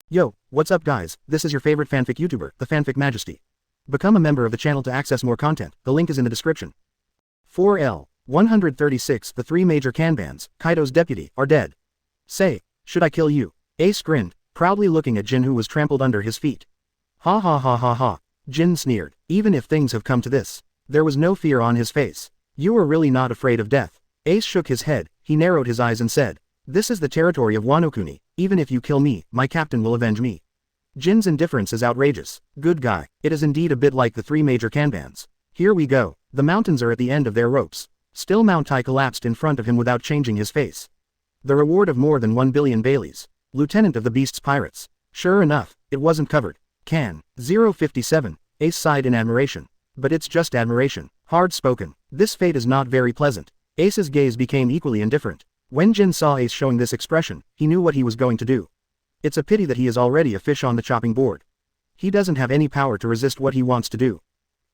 Yo, what's up guys, this is your favorite fanfic YouTuber, the Fanfic Majesty. Become a member of the channel to access more content, the link is in the description. 4L. 136 The three major Kanbans, Kaido's deputy, are dead. Say, should I kill you? Ace grinned, proudly looking at Jin who was trampled under his feet. Ha ha ha ha ha. Jin sneered, even if things have come to this. There was no fear on his face. You are really not afraid of death. Ace shook his head, he narrowed his eyes and said, this is the territory of Wano Kuni, even if you kill me, my captain will avenge me. Jin's indifference is outrageous. Good guy, it is indeed a bit like the three major Kanbans. Here we go, the mountains are at the end of their ropes. Still Mount Tai collapsed in front of him without changing his face. The reward of more than 1 billion Baileys. Lieutenant of the Beast's Pirates. Sure enough, it wasn't covered. 057, Ace sighed in admiration. But it's just admiration. Hard spoken. This fate is not very pleasant. Ace's gaze became equally indifferent. When Jin saw Ace showing this expression, he knew what he was going to do. It's a pity that he is already a fish on the chopping board. He doesn't have any power to resist what he wants to do.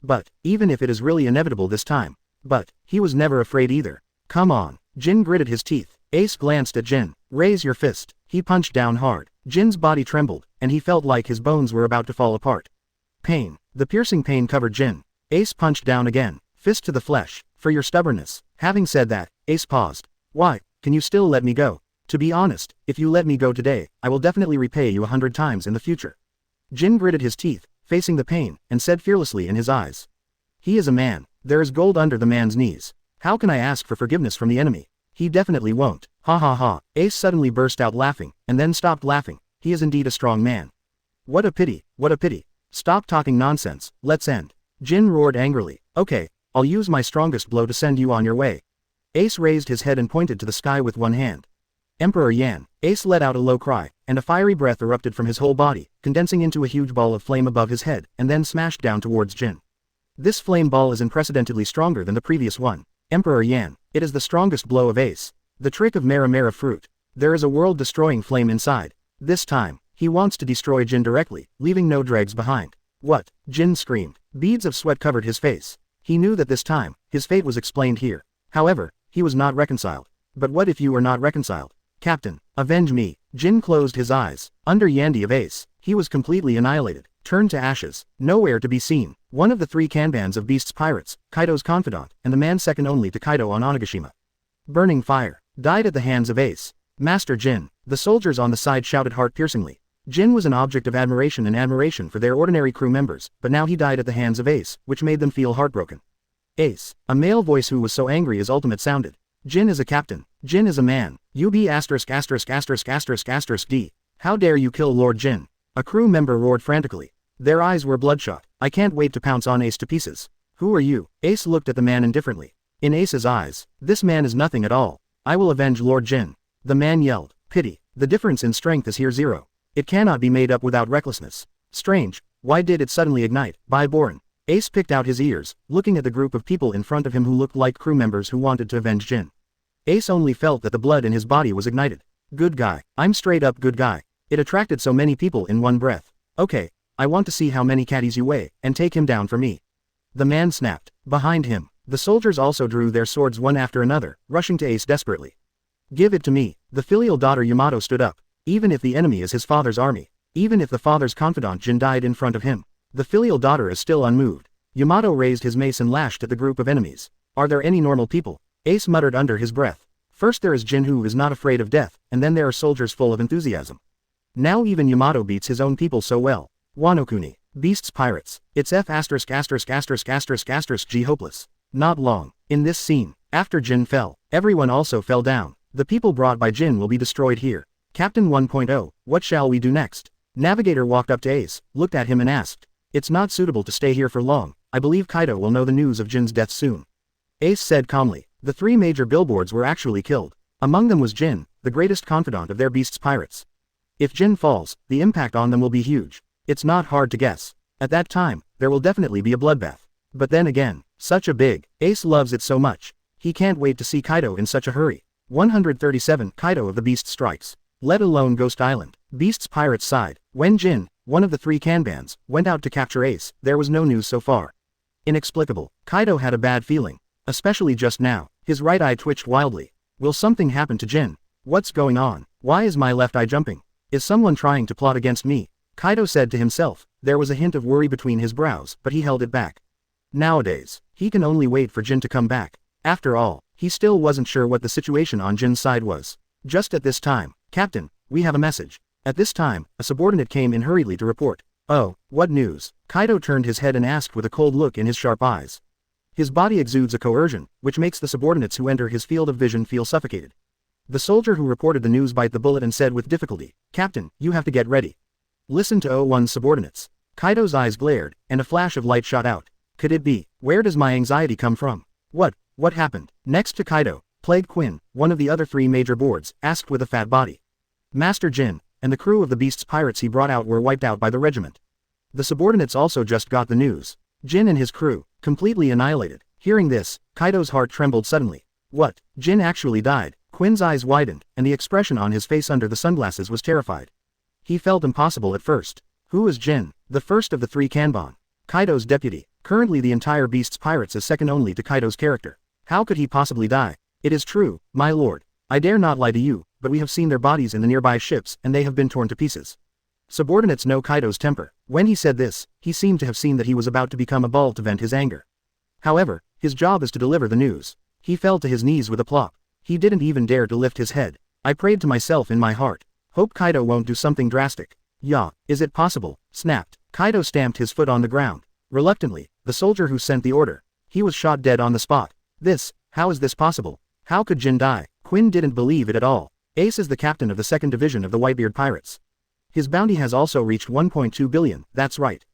But, even if it is really inevitable this time. But, he was never afraid either. Come on. Jin gritted his teeth. Ace glanced at Jin. Raise your fist. He punched down hard. Jin's body trembled, and he felt like his bones were about to fall apart. Pain. The piercing pain covered Jin. Ace punched down again. Fist to the flesh. For your stubbornness. Having said that, Ace paused. Why? Can you still let me go? To be honest, if you let me go today, I will definitely repay you 100 times in the future. Jin gritted his teeth, facing the pain, and said fearlessly in his eyes. He is a man. There is gold under the man's knees. How can I ask for forgiveness from the enemy? He definitely won't. Ha ha ha. Ace suddenly burst out laughing, and then stopped laughing. He is indeed a strong man. What a pity, what a pity. Stop talking nonsense, let's end. Jin roared angrily. Okay, I'll use my strongest blow to send you on your way. Ace raised his head and pointed to the sky with one hand. Emperor Yan. Ace let out a low cry, and a fiery breath erupted from his whole body, condensing into a huge ball of flame above his head, and then smashed down towards Jin. This flame ball is unprecedentedly stronger than the previous one. Emperor Yan. It is the strongest blow of Ace. The trick of Mara fruit. There is a world-destroying flame inside. This time, he wants to destroy Jin directly, leaving no dregs behind. What? Jin screamed. Beads of sweat covered his face. He knew that this time, his fate was explained here. However, he was not reconciled. But what if you are not reconciled? Captain, avenge me. Jin closed his eyes. Under Yandi of Ace, he was completely annihilated, turned to ashes, nowhere to be seen. One of the three Kanbans of Beast's Pirates, Kaido's confidant, and the man second only to Kaido on Onigashima. Burning fire. Died at the hands of Ace. Master Jin. The soldiers on the side shouted heart-piercingly. Jin was an object of admiration for their ordinary crew members, but now he died at the hands of Ace, which made them feel heartbroken. Ace. A male voice who was so angry as ultimate sounded. Jin is a captain. Jin is a man. D. How dare you kill Lord Jin? A crew member roared frantically. Their eyes were bloodshot. I can't wait to pounce on Ace to pieces. Who are you? Ace looked at the man indifferently. In Ace's eyes, this man is nothing at all. I will avenge Lord Jin. The man yelled. Pity. The difference in strength is here 0. It cannot be made up without recklessness. Strange. Why did it suddenly ignite? By Boren. Ace picked out his ears, looking at the group of people in front of him who looked like crew members who wanted to avenge Jin. Ace only felt that the blood in his body was ignited. Good guy. I'm straight up good guy. It attracted so many people in one breath. Okay, I want to see how many catties you weigh, and take him down for me. The man snapped. Behind him, the soldiers also drew their swords one after another, rushing to Ace desperately. Give it to me. The filial daughter Yamato stood up. Even if the enemy is his father's army, even if the father's confidant Jin died in front of him, the filial daughter is still unmoved. Yamato raised his mace and lashed at the group of enemies. Are there any normal people? Ace muttered under his breath. First there is Jin who is not afraid of death, and then there are soldiers full of enthusiasm. Now even Yamato beats his own people so well. Wano Kuni. Beast's Pirates. It's G hopeless. Not long. In this scene, after Jin fell, everyone also fell down. The people brought by Jin will be destroyed here. Captain 1.0, what shall we do next? Navigator walked up to Ace, looked at him and asked. It's not suitable to stay here for long. I believe Kaido will know the news of Jin's death soon. Ace said calmly. The three major billboards were actually killed. Among them was Jin, the greatest confidant of their Beast's Pirates. If Jin falls, the impact on them will be huge. It's not hard to guess. At that time, there will definitely be a bloodbath. But then again, such a big, Ace loves it so much. He can't wait to see Kaido in such a hurry. 137 Kaido of the Beast strikes. Let alone Ghost Island. Beast's Pirates sighed. When Jin, one of the three Kanbans, went out to capture Ace, there was no news so far. Inexplicable. Kaido had a bad feeling. Especially just now. His right eye twitched wildly. Will something happen to Jin? What's going on? Why is my left eye jumping? Is someone trying to plot against me? Kaido said to himself. There was a hint of worry between his brows, but he held it back. Nowadays, he can only wait for Jin to come back. After all, he still wasn't sure what the situation on Jin's side was. Just at this time, Captain, we have a message. At this time, a subordinate came in hurriedly to report. Oh, what news? Kaido turned his head and asked with a cold look in his sharp eyes. His body exudes a coercion, which makes the subordinates who enter his field of vision feel suffocated. The soldier who reported the news bit the bullet and said with difficulty, Captain, you have to get ready. Listen to 01's subordinates. Kaido's eyes glared, and a flash of light shot out. Could it be? Where does my anxiety come from? What happened? Next to Kaido, Plague Quinn, one of the other 3 major boards, asked with a fat body. Master Jin, and the crew of the beast's pirates he brought out were wiped out by the regiment. The subordinates also just got the news. Jin and his crew, completely annihilated. Hearing this, Kaido's heart trembled suddenly. What? Jin actually died? Quinn's eyes widened, and the expression on his face under the sunglasses was terrified. He felt impossible at first. Who is Jin? The first of the 3 Kanban. Kaido's deputy. Currently the entire beast's pirates is second only to Kaido's character. How could he possibly die? It is true, my lord. I dare not lie to you, but we have seen their bodies in the nearby ships and they have been torn to pieces. Subordinates know Kaido's temper. When he said this, he seemed to have seen that he was about to become a ball to vent his anger. However, his job is to deliver the news. He fell to his knees with a plop. He didn't even dare to lift his head. I prayed to myself in my heart. Hope Kaido won't do something drastic. Yeah, is it possible? Snapped. Kaido stamped his foot on the ground. Reluctantly, the soldier who sent the order. He was shot dead on the spot. How is this possible? How could Jin die? Quinn didn't believe it at all. Ace is the captain of the 2nd division of the Whitebeard Pirates. His bounty has also reached 1.2 billion, that's right.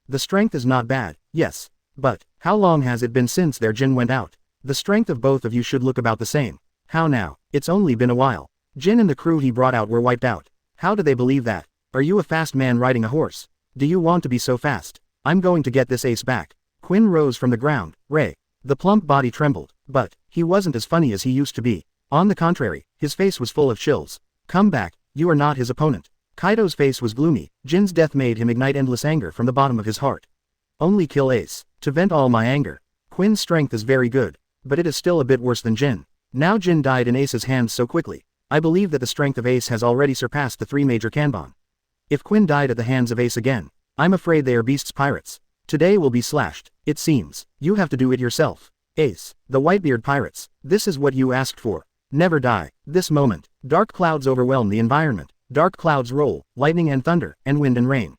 The strength is not bad, yes. But, how long has it been since their Jin went out? The strength of both of you should look about the same. How now? It's only been a while. Jin and the crew he brought out were wiped out. How do they believe that? Are you a fast man riding a horse? Do you want to be so fast? I'm going to get this Ace back. Quinn rose from the ground. Ray. The plump body trembled, but he wasn't as funny as he used to be. On the contrary, his face was full of chills. Come back, you are not his opponent. Kaido's face was gloomy. Jin's death made him ignite endless anger from the bottom of his heart. Only kill Ace, to vent all my anger. Quinn's strength is very good, but it is still a bit worse than Jin. Now Jin died in Ace's hands so quickly. I believe that the strength of Ace has already surpassed the 3 major Kanban. If Quinn died at the hands of Ace again, I'm afraid they are beast's pirates. Today will be slashed, it seems. You have to do it yourself. Ace, the Whitebeard Pirates, this is what you asked for. Never die. This moment, dark clouds overwhelm the environment. Dark clouds roll, lightning and thunder, and wind and rain.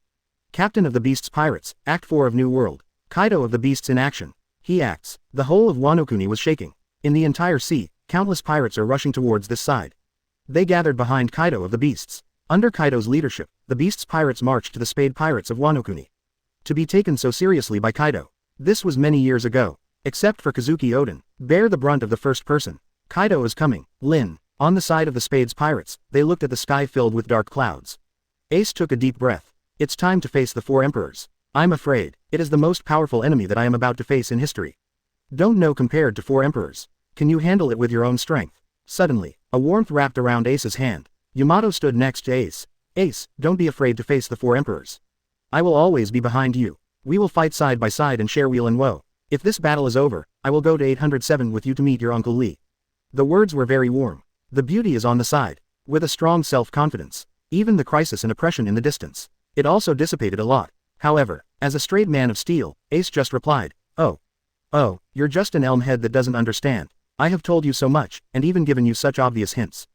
Captain of the Beast's Pirates, Act 4 of New World. Kaido of the Beasts in action. He acts. The whole of Wano Kuni was shaking. In the entire sea, countless pirates are rushing towards this side. They gathered behind Kaido of the Beasts. Under Kaido's leadership, the Beast's Pirates marched to the Spade Pirates of Wano Kuni. To be taken so seriously by Kaido. This was many years ago. Except for Kazuki Oden, bear the brunt of the first person. Kaido is coming. Lin. On the side of the Spade's pirates, they looked at the sky filled with dark clouds. Ace took a deep breath. It's time to face the 4 emperors. I'm afraid, it is the most powerful enemy that I am about to face in history. Don't know compared to 4 emperors. Can you handle it with your own strength? Suddenly, a warmth wrapped around Ace's hand. Yamato stood next to Ace. Ace, don't be afraid to face the 4 emperors. I will always be behind you. We will fight side by side and share weal and woe. If this battle is over, I will go to 807 with you to meet your Uncle Lee. The words were very warm. The beauty is on the side. With a strong self-confidence. Even the crisis and oppression in the distance. It also dissipated a lot. However, as a straight man of steel, Ace just replied, Oh, you're just an elm head that doesn't understand. I have told you so much, and even given you such obvious hints.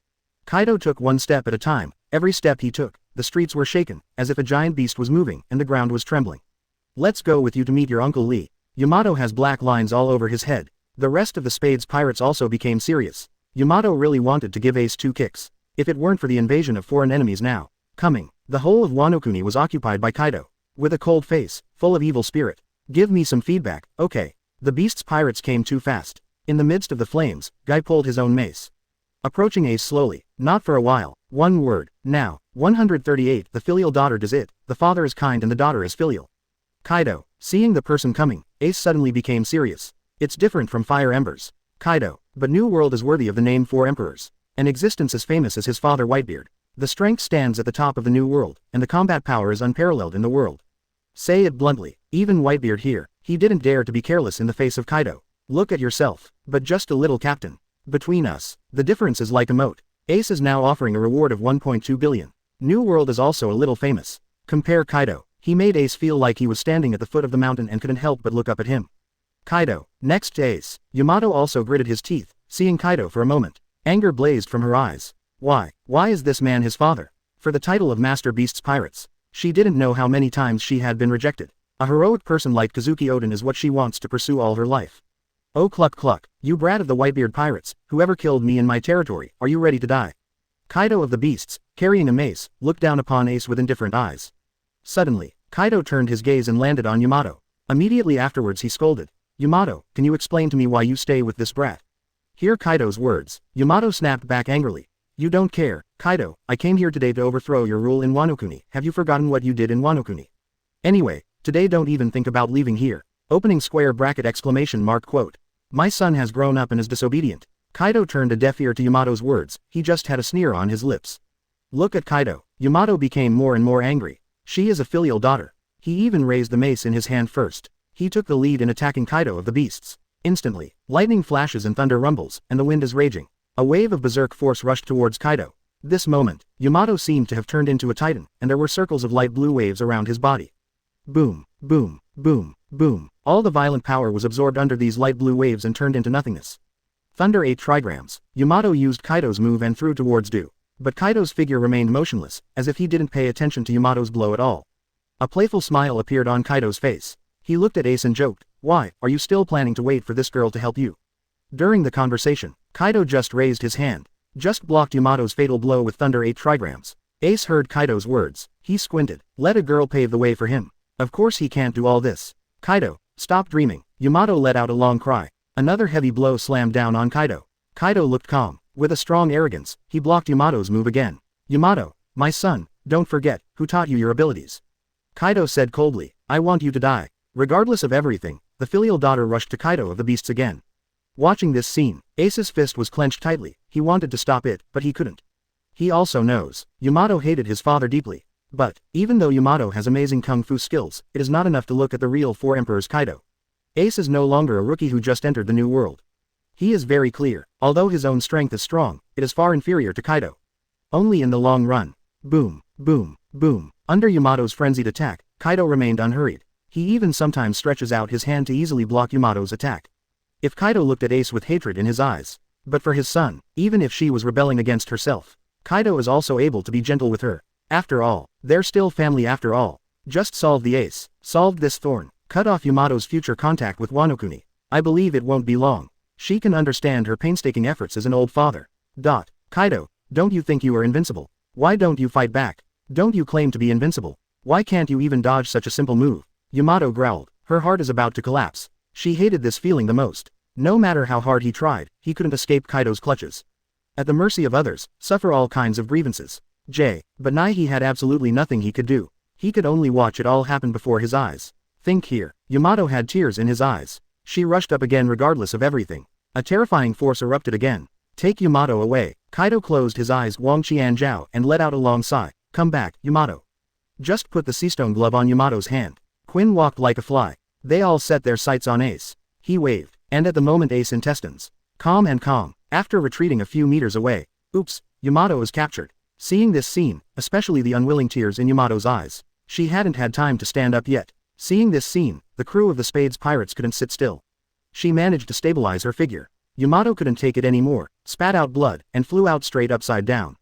Kaido took one step at a time. Every step he took, the streets were shaken, as if a giant beast was moving and the ground was trembling. Let's go with you to meet your Uncle Lee. Yamato has black lines all over his head. The rest of the Spade's pirates also became serious. Yamato really wanted to give Ace 2 kicks. If it weren't for the invasion of foreign enemies now coming, the whole of Wano Kuni was occupied by Kaido. With a cold face, full of evil spirit. Give me some feedback, okay. The beast's pirates came too fast. In the midst of the flames, Guy pulled his own mace. Approaching Ace slowly, not for a while, one word, now. 138 The filial daughter does it, the father is kind and the daughter is filial. Kaido, seeing the person coming, Ace suddenly became serious. It's different from Fire Embers. Kaido, but New World is worthy of the name 4 emperors. An existence as famous as his father Whitebeard. The strength stands at the top of the New World, and the combat power is unparalleled in the world. Say it bluntly, even Whitebeard here, he didn't dare to be careless in the face of Kaido. Look at yourself, but just a little captain. Between us, the difference is like a moat. Ace is now offering a reward of 1.2 billion. New World is also a little famous. Compare Kaido. He made Ace feel like he was standing at the foot of the mountain and couldn't help but look up at him. Kaido. Next to Ace. Yamato also gritted his teeth, seeing Kaido for a moment. Anger blazed from her eyes. Why is this man his father? For the title of Master Beast's Pirates. She didn't know how many times she had been rejected. A heroic person like Kazuki Oden is what she wants to pursue all her life. Oh cluck cluck, you brat of the Whitebeard Pirates, whoever killed me in my territory, are you ready to die? Kaido of the Beasts, carrying a mace, looked down upon Ace with indifferent eyes. Suddenly, Kaido turned his gaze and landed on Yamato. Immediately afterwards he scolded. Yamato, can you explain to me why you stay with this brat? Hear Kaido's words. Yamato snapped back angrily. You don't care, Kaido, I came here today to overthrow your rule in Wano-kuni. Have you forgotten what you did in Wano-kuni? Anyway, today don't even think about leaving here. Opening square bracket exclamation mark quote. My son has grown up and is disobedient. Kaido turned a deaf ear to Yamato's words, he just had a sneer on his lips. Look at Kaido. Yamato became more and more angry. She is a filial daughter. He even raised the mace in his hand first. He took the lead in attacking Kaido of the Beasts. Instantly, lightning flashes and thunder rumbles, and the wind is raging. A wave of berserk force rushed towards Kaido. This moment, Yamato seemed to have turned into a titan, and there were circles of light blue waves around his body. Boom, boom, boom, boom. All the violent power was absorbed under these light blue waves and turned into nothingness. Thunder 8 trigrams. Yamato used Kaido's move and threw towards Do. But Kaido's figure remained motionless, as if he didn't pay attention to Yamato's blow at all. A playful smile appeared on Kaido's face. He looked at Ace and joked, why, are you still planning to wait for this girl to help you? During the conversation, Kaido just raised his hand. Just blocked Yamato's fatal blow with Thunder 8 trigrams. Ace heard Kaido's words. He squinted. Let a girl pave the way for him. Of course he can't do all this. Kaido, stop dreaming. Yamato let out a long cry. Another heavy blow slammed down on Kaido. Kaido looked calm. With a strong arrogance, he blocked Yamato's move again. Yamato, my son, don't forget, who taught you your abilities? Kaido said coldly, I want you to die. Regardless of everything, the filial daughter rushed to Kaido of the Beasts again. Watching this scene, Ace's fist was clenched tightly. He wanted to stop it, but he couldn't. He also knows, Yamato hated his father deeply. But, even though Yamato has amazing kung fu skills, it is not enough to look at the real Four Emperors Kaido. Ace is no longer a rookie who just entered the new world. He is very clear, although his own strength is strong, it is far inferior to Kaido. Only in the long run. Boom, boom, boom. Under Yamato's frenzied attack, Kaido remained unhurried. He even sometimes stretches out his hand to easily block Yamato's attack. If Kaido looked at Ace with hatred in his eyes. But for his son, even if she was rebelling against herself, Kaido is also able to be gentle with her. After all, they're still family after all. Just solve the Ace. Solved this thorn. Cut off Yamato's future contact with Wano-kuni. I believe it won't be long. She can understand her painstaking efforts as an old father. Kaido, don't you think you are invincible? Why don't you fight back? Don't you claim to be invincible? Why can't you even dodge such a simple move? Yamato growled. Her heart is about to collapse. She hated this feeling the most. No matter how hard he tried, he couldn't escape Kaido's clutches. At the mercy of others, suffer all kinds of grievances. But now he had absolutely nothing he could do. He could only watch it all happen before his eyes. Think here. Yamato had tears in his eyes. She rushed up again regardless of everything. A terrifying force erupted again. Take Yamato away. Kaido closed his eyes Wang Qianzhao and let out a long sigh. Come back, Yamato. Just put the seastone glove on Yamato's hand. Quinn walked like a fly. They all set their sights on Ace. He waved. And at the moment Ace intestines. Calm and calm. After retreating a few meters away. Oops, Yamato is captured. Seeing this scene, especially the unwilling tears in Yamato's eyes. She hadn't had time to stand up yet. Seeing this scene, the crew of the Spades Pirates couldn't sit still. She managed to stabilize her figure. Yamato couldn't take it anymore, spat out blood, and flew out straight upside down.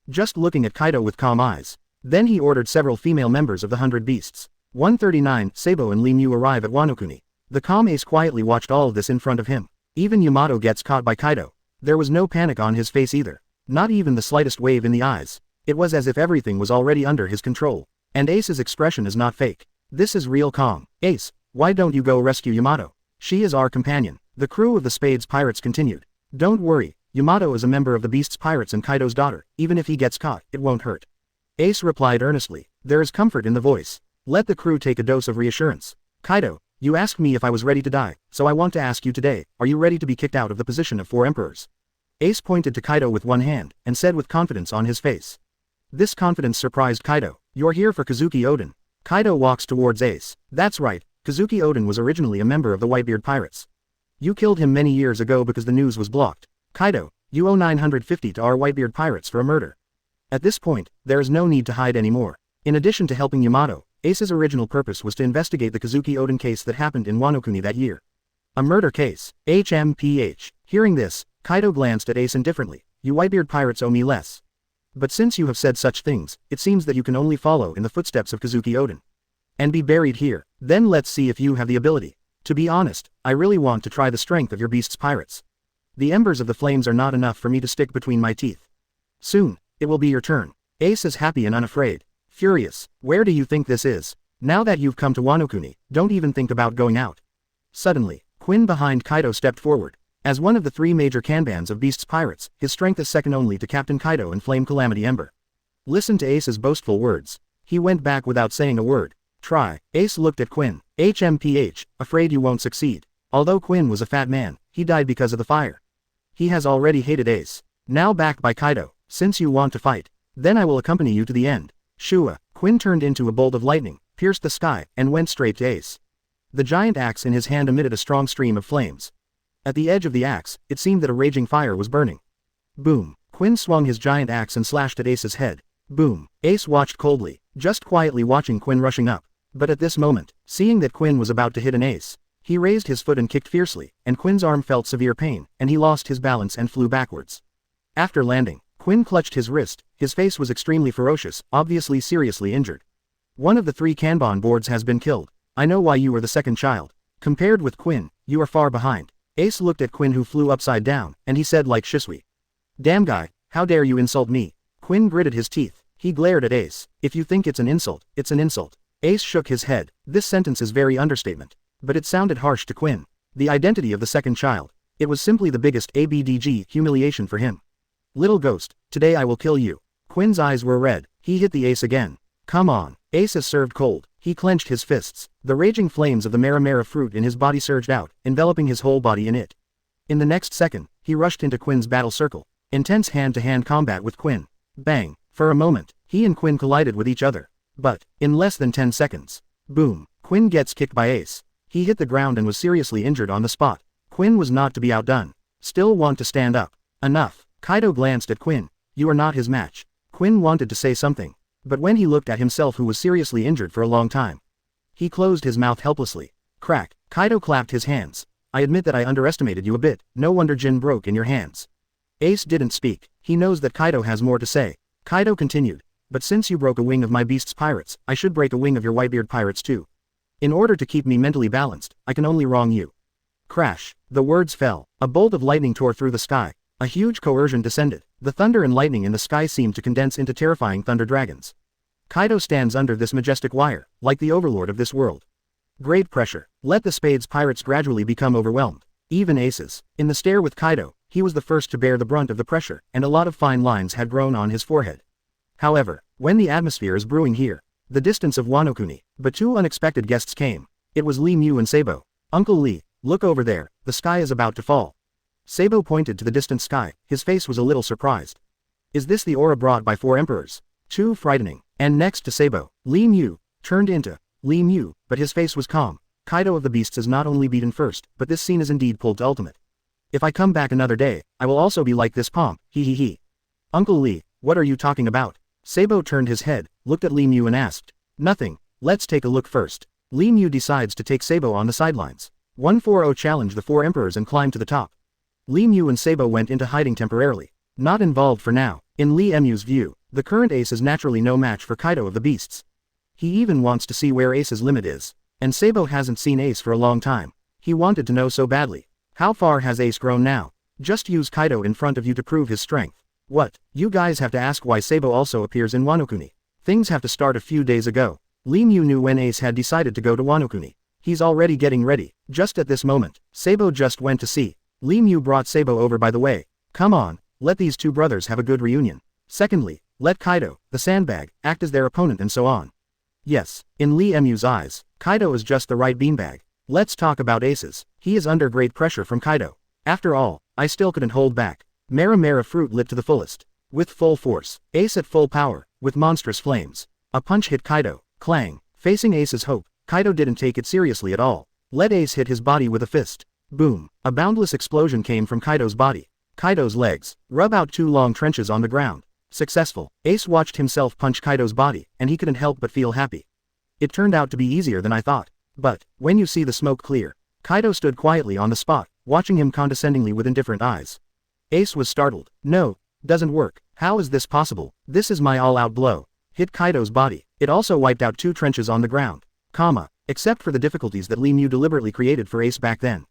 Just looking at Kaido with calm eyes. Then he ordered several female members of the 100 Beasts. 139, Sabo and Lee Mu arrive at Wano-kuni. The calm Ace quietly watched all of this in front of him. Even Yamato gets caught by Kaido. There was no panic on his face either. Not even the slightest wave in the eyes. It was as if everything was already under his control. And Ace's expression is not fake. This is real calm. Ace, why don't you go rescue Yamato? She is our companion. The crew of the Spades Pirates continued. Don't worry, Yamato is a member of the Beasts Pirates and Kaido's daughter. Even if he gets caught, it won't hurt. Ace replied earnestly. There is comfort in the voice. Let the crew take a dose of reassurance. Kaido, you asked me if I was ready to die, so I want to ask you today, are you ready to be kicked out of the position of 4 emperors? Ace pointed to Kaido with one hand, and said with confidence on his face. This confidence surprised Kaido. You're here for Kazuki Oden. Kaido walks towards Ace. That's right, Kazuki Oden was originally a member of the Whitebeard Pirates. You killed him many years ago because the news was blocked. Kaido, you owe 950 to our Whitebeard Pirates for a murder. At this point, there is no need to hide anymore. In addition to helping Yamato, Ace's original purpose was to investigate the Kazuki Oden case that happened in Wano-kuni that year. A murder case. HMPH. Hearing this, Kaido glanced at Ace indifferently. You Whitebeard Pirates owe me less. But since you have said such things, it seems that you can only follow in the footsteps of Kazuki Oden. And be buried here. Then let's see if you have the ability. To be honest, I really want to try the strength of your beast's pirates. The embers of the flames are not enough for me to stick between my teeth. Soon, it will be your turn. Ace is happy and unafraid. Furious. Where do you think this is? Now that you've come to Wano-kuni, don't even think about going out. Suddenly, Quinn behind Kaido stepped forward. As one of the 3 major kanbans of Beast's pirates, his strength is second only to Captain Kaido and Flame Calamity Ember. Listen to Ace's boastful words. He went back without saying a word. Try. Ace looked at Quinn. HMPH, afraid you won't succeed. Although Quinn was a fat man, he died because of the fire. He has already hated Ace. Now backed by Kaido, since you want to fight, then I will accompany you to the end. Shua. Quinn turned into a bolt of lightning, pierced the sky, and went straight to Ace. The giant axe in his hand emitted a strong stream of flames. At the edge of the axe, it seemed that a raging fire was burning. Boom. Quinn swung his giant axe and slashed at Ace's head. Boom. Ace watched coldly, just quietly watching Quinn rushing up. But at this moment, seeing that Quinn was about to hit an Ace, he raised his foot and kicked fiercely, and Quinn's arm felt severe pain, and he lost his balance and flew backwards. After landing, Quinn clutched his wrist. His face was extremely ferocious, obviously seriously injured. One of the 3 Kanban boards has been killed. I know why you are the second child. Compared with Quinn, you are far behind. Ace looked at Quinn who flew upside down, and he said like Shisui. Damn guy, how dare you insult me? Quinn gritted his teeth. He glared at Ace. If you think it's an insult, it's an insult. Ace shook his head. This sentence is very understatement. But it sounded harsh to Quinn. The identity of the second child. It was simply the biggest ABDG humiliation for him. Little ghost, today I will kill you. Quinn's eyes were red. He hit the Ace again. Come on. Ace is served cold. He clenched his fists. The raging flames of the Marineford fruit in his body surged out, enveloping his whole body in it. In the next second, he rushed into Quinn's battle circle. Intense hand-to-hand combat with Quinn. Bang. For a moment, he and Quinn collided with each other. But, in less than 10 seconds. Boom. Quinn gets kicked by Ace. He hit the ground and was seriously injured on the spot. Quinn was not to be outdone. Still want to stand up. Enough. Kaido glanced at Quinn. You are not his match. Quinn wanted to say something. But when he looked at himself who was seriously injured for a long time, he closed his mouth helplessly. Crack. Kaido clapped his hands. I admit that I underestimated you a bit. No wonder Jin broke in your hands. Ace didn't speak. He knows that Kaido has more to say. Kaido continued. But since you broke a wing of my beast's pirates, I should break a wing of your Whitebeard Pirates too. In order to keep me mentally balanced, I can only wrong you. Crash. The words fell. A bolt of lightning tore through the sky. A huge coercion descended. The thunder and lightning in the sky seemed to condense into terrifying thunder dragons. Kaido stands under this majestic wire, like the overlord of this world. Great pressure. Let the Spade's pirates gradually become overwhelmed. Even Ace's. In the stair with Kaido, he was the first to bear the brunt of the pressure, and a lot of fine lines had grown on his forehead. However, when the atmosphere is brewing here, the distance of Wano-kuni, but 2 unexpected guests came. It was Lee Mew and Sabo. Uncle Lee, look over there, the sky is about to fall. Sabo pointed to the distant sky. His face was a little surprised. Is this the aura brought by 4 emperors? Too frightening. And next to Sabo, Lee Mew turned into Lee Mew, but his face was calm. Kaido of the Beasts is not only beaten first, but this scene is indeed pulled to ultimate. If I come back another day, I will also be like this pomp, he. Uncle Lee, what are you talking about? Sabo turned his head, looked at Lee Mew and asked. Nothing, let's take a look first. Lee Mew decides to take Sabo on the sidelines. 140 challenge the 4 emperors and climb to the top. Lee Mew and Sabo went into hiding temporarily. Not involved for now. In Lee Mew's view, the current Ace is naturally no match for Kaido of the Beasts. He even wants to see where Ace's limit is. And Sabo hasn't seen Ace for a long time. He wanted to know so badly. How far has Ace grown now? Just use Kaido in front of you to prove his strength. What? You guys have to ask why Sabo also appears in Wano-kuni. Things have to start a few days ago. Lee Mew knew when Ace had decided to go to Wano-kuni. He's already getting ready. Just at this moment, Sabo just went to see. Lee Mew brought Sabo over by the way. Come on, let these 2 brothers have a good reunion. Secondly, let Kaido, the sandbag, act as their opponent and so on. Yes, in Lee Mew's eyes, Kaido is just the right beanbag. Let's talk about Ace's. He is under great pressure from Kaido. After all, I still couldn't hold back. Mara fruit lit to the fullest. With full force, Ace at full power, with monstrous flames. A punch hit Kaido. Clang. Facing Ace's hope, Kaido didn't take it seriously at all. Let Ace hit his body with a fist. Boom. A boundless explosion came from Kaido's body. Kaido's legs. Rub out 2 long trenches on the ground. Successful. Ace watched himself punch Kaido's body, and he couldn't help but feel happy. It turned out to be easier than I thought. But, when you see the smoke clear, Kaido stood quietly on the spot, watching him condescendingly with indifferent eyes. Ace was startled. No, doesn't work. How is this possible? This is my all-out blow. Hit Kaido's body. It also wiped out 2 trenches on the ground. Except for the difficulties that Lee Mew deliberately created for Ace back then.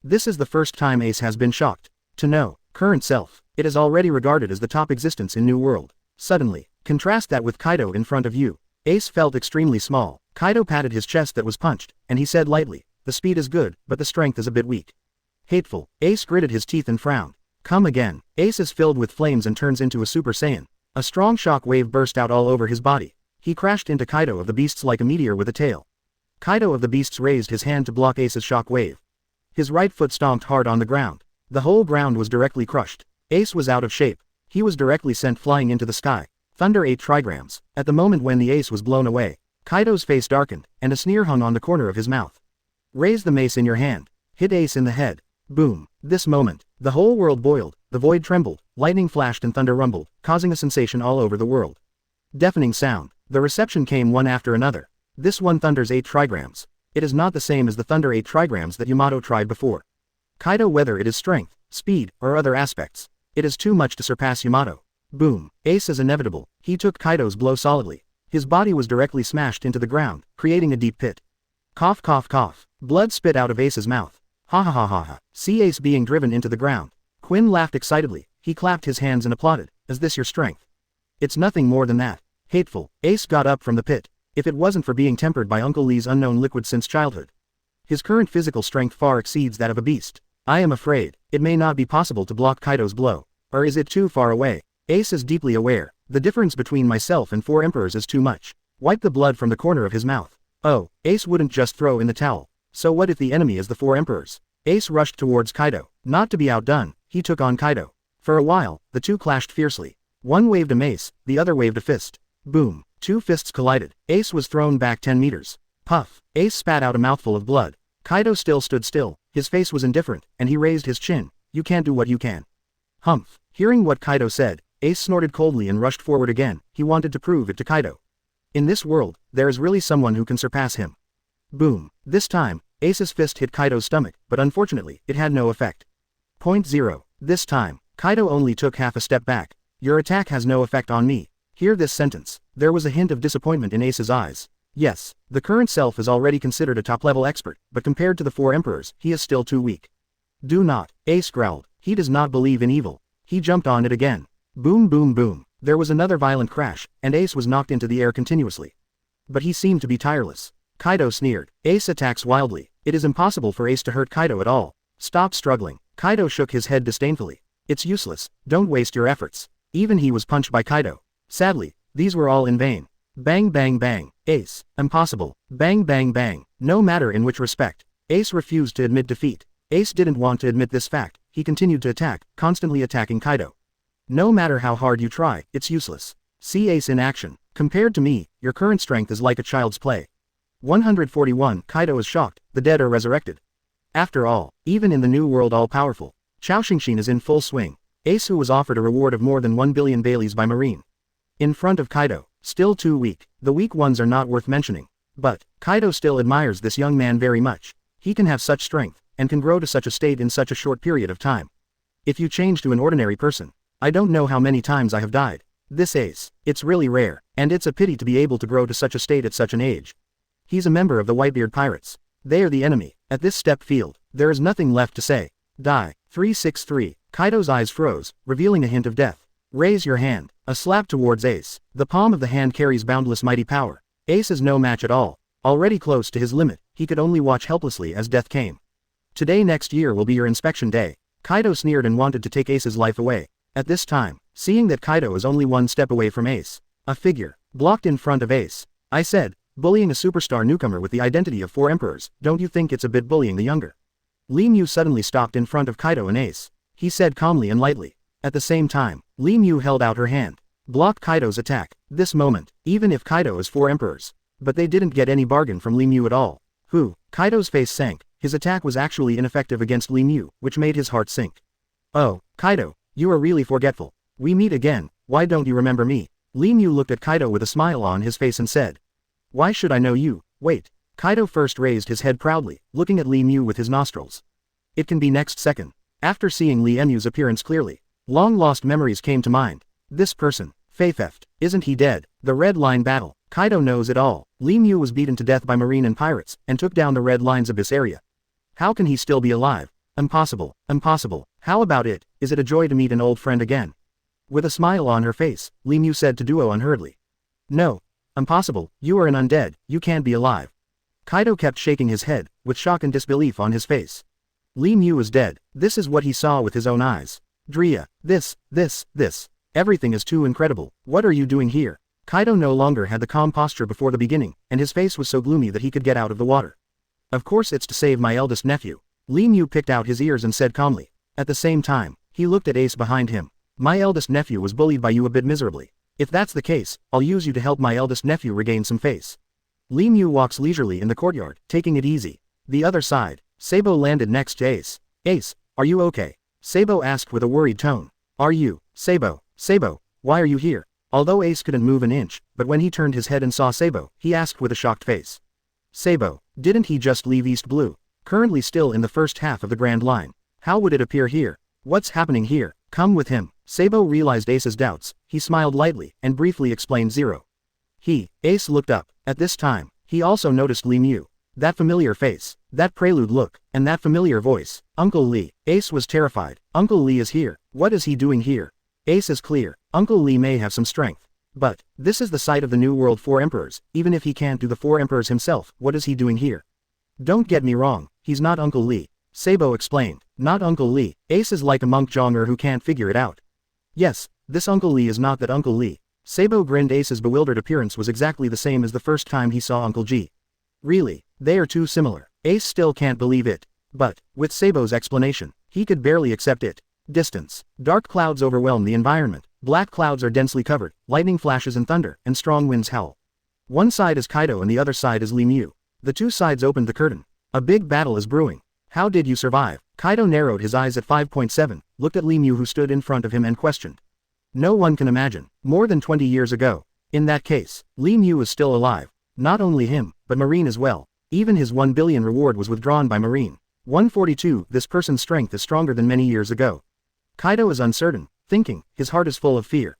This is the first time Ace has been shocked. To know, current self, it is already regarded as the top existence in New World. Suddenly, contrast that with Kaido in front of you. Ace felt extremely small. Kaido patted his chest that was punched, and he said lightly, the speed is good, but the strength is a bit weak. Hateful. Ace gritted his teeth and frowned. Come again. Ace is filled with flames and turns into a Super Saiyan. A strong shock wave burst out all over his body. He crashed into Kaido of the Beasts like a meteor with a tail. Kaido of the Beasts raised his hand to block Ace's shock wave. His right foot stomped hard on the ground. The whole ground was directly crushed. Ace was out of shape. He was directly sent flying into the sky. Thunder 8 trigrams. At the moment when the ace was blown away, Kaido's face darkened, and a sneer hung on the corner of his mouth. Raise the mace in your hand. Hit Ace in the head. Boom. This moment, the whole world boiled, the void trembled, lightning flashed and thunder rumbled, causing a sensation all over the world. Deafening sound. The reception came one after another. This one thunders 8 trigrams. It is not the same as the thunder 8 trigrams that Yamato tried before. Kaido, whether it is strength, speed, or other aspects, it is too much to surpass Yamato. Boom. Ace is inevitable. He took Kaido's blow solidly. His body was directly smashed into the ground, creating a deep pit. Cough cough cough. Blood spit out of Ace's mouth. Ha ha ha ha ha. See Ace being driven into the ground. Quinn laughed excitedly. He clapped his hands and applauded. Is this your strength? It's nothing more than that. Hateful. Ace got up from the pit. If it wasn't for being tempered by Uncle Lee's unknown liquid since childhood. His current physical strength far exceeds that of a beast. I am afraid, it may not be possible to block Kaido's blow. Or is it too far away? Ace is deeply aware. The difference between myself and 4 emperors is too much. Wipe the blood from the corner of his mouth. Oh, Ace wouldn't just throw in the towel. So what if the enemy is the 4 emperors? Ace rushed towards Kaido. Not to be outdone, he took on Kaido. For a while, the two clashed fiercely. One waved a mace, the other waved a fist. Boom. 2 fists collided. Ace was thrown back 10 meters. Puff. Ace spat out a mouthful of blood. Kaido still stood still. His face was indifferent, and he raised his chin. You can't do what you can. Humph. Hearing what Kaido said, Ace snorted coldly and rushed forward again. He wanted to prove it to Kaido. In this world, there is really someone who can surpass him. Boom. This time, Ace's fist hit Kaido's stomach, but unfortunately, it had no effect. Point 0. This time, Kaido only took half a step back. Your attack has no effect on me. Hear this sentence. There was a hint of disappointment in Ace's eyes. Yes, the current self is already considered a top-level expert, but compared to the 4 emperors, he is still too weak. Do not. Ace growled. He does not believe in evil. He jumped on it again. Boom boom boom. There was another violent crash, and Ace was knocked into the air continuously. But he seemed to be tireless. Kaido sneered. Ace attacks wildly. It is impossible for Ace to hurt Kaido at all. Stop struggling. Kaido shook his head disdainfully. It's useless. Don't waste your efforts. Even he was punched by Kaido. Sadly, these were all in vain. Bang bang bang. Ace. Impossible. Bang bang bang. No matter in which respect. Ace refused to admit defeat. Ace didn't want to admit this fact. He continued to attack, constantly attacking Kaido. No matter how hard you try, it's useless. See Ace in action. Compared to me, your current strength is like a child's play. 141. Kaido is shocked. The dead are resurrected. After all, even in the new world all-powerful, Chao Xingxin is in full swing. Ace, who was offered a reward of more than 1 billion Baileys by Marine. In front of Kaido, still too weak. The weak ones are not worth mentioning. But, Kaido still admires this young man very much. He can have such strength, and can grow to such a state in such a short period of time. If you change to an ordinary person, I don't know how many times I have died. This Ace, it's really rare, and it's a pity to be able to grow to such a state at such an age. He's a member of the Whitebeard Pirates. They are the enemy. At this step field, there is nothing left to say. Die. 363. Kaido's eyes froze, revealing a hint of death. Raise your hand. A slap towards Ace. The palm of the hand carries boundless mighty power. Ace is no match at all. Already close to his limit, he could only watch helplessly as death came. Today next year will be your inspection day. Kaido sneered and wanted to take Ace's life away. At this time, seeing that Kaido is only 1 step away from Ace, a figure, blocked in front of Ace. I said, bullying a superstar newcomer with the identity of 4 emperors, don't you think it's a bit bullying the younger? Lee Mew suddenly stopped in front of Kaido and Ace. He said calmly and lightly. At the same time, Lee Mew held out her hand. Blocked Kaido's attack. This moment, even if Kaido is 4 emperors. But they didn't get any bargain from Lee Mew at all. Who? Kaido's face sank. His attack was actually ineffective against Lee Mew, which made his heart sink. Oh, Kaido, you are really forgetful. We meet again, Why don't you remember me? Li Mu looked at Kaido with a smile on his face and said. Why should I know you? Wait. Kaido first raised his head proudly, looking at Li Mu with his nostrils. It can be next second. After seeing Li Mu's appearance clearly, long-lost memories came to mind. This person, Fei Theft, isn't he dead? The Red Line battle. Kaido knows it all. Li Mu was beaten to death by Marine pirates, and took down the Red Line's abyss area. How can he still be alive? Impossible. Impossible. How about it? Is it a joy to meet an old friend again? With a smile on her face, Li Mu said to Duo unhurriedly. No. Impossible, you are an undead, you can't be alive. Kaido kept shaking his head, with shock and disbelief on his face. Li Mu is dead. This is what he saw with his own eyes. Drea, this. Everything is too incredible. What are you doing here? Kaido no longer had the calm posture before the beginning, and his face was so gloomy that he could get out of the water. Of course it's to save my eldest nephew. Li Mu picked out his ears and said calmly. At the same time, he looked at Ace behind him. My eldest nephew was bullied by you a bit miserably. If that's the case, I'll use you to help my eldest nephew regain some face. Li Mu walks leisurely in the courtyard, taking it easy. The other side, Sabo landed next to Ace. Ace, are you okay? Sabo asked with a worried tone. Are you, Sabo, why are you here? Although Ace couldn't move an inch, but when he turned his head and saw Sabo, he asked with a shocked face. Sabo, didn't he just leave East Blue? Currently still in the first half of the Grand Line. How would it appear here? What's happening here? Come with him. Sabo realized Ace's doubts, he smiled lightly, and briefly explained Zero. Ace looked up. At this time, he also noticed Li Mu. That familiar face, that prelude look, and that familiar voice. Uncle Li. Ace was terrified. Uncle Li is here. What is he doing here? Ace is clear. Uncle Li may have some strength. But, this is the site of the New World Four Emperors. Even if he can't do the Four Emperors himself, what is he doing here? Don't get me wrong, he's not Uncle Li. Sabo explained. Not Uncle Li. Ace is like a monk jonger who can't figure it out. Yes, this Uncle Li is not that Uncle Li. Sabo grinned. Ace's bewildered appearance was exactly the same as the first time he saw Uncle G. Really, they are too similar. Ace still can't believe it. But, with Sabo's explanation, he could barely accept it. Distance. Dark clouds overwhelm the environment. Black clouds are densely covered, lightning flashes and thunder, and strong winds howl. One side is Kaido and the other side is Li Mu. The two sides opened the curtain. A big battle is brewing. How did you survive? Kaido narrowed his eyes at 5.7, looked at Li Mu who stood in front of him and questioned. No one can imagine. More than 20 years ago. In that case, Li Mu is still alive. Not only him, but Marine as well. Even his 1 billion reward was withdrawn by Marine. 142. This person's strength is stronger than many years ago. Kaido is uncertain, thinking, his heart is full of fear.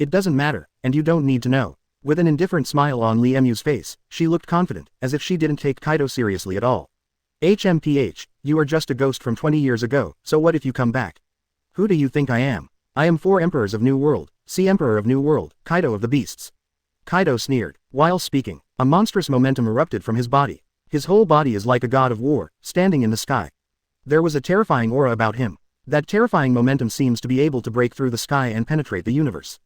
It doesn't matter, and you don't need to know. With an indifferent smile on Li Mu's face, she looked confident, as if she didn't take Kaido seriously at all. HMPH, you are just a ghost from 20 years ago, so what if you come back? Who do you think I am? I am 4 Emperors of New World, see Emperor of New World, Kaido of the Beasts. Kaido sneered. While speaking, a monstrous momentum erupted from his body. His whole body is like a god of war, standing in the sky. There was a terrifying aura about him. That terrifying momentum seems to be able to break through the sky and penetrate the universe.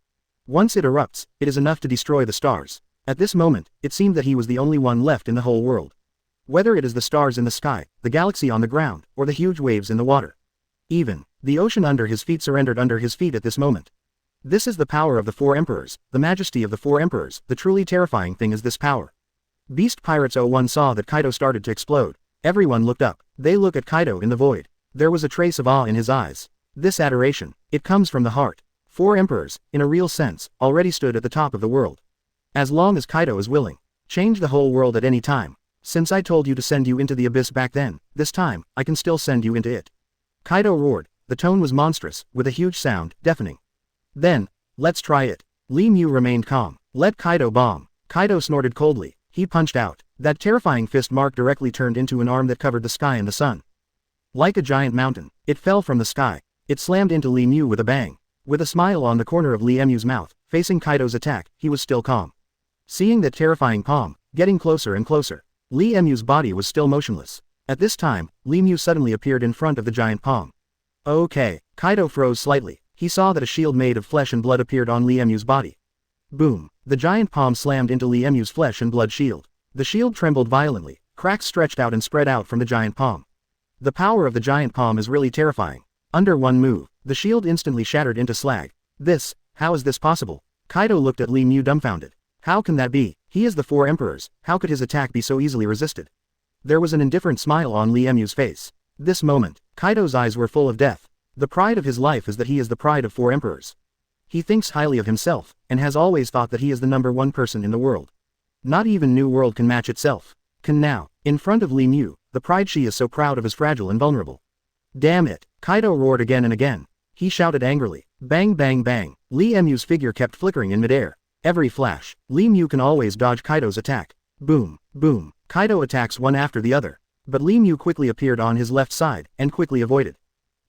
Once it erupts, it is enough to destroy the stars. At this moment, it seemed that he was the only one left in the whole world. Whether it is the stars in the sky, the galaxy on the ground, or the huge waves in the water. Even, the ocean under his feet surrendered under his feet at this moment. This is the power of the 4 Emperors, the majesty of the 4 Emperors. The truly terrifying thing is this power. Beast Pirates 01 saw that Kaido started to explode. Everyone looked up. They look at Kaido in the void. There was a trace of awe in his eyes. This adoration, it comes from the heart. 4 Emperors, in a real sense, already stood at the top of the world. As long as Kaido is willing. Change the whole world at any time. Since I told you to send you into the abyss back then, this time, I can still send you into it. Kaido roared. The tone was monstrous, with a huge sound, deafening. Then, let's try it. Li Mu remained calm. Let Kaido bomb. Kaido snorted coldly. He punched out. That terrifying fist mark directly turned into an arm that covered the sky and the sun. Like a giant mountain, it fell from the sky. It slammed into Li Mu with a bang. With a smile on the corner of Li Mu's mouth, facing Kaido's attack, he was still calm. Seeing that terrifying palm, getting closer and closer. Li Mu's body was still motionless. At this time, Li Mu suddenly appeared in front of the giant palm. Okay. Kaido froze slightly. He saw that a shield made of flesh and blood appeared on Li Mu's body. Boom. The giant palm slammed into Li Mu's flesh and blood shield. The shield trembled violently. Cracks stretched out and spread out from the giant palm. The power of the giant palm is really terrifying. Under one move, the shield instantly shattered into slag. How is this possible? Kaido looked at Li Mu dumbfounded. How can that be? He is the 4 Emperors, how could his attack be so easily resisted? There was an indifferent smile on Li Mu's face. This moment, Kaido's eyes were full of death. The pride of his life is that he is the pride of 4 Emperors. He thinks highly of himself, and has always thought that he is the #1 person in the world. Not even New World can match itself. Can now, in front of Li Mu, the pride she is so proud of is fragile and vulnerable. Damn it, Kaido roared again and again. He shouted angrily. Bang bang bang. Li Mu's figure kept flickering in midair. Every flash, Li Mu can always dodge Kaido's attack. Boom, boom. Kaido attacks one after the other. But Li Mu quickly appeared on his left side, and quickly avoided.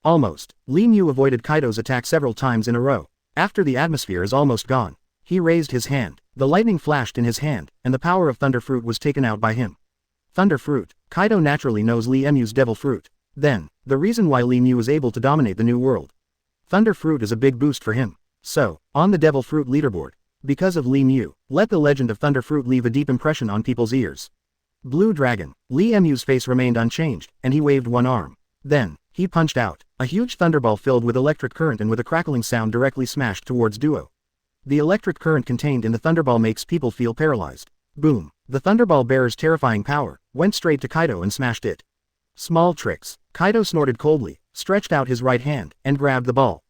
Almost, Li Mu avoided Kaido's attack several times in a row. After the atmosphere is almost gone, he raised his hand. The lightning flashed in his hand, and the power of Thunder Fruit was taken out by him. Thunder Fruit. Kaido naturally knows Li Mu's Devil Fruit. Then, the reason why Li Mu was able to dominate the New World. Thunder Fruit is a big boost for him. So, on the Devil Fruit leaderboard, because of Li Mu, let the legend of Thunder Fruit leave a deep impression on people's ears. Blue Dragon. Li Mu's face remained unchanged, and he waved one arm. Then, he punched out. A huge thunderball filled with electric current and with a crackling sound directly smashed towards Duo. The electric current contained in the thunderball makes people feel paralyzed. Boom. The thunderball bearer's terrifying power went straight to Kaido and smashed it. Small tricks. Kaido snorted coldly, stretched out his right hand, and grabbed the ball.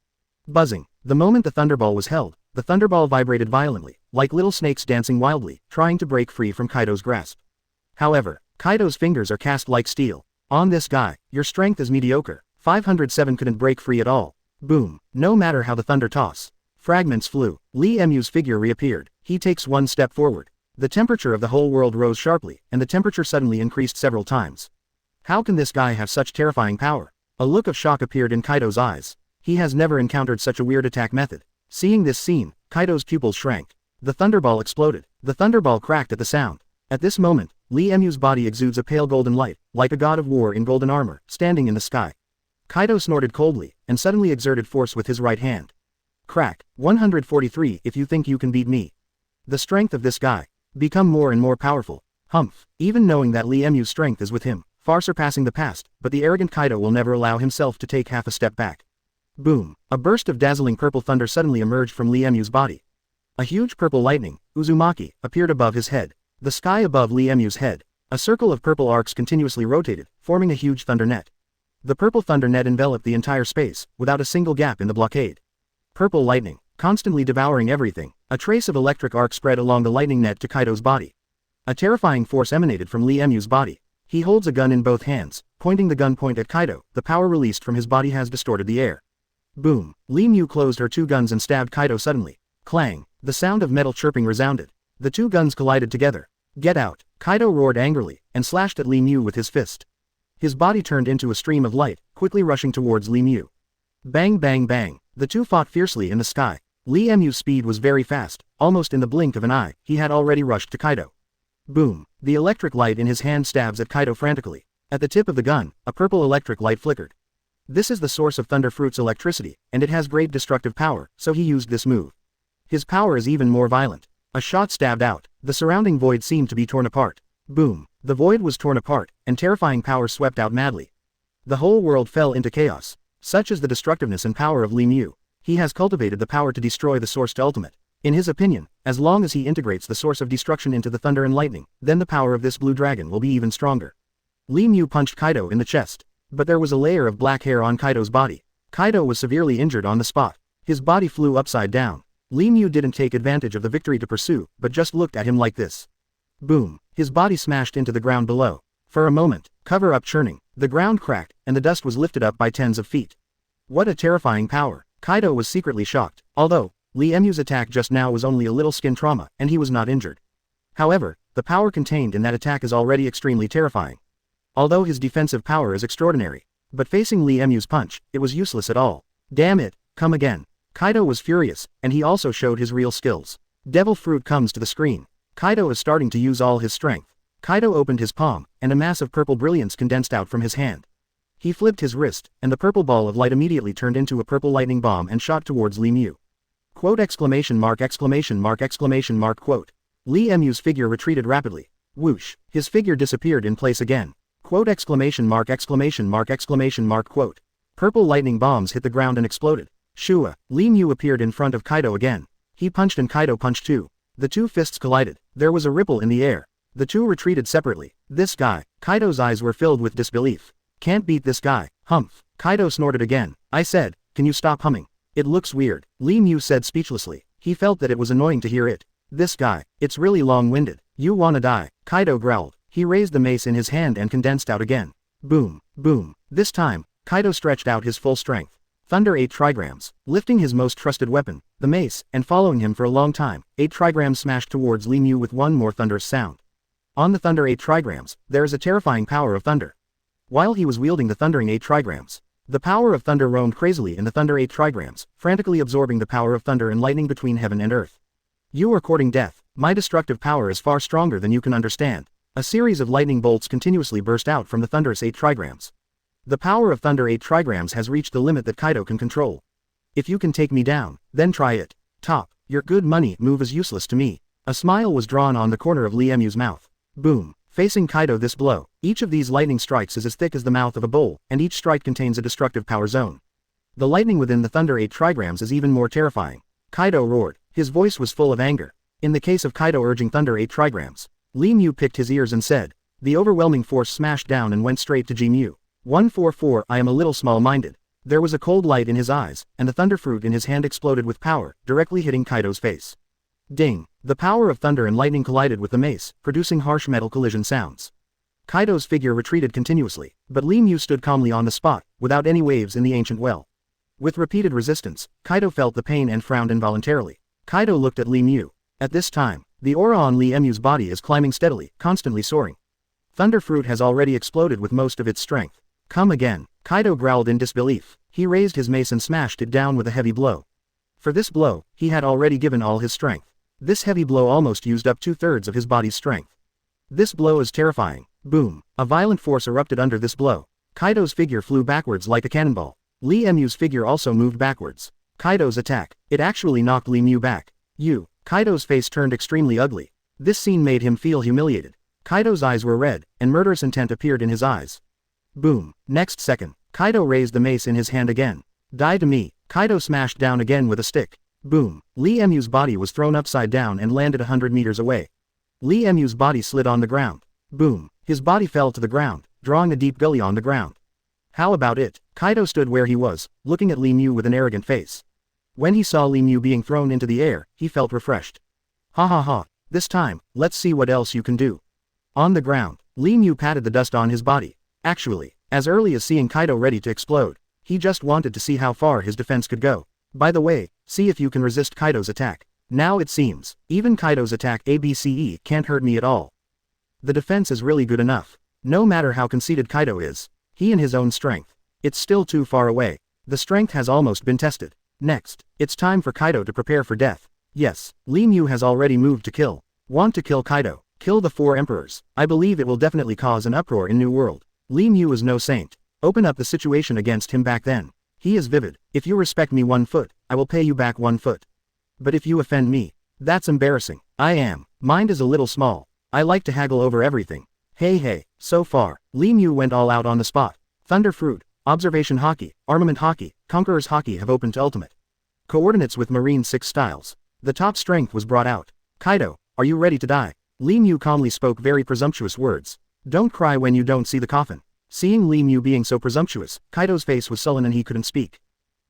Buzzing. The moment the thunderball was held, the thunderball vibrated violently, like little snakes dancing wildly, trying to break free from Kaido's grasp. However, Kaido's fingers are cast like steel. On this guy, your strength is mediocre. 507 couldn't break free at all. Boom. No matter how the thunder toss. Fragments flew. Li Mu's figure reappeared. He takes one step forward. The temperature of the whole world rose sharply, and the temperature suddenly increased several times. How can this guy have such terrifying power? A look of shock appeared in Kaido's eyes. He has never encountered such a weird attack method. Seeing this scene, Kaido's pupils shrank. The thunderball exploded. The thunderball cracked at the sound. At this moment, Li Mu's body exudes a pale golden light, like a god of war in golden armor, standing in the sky. Kaido snorted coldly, and suddenly exerted force with his right hand. Crack. 143 if you think you can beat me. The strength of this guy. Become more and more powerful. Humph. Even knowing that Li Mu's strength is with him, far surpassing the past, but the arrogant Kaido will never allow himself to take half a step back. Boom. A burst of dazzling purple thunder suddenly emerged from Li Mu's body. A huge purple lightning, Uzumaki, appeared above his head. The sky above Li Mu's head. A circle of purple arcs continuously rotated, forming a huge thunder net. The purple thunder net enveloped the entire space, without a single gap in the blockade. Purple lightning, constantly devouring everything. A trace of electric arc spread along the lightning net to Kaido's body. A terrifying force emanated from Li Mu's body. He holds a gun in both hands, pointing the gun point at Kaido. The power released from his body has distorted the air. Boom. Li Mu closed her two guns and stabbed Kaido suddenly. Clang. The sound of metal chirping resounded. The two guns collided together. Get out. Kaido roared angrily, and slashed at Li Mu with his fist. His body turned into a stream of light, quickly rushing towards Li Mu. Bang bang bang. The two fought fiercely in the sky. Li Mu's speed was very fast. Almost in the blink of an eye, he had already rushed to Kaido. Boom. The electric light in his hand stabs at Kaido frantically. At the tip of the gun, a purple electric light flickered. This is the source of Thunder Fruit's electricity, and it has great destructive power, so he used this move. His power is even more violent. A shot stabbed out. The surrounding void seemed to be torn apart. Boom. The void was torn apart, and terrifying power swept out madly. The whole world fell into chaos. Such is the destructiveness and power of Li Mu. He has cultivated the power to destroy the source to ultimate. In his opinion, as long as he integrates the source of destruction into the thunder and lightning, then the power of this blue dragon will be even stronger. Li Mu punched Kaido in the chest. But there was a layer of black hair on Kaido's body. Kaido was severely injured on the spot. His body flew upside down. Li Mu didn't take advantage of the victory to pursue, but just looked at him like this. Boom. His body smashed into the ground below. For a moment, cover up churning, the ground cracked, and the dust was lifted up by tens of feet. What a terrifying power. Kaido was secretly shocked, although, Li Mu's attack just now was only a little skin trauma, and he was not injured. However, the power contained in that attack is already extremely terrifying. Although his defensive power is extraordinary. But facing Li Mu's punch, it was useless at all. Damn it, come again. Kaido was furious, and he also showed his real skills. Devil Fruit comes to the screen. Kaido is starting to use all his strength. Kaido opened his palm, and a mass of purple brilliance condensed out from his hand. He flipped his wrist, and the purple ball of light immediately turned into a purple lightning bomb and shot towards Li Mu. Quote exclamation mark exclamation mark exclamation mark quote. Li Mu's figure retreated rapidly. Whoosh, his figure disappeared in place again. Quote exclamation mark exclamation mark exclamation mark quote. Purple lightning bombs hit the ground and exploded. Shua, Li Mu appeared in front of Kaido again. He punched and Kaido punched too. The two fists collided. There was a ripple in the air. The two retreated separately. This guy. Kaido's eyes were filled with disbelief. Can't beat this guy. Humph. Kaido snorted again. I said, can you stop humming? It looks weird, Li Mu said speechlessly. He felt that it was annoying to hear it. This guy, it's really long-winded. You wanna die, Kaido growled. He raised the mace in his hand and condensed out again. Boom, boom. This time, Kaido stretched out his full strength. Thunder 8 trigrams, lifting his most trusted weapon, the mace, and following him for a long time, 8 trigrams smashed towards Li Mu with one more thunderous sound. On the Thunder 8 trigrams, there is a terrifying power of thunder. While he was wielding the thundering 8 trigrams, the power of thunder roamed crazily in the Thunder 8 trigrams, frantically absorbing the power of thunder and lightning between heaven and earth. You are courting death. My destructive power is far stronger than you can understand. A series of lightning bolts continuously burst out from the thunderous 8 trigrams. The power of Thunder 8 trigrams has reached the limit that Kaido can control. If you can take me down, then try it. Top, your good money move is useless to me. A smile was drawn on the corner of Li Mu's mouth. Boom. Facing Kaido this blow, each of these lightning strikes is as thick as the mouth of a bowl, and each strike contains a destructive power zone. The lightning within the Thunder 8 trigrams is even more terrifying. Kaido roared. His voice was full of anger. In the case of Kaido urging Thunder 8 trigrams, Li Mu picked his ears and said, the overwhelming force smashed down and went straight to Ji Mu. 144 I am a little small-minded. There was a cold light in his eyes, and the thunder fruit in his hand exploded with power, directly hitting Kaido's face. Ding! The power of thunder and lightning collided with the mace, producing harsh metal collision sounds. Kaido's figure retreated continuously, but Li Mu stood calmly on the spot, without any waves in the ancient well. With repeated resistance, Kaido felt the pain and frowned involuntarily. Kaido looked at Li Mu. At this time, the aura on Li Mu's body is climbing steadily, constantly soaring. Thunder fruit has already exploded with most of its strength. Come again, Kaido growled in disbelief. He raised his mace and smashed it down with a heavy blow. For this blow, he had already given all his strength. This heavy blow almost used up 2/3 of his body's strength. This blow is terrifying. Boom. A violent force erupted under this blow. Kaido's figure flew backwards like a cannonball. Li Mu's figure also moved backwards. Kaido's attack. It actually knocked Li Mu back. Kaido's face turned extremely ugly. This scene made him feel humiliated. Kaido's eyes were red, and murderous intent appeared in his eyes. Boom. Next second, Kaido raised the mace in his hand again. Die to me. Kaido smashed down again with a stick. Boom. Li Mu's body was thrown upside down and landed 100 meters away. Li Mu's body slid on the ground. Boom. His body fell to the ground, drawing a deep gully on the ground. How about it? Kaido stood where he was, looking at Li Mu with an arrogant face. When he saw Li Mu being thrown into the air, he felt refreshed. Ha ha ha. This time, let's see what else you can do. On the ground, Li Mu patted the dust on his body. Actually, as early as seeing Kaido ready to explode, he just wanted to see how far his defense could go. By the way, see if you can resist Kaido's attack. Now it seems, even Kaido's attack ABCE can't hurt me at all. The defense is really good enough. No matter how conceited Kaido is, he and his own strength, it's still too far away. The strength has almost been tested. Next, it's time for Kaido to prepare for death. Yes, Li Mu has already moved to kill. Want to kill Kaido? Kill the 4 emperors. I believe it will definitely cause an uproar in New World. Li Mu is no saint. Open up the situation against him back then. He is vivid. If you respect me 1 foot, I will pay you back 1 foot. But if you offend me, that's embarrassing. I am. Mind is a little small. I like to haggle over everything. Hey. So far, Li Mu went all out on the spot. Thunder Fruit, Observation Hockey, Armament Hockey, Conqueror's Hockey have opened to Ultimate Coordinates with Marine 6 styles. The top strength was brought out. Kaido, are you ready to die? Li Mu calmly spoke very presumptuous words. Don't cry when you don't see the coffin. Seeing Li Mu being so presumptuous, Kaido's face was sullen and he couldn't speak.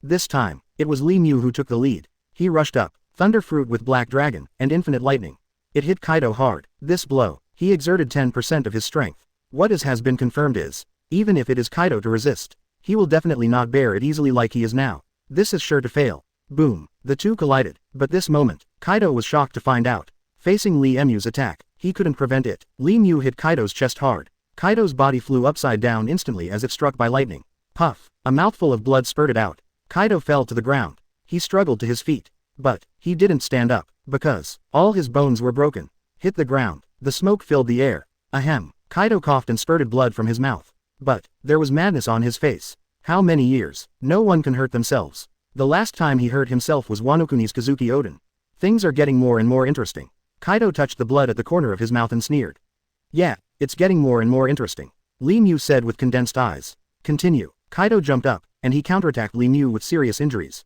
This time, it was Li Mu who took the lead. He rushed up, Thunder Fruit with Black Dragon, and Infinite Lightning. It hit Kaido hard. This blow, he exerted 10% of his strength. What has been confirmed is, even if it is Kaido to resist, he will definitely not bear it easily like he is now. This is sure to fail. Boom. The two collided, but this moment, Kaido was shocked to find out. Facing Li Mu's attack, he couldn't prevent it. Li Mu hit Kaido's chest hard. Kaido's body flew upside down instantly as if struck by lightning. Puff. A mouthful of blood spurted out. Kaido fell to the ground. He struggled to his feet. But, he didn't stand up, because all his bones were broken. Hit the ground. The smoke filled the air. Ahem. Kaido coughed and spurted blood from his mouth. But, there was madness on his face. How many years? No one can hurt themselves. The last time he hurt himself was Wano Kuni's Kazuki Oden. Things are getting more and more interesting. Kaido touched the blood at the corner of his mouth and sneered. Yeah, it's getting more and more interesting. Li Mu said with condensed eyes. Continue. Kaido jumped up, and he counterattacked Li Mu with serious injuries.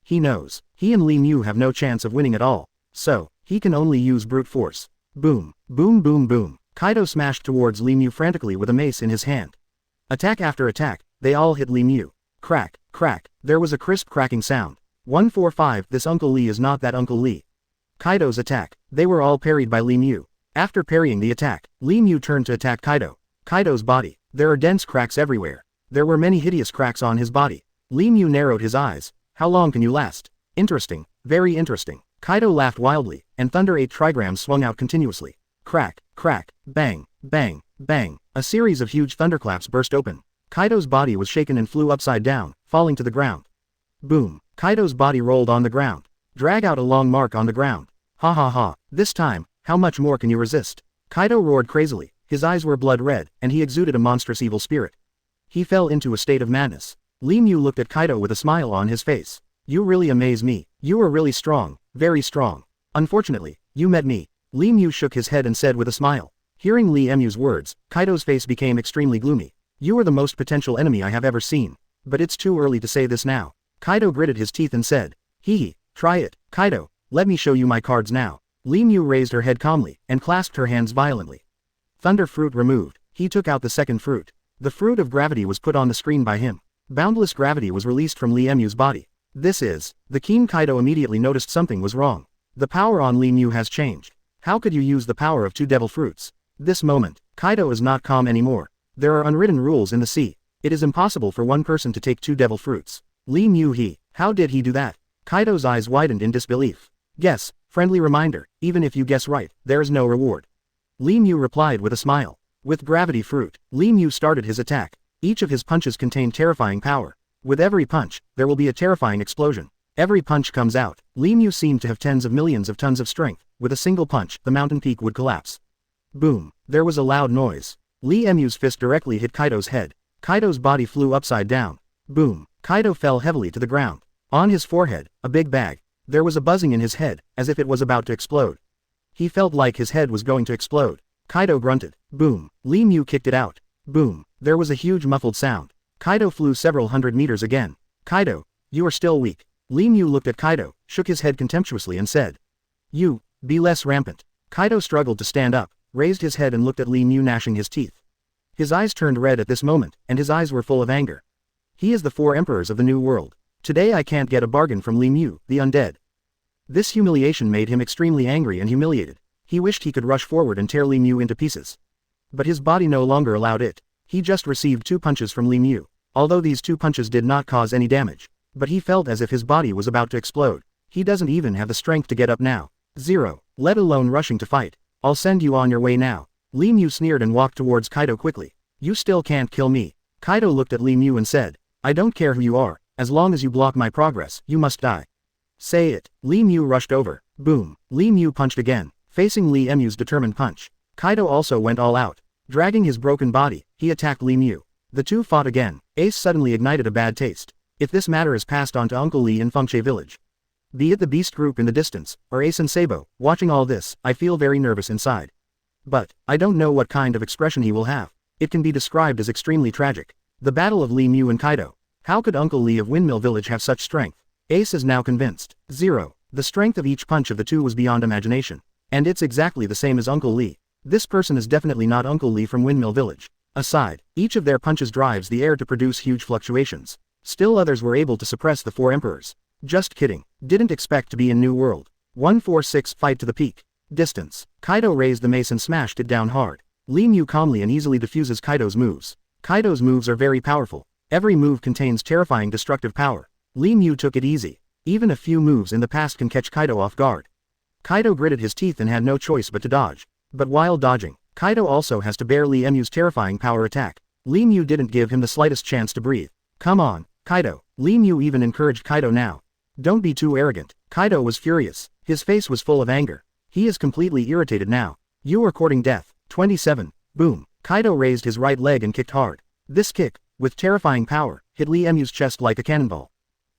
He knows, he and Li Mu have no chance of winning at all. So, he can only use brute force. Boom. Boom boom boom. Kaido smashed towards Li Mu frantically with a mace in his hand. Attack after attack, they all hit Li Mu. Crack, crack, there was a crisp cracking sound. 145 This Uncle Lee is not that Uncle Lee. Kaido's attack. They were all parried by Lee Mew. After parrying the attack, Lee Mew turned to attack Kaido. Kaido's body. There are dense cracks everywhere. There were many hideous cracks on his body. Lee Mew narrowed his eyes. How long can you last? Interesting. Very interesting. Kaido laughed wildly, and Thunder 8 trigrams swung out continuously. Crack, crack, bang, bang, bang. A series of huge thunderclaps burst open. Kaido's body was shaken and flew upside down, falling to the ground. Boom. Kaido's body rolled on the ground. Drag out a long mark on the ground. Ha ha ha. This time, how much more can you resist? Kaido roared crazily. His eyes were blood red, and he exuded a monstrous evil spirit. He fell into a state of madness. Lee Mew looked at Kaido with a smile on his face. You really amaze me. You are really strong, very strong. Unfortunately, you met me. Lee Mew shook his head and said with a smile. Hearing Lee Mew's words, Kaido's face became extremely gloomy. You are the most potential enemy I have ever seen. But it's too early to say this now. Kaido gritted his teeth and said. Hee hee, try it, Kaido, let me show you my cards now. Lee Mew raised her head calmly, and clasped her hands violently. Thunder fruit removed. He took out the second fruit. The fruit of gravity was put on the screen by him. Boundless gravity was released from Lee Mew's body. This is. The keen Kaido immediately noticed something was wrong. The power on Lee Mew has changed. How could you use the power of two devil fruits? This moment, Kaido is not calm anymore. There are unwritten rules in the sea. It is impossible for one person to take two devil fruits. Lee Mew how did he do that? Kaido's eyes widened in disbelief. Guess, friendly reminder, even if you guess right, there is no reward. Lee Mew replied with a smile. With gravity fruit, Lee Mew started his attack. Each of his punches contained terrifying power. With every punch, there will be a terrifying explosion. Every punch comes out. Lee Mew seemed to have tens of millions of tons of strength. With a single punch, the mountain peak would collapse. Boom. There was a loud noise. Lee Mew's fist directly hit Kaido's head. Kaido's body flew upside down. Boom. Kaido fell heavily to the ground. On his forehead, a big bag. There was a buzzing in his head, as if it was about to explode. He felt like his head was going to explode. Kaido grunted. Boom. Lee Mew kicked it out. Boom. There was a huge muffled sound. Kaido flew several hundred meters again. Kaido, you are still weak. Lee Mew looked at Kaido, shook his head contemptuously and said. You, be less rampant. Kaido struggled to stand up, raised his head and looked at Lee Mew gnashing his teeth. His eyes turned red at this moment, and his eyes were full of anger. He is the 4 emperors of the New World. Today I can't get a bargain from Lee Mew, the undead. This humiliation made him extremely angry and humiliated. He wished he could rush forward and tear Lee Mew into pieces. But his body no longer allowed it. He just received 2 punches from Lee Mew. Although these 2 punches did not cause any damage. But he felt as if his body was about to explode. He doesn't even have the strength to get up now. 0. Let alone rushing to fight. I'll send you on your way now. Lee Mew sneered and walked towards Kaido quickly. You still can't kill me. Kaido looked at Lee Mew and said. I don't care who you are. As long as you block my progress, you must die. Say it. Lee Mew rushed over. Boom. Lee Mew punched again, facing Lee Mew's determined punch. Kaido also went all out. Dragging his broken body, he attacked Lee Mew. The two fought again. Ace suddenly ignited a bad taste. If this matter is passed on to Uncle Lee in Fengche village. Be it the beast group in the distance, or Ace and Sabo, watching all this, I feel very nervous inside. But, I don't know what kind of expression he will have. It can be described as extremely tragic. The battle of Lee Mew and Kaido. How could Uncle Lee of Windmill Village have such strength? Ace is now convinced. 0. The strength of each punch of the two was beyond imagination. And it's exactly the same as Uncle Lee. This person is definitely not Uncle Lee from Windmill Village. Aside, each of their punches drives the air to produce huge fluctuations. Still others were able to suppress the 4 emperors. Just kidding. Didn't expect to be in New World. 146 Fight to the peak. Distance. Kaido raised the mace and smashed it down hard. Lee Mew calmly and easily diffuses Kaido's moves. Kaido's moves are very powerful. Every move contains terrifying destructive power. Lee Mew took it easy. Even a few moves in the past can catch Kaido off guard. Kaido gritted his teeth and had no choice but to dodge. But while dodging, Kaido also has to bear Lee Mew's terrifying power attack. Lee Mew didn't give him the slightest chance to breathe. Come on, Kaido. Lee Mew even encouraged Kaido now. Don't be too arrogant. Kaido was furious. His face was full of anger. He is completely irritated now. You are courting death. 27. Boom. Kaido raised his right leg and kicked hard. This kick, with terrifying power, hit Lee Mew's chest like a cannonball.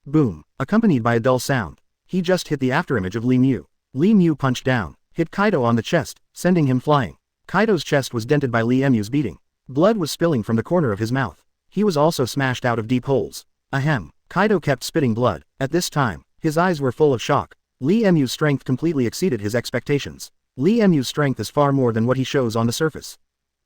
Boom. Accompanied by a dull sound. He just hit the afterimage of Lee Mew. Lee Mew punched down, hit Kaido on the chest, sending him flying. Kaido's chest was dented by Lee Mew's beating. Blood was spilling from the corner of his mouth. He was also smashed out of deep holes. Ahem. Kaido kept spitting blood. At this time, his eyes were full of shock. Lee Mew's strength completely exceeded his expectations. Lee Mew's strength is far more than what he shows on the surface.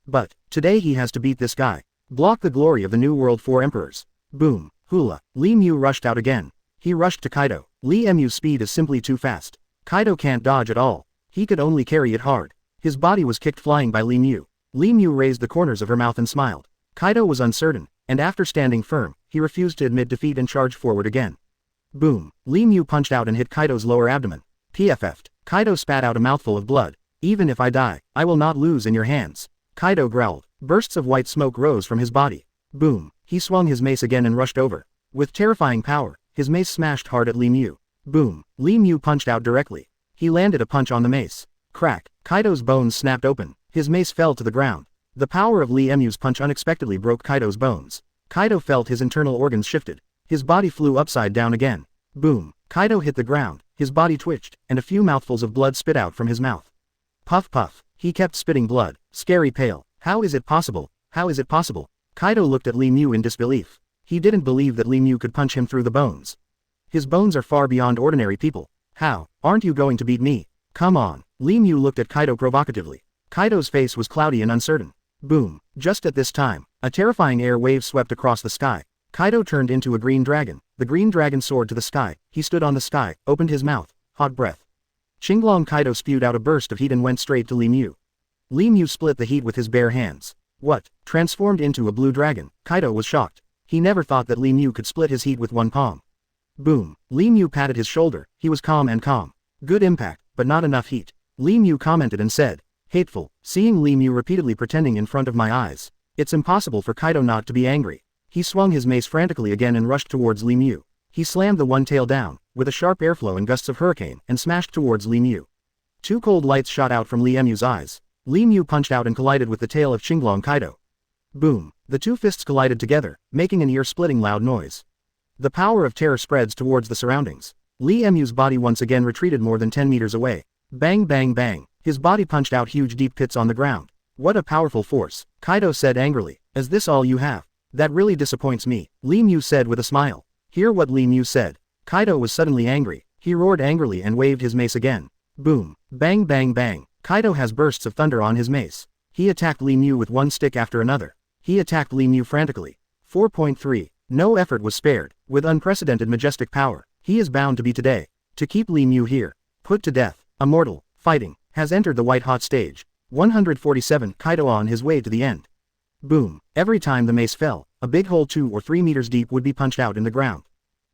But, today he has to beat this guy. Block the glory of the New World 4 Emperors. Boom. Hula. Lee Mew rushed out again. He rushed to Kaido. Lee Mu's speed is simply too fast. Kaido can't dodge at all. He could only carry it hard. His body was kicked flying by Lee Mu. Lee Mu raised the corners of her mouth and smiled. Kaido was uncertain, and after standing firm, he refused to admit defeat and charged forward again. Boom! Lee Mu punched out and hit Kaido's lower abdomen. PFF'd. Kaido spat out a mouthful of blood. Even if I die, I will not lose in your hands. Kaido growled. Bursts of white smoke rose from his body. Boom! He swung his mace again and rushed over. With terrifying power, his mace smashed hard at Lee Mu. Boom! Lee Mu punched out directly. He landed a punch on the mace. Crack! Kaido's bones snapped open. His mace fell to the ground. The power of Lee Mu's punch unexpectedly broke Kaido's bones. Kaido felt his internal organs shifted. His body flew upside down again. Boom! Kaido hit the ground, his body twitched, and a few mouthfuls of blood spit out from his mouth. Puff puff. He kept spitting blood, scary pale. How is it possible? How is it possible? Kaido looked at Lee Mu in disbelief. He didn't believe that Lee Mu could punch him through the bones. His bones are far beyond ordinary people. How? Aren't you going to beat me? Come on. Lee Mu looked at Kaido provocatively. Kaido's face was cloudy and uncertain. Boom! Just at this time, a terrifying air wave swept across the sky. Kaido turned into a green dragon. The green dragon soared to the sky. He stood on the sky, opened his mouth, hot breath. Chinglong Kaido spewed out a burst of heat and went straight to Lee Mu. Lee Mu split the heat with his bare hands. What? Transformed into a blue dragon? Kaido was shocked. He never thought that Lee Mu could split his heat with one palm. Boom! Lee Mu patted his shoulder. He was calm and calm. Good impact, but not enough heat. Lee Mu commented and said. Hateful. Seeing Lee Mu repeatedly pretending in front of my eyes. It's impossible for Kaido not to be angry. He swung his mace frantically again and rushed towards Lee Mu. He slammed the one tail down, with a sharp airflow and gusts of hurricane, and smashed towards Lee Mu. Two cold lights shot out from Lee Mu's eyes. Lee Mu punched out and collided with the tail of Chinglong Kaido. Boom! The two fists collided together, making an ear-splitting loud noise. The power of terror spreads towards the surroundings. Lee Mu's body once again retreated more than 10 meters away. Bang bang bang. His body punched out huge deep pits on the ground. What a powerful force, Kaido said angrily. Is this all you have? That really disappoints me, Lee Mu said with a smile. Hear what Lee Mu said. Kaido was suddenly angry. He roared angrily and waved his mace again. Boom! Bang bang bang. Kaido has bursts of thunder on his mace. He attacked Lee Mu with one stick after another. He attacked Lee Mu frantically. 4.3. No effort was spared. With unprecedented majestic power, he is bound to be today. To keep Lee Mu here. Put to death. Immortal. Fighting. Has entered the white-hot stage. 147. Kaido on his way to the end. Boom. Every time the mace fell, a big hole 2 or 3 meters deep would be punched out in the ground.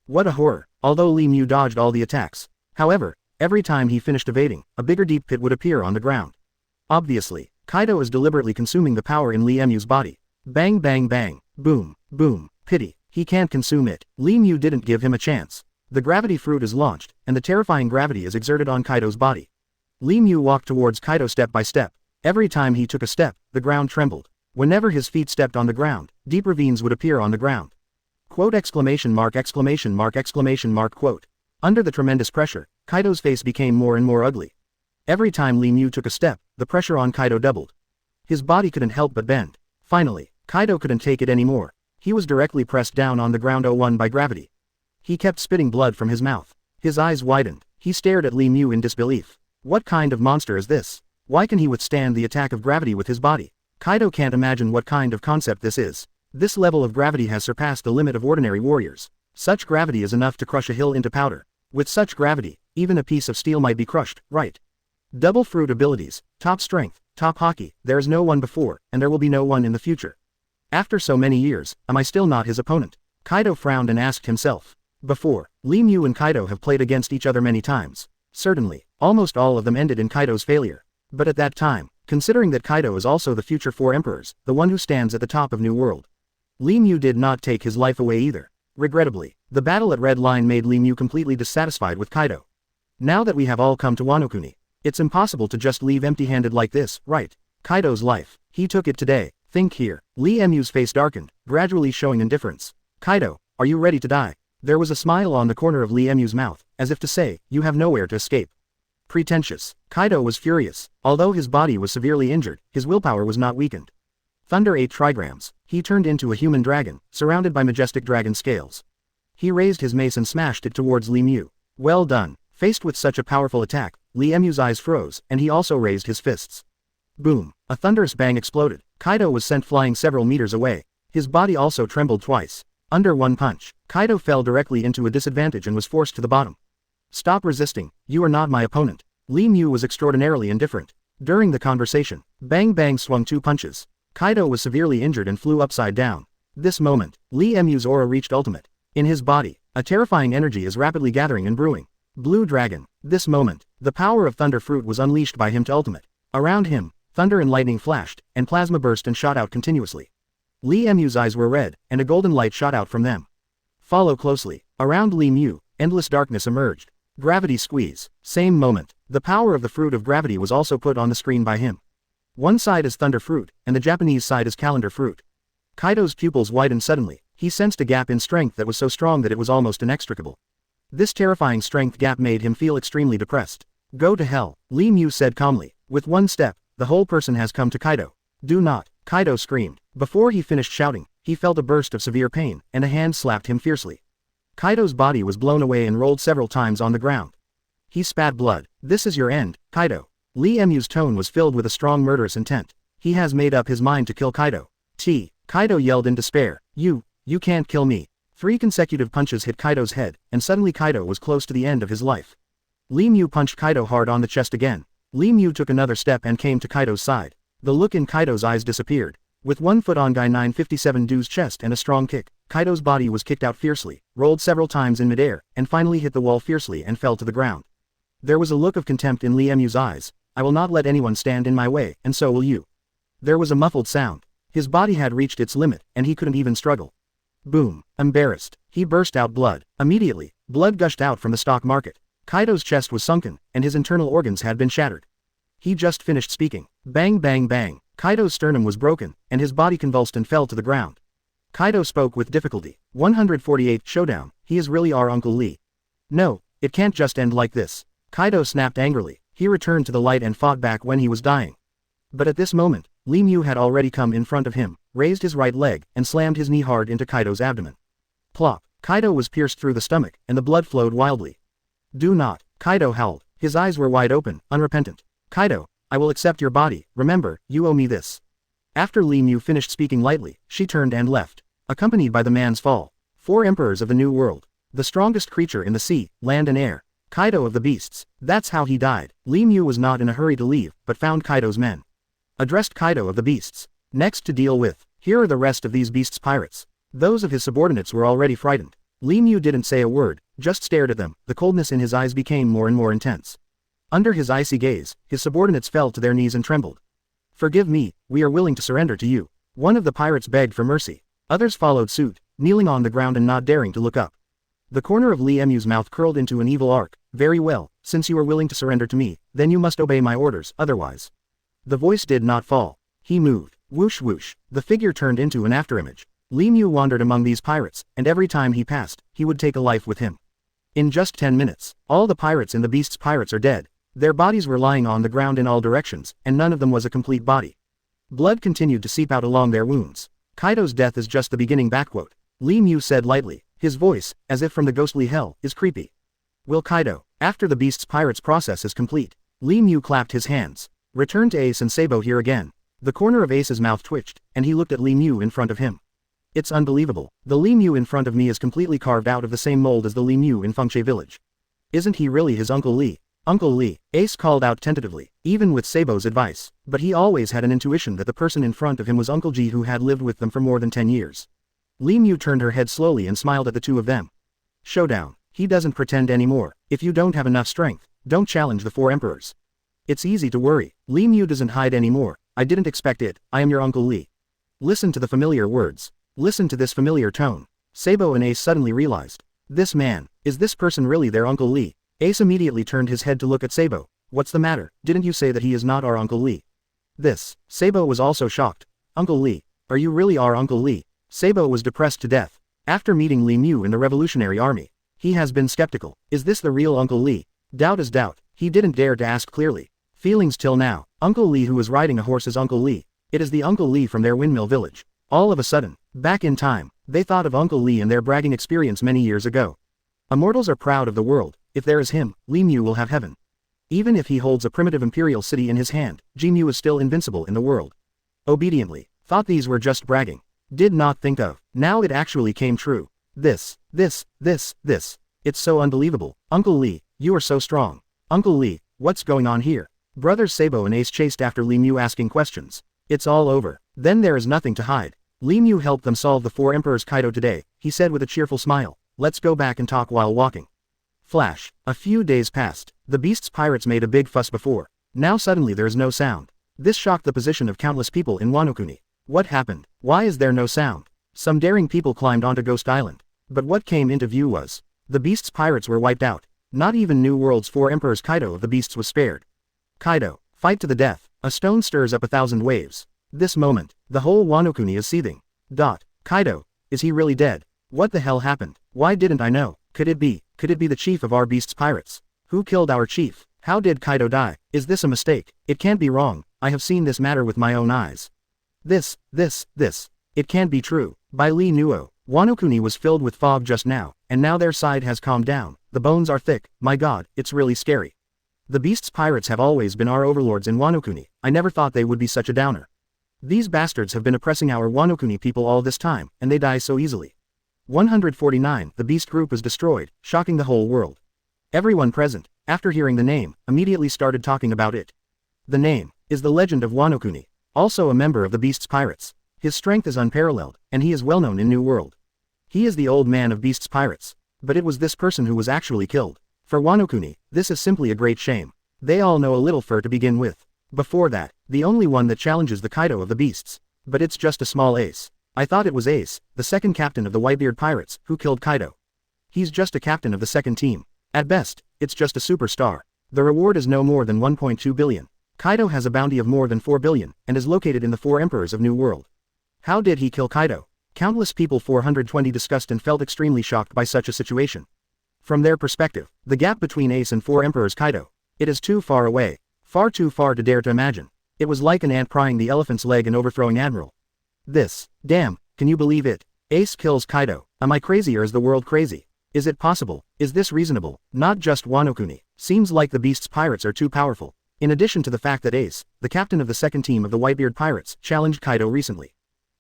What a horror. Although Lee Mu dodged all the attacks. However, every time he finished evading, a bigger deep pit would appear on the ground. Obviously, Kaido is deliberately consuming the power in Lee Mu's body. Bang bang bang. Boom. Boom. Pity. He can't consume it. Lee Mu didn't give him a chance. The gravity fruit is launched, and the terrifying gravity is exerted on Kaido's body. Lee Mu walked towards Kaido step by step. Every time he took a step, the ground trembled. Whenever his feet stepped on the ground, deep ravines would appear on the ground. Quote exclamation mark exclamation mark exclamation mark quote. Under the tremendous pressure, Kaido's face became more and more ugly. Every time Lee Mu took a step, the pressure on Kaido doubled. His body couldn't help but bend. Finally, Kaido couldn't take it anymore. He was directly pressed down on the ground 01 by gravity. He kept spitting blood from his mouth. His eyes widened. He stared at Lee Mu in disbelief. What kind of monster is this? Why can he withstand the attack of gravity with his body? Kaido can't imagine what kind of concept this is. This level of gravity has surpassed the limit of ordinary warriors. Such gravity is enough to crush a hill into powder. With such gravity, even a piece of steel might be crushed, right? Double fruit abilities, top strength, top hockey, there is no one before, and there will be no one in the future. After so many years, am I still not his opponent? Kaido frowned and asked himself. Before, Lee Mu and Kaido have played against each other many times. Certainly, almost all of them ended in Kaido's failure. But at that time, considering that Kaido is also the future 4 emperors, the one who stands at the top of New World, Lee Mu did not take his life away either. Regrettably, the battle at Red Line made Lee Mu completely dissatisfied with Kaido. Now that we have all come to Wano Kuni, it's impossible to just leave empty-handed like this, right? Kaido's life, he took it today. Think here. Lee Mu's face darkened, gradually showing indifference. Kaido, are you ready to die? There was a smile on the corner of Lee Mu's mouth, as if to say, you have nowhere to escape. Pretentious. Kaido was furious. Although his body was severely injured, his willpower was not weakened. Thunder 8 trigrams. He turned into a human dragon, surrounded by majestic dragon scales. He raised his mace and smashed it towards Lee Mu. Well done. Faced with such a powerful attack, Lee Mu's eyes froze, and he also raised his fists. Boom. A thunderous bang exploded. Kaido was sent flying several meters away. His body also trembled twice. Under one punch, Kaido fell directly into a disadvantage and was forced to the bottom. Stop resisting, you are not my opponent. Lee Mew was extraordinarily indifferent. During the conversation, Bang Bang swung 2 punches. Kaido was severely injured and flew upside down. This moment, Lee Mew's aura reached ultimate. In his body, a terrifying energy is rapidly gathering and brewing. Blue Dragon. This moment, the power of Thunder Fruit was unleashed by him to ultimate. Around him, thunder and lightning flashed, and plasma burst and shot out continuously. Lee Mew's eyes were red, and a golden light shot out from them. Follow closely. Around Lee Mew, endless darkness emerged. Gravity squeeze. Same moment, the power of the Fruit of Gravity was also put on the screen by him. One side is Thunder Fruit, and the Japanese side is Calendar Fruit. Kaido's pupils widened suddenly. He sensed a gap in strength that was so strong that it was almost inextricable. This terrifying strength gap made him feel extremely depressed. Go to hell, Lee Mew said calmly. With one step, the whole person has come to Kaido. Do not, Kaido screamed. Before he finished shouting, he felt a burst of severe pain, and a hand slapped him fiercely. Kaido's body was blown away and rolled several times on the ground. He spat blood. This is your end, Kaido. Lee Mew's tone was filled with a strong murderous intent. He has made up his mind to kill Kaido. Kaido yelled in despair. You can't kill me. 3 consecutive punches hit Kaido's head, and suddenly Kaido was close to the end of his life. Lee Mew punched Kaido hard on the chest again. Lee Mew took another step and came to Kaido's side. The look in Kaido's eyes disappeared. With one foot on Guy 957's chest and a strong kick, Kaido's body was kicked out fiercely, rolled several times in midair, and finally hit the wall fiercely and fell to the ground. There was a look of contempt in Lee Mew's eyes. I will not let anyone stand in my way, and so will you. There was a muffled sound. His body had reached its limit, and he couldn't even struggle. Boom. Embarrassed, he burst out blood. Immediately, blood gushed out from the stock market. Kaido's chest was sunken, and his internal organs had been shattered. He just finished speaking. Bang bang bang. Kaido's sternum was broken, and his body convulsed and fell to the ground. Kaido spoke with difficulty. 148th Showdown, he is really our Uncle Lee. No, it can't just end like this. Kaido snapped angrily. He returned to the light and fought back when he was dying. But at this moment, Lee Mew had already come in front of him, raised his right leg, and slammed his knee hard into Kaido's abdomen. Plop. Kaido was pierced through the stomach, and the blood flowed wildly. Do not, Kaido howled. His eyes were wide open, unrepentant. Kaido, I will accept your body, remember, you owe me this. After Lee Mew finished speaking lightly, she turned and left, accompanied by the man's fall. 4 emperors of the New World. The strongest creature in the sea, land and air. Kaido of the beasts. That's how he died. Lee Mew was not in a hurry to leave, but found Kaido's men. Addressed Kaido of the beasts. Next to deal with, here are the rest of these beasts' pirates. Those of his subordinates were already frightened. Lee Mew didn't say a word, just stared at them. The coldness in his eyes became more and more intense. Under his icy gaze, his subordinates fell to their knees and trembled. Forgive me, we are willing to surrender to you. One of the pirates begged for mercy. Others followed suit, kneeling on the ground and not daring to look up. The corner of Lee Mew's mouth curled into an evil arc. Very well, since you are willing to surrender to me, then you must obey my orders, otherwise. The voice did not fall. He moved. Whoosh whoosh. The figure turned into an afterimage. Lee Mew wandered among these pirates, and every time he passed, he would take a life with him. In just 10 minutes, all the pirates in the Beast's Pirates are dead. Their bodies were lying on the ground in all directions, and none of them was a complete body. Blood continued to seep out along their wounds. Kaido's death is just the beginning. Lee Mew said lightly. His voice, as if from the ghostly hell, is creepy. Will Kaido, after the Beast's Pirates process is complete. Lee Mew clapped his hands. Return to Ace and Sabo here again. The corner of Ace's mouth twitched, and he looked at Lee Mew in front of him. It's unbelievable. The Lee Mew in front of me is completely carved out of the same mold as the Lee Mew in Fengshe village. Isn't he really his Uncle Lee? Uncle Lee, Ace called out tentatively, even with Sabo's advice, but he always had an intuition that the person in front of him was Uncle G, who had lived with them for more than 10 years. Lee Mew turned her head slowly and smiled at the two of them. Showdown. He doesn't pretend anymore. If you don't have enough strength, don't challenge the 4 emperors. It's easy to worry. Lee Mew doesn't hide anymore. I didn't expect it. I am your Uncle Lee. Listen to the familiar words. Listen to this familiar tone. Sabo and Ace suddenly realized. This man, is this person really their Uncle Lee? Ace immediately turned his head to look at Sabo. What's the matter? Didn't you say that he is not our Uncle Lee? Sabo was also shocked. Uncle Lee, are you really our Uncle Lee? Sabo was depressed to death. After meeting Lee Mew in the Revolutionary Army, he has been skeptical. Is this the real Uncle Lee? Doubt is doubt. He didn't dare to ask clearly. Feelings till now. Uncle Lee who was riding a horse is Uncle Lee. It is the Uncle Lee from their windmill village. All of a sudden, back in time, they thought of Uncle Lee and their bragging experience many years ago. Immortals are proud of the world. If there is him, Lee Mew will have heaven. Even if he holds a primitive imperial city in his hand, G Mew is still invincible in the world. Obediently, thought these were just bragging. Did not think of, Now it actually came true. This. It's so unbelievable. Uncle Lee, you are so strong. Uncle Lee, what's going on here? Brothers Sabo and Ace chased after Lee Mew asking questions. It's all over. Then there is nothing to hide. Lee Mew helped them solve the 4 Emperors Kaido today, he said with a cheerful smile. Let's go back and talk while walking. Flash. A few days passed. The Beast's pirates made a big fuss before. Now suddenly there is no sound. This shocked the position of countless people in Wano-kuni. What happened? Why is there no sound? Some daring people climbed onto Ghost Island. But what came into view was the Beast's pirates were wiped out. Not even New World's 4 Emperors Kaido of the Beasts was spared. Kaido, fight to the death. A stone stirs up 1,000 waves. This moment, the whole Wano-kuni is seething. Kaido, is he really dead? What the hell happened? Why didn't I know? Could it be the chief of our Beast's pirates? Who killed our chief? How did Kaido die? Is this a mistake? It can't be wrong. I have seen this matter with my own eyes. This. It can't be true. By Lee Nuo. Wano-kuni was filled with fog just now, and now their side has calmed down. The bones are thick. My god, it's really scary. The Beast's pirates have always been our overlords in Wano-kuni. I never thought they would be such a downer. These bastards have been oppressing our Wano-kuni people all this time, and they die so easily. 149. The Beast group was destroyed, shocking the whole world. Everyone present, after hearing the name, immediately started talking about it. The name is the legend of Wano-kuni, also a member of the Beast's pirates. His strength is unparalleled, and he is well known in New World. He is the old man of Beast's pirates. But it was this person who was actually killed. For Wano-kuni, this is simply a great shame. They all know a little fur to begin with. Before that, the only one that challenges the Kaido of the Beasts. But it's just a small Ace. I thought it was Ace, the second captain of the Whitebeard Pirates, who killed Kaido. He's just a captain of the second team. At best, it's just a superstar. The reward is no more than 1.2 billion. Kaido has a bounty of more than 4 billion, and is located in the 4 Emperors of New World. How did he kill Kaido? Countless people 420 discussed and felt extremely shocked by such a situation. From their perspective, the gap between Ace and 4 Emperors Kaido. It is too far away. Far too far to dare to imagine. It was like an ant prying the elephant's leg and overthrowing Admiral. Damn, can you believe it? Ace kills Kaido. Am I crazy or is the world crazy? Is it possible? Is this reasonable? Not just Wano-kuni. Seems like the Beast's pirates are too powerful. In addition to the fact that Ace, the captain of the second team of the Whitebeard Pirates, challenged Kaido recently.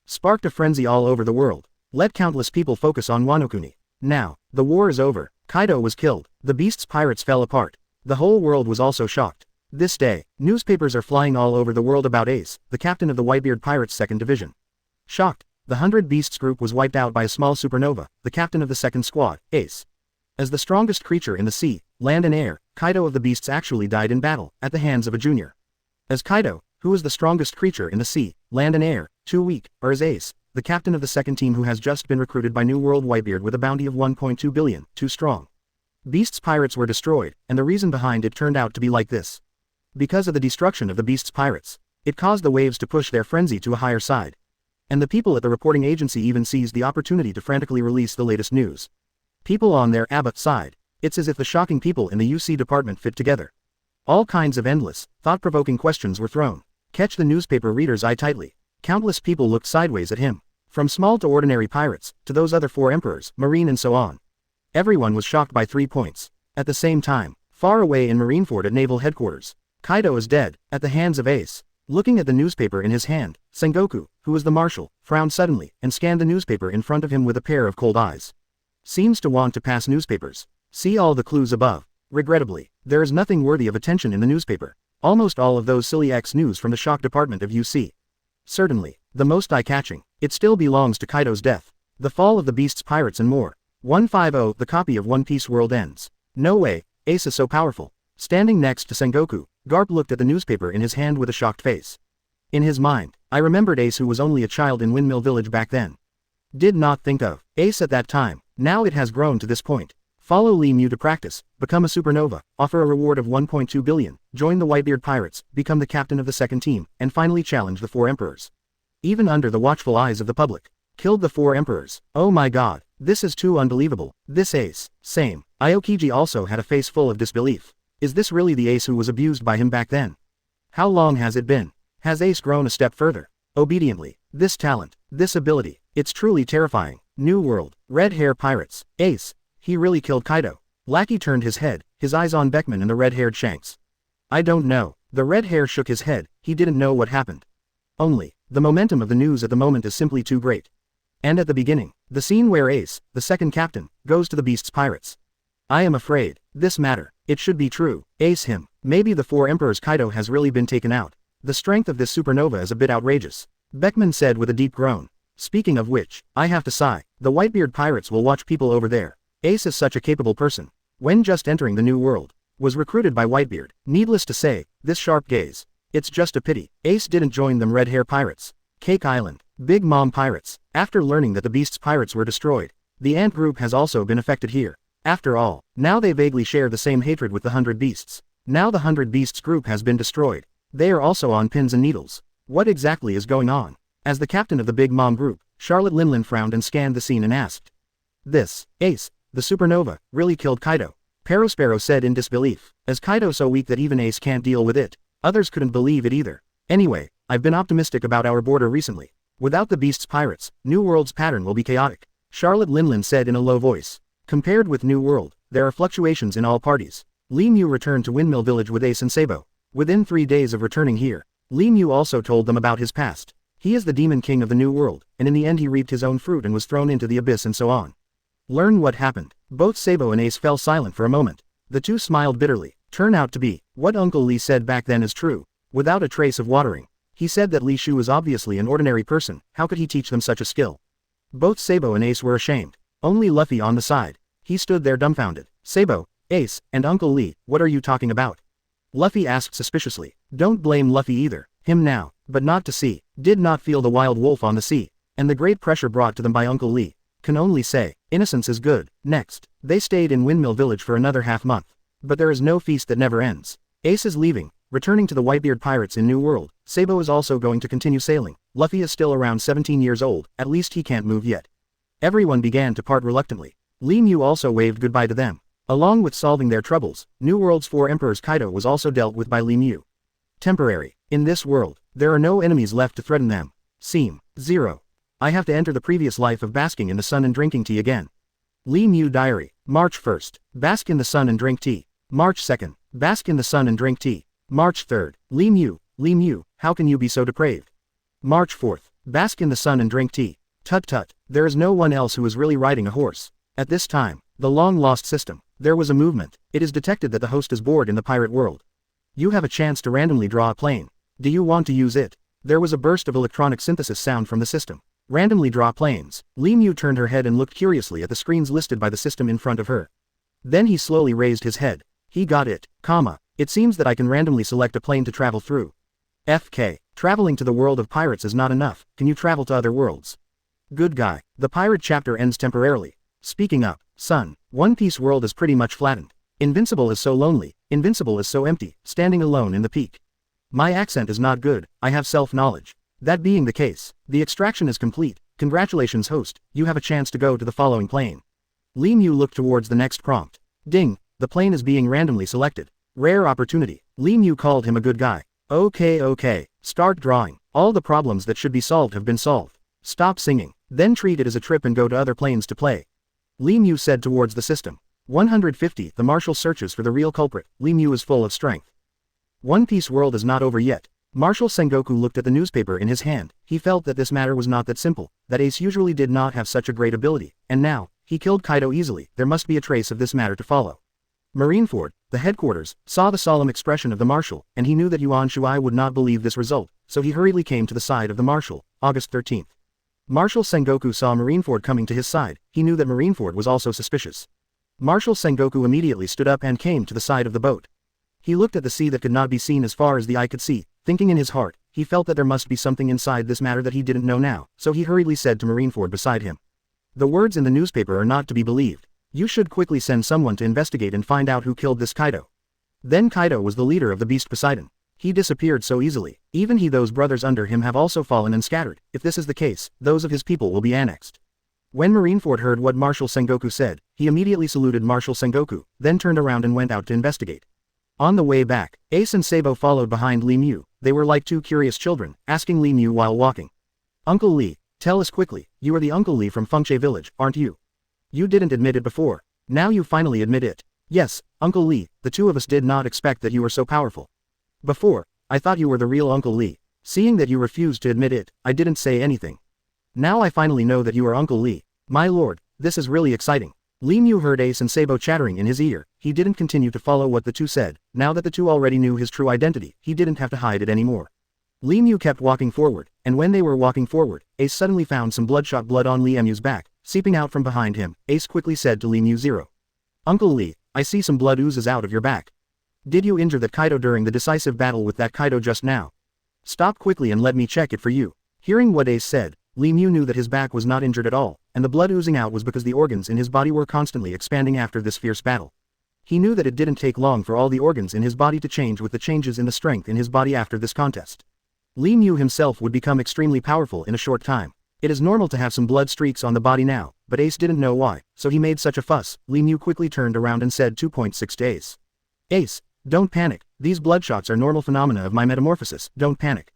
Sparked a frenzy all over the world. Let countless people focus on Wano-kuni. Now, the war is over. Kaido was killed. The Beast's pirates fell apart. The whole world was also shocked. This day, newspapers are flying all over the world about Ace, the captain of the Whitebeard Pirates' second division. Shocked, the 100 Beasts group was wiped out by a small supernova, the captain of the second squad, Ace. As the strongest creature in the sea, land and air, Kaido of the Beasts actually died in battle, at the hands of a junior. As Kaido, who is the strongest creature in the sea, land and air, too weak, or as Ace, the captain of the second team who has just been recruited by New World Whitebeard with a bounty of 1.2 billion, too strong. Beasts' pirates were destroyed, and the reason behind it turned out to be like this. Because of the destruction of the Beast's pirates, it caused the waves to push their frenzy to a higher side. And the people at the reporting agency even seized the opportunity to frantically release the latest news. People on their Abbott side, it's as if the shocking people in the UC department fit together. All kinds of endless, thought-provoking questions were thrown. Catch the newspaper reader's eye tightly. Countless people looked sideways at him. From small to ordinary pirates, to those other 4 emperors, Marine and so on. Everyone was shocked by 3 points. At the same time, far away in Marineford at Naval Headquarters, Kaido is dead, at the hands of Ace. Looking at the newspaper in his hand, Sengoku, who was the marshal, frowned suddenly, and scanned the newspaper in front of him with a pair of cold eyes. Seems to want to pass newspapers. See all the clues above. Regrettably, there is nothing worthy of attention in the newspaper. Almost all of those silly X news from the shock department of UC. Certainly, the most eye-catching, it still belongs to Kaido's death. The fall of the Beast's pirates and more. 150 The copy of One Piece World ends. No way, Ace is so powerful. Standing next to Sengoku, Garp looked at the newspaper in his hand with a shocked face. In his mind, I remembered Ace who was only a child in Windmill Village back then. Did not think of Ace at that time. Now it has grown to this point. Follow Lee Mew to practice, become a supernova, offer a reward of 1.2 billion, join the Whitebeard Pirates, become the captain of the second team, and finally challenge the 4 emperors. Even under the watchful eyes of the public. Killed the 4 emperors. Oh my god, this is too unbelievable. This Ace, same. Aokiji also had a face full of disbelief. Is this really the Ace who was abused by him back then? How long has it been? Has Ace grown a step further? Obediently. This talent, this ability, it's truly terrifying. New World, Red Hair Pirates, Ace, he really killed Kaido. Lackey turned his head, his eyes on Beckman and the red-haired Shanks. I don't know. The red hair shook his head, he didn't know what happened. Only, the momentum of the news at the moment is simply too great. And at the beginning, the scene where Ace, the second captain, goes to the Beast's pirates. I am afraid, this matter, it should be true, Ace him, maybe the four emperors Kaido has really been taken out. The strength of this supernova is a bit outrageous. Beckman said with a deep groan. Speaking of which, I have to sigh, the Whitebeard Pirates will watch people over there. Ace is such a capable person. When just entering the new world, was recruited by Whitebeard. Needless to say, this sharp gaze. It's just a pity, Ace didn't join them red hair pirates. Cake Island, Big Mom pirates. After learning that the Beast's pirates were destroyed, the Ant group has also been affected here. After all, now they vaguely share the same hatred with the 100 Beasts. Now the 100 Beasts group has been destroyed. They are also on pins and needles. What exactly is going on? As the captain of the Big Mom group, Charlotte Linlin frowned and scanned the scene and asked. This, Ace, the supernova, really killed Kaido? Perospero said in disbelief. Is Kaido so weak that even Ace can't deal with it? Others couldn't believe it either. Anyway, I've been optimistic about our border recently. Without the Beast's pirates, New World's pattern will be chaotic. Charlotte Linlin said in a low voice. Compared with New World, there are fluctuations in all parties. Li Mu returned to Windmill Village with Ace and Sabo. Within 3 days of returning here, Li Mu also told them about his past. He is the Demon King of the New World, and in the end he reaped his own fruit and was thrown into the abyss and so on. Learn what happened. Both Sabo and Ace fell silent for a moment. The two smiled bitterly. Turn out to be, what Uncle Li said back then is true. Without a trace of watering. He said that Li Shu was obviously an ordinary person, how could he teach them such a skill? Both Sabo and Ace were ashamed. Only Luffy on the side. He stood there dumbfounded. Sabo, Ace, and Uncle Li, what are you talking about? Luffy asked suspiciously. Don't blame Luffy either. Him now, but not to sea. Did not feel the wild wolf on the sea. And the great pressure brought to them by Uncle Li. Can only say, innocence is good. Next, they stayed in Windmill Village for another half-month. But there is no feast that never ends. Ace is leaving, returning to the Whitebeard Pirates in New World. Sabo is also going to continue sailing. Luffy is still around 17 years old, at least he can't move yet. Everyone began to part reluctantly. Li Mu also waved goodbye to them. Along with solving their troubles, New World's 4 emperors Kaido was also dealt with by Li Mu. Temporary. In this world, there are no enemies left to threaten them. Seem. 0. I have to enter the previous life of basking in the sun and drinking tea again. Li Mu Diary. March 1st. Bask in the sun and drink tea. March 2nd. Bask in the sun and drink tea. March 3rd. Li Mu, how can you be so depraved? March 4th. Bask in the sun and drink tea. Tut tut, there is no one else who is really riding a horse. At this time, the long-lost system, there was a movement. It is detected that the host is bored in the pirate world. You have a chance to randomly draw a plane. Do you want to use it? There was a burst of electronic synthesis sound from the system. Randomly draw planes. Li Mu turned her head and looked curiously at the screens listed by the system in front of her. Then he slowly raised his head. He got it, it seems that I can randomly select a plane to travel through. FK, traveling to the world of pirates is not enough, can you travel to other worlds? Good guy, the pirate chapter ends temporarily. Speaking up, son, One Piece world is pretty much flattened. Invincible is so lonely, Invincible is so empty, standing alone in the peak. My accent is not good, I have self-knowledge. That being the case, the extraction is complete. Congratulations host, you have a chance to go to the following plane. Li Mu looked towards the next prompt. Ding, the plane is being randomly selected. Rare opportunity. Li Mu called him a good guy. Okay, start drawing. All the problems that should be solved have been solved. Stop singing, then treat it as a trip and go to other planes to play. Li Mu said towards the system. 150. The Marshal searches for the real culprit. Li Mu is full of strength. One Piece world is not over yet. Marshal Sengoku looked at the newspaper in his hand. He felt that this matter was not that simple, that Ace usually did not have such a great ability, and now, he killed Kaido easily. There must be a trace of this matter to follow. Marineford, the headquarters, saw the solemn expression of the Marshal, and he knew that Yuan Shuai would not believe this result, so he hurriedly came to the side of the Marshal. August 13th. Marshal Sengoku saw Marineford coming to his side. He knew that Marineford was also suspicious. Marshal Sengoku immediately stood up and came to the side of the boat. He looked at the sea that could not be seen as far as the eye could see. Thinking in his heart, he felt that there must be something inside this matter that he didn't know now, so he hurriedly said to Marineford beside him. The words in the newspaper are not to be believed. You should quickly send someone to investigate and find out who killed this Kaido. Then Kaido was the leader of the beast Poseidon. He disappeared so easily. Even those brothers under him have also fallen and scattered. If this is the case, those of his people will be annexed. When Marineford heard what Marshal Sengoku said, he immediately saluted Marshal Sengoku, then turned around and went out to investigate. On the way back, Ace and Sabo followed behind Li Mu. They were like two curious children, asking Li Mu while walking. Uncle Li, tell us quickly, you are the Uncle Li from Fengche Village, aren't you? You didn't admit it before. Now you finally admit it. Yes, Uncle Li, the two of us did not expect that you were so powerful. Before, I thought you were the real Uncle Li. Seeing that you refused to admit it, I didn't say anything. Now I finally know that you are Uncle Lee. My lord, this is really exciting. Li Mu heard Ace and Sabo chattering in his ear. He didn't continue to follow what the two said. Now that the two already knew his true identity, he didn't have to hide it anymore. Li Mu kept walking forward, and when they were walking forward, Ace suddenly found some bloodshot blood on Li Mu's back, seeping out from behind him. Ace quickly said to Li Mu, "Zero. Uncle Lee, I see some blood oozes out of your back. Did you injure that Kaido during the decisive battle with that Kaido just now? Stop quickly and let me check it for you." Hearing what Ace said, Li Mu knew that his back was not injured at all, and the blood oozing out was because the organs in his body were constantly expanding after this fierce battle. He knew that it didn't take long for all the organs in his body to change with the changes in the strength in his body after this contest. Li Mu himself would become extremely powerful in a short time. It is normal to have some blood streaks on the body now, but Ace didn't know why, so he made such a fuss. Li Mu quickly turned around and said 2.6 to Ace. "Ace, don't panic, these bloodshots are normal phenomena of my metamorphosis, don't panic."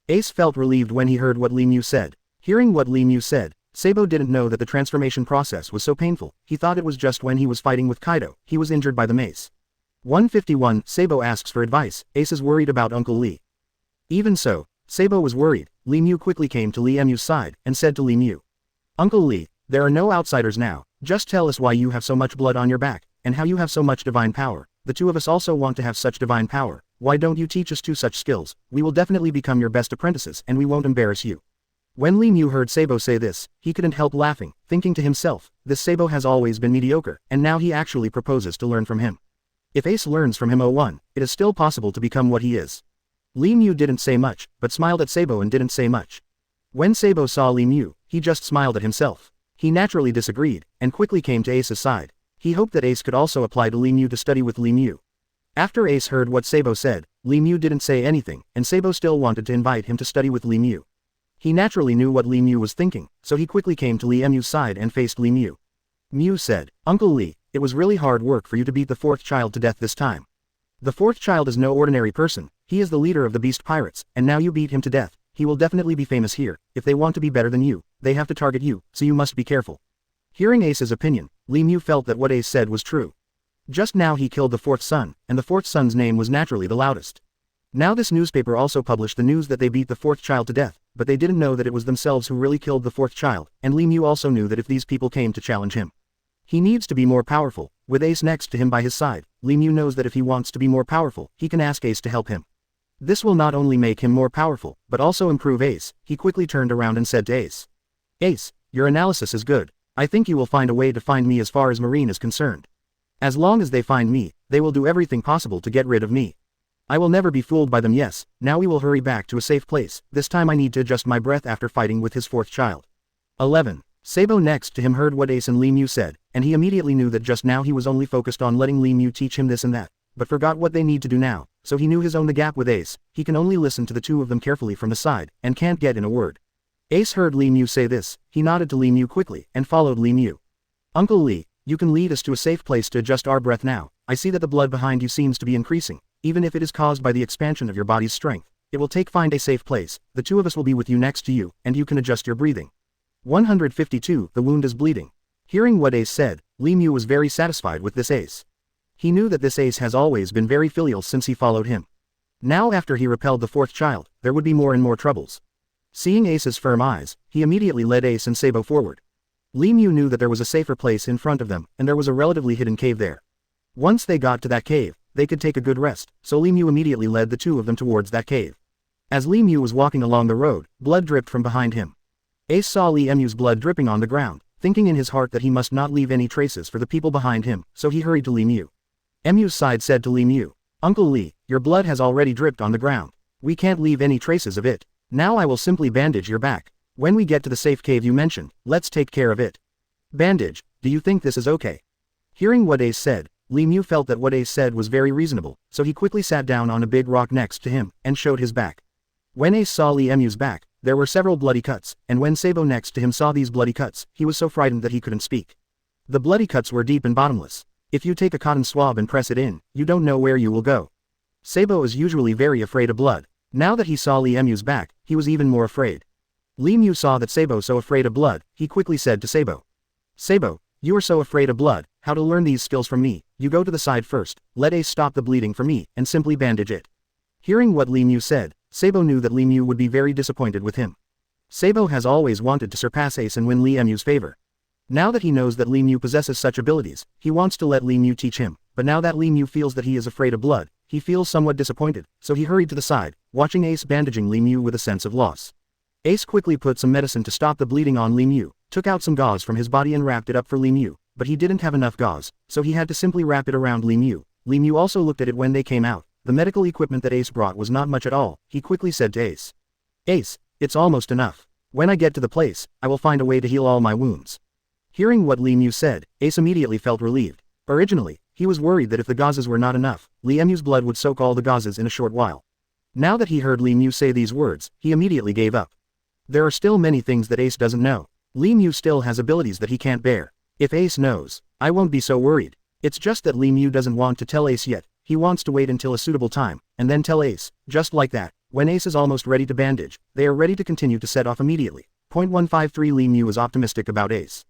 Ace felt relieved when he heard what Li Mu said. Hearing what Li Mu said, Sabo didn't know that the transformation process was so painful. He thought it was just when he was fighting with Kaido, he was injured by the mace. 151. Sabo asks for advice. Ace is worried about Uncle Lee. Even so, Sabo was worried. Li Mu quickly came to Li Mu's side and said to Li Mu, "Uncle Lee, there are no outsiders now, just tell us why you have so much blood on your back, and how you have so much divine power. The two of us also want to have such divine power. Why don't you teach us two such skills? We will definitely become your best apprentices and we won't embarrass you." When Li Mu heard Sabo say this, he couldn't help laughing, thinking to himself, this Sabo has always been mediocre, and now he actually proposes to learn from him. If Ace learns from him 01, it is still possible to become what he is. Li Mu didn't say much, but smiled at Sabo and didn't say much. When Sabo saw Li Mu, he just smiled at himself. He naturally disagreed, and quickly came to Ace's side. He hoped that Ace could also apply to Li Mu to study with Li Mu. After Ace heard what Sabo said, Li Mu didn't say anything, and Sabo still wanted to invite him to study with Li Mu. He naturally knew what Li Mu was thinking, so he quickly came to Li Mu's side and faced Li Mu. Mu said, "Uncle Lee, it was really hard work for you to beat the fourth child to death this time. The fourth child is no ordinary person, he is the leader of the Beast Pirates, and now you beat him to death. He will definitely be famous here. If they want to be better than you, they have to target you, so you must be careful." Hearing Ace's opinion, Li Mu felt that what Ace said was true. Just now he killed the fourth son, and the fourth son's name was naturally the loudest. Now this newspaper also published the news that they beat the fourth child to death, but they didn't know that it was themselves who really killed the fourth child, and Li Mu also knew that if these people came to challenge him, he needs to be more powerful. With Ace next to him by his side, Li Mu knows that if he wants to be more powerful, he can ask Ace to help him. This will not only make him more powerful, but also improve Ace. He quickly turned around and said to Ace, "Ace, your analysis is good. I think you will find a way to find me as far as Marine is concerned. As long as they find me, they will do everything possible to get rid of me. I will never be fooled by them. Yes, now we will hurry back to a safe place. This time I need to adjust my breath after fighting with his fourth child." 11. Sabo next to him heard what Ace and Li Mu said, and he immediately knew that just now he was only focused on letting Li Mu teach him this and that, but forgot what they need to do now, so he knew his own the gap with Ace. He can only listen to the two of them carefully from the side, and can't get in a word. Ace heard Li Mu say this, he nodded to Li Mu quickly, and followed Li Mu. "Uncle Lee, you can lead us to a safe place to adjust our breath now. I see that the blood behind you seems to be increasing, even if it is caused by the expansion of your body's strength. It will take find a safe place, the two of us will be with you next to you, and you can adjust your breathing." 152. The wound is bleeding. Hearing what Ace said, Li Mu was very satisfied with this Ace. He knew that this Ace has always been very filial since he followed him. Now after he repelled the fourth child, there would be more and more troubles. Seeing Ace's firm eyes, he immediately led Ace and Sabo forward. Li Mu knew that there was a safer place in front of them, and there was a relatively hidden cave there. Once they got to that cave, they could take a good rest, so Li Mu immediately led the two of them towards that cave. As Li Mu was walking along the road, blood dripped from behind him. Ace saw Li Mu's blood dripping on the ground, thinking in his heart that he must not leave any traces for the people behind him, so he hurried to Li Mu. Mu's side said to Li Mu, "Uncle Lee, your blood has already dripped on the ground. We can't leave any traces of it. Now I will simply bandage your back. When we get to the safe cave you mentioned, let's take care of it." "Bandage, do you think this is okay?" Hearing what Ace said, Li Mu felt that what Ace said was very reasonable, so he quickly sat down on a big rock next to him, and showed his back. When Ace saw Li Mu's back, there were several bloody cuts, and when Sabo next to him saw these bloody cuts, he was so frightened that he couldn't speak. The bloody cuts were deep and bottomless. If you take a cotton swab and press it in, you don't know where you will go. Sabo is usually very afraid of blood. Now that he saw Li Mu's back, he was even more afraid. Li Mu saw that Sabo so afraid of blood, he quickly said to Sabo, "Sabo, you are so afraid of blood, how to learn these skills from me, you go to the side first, let Ace stop the bleeding for me, and simply bandage it." Hearing what Li Mu said, Sabo knew that Li Mu would be very disappointed with him. Sabo has always wanted to surpass Ace and win Li Mu's favor. Now that he knows that Li Mu possesses such abilities, he wants to let Li Mu teach him, but now that Li Mu feels that he is afraid of blood, he feels somewhat disappointed, so he hurried to the side, watching Ace bandaging Li Mu with a sense of loss. Ace quickly put some medicine to stop the bleeding on Li Mu, took out some gauze from his body and wrapped it up for Li Mu, but he didn't have enough gauze, so he had to simply wrap it around Li Mu. Li Mu also looked at it when they came out. The medical equipment that Ace brought was not much at all. He quickly said to Ace, "Ace, it's almost enough. When I get to the place, I will find a way to heal all my wounds." Hearing what Li Mu said, Ace immediately felt relieved. Originally, he was worried that if the gauzes were not enough, Li Mu's blood would soak all the gauzes in a short while. Now that he heard Li Mu say these words, he immediately gave up. There are still many things that Ace doesn't know. Li Mu still has abilities that he can't bear. If Ace knows, I won't be so worried. It's just that Li Mu doesn't want to tell Ace yet. He wants to wait until a suitable time, and then tell Ace. Just like that, when Ace is almost ready to bandage, they are ready to continue to set off immediately. 153 Li Mu is optimistic about Ace.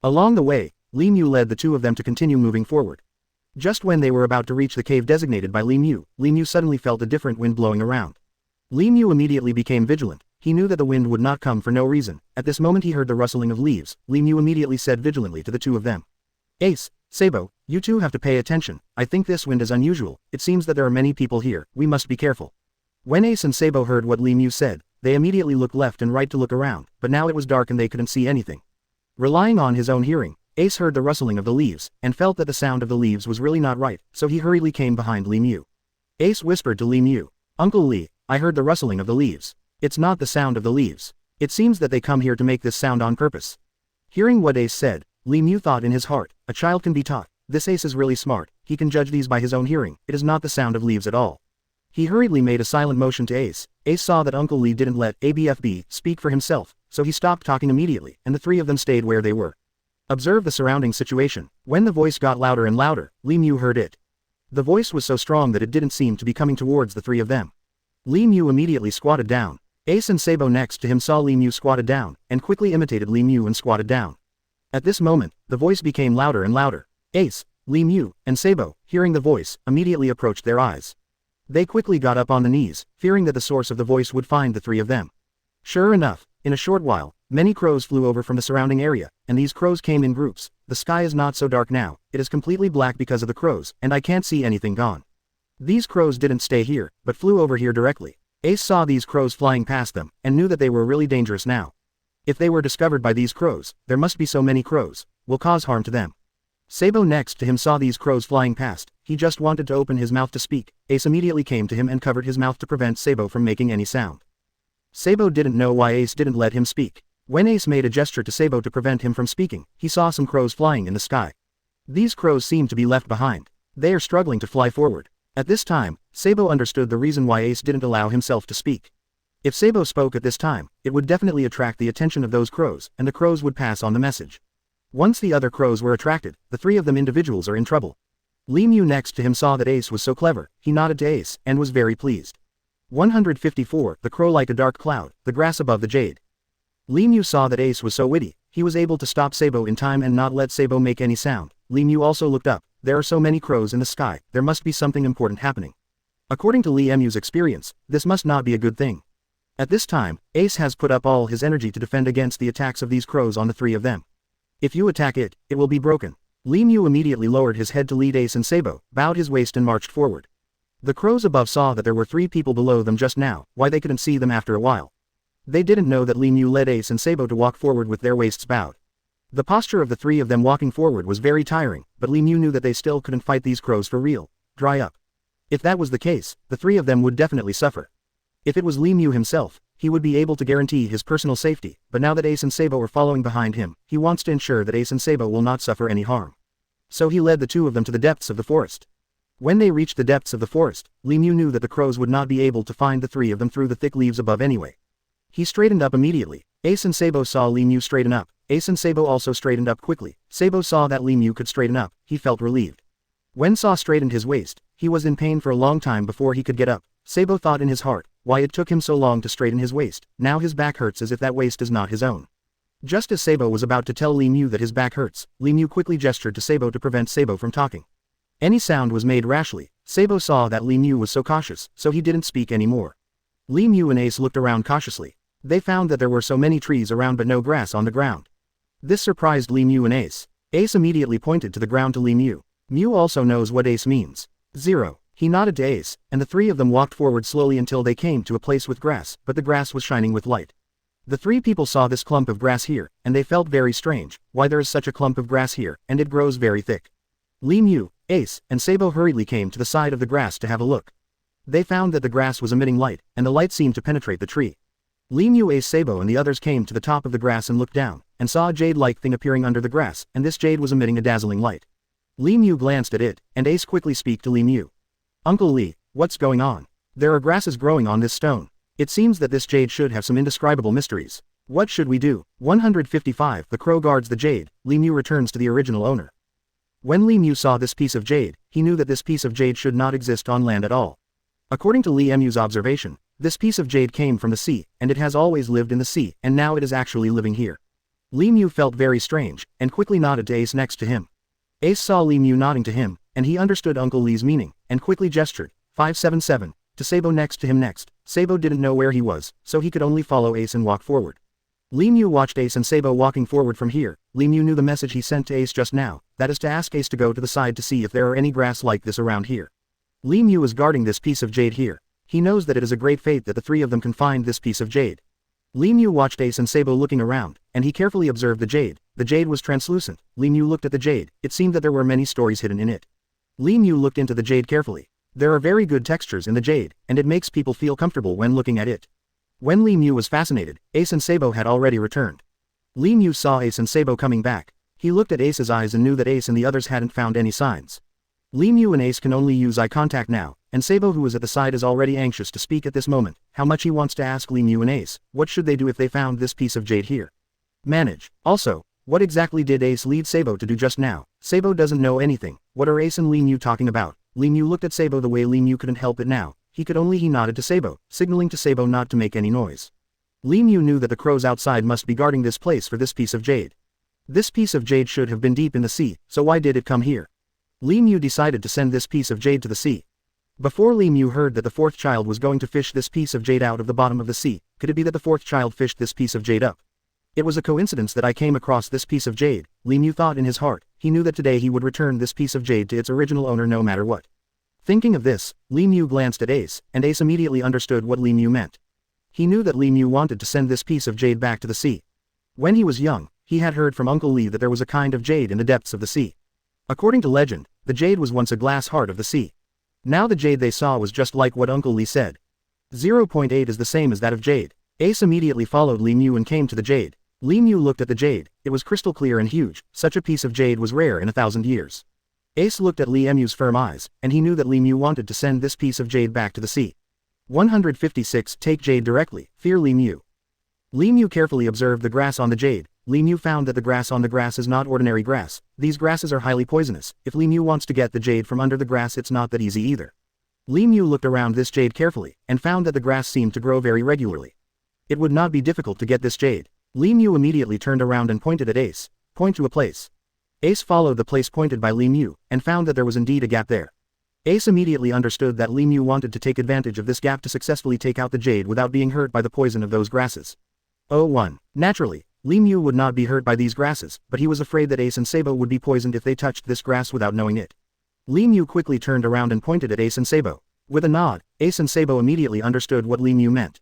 Along the way, Li Mu led the two of them to continue moving forward. Just when they were about to reach the cave designated by Li Mu suddenly felt a different wind blowing around. Li Mu immediately became vigilant. He knew that the wind would not come for no reason. At this moment he heard the rustling of leaves. Li Mu immediately said vigilantly to the two of them, "Ace, Sabo, you two have to pay attention. I think this wind is unusual. It seems that there are many people here. We must be careful." When Ace and Sabo heard what Li Mu said, they immediately looked left and right to look around, but now it was dark and they couldn't see anything. Relying on his own hearing, Ace heard the rustling of the leaves, and felt that the sound of the leaves was really not right, so he hurriedly came behind Li Mu. Ace whispered to Li Mu, "Uncle Li, I heard the rustling of the leaves. It's not the sound of the leaves. It seems that they come here to make this sound on purpose." Hearing what Ace said, Li Mu thought in his heart, a child can be taught. This Ace is really smart. He can judge these by his own hearing. It is not the sound of leaves at all. He hurriedly made a silent motion to Ace. Ace saw that Uncle Li didn't let ABFB speak for himself, so he stopped talking immediately, and the three of them stayed where they were. Observe the surrounding situation. When the voice got louder and louder, Li Mu heard it. The voice was so strong that it didn't seem to be coming towards the three of them. Li Mu immediately squatted down. Ace and Sabo next to him saw Li Mu squatted down, and quickly imitated Li Mu and squatted down. At this moment, the voice became louder and louder. Ace, Li Mu, and Sabo, hearing the voice, immediately approached their eyes. They quickly got up on the knees, fearing that the source of the voice would find the three of them. Sure enough, in a short while, many crows flew over from the surrounding area, and these crows came in groups. The sky is not so dark now, it is completely black because of the crows, and I can't see anything gone. These crows didn't stay here, but flew over here directly. Ace saw these crows flying past them, and knew that they were really dangerous now. If they were discovered by these crows, there must be so many crows, will cause harm to them. Sabo next to him saw these crows flying past. He just wanted to open his mouth to speak. Ace immediately came to him and covered his mouth to prevent Sabo from making any sound. Sabo didn't know why Ace didn't let him speak. When Ace made a gesture to Sabo to prevent him from speaking, he saw some crows flying in the sky. These crows seemed to be left behind. They are struggling to fly forward. At this time, Sabo understood the reason why Ace didn't allow himself to speak. If Sabo spoke at this time, it would definitely attract the attention of those crows, and the crows would pass on the message. Once the other crows were attracted, the three of them individuals are in trouble. Li Mu next to him saw that Ace was so clever. He nodded to Ace, and was very pleased. 154, the crow like a dark cloud, the grass above the jade. Li Mu saw that Ace was so witty, he was able to stop Sabo in time and not let Sabo make any sound. Li Mu also looked up. There are so many crows in the sky, there must be something important happening. According to Li Mu's experience, this must not be a good thing. At this time, Ace has put up all his energy to defend against the attacks of these crows on the three of them. If you attack it, it will be broken. Li Mu immediately lowered his head to lead Ace and Sabo, bowed his waist and marched forward. The crows above saw that there were three people below them just now. Why they couldn't see them after a while. They didn't know that Li Mu led Ace and Sabo to walk forward with their waists bowed. The posture of the three of them walking forward was very tiring, but Li Mu knew that they still couldn't fight these crows for real. Dry up. If that was the case, the three of them would definitely suffer. If it was Li Mu himself, he would be able to guarantee his personal safety, but now that Ace and Sabo are following behind him, he wants to ensure that Ace and Sabo will not suffer any harm. So he led the two of them to the depths of the forest. When they reached the depths of the forest, Li Mu knew that the crows would not be able to find the three of them through the thick leaves above anyway. He straightened up immediately. Ace and Sabo saw Li Mu straighten up. Ace and Sabo also straightened up quickly. Sabo saw that Li Mu could straighten up. He felt relieved. When Saw straightened his waist, he was in pain for a long time before he could get up. Sabo thought in his heart, why it took him so long to straighten his waist. Now his back hurts as if that waist is not his own. Just as Sabo was about to tell Li Mu that his back hurts, Li Mu quickly gestured to Sabo to prevent Sabo from talking. Any sound was made rashly. Sabo saw that Li Mu was so cautious, so he didn't speak anymore. Li Mu and Ace looked around cautiously. They found that there were so many trees around but no grass on the ground. This surprised Li Mew and Ace. Ace immediately pointed to the ground to Li Mew. Mew also knows what Ace means. 0. He nodded to Ace, and the three of them walked forward slowly until they came to a place with grass, but the grass was shining with light. The three people saw this clump of grass here, and they felt very strange. Why there is such a clump of grass here, and it grows very thick. Li Mew, Ace, and Sabo hurriedly came to the side of the grass to have a look. They found that the grass was emitting light, and the light seemed to penetrate the tree. Li Mew, Ace, Sabo and the others came to the top of the grass and looked down, and saw a jade-like thing appearing under the grass, and this jade was emitting a dazzling light. Li Mew glanced at it, and Ace quickly spoke to Li Mew. Uncle Li, what's going on? There are grasses growing on this stone. It seems that this jade should have some indescribable mysteries. What should we do? 155 The crow guards the jade. Li Mew returns to the original owner. When Li Mew saw this piece of jade, he knew that this piece of jade should not exist on land at all. According to Li Mew's observation, this piece of jade came from the sea, and it has always lived in the sea, and now it is actually living here. Li Mew felt very strange, and quickly nodded to Ace next to him. Ace saw Li Mew nodding to him, and he understood Uncle Li's meaning, and quickly gestured, 577, to Sabo next to him next. Sabo didn't know where he was, so he could only follow Ace and walk forward. Li Mew watched Ace and Sabo walking forward from here. Li Mew knew the message he sent to Ace just now, that is to ask Ace to go to the side to see if there are any grass like this around here. Li Mew is guarding this piece of jade here. He knows that it is a great fate that the three of them can find this piece of jade. Li Mew watched Ace and Sabo looking around, and he carefully observed the jade. The jade was translucent. Li Mew looked at the jade. It seemed that there were many stories hidden in it. Li Mew looked into the jade carefully. There are very good textures in the jade, and it makes people feel comfortable when looking at it. When Li Mew was fascinated, Ace and Sabo had already returned. Li Mew saw Ace and Sabo coming back. He looked at Ace's eyes and knew that Ace and the others hadn't found any signs. Li Mew and Ace can only use eye contact now, and Sabo, who is at the side, is already anxious to speak at this moment. How much he wants to ask Li Mew and Ace, what should they do if they found this piece of jade here? Manage. Also, what exactly did Ace lead Sabo to do just now? Sabo doesn't know anything. What are Ace and Li Mew talking about? Li Mew looked at Sabo the way Li Mew couldn't help it now. He nodded to Sabo, signaling to Sabo not to make any noise. Li Mew knew that the crows outside must be guarding this place for this piece of jade. This piece of jade should have been deep in the sea, so why did it come here? Li Mew decided to send this piece of jade to the sea. Before Li Mew heard that the fourth child was going to fish this piece of jade out of the bottom of the sea, could it be that the fourth child fished this piece of jade up? It was a coincidence that I came across this piece of jade, Li Mew thought in his heart. He knew that today he would return this piece of jade to its original owner no matter what. Thinking of this, Li Mew glanced at Ace, and Ace immediately understood what Li Mew meant. He knew that Li Mew wanted to send this piece of jade back to the sea. When he was young, he had heard from Uncle Li that there was a kind of jade in the depths of the sea. According to legend, the jade was once a glass heart of the sea. Now the jade they saw was just like what Uncle Li said. 0.8 is the same as that of jade. Ace immediately followed Li Mew and came to the jade. Li Mew looked at the jade. It was crystal clear and huge. Such a piece of jade was rare in 1,000 years. Ace looked at Li Mew's firm eyes, and he knew that Li Mew wanted to send this piece of jade back to the sea. 156 Take jade directly. Fear Li Mew. Li Mew carefully observed the grass on the jade. Li Mew found that the grass on the grass is not ordinary grass. These grasses are highly poisonous. If Li Mew wants to get the jade from under the grass, it's not that easy either. Li Mew looked around this jade carefully, and found that the grass seemed to grow very regularly. It would not be difficult to get this jade. Li Mew immediately turned around and pointed at Ace. Point to a place. Ace followed the place pointed by Li Mew, and found that there was indeed a gap there. Ace immediately understood that Li Mew wanted to take advantage of this gap to successfully take out the jade without being hurt by the poison of those grasses. 01. Naturally, Li Mew would not be hurt by these grasses, but he was afraid that Ace and Sabo would be poisoned if they touched this grass without knowing it. Li Mew quickly turned around and pointed at Ace and Sabo. With a nod, Ace and Sabo immediately understood what Li Mew meant.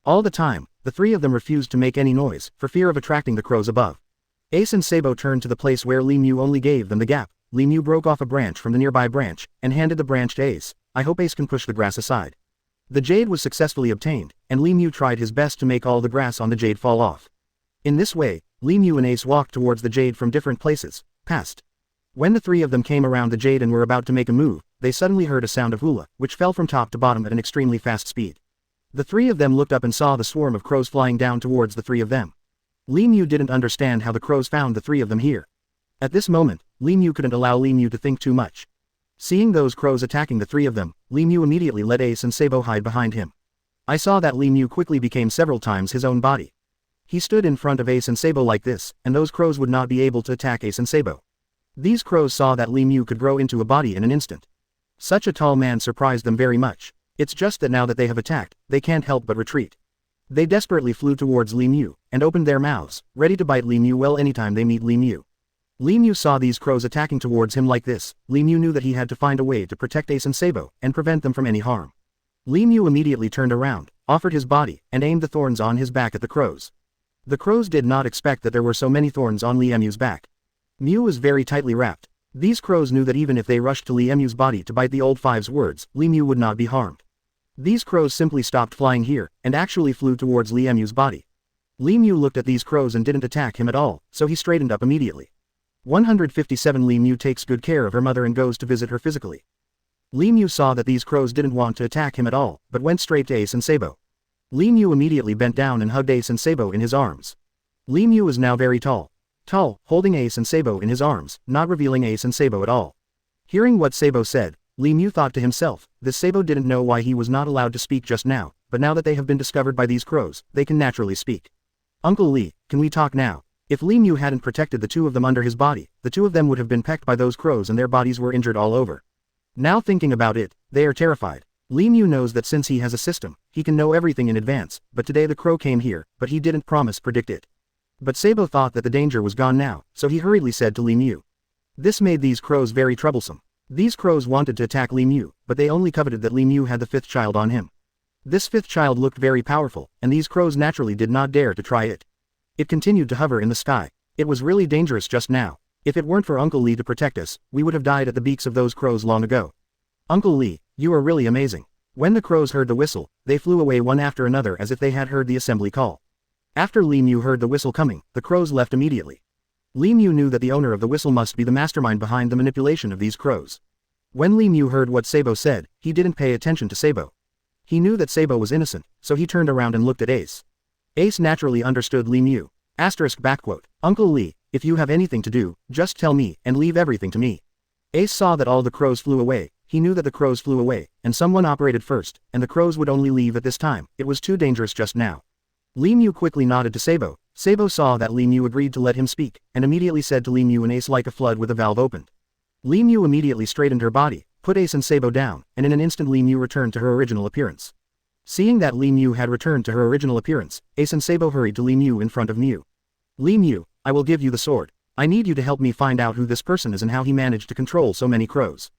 All the time, the three of them refused to make any noise, for fear of attracting the crows above. Ace and Sabo turned to the place where Li Mew only gave them the gap. Li Mew broke off a branch from the nearby branch, and handed the branch to Ace. I hope Ace can push the grass aside. The jade was successfully obtained, and Li Mew tried his best to make all the grass on the jade fall off. In this way, Li Mew and Ace walked towards the jade from different places, past. When the three of them came around the jade and were about to make a move, they suddenly heard a sound of hula, which fell from top to bottom at an extremely fast speed. The three of them looked up and saw the swarm of crows flying down towards the three of them. Li Mew didn't understand how the crows found the three of them here. At this moment, Li Mew couldn't allow Li Mew to think too much. Seeing those crows attacking the three of them, Li Mew immediately let Ace and Sabo hide behind him. I saw that Li Mew quickly became several times his own body. He stood in front of Ace and Sabo like this, and those crows would not be able to attack Ace and Sabo. These crows saw that Li Mew could grow into a body in an instant. Such a tall man surprised them very much. It's just that now that they have attacked, they can't help but retreat. They desperately flew towards Li Mu, and opened their mouths, ready to bite Li Mu well anytime they meet Li Mu. Li Mu saw these crows attacking towards him like this. Li Mu knew that he had to find a way to protect Ace and Sabo, and prevent them from any harm. Li Mu immediately turned around, offered his body, and aimed the thorns on his back at the crows. The crows did not expect that there were so many thorns on Li Mu's back. Mu was very tightly wrapped. These crows knew that even if they rushed to Li Mu's body to bite the old five's words, Li Mu would not be harmed. These crows simply stopped flying here, and actually flew towards Li Mu's body. Li Mu looked at these crows and didn't attack him at all, so he straightened up immediately. 157 Li Mu takes good care of her mother and goes to visit her physically. Li Mu saw that these crows didn't want to attack him at all, but went straight to Ace and Sabo. Li Mu immediately bent down and hugged Ace and Sabo in his arms. Li Mu is now very tall, holding Ace and Sabo in his arms, not revealing Ace and Sabo at all. Hearing what Sabo said, Li Mu thought to himself, this Sabo didn't know why he was not allowed to speak just now, but now that they have been discovered by these crows, they can naturally speak. Uncle Li, can we talk now? If Li Mu hadn't protected the two of them under his body, the two of them would have been pecked by those crows and their bodies were injured all over. Now thinking about it, they are terrified. Li Mu knows that since he has a system, he can know everything in advance, but today the crow came here, but he didn't predict it. But Sabo thought that the danger was gone now, so he hurriedly said to Li Mu. This made these crows very troublesome. These crows wanted to attack Li Mu, but they only coveted that Li Mu had the fifth child on him. This fifth child looked very powerful, and these crows naturally did not dare to try it. It continued to hover in the sky. It was really dangerous just now. If it weren't for Uncle Li to protect us, we would have died at the beaks of those crows long ago. Uncle Li, you are really amazing. When the crows heard the whistle, they flew away one after another as if they had heard the assembly call. After Li Mu heard the whistle coming, the crows left immediately. Li Mu knew that the owner of the whistle must be the mastermind behind the manipulation of these crows. When Li Mu heard what Sabo said, he didn't pay attention to Sabo. He knew that Sabo was innocent, so he turned around and looked at Ace. Ace naturally understood Li Mu. Uncle Li, if you have anything to do, just tell me, and leave everything to me. Ace saw that all the crows flew away. He knew that the crows flew away, and someone operated first, and the crows would only leave at this time. It was too dangerous just now. Li Mu quickly nodded to Sabo. Sabo saw that Li Mu agreed to let him speak, and immediately said to Li Mu and Ace like a flood with a valve opened. Li Mu immediately straightened her body, put Ace and Sabo down, and in an instant Li Mu returned to her original appearance. Seeing that Li Mu had returned to her original appearance, Ace and Sabo hurried to Li Mu in front of Mu. Li Mu, I will give you the sword. I need you to help me find out who this person is and how he managed to control so many crows.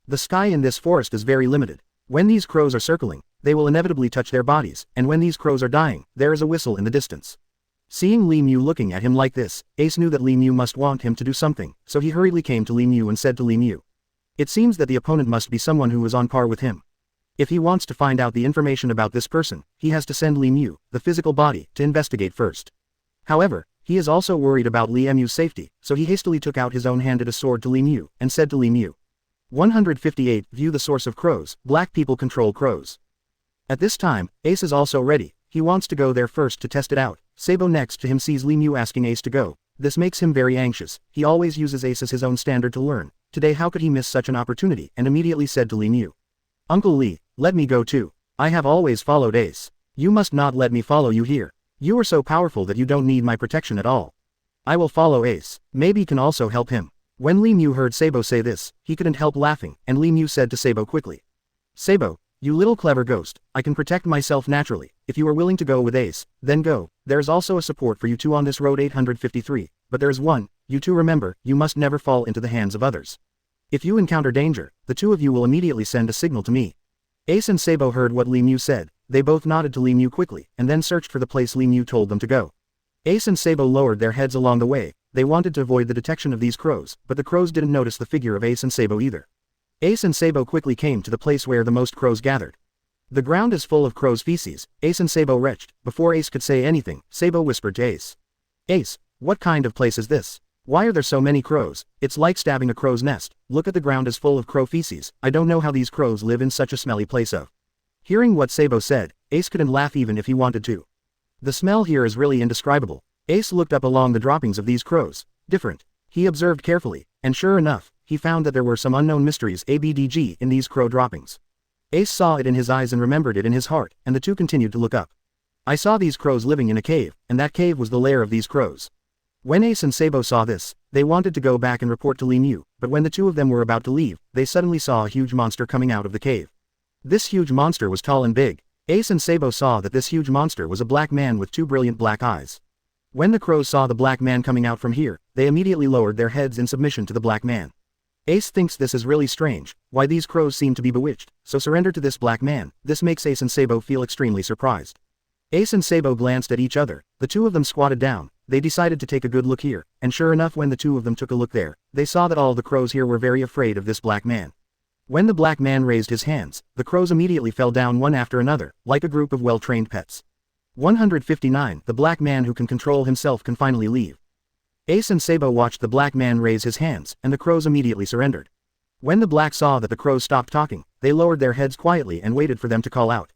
The sky in this forest is very limited. When these crows are circling, they will inevitably touch their bodies, and when these crows are dying, there is a whistle in the distance. Seeing Li Mu looking at him like this, Ace knew that Li Mu must want him to do something, so he hurriedly came to Li Mu and said to Li Mu. It seems that the opponent must be someone who is on par with him. If he wants to find out the information about this person, he has to send Li Mu, the physical body, to investigate first. However, he is also worried about Li Mu's safety, so he hastily took out his own handed a sword to Li Mu, and said to Li Mu. 158 View the source of crows. Black people control crows. At this time, Ace is also ready. He wants to go there first to test it out. Sabo next to him sees Li Mu asking Ace to go. This makes him very anxious. He always uses Ace as his own standard to learn. Today how could he miss such an opportunity, and immediately said to Li Mu. Uncle Li, let me go too. I have always followed Ace. You must not let me follow you here. You are so powerful that you don't need my protection at all. I will follow Ace. Maybe can also help him. When Li Mu heard Sabo say this, he couldn't help laughing, and Li Mu said to Sabo quickly. Sabo, you little clever ghost, I can protect myself naturally. If you are willing to go with Ace, then go. There is also a support for you two on this road 853, but there is one, you two remember, you must never fall into the hands of others. If you encounter danger, the two of you will immediately send a signal to me. Ace and Sabo heard what Li Mu said. They both nodded to Li Mu quickly, and then searched for the place Li Mu told them to go. Ace and Sabo lowered their heads along the way. They wanted to avoid the detection of these crows, but the crows didn't notice the figure of Ace and Sabo either. Ace and Sabo quickly came to the place where the most crows gathered. The ground is full of crows' feces. Ace and Sabo retched. Before Ace could say anything, Sabo whispered to Ace. Ace, what kind of place is this? Why are there so many crows? It's like stabbing a crow's nest. Look at the ground is full of crow feces. I don't know how these crows live in such a smelly place of. Hearing what Sabo said, Ace couldn't laugh even if he wanted to. The smell here is really indescribable. Ace looked up along the droppings of these crows. Different. He observed carefully, and sure enough, he found that there were some unknown mysteries ABDG in these crow droppings. Ace saw it in his eyes and remembered it in his heart, and the two continued to look up. I saw these crows living in a cave, and that cave was the lair of these crows. When Ace and Sabo saw this, they wanted to go back and report to Li Mu, but when the two of them were about to leave, they suddenly saw a huge monster coming out of the cave. This huge monster was tall and big. Ace and Sabo saw that this huge monster was a black man with two brilliant black eyes. When the crows saw the black man coming out from here, they immediately lowered their heads in submission to the black man. Ace thinks this is really strange, why these crows seem to be bewitched, so surrender to this black man. This makes Ace and Sabo feel extremely surprised. Ace and Sabo glanced at each other, the two of them squatted down, they decided to take a good look here, and sure enough when the two of them took a look there, they saw that all the crows here were very afraid of this black man. When the black man raised his hands, the crows immediately fell down one after another, like a group of well-trained pets. 159. The black man who can control himself can finally leave. Ace and Sabo watched the black man raise his hands, and the crows immediately surrendered. When the black saw that the crows stopped talking, they lowered their heads quietly and waited for them to call out.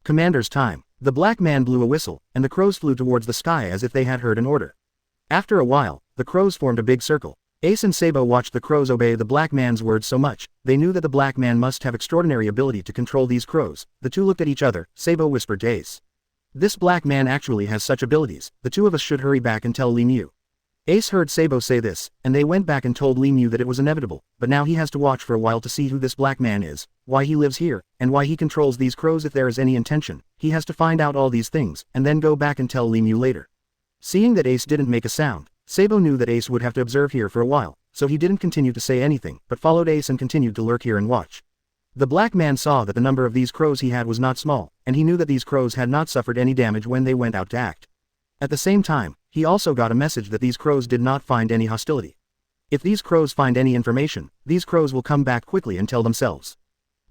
Commander's time. The black man blew a whistle, and the crows flew towards the sky as if they had heard an order. After a while, the crows formed a big circle. Ace and Sabo watched the crows obey the black man's words so much, they knew that the black man must have extraordinary ability to control these crows. The two looked at each other. Sabo whispered to Ace. This black man actually has such abilities, the two of us should hurry back and tell Li Mu. Ace heard Sabo say this, and they went back and told Li Mu that it was inevitable, but now he has to watch for a while to see who this black man is, why he lives here, and why he controls these crows. If there is any intention, he has to find out all these things, and then go back and tell Li Mu later. Seeing that Ace didn't make a sound, Sabo knew that Ace would have to observe here for a while, so he didn't continue to say anything, but followed Ace and continued to lurk here and watch. The black man saw that the number of these crows he had was not small, and he knew that these crows had not suffered any damage when they went out to act. At the same time, he also got a message that these crows did not find any hostility. If these crows find any information, these crows will come back quickly and tell themselves.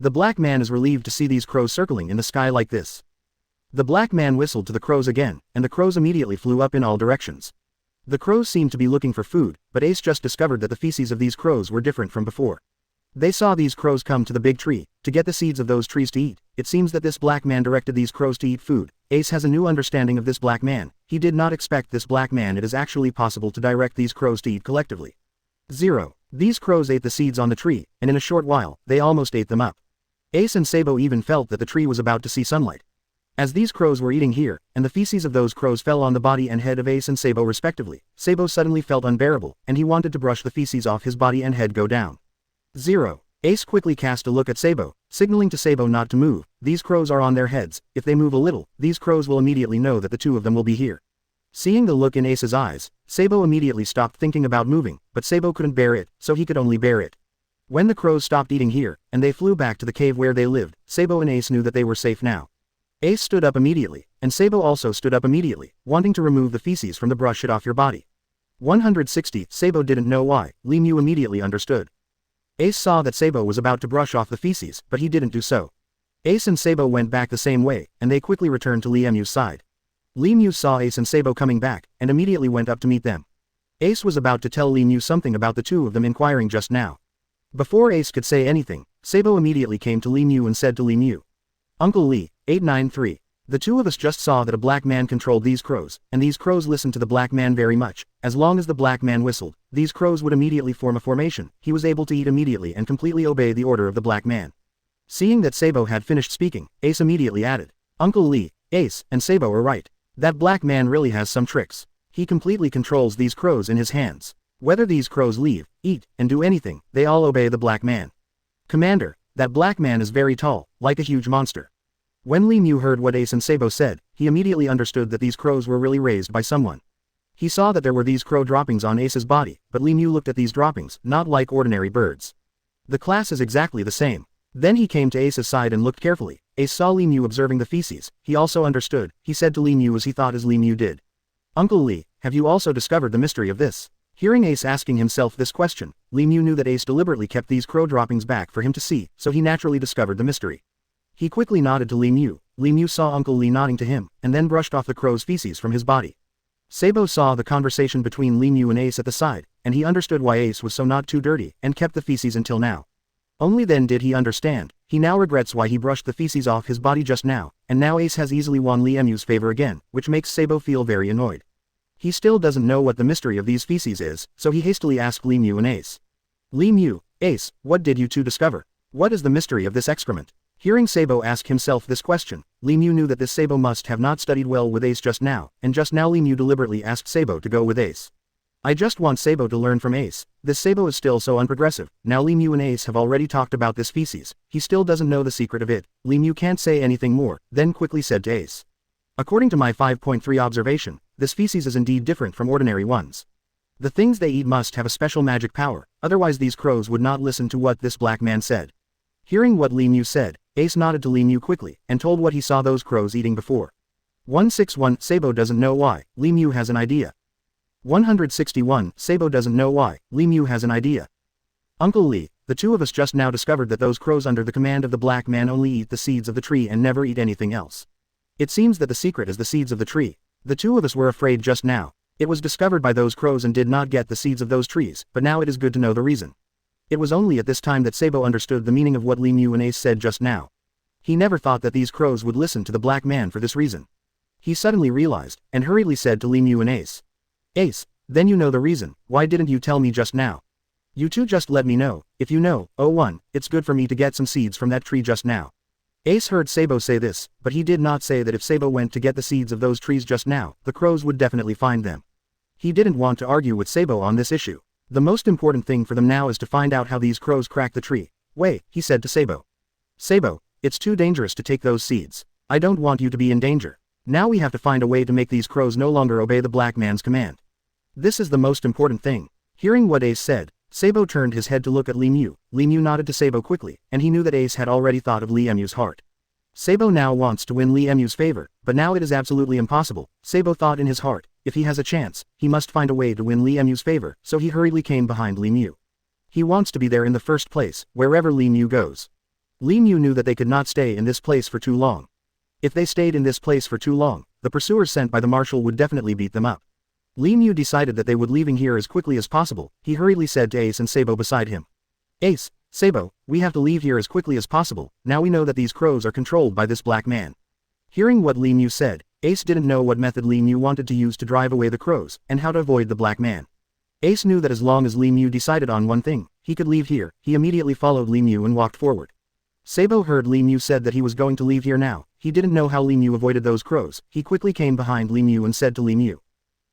The black man is relieved to see these crows circling in the sky like this. The black man whistled to the crows again, and the crows immediately flew up in all directions. The crows seemed to be looking for food, but Ace just discovered that the feces of these crows were different from before. They saw these crows come to the big tree, to get the seeds of those trees to eat. It seems that this black man directed these crows to eat food. Ace has a new understanding of this black man. He did not expect this black man. It is actually possible to direct these crows to eat collectively. 0. These crows ate the seeds on the tree, and in a short while, they almost ate them up. Ace and Sabo even felt that the tree was about to see sunlight. As these crows were eating here, and the feces of those crows fell on the body and head of Ace and Sabo respectively, Sabo suddenly felt unbearable, and he wanted to brush the feces off his body and head go down. 0. Ace quickly cast a look at Sabo, signaling to Sabo not to move. These crows are on their heads. If they move a little, these crows will immediately know that the two of them will be here. Seeing the look in Ace's eyes, Sabo immediately stopped thinking about moving, but Sabo couldn't bear it, so he could only bear it. When the crows stopped eating here, and they flew back to the cave where they lived, Sabo and Ace knew that they were safe now. Ace stood up immediately, and Sabo also stood up immediately, wanting to remove the feces from the brush it off your body. 160. Sabo didn't know why. Li Mu immediately understood. Ace saw that Sabo was about to brush off the feces, but he didn't do so. Ace and Sabo went back the same way, and they quickly returned to Li Mu's side. Li Mu saw Ace and Sabo coming back, and immediately went up to meet them. Ace was about to tell Li Mu something about the two of them inquiring just now. Before Ace could say anything, Sabo immediately came to Li Mu and said to Li Mu. Uncle Li, 893. The two of us just saw that a black man controlled these crows, and these crows listened to the black man very much. As long as the black man whistled, these crows would immediately form a formation. He was able to eat immediately and completely obey the order of the black man. Seeing that Sabo had finished speaking, Ace immediately added, Uncle Li, Ace, and Sabo are right. That black man really has some tricks. He completely controls these crows in his hands. Whether these crows leave, eat, and do anything, they all obey the black man. Commander, that black man is very tall, like a huge monster. When Li Mu heard what Ace and Sabo said, he immediately understood that these crows were really raised by someone. He saw that there were these crow droppings on Ace's body, but Li Mu looked at these droppings, not like ordinary birds. The class is exactly the same. Then he came to Ace's side and looked carefully. Ace saw Li Mu observing the feces. He also understood. He said to Li Mu as he thought as Li Mu did. Uncle Li, have you also discovered the mystery of this? Hearing Ace asking himself this question, Li Mu knew that Ace deliberately kept these crow droppings back for him to see, so he naturally discovered the mystery. He quickly nodded to Li Mu. Li Mu saw Uncle Li nodding to him, and then brushed off the crow's feces from his body. Sabo saw the conversation between Li Mu and Ace at the side, and he understood why Ace was so not too dirty, and kept the feces until now. Only then did he understand. He now regrets why he brushed the feces off his body just now, and now Ace has easily won Li Mu's favor again, which makes Sabo feel very annoyed. He still doesn't know what the mystery of these feces is, so he hastily asked Li Mu and Ace. Li Mu, Ace, what did you two discover? What is the mystery of this excrement? Hearing Sabo ask himself this question, Li Mu knew that this Sabo must have not studied well with Ace just now, and just now Li Mu deliberately asked Sabo to go with Ace. I just want Sabo to learn from Ace. This Sabo is still so unprogressive. Now Li Mu and Ace have already talked about this feces. He still doesn't know the secret of it. Li Mu can't say anything more, then quickly said to Ace. According to my 5.3 observation, this feces is indeed different from ordinary ones. The things they eat must have a special magic power, otherwise these crows would not listen to what this black man said. Hearing what Li Mu said, Ace nodded to Li Mu quickly, and told what he saw those crows eating before. 161 Sabo doesn't know why, Li Mu has an idea. 161 Sabo doesn't know why, Li Mu has an idea. Uncle Li, the two of us just now discovered that those crows under the command of the black man only eat the seeds of the tree and never eat anything else. It seems that the secret is the seeds of the tree. The two of us were afraid just now. It was discovered by those crows and did not get the seeds of those trees, but now it is good to know the reason. It was only at this time that Sabo understood the meaning of what Li Mu and Ace said just now. He never thought that these crows would listen to the black man for this reason. He suddenly realized, and hurriedly said to Li Mu and Ace. Ace, then you know the reason, why didn't you tell me just now? You two just let me know, if you know, oh one, it's good for me to get some seeds from that tree just now. Ace heard Sabo say this, but he did not say that if Sabo went to get the seeds of those trees just now, the crows would definitely find them. He didn't want to argue with Sabo on this issue. The most important thing for them now is to find out how these crows crack the tree. Wait, he said to Sabo. Sabo, it's too dangerous to take those seeds. I don't want you to be in danger. Now we have to find a way to make these crows no longer obey the black man's command. This is the most important thing. Hearing what Ace said, Sabo turned his head to look at Li Mu. Li Mu nodded to Sabo quickly, and he knew that Ace had already thought of Li Mu's heart. Sabo now wants to win Li Mu's favor, but now it is absolutely impossible. Sabo thought in his heart, if he has a chance, he must find a way to win Li Mu's favor, so he hurriedly came behind Li Mu. He wants to be there in the first place, wherever Li Mu goes. Li Mu knew that they could not stay in this place for too long. If they stayed in this place for too long, the pursuers sent by the marshal would definitely beat them up. Li Mu decided that they would leaving here as quickly as possible. He hurriedly said to Ace and Sabo beside him. Ace, Sabo, we have to leave here as quickly as possible, now we know that these crows are controlled by this black man. Hearing what Li Mu said, Ace didn't know what method Li Mu wanted to use to drive away the crows, and how to avoid the black man. Ace knew that as long as Li Mu decided on one thing, he could leave here. He immediately followed Li Mu and walked forward. Sabo heard Li Mu said that he was going to leave here now. He didn't know how Li Mu avoided those crows. He quickly came behind Li Mu and said to Li Mu.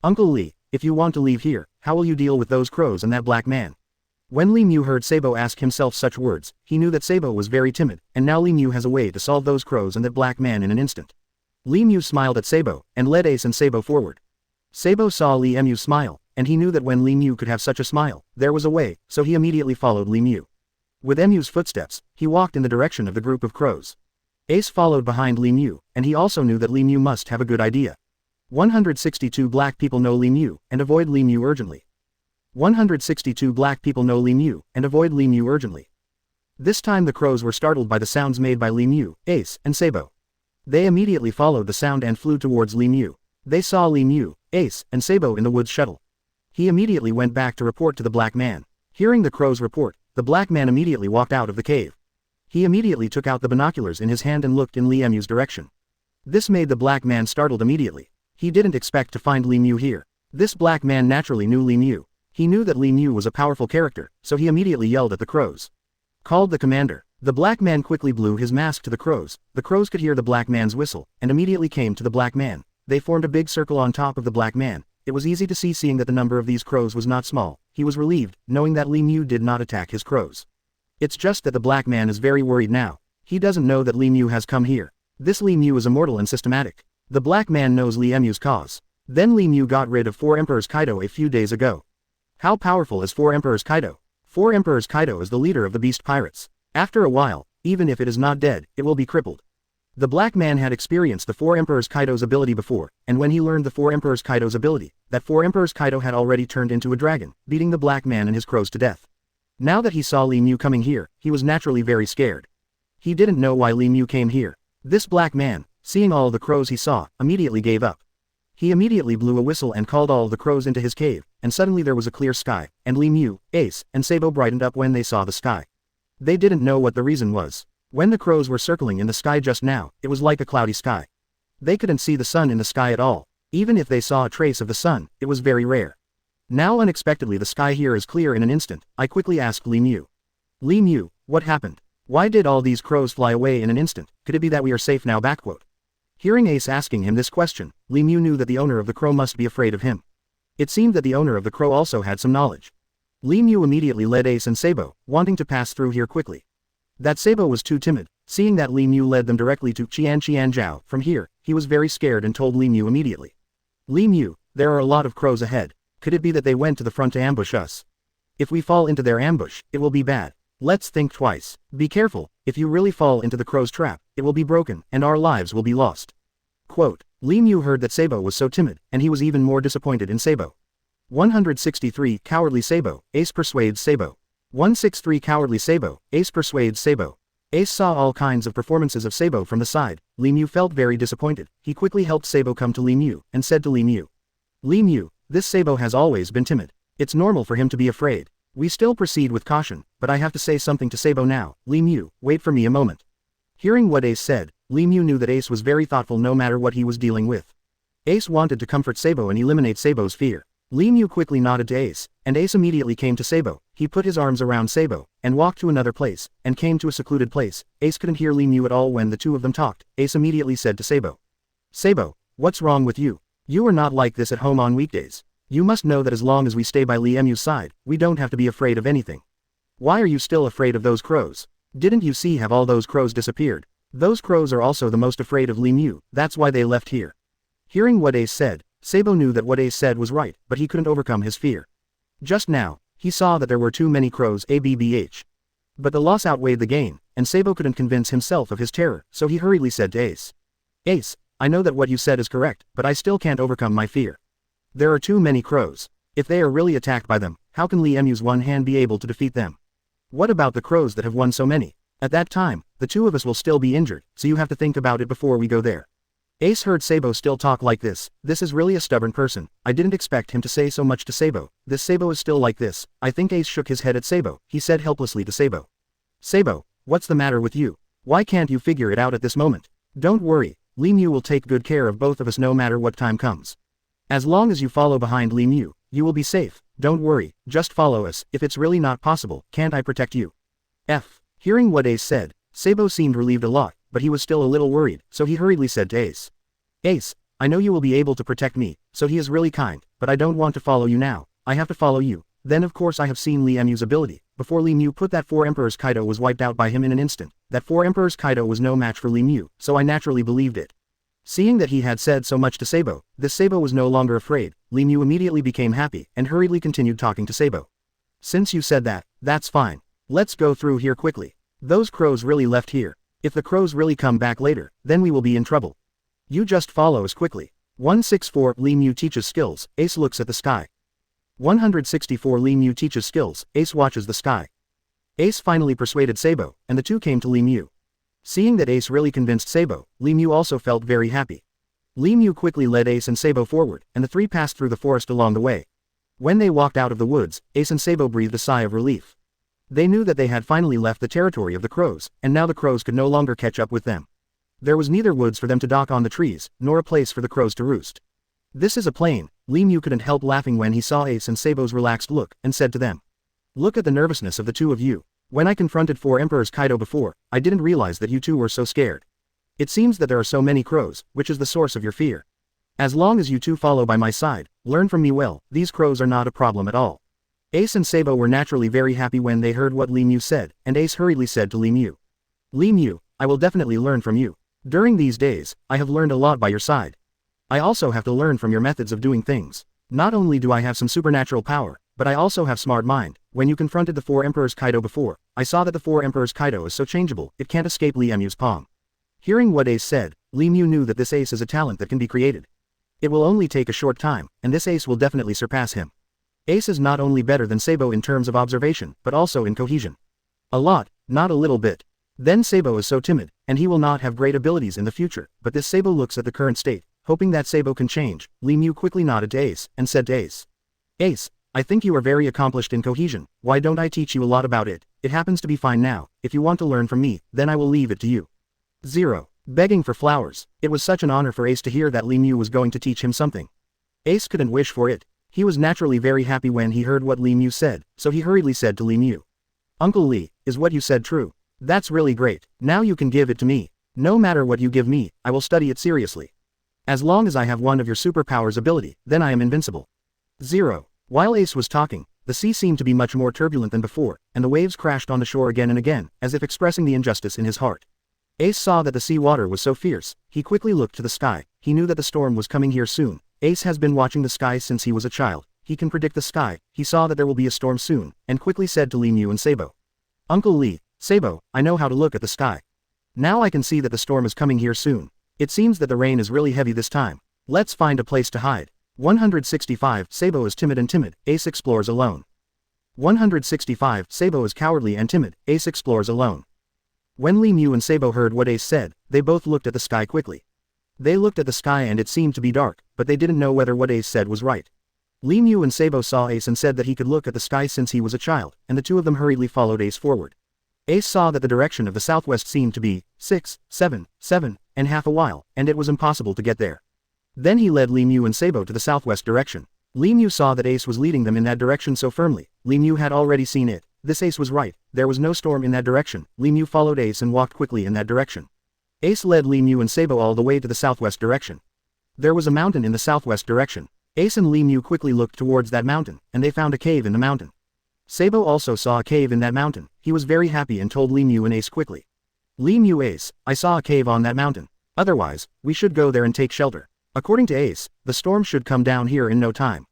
Uncle Li, if you want to leave here, how will you deal with those crows and that black man? When Li Mu heard Sabo ask himself such words, he knew that Sabo was very timid, and now Li Mu has a way to solve those crows and that black man in an instant. Li Mu smiled at Sabo, and led Ace and Sabo forward. Sabo saw Li Mu smile, and he knew that when Li Mu could have such a smile, there was a way, so he immediately followed Li Mu. With Mu's footsteps, he walked in the direction of the group of crows. Ace followed behind Li Mu, and he also knew that Li Mu must have a good idea. 162 black people know Li Mu, and avoid Li Mu urgently. 162 black people know Li Mu, and avoid Li Mu urgently. This time the crows were startled by the sounds made by Li Mu, Ace, and Sabo. They immediately followed the sound and flew towards Li Mu. They saw Li Mu, Ace, and Sabo in the woods shuttle. He immediately went back to report to the black man. Hearing the crows report, the black man immediately walked out of the cave. He immediately took out the binoculars in his hand and looked in Li Mu's direction. This made the black man startled immediately. He didn't expect to find Li Mu here. This black man naturally knew Li Mu. He knew that Li Mu was a powerful character, so he immediately yelled at the crows. Called the commander. The black man quickly blew his mask to the crows. The crows could hear the black man's whistle, and immediately came to the black man. They formed a big circle on top of the black man. It was easy to see seeing that the number of these crows was not small. He was relieved, knowing that Li Mu did not attack his crows. It's just that the black man is very worried now. He doesn't know that Li Mu has come here. This Li Mu is immortal and systematic. The black man knows Li Mu's cause. Then Li Mu got rid of 4 Emperors Kaido a few days ago. How powerful is 4 Emperors Kaido? 4 Emperors Kaido is the leader of the Beast Pirates. After a while, even if it is not dead, it will be crippled. The black man had experienced the 4 Emperors Kaido's ability before, and when he learned the 4 Emperors Kaido's ability, that 4 Emperors Kaido had already turned into a dragon, beating the black man and his crows to death. Now that he saw Li Mu coming here, he was naturally very scared. He didn't know why Li Mu came here. This black man, seeing all the crows he saw, immediately gave up. He immediately blew a whistle and called all the crows into his cave, and suddenly there was a clear sky, and Li Mu, Ace, and Sabo brightened up when they saw the sky. They didn't know what the reason was. When the crows were circling in the sky just now, it was like a cloudy sky. They couldn't see the sun in the sky at all. Even if they saw a trace of the sun, it was very rare. Now unexpectedly the sky here is clear in an instant. I quickly asked Li Mu. Li Mu, what happened? Why did all these crows fly away in an instant? Could it be that we are safe now? Hearing Ace asking him this question, Li Mu knew that the owner of the crow must be afraid of him. It seemed that the owner of the crow also had some knowledge. Li Mu immediately led Ace and Sabo, wanting to pass through here quickly. That Sabo was too timid. Seeing that Li Mu led them directly to Qianjiao from here, he was very scared and told Li Mu immediately. Li Mu, there are a lot of crows ahead. Could it be that they went to the front to ambush us? If we fall into their ambush, it will be bad. Let's think twice. Be careful, if you really fall into the crow's trap, it will be broken, and our lives will be lost. Quote, Li Mu heard that Sabo was so timid, and he was even more disappointed in Sabo. 163 Cowardly Sabo, Ace persuades Sabo. 163 Cowardly Sabo, Ace persuades Sabo. Ace saw all kinds of performances of Sabo from the side. Li Mu felt very disappointed. He quickly helped Sabo come to Li Mu, and said to Li Mu. Li Mu, this Sabo has always been timid. It's normal for him to be afraid. We still proceed with caution, but I have to say something to Sabo now. Li Mu, wait for me a moment. Hearing what Ace said, Li Mu knew that Ace was very thoughtful no matter what he was dealing with. Ace wanted to comfort Sabo and eliminate Sabo's fear. Li Mu quickly nodded to Ace, and Ace immediately came to Sabo. He put his arms around Sabo, and walked to another place, and came to a secluded place. Ace couldn't hear Li Mu at all when the two of them talked. Ace immediately said to Sabo. Sabo, what's wrong with you? You are not like this at home on weekdays. You must know that as long as we stay by Li Mu's side, we don't have to be afraid of anything. Why are you still afraid of those crows? Didn't you see have all those crows disappeared? Those crows are also the most afraid of Li Mu, that's why they left here. Hearing what Ace said, Sabo knew that what Ace said was right, but he couldn't overcome his fear. Just now, he saw that there were too many crows ABBH. But the loss outweighed the gain, and Sabo couldn't convince himself of his terror, so he hurriedly said to Ace. Ace, I know that what you said is correct, but I still can't overcome my fear. There are too many crows. If they are really attacked by them, how can Li Mu's one hand be able to defeat them? What about the crows that have won so many? At that time, the two of us will still be injured, so you have to think about it before we go there. Ace heard Sabo still talk like this. This is really a stubborn person. I didn't expect him to say so much to Sabo. This Sabo is still like this. I think Ace shook his head at Sabo. He said helplessly to Sabo. Sabo, what's the matter with you? Why can't you figure it out at this moment? Don't worry, Li Mu will take good care of both of us no matter what time comes. As long as you follow behind Li Mu, you will be safe. Don't worry, just follow us. If it's really not possible, can't I protect you? Hearing what Ace said, Sabo seemed relieved a lot, but he was still a little worried, so he hurriedly said to Ace. Ace, I know you will be able to protect me, so he is really kind, but I don't want to follow you now. I have to follow you. Then of course I have seen Li Mu's ability. Before Li Mu put that 4 Emperor's Kaido was wiped out by him in an instant. That 4 Emperor's Kaido was no match for Li Mu, so I naturally believed it. Seeing that he had said so much to Sabo, this Sabo was no longer afraid. Li Mu immediately became happy, and hurriedly continued talking to Sabo. Since you said that, that's fine. Let's go through here quickly. Those crows really left here. If the crows really come back later, then we will be in trouble. You just follow us quickly. 164 Li Mu teaches skills, Ace looks at the sky. 164 Li Mu teaches skills, Ace watches the sky. Ace finally persuaded Sabo, and the two came to Li Mu. Seeing that Ace really convinced Sabo, Li Mu also felt very happy. Li Mu quickly led Ace and Sabo forward, and the three passed through the forest along the way. When they walked out of the woods, Ace and Sabo breathed a sigh of relief. They knew that they had finally left the territory of the crows, and now the crows could no longer catch up with them. There was neither woods for them to dock on the trees, nor a place for the crows to roost. This is a plain. Li Mu couldn't help laughing when he saw Ace and Sabo's relaxed look, and said to them. Look at the nervousness of the two of you. When I confronted 4 Emperor's Kaido before, I didn't realize that you two were so scared. It seems that there are so many crows, which is the source of your fear. As long as you two follow by my side, learn from me well, these crows are not a problem at all. Ace and Sabo were naturally very happy when they heard what Li Mu said, and Ace hurriedly said to Li Mu. Li Mu, I will definitely learn from you. During these days, I have learned a lot by your side. I also have to learn from your methods of doing things. Not only do I have some supernatural power, but I also have smart mind. When you confronted the 4 Emperor's Kaido before, I saw that the 4 Emperor's Kaido is so changeable, it can't escape Li Mu's palm. Hearing what Ace said, Li Mu knew that this Ace is a talent that can be created. It will only take a short time, and this Ace will definitely surpass him. Ace is not only better than Sabo in terms of observation, but also in cohesion. A lot, not a little bit. Then Sabo is so timid, and he will not have great abilities in the future, but this Sabo looks at the current state, hoping that Sabo can change. Li Mu quickly nodded to Ace, and said to Ace. Ace, I think you are very accomplished in cohesion, why don't I teach you a lot about it? It happens to be fine now. If you want to learn from me, then I will leave it to you. 0. Begging for flowers. It was such an honor for Ace to hear that Li Mu was going to teach him something. Ace couldn't wish for it. He was naturally very happy when he heard what Li Mu said, so he hurriedly said to Li Mu. Uncle Li, is what you said true? That's really great. Now you can give it to me. No matter what you give me, I will study it seriously. As long as I have one of your superpowers ability, then I am invincible. 0. While Ace was talking, the sea seemed to be much more turbulent than before, and the waves crashed on the shore again and again, as if expressing the injustice in his heart. Ace saw that the sea water was so fierce, he quickly looked to the sky. He knew that the storm was coming here soon. Ace has been watching the sky since he was a child. He can predict the sky. He saw that there will be a storm soon, and quickly said to Mew and Sabo. Uncle Lee, Sabo, I know how to look at the sky. Now I can see that the storm is coming here soon. It seems that the rain is really heavy this time. Let's find a place to hide. 165. Sabo is timid and timid. Ace explores alone. 165. Sabo is cowardly and timid. Ace explores alone. When Mew and Sabo heard what Ace said, they both looked at the sky quickly. They looked at the sky and it seemed to be dark, but they didn't know whether what Ace said was right. Mew and Sabo saw Ace and said that he could look at the sky since he was a child, and the two of them hurriedly followed Ace forward. Ace saw that the direction of the southwest seemed to be 6, 7, 7 and half a while, and it was impossible to get there. Then he led Mew and Sabo to the southwest direction. Mew saw that Ace was leading them in that direction so firmly. Mew had already seen it. This Ace was right. There was no storm in that direction. Mew followed Ace and walked quickly in that direction. Ace led Mew and Sabo all the way to the southwest direction. There was a mountain in the southwest direction. Ace and Mew quickly looked towards that mountain, and they found a cave in the mountain. Sabo also saw a cave in that mountain. He was very happy and told Mew and Ace quickly. Mew, Ace, I saw a cave on that mountain. Otherwise, we should go there and take shelter. According to Ace, the storm should come down here in no time.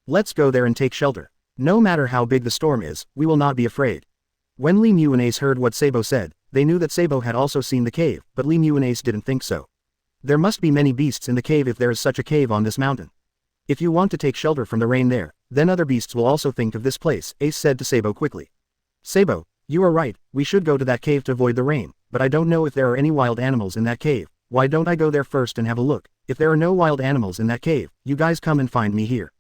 Let's go there and take shelter. No matter how big the storm is, we will not be afraid. When Mew and Ace heard what Sabo said, they knew that Sabo had also seen the cave, but Mew and Ace didn't think so. There must be many beasts in the cave if there is such a cave on this mountain. If you want to take shelter from the rain there, then other beasts will also think of this place, Ace said to Sabo quickly. Sabo, you are right, we should go to that cave to avoid the rain, but I don't know if there are any wild animals in that cave. Why don't I go there first and have a look? If there are no wild animals in that cave, you guys come and find me here.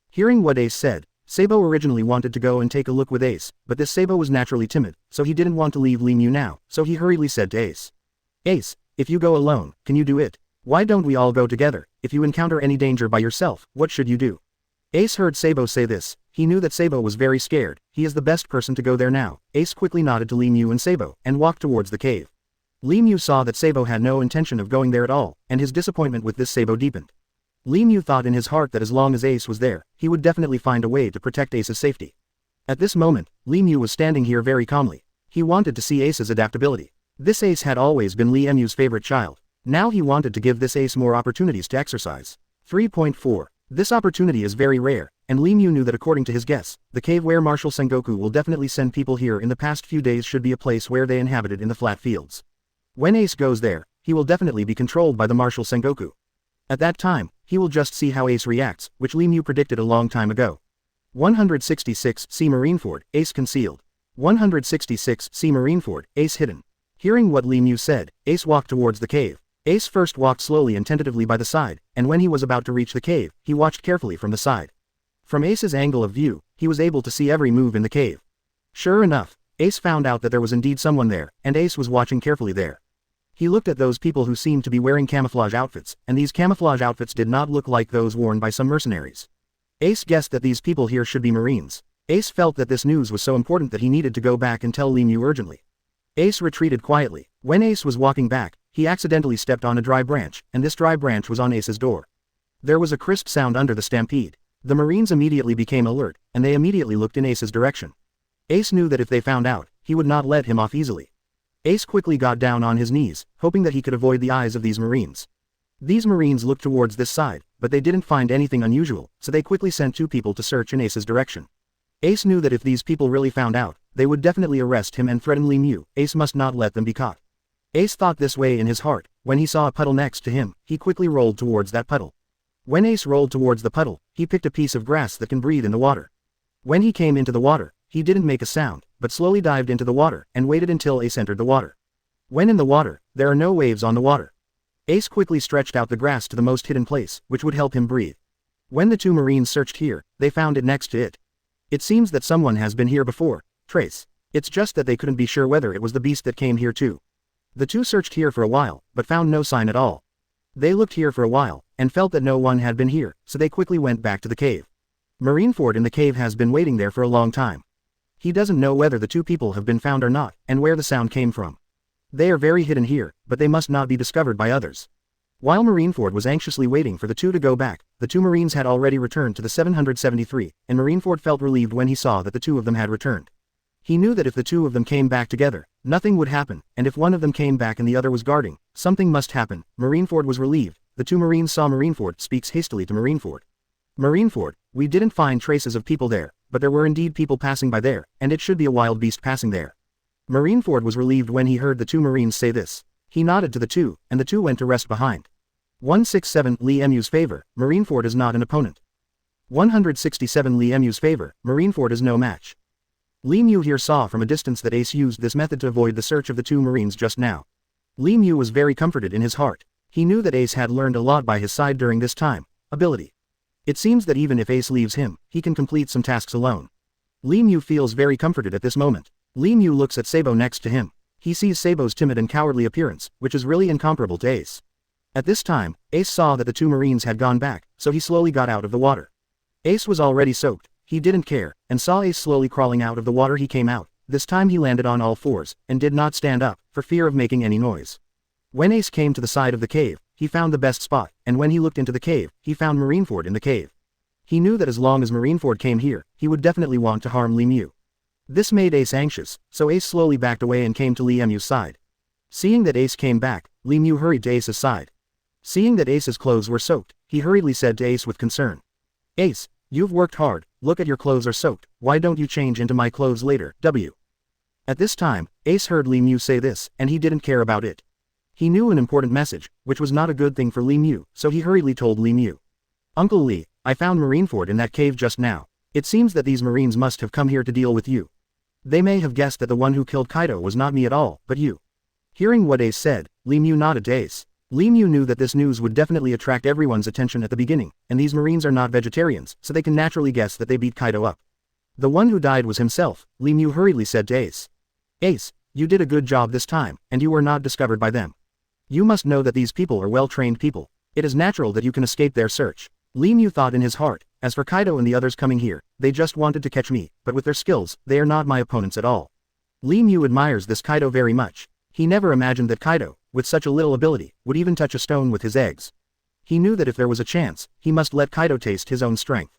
Hearing what Ace said, Sabo originally wanted to go and take a look with Ace, but this Sabo was naturally timid, so he didn't want to leave Mew now, so he hurriedly said to Ace. Ace, if you go alone, can you do it? Why don't we all go together? If you encounter any danger by yourself, what should you do? Ace heard Sabo say this. He knew that Sabo was very scared. He is the best person to go there now. Ace quickly nodded to Mew and Sabo, and walked towards the cave. Mew saw that Sabo had no intention of going there at all, and his disappointment with this Sabo deepened. Mew thought in his heart that as long as Ace was there, he would definitely find a way to protect Ace's safety. At this moment, Mew was standing here very calmly. He wanted to see Ace's adaptability. This Ace had always been Mew's favorite child. Now he wanted to give this Ace more opportunities to exercise. 3.4. This opportunity is very rare, and Mew knew that according to his guess, the cave where Marshal Sengoku will definitely send people here in the past few days should be a place where they inhabited in the flat fields. When Ace goes there, he will definitely be controlled by the Marshal Sengoku. At that time, he will just see how Ace reacts, which Mew predicted a long time ago. 166. See Marineford, Ace concealed. 166. See Marineford, Ace hidden. Hearing what Mew said, Ace walked towards the cave. Ace first walked slowly and tentatively by the side, and when he was about to reach the cave, he watched carefully from the side. From Ace's angle of view, he was able to see every move in the cave. Sure enough, Ace found out that there was indeed someone there, and Ace was watching carefully there. He looked at those people who seemed to be wearing camouflage outfits, and these camouflage outfits did not look like those worn by some mercenaries. Ace guessed that these people here should be Marines. Ace felt that this news was so important that he needed to go back and tell Mew urgently. Ace retreated quietly. When Ace was walking back, he accidentally stepped on a dry branch, and this dry branch was on Ace's door. There was a crisp sound under the stampede. The Marines immediately became alert, and they immediately looked in Ace's direction. Ace knew that if they found out, he would not let him off easily. Ace quickly got down on his knees, hoping that he could avoid the eyes of these Marines. These Marines looked towards this side, but they didn't find anything unusual, so they quickly sent 2 people to search in Ace's direction. Ace knew that if these people really found out, they would definitely arrest him and threaten Mew. Ace must not let them be caught. Ace thought this way in his heart. When he saw a puddle next to him, he quickly rolled towards that puddle. When Ace rolled towards the puddle, he picked a piece of grass that can breathe in the water. When he came into the water, he didn't make a sound, but slowly dived into the water, and waited until Ace entered the water. When in the water, there are no waves on the water. Ace quickly stretched out the grass to the most hidden place, which would help him breathe. When the 2 Marines searched here, they found it next to it. It seems that someone has been here before. Trace. It's just that they couldn't be sure whether it was the beast that came here too. The 2 searched here for a while, but found no sign at all. They looked here for a while, and felt that no one had been here, so they quickly went back to the cave. Marineford in the cave has been waiting there for a long time. He doesn't know whether the 2 people have been found or not, and where the sound came from. They are very hidden here, but they must not be discovered by others. While Marineford was anxiously waiting for the two to go back, the two Marines had already returned to the 773, and Marineford felt relieved when he saw that the two of them had returned. He knew that if the two of them came back together, nothing would happen, and if one of them came back and the other was guarding, something must happen. Marineford was relieved. The two Marines saw Marineford speaks hastily to Marineford. Marineford, we didn't find traces of people there, but there were indeed people passing by there, and it should be a wild beast passing there. Marineford was relieved when he heard the two Marines say this. He nodded to the two, and the two went to rest behind. 167 Lee Mu's favor, Marineford is not an opponent. 167 Lee Mu's favor, Marineford is no match. Lee Mu here saw from a distance that Ace used this method to avoid the search of the two Marines just now. Lee Mu was very comforted in his heart. He knew that Ace had learned a lot by his side during this time. Ability. It seems that even if Ace leaves him, he can complete some tasks alone. Lee Mu feels very comforted at this moment. Lee Mu looks at Sabo next to him. He sees Sabo's timid and cowardly appearance, which is really incomparable to Ace. At this time, Ace saw that the two Marines had gone back, so he slowly got out of the water. Ace was already soaked. He didn't care, and saw Ace slowly crawling out of the water. He came out. This time he landed on all fours, and did not stand up, for fear of making any noise. When Ace came to the side of the cave, he found the best spot, and when he looked into the cave, he found Marineford in the cave. He knew that as long as Marineford came here, he would definitely want to harm Lee Mu. This made Ace anxious, so Ace slowly backed away and came to Lee Mu's side. Seeing that Ace came back, Lee Mu hurried to Ace's side. Seeing that Ace's clothes were soaked, he hurriedly said to Ace with concern. Ace, you've worked hard, look at your clothes are soaked, why don't you change into my clothes later, W. At this time, Ace heard Lee Mu say this, and he didn't care about it. He knew an important message, which was not a good thing for Lee Mu, so he hurriedly told Lee Mu. Uncle Lee, I found Marineford in that cave just now. It seems that these Marines must have come here to deal with you. They may have guessed that the one who killed Kaido was not me at all, but you. Hearing what Ace said, Lee Mu nodded to Ace. Lee Mu knew that this news would definitely attract everyone's attention at the beginning, and these Marines are not vegetarians, so they can naturally guess that they beat Kaido up. The one who died was himself, Lee Mu hurriedly said to Ace. Ace, you did a good job this time, and you were not discovered by them. You must know that these people are well-trained people. It is natural that you can escape their search. Lee Mu thought in his heart, as for Kaido and the others coming here, they just wanted to catch me, but with their skills, they are not my opponents at all. Lee Mu admires this Kaido very much. He never imagined that Kaido, with such a little ability, would even touch a stone with his eggs. He knew that if there was a chance, he must let Kaido taste his own strength.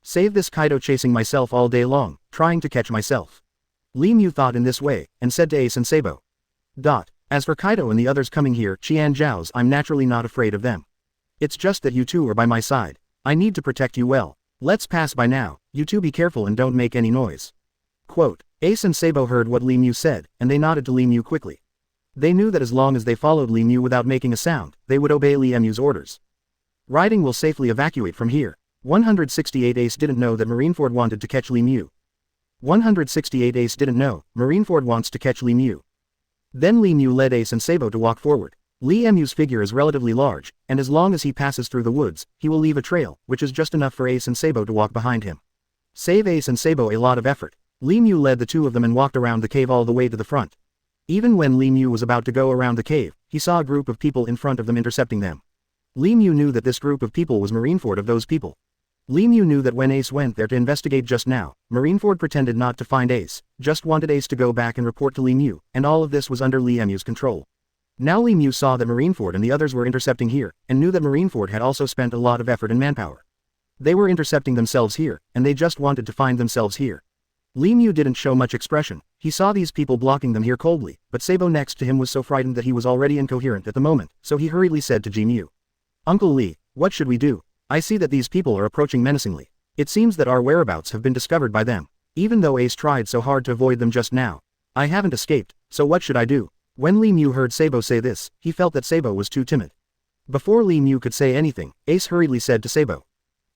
Save this Kaido chasing myself all day long, trying to catch myself. Lee Mu thought in this way, and said to Ace and Sabo. As for Kaido and the others coming here, Qian Zhao's, I'm naturally not afraid of them. It's just that you two are by my side. I need to protect you well. Let's pass by now, you two be careful and don't make any noise. Quote, Ace and Sabo heard what Lee Mu said, and they nodded to Lee Mu quickly. They knew that as long as they followed Lee Mu without making a sound, they would obey Lee Mu's orders. Riding will safely evacuate from here. 168 Ace didn't know that Marineford wanted to catch Lee Mu. 168 Ace didn't know, Marineford wants to catch Lee Mu. Then Lee Mu led Ace and Sabo to walk forward. Lee Mu's figure is relatively large, and as long as he passes through the woods, he will leave a trail, which is just enough for Ace and Sabo to walk behind him. Save Ace and Sabo a lot of effort. Lee Mu led the two of them and walked around the cave all the way to the front. Even when Lee Mu was about to go around the cave, he saw a group of people in front of them intercepting them. Lee Mu knew that this group of people was Marineford of those people. Lee Mu knew that when Ace went there to investigate just now, Marineford pretended not to find Ace, just wanted Ace to go back and report to Lee Mu, and all of this was under Lee Mu's control. Now Lee Mu saw that Marineford and the others were intercepting here, and knew that Marineford had also spent a lot of effort and manpower. They were intercepting themselves here, and they just wanted to find themselves here. Lee Mu didn't show much expression. He saw these people blocking them here coldly, but Sabo next to him was so frightened that he was already incoherent at the moment, so he hurriedly said to Ji Mu. Uncle Lee, what should we do? I see that these people are approaching menacingly. It seems that our whereabouts have been discovered by them. Even though Ace tried so hard to avoid them just now. I haven't escaped, so what should I do? When Lee Mu heard Sabo say this, he felt that Sabo was too timid. Before Lee Mu could say anything, Ace hurriedly said to Sabo.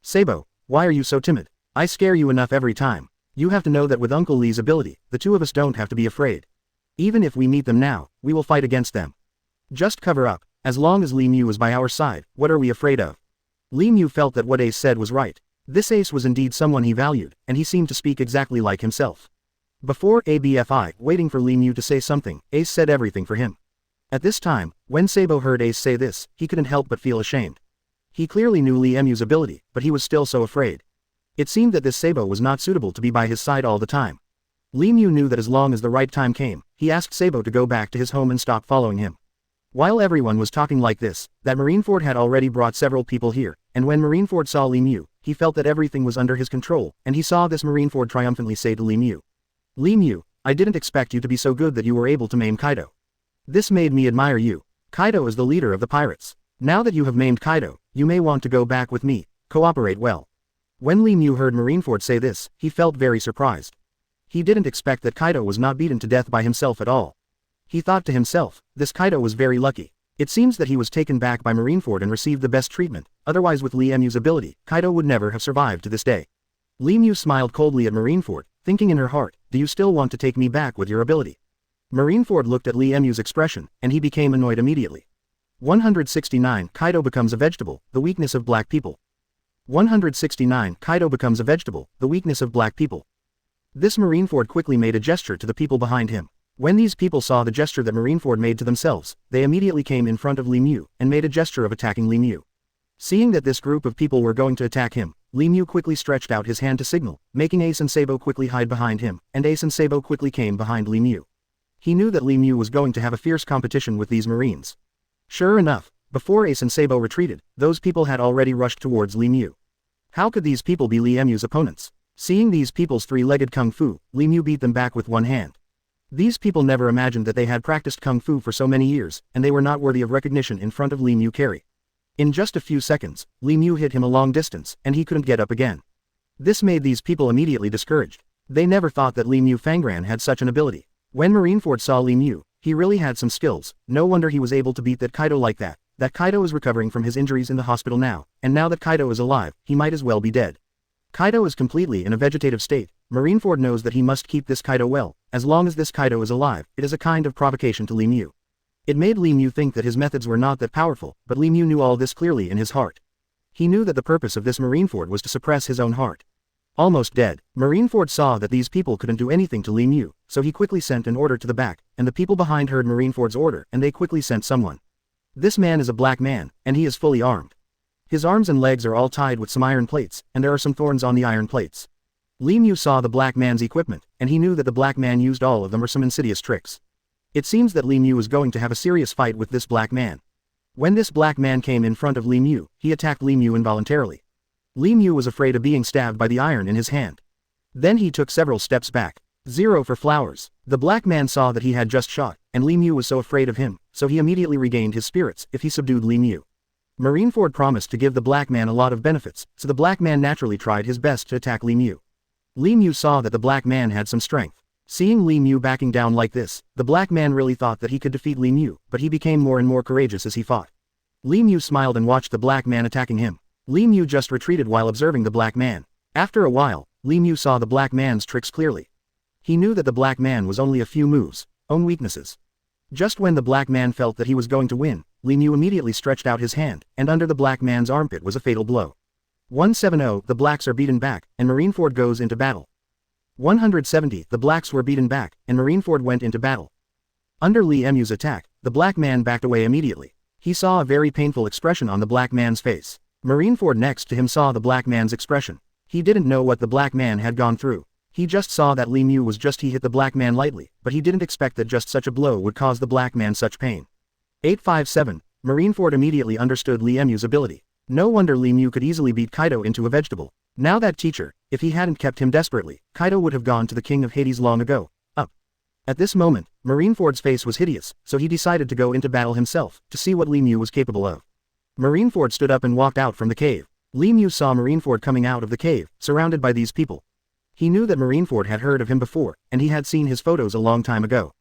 Sabo, why are you so timid? I scare you enough every time. You have to know that with Uncle Lee's ability, the two of us don't have to be afraid. Even if we meet them now, we will fight against them. Just cover up. As long as Lee Mu is by our side, what are we afraid of? Lee Mu felt that what Ace said was right. This Ace was indeed someone he valued, and he seemed to speak exactly like himself. Before ABFI, waiting for Lee Mu to say something, Ace said everything for him. At this time, when Sabo heard Ace say this, he couldn't help but feel ashamed. He clearly knew Lee Mu's ability, but he was still so afraid. It seemed that this Sabo was not suitable to be by his side all the time. Lee Mu knew that as long as the right time came, he asked Sabo to go back to his home and stop following him. While everyone was talking like this, that Marineford had already brought several people here, and when Marineford saw Li Mu, he felt that everything was under his control, and he saw this Marineford triumphantly say to Li Mu. Li Mu, I didn't expect you to be so good that you were able to maim Kaido. This made me admire you. Kaido is the leader of the pirates. Now that you have maimed Kaido, you may want to go back with me, cooperate well. When Li Mu heard Marineford say this, he felt very surprised. He didn't expect that Kaido was not beaten to death by himself at all. He thought to himself, this Kaido was very lucky. It seems that he was taken back by Marineford and received the best treatment, otherwise with Li Mu's ability, Kaido would never have survived to this day. Li Mu smiled coldly at Marineford, thinking in her heart, do you still want to take me back with your ability? Marineford looked at Li Mu's expression, and he became annoyed immediately. 169 Kaido becomes a vegetable, the weakness of black people. 169 Kaido becomes a vegetable, the weakness of black people. This Marineford quickly made a gesture to the people behind him. When these people saw the gesture that Marineford made to themselves, they immediately came in front of Li Mu, and made a gesture of attacking Li Mu. Seeing that this group of people were going to attack him, Li Mu quickly stretched out his hand to signal, making Ace and Sabo quickly hide behind him, and Ace and Sabo quickly came behind Li Mu. He knew that Li Mu was going to have a fierce competition with these Marines. Sure enough, before Ace and Sabo retreated, those people had already rushed towards Li Mu. How could these people be Li Mu's opponents? Seeing these people's three-legged kung fu, Li Mu beat them back with one hand. These people never imagined that they had practiced kung fu for so many years, and they were not worthy of recognition in front of Li Mu carry. In just a few seconds, Li Mu hit him a long distance, and he couldn't get up again. This made these people immediately discouraged. They never thought that Li Mu Fangran had such an ability. When Marineford saw Li Mu, he really had some skills, no wonder he was able to beat that Kaido like that. That Kaido is recovering from his injuries in the hospital now, and now that Kaido is alive, he might as well be dead. Kaido is completely in a vegetative state. Marineford knows that he must keep this Kaido well. As long as this Kaido is alive, it is a kind of provocation to Li Mu. It made Li Mu think that his methods were not that powerful, but Li Mu knew all this clearly in his heart. He knew that the purpose of this Marineford was to suppress his own heart. Almost dead, Marineford saw that these people couldn't do anything to Li Mu, so he quickly sent an order to the back, and the people behind heard Marineford's order and they quickly sent someone. This man is a black man, and he is fully armed. His arms and legs are all tied with some iron plates, and there are some thorns on the iron plates. Li Mu saw the black man's equipment, and he knew that the black man used all of them or some insidious tricks. It seems that Li Mu is going to have a serious fight with this black man. When this black man came in front of Li Mu, he attacked Li Mu involuntarily. Li Mu was afraid of being stabbed by the iron in his hand. Then he took several steps back. 0 for flowers. The black man saw that he had just shot, and Li Mu was so afraid of him, so he immediately regained his spirits if he subdued Li Mu. Marineford promised to give the black man a lot of benefits, so the black man naturally tried his best to attack Li Mu. Li Mu saw that the black man had some strength. Seeing Li Mu backing down like this, the black man really thought that he could defeat Li Mu, but he became more and more courageous as he fought. Li Mu smiled and watched the black man attacking him. Li Mu just retreated while observing the black man. After a while, Li Mu saw the black man's tricks clearly. He knew that the black man was only a few moves, own weaknesses. Just when the black man felt that he was going to win, Li Mu immediately stretched out his hand, and under the black man's armpit was a fatal blow. 170 The blacks are beaten back, and Marineford goes into battle. 170 The blacks were beaten back, and Marineford went into battle. Under Li Mu's attack, the black man backed away immediately. He saw a very painful expression on the black man's face. Marineford next to him saw the black man's expression. He didn't know what the black man had gone through. He just saw that Li Mu was he hit the black man lightly, but he didn't expect that just such a blow would cause the black man such pain. 857 Marineford immediately understood Li Mu's ability. No wonder Li Mu could easily beat Kaido into a vegetable. Now that teacher, if he hadn't kept him desperately, Kaido would have gone to the king of Hades long ago. Up. At this moment, Marineford's face was hideous, so he decided to go into battle himself, to see what Li Mu was capable of. Marineford stood up and walked out from the cave. Li Mu saw Marineford coming out of the cave, surrounded by these people. He knew that Marineford had heard of him before, and he had seen his photos a long time ago.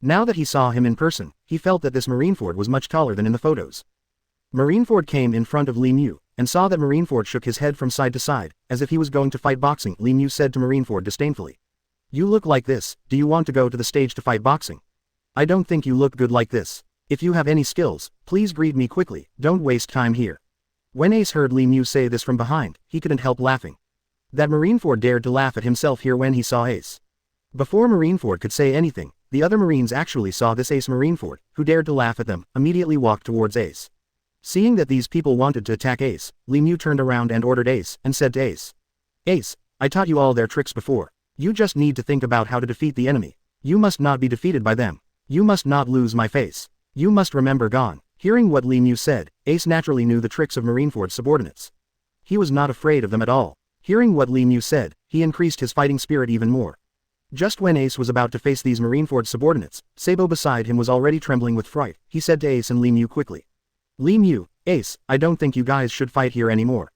Now that he saw him in person, he felt that this Marineford was much taller than in the photos. Marineford came in front of Li Mu, and saw that Marineford shook his head from side to side, as if he was going to fight boxing. Li Mu said to Marineford disdainfully. You look like this, do you want to go to the stage to fight boxing? I don't think you look good like this. If you have any skills, please greet me quickly, don't waste time here. When Ace heard Li Mu say this from behind, he couldn't help laughing. That Marineford dared to laugh at himself here when he saw Ace. Before Marineford could say anything, the other Marines actually saw this Ace. Marineford, who dared to laugh at them, immediately walked towards Ace. Seeing that these people wanted to attack Ace, Li Mu turned around and ordered Ace, and said to Ace. Ace, I taught you all their tricks before. You just need to think about how to defeat the enemy. You must not be defeated by them. You must not lose my face. You must remember gone. Hearing what Li Mu said, Ace naturally knew the tricks of Marineford's subordinates. He was not afraid of them at all. Hearing what Li Mu said, he increased his fighting spirit even more. Just when Ace was about to face these Marineford subordinates, Sabo beside him was already trembling with fright. He said to Ace and Li Mu quickly. Li Mu, Ace, I don't think you guys should fight here anymore.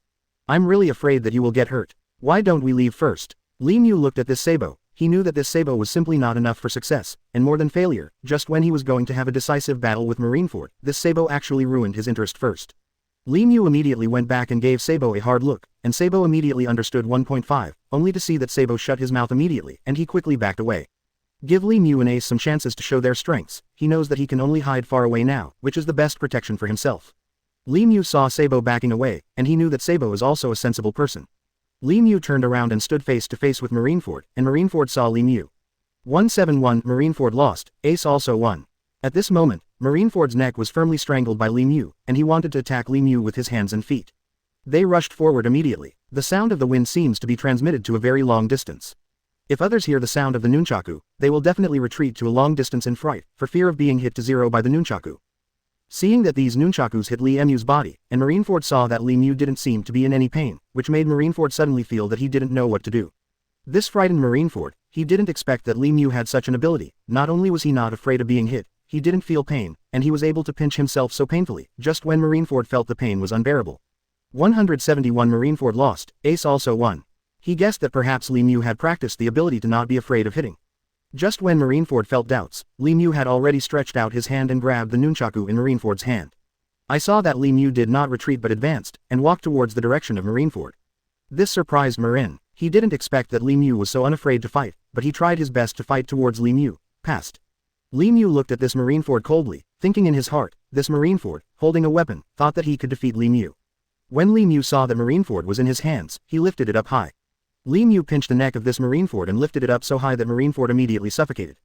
I'm really afraid that you will get hurt. Why don't we leave first? Li Mu looked at this Sabo. He knew that this Sabo was simply not enough for success, and more than failure. Just when he was going to have a decisive battle with Marineford, this Sabo actually ruined his interest first. Li Mu immediately went back and gave Sabo a hard look, and Sabo immediately understood 1.5, only to see that Sabo shut his mouth immediately, and he quickly backed away. Give Li Mu and Ace some chances to show their strengths. He knows that he can only hide far away now, which is the best protection for himself. Li Mu saw Sabo backing away, and he knew that Sabo is also a sensible person. Li Mu turned around and stood face to face with Marineford, and Marineford saw Li Mu. 171 Marineford lost, Ace also won. At this moment, Marineford's neck was firmly strangled by Li Mu, and he wanted to attack Li Mu with his hands and feet. They rushed forward immediately. The sound of the wind seems to be transmitted to a very long distance. If others hear the sound of the nunchaku, they will definitely retreat to a long distance in fright, for fear of being hit to zero by the nunchaku. Seeing that these nunchakus hit Li Mu's body, and Marineford saw that Li Mu didn't seem to be in any pain, which made Marineford suddenly feel that he didn't know what to do. This frightened Marineford. He didn't expect that Li Mu had such an ability. Not only was he not afraid of being hit, he didn't feel pain, and he was able to pinch himself so painfully, just when Marineford felt the pain was unbearable. 171 Marineford lost, Ace also won. He guessed that perhaps Li Mu had practiced the ability to not be afraid of hitting. Just when Marineford felt doubts, Li Mu had already stretched out his hand and grabbed the nunchaku in Marineford's hand. I saw that Li Mu did not retreat but advanced, and walked towards the direction of Marineford. This surprised Marin. He didn't expect that Li Mu was so unafraid to fight, but he tried his best to fight towards Li Mu. Passed. Li Mu looked at this Marineford coldly, thinking in his heart, this Marineford, holding a weapon, thought that he could defeat Li Mu. When Li Mu saw that Marineford was in his hands, he lifted it up high. Li Mu pinched the neck of this Marineford and lifted it up so high that Marineford immediately suffocated.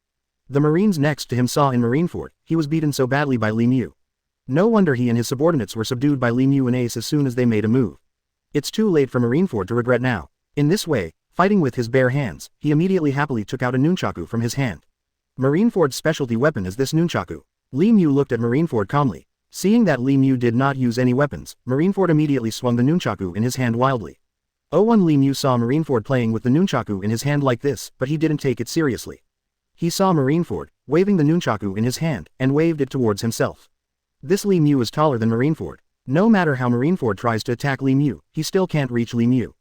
The Marines next to him saw in Marineford, he was beaten so badly by Li Mu. No wonder he and his subordinates were subdued by Li Mu and Ace as soon as they made a move. It's too late for Marineford to regret now. In this way, fighting with his bare hands, he immediately happily took out a nunchaku from his hand. Marineford's specialty weapon is this nunchaku. Li Mu looked at Marineford calmly. Seeing that Li Mu did not use any weapons, Marineford immediately swung the nunchaku in his hand wildly. 01 Li Mu saw Marineford playing with the nunchaku in his hand like this, but he didn't take it seriously. He saw Marineford, waving the nunchaku in his hand, and waved it towards himself. This Li Mu is taller than Marineford. No matter how Marineford tries to attack Li Mu, he still can't reach Li Mu.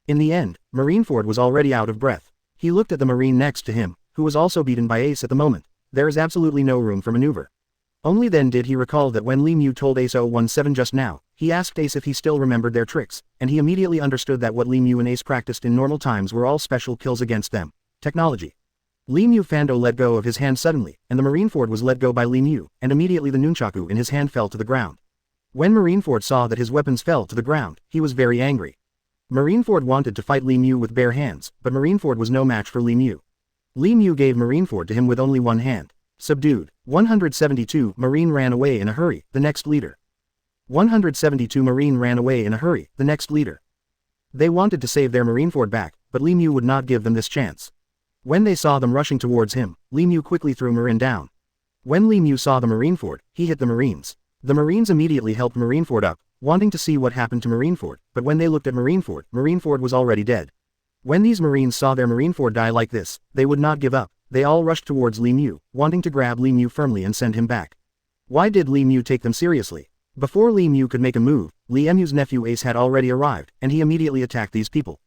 In the end, Marineford was already out of breath. He looked at the Marine next to him, who was also beaten by Ace at the moment. There is absolutely no room for maneuver. Only then did he recall that when Li Mu told Ace 017 just now, he asked Ace if he still remembered their tricks, and he immediately understood that what Li Mu and Ace practiced in normal times were all special kills against them. Technology. Li Mu Fando let go of his hand suddenly, and the Marineford was let go by Li Mu, and immediately the nunchaku in his hand fell to the ground. When Marineford saw that his weapons fell to the ground, he was very angry. Marineford wanted to fight Li Mu with bare hands, but Marineford was no match for Li Mu. Li Mu gave Marineford to him with only one hand. Subdued. 172 Marine ran away in a hurry, the next leader. 172 Marine ran away in a hurry, the next leader. They wanted to save their Marineford back, but Li Mu would not give them this chance. When they saw them rushing towards him, Li Mu quickly threw Marin down. When Li Mu saw the Marineford, he hit the Marines. The Marines immediately helped Marineford up, wanting to see what happened to Marineford, but when they looked at Marineford, Marineford was already dead. When these Marines saw their Marineford die like this, they would not give up. They all rushed towards Li Mu, wanting to grab Li Mu firmly and send him back. Why did Li Mu take them seriously? Before Li Mu could make a move, Li Mu's nephew Ace had already arrived, and he immediately attacked these people.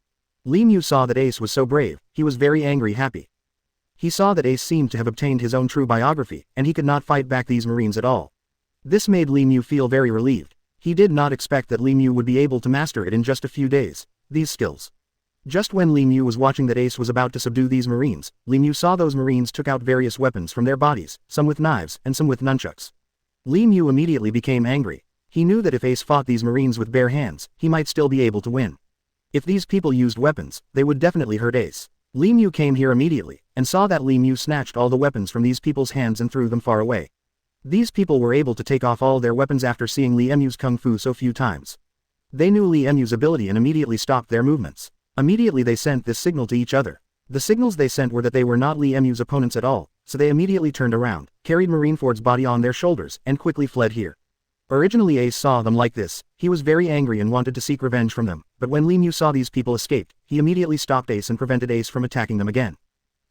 Li Mu saw that Ace was so brave, he was very happy. He saw that Ace seemed to have obtained his own true biography, and he could not fight back these Marines at all. This made Li Mu feel very relieved. He did not expect that Li Mu would be able to master it in just a few days, these skills. Just when Li Mu was watching that Ace was about to subdue these Marines, Li Mu saw those Marines took out various weapons from their bodies, some with knives and some with nunchucks. Li Mu immediately became angry. He knew that if Ace fought these Marines with bare hands, he might still be able to win. If these people used weapons, they would definitely hurt Ace. Li Mu came here immediately, and saw that Li Mu snatched all the weapons from these people's hands and threw them far away. These people were able to take off all their weapons after seeing Li Mu's kung fu so few times. They knew Li Mu's ability and immediately stopped their movements. Immediately they sent this signal to each other. The signals they sent were that they were not Li Mu's opponents at all, so they immediately turned around, carried Marineford's body on their shoulders, and quickly fled here. Originally Ace saw them like this, he was very angry and wanted to seek revenge from them, but when Li Mu saw these people escaped, he immediately stopped Ace and prevented Ace from attacking them again.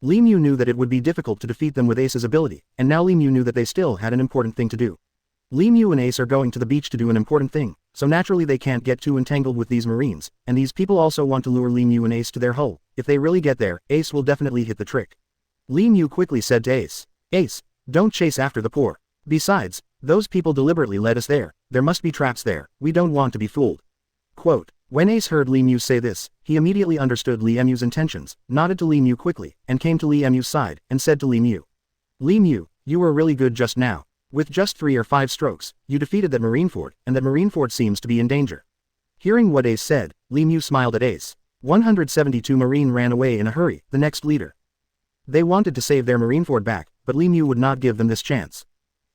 Li Mu knew that it would be difficult to defeat them with Ace's ability, and now Li Mu knew that they still had an important thing to do. Li Mu and Ace are going to the beach to do an important thing, so naturally they can't get too entangled with these Marines, and these people also want to lure Li Mu and Ace to their hole. If they really get there, Ace will definitely hit the trick. Li Mu quickly said to Ace, "Ace, don't chase after the poor. Besides, those people deliberately led us there, there must be traps there, we don't want to be fooled." Quote, when Ace heard Li Mu say this, he immediately understood Li Mu's intentions, nodded to Li Mu quickly, and came to Li Mu's side, and said to Li Mu, "Li Mu, you were really good just now. With just 3 or 5 strokes, you defeated that Marineford, and that Marineford seems to be in danger." Hearing what Ace said, Li Mu smiled at Ace. 172 Marine ran away in a hurry, the next leader. They wanted to save their Marineford back, but Li Mu would not give them this chance.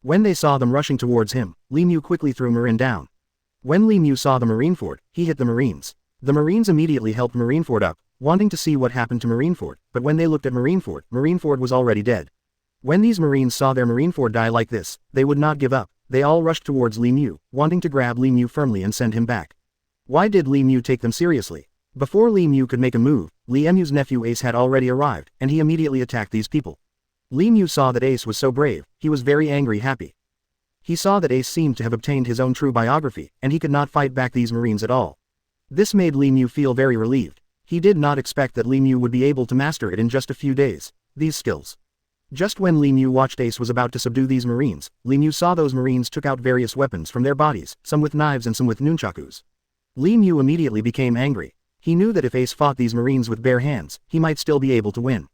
When they saw them rushing towards him, Li Mu quickly threw Marin down. When Li Mu saw the Marineford, he hit the Marines. The Marines immediately helped Marineford up, wanting to see what happened to Marineford, but when they looked at Marineford, Marineford was already dead. When these Marines saw their Marineford die like this, they would not give up, they all rushed towards Li Mu, wanting to grab Li Mu firmly and send him back. Why did Li Mu take them seriously? Before Li Mu could make a move, Li Mu's nephew Ace had already arrived, and he immediately attacked these people. Li Mu saw that Ace was so brave, he was very happy. He saw that Ace seemed to have obtained his own true biography, and he could not fight back these Marines at all. This made Li Mu feel very relieved. He did not expect that Li Mu would be able to master it in just a few days, these skills. Just when Li Mu watched Ace was about to subdue these Marines, Li Mu saw those Marines took out various weapons from their bodies, some with knives and some with nunchakus. Li Mu immediately became angry. He knew that if Ace fought these Marines with bare hands, he might still be able to win.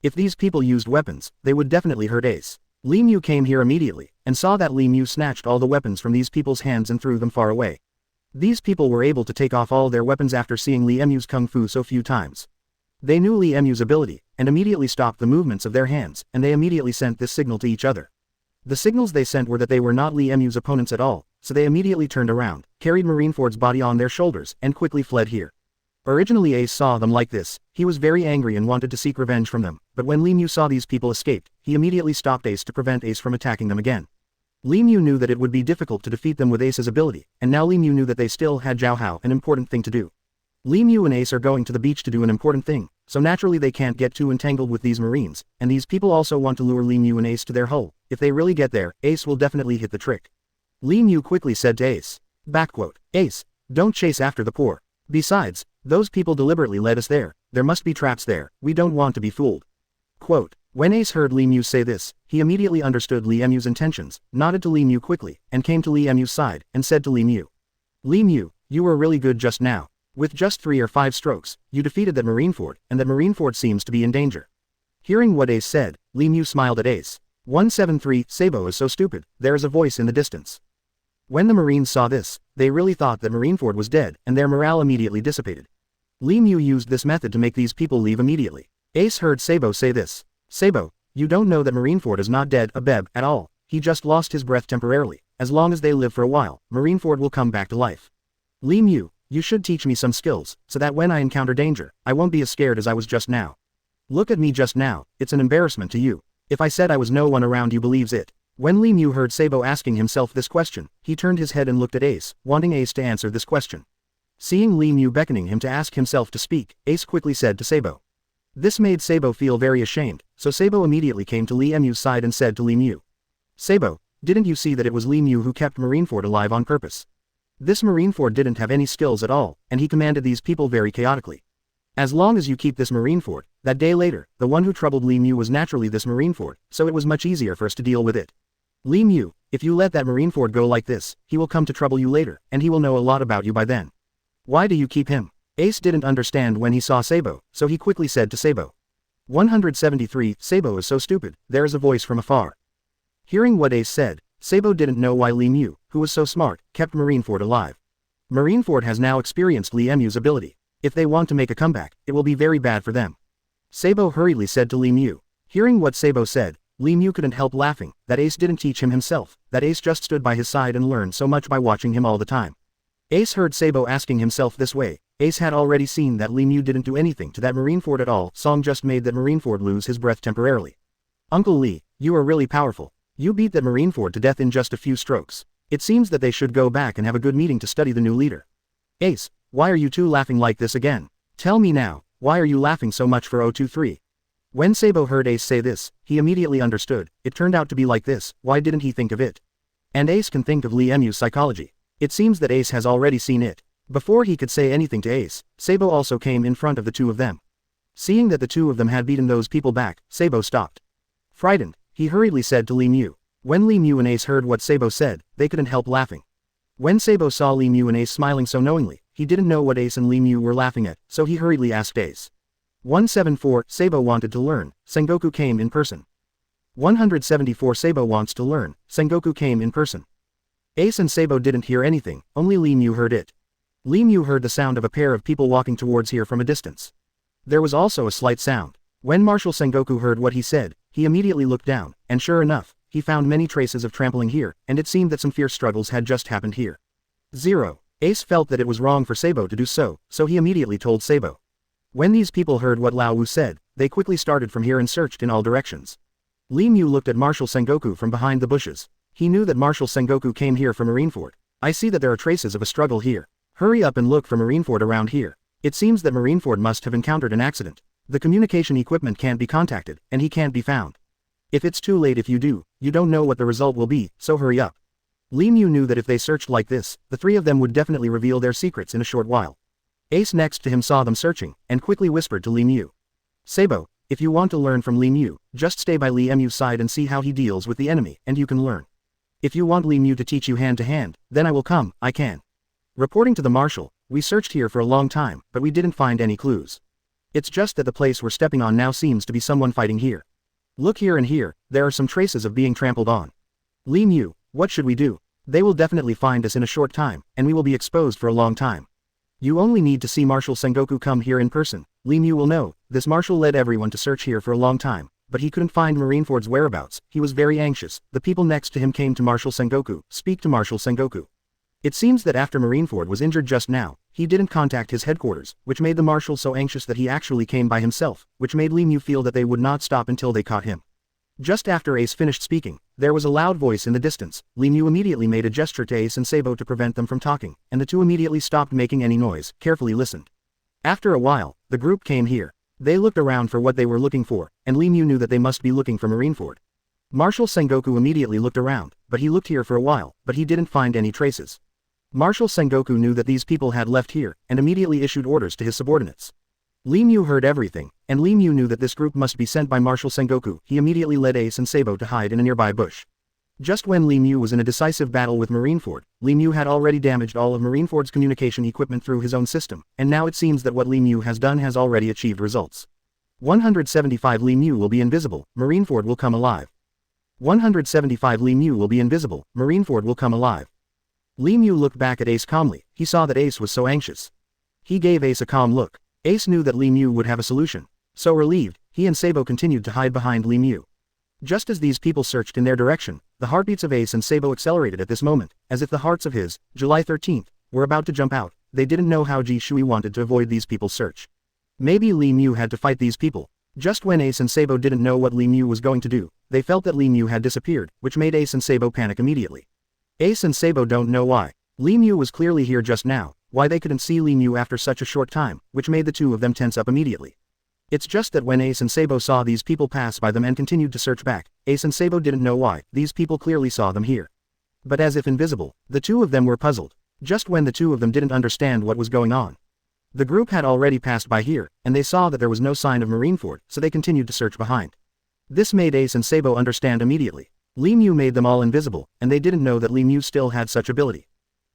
If these people used weapons, they would definitely hurt Ace. Li Mu came here immediately, and saw that Li Mu snatched all the weapons from these people's hands and threw them far away. These people were able to take off all their weapons after seeing Li Mu's kung fu so few times. They knew Li Mu's ability, and immediately stopped the movements of their hands, and they immediately sent this signal to each other. The signals they sent were that they were not Li Mu's opponents at all, so they immediately turned around, carried Marineford's body on their shoulders, and quickly fled here. Originally Ace saw them like this, he was very angry and wanted to seek revenge from them, but when Li Mu saw these people escaped, he immediately stopped Ace to prevent Ace from attacking them again. Li Mu knew that it would be difficult to defeat them with Ace's ability, and now Li Mu knew that they still had Zhao Hao, an important thing to do. Li Mu and Ace are going to the beach to do an important thing, so naturally they can't get too entangled with these Marines, and these people also want to lure Li Mu and Ace to their hole. If they really get there, Ace will definitely hit the trick. Li Mu quickly said to Ace, backquote, "Ace, don't chase after the poor. Besides, those people deliberately led us there, there must be traps there, we don't want to be fooled." Quote, when Ace heard Li Mu say this, he immediately understood Li Mu's intentions, nodded to Li Mu quickly, and came to Li Mu's side, and said to Li Mu, "Li Mu, you were really good just now. With just 3 or 5 strokes, you defeated that Marineford, and that Marineford seems to be in danger." Hearing what Ace said, Li Mu smiled at Ace. 173, Sabo is so stupid, there is a voice in the distance. When the Marines saw this, they really thought that Marineford was dead, and their morale immediately dissipated. Li Mu used this method to make these people leave immediately. Ace heard Sabo say this. "Sabo, you don't know that Marineford is not dead, Abeb, at all, he just lost his breath temporarily. As long as they live for a while, Marineford will come back to life. Li Mu, you should teach me some skills, so that when I encounter danger, I won't be as scared as I was just now. Look at me just now, it's an embarrassment to you. If I said I was no one around you believes it." When Li Mu heard Sabo asking himself this question, he turned his head and looked at Ace, wanting Ace to answer this question. Seeing Li Mu beckoning him to ask himself to speak, Ace quickly said to Sabo. This made Sabo feel very ashamed, so Sabo immediately came to Li Mu's side and said to Li Mu, "Sabo, didn't you see that it was Li Mu who kept Marineford alive on purpose? This Marineford didn't have any skills at all, and he commanded these people very chaotically. As long as you keep this Marineford." That day later, the one who troubled Li Mu was naturally this Marineford, so it was much easier for us to deal with it. Li Mu, if you let that Marineford go like this, he will come to trouble you later, and he will know a lot about you by then. Why do you keep him?" Ace didn't understand when he saw Sabo, so he quickly said to Sabo. 173, Sabo is so stupid, there is a voice from afar. Hearing what Ace said, Sabo didn't know why Li Mu, who was so smart, kept Marineford alive. Marineford has now experienced Li Mu's ability. If they want to make a comeback, it will be very bad for them. Sabo hurriedly said to Li Mu. Hearing what Sabo said, Li Mu couldn't help laughing, that Ace didn't teach him himself, that Ace just stood by his side and learned so much by watching him all the time. Ace heard Sabo asking himself this way. Ace had already seen that Li Mu didn't do anything to that Marineford at all, Song just made that Marineford lose his breath temporarily. Uncle Lee, you are really powerful. You beat that Marineford to death in just a few strokes. It seems that they should go back and have a good meeting to study the new leader. Ace, why are you two laughing like this again? Tell me now, why are you laughing so much for 023? When Sabo heard Ace say this, he immediately understood. It turned out to be like this, why didn't he think of it? And Ace can think of Lee Mu's psychology. It seems that Ace has already seen it. Before he could say anything to Ace, Sabo also came in front of the two of them. Seeing that the two of them had beaten those people back, Sabo stopped. Frightened, he hurriedly said to Lee Mu. When Lee Mu and Ace heard what Sabo said, they couldn't help laughing. When Sabo saw Lee Mu and Ace smiling so knowingly, he didn't know what Ace and Lee Mu were laughing at, so he hurriedly asked Ace. 174, Sabo wanted to learn, Sengoku came in person. 174 Sabo wants to learn, Sengoku came in person. Ace and Sabo didn't hear anything, only Lee Mu heard it. Lee Mu heard the sound of a pair of people walking towards here from a distance. There was also a slight sound. When Marshal Sengoku heard what he said, he immediately looked down, and sure enough, he found many traces of trampling here, and it seemed that some fierce struggles had just happened here. 0. Ace felt that it was wrong for Sabo to do so he immediately told Sabo. When these people heard what Lao Wu said, they quickly started from here and searched in all directions. Lee Mu looked at Marshal Sengoku from behind the bushes. He knew that Marshal Sengoku came here from Marineford. I see that there are traces of a struggle here. Hurry up and look for Marineford around here. It seems that Marineford must have encountered an accident. The communication equipment can't be contacted, and he can't be found. If it's too late if you do, you don't know what the result will be, so hurry up. Lee Mu knew that if they searched like this, the three of them would definitely reveal their secrets in a short while. Ace next to him saw them searching, and quickly whispered to Lee Mu. Sabo, if you want to learn from Lee Mu, just stay by Lee Mu's side and see how he deals with the enemy, and you can learn. If you want Lee Mu to teach you hand to hand, then I will come, I can. Reporting to the marshal, we searched here for a long time, but we didn't find any clues. It's just that the place we're stepping on now seems to be someone fighting here. Look here and here, there are some traces of being trampled on. Lee Mu, what should we do? They will definitely find us in a short time, and we will be exposed for a long time. You only need to see Marshal Sengoku come here in person. Lee Mu will know. This marshal led everyone to search here for a long time, but he couldn't find Marineford's whereabouts. He was very anxious. The people next to him came to Marshal Sengoku. Speak to Marshal Sengoku. It seems that after Marineford was injured just now, he didn't contact his headquarters, which made the marshal so anxious that he actually came by himself, which made Lee Mu feel that they would not stop until they caught him. Just after Ace finished speaking, there was a loud voice in the distance. Lee Mu immediately made a gesture to Ace and Sabo to prevent them from talking, and the two immediately stopped making any noise, carefully listened. After a while, the group came here. They looked around for what they were looking for, and Lee Mu knew that they must be looking for Marineford. Marshal Sengoku immediately looked around, but he looked here for a while, but he didn't find any traces. Marshal Sengoku knew that these people had left here, and immediately issued orders to his subordinates. Lee Mu heard everything, and Lee Mu knew that this group must be sent by Marshal Sengoku. He immediately led Ace and Sabo to hide in a nearby bush. Just when Lee Mu was in a decisive battle with Marineford, Lee Mu had already damaged all of Marineford's communication equipment through his own system, and now it seems that what Lee Mu has done has already achieved results. 175 Lee Mu will be invisible, Marineford will come alive. 175 Lee Mu will be invisible, Marineford will come alive. Lee Mu looked back at Ace calmly. He saw that Ace was so anxious. He gave Ace a calm look. Ace knew that Lee Mu would have a solution. So relieved, he and Sabo continued to hide behind Lee Mu. Just as these people searched in their direction, the heartbeats of Ace and Sabo accelerated at this moment, as if the hearts of his, July 13th, were about to jump out. They didn't know how Ji Shui wanted to avoid these people's search. Maybe Lee Mu had to fight these people. Just when Ace and Sabo didn't know what Lee Mu was going to do, they felt that Lee Mu had disappeared, which made Ace and Sabo panic immediately. Ace and Sabo don't know why. Lee Mu was clearly here just now, why they couldn't see Lee Mu after such a short time, which made the two of them tense up immediately. It's just that when Ace and Sabo saw these people pass by them and continued to search back, Ace and Sabo didn't know why. These people clearly saw them here. But as if invisible, the two of them were puzzled. Just when the two of them didn't understand what was going on. The group had already passed by here, and they saw that there was no sign of Marineford, so they continued to search behind. This made Ace and Sabo understand immediately. Lee Mu made them all invisible, and they didn't know that Lee Mu still had such ability.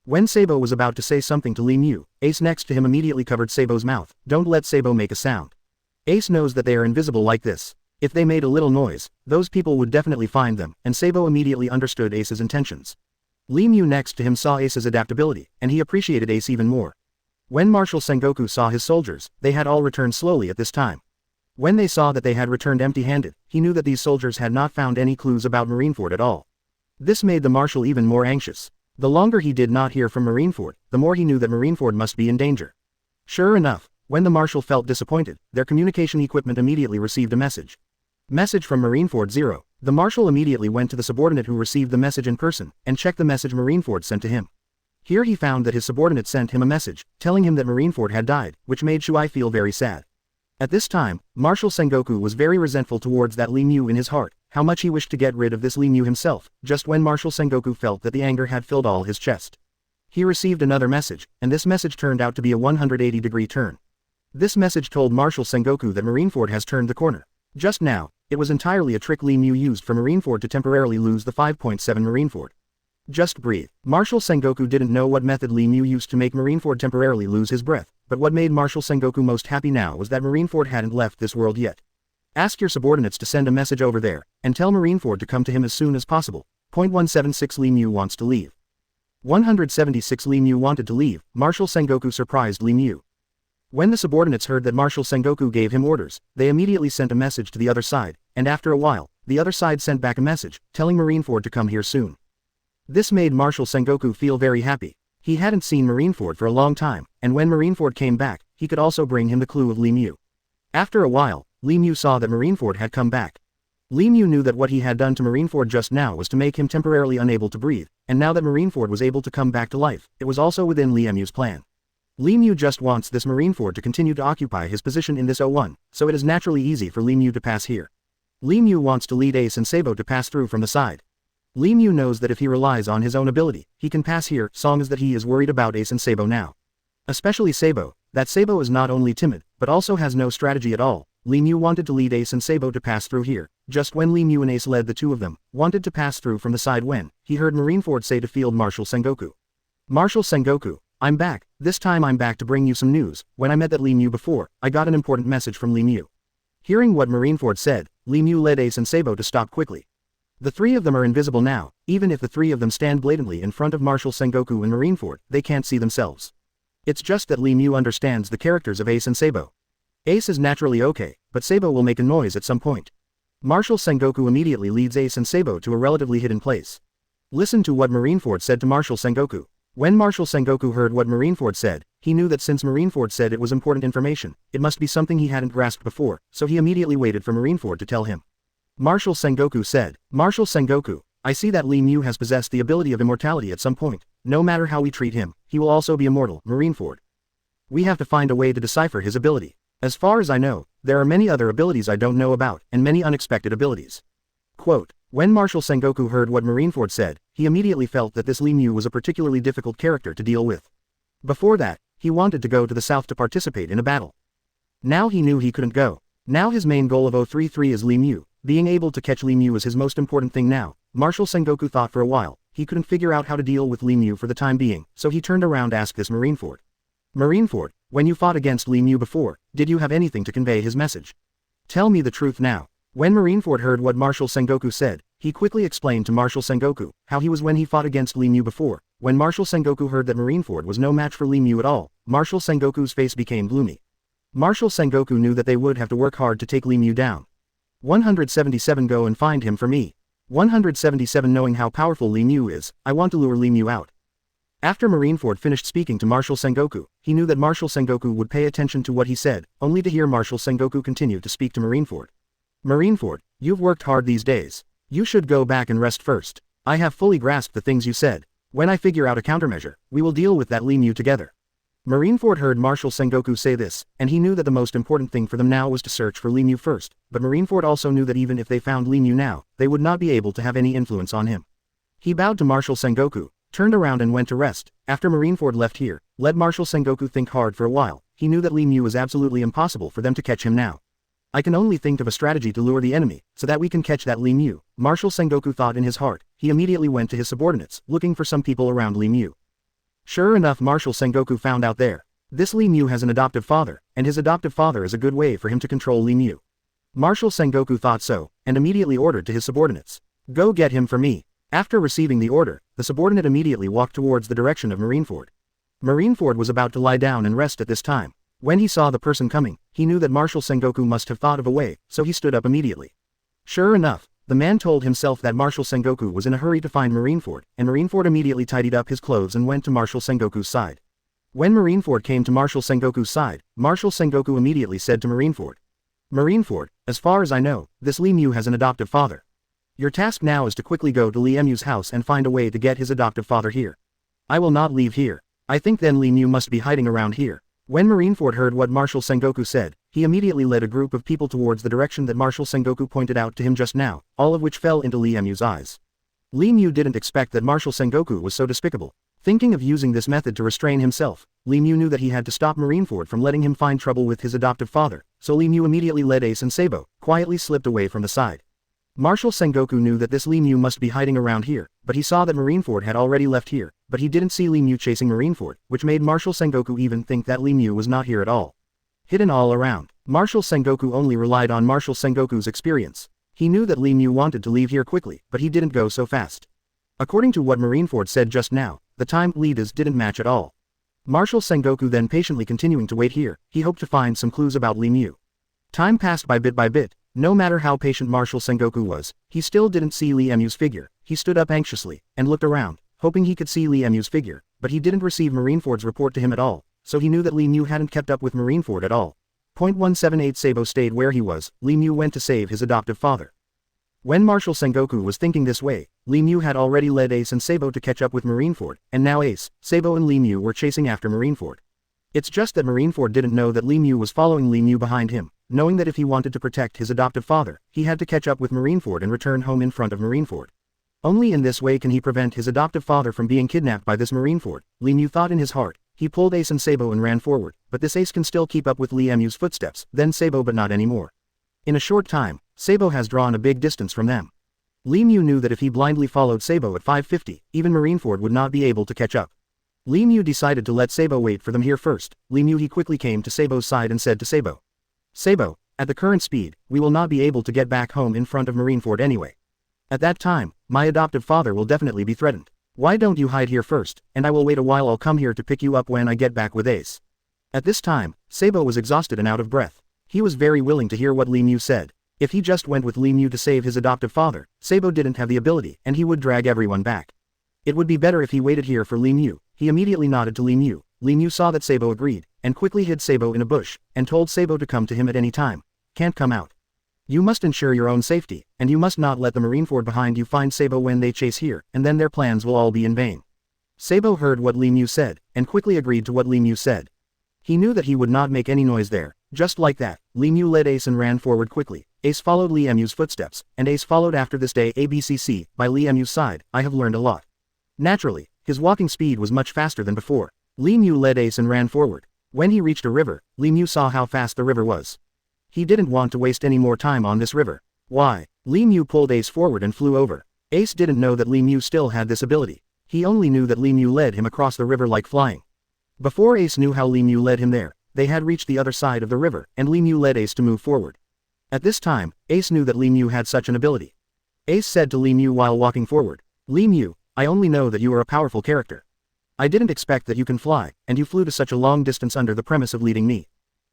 When Sabo was about to say something to Lee Mu, Ace next to him immediately covered Sabo's mouth. Don't let Sabo make a sound. Ace knows that they are invisible like this. If they made a little noise, those people would definitely find them, and Sabo immediately understood Ace's intentions. Lee Mu next to him saw Ace's adaptability, and he appreciated Ace even more. When Marshal Sengoku saw his soldiers, they had all returned slowly at this time. When they saw that they had returned empty-handed, he knew that these soldiers had not found any clues about Marineford at all. This made the marshal even more anxious. The longer he did not hear from Marineford, the more he knew that Marineford must be in danger. Sure enough, when the marshal felt disappointed, their communication equipment immediately received a message. Message from Marineford 0. The Marshal immediately went to the subordinate who received the message in person, and checked the message Marineford sent to him. Here he found that his subordinate sent him a message, telling him that Marineford had died, which made Shuai feel very sad. At this time, Marshal Sengoku was very resentful towards that Li Mu in his heart, how much he wished to get rid of this Li Mu himself, just when Marshal Sengoku felt that the anger had filled all his chest. He received another message, and this message turned out to be a 180-degree turn. This message told Marshal Sengoku that Marineford has turned the corner. Just now, it was entirely a trick Li Mu used for Marineford to temporarily lose the 5.7 Marineford. Just breathe. Marshal Sengoku didn't know what method Li Mu used to make Marineford temporarily lose his breath, but what made Marshal Sengoku most happy now was that Marineford hadn't left this world yet. Ask your subordinates to send a message over there, and tell Marineford to come to him as soon as possible. 176 Li Mu wants to leave. 176 Li Mu wanted to leave. Marshal Sengoku surprised Li Mu. When the subordinates heard that Marshal Sengoku gave him orders, they immediately sent a message to the other side, and after a while, the other side sent back a message, telling Marineford to come here soon. This made Marshal Sengoku feel very happy. He hadn't seen Marineford for a long time, and when Marineford came back, he could also bring him the clue of Li Mu. After a while, Li Mu saw that Marineford had come back. Li Mu knew that what he had done to Marineford just now was to make him temporarily unable to breathe, and now that Marineford was able to come back to life, it was also within Li Mu's plan. Li Mu just wants this Marineford to continue to occupy his position in this O1, so it is naturally easy for Li Mu to pass here. Li Mu wants to lead Ace and Sabo to pass through from the side. Li Mu knows that if he relies on his own ability, he can pass here, so as that he is worried about Ace and Sabo now. Especially Sabo, that Sabo is not only timid, but also has no strategy at all. Li Mu wanted to lead Ace and Sabo to pass through here, just when Li Mu and Ace led the two of them, wanted to pass through from the side when, he heard Marineford say to Field Marshal Sengoku. Marshal Sengoku, I'm back, this time I'm back to bring you some news. When I met that Li Mu before, I got an important message from Li Mu. Hearing what Marineford said, Li Mu led Ace and Sabo to stop quickly. The three of them are invisible now, even if the three of them stand blatantly in front of Marshal Sengoku and Marineford, they can't see themselves. It's just that Li Mu understands the characters of Ace and Sabo. Ace is naturally okay, but Sabo will make a noise at some point. Marshal Sengoku immediately leads Ace and Sabo to a relatively hidden place. Listen to what Marineford said to Marshal Sengoku. When Marshal Sengoku heard what Marineford said, he knew that since Marineford said it was important information, it must be something he hadn't grasped before, so he immediately waited for Marineford to tell him. Marshal Sengoku said, Marshal Sengoku, I see that Li Mu has possessed the ability of immortality at some point. No matter how we treat him, he will also be immortal, Marineford. We have to find a way to decipher his ability. As far as I know, there are many other abilities I don't know about, and many unexpected abilities. Quote, when Marshal Sengoku heard what Marineford said, he immediately felt that this Li Mu was a particularly difficult character to deal with. Before that, he wanted to go to the south to participate in a battle. Now he knew he couldn't go. Now his main goal of 033 is Li Mu. Being able to catch Li Mu is his most important thing now. Marshal Sengoku thought for a while. He couldn't figure out how to deal with Li Mu for the time being, so he turned around to ask this Marineford. Marineford, when you fought against Li Mu before, did you have anything to convey his message? Tell me the truth now. When Marineford heard what Marshal Sengoku said, he quickly explained to Marshal Sengoku how he was when he fought against Li Mu before. When Marshal Sengoku heard that Marineford was no match for Li Mu at all, Marshal Sengoku's face became gloomy. Marshal Sengoku knew that they would have to work hard to take Li Mu down. 177 Go and find him for me. 177 Knowing how powerful Li Mu is, I want to lure Li Mu out. After Marineford finished speaking to Marshal Sengoku, he knew that Marshal Sengoku would pay attention to what he said, only to hear Marshal Sengoku continue to speak to Marineford. Marineford, you've worked hard these days. You should go back and rest first. I have fully grasped the things you said. When I figure out a countermeasure, we will deal with that Li Mu together. Marineford heard Marshal Sengoku say this, and he knew that the most important thing for them now was to search for Li Mu first, but Marineford also knew that even if they found Li Mu now, they would not be able to have any influence on him. He bowed to Marshal Sengoku, turned around and went to rest. After Marineford left here, let Marshal Sengoku think hard for a while. He knew that Li Mu was absolutely impossible for them to catch him now. I can only think of a strategy to lure the enemy, so that we can catch that Li Mu, Marshal Sengoku thought in his heart. He immediately went to his subordinates, looking for some people around Li Mu. Sure enough, Marshal Sengoku found out there. This Li Mu has an adoptive father, and his adoptive father is a good way for him to control Li Mu. Marshal Sengoku thought so, and immediately ordered to his subordinates. Go get him for me. After receiving the order, the subordinate immediately walked towards the direction of Marineford. Marineford was about to lie down and rest at this time. When he saw the person coming, he knew that Marshal Sengoku must have thought of a way, so he stood up immediately. Sure enough, the man told himself that Marshal Sengoku was in a hurry to find Marineford, and Marineford immediately tidied up his clothes and went to Marshal Sengoku's side. When Marineford came to Marshal Sengoku's side, Marshal Sengoku immediately said to Marineford, Marineford, as far as I know, this Li Mu has an adoptive father. Your task now is to quickly go to Li Mu's house and find a way to get his adoptive father here. I will not leave here. I think then Li Mu must be hiding around here. When Marineford heard what Marshal Sengoku said, he immediately led a group of people towards the direction that Marshal Sengoku pointed out to him just now, all of which fell into Li Mu's eyes. Li Mu didn't expect that Marshal Sengoku was so despicable. Thinking of using this method to restrain himself, Li Mu knew that he had to stop Marineford from letting him find trouble with his adoptive father, so Li Mu immediately led Ace and Sabo, quietly slipped away from the side. Marshal Sengoku knew that this Li Mu must be hiding around here, but he saw that Marineford had already left here, but he didn't see Li Mu chasing Marineford, which made Marshal Sengoku even think that Li Mu was not here at all. Hidden all around, Marshal Sengoku only relied on Marshal Sengoku's experience. He knew that Li Mu wanted to leave here quickly, but he didn't go so fast. According to what Marineford said just now, the time leaders didn't match at all. Marshal Sengoku then patiently continuing to wait here, he hoped to find some clues about Li Mu. Time passed by bit, no matter how patient Marshal Sengoku was, he still didn't see Li Mu's figure. He stood up anxiously, and looked around, hoping he could see Li Mu's figure, but he didn't receive Marineford's report to him at all, so he knew that Li Mu hadn't kept up with Marineford at all. 178 Sabo stayed where he was. Li Mu went to save his adoptive father. When Marshal Sengoku was thinking this way, Li Mu had already led Ace and Sabo to catch up with Marineford, and now Ace, Sabo and Li Mu were chasing after Marineford. It's just that Marineford didn't know that Li Mu was following Li Mu behind him, knowing that if he wanted to protect his adoptive father, he had to catch up with Marineford and return home in front of Marineford. Only in this way can he prevent his adoptive father from being kidnapped by this Marineford, Li Mu thought in his heart. He pulled Ace and Sabo and ran forward, but this Ace can still keep up with Li Mu's footsteps, then Sabo but not anymore. In a short time, Sabo has drawn a big distance from them. Li Mu knew that if he blindly followed Sabo at 550, even Marineford would not be able to catch up. Li Mu decided to let Sabo wait for them here first. Li Mu he quickly came to Sabo's side and said to Sabo, "Sabo, at the current speed, we will not be able to get back home in front of Marineford anyway. At that time, my adoptive father will definitely be threatened. Why don't you hide here first, and I will wait a while. I'll come here to pick you up when I get back with Ace." At this time, Sabo was exhausted and out of breath. He was very willing to hear what Li Mu said. If he just went with Li Mu to save his adoptive father, Sabo didn't have the ability, and he would drag everyone back. It would be better if he waited here for Li Mu. He immediately nodded to Li Mu. Li Mu saw that Sabo agreed, and quickly hid Sabo in a bush, and told Sabo to come to him at any time. "Can't come out. You must ensure your own safety, and you must not let the Marineford behind you find Sabo when they chase here, and then their plans will all be in vain." Sabo heard what Li Mu said, and quickly agreed to what Li Mu said. He knew that he would not make any noise there. Just like that, Li Mu led Ace and ran forward quickly. Ace followed Li Mu's footsteps, and Ace followed after. This day ABCC, by Li Mu's side, I have learned a lot. Naturally, his walking speed was much faster than before. Li Mu led Ace and ran forward. When he reached a river, Li Mu saw how fast the river was. He didn't want to waste any more time on this river. Why? Li Mu pulled Ace forward and flew over. Ace didn't know that Li Mu still had this ability. He only knew that Li Mu led him across the river like flying. Before Ace knew how Li Mu led him there, they had reached the other side of the river, and Li Mu led Ace to move forward. At this time, Ace knew that Li Mu had such an ability. Ace said to Li Mu while walking forward, "Li Mu, I only know that you are a powerful character. I didn't expect that you can fly, and you flew to such a long distance under the premise of leading me.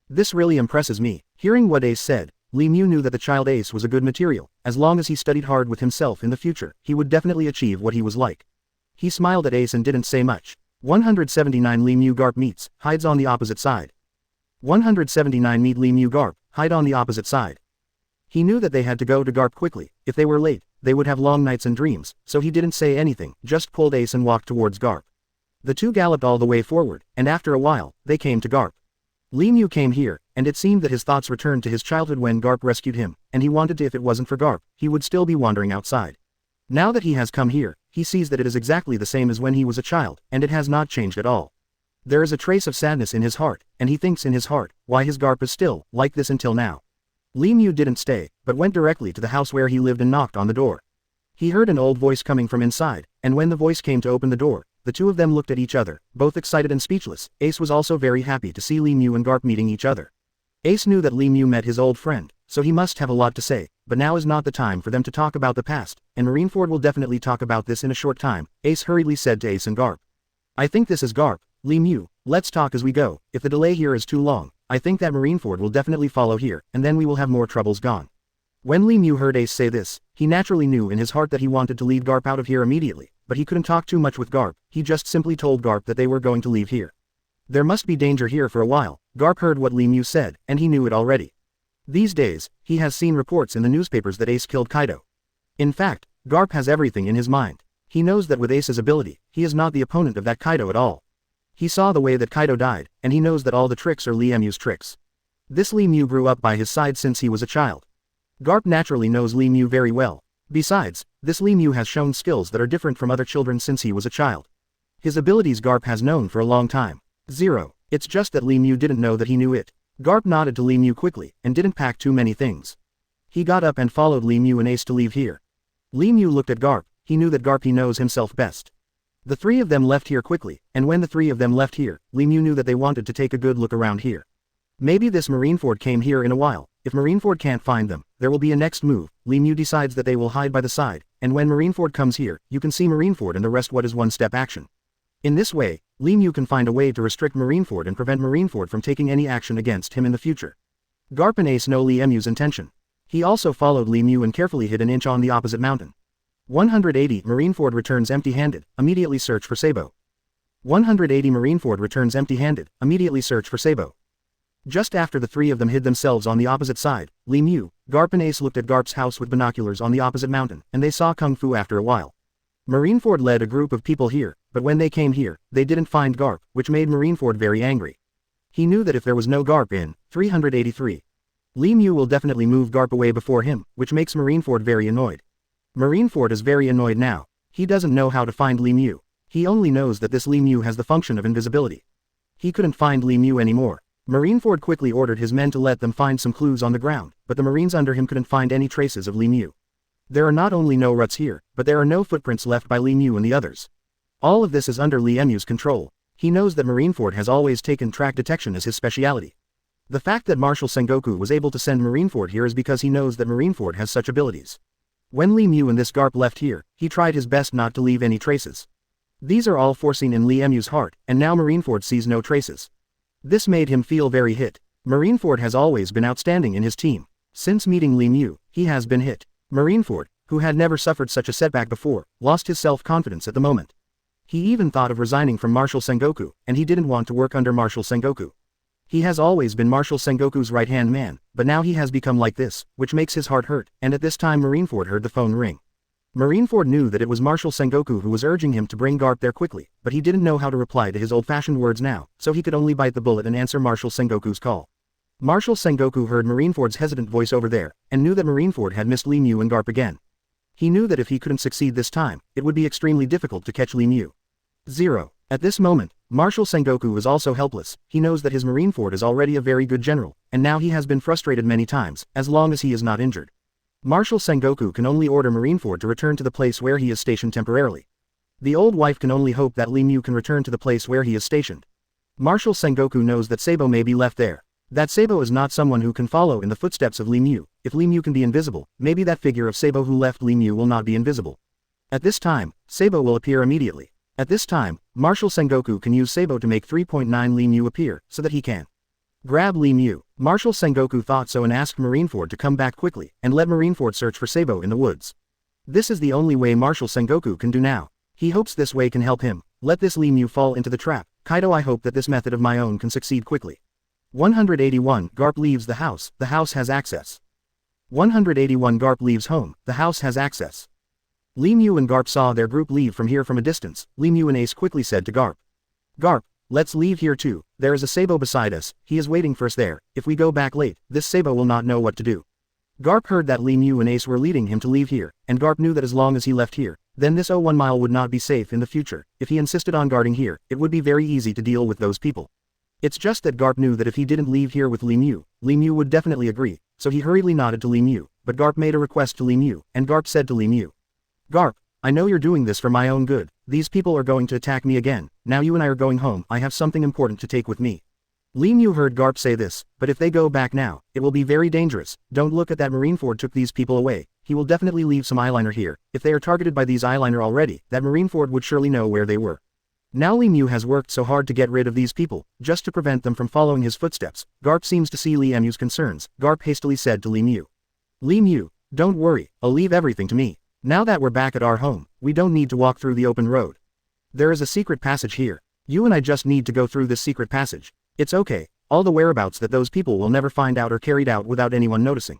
This really impresses me." Hearing what Ace said, Li Mu knew that the child Ace was a good material. As long as he studied hard with himself in the future, he would definitely achieve what he was like. He smiled at Ace and didn't say much. 179 Li Mu Garp meets, hides on the opposite side. 179 meet Li Mu Garp, hide on the opposite side. He knew that they had to go to Garp quickly. If they were late, they would have long nights and dreams, so he didn't say anything, just pulled Ace and walked towards Garp. The two galloped all the way forward, and after a while, they came to Garp. Li Mu came here, and it seemed that his thoughts returned to his childhood when Garp rescued him, and he wanted to. If it wasn't for Garp, he would still be wandering outside. Now that he has come here, he sees that it is exactly the same as when he was a child, and it has not changed at all. There is a trace of sadness in his heart, and he thinks in his heart, why his Garp is still like this until now. Li Mu didn't stay, but went directly to the house where he lived and knocked on the door. He heard an old voice coming from inside, and when the voice came to open the door, the two of them looked at each other, both excited and speechless. Ace was also very happy to see Li Mu and Garp meeting each other. Ace knew that Li Mu met his old friend, so he must have a lot to say, but now is not the time for them to talk about the past, and Marineford will definitely talk about this in a short time. Ace hurriedly said to Ace and Garp, "I think this is Garp. Li Mu, let's talk as we go. If the delay here is too long, I think that Marineford will definitely follow here, and then we will have more troubles gone." When Li Mu heard Ace say this, he naturally knew in his heart that he wanted to leave Garp out of here immediately, but he couldn't talk too much with Garp. He just simply told Garp that they were going to leave here. There must be danger here for a while. Garp heard what Li Mu said, and he knew it already. These days, he has seen reports in the newspapers that Ace killed Kaido. In fact, Garp has everything in his mind. He knows that with Ace's ability, he is not the opponent of that Kaido at all. He saw the way that Kaido died, and he knows that all the tricks are Lee Mu's tricks. This Lee Mu grew up by his side since he was a child. Garp naturally knows Lee Mu very well. Besides, this Lee Mu has shown skills that are different from other children since he was a child. His abilities Garp has known for a long time. 0. It's just that Lee Mu didn't know that he knew it. Garp nodded to Lee Mu quickly, and didn't pack too many things. He got up and followed Lee Mu and Ace to leave here. Lee Mu looked at Garp. He knew that Garp knows himself best. The three of them left here quickly, and when the three of them left here, Lee Mu knew that they wanted to take a good look around here. Maybe this Marineford came here in a while. If Marineford can't find them, there will be a next move. Lee Mu decides that they will hide by the side, and when Marineford comes here, you can see Marineford and the rest what is one-step action. In this way, Lee Mu can find a way to restrict Marineford and prevent Marineford from taking any action against him in the future. Garp and Ace know Lee Mu's intention. He also followed Lee Mu and carefully hid an inch on the opposite mountain. 180 Marineford returns empty-handed, immediately search for Sabo. 180 Marineford returns empty-handed, immediately search for Sabo. Just after the three of them hid themselves on the opposite side, Lee Mu, Garp and Ace looked at Garp's house with binoculars on the opposite mountain, and they saw Kung Fu after a while. Marineford led a group of people here, but when they came here, they didn't find Garp, which made Marineford very angry. He knew that if there was no Garp in 383, Lee Mu will definitely move Garp away before him, which makes Marineford very annoyed. Marineford is very annoyed now. He doesn't know how to find Lee Mu. He only knows that this Lee Mu has the function of invisibility. He couldn't find Lee Mu anymore. Marineford quickly ordered his men to let them find some clues on the ground, but the Marines under him couldn't find any traces of Lee Mu. There are not only no ruts here, but there are no footprints left by Lee Mu and the others. All of this is under Lee Mu's control. He knows that Marineford has always taken track detection as his speciality. The fact that Marshal Sengoku was able to send Marineford here is because he knows that Marineford has such abilities. When Lee Mu and this Garp left here, he tried his best not to leave any traces. These are all foreseen in Lee Mu's heart, and now Marineford sees no traces. This made him feel very hit. Marineford has always been outstanding in his team. Since meeting Lee Mu, he has been hit. Marineford, who had never suffered such a setback before, lost his self-confidence at the moment. He even thought of resigning from Marshal Sengoku, and he didn't want to work under Marshal Sengoku. He has always been Marshal Sengoku's right-hand man, but now he has become like this, which makes his heart hurt, and at this time Marineford heard the phone ring. Marineford knew that it was Marshal Sengoku who was urging him to bring Garp there quickly, but he didn't know how to reply to his old-fashioned words now, so he could only bite the bullet and answer Marshal Sengoku's call. Marshal Sengoku heard Marineford's hesitant voice over there, and knew that Marineford had missed Lee Mu and Garp again. He knew that if he couldn't succeed this time, it would be extremely difficult to catch Lee Mu. 0. At this moment, Marshal Sengoku is also helpless. He knows that his Marineford is already a very good general, and now he has been frustrated many times, as long as he is not injured. Marshal Sengoku can only order Marineford to return to the place where he is stationed temporarily. The old wife can only hope that Lee Mu can return to the place where he is stationed. Marshal Sengoku knows that Sabo may be left there. That Sabo is not someone who can follow in the footsteps of Lee Mu. If Lee Mu can be invisible, maybe that figure of Sabo who left Lee Mu will not be invisible. At this time, Sabo will appear immediately. At this time, Marshal Sengoku can use Sabo to make 3.9 Lee Mu appear, so that he can grab Lee Mu. Marshal Sengoku thought so and asked Marineford to come back quickly, and let Marineford search for Sabo in the woods. This is the only way Marshal Sengoku can do now. He hopes this way can help him. Let this Lee Mu fall into the trap. Kaido, I hope that this method of my own can succeed quickly. 181 Garp leaves the house has access. 181 Garp leaves home, the house has access. Lee Mu and Garp saw their group leave from here from a distance. Lee Mu and Ace quickly said to Garp, "Garp, let's leave here too. There is a Sabo beside us, he is waiting for us there. If we go back late, this Sabo will not know what to do." Garp heard that Lee Mu and Ace were leading him to leave here, and Garp knew that as long as he left here, then this 1 mile would not be safe in the future. If he insisted on guarding here, it would be very easy to deal with those people. It's just that Garp knew that if he didn't leave here with Lee Mu would definitely agree, so he hurriedly nodded to Lee Mu, but Garp made a request to Lee Mu, and Garp said to Lee Mu, "Garp, I know you're doing this for my own good. These people are going to attack me again. Now you and I are going home. I have something important to take with me." Lee Mu heard Garp say this, "But if they go back now, it will be very dangerous. Don't look at that Marineford took these people away. He will definitely leave some eyeliner here. If they are targeted by these eyeliner already, that Marineford would surely know where they were." Now Lee Mu has worked so hard to get rid of these people, just to prevent them from following his footsteps. Garp seems to see Lee Mu's concerns. Garp hastily said to Lee Mu, "Lee Mu, don't worry, I'll leave everything to me. Now that we're back at our home, we don't need to walk through the open road. There is a secret passage here. You and I just need to go through this secret passage. It's okay, all the whereabouts that those people will never find out or carried out without anyone noticing.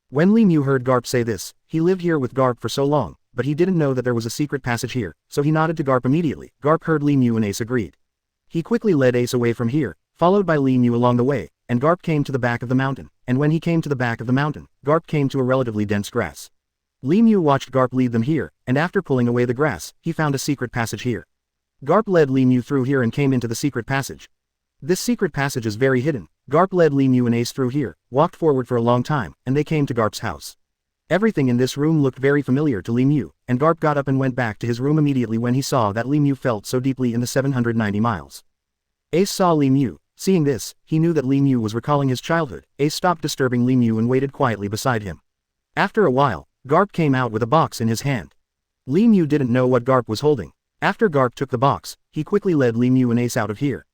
When Li Mu heard Garp say this, he lived here with Garp for so long, but he didn't know that there was a secret passage here, so he nodded to Garp immediately. Garp heard Li Mu and Ace agreed. He quickly led Ace away from here, followed by Li Mu along the way, and Garp came to the back of the mountain, and when he came to the back of the mountain, Garp came to a relatively dense grass. Li Mu watched Garp lead them here, and after pulling away the grass, he found a secret passage here. Garp led Li Mu through here and came into the secret passage. This secret passage is very hidden. Garp led Li Mu and Ace through here, walked forward for a long time, and they came to Garp's house. Everything in this room looked very familiar to Li Mu, and Garp got up and went back to his room immediately when he saw that Li Mu felt so deeply in the 790 miles. Ace saw Li Mu. Seeing this, he knew that Li Mu was recalling his childhood. Ace stopped disturbing Li Mu and waited quietly beside him. After a while, Garp came out with a box in his hand. Li Mu didn't know what Garp was holding. After Garp took the box, he quickly led Li Mu and Ace out of here.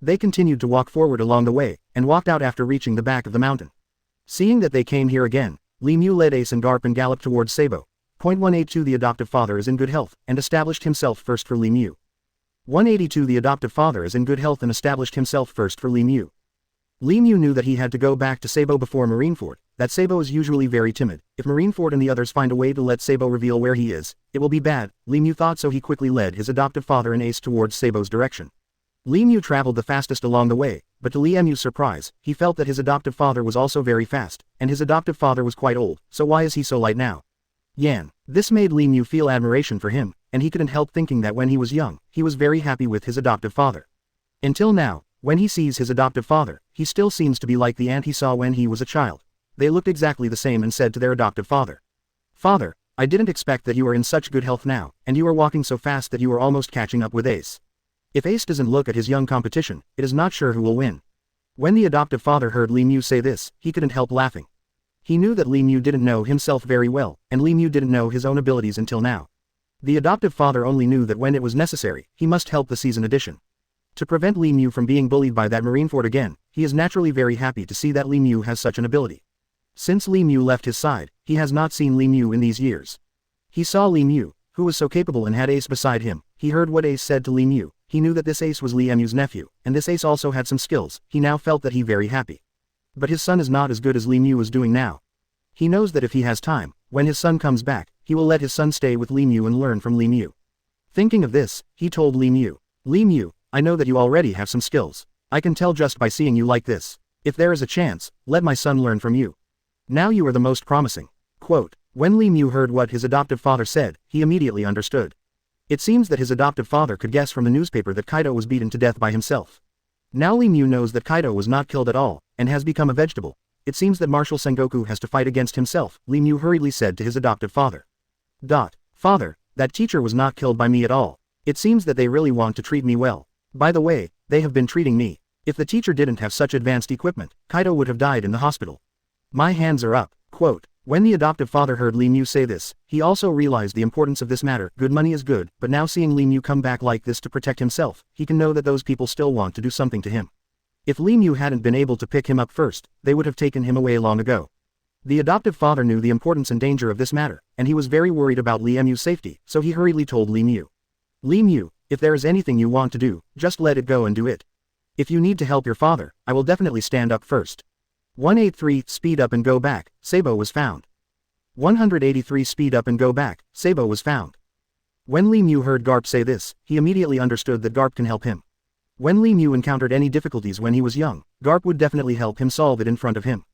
They continued to walk forward along the way, and walked out after reaching the back of the mountain. Seeing that they came here again, Li Mu led Ace and Garp and galloped towards Sabo. 182 The adoptive father is in good health, and established himself first for Li Mu. 182 The adoptive father is in good health and established himself first for Li Mu. Li Mu knew that he had to go back to Sabo before Marineford, that Sabo is usually very timid. If Marineford and the others find a way to let Sabo reveal where he is, it will be bad. Li Mu thought, so he quickly led his adoptive father and Ace towards Sabo's direction. Li Mu traveled the fastest along the way, but to Li Mu's surprise, he felt that his adoptive father was also very fast, and his adoptive father was quite old, so why is he so light now? Yan. This made Li Mu feel admiration for him, and he couldn't help thinking that when he was young, he was very happy with his adoptive father. Until now, when he sees his adoptive father, he still seems to be like the ant he saw when he was a child. They looked exactly the same and said to their adoptive father, "Father, I didn't expect that you are in such good health now, and you are walking so fast that you are almost catching up with Ace. If Ace doesn't look at his young competition, it is not sure who will win." When the adoptive father heard Li Mu say this, he couldn't help laughing. He knew that Li Mu didn't know himself very well, and Li Mu didn't know his own abilities until now. The adoptive father only knew that when it was necessary, he must help the season edition. To prevent Li Mu from being bullied by that Marineford again, he is naturally very happy to see that Li Mu has such an ability. Since Li Mu left his side, he has not seen Li Mu in these years. He saw Li Mu, who was so capable and had Ace beside him. He heard what Ace said to Li Mu. He knew that this Ace was Li Mu's nephew, and this Ace also had some skills. He now felt that he very happy. But his son is not as good as Li Mu is doing now. He knows that if he has time, when his son comes back, he will let his son stay with Li Mu and learn from Li Mu. Thinking of this, he told Li Mu, "Li Mu, I know that you already have some skills. I can tell just by seeing you like this. If there is a chance, let my son learn from you. Now you are the most promising." Quote. When Li Mu heard what his adoptive father said, he immediately understood. It seems that his adoptive father could guess from the newspaper that Kaido was beaten to death by himself. Now Li Mu knows that Kaido was not killed at all, and has become a vegetable. It seems that Marshal Sengoku has to fight against himself, Li Mu hurriedly said to his adoptive father. Father, that teacher was not killed by me at all. It seems that they really want to treat me well. By the way, they have been treating me. If the teacher didn't have such advanced equipment, Kaido would have died in the hospital. My hands are up. Quote. When the adoptive father heard Li Mu say this, he also realized the importance of this matter. Good money is good, but now seeing Li Mu come back like this to protect himself, he can know that those people still want to do something to him. If Li Mu hadn't been able to pick him up first, they would have taken him away long ago. The adoptive father knew the importance and danger of this matter, and he was very worried about Li Mu's safety, so he hurriedly told Li Mu. Li Mu, if there is anything you want to do, just let it go and do it. If you need to help your father, I will definitely stand up first. 183 Speed up and go back, Sabo was found. 183 Speed up and go back, Sabo was found. When Li Mu heard Garp say this, he immediately understood that Garp can help him. When Li Mu encountered any difficulties when he was young, Garp would definitely help him solve it in front of him.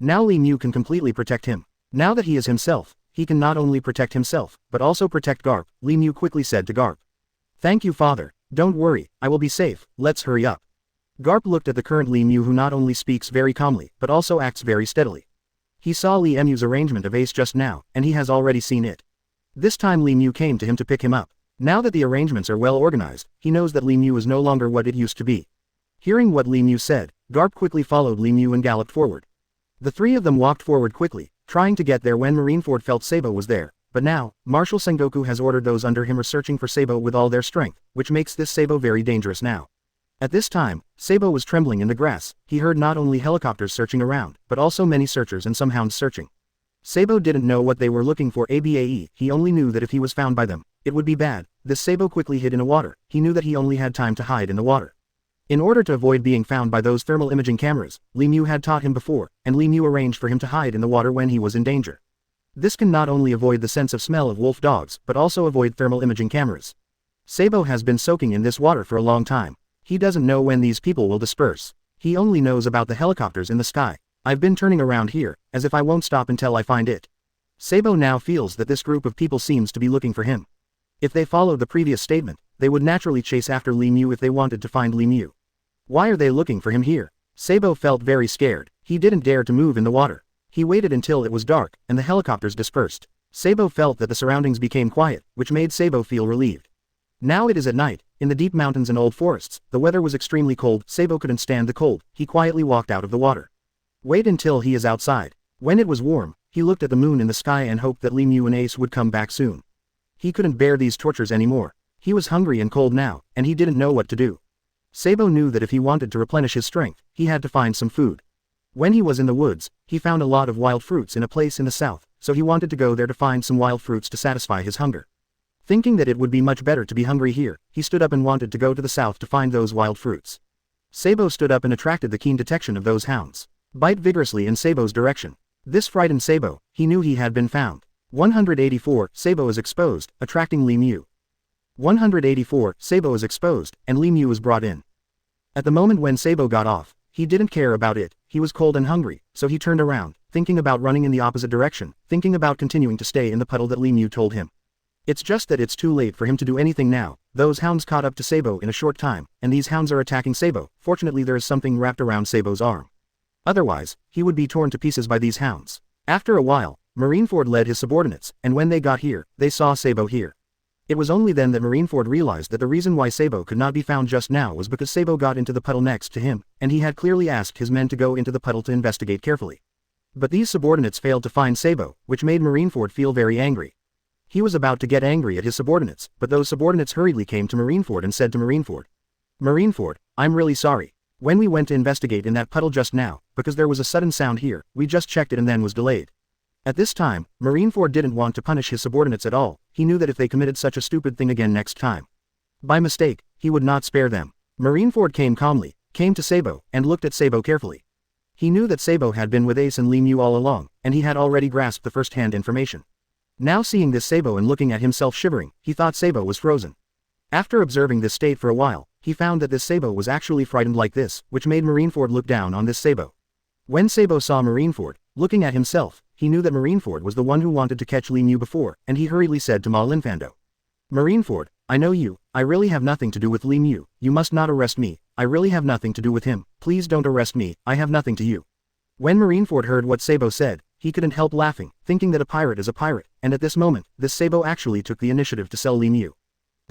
Now Li Mu can completely protect him. Now that he is himself, he can not only protect himself, but also protect Garp, Li Mu quickly said to Garp. Thank you, father. Don't worry, I will be safe, let's hurry up. Garp looked at the current Li Mu, who not only speaks very calmly, but also acts very steadily. He saw Li Mu's arrangement of Ace just now, and he has already seen it. This time Li Mu came to him to pick him up. Now that the arrangements are well organized, he knows that Li Mu is no longer what it used to be. Hearing what Li Mu said, Garp quickly followed Li Mu and galloped forward. The three of them walked forward quickly, trying to get there when Marineford felt Sabo was there, but now, Marshal Sengoku has ordered those under him are searching for Sabo with all their strength, which makes this Sabo very dangerous now. At this time, Sabo was trembling in the grass. He heard not only helicopters searching around, but also many searchers and some hounds searching. Sabo didn't know what they were looking for. He only knew that if he was found by them, it would be bad. This Sabo quickly hid in a water. He knew that he only had time to hide in the water. In order to avoid being found by those thermal imaging cameras, Li Mu had taught him before, and Li Mu arranged for him to hide in the water when he was in danger. This can not only avoid the sense of smell of wolf dogs but also avoid thermal imaging cameras. Sabo has been soaking in this water for a long time. He doesn't know when these people will disperse. He only knows about the helicopters in the sky. I've been turning around here, as if I won't stop until I find it. Sabo now feels that this group of people seems to be looking for him. If they followed the previous statement, they would naturally chase after Li Mu if they wanted to find Li Mu. Why are they looking for him here? Sabo felt very scared. He didn't dare to move in the water. He waited until it was dark, and the helicopters dispersed. Sabo felt that the surroundings became quiet, which made Sabo feel relieved. Now it is at night, in the deep mountains and old forests, the weather was extremely cold. Sabo couldn't stand the cold. He quietly walked out of the water. Wait until he is outside. When it was warm, he looked at the moon in the sky and hoped that Li Mu and Ace would come back soon. He couldn't bear these tortures anymore. He was hungry and cold now, and he didn't know what to do. Sabo knew that if he wanted to replenish his strength, he had to find some food. When he was in the woods, he found a lot of wild fruits in a place in the south, so he wanted to go there to find some wild fruits to satisfy his hunger. Thinking that it would be much better to be hungry here, he stood up and wanted to go to the south to find those wild fruits. Sabo stood up and attracted the keen detection of those hounds. Bite vigorously in Sabo's direction. This frightened Sabo. He knew he had been found. 184, Sabo is exposed, attracting Li Mu. 184, Sabo is exposed, and Li Mu was brought in. At the moment when Sabo got off, he didn't care about it. He was cold and hungry, so he turned around, thinking about running in the opposite direction, thinking about continuing to stay in the puddle that Li Mu told him. It's just that it's too late for him to do anything now. Those hounds caught up to Sabo in a short time, and these hounds are attacking Sabo. Fortunately there is something wrapped around Sabo's arm. Otherwise, he would be torn to pieces by these hounds. After a while, Marineford led his subordinates, and when they got here, they saw Sabo here. It was only then that Marineford realized that the reason why Sabo could not be found just now was because Sabo got into the puddle next to him, and he had clearly asked his men to go into the puddle to investigate carefully. But these subordinates failed to find Sabo, which made Marineford feel very angry. He was about to get angry at his subordinates, but those subordinates hurriedly came to Marineford and said to Marineford, "Marineford, I'm really sorry. When we went to investigate in that puddle just now, because there was a sudden sound here, we just checked it and then was delayed." At this time, Marineford didn't want to punish his subordinates at all. He knew that if they committed such a stupid thing again next time, by mistake, he would not spare them. Marineford came calmly, came to Sabo, and looked at Sabo carefully. He knew that Sabo had been with Ace and Li Mu all along, and he had already grasped the first-hand information. Now seeing this Sabo and looking at himself shivering, he thought Sabo was frozen. After observing this state for a while, he found that this Sabo was actually frightened like this, which made Marineford look down on this Sabo. When Sabo saw Marineford, looking at himself, he knew that Marineford was the one who wanted to catch Li Mu before, and he hurriedly said to Ma Linfando, "Marineford, I know you, I really have nothing to do with Li Mu, you must not arrest me, I really have nothing to do with him, please don't arrest me, I have nothing to you." When Marineford heard what Sabo said, he couldn't help laughing, thinking that a pirate is a pirate, and at this moment, this Sabo actually took the initiative to sell Li Mu.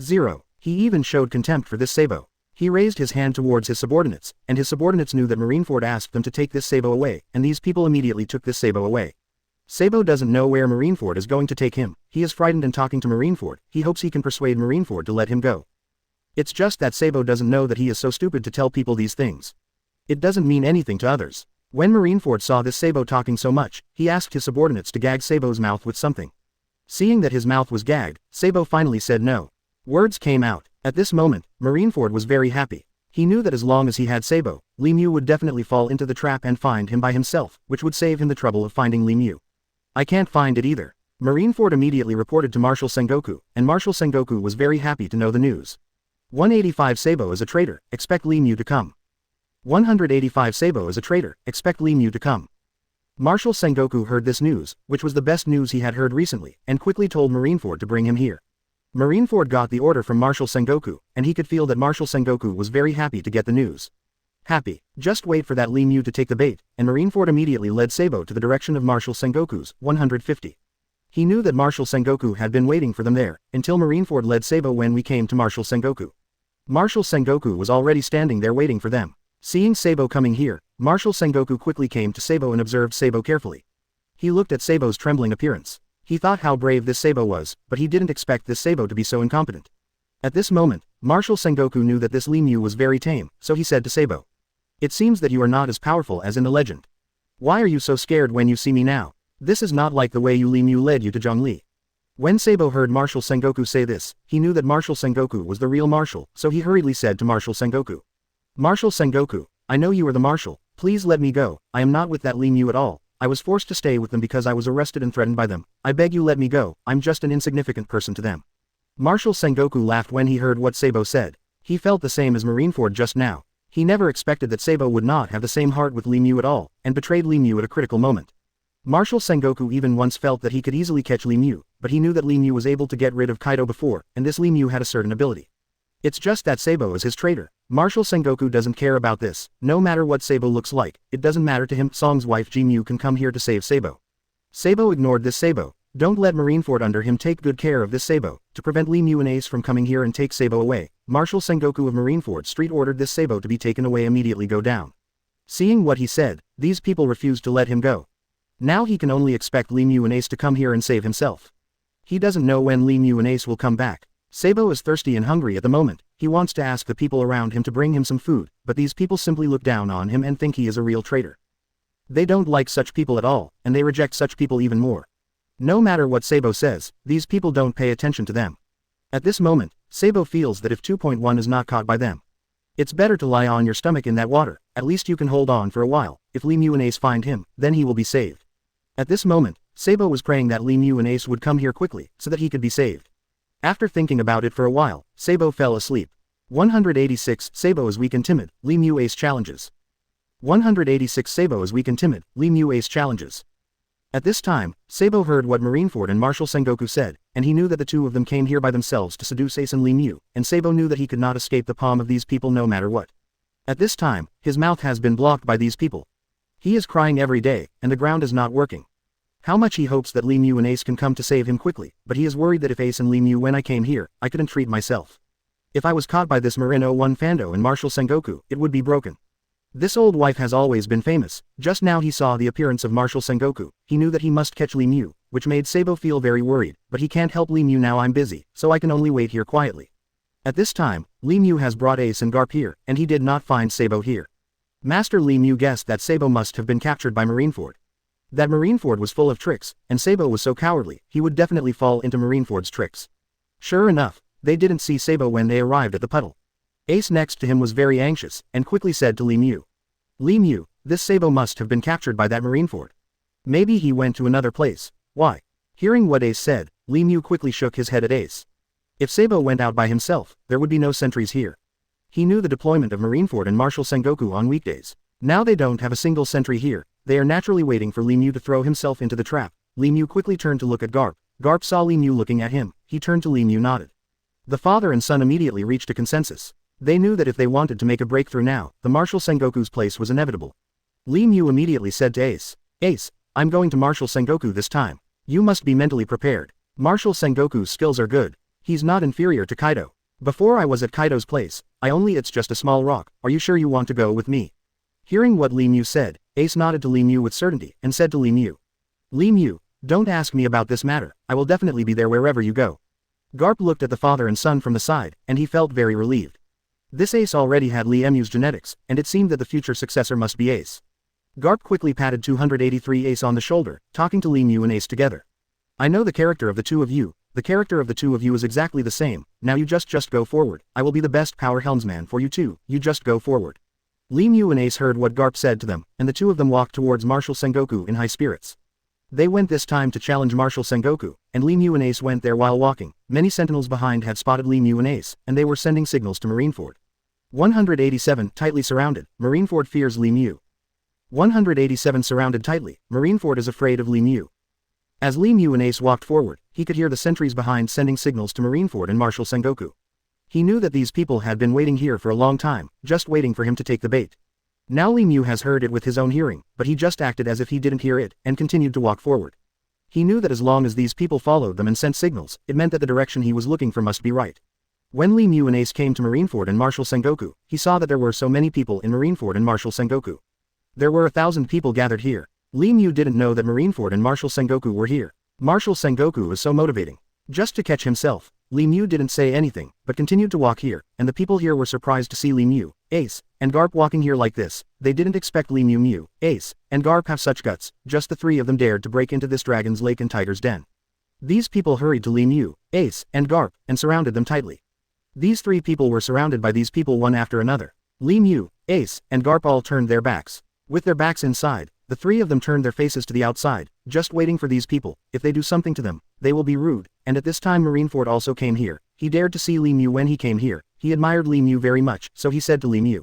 0. He even showed contempt for this Sabo. He raised his hand towards his subordinates, and his subordinates knew that Marineford asked them to take this Sabo away, and these people immediately took this Sabo away. Sabo doesn't know where Marineford is going to take him. He is frightened and talking to Marineford. He hopes he can persuade Marineford to let him go. It's just that Sabo doesn't know that he is so stupid to tell people these things. It doesn't mean anything to others. When Marineford saw this Sabo talking so much, he asked his subordinates to gag Sabo's mouth with something. Seeing that his mouth was gagged, Sabo finally said no. Words came out. At this moment, Marineford was very happy. He knew that as long as he had Sabo, Li Mu would definitely fall into the trap and find him by himself, which would save him the trouble of finding Li Mu. "I can't find it either." Marineford immediately reported to Marshal Sengoku, and Marshal Sengoku was very happy to know the news. 185 Sabo is a traitor, expect Li Mu to come. 185 Sabo is a traitor, expect Li Mu to come. Marshal Sengoku heard this news, which was the best news he had heard recently, and quickly told Marineford to bring him here. Marineford got the order from Marshal Sengoku, and he could feel that Marshal Sengoku was very happy to get the news. Happy. Just wait for that Li Mu to take the bait, and Marineford immediately led Sabo to the direction of Marshal Sengoku's 150. He knew that Marshal Sengoku had been waiting for them there, until Marineford led Sabo when we came to Marshal Sengoku. Marshal Sengoku was already standing there waiting for them. Seeing Sabo coming here, Marshal Sengoku quickly came to Sabo and observed Sabo carefully. He looked at Sabo's trembling appearance. He thought how brave this Sabo was, but he didn't expect this Sabo to be so incompetent. At this moment, Marshal Sengoku knew that this Li Mu was very tame, so he said to Sabo, "It seems that you are not as powerful as in the legend. Why are you so scared when you see me now? This is not like the way Li Mu led you to Zhongli." When Sabo heard Marshal Sengoku say this, he knew that Marshal Sengoku was the real marshal, so he hurriedly said to Marshal Sengoku, Marshal Sengoku, I know you are the marshal, please let me go, I am not with that Li Mu at all, I was forced to stay with them because I was arrested and threatened by them, I beg you let me go, I'm just an insignificant person to them. Marshal Sengoku laughed when he heard what Sabo said. He felt the same as Marineford just now. He never expected that Sabo would not have the same heart with Li Mu at all, and betrayed Li Mu at a critical moment. Marshal Sengoku even once felt that he could easily catch Li Mu, but he knew that Li Mu was able to get rid of Kaido before, and this Li Mu had a certain ability. It's just that Sabo is his traitor. Marshal Sengoku doesn't care about this, no matter what Sabo looks like, it doesn't matter to him. Song's wife Ji Mu can come here to save Sabo. Sabo ignored this Sabo. Don't let Marineford under him take good care of this Sabo, to prevent Li Mu and Ace from coming here and take Sabo away. Marshal Sengoku of Marineford Street ordered this Sabo to be taken away immediately. Go down. Seeing what he said, these people refused to let him go. Now he can only expect Li Mu and Ace to come here and save himself. He doesn't know when Li Mu and Ace will come back. Sabo is thirsty and hungry at the moment. He wants to ask the people around him to bring him some food, but these people simply look down on him and think he is a real traitor. They don't like such people at all, and they reject such people even more. No matter what Sabo says, these people don't pay attention to them. At this moment, Sabo feels that if 2.1 is not caught by them, it's better to lie on your stomach in that water, at least you can hold on for a while. If Li Mu and Ace find him, then he will be saved. At this moment, Sabo was praying that Li Mu and Ace would come here quickly, so that he could be saved. After thinking about it for a while, Sabo fell asleep. 186 Sabo is weak and timid, Li Mu Ace challenges. 186 Sabo is weak and timid, Li Mu Ace challenges. At this time, Sabo heard what Marineford and Marshal Sengoku said, and he knew that the two of them came here by themselves to seduce Ace and Li Mu, and Sabo knew that he could not escape the palm of these people no matter what. At this time, his mouth has been blocked by these people. He is crying every day, and the ground is not working. How much he hopes that Li Mu and Ace can come to save him quickly, but he is worried that if Ace and Li Mu when I came here, I couldn't treat myself. If I was caught by this Marin01 Fando and Marshal Sengoku, it would be broken. This old wife has always been famous. Just now he saw the appearance of Marshal Sengoku. He knew that he must catch Li Mu, which made Sabo feel very worried, but he can't help Li Mu now. I'm busy, so I can only wait here quietly. At this time, Li Mu has brought Ace and Garp here, and he did not find Sabo here. Master Li Mu guessed that Sabo must have been captured by Marineford. That Marineford was full of tricks, and Sabo was so cowardly, he would definitely fall into Marineford's tricks. Sure enough, they didn't see Sabo when they arrived at the puddle. Ace next to him was very anxious, and quickly said to Li Mu. Li Mu, this Sabo must have been captured by that Marineford. Maybe he went to another place. Why? Hearing what Ace said, Li Mu quickly shook his head at Ace. If Sabo went out by himself, there would be no sentries here. He knew the deployment of Marineford and Marshal Sengoku on weekdays. Now they don't have a single sentry here. They are naturally waiting for Li Mu to throw himself into the trap. Li Mu quickly turned to look at Garp. Garp saw Li Mu looking at him. He turned to Li Mu, nodded. The father and son immediately reached a consensus. They knew that if they wanted to make a breakthrough now, the Marshal Sengoku's place was inevitable. Li Mu immediately said to Ace, Ace, I'm going to Marshal Sengoku this time. You must be mentally prepared. Marshal Sengoku's skills are good. He's not inferior to Kaido. Before I was at Kaido's place, it's just a small rock. Are you sure you want to go with me? Hearing what Li Mu said, Ace nodded to Li Mu with certainty, and said to Li Mu, Li Mu, don't ask me about this matter, I will definitely be there wherever you go. Garp looked at the father and son from the side, and he felt very relieved. This Ace already had Li Mu's genetics, and it seemed that the future successor must be Ace. Garp quickly patted 283 Ace on the shoulder, talking to Li Mu and Ace together. I know the character of the two of you. The character of the two of you is exactly the same. Now you just go forward. I will be the best power helmsman for you too. You just go forward. Li Mu and Ace heard what Garp said to them, and the two of them walked towards Marshal Sengoku in high spirits. They went this time to challenge Marshal Sengoku, and Li Mu and Ace went there while walking. Many sentinels behind had spotted Li Mu and Ace, and they were sending signals to Marineford. 187 tightly surrounded. Marineford fears Li Mu. 187 surrounded tightly. Marineford is afraid of Li Mu. As Li Mu and Ace walked forward, he could hear the sentries behind sending signals to Marineford and Marshal Sengoku. He knew that these people had been waiting here for a long time, just waiting for him to take the bait. Now Li Mu has heard it with his own hearing, but he just acted as if he didn't hear it, and continued to walk forward. He knew that as long as these people followed them and sent signals, it meant that the direction he was looking for must be right. When Li Mu and Ace came to Marineford and Marshal Sengoku, he saw that there were so many people in Marineford and Marshal Sengoku. There were 1,000 people gathered here. Li Mu didn't know that Marineford and Marshal Sengoku were here. Marshal Sengoku was so motivating. Just to catch himself, Li Mu didn't say anything, but continued to walk here, and the people here were surprised to see Li Mu, Ace, and Garp walking here like this. They didn't expect Li Mu, Ace, and Garp have such guts. Just the three of them dared to break into this dragon's lake and tiger's den. These people hurried to Li Mu, Ace, and Garp, and surrounded them tightly. These three people were surrounded by these people one after another. Li Mu, Ace, and Garp all turned their backs. With their backs inside, the three of them turned their faces to the outside, just waiting for these people. If they do something to them, they will be rude. And at this time Marineford also came here. He dared to see Li Mu when he came here. He admired Li Mu very much, so he said to Li Mu.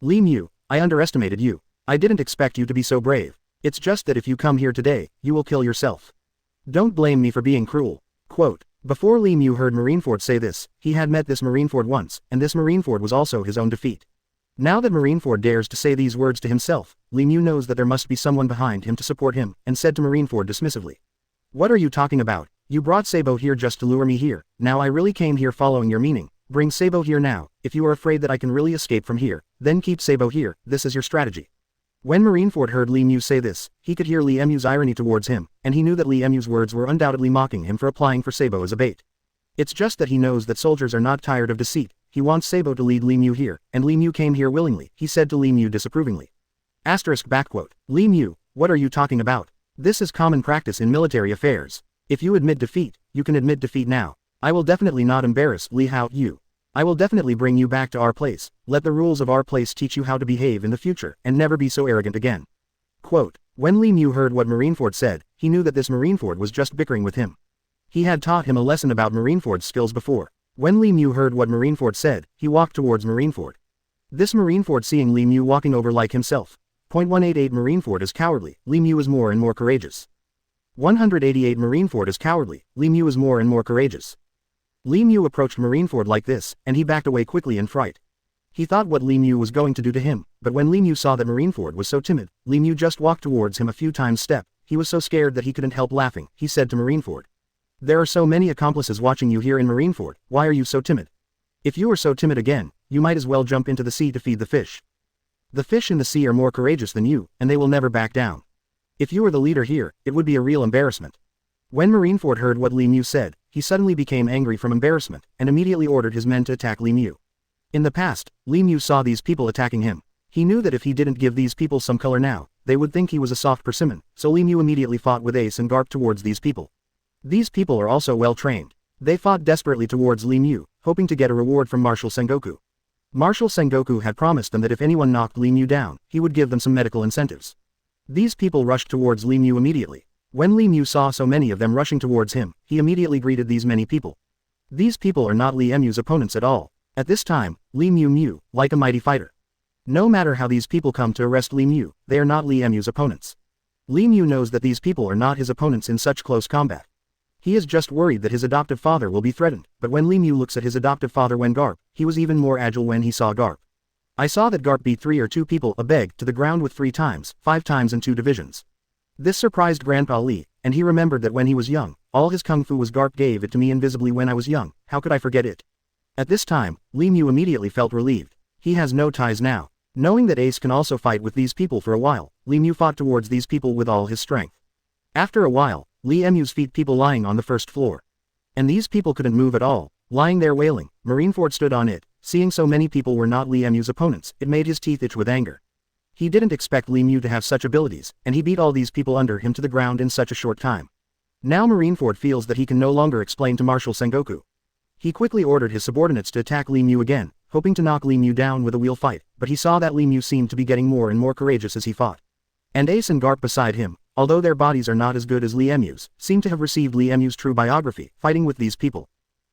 Li Mu, I underestimated you. I didn't expect you to be so brave. It's just that if you come here today, you will kill yourself. Don't blame me for being cruel. Quote. Before Li Mu heard Marineford say this, he had met this Marineford once, and this Marineford was also his own defeat. Now that Marineford dares to say these words to himself, Li Mu knows that there must be someone behind him to support him, and said to Marineford dismissively. What are you talking about? You brought Sabo here just to lure me here. Now I really came here following your meaning. Bring Sabo here now. If you are afraid that I can really escape from here, then keep Sabo here. This is your strategy. When Marineford heard Li Mu say this, he could hear Li Mu's irony towards him, and he knew that Li Mu's words were undoubtedly mocking him for applying for Sabo as a bait. It's just that he knows that soldiers are not tired of deceit. He wants Sabo to lead Li Mu here, and Li Mu came here willingly, he said to Li Mu disapprovingly. *backquote. Li Mu, what are you talking about? This is common practice in military affairs. If you admit defeat, you can admit defeat now. I will definitely not embarrass Li Hao you. I will definitely bring you back to our place. Let the rules of our place teach you how to behave in the future, and never be so arrogant again. Quote. When Li Mu heard what Marineford said, he knew that this Marineford was just bickering with him. He had taught him a lesson about Marineford's skills before. When Li Mu heard what Marineford said, he walked towards Marineford. This Marineford seeing Li Mu walking over like himself. 188 Marineford is cowardly, Li Mu is more and more courageous. 188 Marineford is cowardly, Li Mu is more and more courageous. Li Mu approached Marineford like this, and he backed away quickly in fright. He thought what Li Mu was going to do to him, but when Li Mu saw that Marineford was so timid, Li Mu just walked towards him a few times step. He was so scared that he couldn't help laughing. He said to Marineford. There are so many accomplices watching you here in Marineford, why are you so timid? If you are so timid again, you might as well jump into the sea to feed the fish. The fish in the sea are more courageous than you, and they will never back down. If you were the leader here, it would be a real embarrassment. When Marineford heard what Li Mu said, he suddenly became angry from embarrassment, and immediately ordered his men to attack Li Mu. In the past, Li Mu saw these people attacking him. He knew that if he didn't give these people some color now, they would think he was a soft persimmon, so Li Mu immediately fought with Ace and Garp towards these people. These people are also well trained. They fought desperately towards Li Mu, hoping to get a reward from Marshal Sengoku. Marshal Sengoku had promised them that if anyone knocked Li Mu down, he would give them some medical incentives. These people rushed towards Li Mu immediately. When Li Mu saw so many of them rushing towards him, he immediately greeted these many people. These people are not Li Mu's opponents at all. At this time, Li Mu, like a mighty fighter. No matter how these people come to arrest Li Mu, they are not Li Mu's opponents. Li Mu knows that these people are not his opponents in such close combat. He is just worried that his adoptive father will be threatened, but when Li Mu looks at his adoptive father when Garp, he was even more agile when he saw Garp. I saw that Garp beat 3 or 2 people to the ground with 3 times, 5 times in 2 divisions. This surprised Grandpa Li, and he remembered that when he was young, all his kung fu was Garp gave it to me invisibly when I was young. How could I forget it? At this time, Li Mu immediately felt relieved. He has no ties now. Knowing that Ace can also fight with these people for a while, Li Mu fought towards these people with all his strength. After a while, Li Mu's feet people lying on the first floor. And these people couldn't move at all, lying there wailing. Marineford stood on it. Seeing so many people were not Li Mu's opponents, it made his teeth itch with anger. He didn't expect Li Mu to have such abilities, and he beat all these people under him to the ground in such a short time. Now Marineford feels that he can no longer explain to Marshal Sengoku. He quickly ordered his subordinates to attack Li Mu again, hoping to knock Li Mu down with a wheel fight, but he saw that Li Mu seemed to be getting more and more courageous as he fought. And Ace and Garp beside him, although their bodies are not as good as Li Mu's, seem to have received Li Mu's true biography, fighting with these people.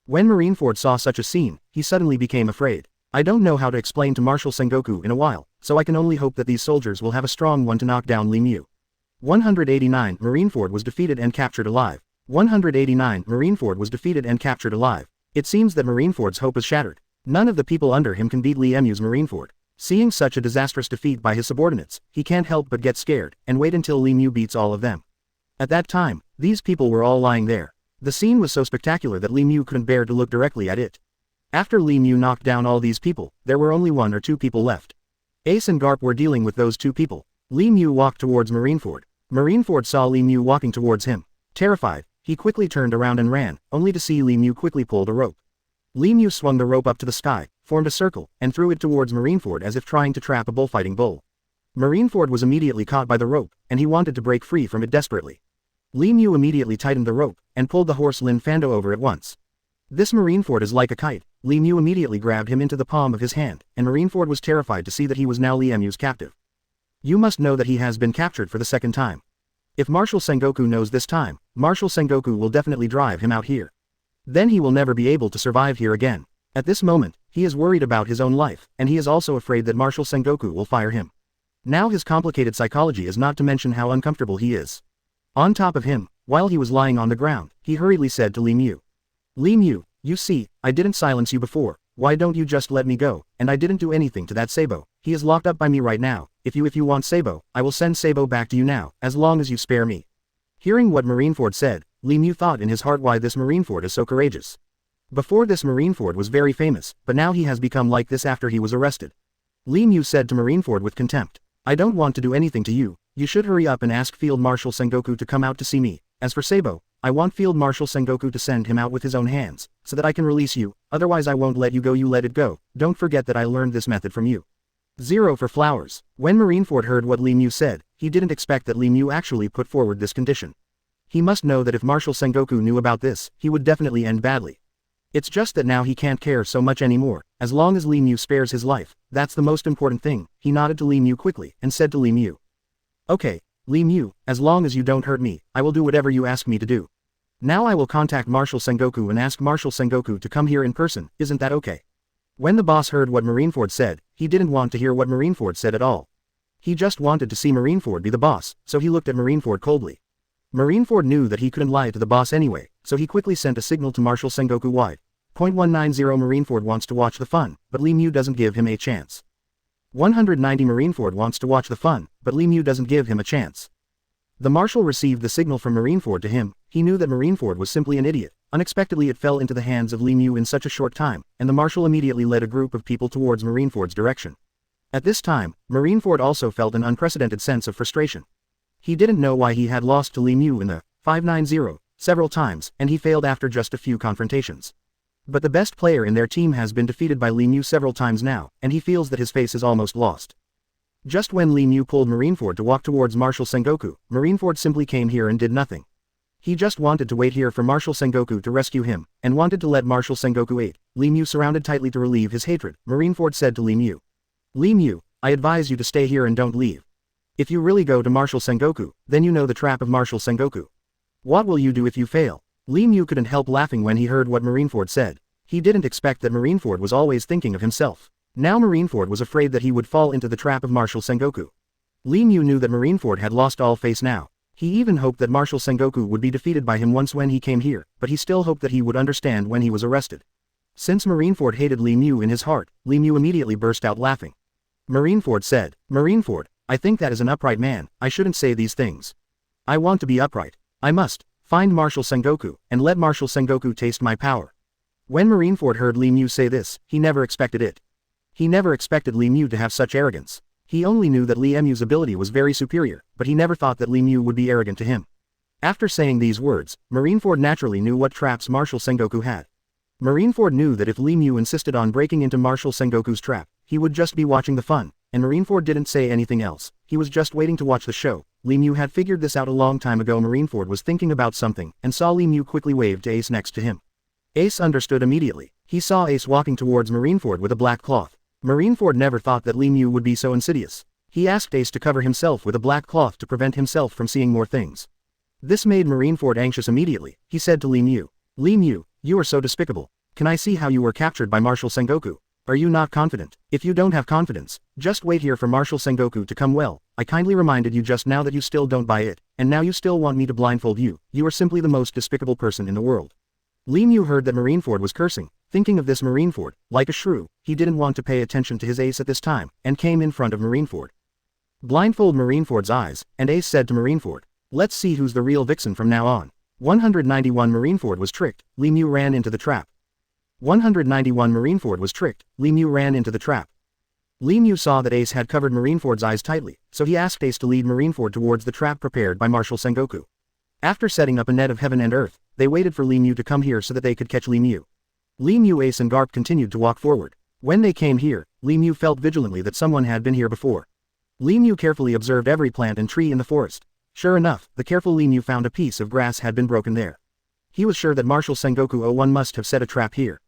When Marineford saw such a scene, he suddenly became afraid. I don't know how to explain to Marshal Sengoku in a while, so I can only hope that these soldiers will have a strong one to knock down Li Mu. 189 Marineford was defeated and captured alive. 189 Marineford was defeated and captured alive. It seems that Marineford's hope is shattered. None of the people under him can beat Li Mu's Marineford. Seeing such a disastrous defeat by his subordinates, he can't help but get scared, and wait until Li Mu beats all of them. At that time, these people were all lying there. The scene was so spectacular that Li Mu couldn't bear to look directly at it. After Li Mu knocked down all these people, there were only 1 or 2 people left. Ace and Garp were dealing with those 2 people. Li Mu walked towards Marineford. Marineford saw Li Mu walking towards him. Terrified, he quickly turned around and ran, only to see Li Mu quickly pull the rope. Li Mu swung the rope up to the sky, formed a circle, and threw it towards Marineford as if trying to trap a bullfighting bull. Marineford was immediately caught by the rope, and he wanted to break free from it desperately. Li Mu immediately tightened the rope, and pulled the horse Lin Fando over at once. This Marineford is like a kite. Li Mu immediately grabbed him into the palm of his hand, and Marineford was terrified to see that he was now Li Mu's captive. You must know that he has been captured for the second time. If Marshal Sengoku knows this time, Marshal Sengoku will definitely drive him out here. Then he will never be able to survive here again. At this moment, he is worried about his own life, and he is also afraid that Marshal Sengoku will fire him. Now his complicated psychology is not to mention how uncomfortable he is. On top of him, while he was lying on the ground, he hurriedly said to Li Mu. Li Mu, you see, I didn't silence you before, why don't you just let me go, and I didn't do anything to that Sabo, he is locked up by me right now, if you want Sabo, I will send Sabo back to you now, as long as you spare me. Hearing what Marineford said, Li Mu thought in his heart why this Marineford is so courageous. Before this Marineford was very famous, but now he has become like this after he was arrested. Li Mu said to Marineford with contempt, I don't want to do anything to you, you should hurry up and ask Field Marshal Sengoku to come out to see me, as for Sabo, I want Field Marshal Sengoku to send him out with his own hands, so that I can release you, otherwise I won't let you go, you let it go, don't forget that I learned this method from you. 0 for flowers. When Marineford heard what Li Mu said, he didn't expect that Li Mu actually put forward this condition. He must know that if Marshal Sengoku knew about this, he would definitely end badly. It's just that now he can't care so much anymore, as long as Li Mu spares his life, that's the most important thing. He nodded to Li Mu quickly, and said to Li Mu. Okay, Li Mu, as long as you don't hurt me, I will do whatever you ask me to do. Now I will contact Marshal Sengoku and ask Marshal Sengoku to come here in person, isn't that okay? When the boss heard what Marineford said, he didn't want to hear what Marineford said at all. He just wanted to see Marineford be the boss, so he looked at Marineford coldly. Marineford knew that he couldn't lie to the boss anyway, so he quickly sent a signal to Marshal Sengoku wide. .190 Marineford wants to watch the fun, but Li Mu doesn't give him a chance. 190 Marineford wants to watch the fun, but Li Mu doesn't give him a chance. The Marshal received the signal from Marineford to him, he knew that Marineford was simply an idiot. Unexpectedly it fell into the hands of Li Mu in such a short time, and the Marshal immediately led a group of people towards Marineford's direction. At this time, Marineford also felt an unprecedented sense of frustration. He didn't know why he had lost to Li Mu in the 590 several times, and he failed after just a few confrontations. But the best player in their team has been defeated by Li Mu several times now, and he feels that his face is almost lost. Just when Li Mu pulled Marineford to walk towards Marshal Sengoku, Marineford simply came here and did nothing. He just wanted to wait here for Marshal Sengoku to rescue him, and wanted to let Marshal Sengoku aid. Li Mu surrounded tightly to relieve his hatred. Marineford said to Li Mu. Li Mu, I advise you to stay here and don't leave. If you really go to Marshal Sengoku, then you know the trap of Marshal Sengoku. What will you do if you fail? Li Mu couldn't help laughing when he heard what Marineford said. He didn't expect that Marineford was always thinking of himself. Now Marineford was afraid that he would fall into the trap of Marshal Sengoku. Li Mu knew that Marineford had lost all face now. He even hoped that Marshal Sengoku would be defeated by him once when he came here, but he still hoped that he would understand when he was arrested. Since Marineford hated Li Mu in his heart, Li Mu immediately burst out laughing. Marineford said, Marineford, I think that is an upright man, I shouldn't say these things. I want to be upright. I must find Marshal Sengoku, and let Marshal Sengoku taste my power. When Marineford heard Li Mu say this, he never expected it. He never expected Li Mu to have such arrogance. He only knew that Li Mu's ability was very superior, but he never thought that Li Mu would be arrogant to him. After saying these words, Marineford naturally knew what traps Marshal Sengoku had. Marineford knew that if Li Mu insisted on breaking into Marshal Sengoku's trap, he would just be watching the fun, and Marineford didn't say anything else, he was just waiting to watch the show. Li Mu had figured this out a long time ago. Marineford was thinking about something, and saw Li Mu quickly wave to Ace next to him. Ace understood immediately. He saw Ace walking towards Marineford with a black cloth. Marineford never thought that Li Mu would be so insidious. He asked Ace to cover himself with a black cloth to prevent himself from seeing more things. This made Marineford anxious immediately. He said to Li Mu, you are so despicable. Can I see how you were captured by Marshal Sengoku? Are you not confident? If you don't have confidence, just wait here for Marshal Sengoku to come. Well, I kindly reminded you just now that you still don't buy it, and now you still want me to blindfold you. You are simply the most despicable person in the world. Li Mu heard that Marineford was cursing. Thinking of this, Marineford, like a shrew, he didn't want to pay attention to his Ace at this time, and came in front of Marineford. Blindfold Marineford's eyes, and Ace said to Marineford, let's see who's the real vixen from now on. 191 Marineford was tricked, Li Mu ran into the trap. 191 Marineford was tricked, Li Mu ran into the trap. Li Mu saw that Ace had covered Marineford's eyes tightly, so he asked Ace to lead Marineford towards the trap prepared by Marshal Sengoku. After setting up a net of heaven and earth, they waited for Li Mu to come here so that they could catch Li Mu. Li Mu, Ace and Garp continued to walk forward. When they came here, Li Mu felt vigilantly that someone had been here before. Li Mu carefully observed every plant and tree in the forest. Sure enough, the careful Li Mu found a piece of grass had been broken there. He was sure that Marshal Sengoku 01 must have set a trap here.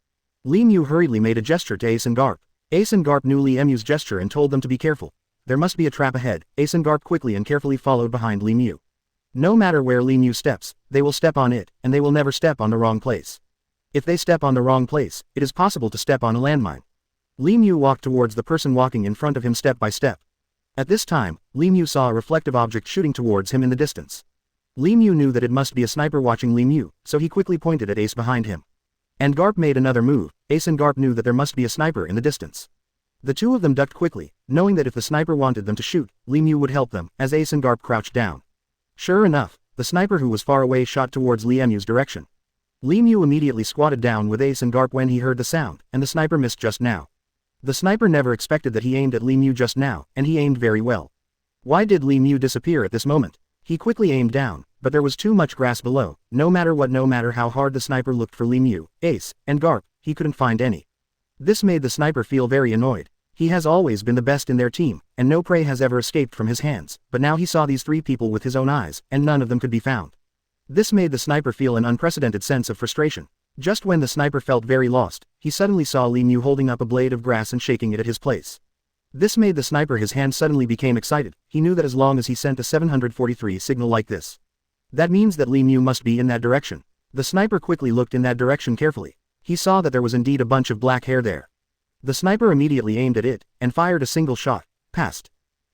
Li Mu hurriedly made a gesture to Ace and Garp. Ace and Garp knew Li Mu's gesture and told them to be careful. There must be a trap ahead. Ace and Garp quickly and carefully followed behind Li Mu. No matter where Li Mu steps, they will step on it, and they will never step on the wrong place. If they step on the wrong place, it is possible to step on a landmine. Li Mu walked towards the person walking in front of him step by step. At this time, Li Mu saw a reflective object shooting towards him in the distance. Li Mu knew that it must be a sniper watching Li Mu, so he quickly pointed at Ace behind him. And Garp made another move. Ace and Garp knew that there must be a sniper in the distance. The two of them ducked quickly, knowing that if the sniper wanted them to shoot, Li Mu would help them, as Ace and Garp crouched down. Sure enough, the sniper who was far away shot towards Li Mu's direction. Li Mu immediately squatted down with Ace and Garp when he heard the sound, and the sniper missed just now. The sniper never expected that he aimed at Li Mu just now, and he aimed very well. Why did Li Mu disappear at this moment? He quickly aimed down, but there was too much grass below. No matter how hard the sniper looked for Li Mu, Ace, and Garp, he couldn't find any. This made the sniper feel very annoyed. He has always been the best in their team, and no prey has ever escaped from his hands, but now he saw these three people with his own eyes, and none of them could be found. This made the sniper feel an unprecedented sense of frustration. Just when the sniper felt very lost, he suddenly saw Li Mu holding up a blade of grass and shaking it at his place. This made the sniper his hand suddenly became excited. He knew that as long as he sent a 743 signal like this, that means that Li Mu must be in that direction. The sniper quickly looked in that direction carefully. He saw that there was indeed a bunch of black hair there. The sniper immediately aimed at it, and fired a single shot. Passed.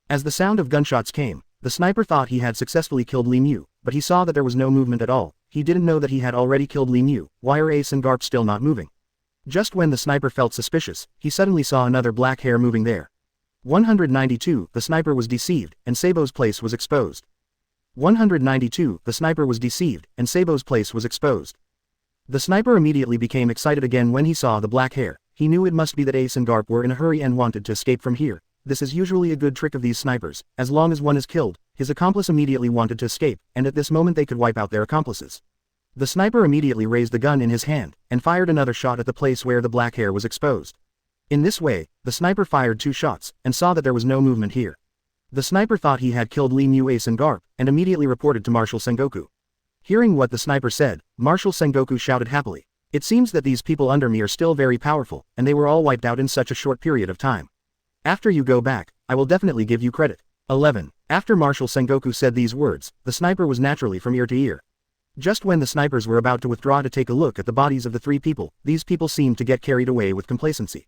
As the sound of gunshots came, the sniper thought he had successfully killed Li Mu, but he saw that there was no movement at all. He didn't know that he had already killed Li Mu. Why are Ace and Garp still not moving? Just when the sniper felt suspicious, he suddenly saw another black hair moving there. 192, the sniper was deceived, and Sabo's place was exposed. 192, the sniper was deceived, and Sabo's place was exposed. The sniper immediately became excited again when he saw the black hair. He knew it must be that Ace and Garp were in a hurry and wanted to escape from here. This is usually a good trick of these snipers. As long as one is killed, his accomplice immediately wanted to escape, and at this moment they could wipe out their accomplices. The sniper immediately raised the gun in his hand, and fired another shot at the place where the black hair was exposed. In this way, the sniper fired 2 shots, and saw that there was no movement here. The sniper thought he had killed Li Mu, Ace and Garp, and immediately reported to Marshal Sengoku. Hearing what the sniper said, Marshal Sengoku shouted happily. It seems that these people under me are still very powerful, and they were all wiped out in such a short period of time. After you go back, I will definitely give you credit. 11. After Marshal Sengoku said these words, the sniper was naturally from ear to ear. Just when the snipers were about to withdraw to take a look at the bodies of the 3 people, these people seemed to get carried away with complacency.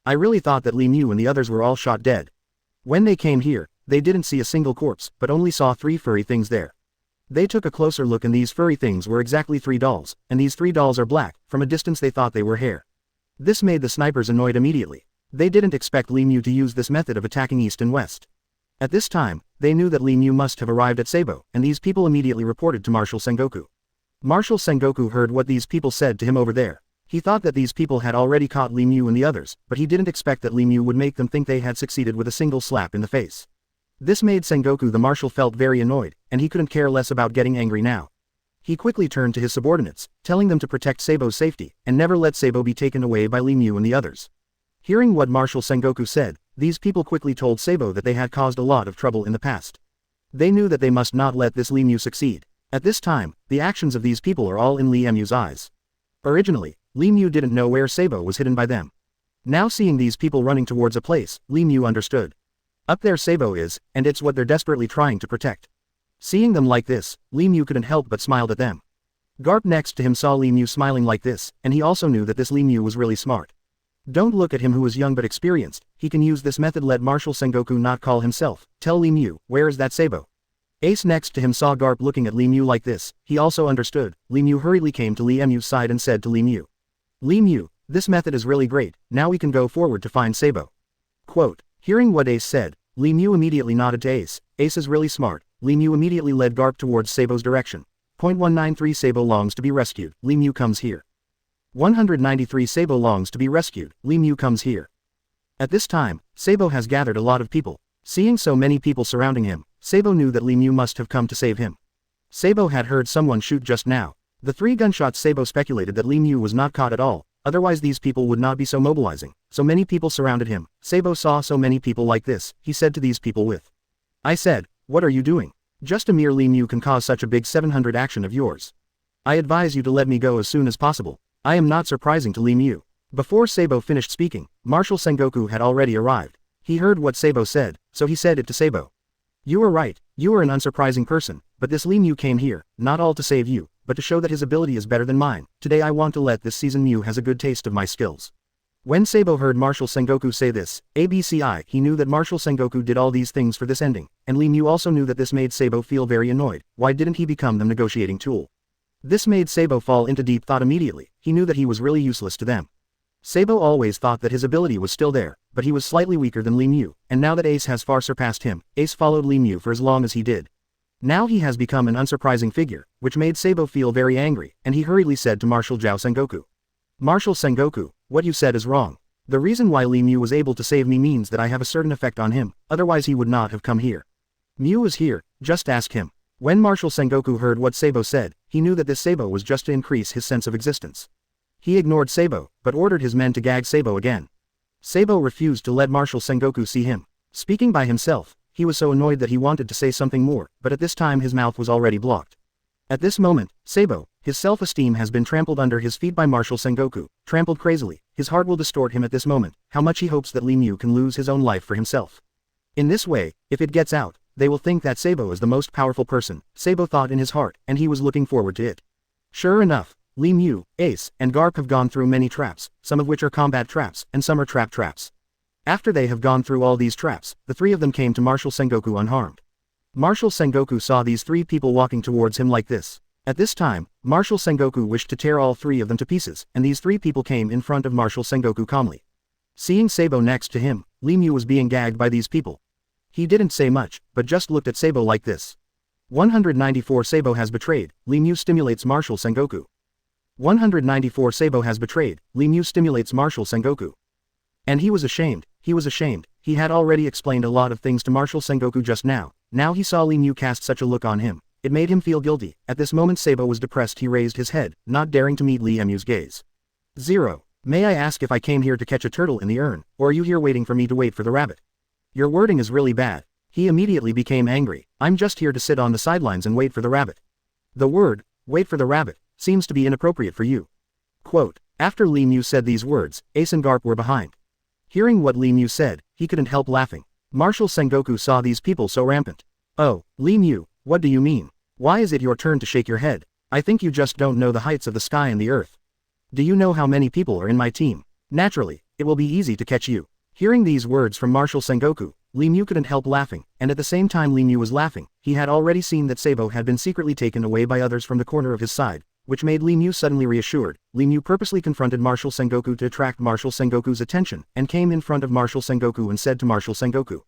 I really thought that Li Mu and the others were all shot dead. When they came here, they didn't see a single corpse, but only saw 3 furry things there. They took a closer look and these furry things were exactly 3 dolls, and these 3 dolls are black. From a distance they thought they were hair. This made the snipers annoyed immediately. They didn't expect Li Mu to use this method of attacking east and west. At this time, they knew that Li Mu must have arrived at Sabo, and these people immediately reported to Marshal Sengoku. Marshal Sengoku heard what these people said to him over there. He thought that these people had already caught Li Mu and the others, but he didn't expect that Li Mu would make them think they had succeeded with a single slap in the face. This made Sengoku the marshal felt very annoyed, and he couldn't care less about getting angry now. He quickly turned to his subordinates, telling them to protect Sabo's safety, and never let Sabo be taken away by Li Mu and the others. Hearing what Marshal Sengoku said, these people quickly told Sabo that they had caused a lot of trouble in the past. They knew that they must not let this Li Mu succeed. At this time, the actions of these people are all in Li Mu's eyes. Originally, Li Mu didn't know where Sabo was hidden by them. Now seeing these people running towards a place, Li Mu understood. Up there Sabo is, and it's what they're desperately trying to protect. Seeing them like this, Li Mu couldn't help but smiled at them. Garp next to him saw Li Mu smiling like this, and he also knew that this Li Mu was really smart. Don't look at him who is young but experienced, he can use this method. Let Marshal Sengoku not call himself. Tell Li Mu, where is that Sabo? Ace next to him saw Garp looking at Li Mu like this, he also understood. Li Mu hurriedly came to Li Mu's side and said to Li Mu. Li Mu, this method is really great, now we can go forward to find Sabo. Quote. Hearing what Ace said, Li Mu immediately nodded to Ace. Ace is really smart. Li Mu immediately led Garp towards Sabo's direction. .193 Sabo longs to be rescued. Li Mu comes here. 193 Sabo longs to be rescued. Li Mu comes here. At this time, Sabo has gathered a lot of people. Seeing so many people surrounding him, Sabo knew that Li Mu must have come to save him. Sabo had heard someone shoot just now. The 3 gunshots. Sabo speculated that Li Mu was not caught at all, otherwise these people would not be so mobilizing. So many people surrounded him. Sabo saw so many people like this, he said to these people with. I said, what are you doing? Just a mere Li Mu can cause such a big 700 action of yours. I advise you to let me go as soon as possible. I am not surprising to Li Mu. Before Sabo finished speaking, Marshal Sengoku had already arrived. He heard what Sabo said, so he said it to Sabo. You are right, you are an unsurprising person, but this Li Mu came here, not all to save you, but to show that his ability is better than mine. Today I want to let this season Mu has a good taste of my skills. When Sabo heard Marshal Sengoku say this, he knew that Marshal Sengoku did all these things for this ending, and Li Mu also knew that this made Sabo feel very annoyed. Why didn't he become the negotiating tool? This made Sabo fall into deep thought immediately. He knew that he was really useless to them. Sabo always thought that his ability was still there, but he was slightly weaker than Li Mu, and now that Ace has far surpassed him, Ace followed Li Mu for as long as he did. Now he has become an unsurprising figure, which made Sabo feel very angry, and he hurriedly said to Marshal Sengoku. Marshal Sengoku, what you said is wrong. The reason why Li Mu was able to save me means that I have a certain effect on him, otherwise he would not have come here. Mu is here, just ask him. When Marshal Sengoku heard what Sabo said, he knew that this Sabo was just to increase his sense of existence. He ignored Sabo, but ordered his men to gag Sabo again. Sabo refused to let Marshal Sengoku see him. Speaking by himself, he was so annoyed that he wanted to say something more, but at this time his mouth was already blocked. At this moment, Sabo, his self-esteem has been trampled under his feet by Marshal Sengoku, trampled crazily. His heart will distort him at this moment, how much he hopes that Li Mu can lose his own life for himself. In this way, if it gets out, they will think that Sabo is the most powerful person, Sabo thought in his heart, and he was looking forward to it. Sure enough, Li Mu, Ace, and Garp have gone through many traps, some of which are combat traps, and some are traps. After they have gone through all these traps, the three of them came to Marshal Sengoku unharmed. Marshal Sengoku saw these three people walking towards him like this. At this time, Marshal Sengoku wished to tear all three of them to pieces, and these three people came in front of Marshal Sengoku calmly. Seeing Sabo next to him, Li Mu was being gagged by these people. He didn't say much, but just looked at Sabo like this. 194 Sabo has betrayed, Li Mu stimulates Marshal Sengoku. 194 Sabo has betrayed, Li Mu stimulates Marshal Sengoku. And he was ashamed, he had already explained a lot of things to Marshal Sengoku just now. Now he saw Li Mu cast such a look on him. It made him feel guilty. At this moment Sabo was depressed. He raised his head, not daring to meet Li Mu's gaze. 0. May I ask if I came here to catch a turtle in the urn, or are you here waiting for me to wait for the rabbit? Your wording is really bad. He immediately became angry. I'm just here to sit on the sidelines and wait for the rabbit. The word, wait for the rabbit, seems to be inappropriate for you. Quote, after Li Mu said these words, Ace and Garp were behind. Hearing what Li Mu said, he couldn't help laughing. Marshal Sengoku saw these people so rampant. Oh, Li Mu, what do you mean? Why is it your turn to shake your head? I think you just don't know the heights of the sky and the earth. Do you know how many people are in my team? Naturally, it will be easy to catch you. Hearing these words from Marshal Sengoku, Li Mu couldn't help laughing, and at the same time Li Mu was laughing, he had already seen that Sabo had been secretly taken away by others from the corner of his side, which made Li Mu suddenly reassured. Li Mu purposely confronted Marshal Sengoku to attract Marshal Sengoku's attention, and came in front of Marshal Sengoku and said to Marshal Sengoku.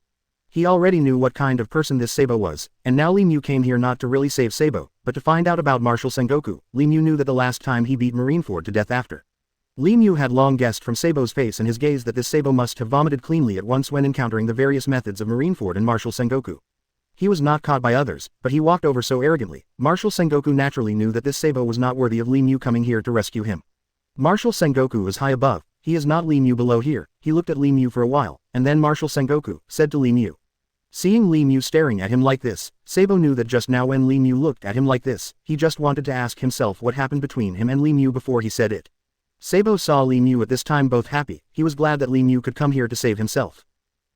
He already knew what kind of person this Sabo was, and now Li Mu came here not to really save Sabo, but to find out about Marshal Sengoku. Li Mu knew that the last time he beat Marineford to death after. Li Mu had long guessed from Sabo's face and his gaze that this Sabo must have vomited cleanly at once when encountering the various methods of Marineford and Marshal Sengoku. He was not caught by others, but he walked over so arrogantly. Marshal Sengoku naturally knew that this Sabo was not worthy of Li Mu coming here to rescue him. Marshal Sengoku is high above, he is not Li Mu below here. He looked at Li Mu for a while, and then Marshal Sengoku said to Li Mu. Seeing Li Mu staring at him like this, Sabo knew that just now when Li Mu looked at him like this, he just wanted to ask himself what happened between him and Li Mu before he said it. Sabo saw Li Mu at this time both happy. He was glad that Li Mu could come here to save himself.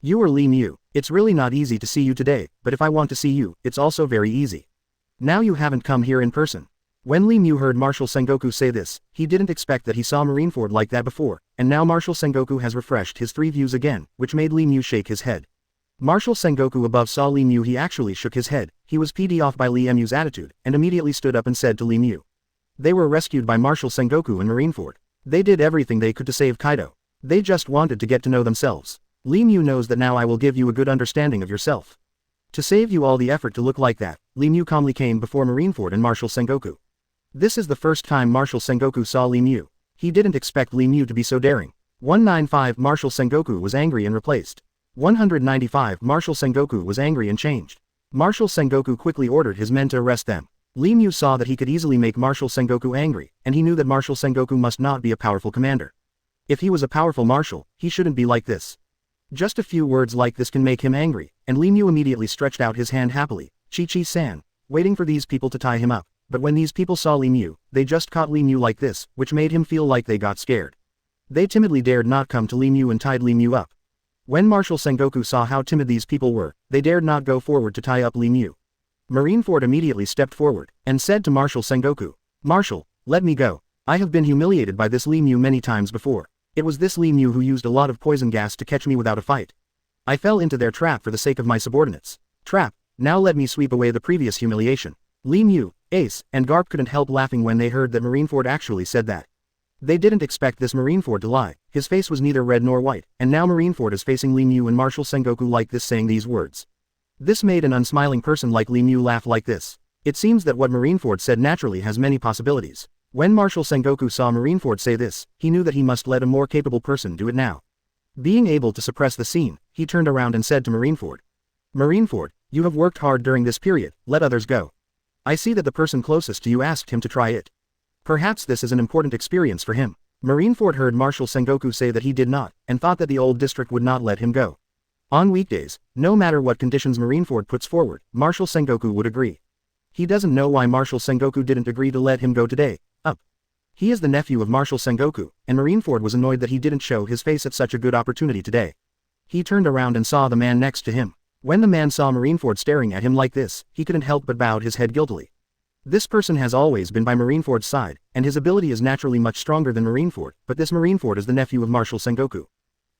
You are Li Mu. It's really not easy to see you today, but if I want to see you, it's also very easy. Now you haven't come here in person. When Li Mu heard Marshal Sengoku say this, he didn't expect that he saw Marineford like that before, and now Marshal Sengoku has refreshed his three views again, which made Li Mu shake his head. Marshal Sengoku above saw Li Mu. He actually shook his head. He was peed off by Li Mu's attitude, and immediately stood up and said to Li Mu. They were rescued by Marshal Sengoku and Marineford. They did everything they could to save Kaido. They just wanted to get to know themselves. Li Mu knows that now I will give you a good understanding of yourself. To save you all the effort to look like that, Li Mu calmly came before Marineford and Marshal Sengoku. This is the first time Marshal Sengoku saw Li Mu. He didn't expect Li Mu to be so daring. 195 Marshal Sengoku was angry and replaced. 195 Marshal Sengoku was angry and changed. Marshal Sengoku quickly ordered his men to arrest them. Li Mu saw that he could easily make Marshal Sengoku angry, and he knew that Marshal Sengoku must not be a powerful commander. If he was a powerful marshal, he shouldn't be like this. Just a few words like this can make him angry, and Li Mu immediately stretched out his hand happily. Chi-Chi-san, waiting for these people to tie him up. but when these people saw Li Mu, they just caught Li Mu like this, which made him feel like they got scared. They timidly dared not come to Li Mu and tied Li Mu up. When Marshal Sengoku saw how timid these people were, they dared not go forward to tie up Li Mu. Marineford immediately stepped forward, and said to Marshal Sengoku, "Marshal, let me go. I have been humiliated by this Li Mu many times before. It was this Li Mu who used a lot of poison gas to catch me without a fight. I fell into their trap for the sake of my subordinates. Trap, now let me sweep away the previous humiliation." Li Mu, Ace, and Garp couldn't help laughing when they heard that Marineford actually said that. They didn't expect this Marineford to lie. His face was neither red nor white, and now Marineford is facing Li Mu and Marshal Sengoku like this, saying these words. This made an unsmiling person like Li Mu laugh like this. It seems that what Marineford said naturally has many possibilities. When Marshal Sengoku saw Marineford say this, he knew that he must let a more capable person do it now. Being able to suppress the scene, he turned around and said to Marineford, "Marineford, you have worked hard during this period, let others go. I see that the person closest to you asked him to try it. Perhaps this is an important experience for him." Marineford heard Marshal Sengoku say that he did not, and thought that the old district would not let him go. On weekdays, no matter what conditions Marineford puts forward, Marshal Sengoku would agree. He doesn't know why Marshal Sengoku didn't agree to let him go today. He is the nephew of Marshal Sengoku, and Marineford was annoyed that he didn't show his face at such a good opportunity today. He turned around and saw the man next to him. When the man saw Marineford staring at him like this, he couldn't help but bowed his head guiltily. This person has always been by Marineford's side, and his ability is naturally much stronger than Marineford, but this Marineford is the nephew of Marshal Sengoku.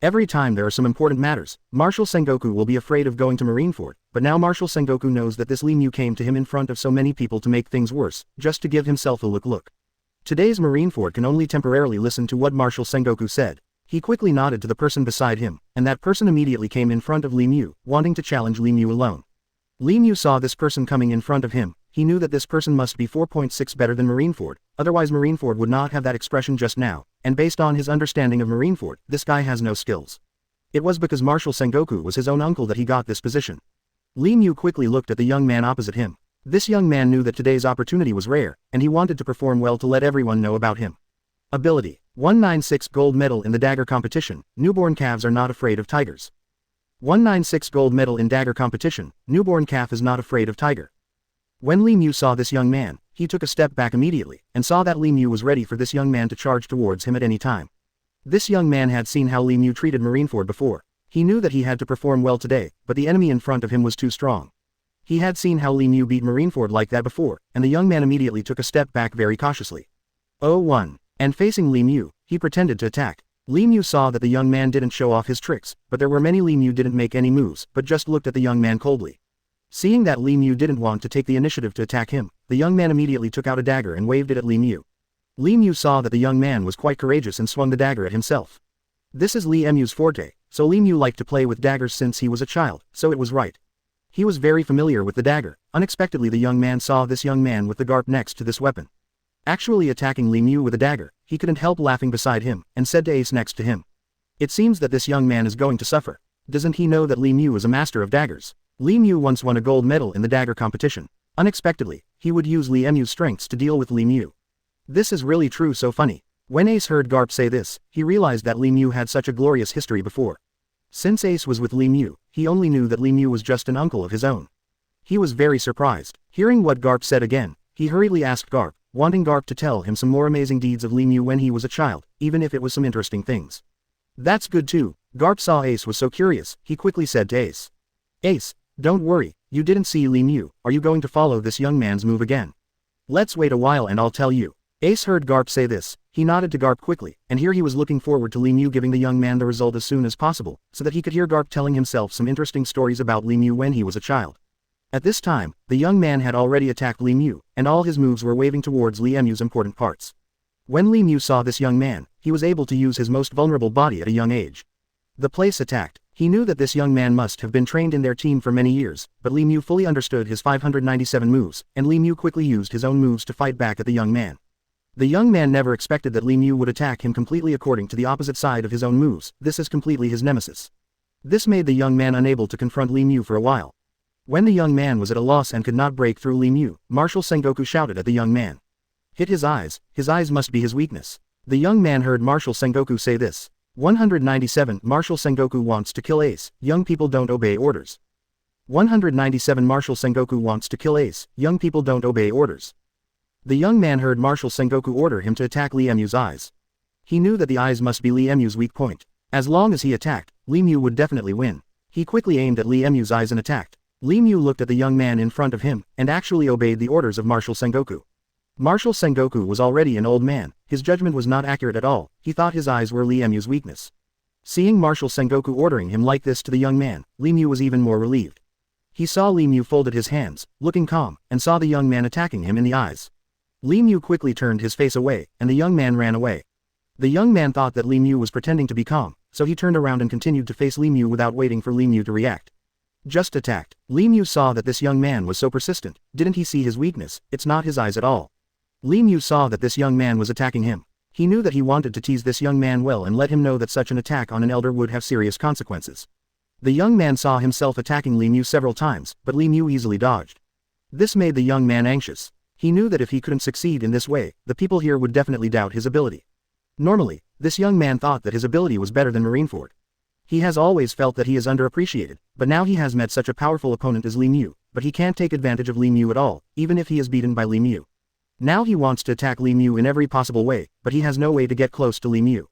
Every time there are some important matters, Marshal Sengoku will be afraid of going to Marineford, but now Marshal Sengoku knows that this Li Mu came to him in front of so many people to make things worse, just to give himself a look. Today's Marineford can only temporarily listen to what Marshal Sengoku said. He quickly nodded to the person beside him, and that person immediately came in front of Li Mu, wanting to challenge Li Mu alone. Li Mu saw this person coming in front of him. He knew that this person must be 4.6 better than Marineford, otherwise Marineford would not have that expression just now, and based on his understanding of Marineford, this guy has no skills. It was because Marshal Sengoku was his own uncle that he got this position. Li Mu quickly looked at the young man opposite him. This young man knew that today's opportunity was rare, and he wanted to perform well to let everyone know about him. Ability: 196 gold medal in the dagger competition, newborn calves are not afraid of tigers. 196 gold medal in dagger competition, newborn calf is not afraid of tiger. When Li Mu saw this young man, he took a step back immediately, and saw that Li Mu was ready for this young man to charge towards him at any time. This young man had seen how Li Mu treated Marineford before. He knew that he had to perform well today, but the enemy in front of him was too strong. He had seen how Li Mu beat Marineford like that before, and the young man immediately took a step back very cautiously. 01. And facing Li Mu, he pretended to attack. Li Mu saw that the young man didn't show off his tricks, but there were many. Li Mu didn't make any moves, but just looked at the young man coldly. Seeing that Li Mu didn't want to take the initiative to attack him, the young man immediately took out a dagger and waved it at Li Mu. Li Mu saw that the young man was quite courageous and swung the dagger at himself. This is Li Mu's forte, so Li Mu liked to play with daggers since he was a child, so it was right. He was very familiar with the dagger. Unexpectedly the young man saw this young man with the garp next to this weapon. Actually attacking Li Mu with a dagger, he couldn't help laughing beside him, and said to Ace next to him. It seems that this young man is going to suffer. Doesn't he know that Li Mu is a master of daggers? Li Mu once won a gold medal in the dagger competition. Unexpectedly, he would use Li Mu's strengths to deal with Li Mu. This is really true, so funny. When Ace heard Garp say this, he realized that Li Mu had such a glorious history before. Since Ace was with Li Mu, he only knew that Li Mu was just an uncle of his own. He was very surprised. Hearing what Garp said again, he hurriedly asked Garp, wanting Garp to tell him some more amazing deeds of Li Mu when he was a child, even if it was some interesting things. That's good too. Garp saw Ace was so curious, he quickly said to Ace. Ace, don't worry, you didn't see Li Mu, are you going to follow this young man's move again? Let's wait a while and I'll tell you. Ace heard Garp say this, he nodded to Garp quickly, and here he was looking forward to Li Mu giving the young man the result as soon as possible, so that he could hear Garp telling himself some interesting stories about Li Mu when he was a child. At this time, the young man had already attacked Li Mu, and all his moves were waving towards Li Mu's important parts. When Li Mu saw this young man, he was able to use his most vulnerable body at a young age. The place attacked. He knew that this young man must have been trained in their team for many years, but Li Mu fully understood his 597 moves, and Li Mu quickly used his own moves to fight back at the young man. The young man never expected that Li Mu would attack him completely according to the opposite side of his own moves. This is completely his nemesis. This made the young man unable to confront Li Mu for a while. When the young man was at a loss and could not break through Li Mu, Marshal Sengoku shouted at the young man. Hit his eyes must be his weakness. The young man heard Marshal Sengoku say this. 197 Marshal Sengoku wants to kill Ace, young people don't obey orders. 197 Marshal Sengoku wants to kill Ace, young people don't obey orders. The young man heard Marshal Sengoku order him to attack Li Mu's eyes. He knew that the eyes must be Li Mu's weak point. As long as he attacked, Li Mu would definitely win. He quickly aimed at Li Mu's eyes and attacked. Li Mu looked at the young man in front of him, and actually obeyed the orders of Marshal Sengoku. Marshal Sengoku was already an old man, his judgment was not accurate at all, he thought his eyes were Li Mu's weakness. Seeing Marshal Sengoku ordering him like this to the young man, Li Mu was even more relieved. He saw Li Mu folded his hands, looking calm, and saw the young man attacking him in the eyes. Li Mu quickly turned his face away, and the young man ran away. The young man thought that Li Mu was pretending to be calm, so he turned around and continued to face Li Mu without waiting for Li Mu to react. Just attacked. Li Mu saw that this young man was so persistent, didn't he see his weakness, it's not his eyes at all. Li Mu saw that this young man was attacking him. He knew that he wanted to tease this young man well and let him know that such an attack on an elder would have serious consequences. The young man saw himself attacking Li Mu several times, but Li Mu easily dodged. This made the young man anxious. He knew that if he couldn't succeed in this way, the people here would definitely doubt his ability. Normally, this young man thought that his ability was better than Marineford. He has always felt that he is underappreciated, but now he has met such a powerful opponent as Li Mu, but he can't take advantage of Li Mu at all, even if he is beaten by Li Mu. Now he wants to attack Li Mu in every possible way, but he has no way to get close to Li Mu.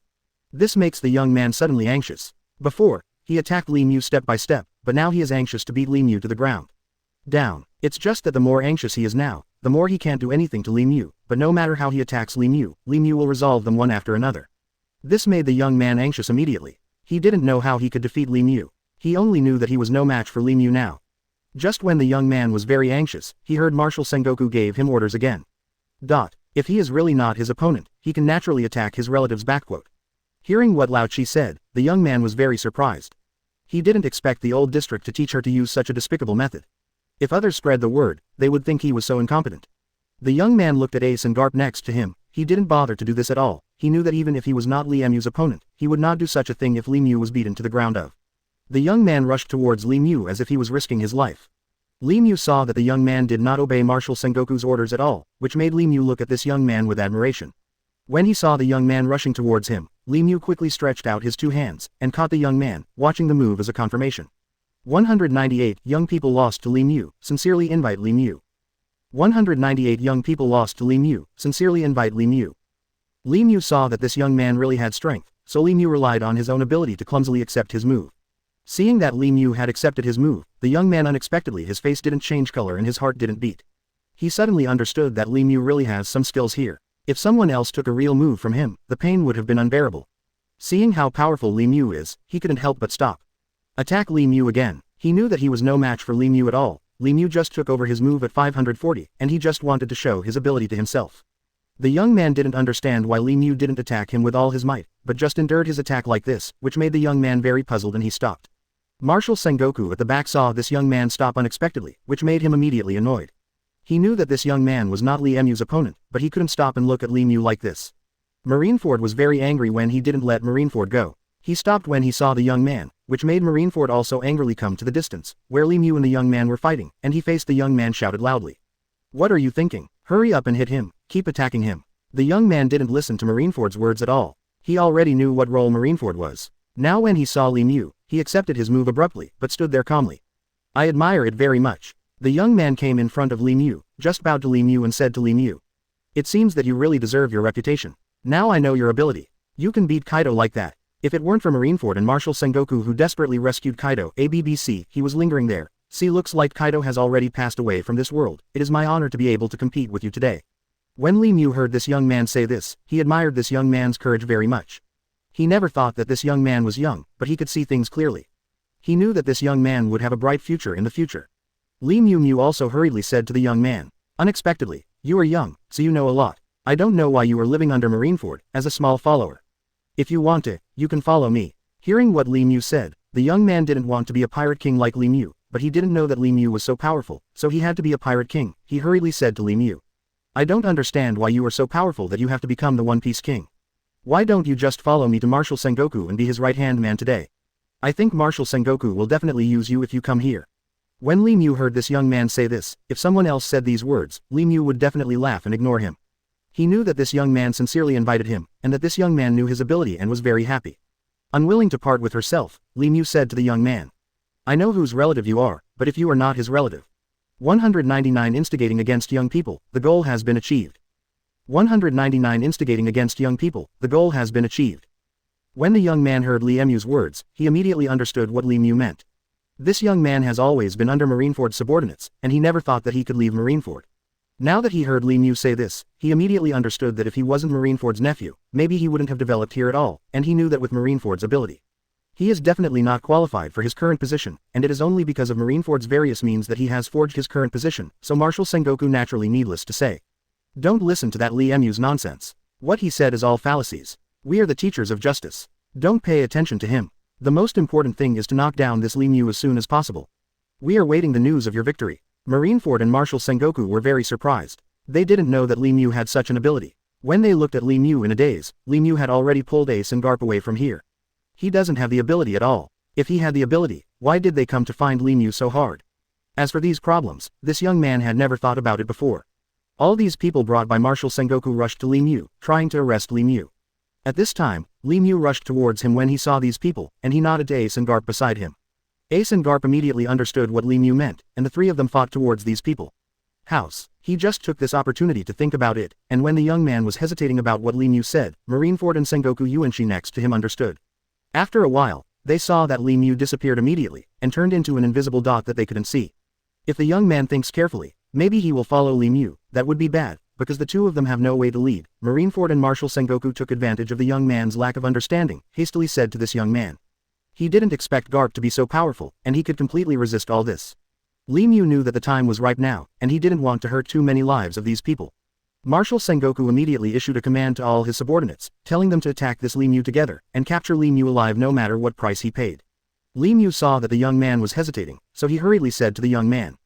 This makes the young man suddenly anxious. Before, he attacked Li Mu step by step, but now he is anxious to beat Li Mu to the ground. Down. It's just that the more anxious he is now, the more he can't do anything to Li Mu, but no matter how he attacks Li Mu will resolve them one after another. This made the young man anxious immediately. He didn't know how he could defeat Li Mu. He only knew that he was no match for Li Mu now. Just when the young man was very anxious, he heard Marshal Sengoku gave him orders again. If he is really not his opponent, he can naturally attack his relatives. Hearing what Lao Chi said, the young man was very surprised. He didn't expect the old district to teach her to use such a despicable method. If others spread the word, they would think he was so incompetent. The young man looked at Ace and Garp next to him. He didn't bother to do this at all. He knew that even if he was not Li Mu's opponent, he would not do such a thing if Li Mu was beaten to the ground of. The young man rushed towards Li Mu as if he was risking his life. Li Mu saw that the young man did not obey Marshal Sengoku's orders at all, which made Li Mu look at this young man with admiration. When he saw the young man rushing towards him, Li Mu quickly stretched out his two hands, and caught the young man, watching the move as a confirmation. 198 young people lost to Li Mu, sincerely invite Li Mu. 198 young people lost to Li Mu, sincerely invite Li Mu. Li Mu saw that this young man really had strength, so Li Mu relied on his own ability to clumsily accept his move. Seeing that Li Mu had accepted his move, the young man unexpectedly his face didn't change color and his heart didn't beat. He suddenly understood that Li Mu really has some skills here. If someone else took a real move from him, the pain would have been unbearable. Seeing how powerful Li Mu is, he couldn't help but stop. Attack Li Mu again. He knew that he was no match for Li Mu at all. Li Mu just took over his move at 540, and he just wanted to show his ability to himself. The young man didn't understand why Li Mu didn't attack him with all his might, but just endured his attack like this, which made the young man very puzzled and he stopped. Marshal Sengoku at the back saw this young man stop unexpectedly, which made him immediately annoyed. He knew that this young man was not Li Mu's opponent, but he couldn't stop and look at Li Mu like this. Marineford was very angry when he didn't let Marineford go. He stopped when he saw the young man, which made Marineford also angrily come to the distance, where Li Mu and the young man were fighting, and he faced the young man shouted loudly. What are you thinking? Hurry up and hit him, keep attacking him. The young man didn't listen to Marineford's words at all. He already knew what role Marineford was. Now when he saw Li Mu, he accepted his move abruptly, but stood there calmly. I admire it very much. The young man came in front of Li Mu, just bowed to Li Mu and said to Li Mu. It seems that you really deserve your reputation. Now I know your ability. You can beat Kaido like that. If it weren't for Marineford and Marshal Sengoku who desperately rescued Kaido, ABBC, he was lingering there. See, looks like Kaido has already passed away from this world. It is my honor to be able to compete with you today. When Li Mu heard this young man say this, he admired this young man's courage very much. He never thought that this young man was young, but he could see things clearly. He knew that this young man would have a bright future in the future. Li Mu also hurriedly said to the young man, unexpectedly, you are young, so you know a lot. I don't know why you are living under Marineford, as a small follower. If you want to, you can follow me. Hearing what Li Mu said, the young man didn't want to be a pirate king like Li Mu, but he didn't know that Li Mu was so powerful, so he had to be a pirate king. He hurriedly said to Li Mu. I don't understand why you are so powerful that you have to become the One Piece king. Why don't you just follow me to Marshal Sengoku and be his right-hand man today? I think Marshal Sengoku will definitely use you if you come here. When Li Mu heard this young man say this, if someone else said these words, Li Mu would definitely laugh and ignore him. He knew that this young man sincerely invited him, and that this young man knew his ability and was very happy. Unwilling to part with herself, Li Mu said to the young man. I know whose relative you are, but if you are not his relative. 199 Instigating against young people, the goal has been achieved. 199 Instigating against young people, the goal has been achieved. When the young man heard Li Emu's words, he immediately understood what Li Mu meant. This young man has always been under Marineford's subordinates, and he never thought that he could leave Marineford. Now that he heard Li Mu say this, he immediately understood that if he wasn't Marineford's nephew, maybe he wouldn't have developed here at all, and he knew that with Marineford's ability, he is definitely not qualified for his current position, and it is only because of Marineford's various means that he has forged his current position, so Marshal Sengoku naturally needless to say. Don't listen to that Li Emu's nonsense. What he said is all fallacies. We are the teachers of justice. Don't pay attention to him. The most important thing is to knock down this Li Mu as soon as possible. We are waiting the news of your victory. Marineford and Marshal Sengoku were very surprised. They didn't know that Li Mu had such an ability. When they looked at Li Mu in a daze, Li Mu had already pulled Ace and Garp away from here. He doesn't have the ability at all. If he had the ability, why did they come to find Li Mu so hard? As for these problems, this young man had never thought about it before. All these people brought by Marshal Sengoku rushed to Li Mu, trying to arrest Li Mu. At this time, Li Mu rushed towards him when he saw these people, and he nodded to Ace and Garp beside him. Ace and Garp immediately understood what Li Mu meant, and the three of them fought towards these people. House. He just took this opportunity to think about it, and when the young man was hesitating about what Li Mu said, Marineford and Sengoku Yuanshi next to him understood. After a while, they saw that Li Mu disappeared immediately, and turned into an invisible dot that they couldn't see. If the young man thinks carefully, maybe he will follow Li Mu. That would be bad, because the two of them have no way to lead. Marineford and Marshal Sengoku took advantage of the young man's lack of understanding, hastily said to this young man. He didn't expect Garp to be so powerful, and he could completely resist all this. Li Mu knew that the time was ripe now, and he didn't want to hurt too many lives of these people. Marshal Sengoku immediately issued a command to all his subordinates, telling them to attack this Li Mu together, and capture Li Mu alive no matter what price he paid. Li Mu saw that the young man was hesitating, so he hurriedly said to the young man.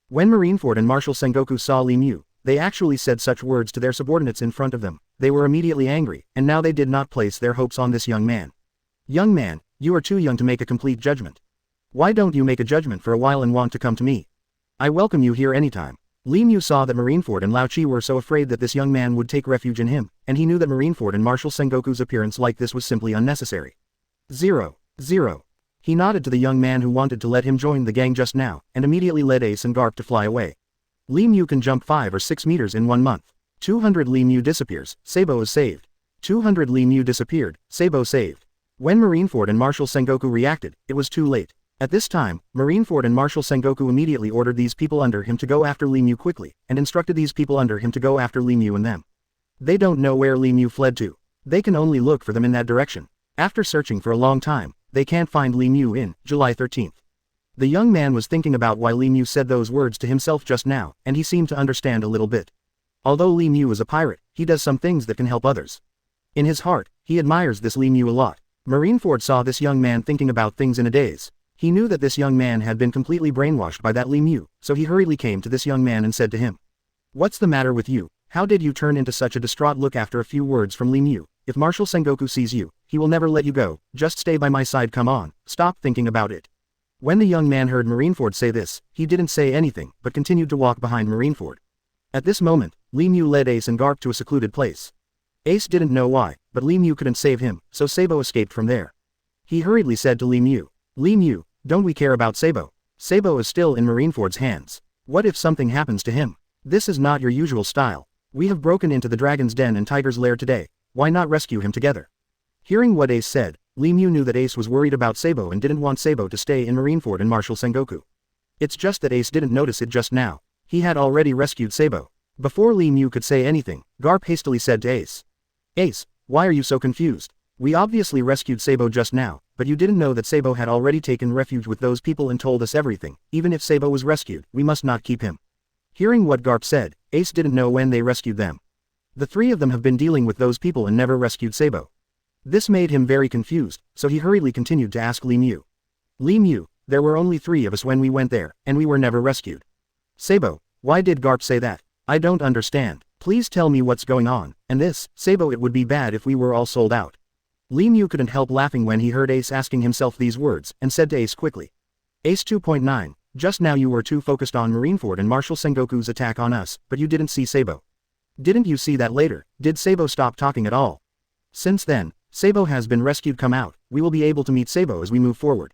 When Marineford and Marshal Sengoku saw Li Mu, they actually said such words to their subordinates in front of them. They were immediately angry, and now they did not place their hopes on this young man. Young man, you are too young to make a complete judgment. Why don't you make a judgment for a while and want to come to me? I welcome you here anytime. Li Mu saw that Marineford and Lao Chi were so afraid that this young man would take refuge in him, and he knew that Marineford and Marshal Sengoku's appearance like this was simply unnecessary. 0. He nodded to the young man who wanted to let him join the gang just now, and immediately led Ace and Garp to fly away. Li Mu can jump 5 or 6 meters in 1 month. 200 Li Mu disappears, Sabo is saved. 200 Li Mu disappeared, Sabo saved. When Marineford and Marshal Sengoku reacted, it was too late. At this time, Marineford and Marshal Sengoku immediately ordered these people under him to go after Li Mu quickly, and instructed these people under him to go after Li Mu and them. They don't know where Li Mu fled to. They can only look for them in that direction. After searching for a long time, they can't find Li Mu in July 13th. The young man was thinking about why Li Mu said those words to himself just now, and he seemed to understand a little bit. Although Li Mu is a pirate, he does some things that can help others. In his heart, he admires this Li Mu a lot. Marineford saw this young man thinking about things in a daze. He knew that this young man had been completely brainwashed by that Li Mu, so he hurriedly came to this young man and said to him. What's the matter with you? How did you turn into such a distraught look after a few words from Li Mu? If Marshal Sengoku sees you, he will never let you go. Just stay by my side, come on, stop thinking about it. When the young man heard Marineford say this, he didn't say anything, but continued to walk behind Marineford. At this moment, Li Mu led Ace and Garp to a secluded place. Ace didn't know why, but Li Mu couldn't save him, so Sabo escaped from there. He hurriedly said to Li Mu, don't we care about Sabo? Sabo is still in Marineford's hands. What if something happens to him? This is not your usual style. We have broken into the dragon's den and tiger's lair today. Why not rescue him together? Hearing what Ace said, Li Mu knew that Ace was worried about Sabo and didn't want Sabo to stay in Marineford and Marshal Sengoku. It's just that Ace didn't notice it just now. He had already rescued Sabo. Before Li Mu could say anything, Garp hastily said to Ace. Ace, why are you so confused? We obviously rescued Sabo just now, but you didn't know that Sabo had already taken refuge with those people and told us everything. Even if Sabo was rescued, we must not keep him. Hearing what Garp said, Ace didn't know when they rescued them. The three of them have been dealing with those people and never rescued Sabo. This made him very confused, so he hurriedly continued to ask Li Mu. Li Mu, there were only 3 of us when we went there, and we were never rescued. Sabo, why did Garp say that? I don't understand. Please tell me what's going on, and this, Sabo, it would be bad if we were all sold out. Li Mu couldn't help laughing when he heard Ace asking himself these words, and said to Ace quickly. Ace 2.9, just now you were too focused on Marineford and Marshal Sengoku's attack on us, but you didn't see Sabo. Didn't you see that later? Did Sabo stop talking at all? Since then, Sabo has been rescued. Come out, we will be able to meet Sabo as we move forward.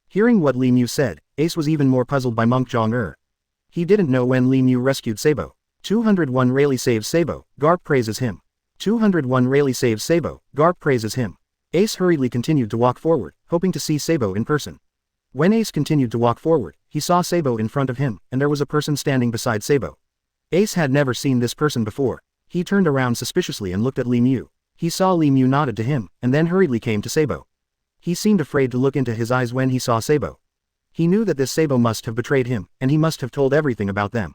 Hearing what Li Mu said, Ace was even more puzzled by Monk Jong-er. He didn't know when Li Mu rescued Sabo. 201 Rayleigh saves Sabo, Garp praises him. 201 Rayleigh saves Sabo, Garp praises him. Ace hurriedly continued to walk forward, hoping to see Sabo in person. When Ace continued to walk forward, he saw Sabo in front of him, and there was a person standing beside Sabo. Ace had never seen this person before. He turned around suspiciously and looked at Li Mu. He saw Li Mu nodded to him, and then hurriedly came to Sabo. He seemed afraid to look into his eyes when he saw Sabo. He knew that this Sabo must have betrayed him, and he must have told everything about them.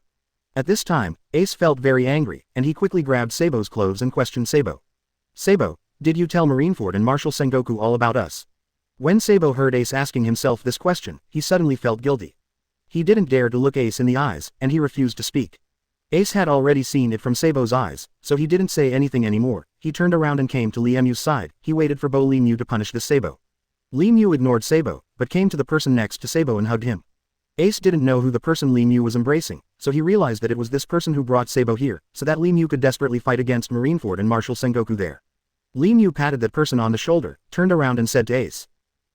At this time, Ace felt very angry, and he quickly grabbed Sabo's clothes and questioned Sabo. Sabo, did you tell Marineford and Marshal Sengoku all about us? When Sabo heard Ace asking himself this question, he suddenly felt guilty. He didn't dare to look Ace in the eyes, and he refused to speak. Ace had already seen it from Sabo's eyes, so he didn't say anything anymore. He turned around and came to Li Mu's side. He waited for Li Mu to punish this Sabo. Li Mu ignored Sabo, but came to the person next to Sabo and hugged him. Ace didn't know who the person Li Mu was embracing, so he realized that it was this person who brought Sabo here, so that Li Mu could desperately fight against Marineford and Marshal Sengoku there. Li Mu patted that person on the shoulder, turned around and said to Ace.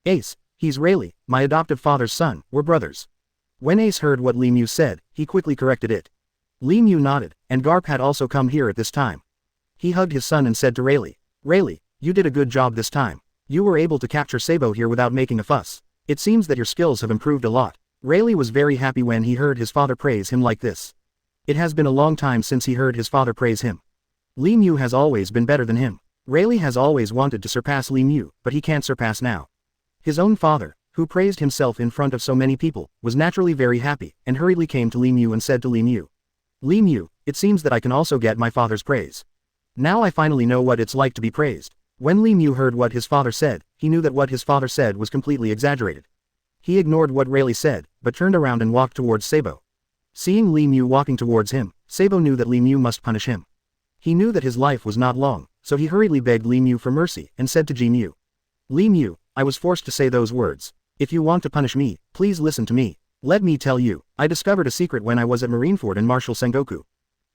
Ace, he's Rayleigh, my adoptive father's son, we're brothers. When Ace heard what Li Mu said, he quickly corrected it. Li Mu nodded, and Garp had also come here at this time. He hugged his son and said to Rayleigh, Rayleigh, you did a good job this time. You were able to capture Sabo here without making a fuss. It seems that your skills have improved a lot. Rayleigh was very happy when he heard his father praise him like this. It has been a long time since he heard his father praise him. Li Mu has always been better than him. Rayleigh has always wanted to surpass Li Mu, but he can't surpass now. His own father, who praised himself in front of so many people, was naturally very happy, and hurriedly came to Li Mu and said to Li Mu. Li Mu, it seems that I can also get my father's praise. Now I finally know what it's like to be praised. When Li Mu heard what his father said, he knew that what his father said was completely exaggerated. He ignored what Rayleigh said, but turned around and walked towards Sabo. Seeing Li Mu walking towards him, Sabo knew that Li Mu must punish him. He knew that his life was not long, so he hurriedly begged Li Mu for mercy and said to Ji Mu. Li Mu, I was forced to say those words. If you want to punish me, please listen to me. Let me tell you, I discovered a secret when I was at Marineford and Marshal Sengoku.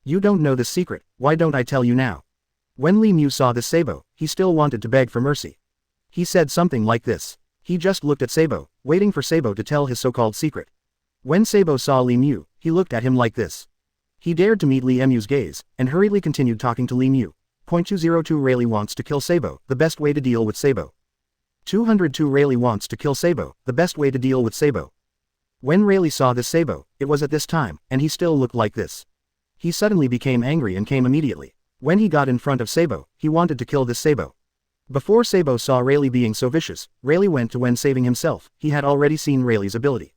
You don't know this secret, why don't I tell you now? When Li Mu saw this Sabo, he still wanted to beg for mercy. He said something like this. He just looked at Sabo, waiting for Sabo to tell his so-called secret. When Sabo saw Li Mu, he looked at him like this. He dared to meet Li Mu's gaze, and hurriedly continued talking to Li Mu. Point 202 Rayleigh wants to kill Sabo, the best way to deal with Sabo. 202 Rayleigh wants to kill Sabo, the best way to deal with Sabo. When Rayleigh saw this Sabo, it was at this time, and he still looked like this. He suddenly became angry and came immediately. When he got in front of Sabo, he wanted to kill this Sabo. Before Sabo saw Rayleigh being so vicious, Rayleigh went to when saving himself. He had already seen Rayleigh's ability.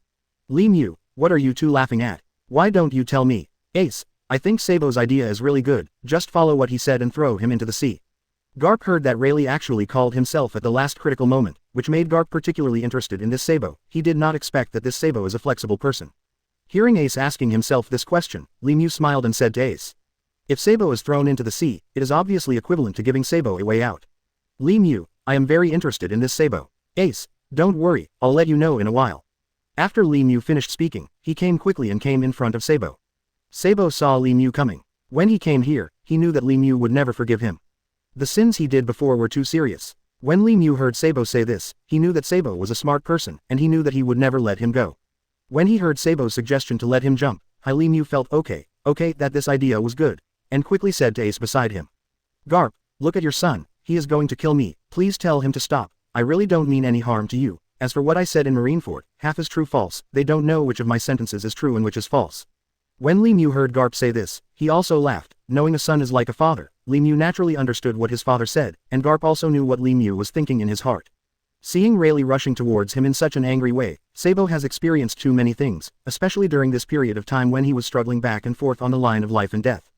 Li Mu, what are you two laughing at? Why don't you tell me? Ace, I think Sabo's idea is really good, just follow what he said and throw him into the sea. Garp heard that Rayleigh actually called himself at the last critical moment, which made Garp particularly interested in this Sabo. He did not expect that this Sabo is a flexible person. Hearing Ace asking himself this question, Li Mu smiled and said to Ace. If Sabo is thrown into the sea, it is obviously equivalent to giving Sabo a way out. Li Mu, I am very interested in this Sabo. Ace, don't worry, I'll let you know in a while. After Li Mu finished speaking, he came quickly and came in front of Sabo. Sabo saw Li Mu coming. When he came here, he knew that Li Mu would never forgive him. The sins he did before were too serious. When Li Mu heard Sabo say this, he knew that Sabo was a smart person, and he knew that he would never let him go. When he heard Sabo's suggestion to let him jump, Li Mu felt okay, that this idea was good, and quickly said to Ace beside him. Garp, look at your son, he is going to kill me, please tell him to stop, I really don't mean any harm to you. As for what I said in Marineford, half is true false, they don't know which of my sentences is true and which is false. When Li Mu heard Garp say this, he also laughed. Knowing a son is like a father, Li Mu naturally understood what his father said, and Garp also knew what Li Mu was thinking in his heart. Seeing Rayleigh rushing towards him in such an angry way, Sabo has experienced too many things, especially during this period of time when he was struggling back and forth on the line of life and death.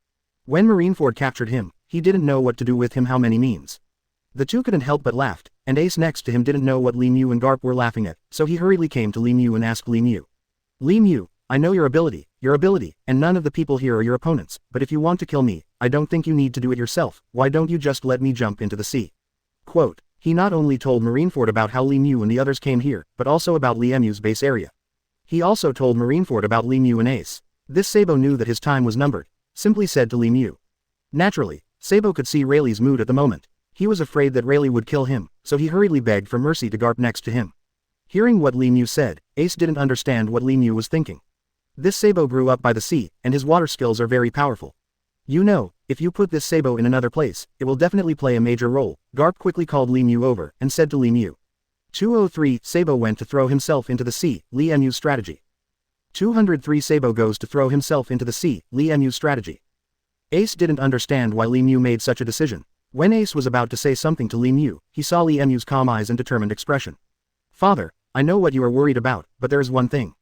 When Marineford captured him, he didn't know what to do with him how many means. The two couldn't help but laughed, and Ace next to him didn't know what Li Mu and Garp were laughing at, so he hurriedly came to Li Mu and asked Li Mu. Li Mu, I know your ability, and none of the people here are your opponents, but if you want to kill me, I don't think you need to do it yourself, why don't you just let me jump into the sea? Quote, he not only told Marineford about how Li Mu and the others came here, but also about Li Mu's base area. He also told Marineford about Li Mu and Ace. This Sabo knew that his time was numbered, simply said to Li Mu. Naturally, Sabo could see Rayleigh's mood at the moment. He was afraid that Rayleigh would kill him, so he hurriedly begged for mercy to Garp next to him. Hearing what Li Mu said, Ace didn't understand what Li Mu was thinking. This Sabo grew up by the sea, and his water skills are very powerful. You know, if you put this Sabo in another place, it will definitely play a major role. Garp quickly called Li Mu over, and said to Li Mu. 203 Sabo went to throw himself into the sea, Li Mu's strategy. 203 Sabo goes to throw himself into the sea, Li Mu's strategy. Ace didn't understand why Li Mu made such a decision. When Ace was about to say something to Li Mu, he saw Li Mu's calm eyes and determined expression. Father, I know what you are worried about, but there is one thing.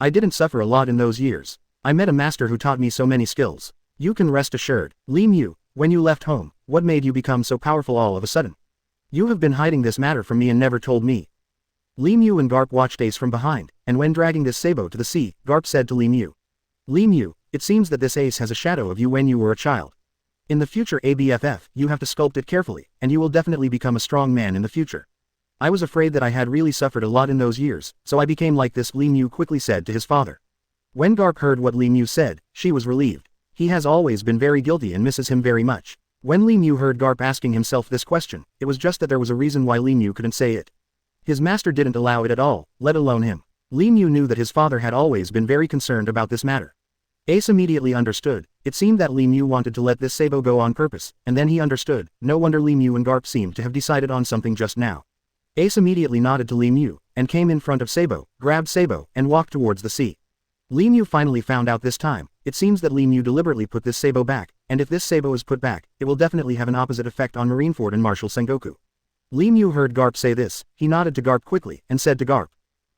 I didn't suffer a lot in those years. I met a master who taught me so many skills. You can rest assured. Li Mu, when you left home, what made you become so powerful all of a sudden? You have been hiding this matter from me and never told me. Li Mu and Garp watched Ace from behind, and when dragging this Sabo to the sea, Garp said to Li Mu. Li Mu, it seems that this Ace has a shadow of you when you were a child. In the future ABFF, you have to sculpt it carefully, and you will definitely become a strong man in the future. I was afraid that I had really suffered a lot in those years, so I became like this, Li Mu quickly said to his father. When Garp heard what Li Mu said, she was relieved. He has always been very guilty and misses him very much. When Li Mu heard Garp asking himself this question, it was just that there was a reason why Li Mu couldn't say it. His master didn't allow it at all, let alone him. Li Mu knew that his father had always been very concerned about this matter. Ace immediately understood. It seemed that Li Mu wanted to let this Sabo go on purpose, and then he understood. No wonder Li Mu and Garp seemed to have decided on something just now. Ace immediately nodded to Li Mu, and came in front of Sabo, grabbed Sabo, and walked towards the sea. Li Mu finally found out this time. It seems that Li Mu deliberately put this Sabo back, and if this Sabo is put back, it will definitely have an opposite effect on Marineford and Marshal Sengoku. Li Mu heard Garp say this, he nodded to Garp quickly, and said to Garp.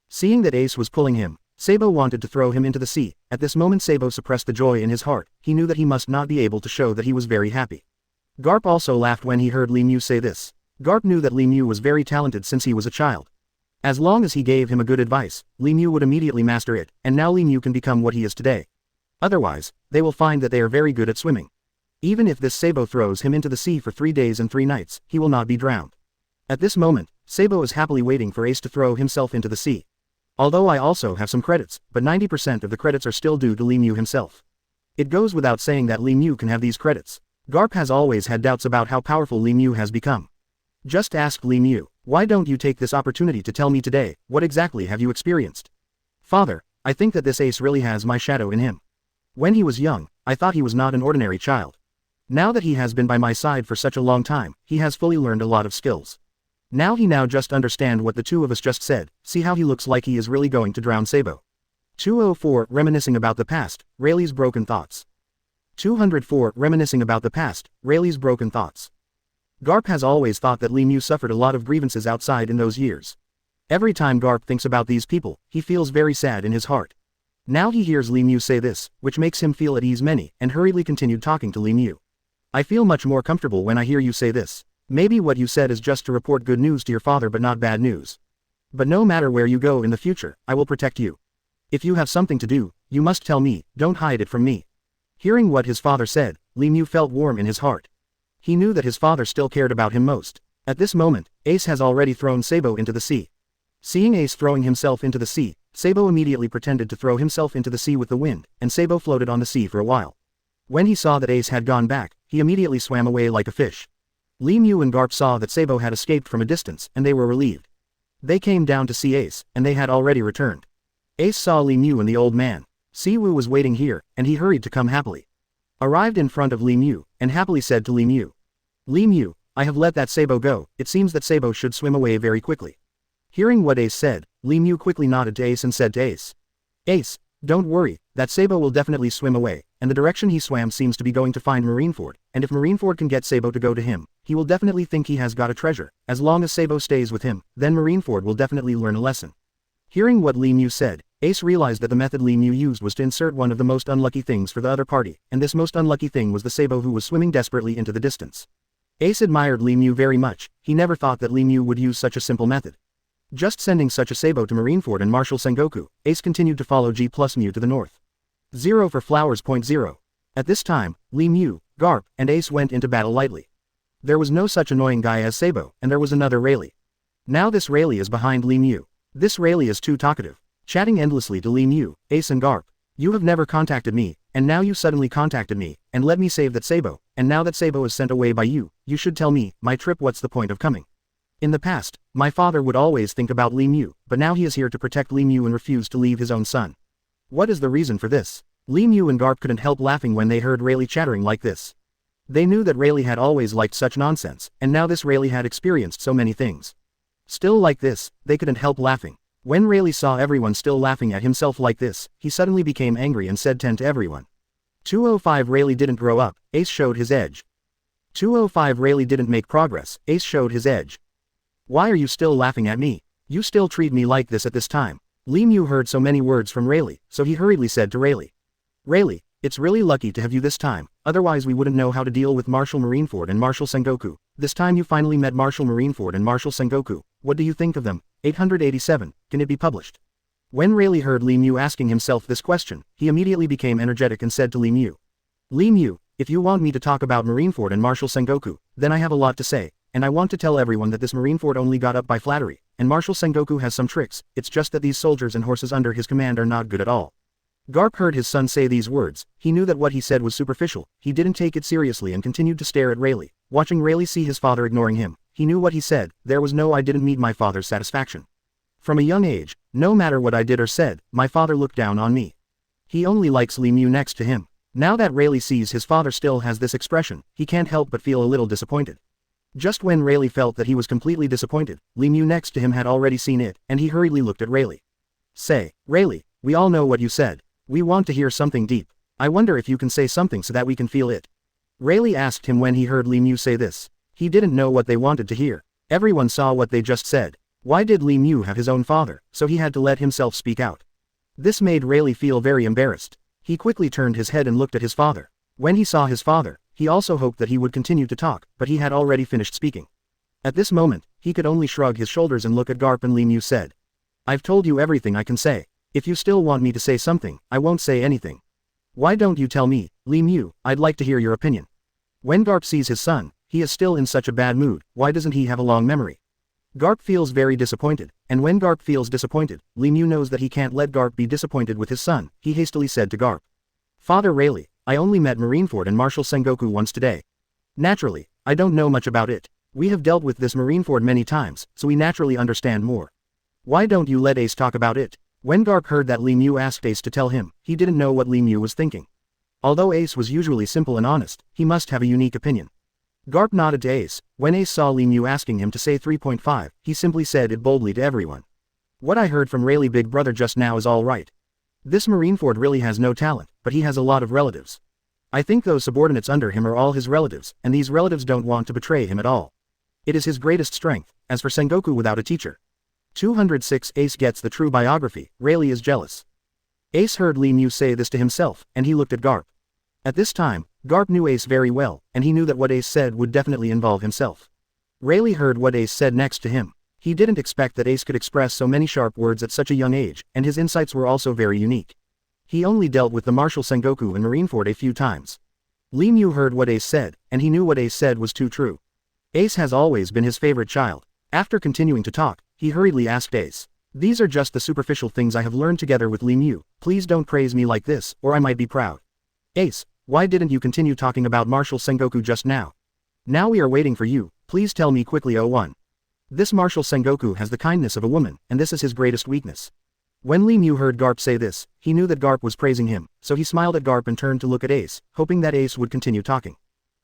Seeing that Ace was pulling him, Sabo wanted to throw him into the sea. At this moment Sabo suppressed the joy in his heart. He knew that he must not be able to show that he was very happy. Garp also laughed when he heard Li Mu say this. Garp knew that Li Mu was very talented since he was a child. As long as he gave him a good advice, Li Mu would immediately master it, and now Li Mu can become what he is today. Otherwise, they will find that they are very good at swimming. Even if this Sabo throws him into the sea for 3 days and 3 nights, he will not be drowned. At this moment, Sabo is happily waiting for Ace to throw himself into the sea. Although I also have some credits, but 90% of the credits are still due to Li Mu himself. It goes without saying that Li Mu can have these credits. Garp has always had doubts about how powerful Li Mu has become. Just ask Li Mu, why don't you take this opportunity to tell me today, what exactly have you experienced? Father, I think that this Ace really has my shadow in him. When he was young, I thought he was not an ordinary child. Now that he has been by my side for such a long time, he has fully learned a lot of skills. Now he just understand what the two of us just said, see how he looks like he is really going to drown Sabo. 204 Reminiscing about the past, Rayleigh's broken thoughts. 204 Reminiscing about the past, Rayleigh's broken thoughts. Garp has always thought that Li Mu suffered a lot of grievances outside in those years. Every time Garp thinks about these people, he feels very sad in his heart. Now he hears Li Mu say this, which makes him feel at ease and hurriedly continued talking to Li Mu. I feel much more comfortable when I hear you say this. Maybe what you said is just to report good news to your father but not bad news. But no matter where you go in the future, I will protect you. If you have something to do, you must tell me, don't hide it from me. Hearing what his father said, Li Mu felt warm in his heart. He knew that his father still cared about him most. At this moment, Ace has already thrown Sabo into the sea. Seeing Ace throwing himself into the sea, Sabo immediately pretended to throw himself into the sea with the wind, and Sabo floated on the sea for a while. When he saw that Ace had gone back, he immediately swam away like a fish. Li Mu and Garp saw that Sabo had escaped from a distance, and they were relieved. They came down to see Ace, and they had already returned. Ace saw Li Mu and the old man. Siwoo was waiting here, and he hurried to come happily. Arrived in front of Li Mu, and happily said to Li Mu. Li Mu, I have let that Sabo go, it seems that Sabo should swim away very quickly. Hearing what Ace said, Li Mu quickly nodded to Ace and said to Ace. Ace, don't worry, that Sabo will definitely swim away, and the direction he swam seems to be going to find Marineford, and if Marineford can get Sabo to go to him, he will definitely think he has got a treasure. As long as Sabo stays with him, then Marineford will definitely learn a lesson. Hearing what Li Mu said, Ace realized that the method Li Mu used was to insert one of the most unlucky things for the other party, and this most unlucky thing was the Sabo who was swimming desperately into the distance. Ace admired Li Mu very much. He never thought that Li Mu would use such a simple method. Just sending such a Sabo to Marineford and Marshal Sengoku, Ace continued to follow G plus Mu to the north. 0 for flowers. 0. At this time, Li Mu, Garp, and Ace went into battle lightly. There was no such annoying guy as Sabo, and there was another Rayleigh. Now this Rayleigh is behind Li Mu. This Rayleigh is too talkative, chatting endlessly to Li Mu, Ace and Garp. You have never contacted me, and now you suddenly contacted me, and let me save that Sabo, and now that Sabo is sent away by you, you should tell me, my trip, what's the point of coming? In the past, my father would always think about Li Mu, but now he is here to protect Li Mu and refuse to leave his own son. What is the reason for this? Li Mu and Garp couldn't help laughing when they heard Rayleigh chattering like this. They knew that Rayleigh had always liked such nonsense, and now this Rayleigh had experienced so many things. Still like this, they couldn't help laughing. When Rayleigh saw everyone still laughing at himself like this, he suddenly became angry and said 10 to everyone. 205 Rayleigh didn't grow up, Ace showed his edge. 205 Rayleigh didn't make progress, Ace showed his edge. Why are you still laughing at me? You still treat me like this at this time. Li Mu heard so many words from Rayleigh, so he hurriedly said to Rayleigh. Rayleigh, it's really lucky to have you this time, otherwise we wouldn't know how to deal with Marshal Marineford and Marshal Sengoku. This time you finally met Marshal Marineford and Marshal Sengoku. What do you think of them? 887, can it be published? When Rayleigh heard Li Mu asking himself this question, he immediately became energetic and said to Li Mu. Li Mu, if you want me to talk about Marineford and Marshal Sengoku, then I have a lot to say, and I want to tell everyone that this Marineford only got up by flattery, and Marshal Sengoku has some tricks, it's just that these soldiers and horses under his command are not good at all. Garp heard his son say these words, he knew that what he said was superficial, he didn't take it seriously and continued to stare at Rayleigh, watching Rayleigh see his father ignoring him. He knew what he said, there was no I didn't meet my father's satisfaction. From a young age, no matter what I did or said, my father looked down on me. He only likes Li Mu next to him. Now that Rayleigh sees his father still has this expression, he can't help but feel a little disappointed. Just when Rayleigh felt that he was completely disappointed, Li Mu next to him had already seen it, and he hurriedly looked at Rayleigh. Say, Rayleigh, we all know what you said. We want to hear something deep. I wonder if you can say something so that we can feel it. Rayleigh asked him when he heard Li Mu say this. He didn't know what they wanted to hear. Everyone saw what they just said. Why did Li Mu have his own father, so he had to let himself speak out? This made Rayleigh feel very embarrassed. He quickly turned his head and looked at his father. When he saw his father, he also hoped that he would continue to talk, but he had already finished speaking. At this moment, he could only shrug his shoulders and look at Garp, and Li Mu said. I've told you everything I can say. If you still want me to say something, I won't say anything. Why don't you tell me, Li Mu, I'd like to hear your opinion. When Garp sees his son, he is still in such a bad mood, why doesn't he have a long memory? Garp feels very disappointed, and when Garp feels disappointed, Li Mu knows that he can't let Garp be disappointed with his son. He hastily said to Garp. Father Rayleigh, I only met Marineford and Marshal Sengoku once today. Naturally, I don't know much about it. We have dealt with this Marineford many times, so we naturally understand more. Why don't you let Ace talk about it? When Garp heard that Li Mu asked Ace to tell him, he didn't know what Li Mu was thinking. Although Ace was usually simple and honest, he must have a unique opinion. Garp nodded to Ace. When Ace saw Li Mu asking him to say 3.5, he simply said it boldly to everyone. What I heard from Rayleigh big brother just now is all right. This Marineford really has no talent, but he has a lot of relatives. I think those subordinates under him are all his relatives, and these relatives don't want to betray him at all. It is his greatest strength. As for Sengoku without a teacher. 206 Ace gets the true biography. Rayleigh is jealous. Ace heard Li Mu say this to himself, and he looked at Garp. At this time, Garp knew Ace very well, and he knew that what Ace said would definitely involve himself. Rayleigh heard what Ace said next to him. He didn't expect that Ace could express so many sharp words at such a young age, and his insights were also very unique. He only dealt with the Marshal Sengoku and Marineford a few times. Li Mu heard what Ace said, and he knew what Ace said was too true. Ace has always been his favorite child. After continuing to talk, he hurriedly asked Ace. These are just the superficial things I have learned together with Li Mu. Please don't praise me like this, or I might be proud. Ace, why didn't you continue talking about Marshal Sengoku just now? Now we are waiting for you, please tell me quickly. 01. This Marshal Sengoku has the kindness of a woman, and this is his greatest weakness. When Li Mu heard Garp say this, he knew that Garp was praising him, so he smiled at Garp and turned to look at Ace, hoping that Ace would continue talking.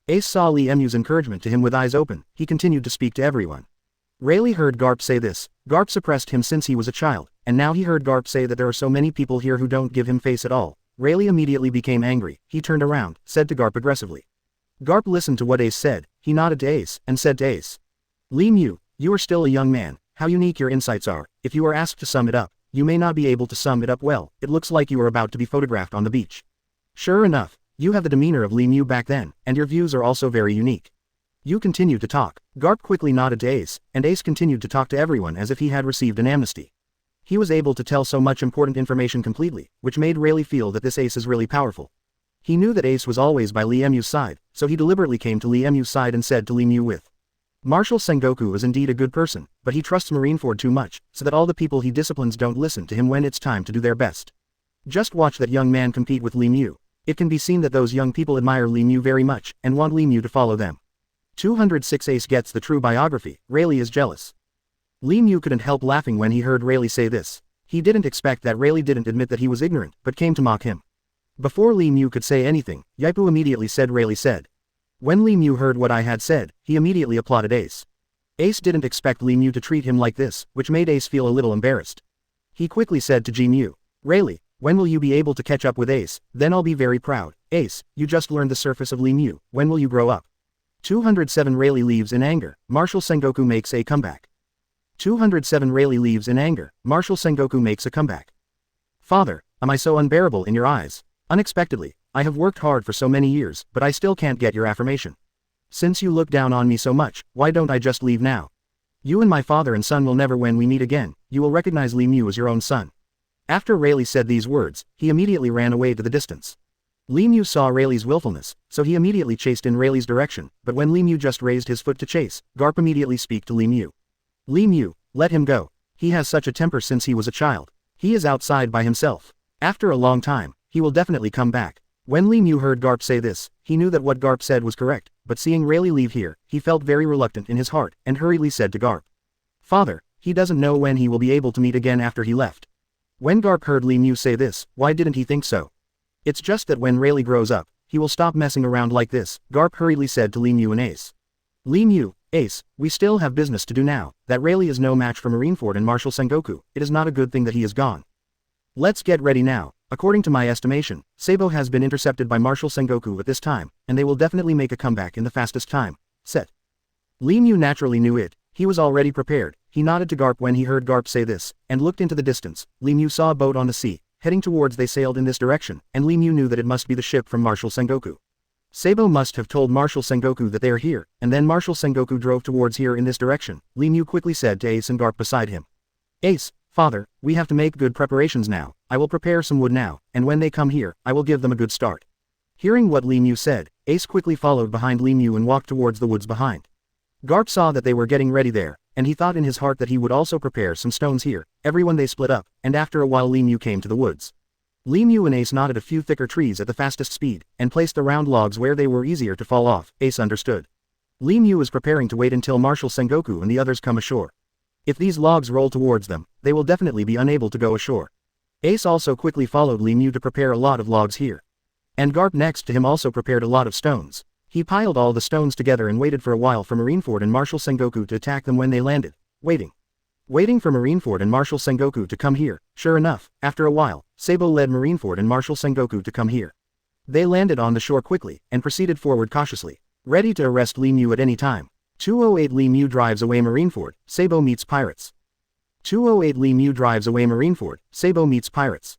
Ace saw Li Mu's encouragement to him with eyes open. He continued to speak to everyone. Rayleigh heard Garp say this. Garp suppressed him since he was a child, and now he heard Garp say that there are so many people here who don't give him face at all. Rayleigh immediately became angry. He turned around, said to Garp aggressively. Garp listened to what Ace said. He nodded to Ace, and said to Ace. Li Mu, you are still a young man. How unique your insights are. If you are asked to sum it up, you may not be able to sum it up well. It looks like you are about to be photographed on the beach. Sure enough, you have the demeanor of Li Mu back then, and your views are also very unique. You continue to talk. Garp quickly nodded to Ace, and Ace continued to talk to everyone as if he had received an amnesty. He was able to tell so much important information completely, which made Rayleigh feel that this Ace is really powerful. He knew that Ace was always by Li Mu's side, so he deliberately came to Li Mu's side and said to Li Mu with. Marshal Sengoku is indeed a good person, but he trusts Marineford too much, so that all the people he disciplines don't listen to him when it's time to do their best. Just watch that young man compete with Li Mu. It can be seen that those young people admire Li Mu very much, and want Li Mu to follow them. 206 Ace gets the true biography. Rayleigh is jealous. Li Mu couldn't help laughing when he heard Rayleigh say this. He didn't expect that Rayleigh didn't admit that he was ignorant, but came to mock him. Before Li Mu could say anything, Yaipu immediately said Rayleigh said. When Li Mu heard what I had said, he immediately applauded Ace. Ace didn't expect Li Mu to treat him like this, which made Ace feel a little embarrassed. He quickly said to Ji Mu, Rayleigh, when will you be able to catch up with Ace? Then I'll be very proud. Ace, you just learned the surface of Li Mu, when will you grow up? 207 Rayleigh leaves in anger, Martial Sengoku makes a comeback. 207 Rayleigh leaves in anger, Martial Sengoku makes a comeback. Father, am I so unbearable in your eyes? Unexpectedly, I have worked hard for so many years, but I still can't get your affirmation. Since you look down on me so much, why don't I just leave now? You and my father and son will never, when we meet again, you will recognize Li Mu as your own son. After Rayleigh said these words, he immediately ran away to the distance. Li Mu saw Rayleigh's willfulness, so he immediately chased in Rayleigh's direction, but when Li Mu just raised his foot to chase, Garp immediately spoke to Li Mu. Li Mu, let him go. He has such a temper since he was a child. He is outside by himself. After a long time, he will definitely come back. When Li Mu heard Garp say this, he knew that what Garp said was correct, but seeing Rayleigh leave here, he felt very reluctant in his heart, and hurriedly said to Garp. Father, he doesn't know when he will be able to meet again after he left. When Garp heard Li Mu say this, why didn't he think so? It's just that when Rayleigh grows up, he will stop messing around like this, Garp hurriedly said to Li Mu and Ace. Li Mu, Ace, we still have business to do now, that Rayleigh is no match for Marineford and Martial Sengoku, it is not a good thing that he is gone. Let's get ready now. According to my estimation, Sabo has been intercepted by Martial Sengoku at this time, and they will definitely make a comeback in the fastest time. Set. Li Mu naturally knew it, he was already prepared, he nodded to Garp when he heard Garp say this, and looked into the distance. Li Mu saw a boat on the sea, heading towards they sailed in this direction, and Li Mu knew that it must be the ship from Martial Sengoku. Sabo must have told Martial Sengoku that they are here, and then Martial Sengoku drove towards here in this direction. Li Mu quickly said to Ace and Garp beside him. Ace, Father, we have to make good preparations now, I will prepare some wood now, and when they come here, I will give them a good start. Hearing what Li Mu said, Ace quickly followed behind Li Mu and walked towards the woods behind. Garp saw that they were getting ready there, and he thought in his heart that he would also prepare some stones here. Everyone they split up, and after a while Li Mu came to the woods. Li Mu and Ace knotted a few thicker trees at the fastest speed, and placed the round logs where they were easier to fall off. Ace understood. Li Mu is preparing to wait until Martial Sengoku and the others come ashore. If these logs roll towards them, they will definitely be unable to go ashore. Ace also quickly followed Li Mu to prepare a lot of logs here. And Garp next to him also prepared a lot of stones. He piled all the stones together and waited for a while for Marineford and Martial Sengoku to attack them when they landed. Waiting for Marineford and Martial Sengoku to come here. Sure enough, after a while, Sabo led Marineford and Martial Sengoku to come here. They landed on the shore quickly, and proceeded forward cautiously, ready to arrest Li Mu at any time. 208 Li Mu drives away Marineford, Sabo meets pirates. 208 Li Mu drives away Marineford, Sabo meets pirates.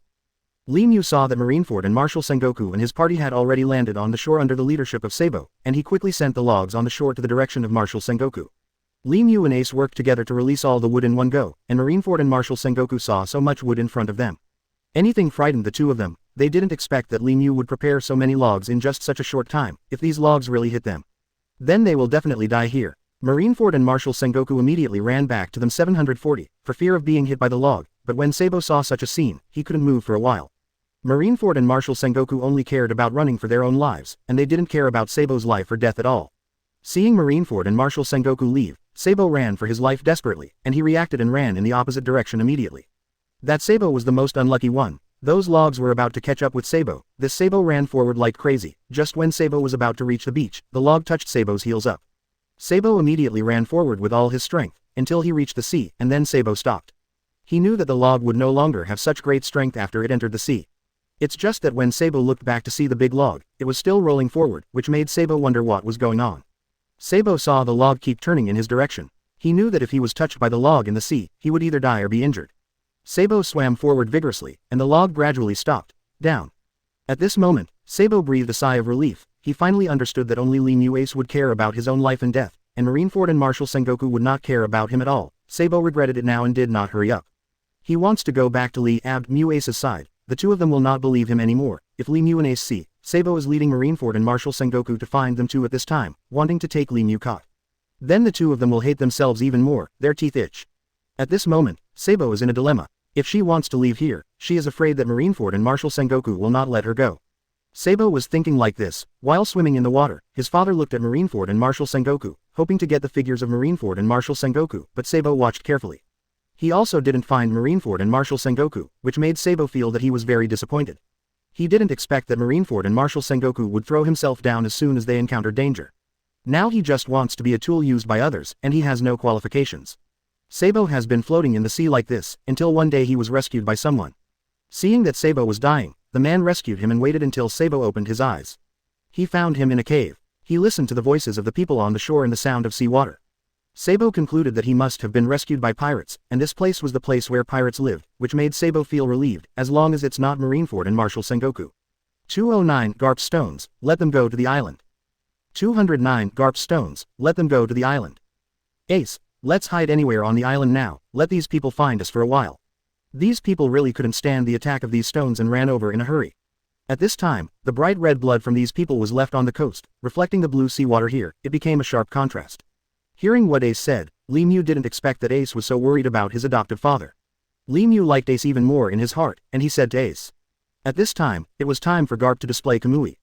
Li Mu saw that Marineford and Martial Sengoku and his party had already landed on the shore under the leadership of Sabo, and he quickly sent the logs on the shore to the direction of Martial Sengoku. Li Mu and Ace worked together to release all the wood in one go, and Marineford and Martial Sengoku saw so much wood in front of them. Anything frightened the two of them. They didn't expect that Li Mu would prepare so many logs in just such a short time. If these logs really hit them, then they will definitely die here. Marineford and Martial Sengoku immediately ran back to them 740, for fear of being hit by the log, but when Sabo saw such a scene, he couldn't move for a while. Marineford and Martial Sengoku only cared about running for their own lives, and they didn't care about Sabo's life or death at all. Seeing Marineford and Martial Sengoku leave, Sabo ran for his life desperately, and he reacted and ran in the opposite direction immediately. That Sabo was the most unlucky one. Those logs were about to catch up with Sabo. This Sabo ran forward like crazy. Just when Sabo was about to reach the beach, the log touched Sabo's heels up. Sabo immediately ran forward with all his strength, until he reached the sea, and then Sabo stopped. He knew that the log would no longer have such great strength after it entered the sea. It's just that when Sabo looked back to see the big log, it was still rolling forward, which made Sabo wonder what was going on. Sabo saw the log keep turning in his direction. He knew that if he was touched by the log in the sea, he would either die or be injured. Sabo swam forward vigorously, and the log gradually stopped. Down. At this moment, Sabo breathed a sigh of relief. He finally understood that only Li Mu Ace would care about his own life and death, and Marineford and Martial Sengoku would not care about him at all. Sabo regretted it now and did not hurry up. He wants to go back to Li Mu Ace's side. The two of them will not believe him anymore. If Li Mu and Ace see, Sabo is leading Marineford and Martial Sengoku to find them too at this time, wanting to take Li Mu caught. Then the two of them will hate themselves even more, their teeth itch. At this moment, Sabo is in a dilemma. If she wants to leave here, she is afraid that Marineford and Martial Sengoku will not let her go. Sabo was thinking like this, while swimming in the water. His father looked at Marineford and Martial Sengoku, hoping to get the figures of Marineford and Martial Sengoku, but Sabo watched carefully. He also didn't find Marineford and Marshal Sengoku, which made Sabo feel that he was very disappointed. He didn't expect that Marineford and Marshal Sengoku would throw himself down as soon as they encountered danger. Now he just wants to be a tool used by others, and he has no qualifications. Sabo has been floating in the sea like this, until one day he was rescued by someone. Seeing that Sabo was dying, the man rescued him and waited until Sabo opened his eyes. He found him in a cave. He listened to the voices of the people on the shore and the sound of seawater. Sabo concluded that he must have been rescued by pirates, and this place was the place where pirates lived, which made Sabo feel relieved, as long as it's not Marineford and Marshal Sengoku. 209 Garp stones, let them go to the island. 209 Garp stones, let them go to the island. Ace, let's hide anywhere on the island now, let these people find us for a while. These people really couldn't stand the attack of these stones and ran over in a hurry. At this time, the bright red blood from these people was left on the coast, reflecting the blue seawater here. It became a sharp contrast. Hearing what Ace said, Li Mu didn't expect that Ace was so worried about his adoptive father. Li Mu liked Ace even more in his heart, and he said to Ace. At this time, it was time for Garp to display Kamui.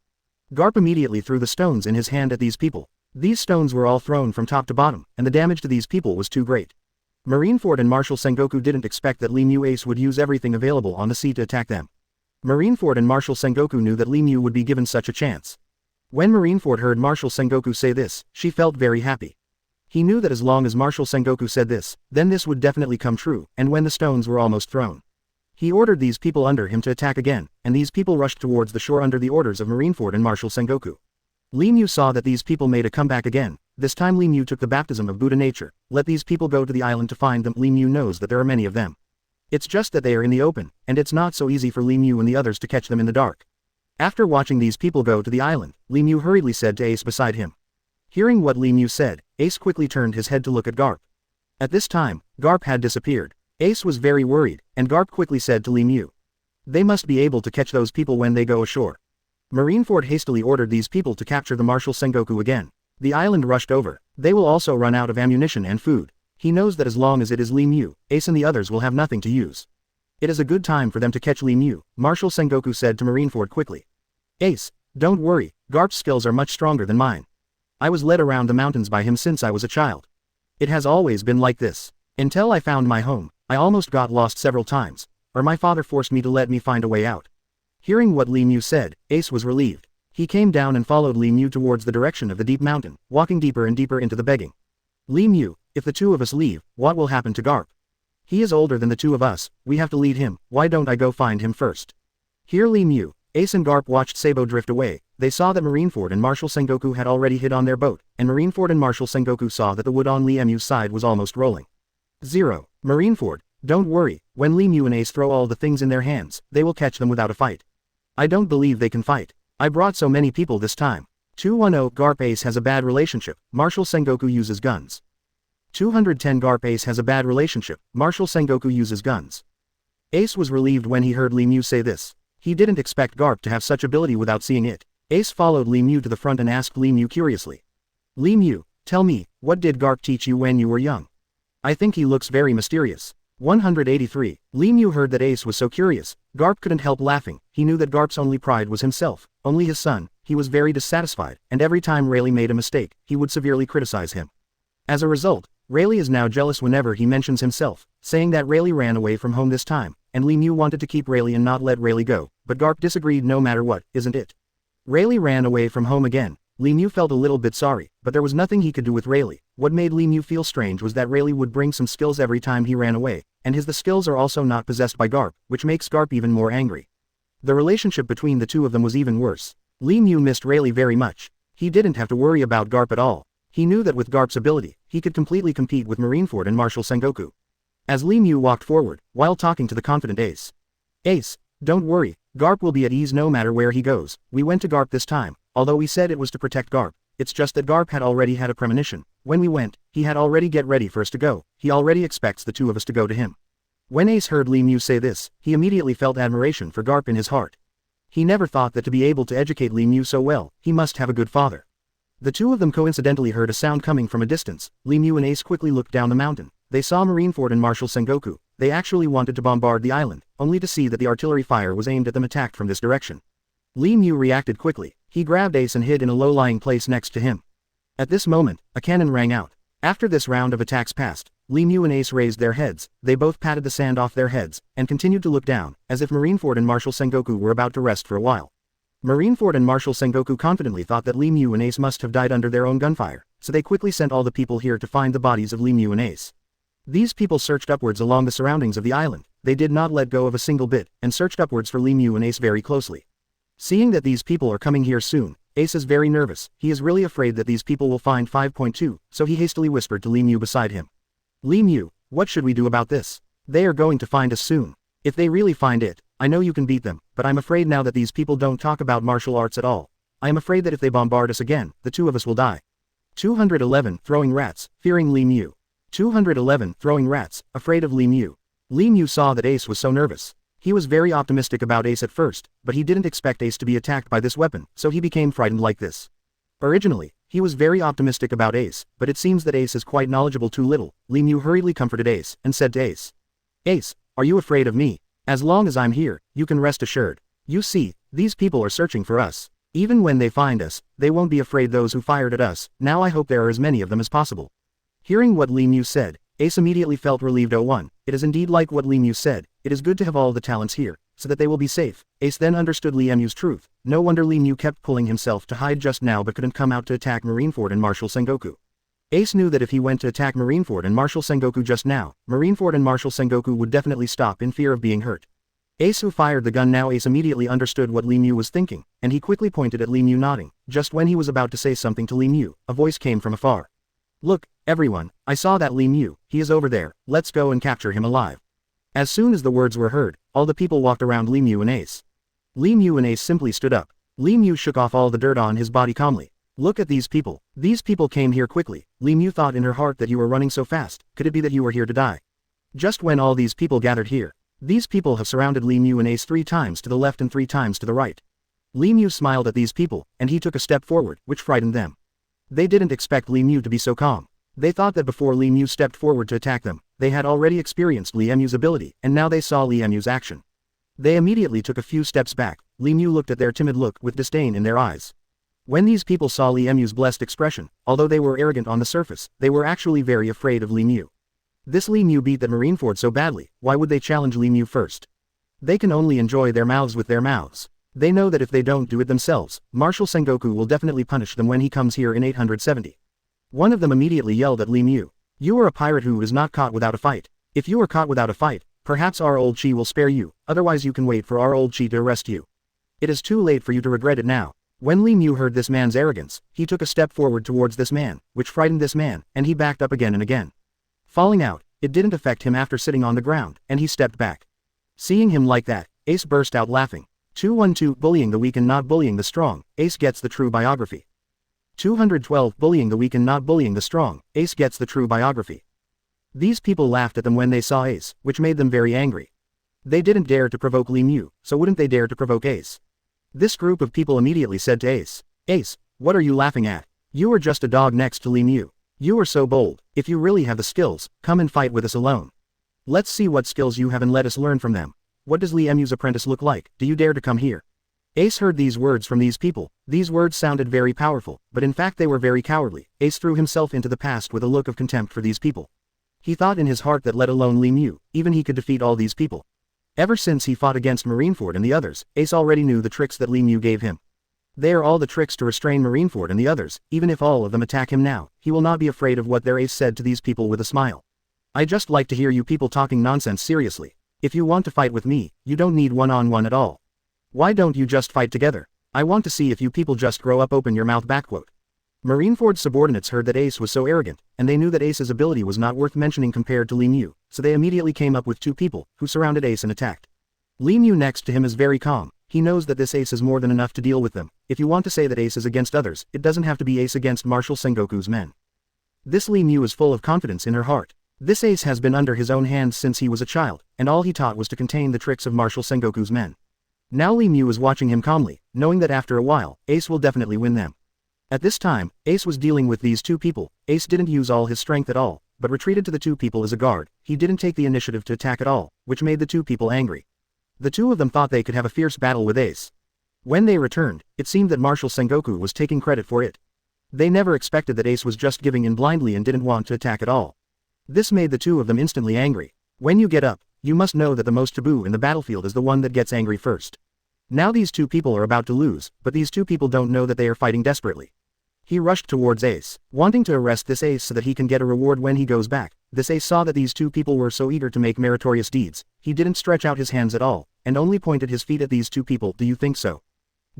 Garp immediately threw the stones in his hand at these people. These stones were all thrown from top to bottom, and the damage to these people was too great. Marineford and Marshal Sengoku didn't expect that Li Mu Ace would use everything available on the sea to attack them. Marineford and Marshal Sengoku knew that Li Mu would be given such a chance. When Marineford heard Marshal Sengoku say this, she felt very happy. He knew that as long as Marshal Sengoku said this, then this would definitely come true, and when the stones were almost thrown, he ordered these people under him to attack again, and these people rushed towards the shore under the orders of Marineford and Marshal Sengoku. Li Mu saw that these people made a comeback again. This time Li Mu took the baptism of Buddha nature. Let these people go to the island to find them. Li Mu knows that there are many of them. It's just that they are in the open, and it's not so easy for Li Mu and the others to catch them in the dark. After watching these people go to the island, Li Mu hurriedly said to Ace beside him. Hearing what Li Mu said, Ace quickly turned his head to look at Garp. At this time, Garp had disappeared. Ace was very worried, and Garp quickly said to Li Mu. They must be able to catch those people when they go ashore. Marineford hastily ordered these people to capture the Marshal Sengoku again. The island rushed over. They will also run out of ammunition and food. He knows that as long as it is Li Mu, Ace and the others will have nothing to use. It is a good time for them to catch Li Mu, Marshal Sengoku said to Marineford quickly. Ace, don't worry, Garp's skills are much stronger than mine. I was led around the mountains by him since I was a child. It has always been like this. Until I found my home, I almost got lost several times, or my father forced me to let me find a way out. Hearing what Li Mu said, Ace was relieved. He came down and followed Li Mu towards the direction of the deep mountain, walking deeper and deeper into the begging. Li Mu, if the two of us leave, what will happen to Garp? He is older than the two of us, we have to lead him, why don't I go find him first? Hear Li Mu. Ace and Garp watched Sabo drift away. They saw that Marineford and Marshal Sengoku had already hid on their boat, and Marineford and Marshal Sengoku saw that the wood on Li Mu's side was almost rolling. 0. Marineford, don't worry, when Li Mu and Ace throw all the things in their hands, they will catch them without a fight. I don't believe they can fight. I brought so many people this time. 210 Garp Ace has a bad relationship, Marshal Sengoku uses guns. 210 Garp Ace has a bad relationship, Marshal Sengoku uses guns. Ace was relieved when he heard Li Mu say this. He didn't expect Garp to have such ability without seeing it. Ace followed Li Mu to the front and asked Li Mu curiously. Li Mu, tell me, what did Garp teach you when you were young? I think he looks very mysterious. 183. Li Mu heard that Ace was so curious. Garp couldn't help laughing. He knew that Garp's only pride was himself, only his son. He was very dissatisfied, and every time Rayleigh made a mistake, he would severely criticize him. As a result, Rayleigh is now jealous whenever he mentions himself, saying that Rayleigh ran away from home this time, and Li Mu wanted to keep Rayleigh and not let Rayleigh go, but Garp disagreed no matter what, isn't it? Rayleigh ran away from home again. Li Mu felt a little bit sorry, but there was nothing he could do with Rayleigh. What made Li Mu feel strange was that Rayleigh would bring some skills every time he ran away, and the skills are also not possessed by Garp, which makes Garp even more angry. The relationship between the two of them was even worse. Li Mu missed Rayleigh very much. He didn't have to worry about Garp at all. He knew that with Garp's ability, he could completely compete with Marineford and Marshal Sengoku. As Li Mu walked forward, while talking to the confident Ace. Ace, don't worry, Garp will be at ease no matter where he goes. We went to Garp this time, although we said it was to protect Garp. It's just that Garp had already had a premonition. When we went, he had already get ready for us to go. He already expects the two of us to go to him. When Ace heard Li Mu say this, he immediately felt admiration for Garp in his heart. He never thought that to be able to educate Li Mu so well, he must have a good father. The two of them coincidentally heard a sound coming from a distance. Li Mu and Ace quickly looked down the mountain. They saw Marineford and Marshal Sengoku. They actually wanted to bombard the island, only to see that the artillery fire was aimed at them attacked from this direction. Li Mu reacted quickly. He grabbed Ace and hid in a low-lying place next to him. At this moment, a cannon rang out. After this round of attacks passed, Li Mu and Ace raised their heads, they both patted the sand off their heads, and continued to look down, as if Marineford and Marshal Sengoku were about to rest for a while. Marineford and Marshal Sengoku confidently thought that Li Mu and Ace must have died under their own gunfire, so they quickly sent all the people here to find the bodies of Li Mu and Ace. These people searched upwards along the surroundings of the island, they did not let go of a single bit, and searched upwards for Li Mu and Ace very closely. Seeing that these people are coming here soon, Ace is very nervous, he is really afraid that these people will find 5.2, so he hastily whispered to Li Mu beside him. Li Mu, what should we do about this? They are going to find us soon. If they really find it, I know you can beat them, but I'm afraid now that these people don't talk about martial arts at all. I am afraid that if they bombard us again, the two of us will die. 211 Throwing rats, fearing Li Mu. 211 Throwing rats, afraid of Li Mu. Li Mu saw that Ace was so nervous. He was very optimistic about Ace at first, but he didn't expect Ace to be attacked by this weapon, so he became frightened like this. Originally, he was very optimistic about Ace, but it seems that Ace is quite knowledgeable too little. Li Mu hurriedly comforted Ace, and said to Ace. Ace, are you afraid of me? As long as I'm here, you can rest assured. You see, these people are searching for us. Even when they find us, they won't be afraid those who fired at us, now I hope there are as many of them as possible. Hearing what Li Mu said, Ace immediately felt relieved. 1. It is indeed like what Li Mu said, it is good to have all the talents here, so that they will be safe. Ace then understood Li Mu's truth, no wonder Li Mu kept pulling himself to hide just now but couldn't come out to attack Marineford and Marshal Sengoku. Ace knew that if he went to attack Marineford and Marshal Sengoku just now, Marineford and Marshal Sengoku would definitely stop in fear of being hurt. Ace who fired the gun now. Ace immediately understood what Li Mu was thinking, and he quickly pointed at Li Mu nodding. Just when he was about to say something to Li Mu, a voice came from afar. Look, everyone, I saw that Li Mu, he is over there, let's go and capture him alive. As soon as the words were heard, all the people walked around Li Mu and Ace. Li Mu and Ace simply stood up. Li Mu shook off all the dirt on his body calmly. Look at these people. These people came here quickly. Li Mu thought in her heart that you were running so fast, could it be that you were here to die? Just when all these people gathered here. These people have surrounded Li Mu and Ace 3 times to the left and 3 times to the right. Li Mu smiled at these people, and he took a step forward, which frightened them. They didn't expect Li Mu to be so calm. They thought that before Li Mu stepped forward to attack them, they had already experienced Li Mu's ability, and now they saw Li Mu's action. They immediately took a few steps back. Li Mu looked at their timid look with disdain in their eyes. When these people saw Li Mu's blessed expression, although they were arrogant on the surface, they were actually very afraid of Li Mu. This Li Mu beat that Marineford so badly, why would they challenge Li Mu first? They can only enjoy their mouths with their mouths. They know that if they don't do it themselves, Marshal Sengoku will definitely punish them when he comes here in 870. One of them immediately yelled at Li Mu. You are a pirate who is not caught without a fight. If you are caught without a fight, perhaps our old chi will spare you, otherwise you can wait for our old chi to arrest you. It is too late for you to regret it now. When Li Mu heard this man's arrogance, he took a step forward towards this man, which frightened this man, and he backed up again and again. Falling out, it didn't affect him after sitting on the ground, and he stepped back. Seeing him like that, Ace burst out laughing. 212 Bullying the weak and not bullying the strong, Ace gets the true biography. 212 Bullying the weak and not bullying the strong, Ace gets the true biography. These people laughed at them when they saw Ace, which made them very angry. They didn't dare to provoke Li Mu, so wouldn't they dare to provoke Ace? This group of people immediately said to Ace, Ace, what are you laughing at? You are just a dog next to Li Mu. You are so bold, if you really have the skills, come and fight with us alone. Let's see what skills you have and let us learn from them. What does Li Mu's apprentice look like? Do you dare to come here? Ace heard these words from these people. These words sounded very powerful, but in fact they were very cowardly. Ace threw himself into the past with a look of contempt for these people. He thought in his heart that let alone Li Mu, even he could defeat all these people. Ever since he fought against Marineford and the others, Ace already knew the tricks that Li Mu gave him. They are all the tricks to restrain Marineford and the others. Even if all of them attack him now, he will not be afraid of what their Ace said to these people with a smile. I just like to hear you people talking nonsense seriously. If you want to fight with me, you don't need one-on-one at all. Why don't you just fight together? I want to see if you people just grow up. Open your mouth. Marineford's subordinates heard that Ace was so arrogant, and they knew that Ace's ability was not worth mentioning compared to Li Mu, so they immediately came up with 2 people, who surrounded Ace and attacked. Li Mu next to him is very calm. He knows that this Ace is more than enough to deal with them. If you want to say that Ace is against others, it doesn't have to be Ace against Marshal Sengoku's men. This Li Mu is full of confidence in her heart. This Ace has been under his own hands since he was a child, and all he taught was to contain the tricks of Marshal Sengoku's men. Now Li Mu is watching him calmly, knowing that after a while, Ace will definitely win them. At this time, Ace was dealing with these 2 people. Ace didn't use all his strength at all, but retreated to the 2 people as a guard. He didn't take the initiative to attack at all, which made the 2 people angry. The 2 of them thought they could have a fierce battle with Ace. When they returned, it seemed that Marshal Sengoku was taking credit for it. They never expected that Ace was just giving in blindly and didn't want to attack at all. This made the two of them instantly angry. When you get up, you must know that the most taboo in the battlefield is the one that gets angry first. Now these two people are about to lose, but these two people don't know that they are fighting desperately. He rushed towards Ace, wanting to arrest this Ace so that he can get a reward when he goes back. This Ace saw that these two people were so eager to make meritorious deeds, he didn't stretch out his hands at all, and only pointed his feet at these two people. Do you think so?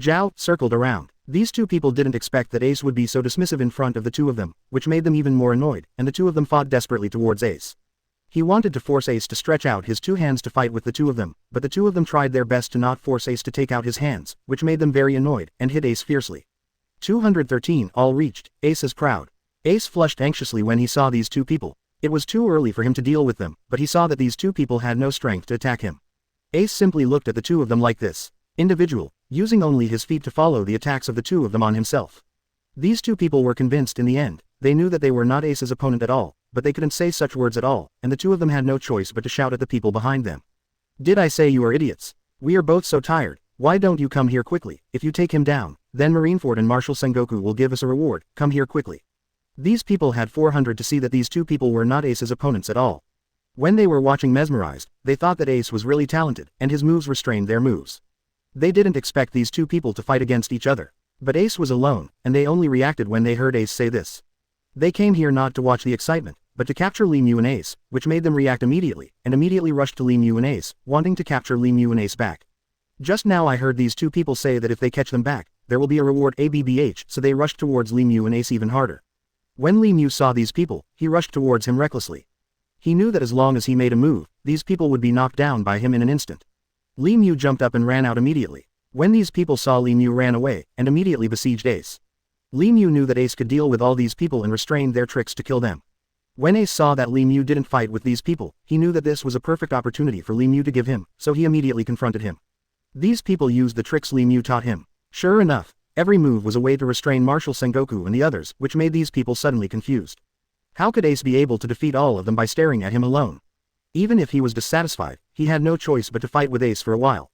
Zhao circled around. These two people didn't expect that Ace would be so dismissive in front of the two of them, which made them even more annoyed, and the two of them fought desperately towards Ace. He wanted to force Ace to stretch out his two hands to fight with the two of them, but the two of them tried their best to not force Ace to take out his hands, which made them very annoyed, and hit Ace fiercely. 213 all reached. Ace is proud. Ace flushed anxiously when he saw these two people. It was too early for him to deal with them, but he saw that these two people had no strength to attack him. Ace simply looked at the two of them like this individual, using only his feet to follow the attacks of the two of them on himself. These two people were convinced in the end. They knew that they were not Ace's opponent at all, but they couldn't say such words at all, and the two of them had no choice but to shout at the people behind them. Did I say you are idiots? We are both so tired. Why don't you come here quickly? If you take him down, then Marineford and Marshal Sengoku will give us a reward. Come here quickly. These people had 400 to see that these two people were not Ace's opponents at all. When they were watching mesmerized, they thought that Ace was really talented, and his moves restrained their moves. They didn't expect these two people to fight against each other. But Ace was alone, and they only reacted when they heard Ace say this. They came here not to watch the excitement, but to capture Li Mu and Ace, which made them react immediately, and immediately rushed to Li Mu and Ace, wanting to capture Li Mu and Ace back. Just now I heard these two people say that if they catch them back, there will be a reward ABBH, so they rushed towards Li Mu and Ace even harder. When Li Mu saw these people, he rushed towards him recklessly. He knew that as long as he made a move, these people would be knocked down by him in an instant. Li Mu jumped up and ran out immediately. When these people saw Li Mu ran away, and immediately besieged Ace. Li Mu knew that Ace could deal with all these people and restrained their tricks to kill them. When Ace saw that Li Mu didn't fight with these people, he knew that this was a perfect opportunity for Li Mu to give him, so he immediately confronted him. These people used the tricks Li Mu taught him. Sure enough, every move was a way to restrain Marshal Sengoku and the others, which made these people suddenly confused. How could Ace be able to defeat all of them by staring at him alone? Even if he was dissatisfied, he had no choice but to fight with Ace for a while.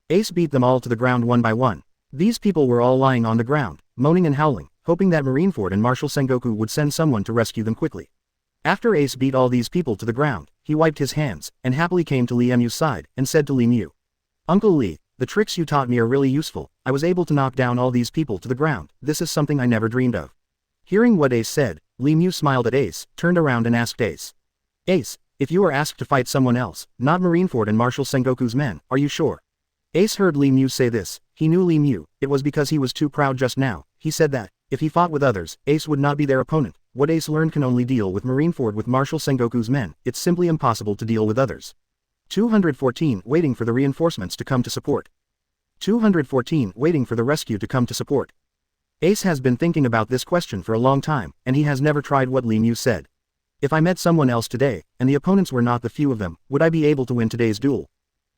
Ace beat them all to the ground one by one. These people were all lying on the ground, moaning and howling, hoping that Marineford and Marshal Sengoku would send someone to rescue them quickly. After Ace beat all these people to the ground, he wiped his hands, and happily came to Li Mu's side, and said to Li Mu, "Uncle Li, the tricks you taught me are really useful. I was able to knock down all these people to the ground. This is something I never dreamed of." Hearing what Ace said, Li Mu smiled at Ace, turned around and asked Ace, "Ace, if you are asked to fight someone else, not Marineford and Marshal Sengoku's men, are you sure?" Ace heard Li Mu say this. He knew Li Mu. It was because he was too proud just now. He said that, if he fought with others, Ace would not be their opponent. What Ace learned can only deal with Marineford with Marshal Sengoku's men. It's simply impossible to deal with others. 214 waiting for the reinforcements to come to support. 214 waiting for the rescue to come to support. Ace has been thinking about this question for a long time, and he has never tried what Li Mu said. If I met someone else today, and the opponents were not the few of them, would I be able to win today's duel?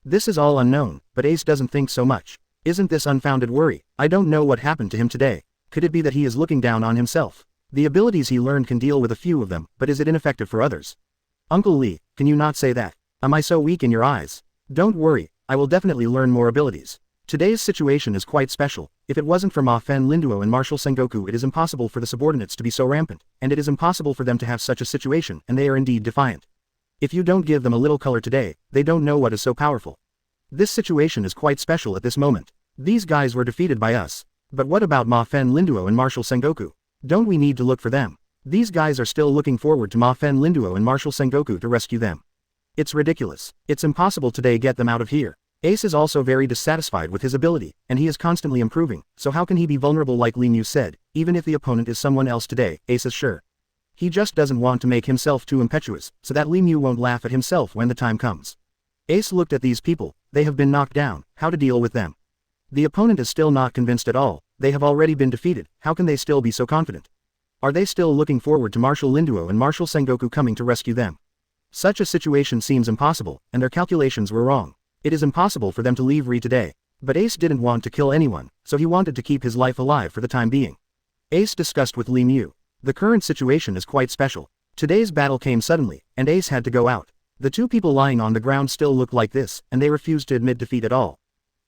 This is all unknown, but Ace doesn't think so much. Isn't this unfounded worry? I don't know what happened to him today. Could it be that he is looking down on himself? The abilities he learned can deal with a few of them, but is it ineffective for others? Uncle Li, can you not say that? Am I so weak in your eyes? Don't worry, I will definitely learn more abilities. Today's situation is quite special. If it wasn't for Ma Fen Linduo and Marshal Sengoku, it is impossible for the subordinates to be so rampant, and it is impossible for them to have such a situation, and they are indeed defiant. If you don't give them a little color today, they don't know what is so powerful. This situation is quite special at this moment. These guys were defeated by us. But what about Ma Fen Linduo and Marshal Sengoku? Don't we need to look for them? These guys are still looking forward to Ma Fen Linduo and Marshal Sengoku to rescue them. It's ridiculous. It's impossible today get them out of here. Ace is also very dissatisfied with his ability, and he is constantly improving, so how can he be vulnerable like Li Mu said? Even if the opponent is someone else today, Ace is sure. He just doesn't want to make himself too impetuous, so that Li Mu won't laugh at himself when the time comes. Ace looked at these people. They have been knocked down. How to deal with them? The opponent is still not convinced at all. They have already been defeated. How can they still be so confident? Are they still looking forward to Marshal Linduo and Marshal Sengoku coming to rescue them? Such a situation seems impossible, and their calculations were wrong. It is impossible for them to leave Ri today. But Ace didn't want to kill anyone, so he wanted to keep his life alive for the time being. Ace discussed with Li Mu. The current situation is quite special. Today's battle came suddenly, and Ace had to go out. The two people lying on the ground still looked like this, and they refused to admit defeat at all.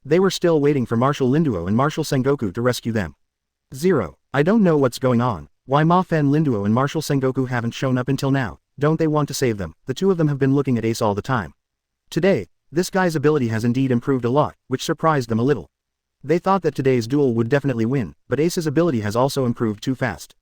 They were still waiting for Marshal Linduo and Marshal Sengoku to rescue them. 0. I don't know what's going on. Why Ma Fen Linduo and Marshal Sengoku haven't shown up until now? don't they want to save them? The two of them have been looking at Ace all the time. Today, this guy's ability has indeed improved a lot, which surprised them a little. They thought that today's duel would definitely win, but Ace's ability has also improved too fast.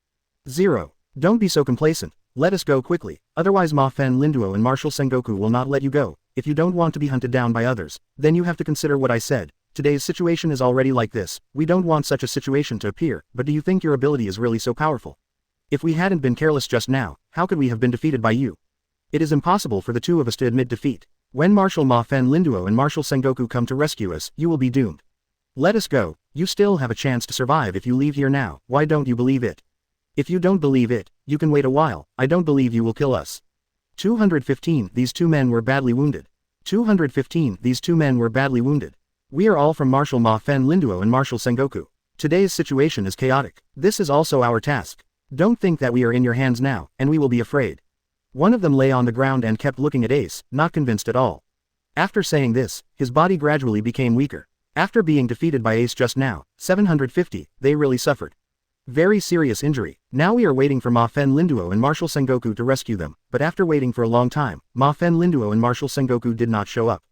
0. Don't be so complacent. Let us go quickly, otherwise Ma Fen Linduo and Marshal Sengoku will not let you go. If you don't want to be hunted down by others, then you have to consider what I said. Today's situation is already like this. We don't want such a situation to appear, but do you think your ability is really so powerful? If we hadn't been careless just now, how could we have been defeated by you? It is impossible for the two of us to admit defeat. When Marshal Ma Fen Linduo and Marshal Sengoku come to rescue us, you will be doomed. Let us go. You still have a chance to survive if you leave here now. Why don't you believe it? If you don't believe it, you can wait a while. I don't believe you will kill us. 215. These two men were badly wounded. 215. These two men were badly wounded. We are all from Marshal Ma Fen Linduo and Marshal Sengoku. Today's situation is chaotic. This is also our task. Don't think that we are in your hands now, and we will be afraid. One of them lay on the ground and kept looking at Ace, not convinced at all. After saying this, his body gradually became weaker. After being defeated by Ace just now, 750, they really suffered. Very serious injury. Now we are waiting for Ma Fen Linduo and Marshal Sengoku to rescue them, but after waiting for a long time, Ma Fen Linduo and Marshal Sengoku did not show up.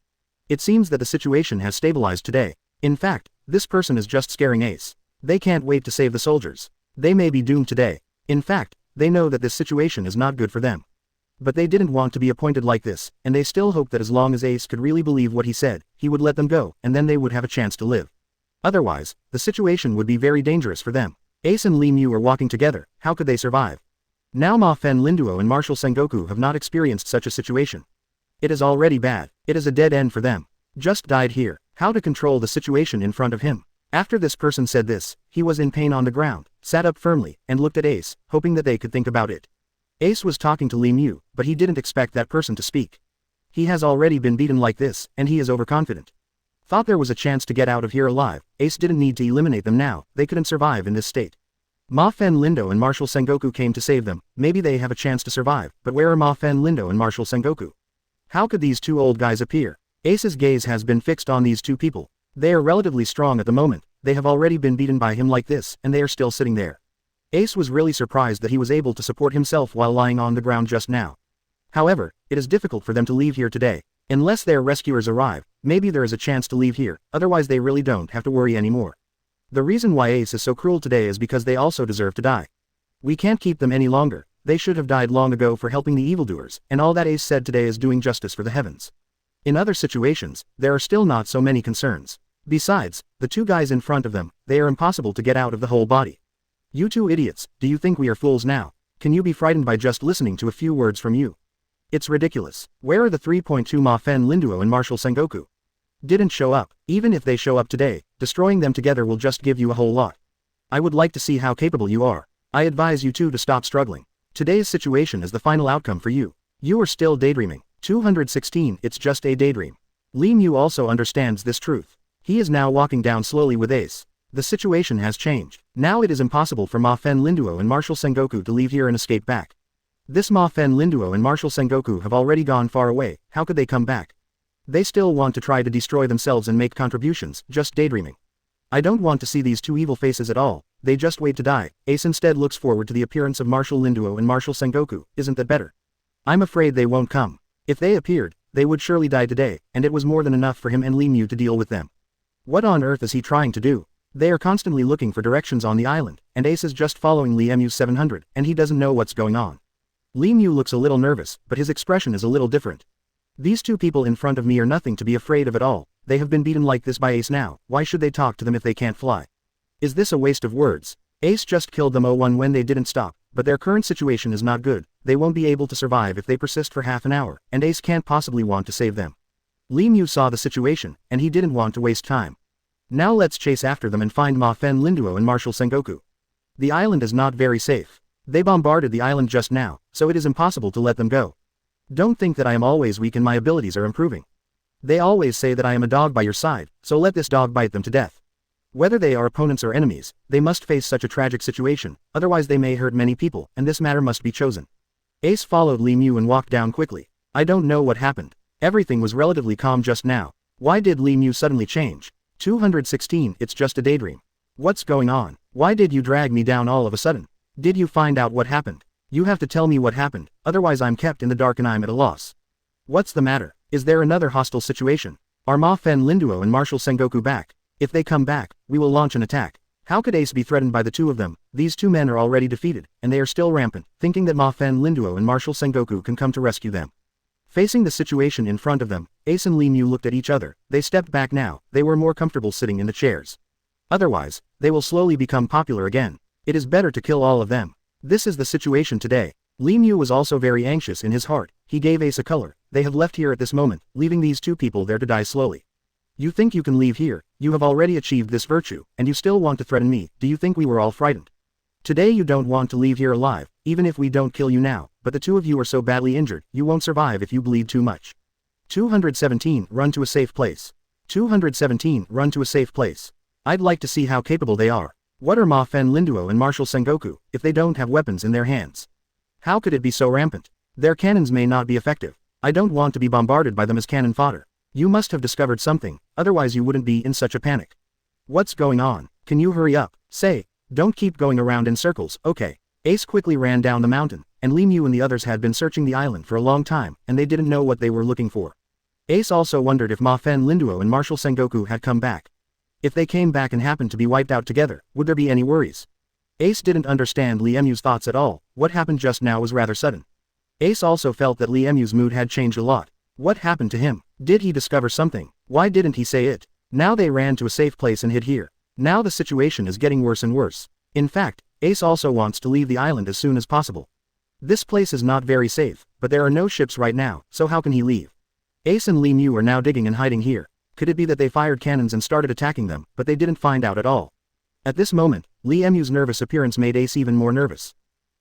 It seems that the situation has stabilized today. In fact, this person is just scaring Ace. They can't wait to save the soldiers. They may be doomed today. In fact, they know that this situation is not good for them. But they didn't want to be appointed like this, and they still hoped that as long as Ace could really believe what he said, he would let them go, and then they would have a chance to live. Otherwise, the situation would be very dangerous for them. Ace and Li Mu are walking together, how could they survive? Now Ma Fen Linduo and Marshal Sengoku have not experienced such a situation. It is already bad. It is a dead end for them. Just died here. How to control the situation in front of him? After this person said this, he was in pain on the ground, sat up firmly, and looked at Ace, hoping that they could think about it. Ace was talking to Li Mu, but he didn't expect that person to speak. He has already been beaten like this, and he is overconfident. Thought there was a chance to get out of here alive. Ace didn't need to eliminate them now, they couldn't survive in this state. Ma Fen Linduo and Marshal Sengoku came to save them. Maybe they have a chance to survive, but where are Ma Fen Linduo and Marshal Sengoku? How could these two old guys appear? Ace's gaze has been fixed on these two people. They are relatively strong at the moment, they have already been beaten by him like this, and they are still sitting there. Ace was really surprised that he was able to support himself while lying on the ground just now. However, it is difficult for them to leave here today. Unless their rescuers arrive, maybe there is a chance to leave here, otherwise they really don't have to worry anymore. The reason why Ace is so cruel today is because they also deserve to die. We can't keep them any longer. They should have died long ago for helping the evildoers, and all that Ace said today is doing justice for the heavens. In other situations, there are still not so many concerns. Besides, the two guys in front of them, they are impossible to get out of the whole body. You two idiots, do you think we are fools now? Can you be frightened by just listening to a few words from you? It's ridiculous. Where are the 3.2 Ma Fen Linduo and Marshal Sengoku? Didn't show up. Even if they show up today, destroying them together will just give you a whole lot. I would like to see how capable you are. I advise you two to stop struggling. Today's situation is the final outcome for you. You are still daydreaming. 216, it's just a daydream. Li Mu also understands this truth. He is now walking down slowly with Ace. The situation has changed. Now it is impossible for Ma Fen Linduo and Marshal Sengoku to leave here and escape back. This Ma Fen Linduo and Marshal Sengoku have already gone far away, how could they come back? They still want to try to destroy themselves and make contributions, just daydreaming. I don't want to see these two evil faces at all, they just wait to die. Ace instead looks forward to the appearance of Marshal Linduo and Marshal Sengoku, isn't that better? I'm afraid they won't come. If they appeared, they would surely die today, and it was more than enough for him and Li Mu to deal with them. What on earth is he trying to do? They are constantly looking for directions on the island, and Ace is just following Li Mu 700, and he doesn't know what's going on. Li Mu looks a little nervous, but his expression is a little different. These two people in front of me are nothing to be afraid of at all. They have been beaten like this by Ace now, why should they talk to them if they can't fly? Is this a waste of words? Ace just killed them 01 when they didn't stop, but their current situation is not good. They won't be able to survive if they persist for half an hour, and Ace can't possibly want to save them. Li Mu saw the situation, and he didn't want to waste time. Now let's chase after them and find Ma Fen Linduo and Marshal Sengoku. The island is not very safe. They bombarded the island just now, so it is impossible to let them go. Don't think that I am always weak and my abilities are improving. They always say that I am a dog by your side, so let this dog bite them to death. Whether they are opponents or enemies, they must face such a tragic situation, otherwise they may hurt many people, and this matter must be chosen. Ace followed Li Mu and walked down quickly. I don't know what happened. Everything was relatively calm just now. Why did Li Mu suddenly change? 216, it's just a daydream. What's going on? Why did you drag me down all of a sudden? Did you find out what happened? You have to tell me what happened, otherwise I'm kept in the dark and I'm at a loss. What's the matter? Is there another hostile situation? Are Ma Fen Linduo and Marshal Sengoku back? If they come back, we will launch an attack. How could Ace be threatened by the two of them? These two men are already defeated, and they are still rampant, thinking that Ma Fen Linduo and Marshal Sengoku can come to rescue them. Facing the situation in front of them, Ace and Li Mu looked at each other. They stepped back now, they were more comfortable sitting in the chairs. Otherwise, they will slowly become popular again. It is better to kill all of them. This is the situation today. Li Mu was also very anxious in his heart. He gave Ace a color. They have left here at this moment, leaving these two people there to die slowly. You think you can leave here? You have already achieved this virtue, and you still want to threaten me? Do you think we were all frightened? Today you don't want to leave here alive, even if we don't kill you now, but the two of you are so badly injured, you won't survive if you bleed too much. 217 Run to a safe place. 217 Run to a safe place. I'd like to see how capable they are. What are Ma Fen Linduo and Marshal Sengoku, if they don't have weapons in their hands? How could it be so rampant? Their cannons may not be effective. I don't want to be bombarded by them as cannon fodder. You must have discovered something, otherwise you wouldn't be in such a panic. What's going on? Can you hurry up? Say, don't keep going around in circles, okay. Ace quickly ran down the mountain, and Li Mu and the others had been searching the island for a long time, and they didn't know what they were looking for. Ace also wondered if Ma Fen Linduo and Marshal Sengoku had come back. If they came back and happened to be wiped out together, would there be any worries? Ace didn't understand Li Mu's thoughts at all. What happened just now was rather sudden. Ace also felt that Li Mu's mood had changed a lot. What happened to him? Did he discover something? Why didn't he say it? Now they ran to a safe place and hid here. Now the situation is getting worse and worse. In fact, Ace also wants to leave the island as soon as possible. This place is not very safe, but there are no ships right now, so how can he leave? Ace and Li Mu are now digging and hiding here. Could it be that they fired cannons and started attacking them, but they didn't find out at all? At this moment, Li Mu's nervous appearance made Ace even more nervous.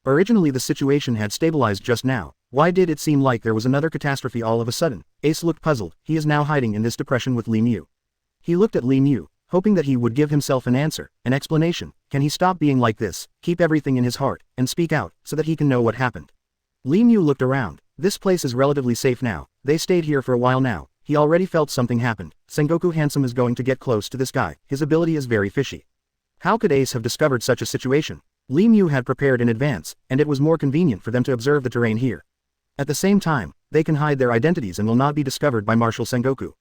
Originally the situation had stabilized just now. Why did it seem like there was another catastrophe all of a sudden? Ace looked puzzled. He is now hiding in this depression with Li Mu. He looked at Li Mu, hoping that he would give himself an answer, an explanation. Can he stop being like this, keep everything in his heart, and speak out, so that he can know what happened? Li Mu looked around. This place is relatively safe now. They stayed here for a while now. He already felt something happened. Sengoku Handsome is going to get close to this guy. His ability is very fishy. How could Ace have discovered such a situation? Li Mu had prepared in advance, and it was more convenient for them to observe the terrain here. At the same time, they can hide their identities and will not be discovered by Marshal Sengoku.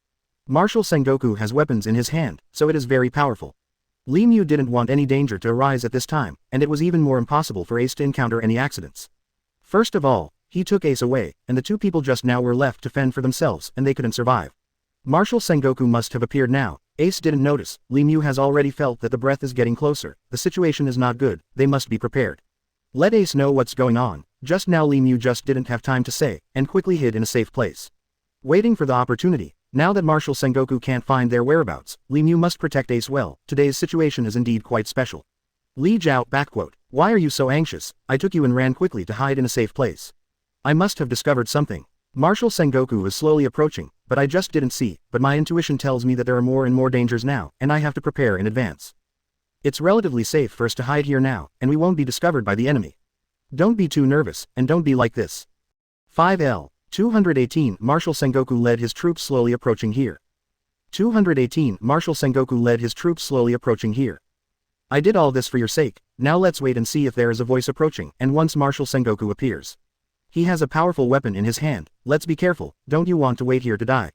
Marshal Sengoku has weapons in his hand, so it is very powerful. Li Mu didn't want any danger to arise at this time, and it was even more impossible for Ace to encounter any accidents. First of all, he took Ace away, and the two people just now were left to fend for themselves, and they couldn't survive. Marshal Sengoku must have appeared now. Ace didn't notice. Li Mu has already felt that the breath is getting closer. The situation is not good. They must be prepared. Let Ace know what's going on. Just now Li Mu just didn't have time to say, and quickly hid in a safe place. Waiting for the opportunity. Now that Marshal Sengoku can't find their whereabouts, Li Mu must protect Ace well. Today's situation is indeed quite special. Li Jiao, backquote. Why are you so anxious? I took you and ran quickly to hide in a safe place. I must have discovered something. Marshal Sengoku is slowly approaching, but I just didn't see, but my intuition tells me that there are more and more dangers now, and I have to prepare in advance. It's relatively safe for us to hide here now, and we won't be discovered by the enemy. Don't be too nervous, and don't be like this. 5L. 218 Marshal Sengoku led his troops slowly approaching here. 218 Marshal Sengoku led his troops slowly approaching here. I did all this for your sake. Now let's wait and see if there is a voice approaching, and once Marshal Sengoku appears. He has a powerful weapon in his hand. Let's be careful. Don't you want to wait here to die?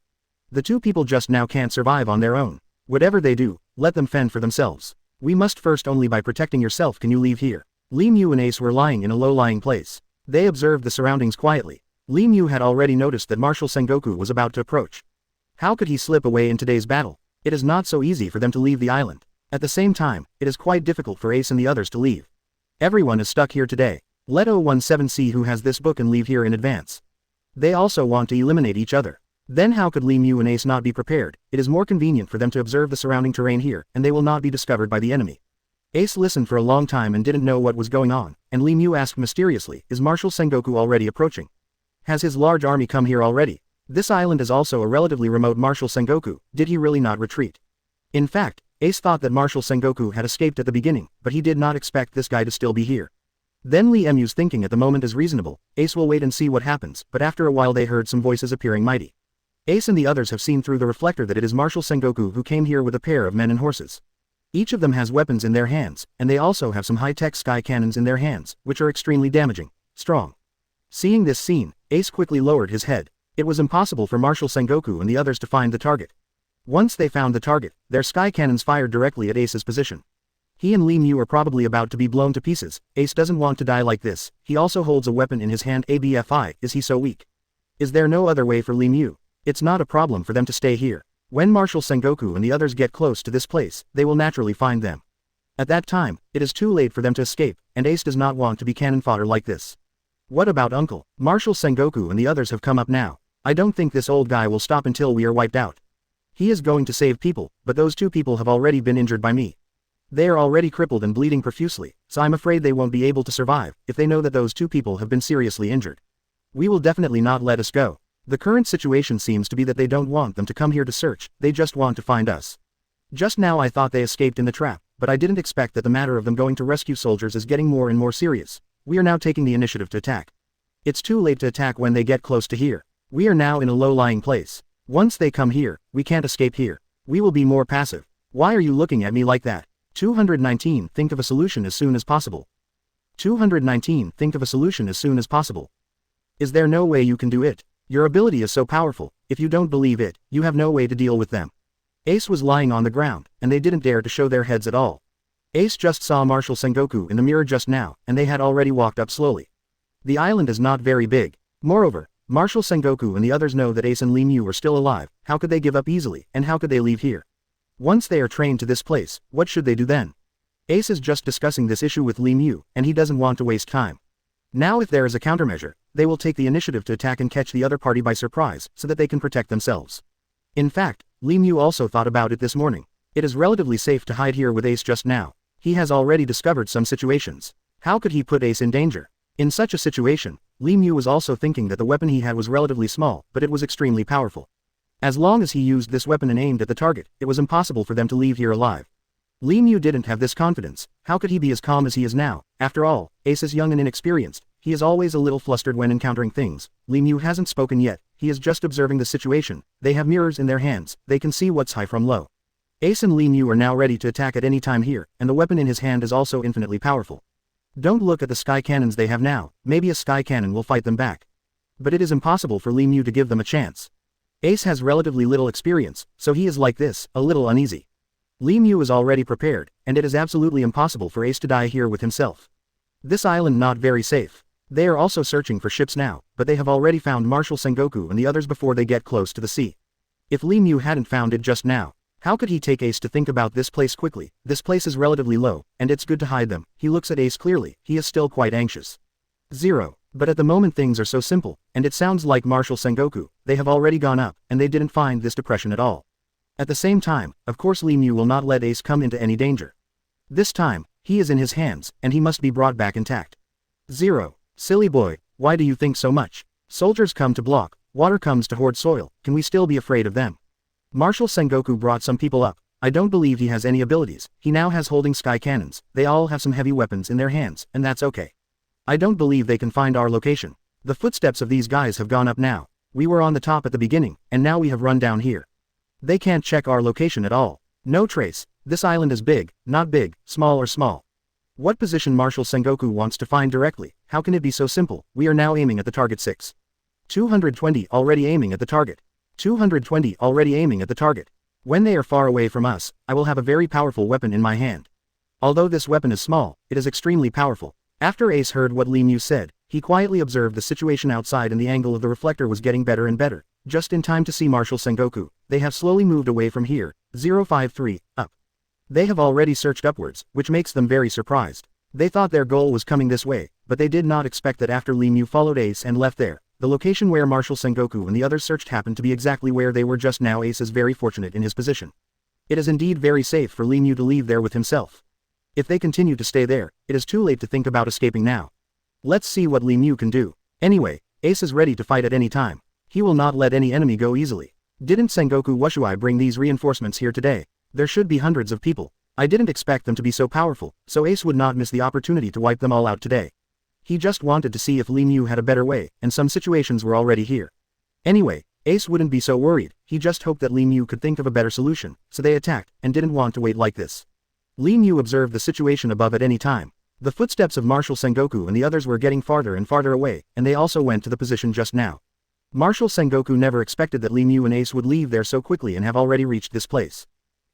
The two people just now can't survive on their own. Whatever they do, let them fend for themselves. We must first only by protecting yourself can you leave here. Li Mu and Ace were lying in a low-lying place. They observed the surroundings quietly. Li Mu had already noticed that Marshal Sengoku was about to approach. How could he slip away in today's battle? It is not so easy for them to leave the island. At the same time, it is quite difficult for Ace and the others to leave. Everyone is stuck here today. Let 017 see who has this book and leave here in advance. They also want to eliminate each other. Then how could Li Mu and Ace not be prepared? It is more convenient for them to observe the surrounding terrain here, and they will not be discovered by the enemy. Ace listened for a long time and didn't know what was going on, and Li Mu asked mysteriously, is Marshal Sengoku already approaching? Has his large army come here already? This island is also a relatively remote Marshal Sengoku. Did he really not retreat? In fact, Ace thought that Marshal Sengoku had escaped at the beginning, but he did not expect this guy to still be here. Then Li Mu's thinking at the moment is reasonable. Ace will wait and see what happens, but after a while they heard some voices appearing mighty. Ace and the others have seen through the reflector that it is Marshal Sengoku who came here with a pair of men and horses. Each of them has weapons in their hands, and they also have some high-tech sky cannons in their hands, which are extremely damaging. strong. Seeing this scene, Ace quickly lowered his head. It was impossible for Marshal Sengoku and the others to find the target. Once they found the target, their sky cannons fired directly at Ace's position. He and Li Mu are probably about to be blown to pieces. Ace doesn't want to die like this. He also holds a weapon in his hand. ABFI, is he so weak? Is there no other way for Li Mu? It's not a problem for them to stay here. When Marshal Sengoku and the others get close to this place, they will naturally find them. At that time, it is too late for them to escape, and Ace does not want to be cannon fodder like this. What about Uncle? Marshal Sengoku and the others have come up now. I don't think this old guy will stop until we are wiped out. He is going to save people, but those two people have already been injured by me. They are already crippled and bleeding profusely, so I'm afraid they won't be able to survive if they know that those two people have been seriously injured. We will definitely not let us go. The current situation seems to be that they don't want them to come here to search, they just want to find us. Just now I thought they escaped in the trap, but I didn't expect that the matter of them going to rescue soldiers is getting more and more serious. We are now taking the initiative to attack. It's too late to attack when they get close to here. We are now in a low-lying place. Once they come here, we can't escape here. We will be more passive. Why are you looking at me like that? 219 Think of a solution as soon as possible. 219 Think of a solution as soon as possible. Is there no way you can do it? Your ability is so powerful, if you don't believe it, you have no way to deal with them. Ace was lying on the ground, and they didn't dare to show their heads at all. Ace just saw Marshal Sengoku in the mirror just now, and they had already walked up slowly. The island is not very big. Moreover, Marshal Sengoku and the others know that Ace and Li Mu are still alive. How could they give up easily, and how could they leave here? Once they are trained to this place, what should they do then? Ace is just discussing this issue with Li Mu, and he doesn't want to waste time. Now if there is a countermeasure, they will take the initiative to attack and catch the other party by surprise, so that they can protect themselves. In fact, Li Mu also thought about it this morning. It is relatively safe to hide here with Ace just now. He has already discovered some situations. How could he put Ace in danger? In such a situation, Li Mu was also thinking that the weapon he had was relatively small, but it was extremely powerful. As long as he used this weapon and aimed at the target, it was impossible for them to leave here alive. Li Mu didn't have this confidence. How could he be as calm as he is now? After all, Ace is young and inexperienced. He is always a little flustered when encountering things. Li Mu hasn't spoken yet. He is just observing the situation. They have mirrors in their hands. They can see what's high from low. Ace and Li Mu are now ready to attack at any time here, and the weapon in his hand is also infinitely powerful. Don't look at the sky cannons they have now. Maybe a sky cannon will fight them back. But it is impossible for Li Mu to give them a chance. Ace has relatively little experience, so he is like this, a little uneasy. Li Mu is already prepared, and it is absolutely impossible for Ace to die here with himself. This island not very safe. They are also searching for ships now, but they have already found Marshal Sengoku and the others before they get close to the sea. If Li Mu hadn't found it just now, how could he take Ace to think about this place quickly? This place is relatively low, and it's good to hide them. He looks at Ace clearly, he is still quite anxious. 0. But at the moment things are so simple, and it sounds like Marshal Sengoku, they have already gone up, and they didn't find this depression at all. At the same time, of course Li Mu will not let Ace come into any danger. This time, he is in his hands, and he must be brought back intact. 0. Silly boy, why do you think so much? Soldiers come to block, water comes to hoard soil, can we still be afraid of them? Marshal Sengoku brought some people up. I don't believe he has any abilities. He now has holding sky cannons. They all have some heavy weapons in their hands, and that's okay. I don't believe they can find our location. The footsteps of these guys have gone up now. We were on the top at the beginning, and now we have run down here. They can't check our location at all. No trace. This island is big, not big, small or small. What position Marshal Sengoku wants to find directly? How can it be so simple? We are now aiming at the target 6. 220 already aiming at the target. 220 already aiming at the target. When they are far away from us, I will have a very powerful weapon in my hand. Although this weapon is small, it is extremely powerful. After Ace heard what Li Mu said, he quietly observed the situation outside and the angle of the reflector was getting better and better. Just in time to see Marshal Sengoku, they have slowly moved away from here. 053, up. They have already searched upwards, which makes them very surprised. They thought their goal was coming this way, but they did not expect that after Li Mu followed Ace and left there, the location where Marshal Sengoku and the others searched happened to be exactly where they were just now. Ace is very fortunate in his position. It is indeed very safe for Li Mu to leave there with himself. If they continue to stay there, it is too late to think about escaping now. Let's see what Li Mu can do. Anyway, Ace is ready to fight at any time. He will not let any enemy go easily. Didn't Sengoku Wushui bring these reinforcements here today? There should be hundreds of people. I didn't expect them to be so powerful, so Ace would not miss the opportunity to wipe them all out today. He just wanted to see if Li Mu had a better way, and some situations were already here. Anyway, Ace wouldn't be so worried, he just hoped that Li Mu could think of a better solution, so they attacked, and didn't want to wait like this. Li Mu observed the situation above at any time. The footsteps of Marshal Sengoku and the others were getting farther and farther away, and they also went to the position just now. Marshal Sengoku never expected that Li Mu and Ace would leave there so quickly and have already reached this place.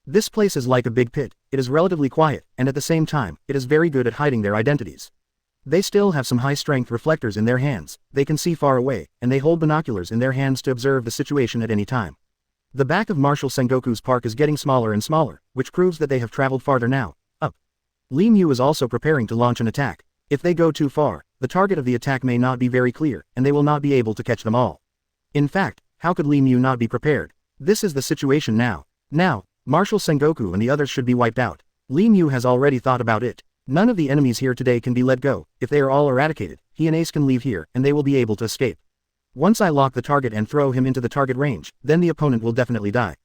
This place is like a big pit, it is relatively quiet, and at the same time, it is very good at hiding their identities. They still have some high-strength reflectors in their hands, they can see far away, and they hold binoculars in their hands to observe the situation at any time. The back of Marshal Sengoku's park is getting smaller and smaller, which proves that they have traveled farther now. Up. Li Mu is also preparing to launch an attack. If they go too far, the target of the attack may not be very clear, and they will not be able to catch them all. In fact, how could Li Mu not be prepared? This is the situation now. Now, Marshal Sengoku and the others should be wiped out. Li Mu has already thought about it. None of the enemies here today can be let go. If they are all eradicated, he and Ace can leave here, and they will be able to escape. Once I lock the target and throw him into the target range, then the opponent will definitely die.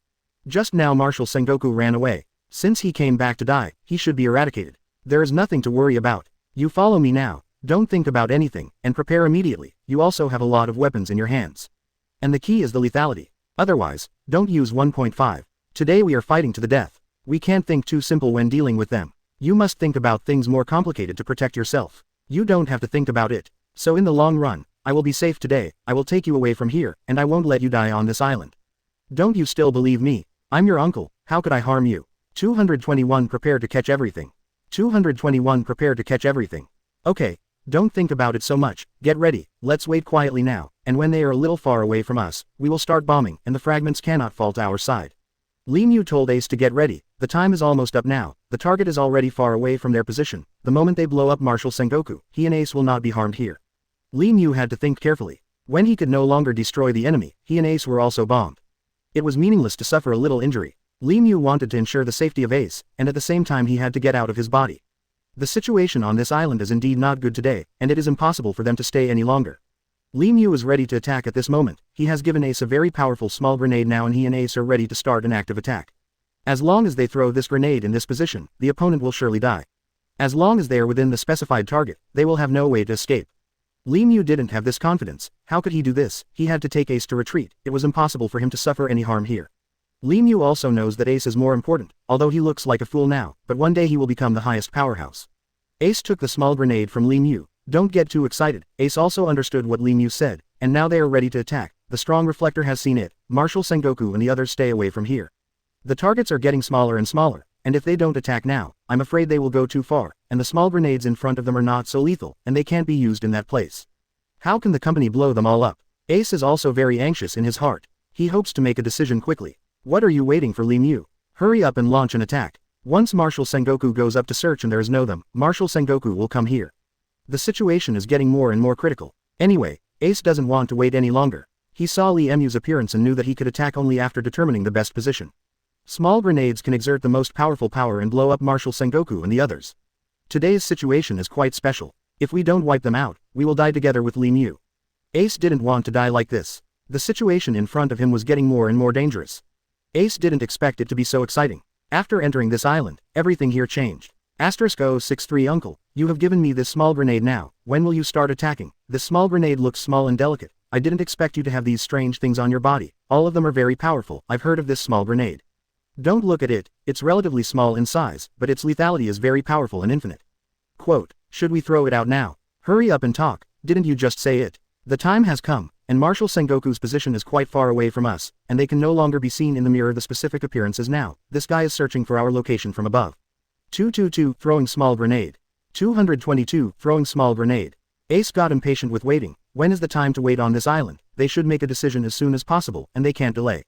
Just now Marshal Sengoku ran away. Since he came back to die, he should be eradicated. There is nothing to worry about. You follow me now, don't think about anything, and prepare immediately. You also have a lot of weapons in your hands. And the key is the lethality. Otherwise, don't use 1.5. Today we are fighting to the death. We can't think too simple when dealing with them. You must think about things more complicated to protect yourself. You don't have to think about it. So in the long run, I will be safe today, I will take you away from here, and I won't let you die on this island. Don't you still believe me? I'm your uncle, how could I harm you? 221 Prepare to catch everything. 221 Prepare to catch everything. Okay, don't think about it so much, get ready, let's wait quietly now, and when they are a little far away from us, we will start bombing, and the fragments cannot fall to our side. Li Mu told Ace to get ready, the time is almost up now, the target is already far away from their position, the moment they blow up Marshal Sengoku, he and Ace will not be harmed here. Li Mu had to think carefully. When he could no longer destroy the enemy, he and Ace were also bombed. It was meaningless to suffer a little injury. Li Mu wanted to ensure the safety of Ace, and at the same time he had to get out of his body. The situation on this island is indeed not good today, and it is impossible for them to stay any longer. Li Mu is ready to attack at this moment, he has given Ace a very powerful small grenade now and he and Ace are ready to start an active attack. As long as they throw this grenade in this position, the opponent will surely die. As long as they are within the specified target, they will have no way to escape. Li Mu didn't have this confidence, how could he do this? He had to take Ace to retreat, it was impossible for him to suffer any harm here. Li Mu also knows that Ace is more important, although he looks like a fool now, but one day he will become the highest powerhouse. Ace took the small grenade from Li Mu. Don't get too excited, Ace also understood what Li Mu said, and now they are ready to attack, the strong reflector has seen it, Marshal Sengoku and the others stay away from here. The targets are getting smaller and smaller, and if they don't attack now, I'm afraid they will go too far, and the small grenades in front of them are not so lethal, and they can't be used in that place. How can the company blow them all up? Ace is also very anxious in his heart. He hopes to make a decision quickly. What are you waiting for, Li Mu? Hurry up and launch an attack. Once Marshal Sengoku goes up to search and there is no them, Marshal Sengoku will come here. The situation is getting more and more critical. Anyway, Ace doesn't want to wait any longer. He saw Li Mu's appearance and knew that he could attack only after determining the best position. Small grenades can exert the most powerful power and blow up Marshal Sengoku and the others. Today's situation is quite special. If we don't wipe them out, we will die together with Li Mu. Ace didn't want to die like this. The situation in front of him was getting more and more dangerous. Ace didn't expect it to be so exciting. After entering this island, everything here changed. *063 Uncle, you have given me this small grenade now, when will you start attacking? This small grenade looks small and delicate. I didn't expect you to have these strange things on your body. All of them are very powerful, I've heard of this small grenade. Don't look at it, it's relatively small in size, but its lethality is very powerful and infinite. Quote, should we throw it out now? Hurry up and talk, didn't you just say it? The time has come, and Marshal Sengoku's position is quite far away from us, and they can no longer be seen in the mirror. The specific appearances now, this guy is searching for our location from above. 222 Throwing small grenade. 222 Throwing small grenade. Ace got impatient with waiting. When is the time to wait on this island? They should make a decision as soon as possible, and they can't delay.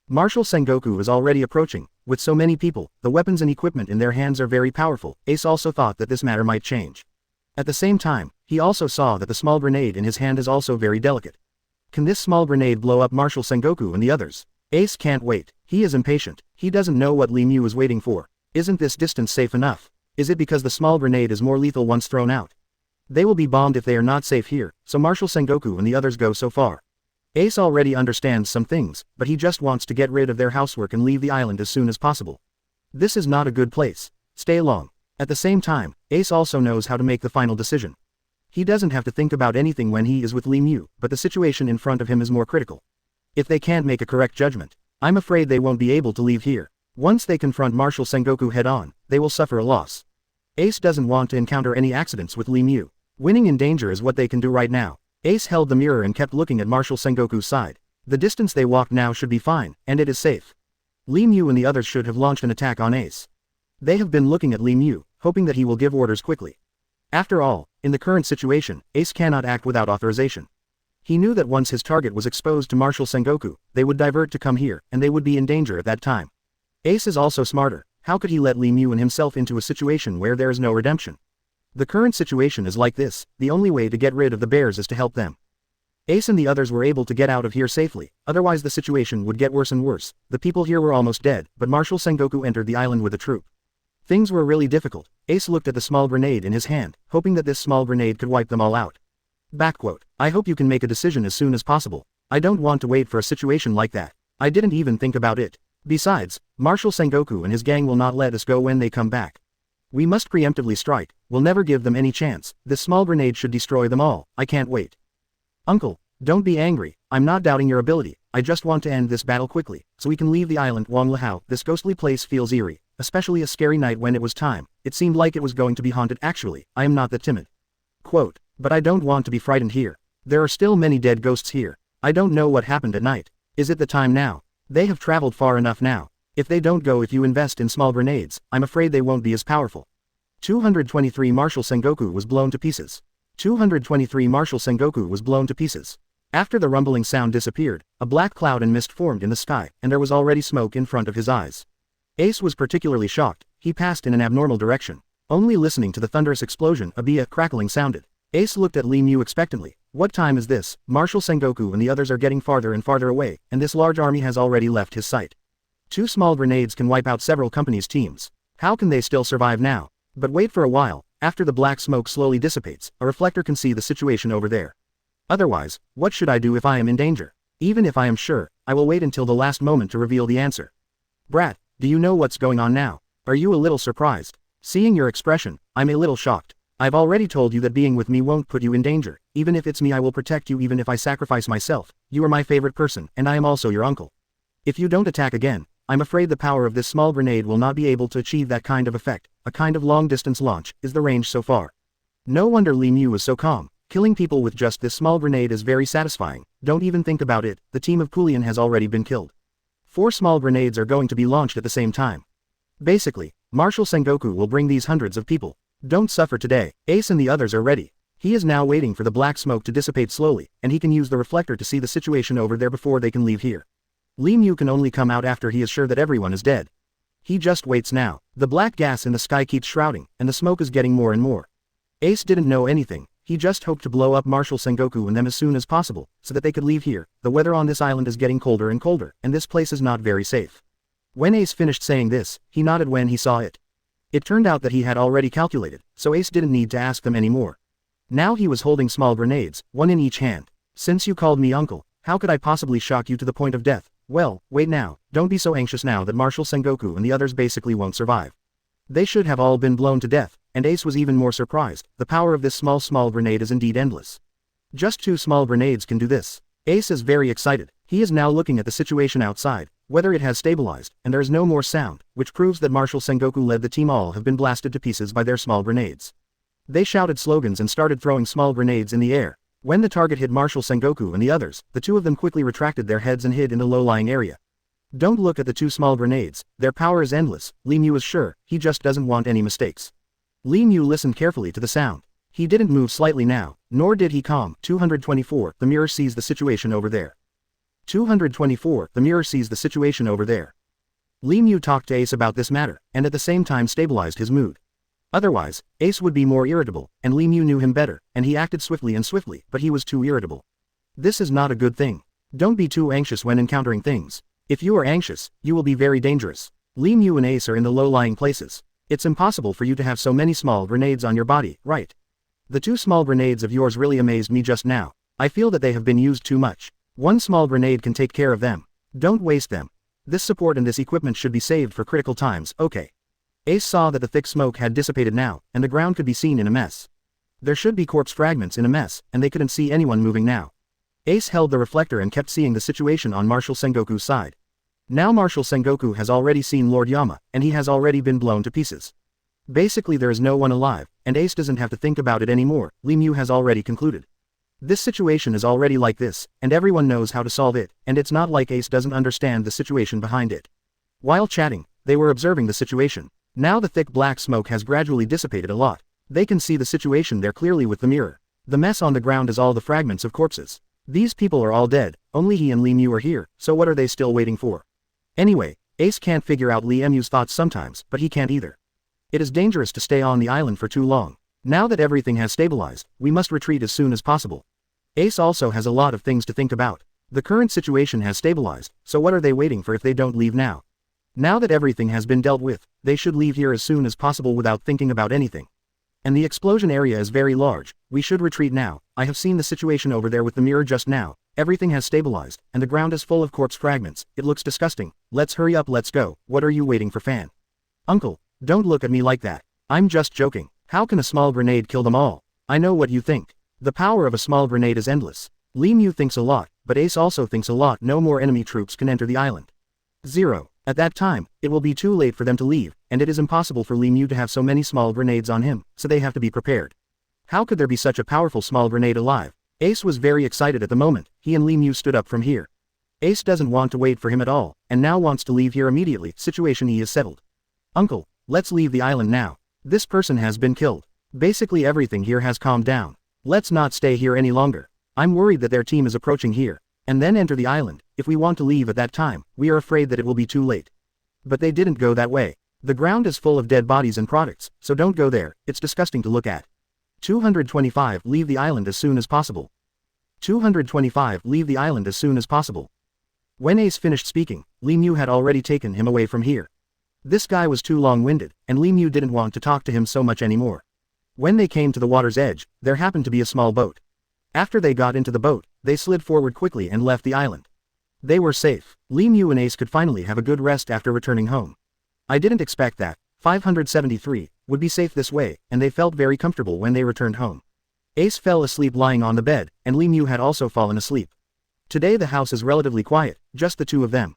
Marshal Sengoku is already approaching. With so many people, the weapons and equipment in their hands are very powerful. Ace also thought that this matter might change. At the same time, he also saw that the small grenade in his hand is also very delicate. Can this small grenade blow up Marshal Sengoku and the others? Ace can't wait. He is impatient. He doesn't know what Li Mu is waiting for. Isn't this distance safe enough? Is it because the small grenade is more lethal once thrown out? They will be bombed if they are not safe here, so Marshal Sengoku and the others go so far. Ace already understands some things, but he just wants to get rid of their housework and leave the island as soon as possible. This is not a good place. Stay long. At the same time, Ace also knows how to make the final decision. He doesn't have to think about anything when he is with Li Mu, but the situation in front of him is more critical. If they can't make a correct judgment, I'm afraid they won't be able to leave here. Once they confront Marshal Sengoku head-on, they will suffer a loss. Ace doesn't want to encounter any accidents with Li Mu. Winning in danger is what they can do right now. Ace held the mirror and kept looking at Marshal Sengoku's side. The distance they walked now should be fine, and it is safe. Li Mu and the others should have launched an attack on Ace. They have been looking at Li Mu, hoping that he will give orders quickly. After all, in the current situation, Ace cannot act without authorization. He knew that once his target was exposed to Marshal Sengoku, they would divert to come here, and they would be in danger at that time. Ace is also smarter. How could he let Li Mu and himself into a situation where there is no redemption? The current situation is like this, the only way to get rid of the bears is to help them. Ace and the others were able to get out of here safely, otherwise the situation would get worse and worse. The people here were almost dead, but Marshal Sengoku entered the island with a troop. Things were really difficult. Ace looked at the small grenade in his hand, hoping that this small grenade could wipe them all out. Backquote. I hope you can make a decision as soon as possible. I don't want to wait for a situation like that. I didn't even think about it. Besides, Marshal Sengoku and his gang will not let us go when they come back. We must preemptively strike. We'll never give them any chance. This small grenade should destroy them all. I can't wait. Uncle, don't be angry. I'm not doubting your ability. I just want to end this battle quickly, so we can leave the island. Wang Lahao. This ghostly place feels eerie, especially a scary night when it was time. It seemed like it was going to be haunted. Actually, I am not that timid. Quote. But I don't want to be frightened here. There are still many dead ghosts here. I don't know what happened at night. Is it the time now? They have traveled far enough now. If they don't go, if you invest in small grenades, I'm afraid they won't be as powerful. 223 Marshal Sengoku was blown to pieces. 223 Marshal Sengoku was blown to pieces. After the rumbling sound disappeared, a black cloud and mist formed in the sky, and there was already smoke in front of his eyes. Ace was particularly shocked. He passed in an abnormal direction. Only listening to the thunderous explosion, a crackling sounded. Ace looked at Li Mu expectantly. What time is this? Marshal Sengoku and the others are getting farther and farther away, and this large army has already left his sight. 2 small grenades can wipe out several companies' teams. How can they still survive now? But wait for a while. After the black smoke slowly dissipates, a reflector can see the situation over there. Otherwise, what should I do if I am in danger? Even if I am sure, I will wait until the last moment to reveal the answer. Brat, do you know what's going on now? Are you a little surprised? Seeing your expression, I'm a little shocked. I've already told you that being with me won't put you in danger. Even if it's me, I will protect you. Even if I sacrifice myself. You are my favorite person, and I am also your uncle. If you don't attack again, I'm afraid the power of this small grenade will not be able to achieve that kind of effect. A kind of long-distance launch is the range so far. No wonder Li Mu is so calm. Killing people with just this small grenade is very satisfying. Don't even think about it. The team of Kulian has already been killed. 4 small grenades are going to be launched at the same time. Basically, Marshal Sengoku will bring these hundreds of people. Don't suffer today. Ace and the others are ready. He is now waiting for the black smoke to dissipate slowly, and he can use the reflector to see the situation over there before they can leave here. Li Mu can only come out after he is sure that everyone is dead. He just waits now. The black gas in the sky keeps shrouding, and the smoke is getting more and more. Ace didn't know anything. He just hoped to blow up Marshal Sengoku and them as soon as possible, so that they could leave here. The weather on this island is getting colder and colder, and this place is not very safe. When Ace finished saying this, he nodded when he saw it. It turned out that he had already calculated, so Ace didn't need to ask them anymore. Now he was holding small grenades, 1 in each hand. Since you called me uncle, how could I possibly shock you to the point of death? Well, wait now, don't be so anxious now that Marshal Sengoku and the others basically won't survive. They should have all been blown to death, and Ace was even more surprised. The power of this small grenade is indeed endless. Just 2 small grenades can do this. Ace is very excited. He is now looking at the situation outside, whether it has stabilized, and there is no more sound, which proves that Marshal Sengoku led the team all have been blasted to pieces by their small grenades. They shouted slogans and started throwing small grenades in the air. When the target hit Marshal Sengoku and the others, the 2 of them quickly retracted their heads and hid in the low-lying area. Don't look at the 2 small grenades, their power is endless. Li Mu is sure, he just doesn't want any mistakes. Li Mu listened carefully to the sound. He didn't move slightly now, nor did he calm. 224, the mirror sees the situation over there. 224, the mirror sees the situation over there. Li Mu talked to Ace about this matter, and at the same time stabilized his mood. Otherwise, Ace would be more irritable, and Li Mu knew him better, and he acted swiftly, but he was too irritable. This is not a good thing. Don't be too anxious when encountering things. If you are anxious, you will be very dangerous. Li Mu and Ace are in the low-lying places. It's impossible for you to have so many small grenades on your body, right? The 2 small grenades of yours really amazed me just now. I feel that they have been used too much. 1 small grenade can take care of them. Don't waste them. This support and this equipment should be saved for critical times, okay. Ace saw that the thick smoke had dissipated now, and the ground could be seen in a mess. There should be corpse fragments in a mess, and they couldn't see anyone moving now. Ace held the reflector and kept seeing the situation on Marshal Sengoku's side. Now Marshal Sengoku has already seen Lord Yama, and he has already been blown to pieces. Basically there is no one alive, and Ace doesn't have to think about it anymore, Li Mu has already concluded. This situation is already like this, and everyone knows how to solve it, and it's not like Ace doesn't understand the situation behind it. While chatting, they were observing the situation. Now the thick black smoke has gradually dissipated a lot. They can see the situation there clearly with the mirror. The mess on the ground is all the fragments of corpses. These people are all dead, only he and Li Mu are here, so what are they still waiting for? Anyway, Ace can't figure out Li Mu's thoughts sometimes, but he can't either. It is dangerous to stay on the island for too long. Now that everything has stabilized, we must retreat as soon as possible. Ace also has a lot of things to think about. The current situation has stabilized, so what are they waiting for if they don't leave now? Now that everything has been dealt with, they should leave here as soon as possible without thinking about anything. And the explosion area is very large, we should retreat now. I have seen the situation over there with the mirror just now. Everything has stabilized, and the ground is full of corpse fragments. It looks disgusting. Let's hurry up, let's go. What are you waiting for, Fan? Uncle, don't look at me like that. I'm just joking. How can a small grenade kill them all? I know what you think. The power of a small grenade is endless. Li Mu thinks a lot, but Ace also thinks a lot. No more enemy troops can enter the island. 0. At that time, it will be too late for them to leave, and it is impossible for Li Mu to have so many small grenades on him, so they have to be prepared. How could there be such a powerful small grenade alive? Ace was very excited at the moment. He and Li Mu stood up from here. Ace doesn't want to wait for him at all, and now wants to leave here immediately. Situation he is settled. Uncle, let's leave the island now. This person has been killed. Basically everything here has calmed down. Let's not stay here any longer. I'm worried that their team is approaching here, and then enter the island. If we want to leave at that time, we are afraid that it will be too late. But they didn't go that way. The ground is full of dead bodies and products, so don't go there, it's disgusting to look at. 225 Leave the island as soon as possible. 225 Leave the island as soon as possible. When Ace finished speaking, Li Mu had already taken him away from here. This guy was too long-winded, and Li Mu didn't want to talk to him so much anymore. When they came to the water's edge, there happened to be a small boat. After they got into the boat, they slid forward quickly and left the island. They were safe. Li Mu and Ace could finally have a good rest after returning home. I didn't expect that 573 would be safe this way, and they felt very comfortable when they returned home. Ace fell asleep lying on the bed, and Li Mu had also fallen asleep. Today the house is relatively quiet, just the two of them.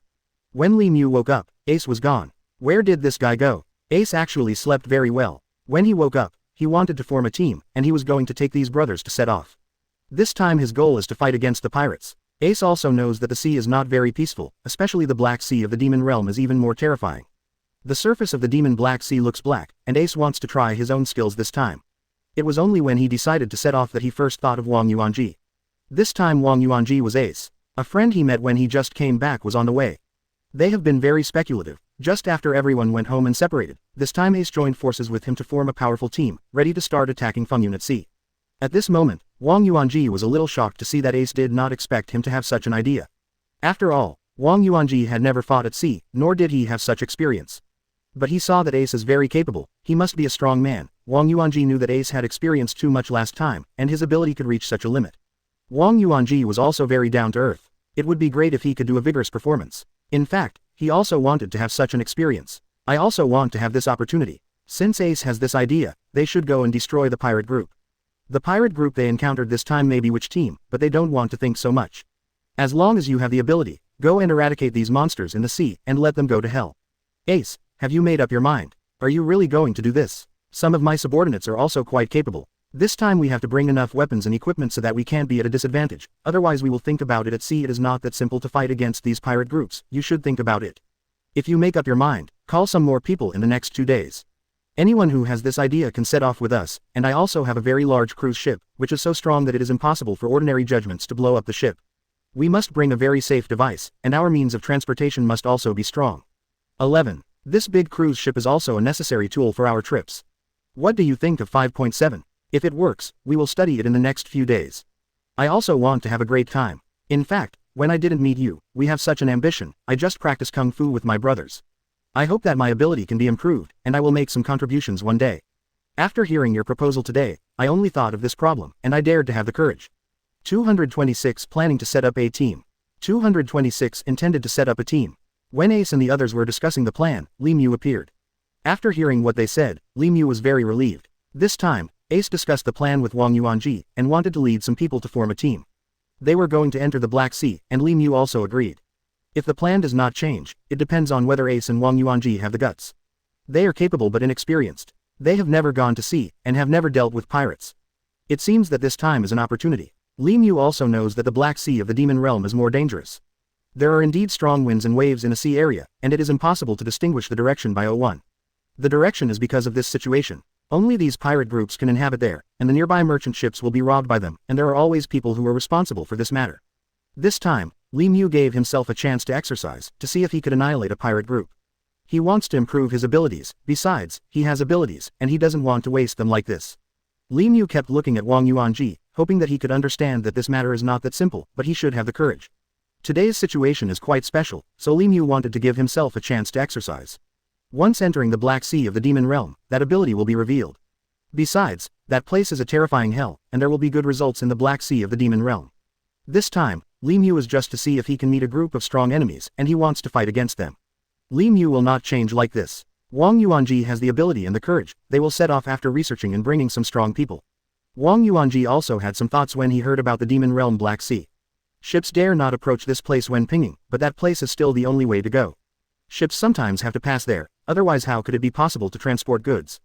When Li Mu woke up, Ace was gone. Where did this guy go? Ace actually slept very well. When he woke up, he wanted to form a team, and he was going to take these brothers to set off. This time his goal is to fight against the pirates. Ace also knows that the sea is not very peaceful, especially the Black Sea of the Demon Realm is even more terrifying. The surface of the Demon Black Sea looks black, and Ace wants to try his own skills this time. It was only when he decided to set off that he first thought of Wang Yuanji. This time Wang Yuanji was Ace. A friend he met when he just came back was on the way. They have been very speculative. Just after everyone went home and separated, this time Ace joined forces with him to form a powerful team, ready to start attacking Feng Yun at sea. At this moment, Wang Yuanji was a little shocked to see that Ace did not expect him to have such an idea. After all, Wang Yuanji had never fought at sea, nor did he have such experience. But he saw that Ace is very capable, he must be a strong man. Wang Yuanji knew that Ace had experienced too much last time, and his ability could reach such a limit. Wang Yuanji was also very down to earth. It would be great if he could do a vigorous performance. In fact, he also wanted to have such an experience. I also want to have this opportunity. Since Ace has this idea, they should go and destroy the pirate group. The pirate group they encountered this time may be which team, but they don't want to think so much. As long as you have the ability, go and eradicate these monsters in the sea, and let them go to hell. Ace, have you made up your mind? Are you really going to do this? Some of my subordinates are also quite capable. This time we have to bring enough weapons and equipment so that we can't be at a disadvantage, otherwise we will think about it at sea. It is not that simple to fight against these pirate groups, you should think about it. If you make up your mind, call some more people in the next 2 days. Anyone who has this idea can set off with us, and I also have a very large cruise ship, which is so strong that it is impossible for ordinary judgments to blow up the ship. We must bring a very safe device, and our means of transportation must also be strong. 11. This big cruise ship is also a necessary tool for our trips. What do you think of 5.7? If it works, we will study it in the next few days. I also want to have a great time. In fact, when I didn't meet you, we have such an ambition. I just practice kung fu with my brothers. I hope that my ability can be improved, and I will make some contributions one day. After hearing your proposal today, I only thought of this problem, and I dared to have the courage. 226 Planning to set up a team. 226 Intended to set up a team. When Ace and the others were discussing the plan, Li Mu appeared. After hearing what they said, Li Mu was very relieved. This time, Ace discussed the plan with Wang Yuanji, and wanted to lead some people to form a team. They were going to enter the Black Sea, and Li Mu also agreed. If the plan does not change, it depends on whether Ace and Wang Yuanji have the guts. They are capable but inexperienced. They have never gone to sea, and have never dealt with pirates. It seems that this time is an opportunity. Li Mu also knows that the Black Sea of the Demon Realm is more dangerous. There are indeed strong winds and waves in a sea area, and it is impossible to distinguish the direction by O1. The direction is because of this situation. Only these pirate groups can inhabit there, and the nearby merchant ships will be robbed by them, and there are always people who are responsible for this matter. This time, Li Mu gave himself a chance to exercise, to see if he could annihilate a pirate group. He wants to improve his abilities, besides, he has abilities, and he doesn't want to waste them like this. Li Mu kept looking at Wang Yuanji, hoping that he could understand that this matter is not that simple, but he should have the courage. Today's situation is quite special, so Li Mu wanted to give himself a chance to exercise. Once entering the Black Sea of the Demon Realm, that ability will be revealed. Besides, that place is a terrifying hell, and there will be good results in the Black Sea of the Demon Realm. This time, Li Mu is just to see if he can meet a group of strong enemies, and he wants to fight against them. Li Mu will not change like this. Wang Yuanji has the ability and the courage, they will set off after researching and bringing some strong people. Wang Yuanji also had some thoughts when he heard about the Demon Realm Black Sea. Ships dare not approach this place when pinging, but that place is still the only way to go. Ships sometimes have to pass there, otherwise how could it be possible to transport goods?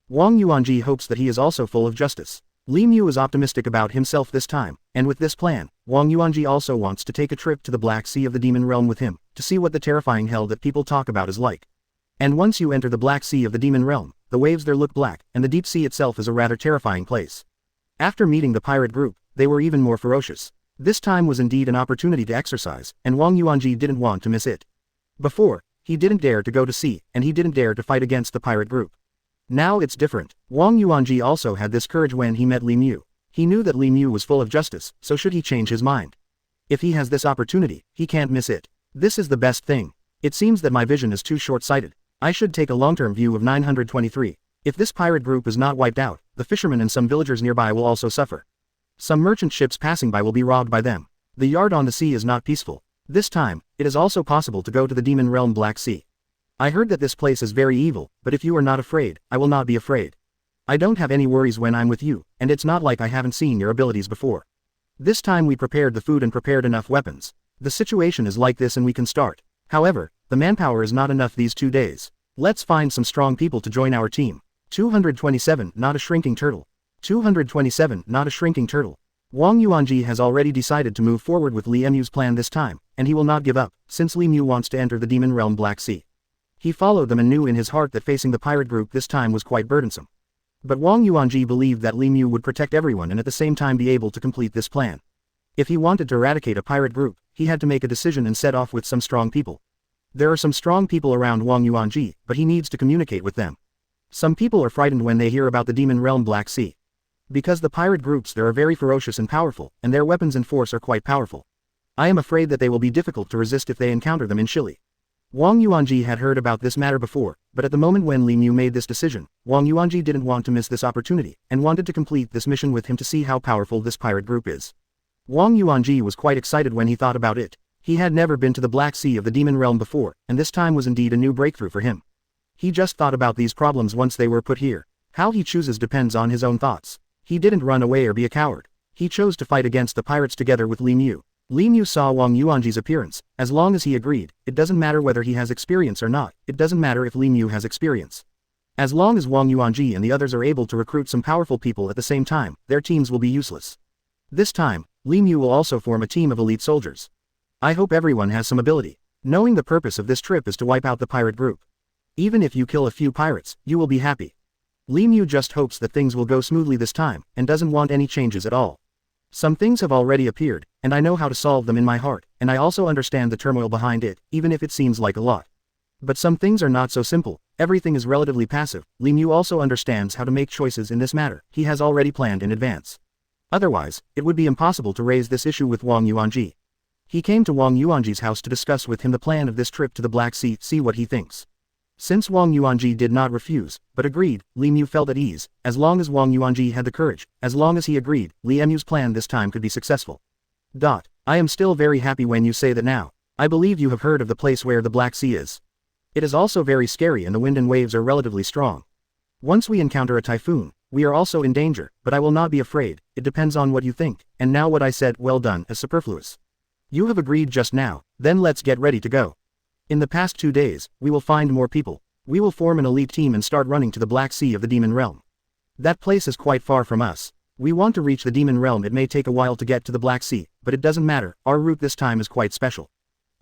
Wang Yuanji hopes that he is also full of justice. Li Mu is optimistic about himself this time, and with this plan, Wang Yuanji also wants to take a trip to the Black Sea of the Demon Realm with him, to see what the terrifying hell that people talk about is like. And once you enter the Black Sea of the Demon Realm, the waves there look black, and the deep sea itself is a rather terrifying place. After meeting the pirate group, they were even more ferocious. This time was indeed an opportunity to exercise, and Wang Yuanji didn't want to miss it. Before, he didn't dare to go to sea, and he didn't dare to fight against the pirate group. Now it's different. Wang Yuanji also had this courage when he met Li Mu. He knew that Li Mu was full of justice, so should he change his mind? If he has this opportunity, he can't miss it. This is the best thing. It seems that my vision is too short-sighted. I should take a long-term view of 923. If this pirate group is not wiped out, the fishermen and some villagers nearby will also suffer. Some merchant ships passing by will be robbed by them. The yard on the sea is not peaceful. This time, it is also possible to go to the Demon Realm Black Sea. I heard that this place is very evil, but if you are not afraid, I will not be afraid. I don't have any worries when I'm with you, and it's not like I haven't seen your abilities before. This time we prepared the food and prepared enough weapons. The situation is like this and we can start. However, the manpower is not enough these 2 days. Let's find some strong people to join our team. 227, not a shrinking turtle. 227, not a shrinking turtle. Wang Yuanji has already decided to move forward with Li Mu's plan this time, and he will not give up, since Li Mu wants to enter the Demon Realm Black Sea. He followed them and knew in his heart that facing the pirate group this time was quite burdensome. But Wang Yuanji believed that Li Mu would protect everyone and at the same time be able to complete this plan. If he wanted to eradicate a pirate group, he had to make a decision and set off with some strong people. There are some strong people around Wang Yuanji, but he needs to communicate with them. Some people are frightened when they hear about the Demon Realm Black Sea. Because the pirate groups there are very ferocious and powerful, and their weapons and force are quite powerful. I am afraid that they will be difficult to resist if they encounter them in Chile. Wang Yuanji had heard about this matter before, but at the moment when Li Mu made this decision, Wang Yuanji didn't want to miss this opportunity, and wanted to complete this mission with him to see how powerful this pirate group is. Wang Yuanji was quite excited when he thought about it. He had never been to the Black Sea of the Demon Realm before, and this time was indeed a new breakthrough for him. He just thought about these problems once they were put here. How he chooses depends on his own thoughts. He didn't run away or be a coward. He chose to fight against the pirates together with Li Mu. Li Mu saw Wang Yuanji's appearance. As long as he agreed, it doesn't matter whether he has experience or not, it doesn't matter if Li Mu has experience. As long as Wang Yuanji and the others are able to recruit some powerful people at the same time, their teams will be useless. This time, Li Mu will also form a team of elite soldiers. I hope everyone has some ability. Knowing the purpose of this trip is to wipe out the pirate group. Even if you kill a few pirates, you will be happy. Li Mu just hopes that things will go smoothly this time, and doesn't want any changes at all. Some things have already appeared, and I know how to solve them in my heart, and I also understand the turmoil behind it, even if it seems like a lot. But some things are not so simple, everything is relatively passive. Li Mu also understands how to make choices in this matter, he has already planned in advance. Otherwise, it would be impossible to raise this issue with Wang Yuanji. He came to Wang Yuanji's house to discuss with him the plan of this trip to the Black Sea, see what he thinks. Since Wang Yuanji did not refuse, but agreed, Li Mu felt at ease. As long as Wang Yuanji had the courage, as long as he agreed, Li Mu's plan this time could be successful. I am still very happy when you say that now. I believe you have heard of the place where the Black Sea is. It is also very scary and the wind and waves are relatively strong. Once we encounter a typhoon, we are also in danger, but I will not be afraid, it depends on what you think, and now what I said, well done, is superfluous. You have agreed just now, then let's get ready to go. In the past 2 days, we will find more people. We will form an elite team and start running to the Black Sea of the Demon Realm. That place is quite far from us. We want to reach the Demon Realm. It may take a while to get to the Black Sea, but it doesn't matter, our route this time is quite special.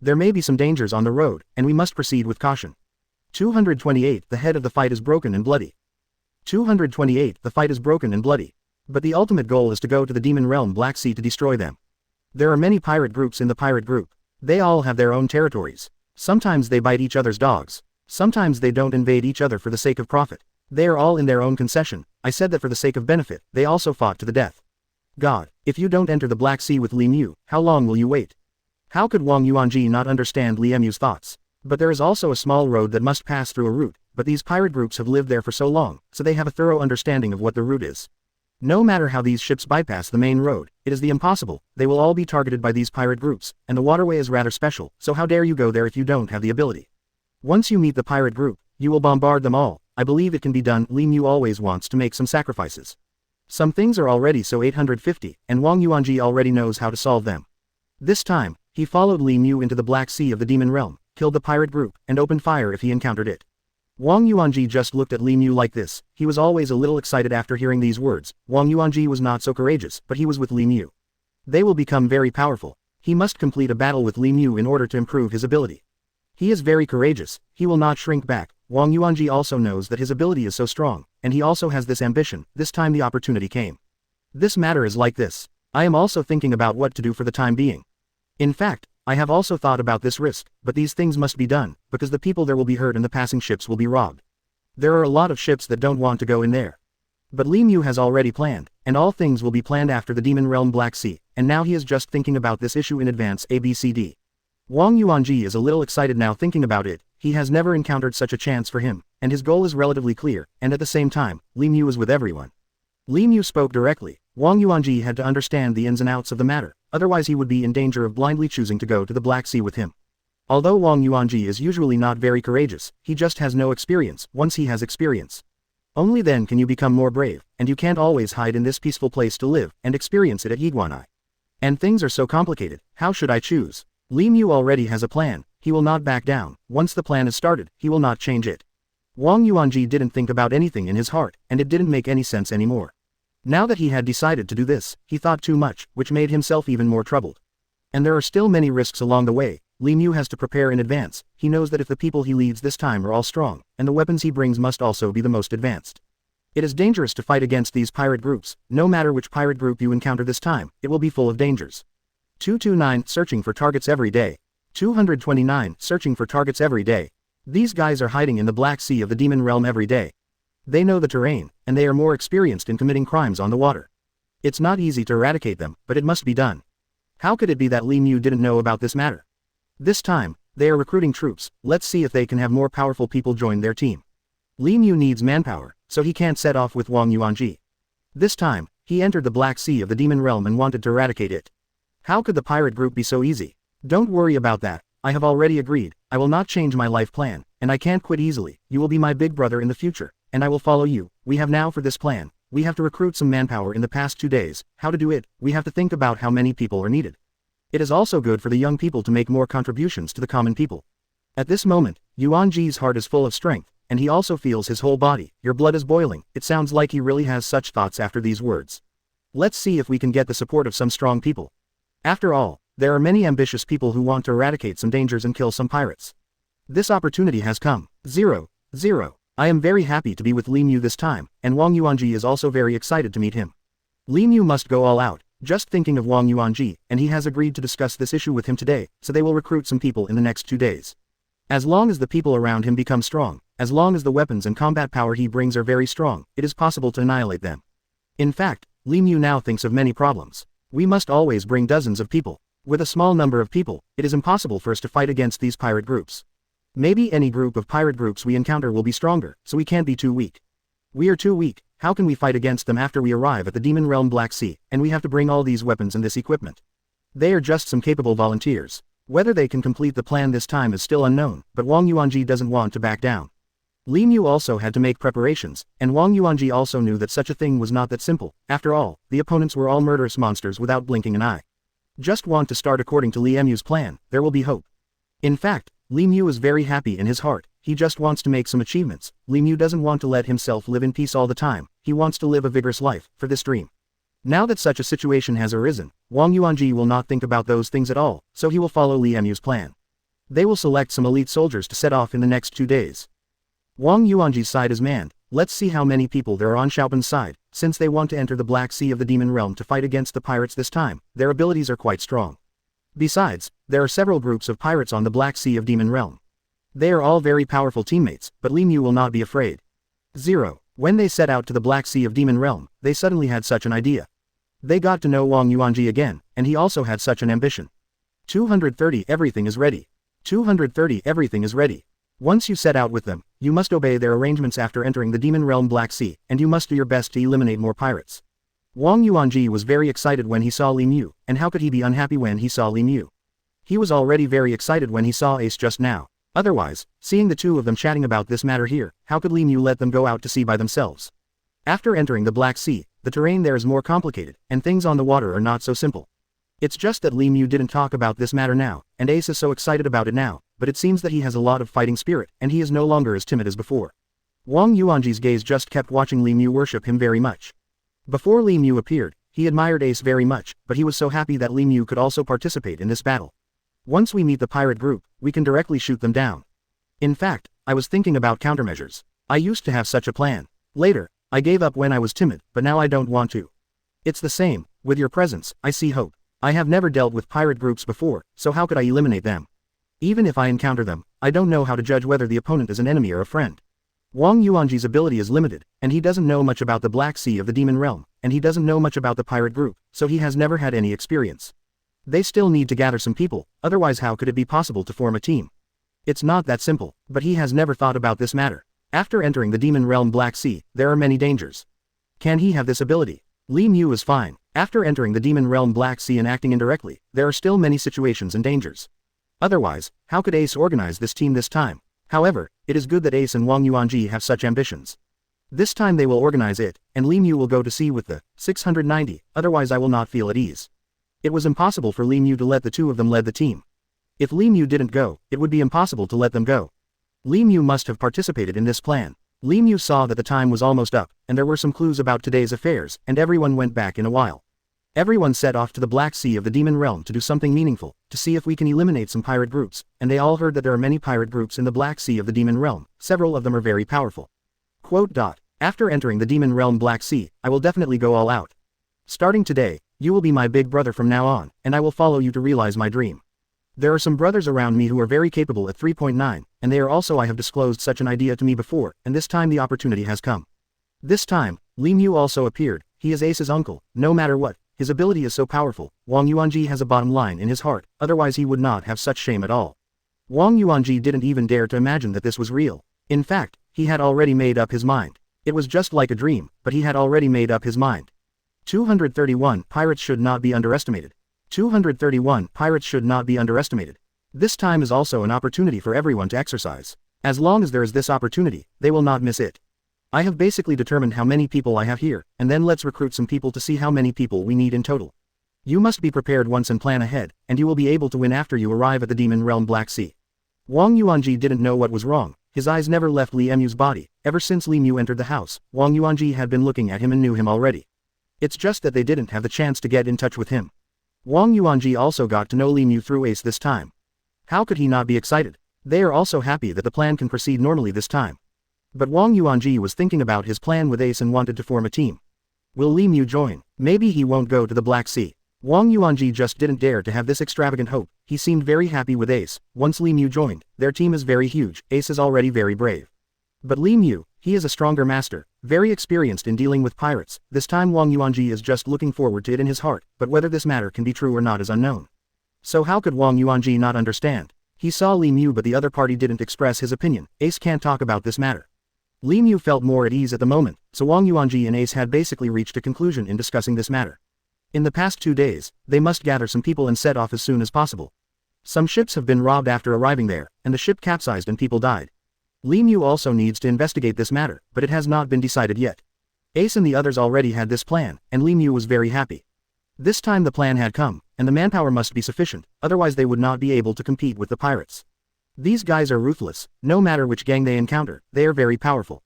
There may be some dangers on the road, and we must proceed with caution. 228 The head of the fight is broken and bloody. 228 The fight is broken and bloody. But the ultimate goal is to go to the Demon Realm Black Sea to destroy them. There are many pirate groups in the pirate group. They all have their own territories. Sometimes they bite each other's dogs. Sometimes they don't invade each other for the sake of profit. They are all in their own concession. I said that for the sake of benefit, they also fought to the death. God, if you don't enter the Black Sea with Li Mu, how long will you wait? How could Wang Yuanji not understand Li Mu's thoughts? But there is also a small road that must pass through a route, but these pirate groups have lived there for so long, so they have a thorough understanding of what the route is. No matter how these ships bypass the main road, it is the impossible, they will all be targeted by these pirate groups, and the waterway is rather special, so how dare you go there if you don't have the ability? Once you meet the pirate group, you will bombard them all. I believe it can be done. Li Mu always wants to make some sacrifices. Some things are already so 850, and Wang Yuanji already knows how to solve them. This time, he followed Li Mu into the Black Sea of the Demon Realm, killed the pirate group, and opened fire if he encountered it. Wang Yuanji just looked at Li Mu like this. He was always a little excited after hearing these words. Wang Yuanji was not so courageous, but he was with Li Mu. They will become very powerful. He must complete a battle with Li Mu in order to improve his ability. He is very courageous, he will not shrink back. Wang Yuanji also knows that his ability is so strong, and he also has this ambition. This time the opportunity came. This matter is like this. I am also thinking about what to do for the time being. In fact, I have also thought about this risk, but these things must be done, because the people there will be hurt and the passing ships will be robbed. There are a lot of ships that don't want to go in there. But Li Mu has already planned, and all things will be planned after the Demon Realm Black Sea, and now he is just thinking about this issue in advance. ABCD. Wang Yuanji is a little excited now thinking about it. He has never encountered such a chance for him, and his goal is relatively clear, and at the same time, Li Mu is with everyone. Li Mu spoke directly. Wang Yuanji had to understand the ins and outs of the matter, otherwise he would be in danger of blindly choosing to go to the Black Sea with him. Although Wang Yuanji is usually not very courageous, he just has no experience. Once he has experience, only then can you become more brave, and you can't always hide in this peaceful place to live and experience it at Yiguanai. And things are so complicated, how should I choose? Li Mu already has a plan, he will not back down. Once the plan is started, he will not change it. Wang Yuanji didn't think about anything in his heart, and it didn't make any sense anymore. Now that he had decided to do this, he thought too much, which made himself even more troubled. And there are still many risks along the way. Li Mu has to prepare in advance. He knows that if the people he leads this time are all strong, and the weapons he brings must also be the most advanced. It is dangerous to fight against these pirate groups. No matter which pirate group you encounter this time, it will be full of dangers. 229 Searching for targets every day. 229 Searching for targets every day. These guys are hiding in the Black Sea of the Demon Realm every day. They know the terrain, and they are more experienced in committing crimes on the water. It's not easy to eradicate them, but it must be done. How could it be that Li Mu didn't know about this matter? This time, they are recruiting troops. Let's see if they can have more powerful people join their team. Li Mu needs manpower, so he can't set off with Wang Yuanji. This time, he entered the Black Sea of the Demon Realm and wanted to eradicate it. How could the pirate group be so easy? Don't worry about that. I have already agreed. I will not change my life plan, and I can't quit easily. You will be my big brother in the future, and I will follow you. We have now for this plan. We have to recruit some manpower in the past 2 days. How to do it? We have to think about how many people are needed. It is also good for the young people to make more contributions to the common people. At this moment, Yuanji's heart is full of strength, and he also feels his whole body. Your blood is boiling. It sounds like he really has such thoughts after these words. Let's see if we can get the support of some strong people. After all, there are many ambitious people who want to eradicate some dangers and kill some pirates. This opportunity has come. 0. I am very happy to be with Li Mu this time, and Wang Yuanji is also very excited to meet him. Li Mu must go all out, just thinking of Wang Yuanji, and he has agreed to discuss this issue with him today, so they will recruit some people in the next 2 days. As long as the people around him become strong, as long as the weapons and combat power he brings are very strong, it is possible to annihilate them. In fact, Li Mu now thinks of many problems. We must always bring dozens of people. With a small number of people, it is impossible for us to fight against these pirate groups. Maybe any group of pirate groups we encounter will be stronger, so we can't be too weak. We are too weak. How can we fight against them after we arrive at the Demon Realm Black Sea, and we have to bring all these weapons and this equipment? They are just some capable volunteers. Whether they can complete the plan this time is still unknown, but Wang Yuanji doesn't want to back down. Li Mu also had to make preparations, and Wang Yuanji also knew that such a thing was not that simple. After all, the opponents were all murderous monsters without blinking an eye. Just want to start according to Li Mu's plan, there will be hope. In fact, Li Mu is very happy in his heart. he just wants to make some achievements. Li Mu doesn't want to let himself live in peace all the time, he wants to live a vigorous life, for this dream. Now that such a situation has arisen, Wang Yuanji will not think about those things at all, so he will follow Li Mu's plan. They will select some elite soldiers to set off in the next 2 days. Wang Yuanji's side is manned. Let's see how many people there are on Xiaopan's side, since they want to enter the Black Sea of the Demon Realm to fight against the pirates this time, their abilities are quite strong. Besides, there are several groups of pirates on the Black Sea of Demon Realm. They are all very powerful teammates, but Li Mu will not be afraid. 0. When they set out to the Black Sea of Demon Realm, they suddenly had such an idea. They got to know Wang Yuanji again, and he also had such an ambition. 230 Everything is ready. 230 Everything is ready. Once you set out with them, you must obey their arrangements after entering the Demon Realm Black Sea, and you must do your best to eliminate more pirates. Wang Yuanji was very excited when he saw Li Mu, and how could he be unhappy when he saw Li Mu? He was already very excited when he saw Ace just now. Otherwise, seeing the two of them chatting about this matter here, how could Li Mu let them go out to sea by themselves? After entering the Black Sea, the terrain there is more complicated, and things on the water are not so simple. It's just that Li Mu didn't talk about this matter now, and Ace is so excited about it now, but it seems that he has a lot of fighting spirit, and he is no longer as timid as before. Wang Yuanji's gaze just kept watching Li Mu worship him very much. Before Li Mu appeared, he admired Ace very much, but he was so happy that Li Mu could also participate in this battle. Once we meet the pirate group, we can directly shoot them down. In fact, I was thinking about countermeasures. I used to have such a plan. Later, I gave up when I was timid, but now I don't want to. It's the same, with your presence, I see hope. I have never dealt with pirate groups before, so how could I eliminate them? Even if I encounter them, I don't know how to judge whether the opponent is an enemy or a friend. Wang Yuanji's ability is limited, and he doesn't know much about the Black Sea of the Demon Realm, and he doesn't know much about the pirate group, so he has never had any experience. They still need to gather some people, otherwise how could it be possible to form a team? It's not that simple, but he has never thought about this matter. After entering the Demon Realm Black Sea, there are many dangers. Can he have this ability? Li Mu is fine. After entering the Demon Realm Black Sea and acting indirectly, there are still many situations and dangers. Otherwise, how could Ace organize this team this time? However, it is good that Ace and Wang Yuanji have such ambitions. This time they will organize it, and Li Mu will go to sea with the 690, otherwise I will not feel at ease. It was impossible for Li Mu to let the two of them lead the team. If Li Mu didn't go, it would be impossible to let them go. Li Mu must have participated in this plan. Li Mu saw that the time was almost up, and there were some clues about today's affairs, and everyone went back in a while. Everyone set off to the Black Sea of the Demon Realm to do something meaningful, to see if we can eliminate some pirate groups, and they all heard that there are many pirate groups in the Black Sea of the Demon Realm, several of them are very powerful. Quote. After entering the Demon Realm Black Sea, I will definitely go all out. Starting today, you will be my big brother from now on, and I will follow you to realize my dream. There are some brothers around me who are very capable at 3.9, and they are also I have disclosed such an idea to me before, and this time the opportunity has come. This time, Li Mu also appeared, he is Ace's uncle, no matter what. His ability is so powerful. Wang Yuanji has a bottom line in his heart, otherwise he would not have such shame at all. Wang Yuanji didn't even dare to imagine that this was real. In fact, he had already made up his mind. It was just like a dream, but he had already made up his mind. 231 Pirates should not be underestimated. 231 Pirates should not be underestimated. This time is also an opportunity for everyone to exercise. As long as there is this opportunity, they will not miss it. I have basically determined how many people I have here, and then let's recruit some people to see how many people we need in total. You must be prepared once and plan ahead, and you will be able to win after you arrive at the Demon Realm Black Sea. Wang Yuanji didn't know what was wrong, his eyes never left Li Mu's body. Ever since Li Mu entered the house, Wang Yuanji had been looking at him and knew him already. It's just that they didn't have the chance to get in touch with him. Wang Yuanji also got to know Li Mu through Ace this time. How could he not be excited? They are also happy that the plan can proceed normally this time. But Wang Yuanji was thinking about his plan with Ace and wanted to form a team. Will Li Mu join? Maybe he won't go to the Black Sea. Wang Yuanji just didn't dare to have this extravagant hope. He seemed very happy with Ace. Once Li Mu joined, their team is very huge. Ace is already very brave. But Li Mu, he is a stronger master, very experienced in dealing with pirates. This time Wang Yuanji is just looking forward to it in his heart, but whether this matter can be true or not is unknown. So how could Wang Yuanji not understand? He saw Li Mu but the other party didn't express his opinion. Ace can't talk about this matter. Li Mu felt more at ease at the moment, so Wang Yuanji and Ace had basically reached a conclusion in discussing this matter. In the past 2 days, they must gather some people and set off as soon as possible. Some ships have been robbed after arriving there, and the ship capsized and people died. Li Mu also needs to investigate this matter, but it has not been decided yet. Ace and the others already had this plan, and Li Mu was very happy. This time the plan had come, and the manpower must be sufficient, otherwise they would not be able to compete with the pirates. These guys are ruthless, no matter which gang they encounter, they are very powerful.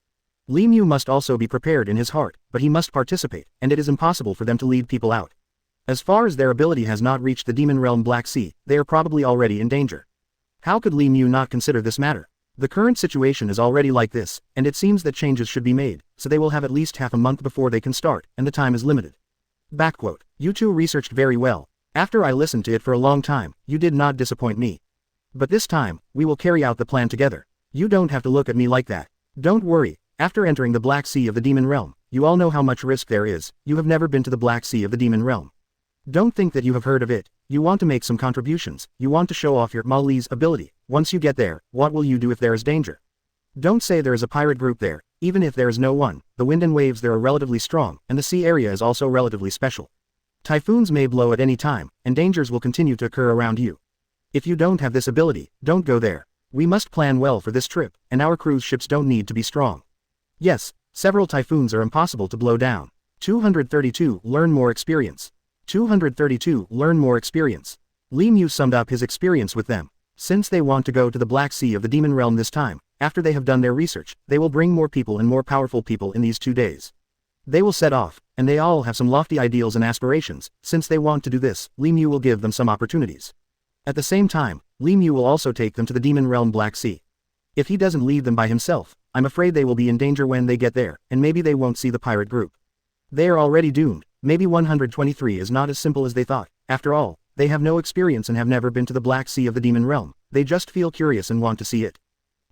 Li Mu must also be prepared in his heart, but he must participate, and it is impossible for them to lead people out. As far as their ability has not reached the Demon Realm Black Sea, they are probably already in danger. How could Li Mu not consider this matter? The current situation is already like this, and it seems that changes should be made, so they will have at least half a month before they can start, and the time is limited. Backquote. You two researched very well. After I listened to it for a long time, you did not disappoint me. But this time, we will carry out the plan together. You don't have to look at me like that. Don't worry, after entering the Black Sea of the Demon Realm, you all know how much risk there is. You have never been to the Black Sea of the Demon Realm. Don't think that you have heard of it. You want to make some contributions, you want to show off your Mali's ability. Once you get there, what will you do if there is danger? Don't say there is a pirate group there, even if there is no one. The wind and waves there are relatively strong, and the sea area is also relatively special. Typhoons may blow at any time, and dangers will continue to occur around you. If you don't have this ability, don't go there. We must plan well for this trip, and our cruise ships don't need to be strong. Yes, several typhoons are impossible to blow down. 232 Learn more experience. 232 Learn more experience. Li Mu summed up his experience with them. Since they want to go to the Black Sea of the Demon Realm this time, after they have done their research, they will bring more people and more powerful people in these 2 days. They will set off, and they all have some lofty ideals and aspirations. Since they want to do this, Li Mu will give them some opportunities. At the same time, Li Mu will also take them to the Demon Realm Black Sea. If he doesn't lead them by himself, I'm afraid they will be in danger when they get there, and maybe they won't see the pirate group. They are already doomed. Maybe 123 is not as simple as they thought. After all, they have no experience and have never been to the Black Sea of the Demon Realm. They just feel curious and want to see it.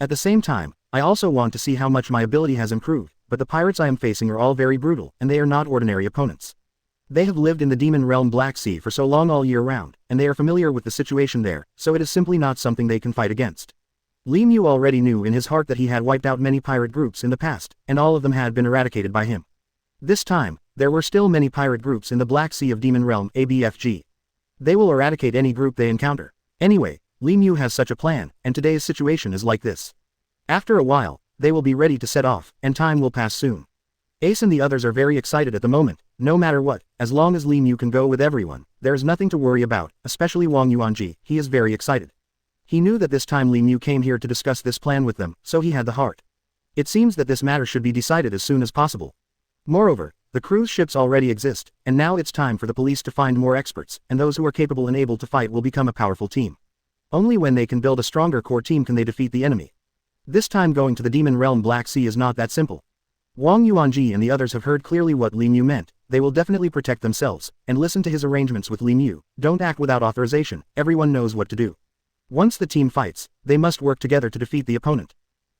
At the same time, I also want to see how much my ability has improved, but the pirates I am facing are all very brutal, and they are not ordinary opponents. They have lived in the Demon Realm Black Sea for so long all year round, and they are familiar with the situation there, so it is simply not something they can fight against. Li Mu already knew in his heart that he had wiped out many pirate groups in the past, and all of them had been eradicated by him. This time, there were still many pirate groups in the Black Sea of Demon Realm ABFG. They will eradicate any group they encounter. Anyway, Li Mu has such a plan, and today's situation is like this. After a while, they will be ready to set off, and time will pass soon. Ace and the others are very excited at the moment. No matter what, as long as Li Mu can go with everyone, there is nothing to worry about, especially Wang Yuanji. He is very excited. He knew that this time Li Mu came here to discuss this plan with them, so he had the heart. It seems that this matter should be decided as soon as possible. Moreover, the cruise ships already exist, and now it's time for the police to find more experts, and those who are capable and able to fight will become a powerful team. Only when they can build a stronger core team can they defeat the enemy. This time going to the Demon Realm Black Sea is not that simple. Wang Yuanji and the others have heard clearly what Li Mu meant. They will definitely protect themselves, and listen to his arrangements with Li Mu. Don't act without authorization, everyone knows what to do. Once the team fights, they must work together to defeat the opponent.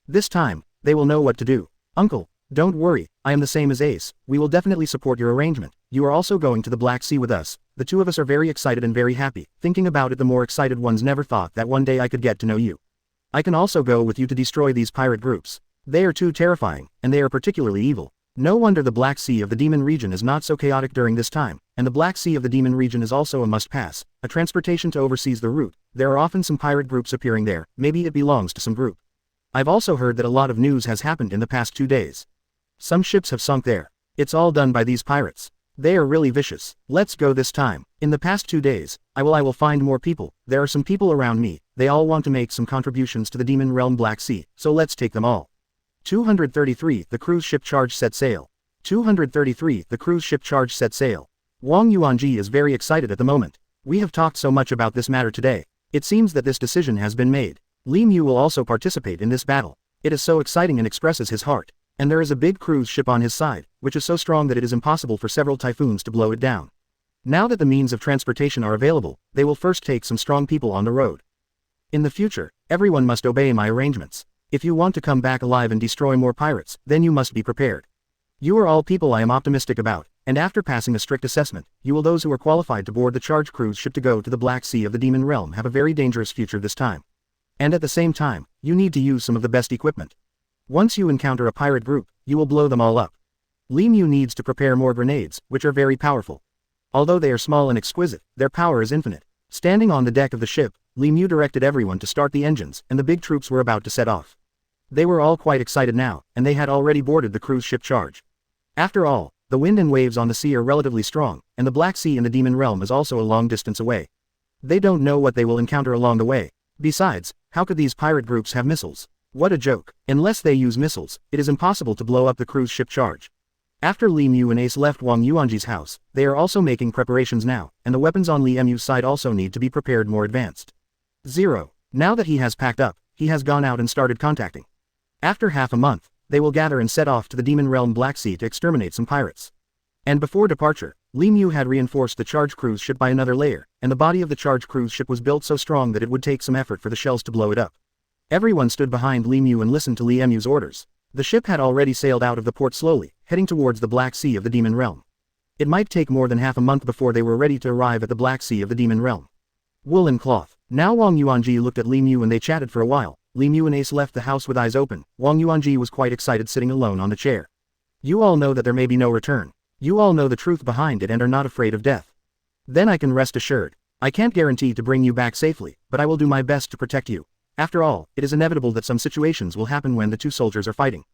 This time, they will know what to do. Uncle, don't worry, I am the same as Ace. We will definitely support your arrangement. You are also going to the Black Sea with us. The two of us are very excited and very happy. Thinking about it, the more excited ones never thought that one day I could get to know you. I can also go with you to destroy these pirate groups. They are too terrifying, and they are particularly evil. No wonder the Black Sea of the Demon region is not so chaotic during this time, and the Black Sea of the Demon region is also a must-pass, a transportation to overseas the route. There are often some pirate groups appearing there, maybe it belongs to some group. I've also heard that a lot of news has happened in the past 2 days. Some ships have sunk there. It's all done by these pirates. They are really vicious. Let's go this time. In the past 2 days, I will find more people. There are some people around me. They all want to make some contributions to the Demon Realm Black Sea, so let's take them all. 233 The cruise ship charge set sail. 233 The cruise ship charge set sail. Wang Yuanji is very excited at the moment. We have talked so much about this matter today. It seems that this decision has been made. Li Mu will also participate in this battle. It is so exciting and expresses his heart. And there is a big cruise ship on his side, which is so strong that it is impossible for several typhoons to blow it down. Now that the means of transportation are available, they will first take some strong people on the road. In the future, everyone must obey my arrangements. If you want to come back alive and destroy more pirates, then you must be prepared. You are all people I am optimistic about, and after passing a strict assessment, you will those who are qualified to board the charge cruise ship to go to the Black Sea of the Demon Realm have a very dangerous future this time. And at the same time, you need to use some of the best equipment. Once you encounter a pirate group, you will blow them all up. Li Mu needs to prepare more grenades, which are very powerful. Although they are small and exquisite, their power is infinite. Standing on the deck of the ship, Li Mu directed everyone to start the engines, and the big troops were about to set off. They were all quite excited now, and they had already boarded the cruise ship charge. After all, the wind and waves on the sea are relatively strong, and the Black Sea in the Demon Realm is also a long distance away. They don't know what they will encounter along the way. Besides, how could these pirate groups have missiles? What a joke. Unless they use missiles, it is impossible to blow up the cruise ship charge. After Li Mu and Ace left Wang Yuanji's house, they are also making preparations now, and the weapons on Li Mu's side also need to be prepared more advanced. 0. Now that he has packed up, he has gone out and started contacting. After half a month, they will gather and set off to the Demon Realm Black Sea to exterminate some pirates. And before departure, Li Mu had reinforced the charge cruise ship by another layer, and the body of the charge cruise ship was built so strong that it would take some effort for the shells to blow it up. Everyone stood behind Li Mu and listened to Li Mu's orders. The ship had already sailed out of the port slowly, heading towards the Black Sea of the Demon Realm. It might take more than half a month before they were ready to arrive at the Black Sea of the Demon Realm. Woolen cloth. Now Wang Yuanji looked at Li Mu and they chatted for a while. Li Mu and Ace left the house with eyes open. Wang Yuanji was quite excited sitting alone on the chair. You all know that there may be no return. You all know the truth behind it and are not afraid of death. Then I can rest assured. I can't guarantee to bring you back safely, but I will do my best to protect you. After all, it is inevitable that some situations will happen when the two soldiers are fighting.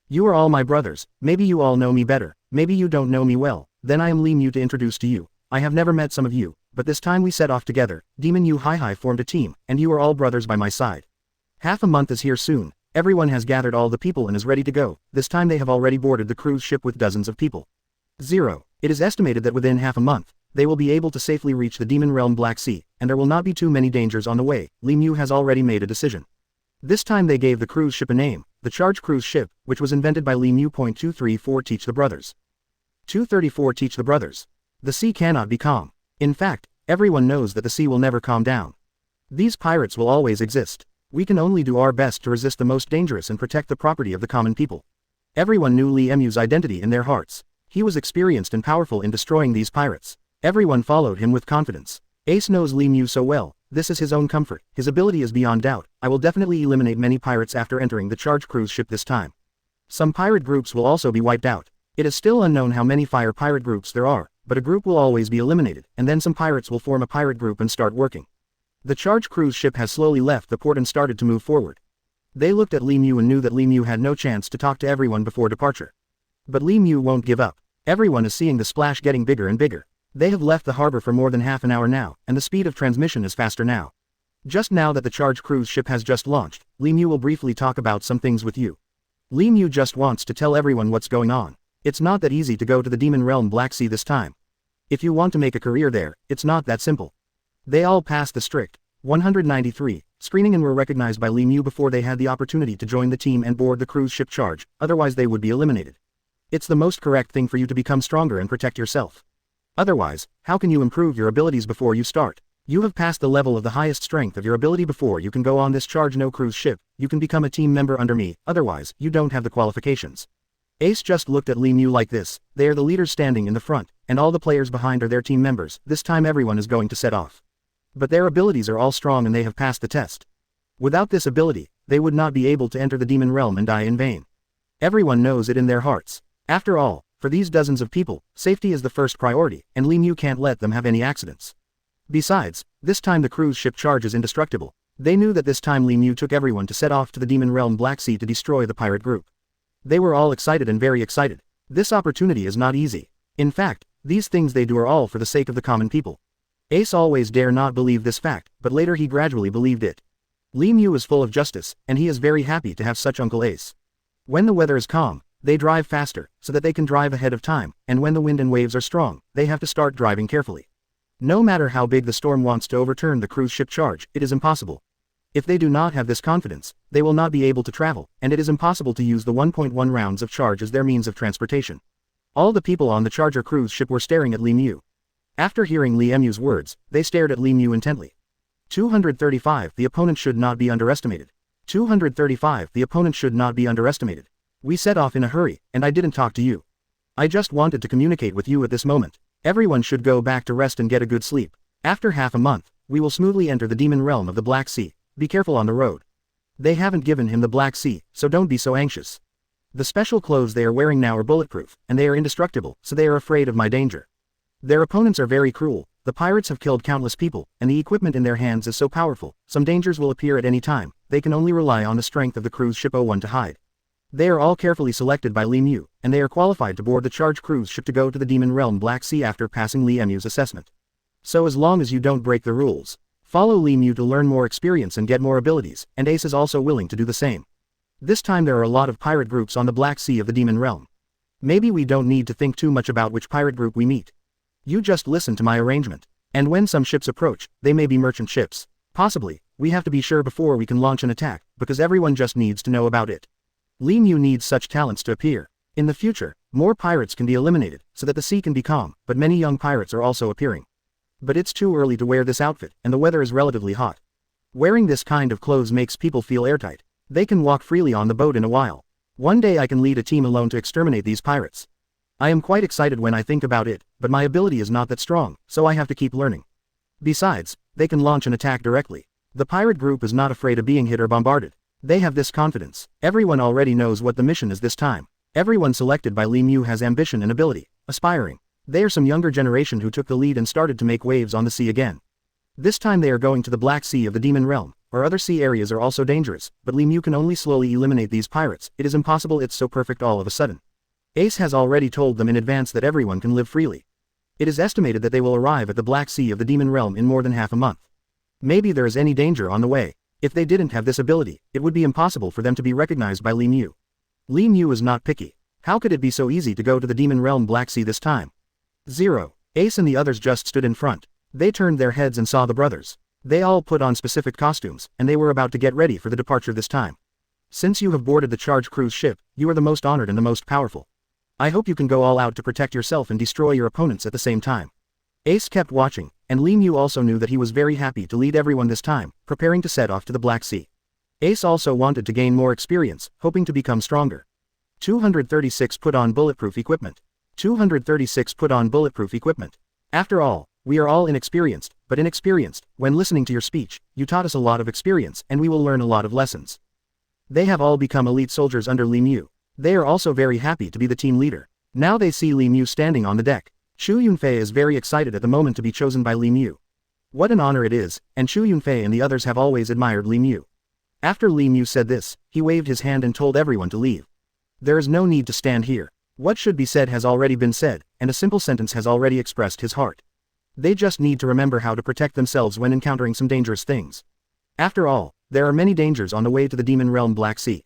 You are all my brothers, maybe you all know me better, maybe you don't know me well, then I am Li Mu to introduce to you. I have never met some of you, but this time we set off together. Demon Yu Hai formed a team, and you are all brothers by my side. Half a month is here soon, everyone has gathered all the people and is ready to go. This time they have already boarded the cruise ship with dozens of people. 0. It is estimated that within half a month, they will be able to safely reach the Demon Realm Black Sea, and there will not be too many dangers on the way. Li Mu has already made a decision. This time they gave the cruise ship a name, the Charge Cruise Ship, which was invented by Li Mu. 234 Teach the Brothers. 234 Teach the Brothers. The sea cannot be calm. In fact, everyone knows that the sea will never calm down. These pirates will always exist. We can only do our best to resist the most dangerous and protect the property of the common people. Everyone knew Li Mu's identity in their hearts. He was experienced and powerful in destroying these pirates. Everyone followed him with confidence. Ace knows Li Mu so well, this is his own comfort, his ability is beyond doubt. I will definitely eliminate many pirates after entering the charge cruise ship this time. Some pirate groups will also be wiped out. It is still unknown how many fire pirate groups there are, but a group will always be eliminated, and then some pirates will form a pirate group and start working. The charge cruise ship has slowly left the port and started to move forward. They looked at Li Mu and knew that Li Mu had no chance to talk to everyone before departure. But Li Mu won't give up. Everyone is seeing the splash getting bigger and bigger. They have left the harbor for more than half an hour now, and the speed of transmission is faster now. Just now that the charge cruise ship has just launched, Li Mu will briefly talk about some things with you. Li Mu just wants to tell everyone what's going on. It's not that easy to go to the Demon Realm Black Sea this time. If you want to make a career there, it's not that simple. They all passed the strict 193 screening and were recognized by Li Mu before they had the opportunity to join the team and board the cruise ship charge, otherwise they would be eliminated. It's the most correct thing for you to become stronger and protect yourself. Otherwise, how can you improve your abilities before you start? You have passed the level of the highest strength of your ability before you can go on this charge no cruise ship, you can become a team member under me, otherwise, you don't have the qualifications. Ace just looked at Li Mu like this, they are the leaders standing in the front, and all the players behind are their team members, this time everyone is going to set off. But their abilities are all strong and they have passed the test. Without this ability, they would not be able to enter the demon realm and die in vain. Everyone knows it in their hearts. After all, for these dozens of people, safety is the first priority, and Li Mu can't let them have any accidents. Besides, this time the cruise ship charge is indestructible. They knew that this time Li Mu took everyone to set off to the Demon Realm Black Sea to destroy the pirate group. They were all excited and very excited. This opportunity is not easy. In fact, these things they do are all for the sake of the common people. Ace always dare not believe this fact, but later he gradually believed it. Li Mu is full of justice, and he is very happy to have such Uncle Ace. When the weather is calm, they drive faster, so that they can drive ahead of time, and when the wind and waves are strong, they have to start driving carefully. No matter how big the storm wants to overturn the cruise ship charge, it is impossible. If they do not have this confidence, they will not be able to travel, and it is impossible to use the 1.1 rounds of charge as their means of transportation. All the people on the charger cruise ship were staring at Li Mu. After hearing Li Mu's words, they stared at Li Mu intently. 235 The opponent should not be underestimated. 235 The opponent should not be underestimated. We set off in a hurry, and I didn't talk to you. I just wanted to communicate with you at this moment. Everyone should go back to rest and get a good sleep. After half a month, we will smoothly enter the demon realm of the Black Sea. Be careful on the road. They haven't given him the Black Sea, so don't be so anxious. The special clothes they are wearing now are bulletproof, and they are indestructible, so they are afraid of my danger. Their opponents are very cruel. The pirates have killed countless people, and the equipment in their hands is so powerful, some dangers will appear at any time. They can only rely on the strength of the cruise ship O1 to hide. They are all carefully selected by Li Mu, and they are qualified to board the charge cruise ship to go to the Demon Realm Black Sea after passing Li Mu's assessment. So as long as you don't break the rules, Follow Li Mu to learn more experience and get more abilities, and Ace is also willing to do the same. This time there are a lot of pirate groups on the Black Sea of the Demon Realm. Maybe we don't need to think too much about which pirate group we meet. You just listen to my arrangement. And when some ships approach, they may be merchant ships. Possibly, we have to be sure before we can launch an attack, because everyone just needs to know about it. Li Mu needs such talents to appear. In the future, more pirates can be eliminated, so that the sea can be calm, but many young pirates are also appearing. But it's too early to wear this outfit, and the weather is relatively hot. Wearing this kind of clothes makes people feel airtight. They can walk freely on the boat in a while. One day I can lead a team alone to exterminate these pirates. I am quite excited when I think about it, but my ability is not that strong, so I have to keep learning. Besides, they can launch an attack directly. The pirate group is not afraid of being hit or bombarded. They have this confidence. Everyone already knows what the mission is this time. Everyone selected by Li Mu has ambition and ability, aspiring. They are some younger generation who took the lead and started to make waves on the sea again. This time they are going to the Black Sea of the Demon Realm, where other sea areas are also dangerous, but Li Mu can only slowly eliminate these pirates. It is impossible it's so perfect all of a sudden. Ace has already told them in advance that everyone can live freely. It is estimated that they will arrive at the Black Sea of the Demon Realm in more than half a month. Maybe there is any danger on the way. If they didn't have this ability, it would be impossible for them to be recognized by Li Mu. Li Mu is not picky. How could it be so easy to go to the Demon Realm Black Sea this time? 0. Ace and the others just stood in front. They turned their heads and saw the brothers. They all put on specific costumes, and they were about to get ready for the departure this time. Since you have boarded the charged cruise ship, you are the most honored and the most powerful. I hope you can go all out to protect yourself and destroy your opponents at the same time. Ace kept watching, and Li Mu also knew that he was very happy to lead everyone this time, preparing to set off to the Black Sea. Ace also wanted to gain more experience, hoping to become stronger. 236 Put on bulletproof equipment. 236 Put on bulletproof equipment. After all, we are all inexperienced, but inexperienced. When listening to your speech, you taught us a lot of experience, and we will learn a lot of lessons. They have all become elite soldiers under Li Mu. They are also very happy to be the team leader. Now they see Li Mu standing on the deck. Chu Yunfei is very excited at the moment to be chosen by Li Mu. What an honor it is, and Chu Yunfei and the others have always admired Li Mu. After Li Mu said this, he waved his hand and told everyone to leave. There is no need to stand here. What should be said has already been said, and a simple sentence has already expressed his heart. They just need to remember how to protect themselves when encountering some dangerous things. After all, there are many dangers on the way to the Demon Realm Black Sea.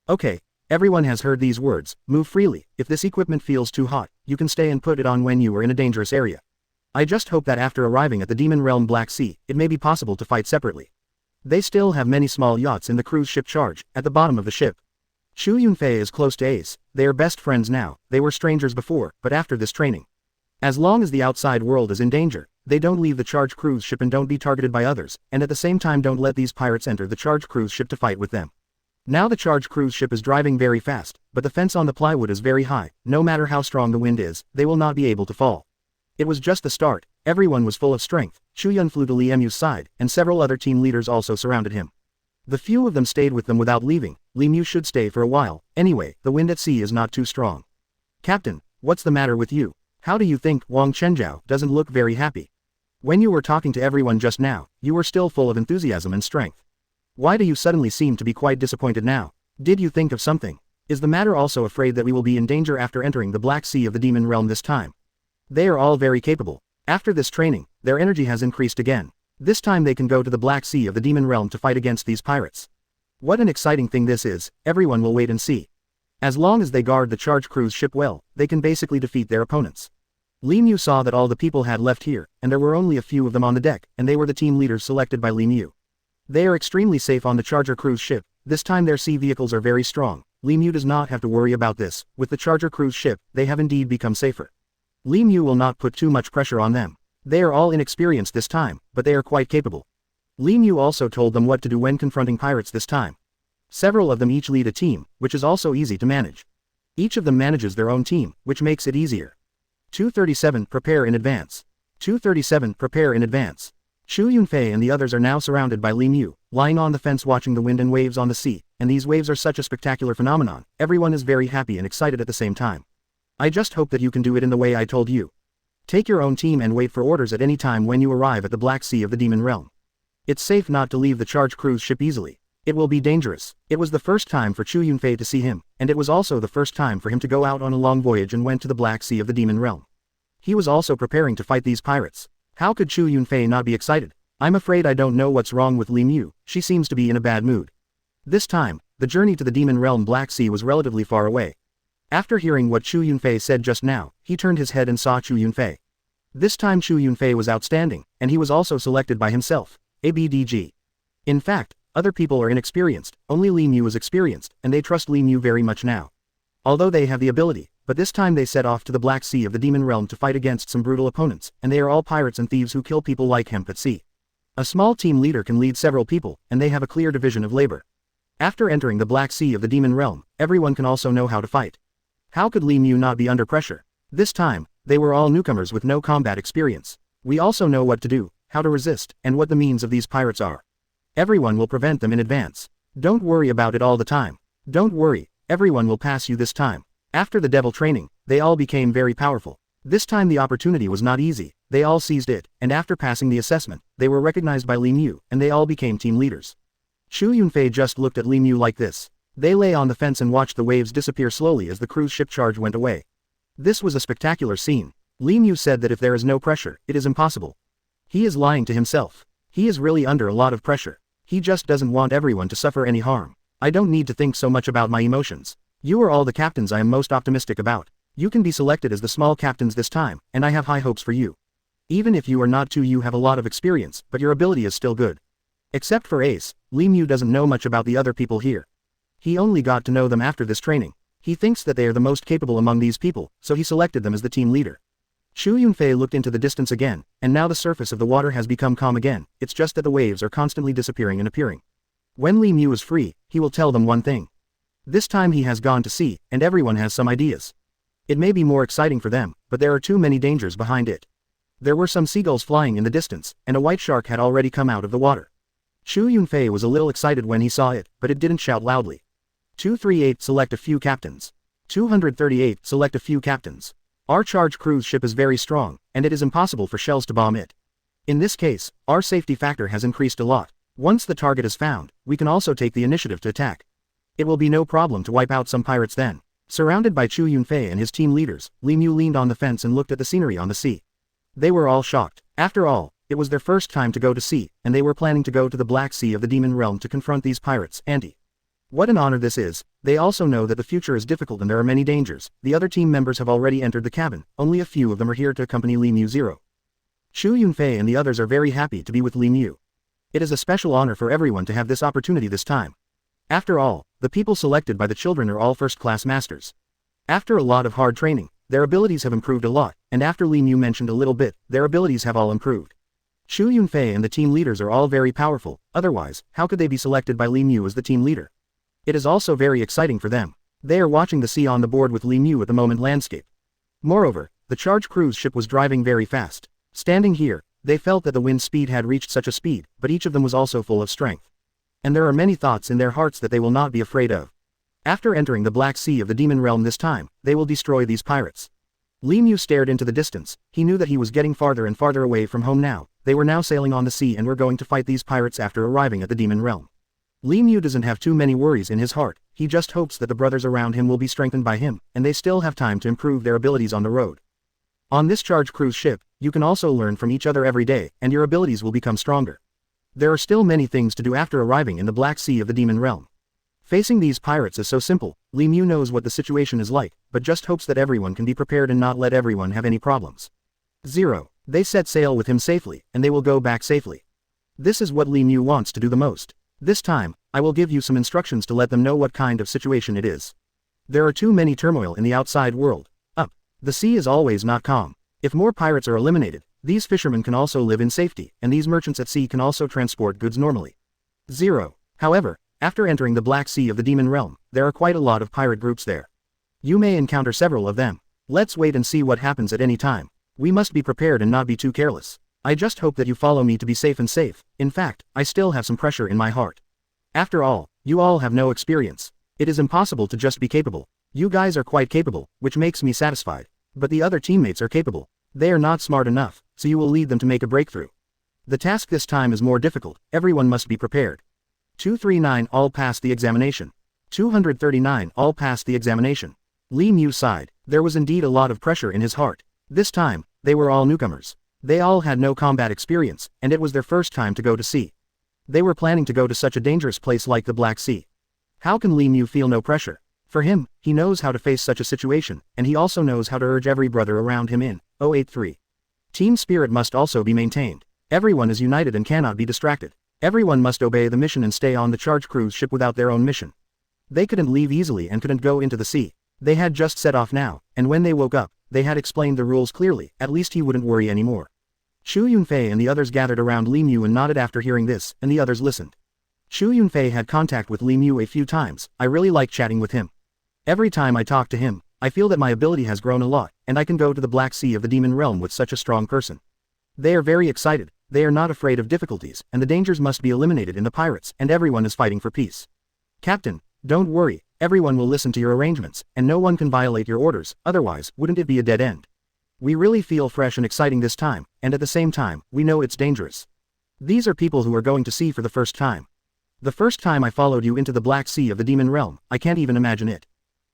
Okay, everyone has heard these words. Move freely. If this equipment feels too hot, you can stay and put it on when you are in a dangerous area. I just hope that after arriving at the Demon Realm Black Sea, it may be possible to fight separately. They still have many small yachts in the cruise ship charge, at the bottom of the ship. Chu Yunfei is close to Ace. They are best friends now. They were strangers before, but after this training. As long as the outside world is in danger, they don't leave the charged cruise ship and don't be targeted by others, and at the same time don't let these pirates enter the charged cruise ship to fight with them. Now the charged cruise ship is driving very fast, but the fence on the plywood is very high. No matter how strong the wind is, they will not be able to fall. It was just the start. Everyone was full of strength. Chu Yun flew to Li Mu's side, and several other team leaders also surrounded him. The few of them stayed with them without leaving. Li Mu should stay for a while. Anyway, the wind at sea is not too strong. Captain, what's the matter with you? How do you think? Wang Chenjiao doesn't look very happy. When you were talking to everyone just now, you were still full of enthusiasm and strength. Why do you suddenly seem to be quite disappointed now? Did you think of something? Is the matter also afraid that we will be in danger after entering the Black Sea of the Demon Realm this time? They are all very capable. After this training, their energy has increased again. This time they can go to the Black Sea of the Demon Realm to fight against these pirates. What an exciting thing this is. Everyone will wait and see. As long as they guard the charged cruise ship well, they can basically defeat their opponents. Li Mu saw that all the people had left here, and there were only a few of them on the deck, and they were the team leaders selected by Li Mu. They are extremely safe on the charger cruise ship. This time their sea vehicles are very strong. Li Mu does not have to worry about this. With the charger cruise ship, they have indeed become safer. Li Mu will not put too much pressure on them. They are all inexperienced this time, but they are quite capable. Li Mu also told them what to do when confronting pirates this time. Several of them each lead a team, which is also easy to manage. Each of them manages their own team, which makes it easier. 237 Prepare in advance. 237 Prepare in advance. Chu Yunfei and the others are now surrounded by Li Mu, lying on the fence watching the wind and waves on the sea, and these waves are such a spectacular phenomenon. Everyone is very happy and excited at the same time. I just hope that you can do it in the way I told you. Take your own team and wait for orders at any time when you arrive at the Black Sea of the Demon Realm. It's safe not to leave the charged cruise ship easily. It will be dangerous. It was the first time for Chu Yunfei to see him, and it was also the first time for him to go out on a long voyage and went to the Black Sea of the Demon Realm. He was also preparing to fight these pirates. How could Chu Yunfei not be excited? I'm afraid I don't know what's wrong with Li Mu, she seems to be in a bad mood. This time, the journey to the demon realm Black Sea was relatively far away. After hearing what Chu Yunfei said just now, he turned his head and saw Chu Yunfei. This time Chu Yunfei was outstanding, and he was also selected by himself, ABDG. In fact, other people are inexperienced, only Li Mu is experienced, and they trust Li Mu very much now. Although they have the ability, but this time they set off to the Black Sea of the demon realm to fight against some brutal opponents, and they are all pirates and thieves who kill people like hemp at sea. A small team leader can lead several people, and they have a clear division of labor. After entering the Black Sea of the demon realm, everyone can also know how to fight. How could Li Mu not be under pressure? This time, they were all newcomers with no combat experience. We also know what to do, how to resist, and what the means of these pirates are. Everyone will prevent them in advance. Don't worry about it all the time. Don't worry, everyone will pass you this time. After the devil training, they all became very powerful. This time the opportunity was not easy, they all seized it, and after passing the assessment, they were recognized by Li Mu, and they all became team leaders. Chu Yunfei just looked at Li Mu like this. They lay on the fence and watched the waves disappear slowly as the cruise ship charge went away. This was a spectacular scene. Li Mu said that if there is no pressure, it is impossible. He is lying to himself. He is really under a lot of pressure. He just doesn't want everyone to suffer any harm. I don't need to think so much about my emotions. You are all the captains I am most optimistic about. You can be selected as the small captains this time, and I have high hopes for you. Even if you are not too, you have a lot of experience, but your ability is still good. Except for Ace, Li Mu doesn't know much about the other people here. He only got to know them after this training. He thinks that they are the most capable among these people, so he selected them as the team leader. Chu Yunfei looked into the distance again, and now the surface of the water has become calm again, it's just that the waves are constantly disappearing and appearing. When Li Mu is free, he will tell them one thing. This time he has gone to sea, and everyone has some ideas. It may be more exciting for them, but there are too many dangers behind it. There were some seagulls flying in the distance, and a white shark had already come out of the water. Chu Yunfei was a little excited when he saw it, but it didn't shout loudly. 238 select a few captains. 238 select a few captains. Our charge cruise ship is very strong, and it is impossible for shells to bomb it. In this case, our safety factor has increased a lot. Once the target is found, we can also take the initiative to attack. It will be no problem to wipe out some pirates then. Surrounded by Chu Yunfei and his team leaders, Li Mu leaned on the fence and looked at the scenery on the sea. They were all shocked. After all, it was their first time to go to sea, and they were planning to go to the Black Sea of the Demon Realm to confront these pirates, What an honor this is. They also know that the future is difficult and there are many dangers. The other team members have already entered the cabin, only a few of them are here to accompany Li Mu. Chu Yunfei and the others are very happy to be with Li Mu. It is a special honor for everyone to have this opportunity this time. After all, the people selected by the children are all first-class masters. After a lot of hard training, their abilities have improved a lot, and after Li Mu mentioned a little bit, their abilities have all improved. Chu Yunfei and the team leaders are all very powerful, otherwise, how could they be selected by Li Mu as the team leader? It is also very exciting for them. They are watching the sea on the board with Li Mu at the moment landscape. Moreover, the charge cruise ship was driving very fast. Standing here, they felt that the wind speed had reached such a speed, but each of them was also full of strength. And there are many thoughts in their hearts that they will not be afraid of. After entering the Black Sea of the Demon Realm this time, they will destroy these pirates. Li Mu stared into the distance. He knew that he was getting farther and farther away from home now. They were now sailing on the sea and were going to fight these pirates after arriving at the Demon Realm. Li Mu doesn't have too many worries in his heart. He just hopes that the brothers around him will be strengthened by him, and they still have time to improve their abilities on the road. On this charge cruise ship, you can also learn from each other every day, and your abilities will become stronger. There are still many things to do after arriving in the Black Sea of the Demon Realm. Facing these pirates is so simple. Li Mu knows what the situation is like, but just hopes that everyone can be prepared and not let everyone have any problems. 0. They set sail with him safely, and they will go back safely. This is what Li Mu wants to do the most. This time, I will give you some instructions to let them know what kind of situation it is. There are too many turmoil in the outside world. The sea is always not calm. If more pirates are eliminated, these fishermen can also live in safety, and these merchants at sea can also transport goods normally. 0. However, after entering the Black Sea of the Demon Realm, there are quite a lot of pirate groups there. You may encounter several of them. Let's wait and see what happens at any time. We must be prepared and not be too careless. I just hope that you follow me to be safe and safe. In fact, I still have some pressure in my heart. After all, you all have no experience. It is impossible to just be capable. You guys are quite capable, which makes me satisfied. But the other teammates are capable. They are not smart enough, so you will lead them to make a breakthrough. The task this time is more difficult. Everyone must be prepared. 239 all passed the examination. 239 all passed the examination. Li Mu sighed. There was indeed a lot of pressure in his heart. This time, they were all newcomers. They all had no combat experience, and it was their first time to go to sea. They were planning to go to such a dangerous place like the Black Sea. How can Li Mu feel no pressure? For him, he knows how to face such a situation, and he also knows how to urge every brother around him in 083. Team spirit must also be maintained. Everyone is united and cannot be distracted. Everyone must obey the mission and stay on the charge cruise ship without their own mission. They couldn't leave easily and couldn't go into the sea. They had just set off now, and when they woke up, they had explained the rules clearly. At least he wouldn't worry anymore. Chu Yunfei and the others gathered around Li Mu and nodded after hearing this, and the others listened. Chu Yunfei had contact with Li Mu a few times. I really like chatting with him. Every time I talk to him, I feel that my ability has grown a lot, and I can go to the Black Sea of the Demon Realm with such a strong person. They are very excited, they are not afraid of difficulties, and the dangers must be eliminated in the pirates, and everyone is fighting for peace. Captain, don't worry, everyone will listen to your arrangements, and no one can violate your orders, otherwise, wouldn't it be a dead end? We really feel fresh and exciting this time, and at the same time, we know it's dangerous. These are people who are going to sea for the first time. The first time I followed you into the Black Sea of the Demon Realm, I can't even imagine it.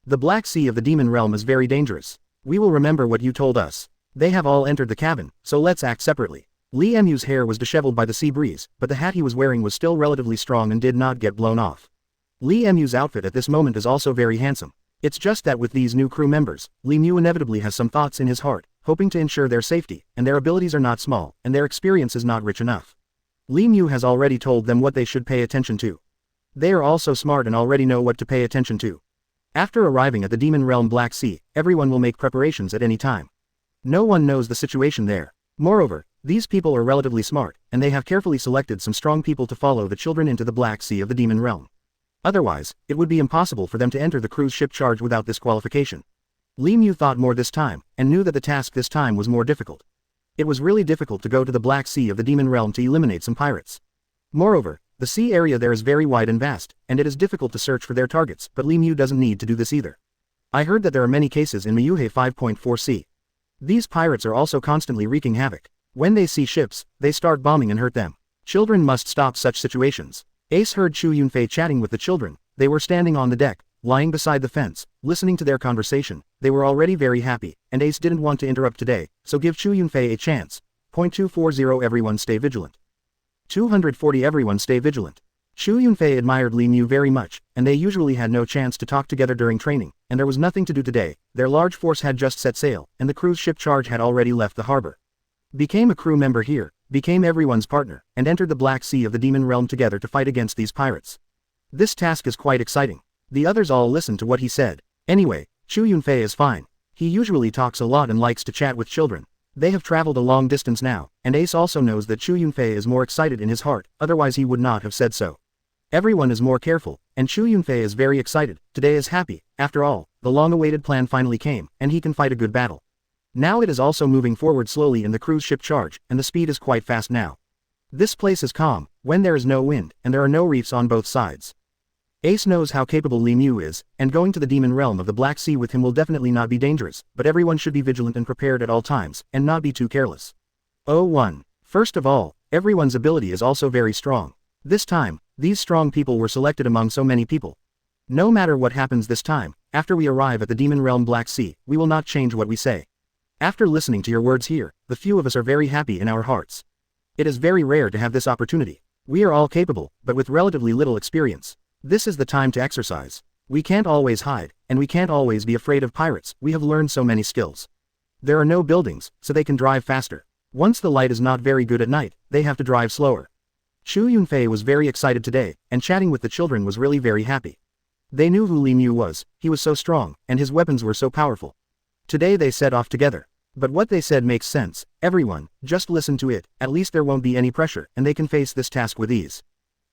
The Black Sea of the Demon Realm is very dangerous. We will remember what you told us. They have all entered the cabin, so let's act separately. Li Mu's hair was disheveled by the sea breeze, but the hat he was wearing was still relatively strong and did not get blown off. Li Mu's outfit at this moment is also very handsome. It's just that with these new crew members, Li Mu inevitably has some thoughts in his heart, hoping to ensure their safety, and their abilities are not small, and their experience is not rich enough. Li Mu has already told them what they should pay attention to. They are also smart and already know what to pay attention to. After arriving at the Demon Realm Black Sea, everyone will make preparations at any time. No one knows the situation there. Moreover, these people are relatively smart, and they have carefully selected some strong people to follow the children into the Black Sea of the Demon Realm. Otherwise, it would be impossible for them to enter the cruise ship charge without this qualification. Li Mu thought more this time, and knew that the task this time was more difficult. It was really difficult to go to the Black Sea of the Demon Realm to eliminate some pirates. Moreover, the sea area there is very wide and vast, and it is difficult to search for their targets, but Li Mu doesn't need to do this either. I heard that there are many cases in Miyuhe 5.4c. These pirates are also constantly wreaking havoc. When they see ships, they start bombing and hurt them. Children must stop such situations. Ace heard Chu Yunfei chatting with the children. They were standing on the deck, lying beside the fence, listening to their conversation. They were already very happy, and Ace didn't want to interrupt today, so give Chu Yunfei a chance. Point 240 Everyone stay vigilant. 240 Everyone stay vigilant. Chu Yunfei admired Li Mu very much, and they usually had no chance to talk together during training, and there was nothing to do today. Their large force had just set sail, and the cruise ship charge had already left the harbor. Became a crew member here, became everyone's partner, and entered the Black Sea of the Demon Realm together to fight against these pirates. This task is quite exciting. The others all listened to what he said. Anyway, Chu Yunfei is fine. He usually talks a lot and likes to chat with children. They have traveled a long distance now, and Ace also knows that Chu Yunfei is more excited in his heart, otherwise he would not have said so. Everyone is more careful, and Chu Yunfei is very excited. Today is happy. After all, the long-awaited plan finally came, and he can fight a good battle. Now it is also moving forward slowly in the cruise ship charge, and the speed is quite fast now. This place is calm, when there is no wind, and there are no reefs on both sides. Ace knows how capable Li Mu is, and going to the demon realm of the Black Sea with him will definitely not be dangerous, but everyone should be vigilant and prepared at all times, and not be too careless. 1. First of all, everyone's ability is also very strong. This time, these strong people were selected among so many people. No matter what happens this time, after we arrive at the demon realm Black Sea, we will not change what we say. After listening to your words here, the few of us are very happy in our hearts. It is very rare to have this opportunity. We are all capable, but with relatively little experience. This is the time to exercise. We can't always hide, and we can't always be afraid of pirates. We have learned so many skills. There are no buildings, so they can drive faster. Once the light is not very good at night, they have to drive slower. Chu Yunfei was very excited today, and chatting with the children was really very happy. They knew who Li Mu was, he was so strong, and his weapons were so powerful. Today they set off together. But what they said makes sense. Everyone, just listen to it, at least there won't be any pressure, and they can face this task with ease.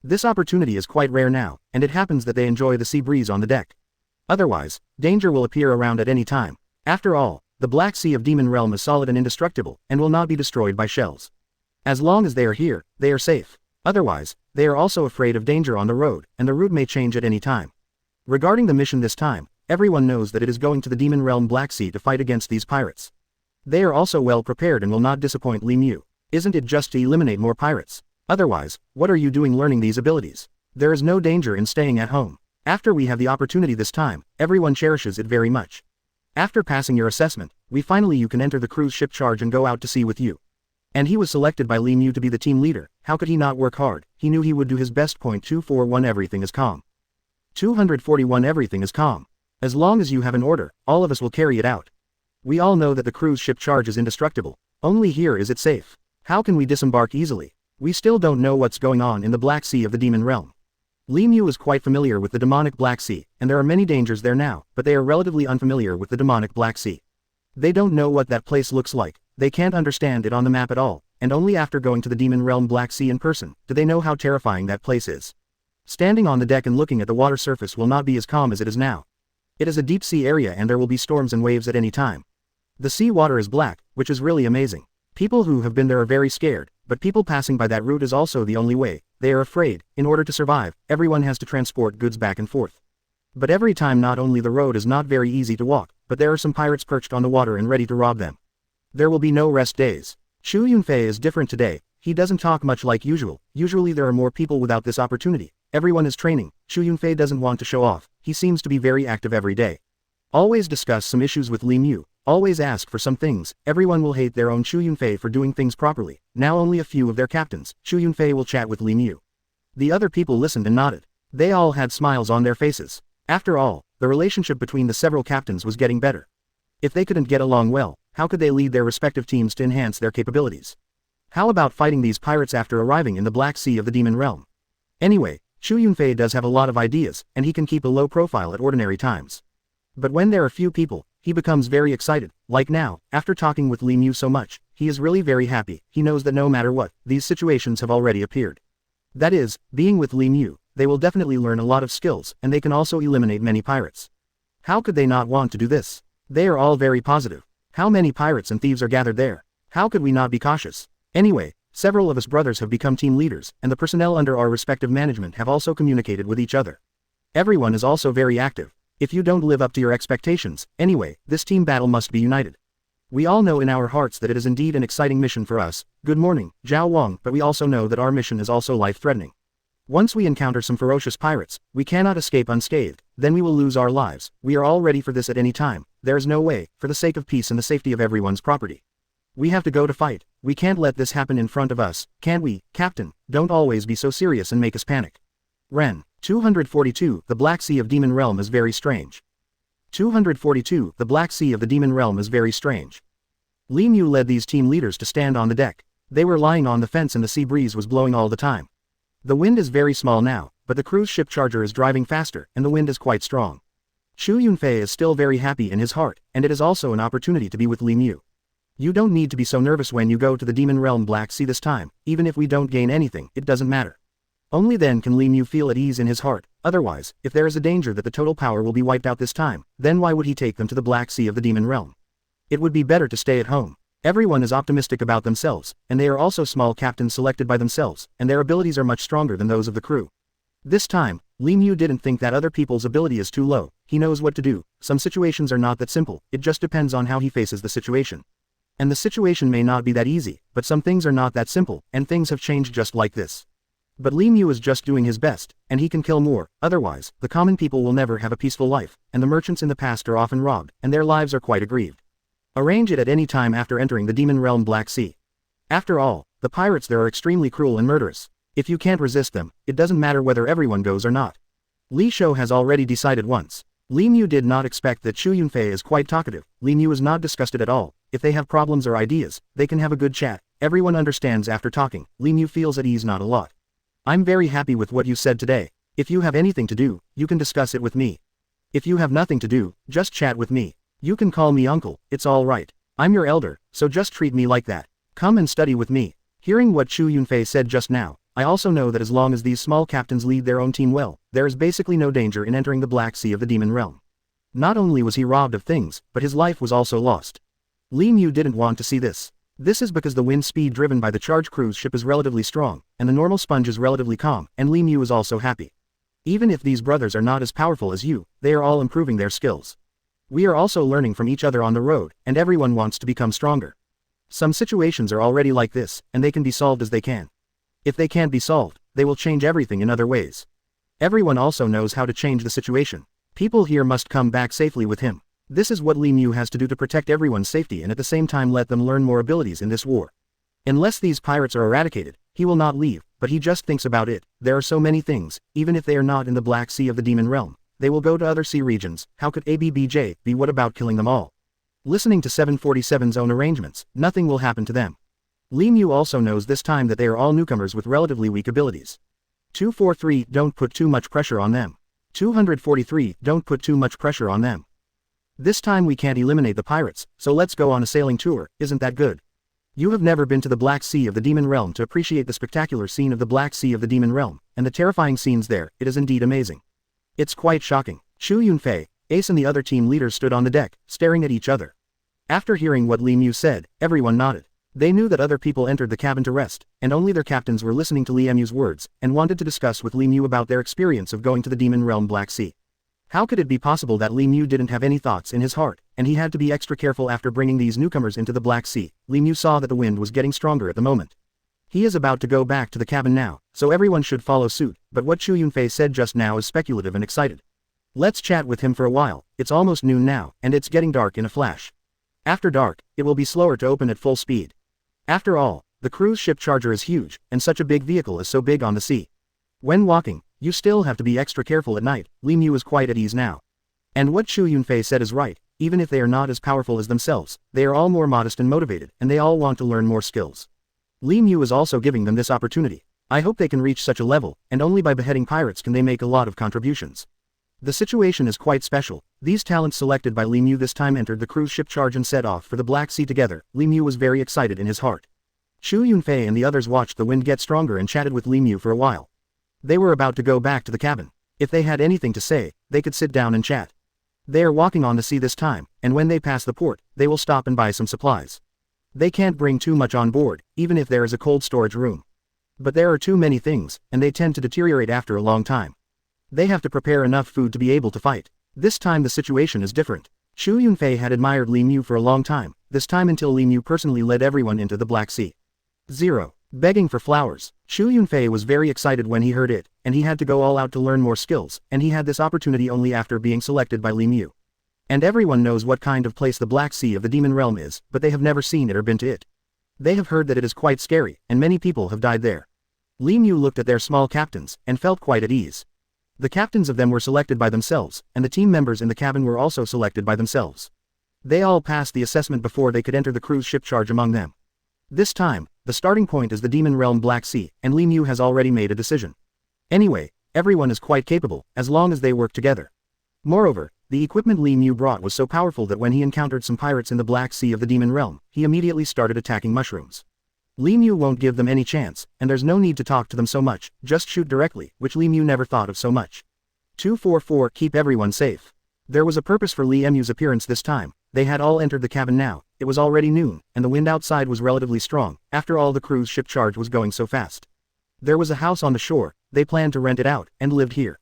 This opportunity is quite rare now, and it happens that they enjoy the sea breeze on the deck. Otherwise, danger will appear around at any time. After all, the Black Sea of Demon Realm is solid and indestructible, and will not be destroyed by shells. As long as they are here, they are safe. Otherwise, they are also afraid of danger on the road, and the route may change at any time. Regarding the mission this time, everyone knows that it is going to the Demon Realm Black Sea to fight against these pirates. They are also well prepared and will not disappoint Li Mu. Isn't it just to eliminate more pirates? Otherwise, what are you doing learning these abilities? There is no danger in staying at home. After we have the opportunity this time, everyone cherishes it very much. After passing your assessment, you can enter the cruise ship charge and go out to sea with you. And he was selected by Li Mu to be the team leader. How could he not work hard? He knew he would do his best. 241 Everything is calm. 241 Everything is calm. As long as you have an order, all of us will carry it out. We all know that the cruise ship charge is indestructible. Only here is it safe. How can we disembark easily? We still don't know what's going on in the Black Sea of the Demon Realm. Li Mu is quite familiar with the demonic Black Sea, and there are many dangers there now, but they are relatively unfamiliar with the demonic Black Sea. They don't know what that place looks like, they can't understand it on the map at all, and only after going to the Demon Realm Black Sea in person, do they know how terrifying that place is. Standing on the deck and looking at the water surface will not be as calm as it is now. It is a deep sea area and there will be storms and waves at any time. The sea water is black, which is really amazing. People who have been there are very scared, but people passing by that route is also the only way. They are afraid. In order to survive, everyone has to transport goods back and forth. But every time not only the road is not very easy to walk, but there are some pirates perched on the water and ready to rob them. There will be no rest days. Xu Yunfei is different today. He doesn't talk much like usual. Usually there are more people without this opportunity. Everyone is training. Xu Yunfei doesn't want to show off. He seems to be very active every day. Always discuss some issues with Li Mu. Always ask for some things. Everyone will hate their own Xu Yunfei for doing things properly. Now only a few of their captains. Xu Yunfei will chat with Li Mu. The other people listened and nodded. They all had smiles on their faces. After all, the relationship between the several captains was getting better. If they couldn't get along well, how could they lead their respective teams to enhance their capabilities? How about fighting these pirates after arriving in the Black Sea of the Demon Realm? Anyway, Xu Yunfei does have a lot of ideas, and he can keep a low profile at ordinary times. But when there are few people, he becomes very excited, like now, after talking with Li Mu so much, he is really very happy. He knows that no matter what, these situations have already appeared. That is, being with Li Mu, they will definitely learn a lot of skills, and they can also eliminate many pirates. How could they not want to do this? They are all very positive. How many pirates and thieves are gathered there? How could we not be cautious? Anyway, several of us brothers have become team leaders, and the personnel under our respective management have also communicated with each other. Everyone is also very active. If you don't live up to your expectations, anyway, this team battle must be united. We all know in our hearts that it is indeed an exciting mission for us. Good morning, Zhao Wang, but we also know that our mission is also life-threatening. Once we encounter some ferocious pirates, we cannot escape unscathed, then we will lose our lives. We are all ready for this at any time. There is no way, for the sake of peace and the safety of everyone's property. We have to go to fight. We can't let this happen in front of us, can we, Captain? Don't always be so serious and make us panic. Ren. 242, The Black Sea of Demon Realm is very strange. 242, The Black Sea of the Demon Realm is very strange. Li Mu led these team leaders to stand on the deck. They were lying on the fence and the sea breeze was blowing all the time. The wind is very small now, but the cruise ship charger is driving faster, and the wind is quite strong. Xu Yunfei is still very happy in his heart, and it is also an opportunity to be with Li Mu. You don't need to be so nervous when you go to the Demon Realm Black Sea this time. Even if we don't gain anything, it doesn't matter. Only then can Li Mu feel at ease in his heart. Otherwise, if there is a danger that the total power will be wiped out this time, then why would he take them to the Black Sea of the Demon Realm? It would be better to stay at home. Everyone is optimistic about themselves, and they are also small captains selected by themselves, and their abilities are much stronger than those of the crew. This time, Li Mu didn't think that other people's ability is too low. He knows what to do. Some situations are not that simple, it just depends on how he faces the situation. And the situation may not be that easy, but some things are not that simple, and things have changed just like this. But Li Mu is just doing his best, and he can kill more. Otherwise, the common people will never have a peaceful life, and the merchants in the past are often robbed, and their lives are quite aggrieved. Arrange it at any time after entering the Demon Realm Black Sea. After all, the pirates there are extremely cruel and murderous. If you can't resist them, it doesn't matter whether everyone goes or not. Li Shou has already decided once. Li Mu did not expect that Xu Yunfei is quite talkative. Li Mu is not disgusted at all. If they have problems or ideas, they can have a good chat. Everyone understands after talking. Li Mu feels at ease not a lot. I'm very happy with what you said today. If you have anything to do, you can discuss it with me. If you have nothing to do, just chat with me. You can call me uncle, it's all right. I'm your elder, so just treat me like that. Come and study with me. Hearing what Xu Yunfei said just now, I also know that as long as these small captains lead their own team well, there is basically no danger in entering the Black Sea of the Demon Realm. Not only was he robbed of things, but his life was also lost. Li Mu didn't want to see this. This is because the wind speed driven by the charge cruise ship is relatively strong, and the normal sponge is relatively calm, and Li Mu is also happy. Even if these brothers are not as powerful as you, they are all improving their skills. We are also learning from each other on the road, and everyone wants to become stronger. Some situations are already like this, and they can be solved as they can. If they can't be solved, they will change everything in other ways. Everyone also knows how to change the situation. People here must come back safely with him. This is what Li Mu has to do to protect everyone's safety and at the same time let them learn more abilities in this war. Unless these pirates are eradicated, he will not leave, but he just thinks about it. There are so many things, even if they are not in the Black Sea of the Demon Realm. They will go to other sea regions. How could ABBJ be? What about killing them all? Listening to 747's own arrangements, nothing will happen to them. Li Mu also knows this time that they are all newcomers with relatively weak abilities. 243, don't put too much pressure on them. 243, don't put too much pressure on them. This time we can't eliminate the pirates, so let's go on a sailing tour, isn't that good? You have never been to the Black Sea of the Demon Realm to appreciate the spectacular scene of the Black Sea of the Demon Realm, and the terrifying scenes there. It is indeed amazing. It's quite shocking. Xu Yunfei, Ace and the other team leaders stood on the deck, staring at each other. After hearing what Li Mu said, everyone nodded. They knew that other people entered the cabin to rest, and only their captains were listening to Li Mu's words, and wanted to discuss with Li Mu about their experience of going to the Demon Realm Black Sea. How could it be possible that Li Mu didn't have any thoughts in his heart, and he had to be extra careful after bringing these newcomers into the Black Sea? Li Mu saw that the wind was getting stronger at the moment. He is about to go back to the cabin now, so everyone should follow suit, but what Xu Yunfei said just now is speculative and excited. Let's chat with him for a while. It's almost noon now, and it's getting dark in a flash. After dark, it will be slower to open at full speed. After all, the cruise ship charger is huge, and such a big vehicle is so big on the sea. When walking, you still have to be extra careful at night. Li Mu is quite at ease now. And what Xu Yunfei said is right, even if they are not as powerful as themselves, they are all more modest and motivated, and they all want to learn more skills. Li Mu is also giving them this opportunity. I hope they can reach such a level, and only by beheading pirates can they make a lot of contributions. The situation is quite special. These talents selected by Li Mu this time entered the cruise ship charge and set off for the Black Sea together. Li Mu was very excited in his heart. Xu Yunfei and the others watched the wind get stronger and chatted with Li Mu for a while. They were about to go back to the cabin. If they had anything to say, they could sit down and chat. They are walking on the sea this time, and when they pass the port, they will stop and buy some supplies. They can't bring too much on board, even if there is a cold storage room. But there are too many things, and they tend to deteriorate after a long time. They have to prepare enough food to be able to fight. This time the situation is different. Xu Yunfei had admired Li Mu for a long time, this time until Li Mu personally led everyone into the Black Sea. 0. Begging for flowers. Xu Yunfei was very excited when he heard it, and he had to go all out to learn more skills, and he had this opportunity only after being selected by Li Mu. And everyone knows what kind of place the Black Sea of the Demon Realm is, but they have never seen it or been to it. They have heard that it is quite scary, and many people have died there. Li Mu looked at their small captains, and felt quite at ease. The captains of them were selected by themselves, and the team members in the cabin were also selected by themselves. They all passed the assessment before they could enter the cruise ship charge among them. This time, the starting point is the Demon Realm Black Sea, and Li Mu has already made a decision. Anyway, everyone is quite capable, as long as they work together. Moreover, the equipment Li Mu brought was so powerful that when he encountered some pirates in the Black Sea of the Demon Realm, he immediately started attacking mushrooms. Li Mu won't give them any chance, and there's no need to talk to them so much, just shoot directly, which Li Mu never thought of so much. 244 Keep everyone safe. There was a purpose for Li Mu's appearance this time. They had all entered the cabin now. It was already noon, and the wind outside was relatively strong. After all, the cruise ship charge was going so fast. There was a house on the shore. They planned to rent it out, and lived here.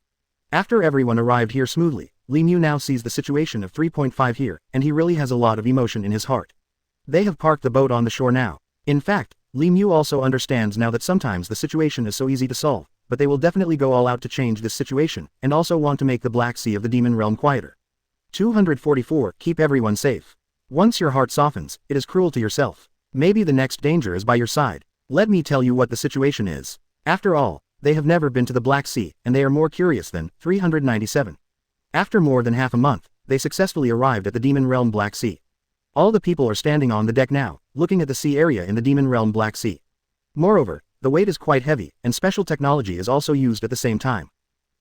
After everyone arrived here smoothly, Li Mu now sees the situation of 3.5 here, and he really has a lot of emotion in his heart. They have parked the boat on the shore now. In fact, Li Mu also understands now that sometimes the situation is so easy to solve, but they will definitely go all out to change this situation, and also want to make the Black Sea of the Demon Realm quieter. 244 Keep everyone safe. Once your heart softens, it is cruel to yourself. Maybe the next danger is by your side. Let me tell you what the situation is. After all, they have never been to the Black Sea, and they are more curious than 397. After more than half a month, they successfully arrived at the Demon Realm Black Sea. All the people are standing on the deck now, looking at the sea area in the Demon Realm Black Sea. Moreover, the weight is quite heavy, and special technology is also used at the same time.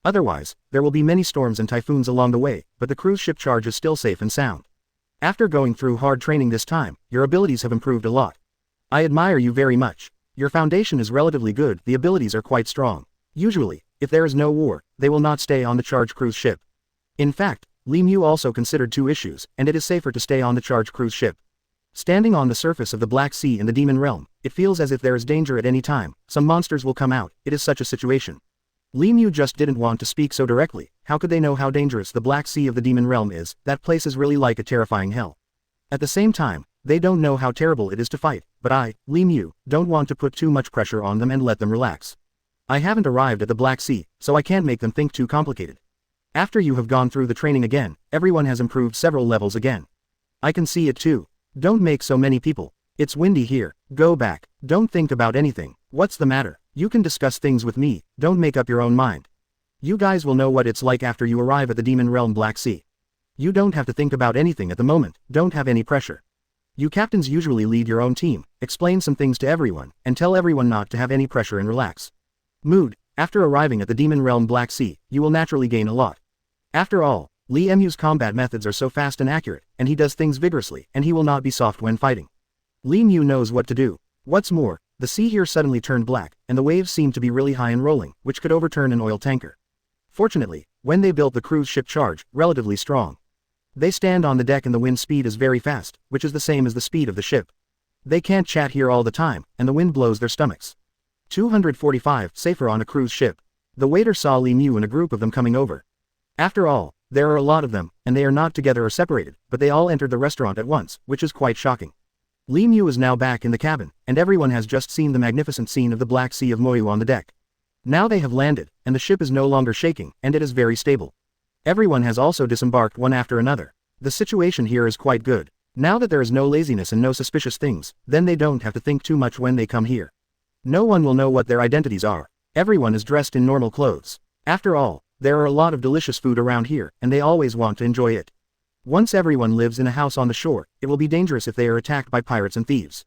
Otherwise, there will be many storms and typhoons along the way, but the cruise ship charge is still safe and sound. After going through hard training this time, your abilities have improved a lot. I admire you very much. Your foundation is relatively good, the abilities are quite strong. Usually, if there is no war, they will not stay on the charge cruise ship. In fact, Li Mu also considered two issues, and it is safer to stay on the charge cruise ship. Standing on the surface of the Black Sea in the Demon Realm, it feels as if there is danger at any time. Some monsters will come out. It is such a situation. Li Mu just didn't want to speak so directly. How could they know how dangerous the Black Sea of the Demon Realm is? That place is really like a terrifying hell. At the same time, they don't know how terrible it is to fight, but I, Li Mu, don't want to put too much pressure on them and let them relax. I haven't arrived at the Black Sea, so I can't make them think too complicated. After you have gone through the training again, everyone has improved several levels again. I can see it too. Don't make so many people. It's windy here, go back, don't think about anything, what's the matter? You can discuss things with me, don't make up your own mind. You guys will know what it's like after you arrive at the Demon Realm Black Sea. You don't have to think about anything at the moment, don't have any pressure. You captains usually lead your own team, explain some things to everyone, and tell everyone not to have any pressure and relax. Mood, after arriving at the Demon Realm Black Sea, you will naturally gain a lot. After all, Lee Mu's combat methods are so fast and accurate, and he does things vigorously, and he will not be soft when fighting. Lee Mu knows what to do. What's more, the sea here suddenly turned black, and the waves seemed to be really high and rolling, which could overturn an oil tanker. Fortunately, when they built the cruise ship Charge, relatively strong. They stand on the deck and the wind speed is very fast, which is the same as the speed of the ship. They can't chat here all the time, and the wind blows their stomachs. 245, safer on a cruise ship. The waiter saw Lee Mu and a group of them coming over. After all, there are a lot of them, and they are not together or separated, but they all entered the restaurant at once, which is quite shocking. Lee Mu is now back in the cabin, and everyone has just seen the magnificent scene of the Black Sea of Moyu on the deck. Now they have landed, and the ship is no longer shaking, and it is very stable. Everyone has also disembarked one after another. The situation here is quite good. Now that there is no laziness and no suspicious things, then they don't have to think too much when they come here. No one will know what their identities are. Everyone is dressed in normal clothes. After all, there are a lot of delicious food around here, and they always want to enjoy it. Once everyone lives in a house on the shore, it will be dangerous if they are attacked by pirates and thieves.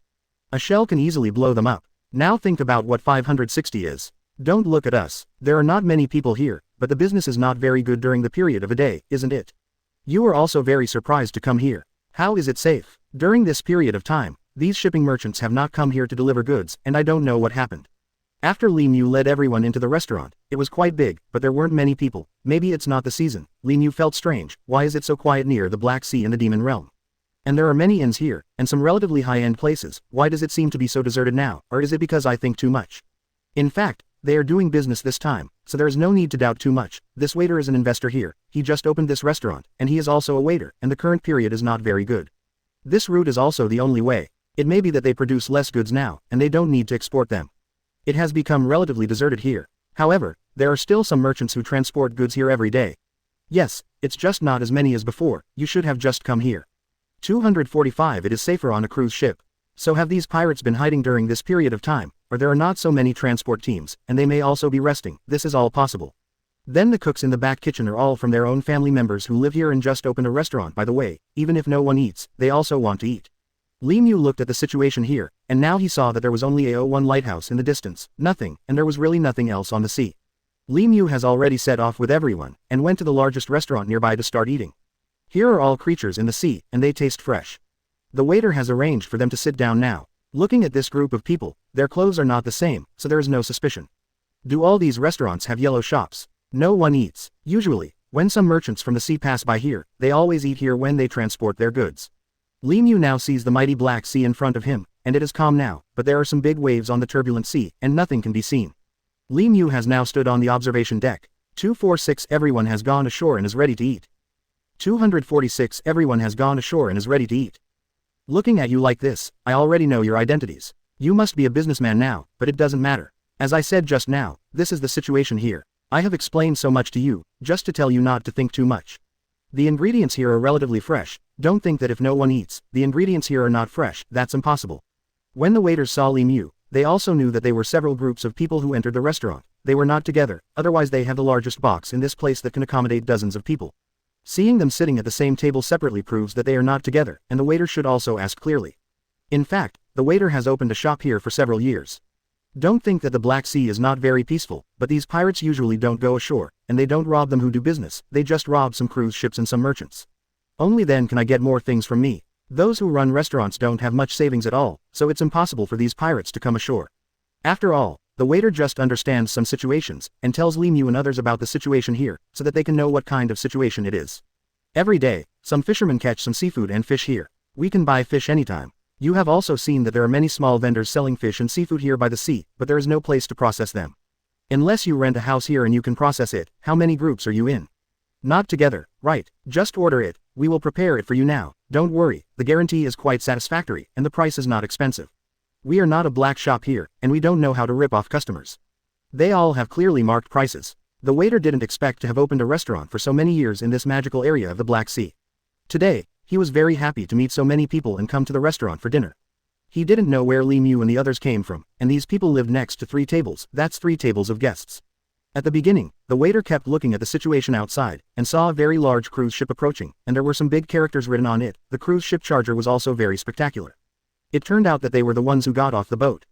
A shell can easily blow them up. Now think about what 560 is. Don't look at us. There are not many people here, but the business is not very good during the period of a day, isn't it? You are also very surprised to come here. How is it safe? During this period of time, these shipping merchants have not come here to deliver goods, and I don't know what happened. After Lee Mu led everyone into the restaurant, it was quite big, but there weren't many people. Maybe it's not the season. Lee Mu felt strange. Why is it so quiet near the Black Sea and the Demon Realm? And there are many inns here, and some relatively high-end places. Why does it seem to be so deserted now, or is it because I think too much? In fact, they are doing business this time, so there is no need to doubt too much. This waiter is an investor here, he just opened this restaurant, and he is also a waiter, and the current period is not very good. This route is also the only way. It may be that they produce less goods now, and they don't need to export them. It has become relatively deserted here. However, there are still some merchants who transport goods here every day. Yes, it's just not as many as before, you should have just come here. 245 It is safer on a cruise ship. So have these pirates been hiding during this period of time, or there are not so many transport teams, and they may also be resting, this is all possible. Then the cooks in the back kitchen are all from their own family members who live here and just opened a restaurant by the way, even if no one eats, they also want to eat. Lee Mu looked at the situation here, and now he saw that there was only a one lighthouse in the distance, nothing, and there was really nothing else on the sea. Lee Mu has already set off with everyone, and went to the largest restaurant nearby to start eating. Here are all creatures in the sea, and they taste fresh. The waiter has arranged for them to sit down now. Looking at this group of people, their clothes are not the same, so there is no suspicion. Do all these restaurants have yellow shops? No one eats. Usually, when some merchants from the sea pass by here, they always eat here when they transport their goods. Lee Mu now sees the mighty Black Sea in front of him, and it is calm now, but there are some big waves on the turbulent sea, and nothing can be seen. Lee Mu has now stood on the observation deck. 246 Everyone has gone ashore and is ready to eat. 246 Everyone has gone ashore and is ready to eat. Looking at you like this, I already know your identities. You must be a businessman now, but it doesn't matter. As I said just now, this is the situation here. I have explained so much to you, just to tell you not to think too much. The ingredients here are relatively fresh. Don't think that if no one eats, the ingredients here are not fresh, that's impossible. When the waiters saw Lee Mu, they also knew that they were several groups of people who entered the restaurant. They were not together, otherwise they have the largest box in this place that can accommodate dozens of people. Seeing them sitting at the same table separately proves that they are not together, and the waiter should also ask clearly. In fact, the waiter has opened a shop here for several years. Don't think that the Black Sea is not very peaceful, but these pirates usually don't go ashore, and they don't rob them who do business, they just rob some cruise ships and some merchants. Only then can I get more things from me. Those who run restaurants don't have much savings at all, so it's impossible for these pirates to come ashore. After all, the waiter just understands some situations, and tells Lee Mu and others about the situation here, so that they can know what kind of situation it is. Every day, some fishermen catch some seafood and fish here. We can buy fish anytime. You have also seen that there are many small vendors selling fish and seafood here by the sea, but there is no place to process them. Unless you rent a house here and you can process it, how many groups are you in? Not together, right, just order it, we will prepare it for you now, don't worry, the guarantee is quite satisfactory, and the price is not expensive. We are not a black shop here, and we don't know how to rip off customers. They all have clearly marked prices. The waiter didn't expect to have opened a restaurant for so many years in this magical area of the Black Sea. Today, he was very happy to meet so many people and come to the restaurant for dinner. He didn't know where Li Mu and the others came from, and these people lived next to 3 tables, that's 3 tables of guests. At the beginning, the waiter kept looking at the situation outside, and saw a very large cruise ship approaching, and there were some big characters written on it. The cruise ship charger was also very spectacular. It turned out that they were the ones who got off the boat.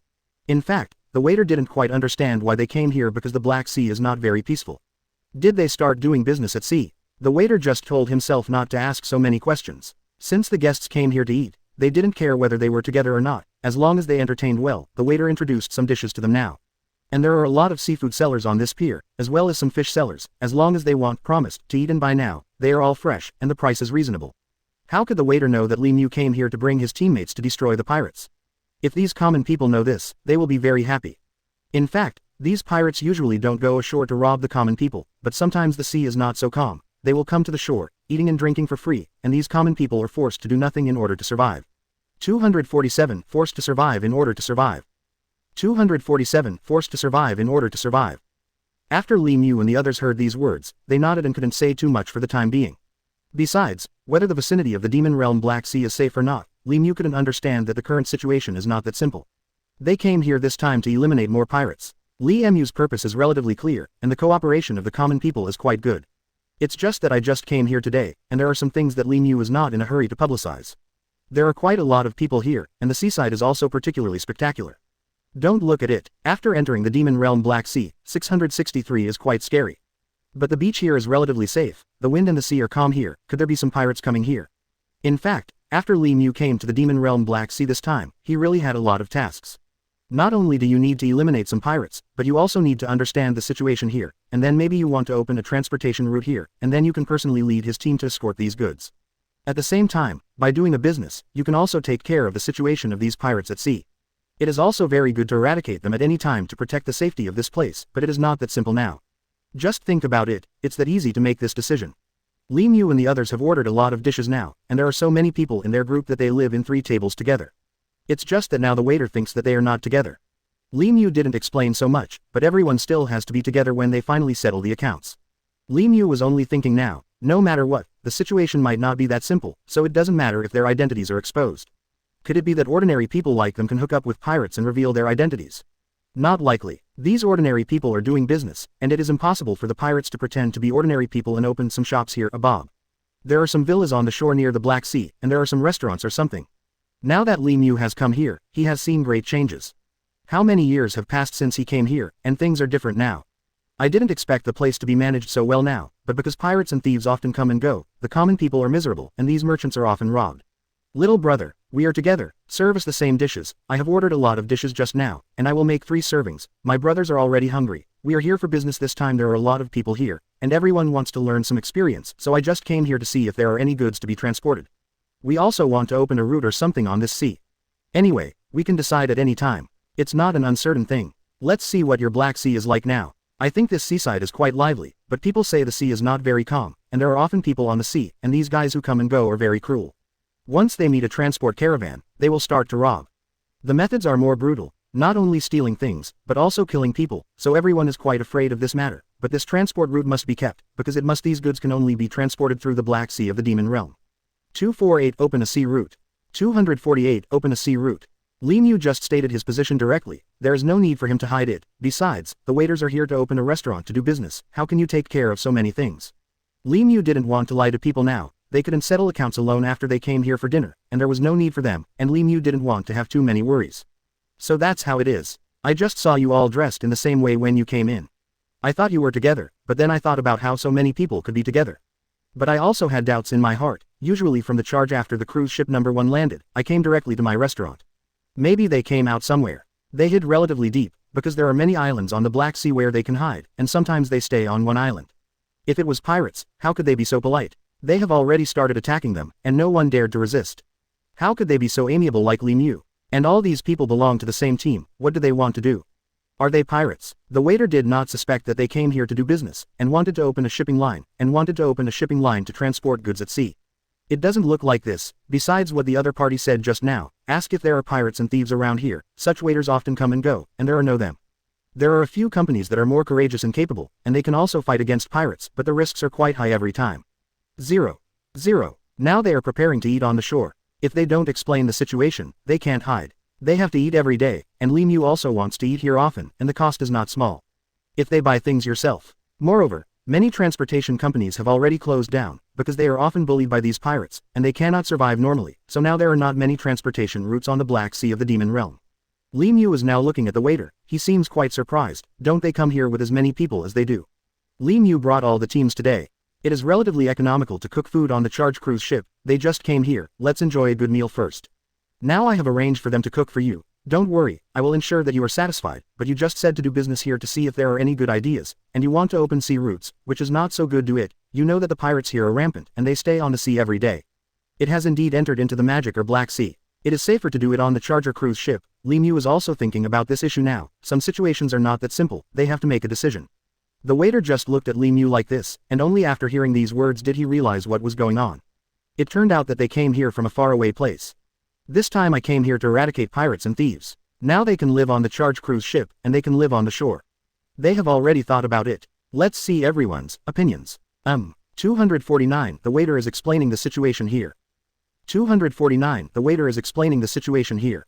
In fact, the waiter didn't quite understand why they came here because the Black Sea is not very peaceful. Did they start doing business at sea? The waiter just told himself not to ask so many questions. Since the guests came here to eat, they didn't care whether they were together or not, as long as they entertained well. The waiter introduced some dishes to them now. And there are a lot of seafood sellers on this pier, as well as some fish sellers, as long as they want promised to eat and buy now, they are all fresh, and the price is reasonable. How could the waiter know that Li Mu came here to bring his teammates to destroy the pirates? If these common people know this, they will be very happy. In fact, these pirates usually don't go ashore to rob the common people, but sometimes the sea is not so calm. They will come to the shore, eating and drinking for free, and these common people are forced to do nothing in order to survive. 247 Forced to survive in order to survive. 247 Forced to survive in order to survive. After Li Mu and the others heard these words, they nodded and couldn't say too much for the time being. Besides, whether the vicinity of the Demon Realm Black Sea is safe or not, Li Mu couldn't understand that the current situation is not that simple. They came here this time to eliminate more pirates. Li Mu's purpose is relatively clear, and the cooperation of the common people is quite good. It's just that I just came here today, and there are some things that Li Mu is not in a hurry to publicize. There are quite a lot of people here, and the seaside is also particularly spectacular. Don't look at it. After entering the Demon Realm Black Sea, 663 is quite scary. But the beach here is relatively safe, the wind and the sea are calm here. Could there be some pirates coming here? In fact, after Li Mu came to the Demon Realm Black Sea this time, he really had a lot of tasks. Not only do you need to eliminate some pirates, but you also need to understand the situation here, and then maybe you want to open a transportation route here, and then you can personally lead his team to escort these goods. At the same time, by doing a business, you can also take care of the situation of these pirates at sea. It is also very good to eradicate them at any time to protect the safety of this place, but it is not that simple now. Just think about it, it's that easy to make this decision. Li Mu and the others have ordered a lot of dishes now, and there are so many people in their group that they live in 3 tables together. It's just that now the waiter thinks that they are not together. Li Mu didn't explain so much, but everyone still has to be together when they finally settle the accounts. Li Mu was only thinking now, no matter what, the situation might not be that simple, so it doesn't matter if their identities are exposed. Could it be that ordinary people like them can hook up with pirates and reveal their identities? Not likely. These ordinary people are doing business, and it is impossible for the pirates to pretend to be ordinary people and open some shops here above. There are some villas on the shore near the Black Sea, and there are some restaurants or something. Now that Li Mu has come here, he has seen great changes. How many years have passed since he came here, and things are different now. I didn't expect the place to be managed so well now, but because pirates and thieves often come and go, the common people are miserable, and these merchants are often robbed. Little brother, we are together, serve us the same dishes. I have ordered a lot of dishes just now, and I will make 3 servings. My brothers are already hungry. We are here for business this time. There are a lot of people here, and everyone wants to learn some experience, so I just came here to see if there are any goods to be transported. We also want to open a route or something on this sea. Anyway, we can decide at any time. It's not an uncertain thing. Let's see what your Black Sea is like now. I think this seaside is quite lively, but people say the sea is not very calm, and there are often people on the sea, and these guys who come and go are very cruel. Once they meet a transport caravan, they will start to rob. The methods are more brutal, not only stealing things, but also killing people, so everyone is quite afraid of this matter, but this transport route must be kept, because these goods can only be transported through the Black Sea of the Demon Realm. 248 Open a sea route. 248 Open a sea route. Li Mu just stated his position directly, there is no need for him to hide it. Besides, the waiters are here to open a restaurant to do business. How can you take care of so many things? Li Mu didn't want to lie to people now. They couldn't settle accounts alone after they came here for dinner, and there was no need for them, and Li Mu didn't want to have too many worries. So that's how it is. I just saw you all dressed in the same way when you came in. I thought you were together, but then I thought about how so many people could be together. But I also had doubts in my heart. Usually from the charge after the cruise ship number 1 landed, I came directly to my restaurant. Maybe they came out somewhere. They hid relatively deep, because there are many islands on the Black Sea where they can hide, and sometimes they stay on one island. If it was pirates, how could they be so polite? They have already started attacking them, and no one dared to resist. How could they be so amiable like Li Mu? And all these people belong to the same team. What do they want to do? Are they pirates? The waiter did not suspect that they came here to do business, and wanted to open a shipping line, to transport goods at sea. It doesn't look like this. Besides what the other party said just now, ask if there are pirates and thieves around here. Such waiters often come and go, and there are no them. There are a few companies that are more courageous and capable, and they can also fight against pirates, but the risks are quite high every time. 0. Now they are preparing to eat on the shore. If they don't explain the situation, they can't hide. They have to eat every day, and Li Mu also wants to eat here often, and the cost is not small. If they buy things yourself. Moreover, many transportation companies have already closed down, because they are often bullied by these pirates, and they cannot survive normally, so now there are not many transportation routes on the Black Sea of the Demon Realm. Li Mu is now looking at the waiter, he seems quite surprised, don't they come here with as many people as they do? Li Mu brought all the teams today. It is relatively economical to cook food on the charge cruise ship, they just came here, let's enjoy a good meal first. Now I have arranged for them to cook for you. Don't worry, I will ensure that you are satisfied, but you just said to do business here to see if there are any good ideas, and you want to open sea routes, which is not so good to it, you know that the pirates here are rampant and they stay on the sea every day. It has indeed entered into the Magic or Black Sea. It is safer to do it on the charger cruise ship. Li Mu is also thinking about this issue now, some situations are not that simple, they have to make a decision. The waiter just looked at Li Mu like this, and only after hearing these words did he realize what was going on. It turned out that they came here from a faraway place. This time I came here to eradicate pirates and thieves. Now they can live on the charge cruise ship, and they can live on the shore. They have already thought about it. Let's see everyone's opinions. 249, the waiter is explaining the situation here. 249, the waiter is explaining the situation here.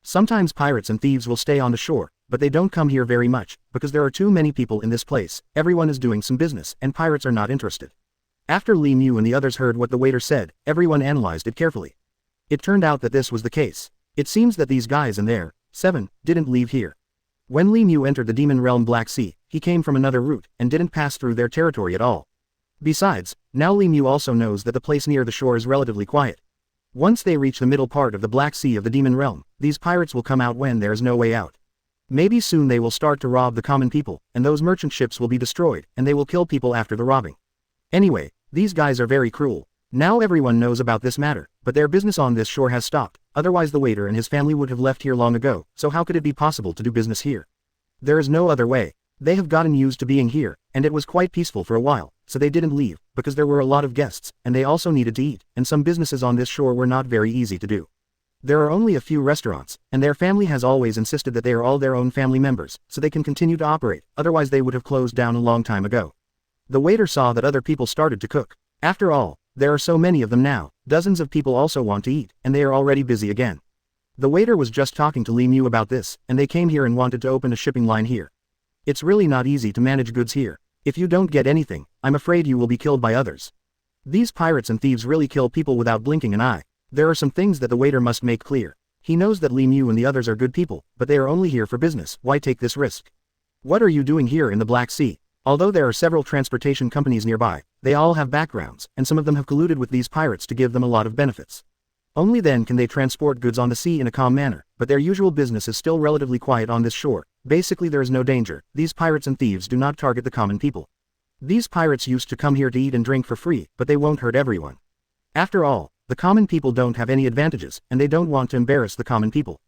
Sometimes pirates and thieves will stay on the shore, but they don't come here very much, because there are too many people in this place, everyone is doing some business, and pirates are not interested. After Li Mu and the others heard what the waiter said, everyone analyzed it carefully. It turned out that this was the case. It seems that these guys and their 7 didn't leave here. When Li Mu entered the Demon Realm Black Sea, he came from another route, and didn't pass through their territory at all. Besides, now Li Mu also knows that the place near the shore is relatively quiet. Once they reach the middle part of the Black Sea of the Demon Realm, these pirates will come out when there is no way out. Maybe soon they will start to rob the common people, and those merchant ships will be destroyed, and they will kill people after the robbing. Anyway, these guys are very cruel. Now everyone knows about this matter, but their business on this shore has stopped, otherwise the waiter and his family would have left here long ago, so how could it be possible to do business here? There is no other way. They have gotten used to being here, and it was quite peaceful for a while, so they didn't leave, because there were a lot of guests, and they also needed to eat, and some businesses on this shore were not very easy to do. There are only a few restaurants, and their family has always insisted that they are all their own family members, so they can continue to operate, otherwise they would have closed down a long time ago. The waiter saw that other people started to cook. After all, there are so many of them now, dozens of people also want to eat, and they are already busy again. The waiter was just talking to Li Mu about this, and they came here and wanted to open a shipping line here. It's really not easy to manage goods here. If you don't get anything, I'm afraid you will be killed by others. These pirates and thieves really kill people without blinking an eye. There are some things that the waiter must make clear. He knows that Li Mu and the others are good people, but they are only here for business, why take this risk? What are you doing here in the Black Sea? Although there are several transportation companies nearby, they all have backgrounds, and some of them have colluded with these pirates to give them a lot of benefits. Only then can they transport goods on the sea in a calm manner, but their usual business is still relatively quiet on this shore. Basically there is no danger, these pirates and thieves do not target the common people. These pirates used to come here to eat and drink for free, but they won't hurt everyone. After all, the common people don't have any advantages, and they don't want to embarrass the common people.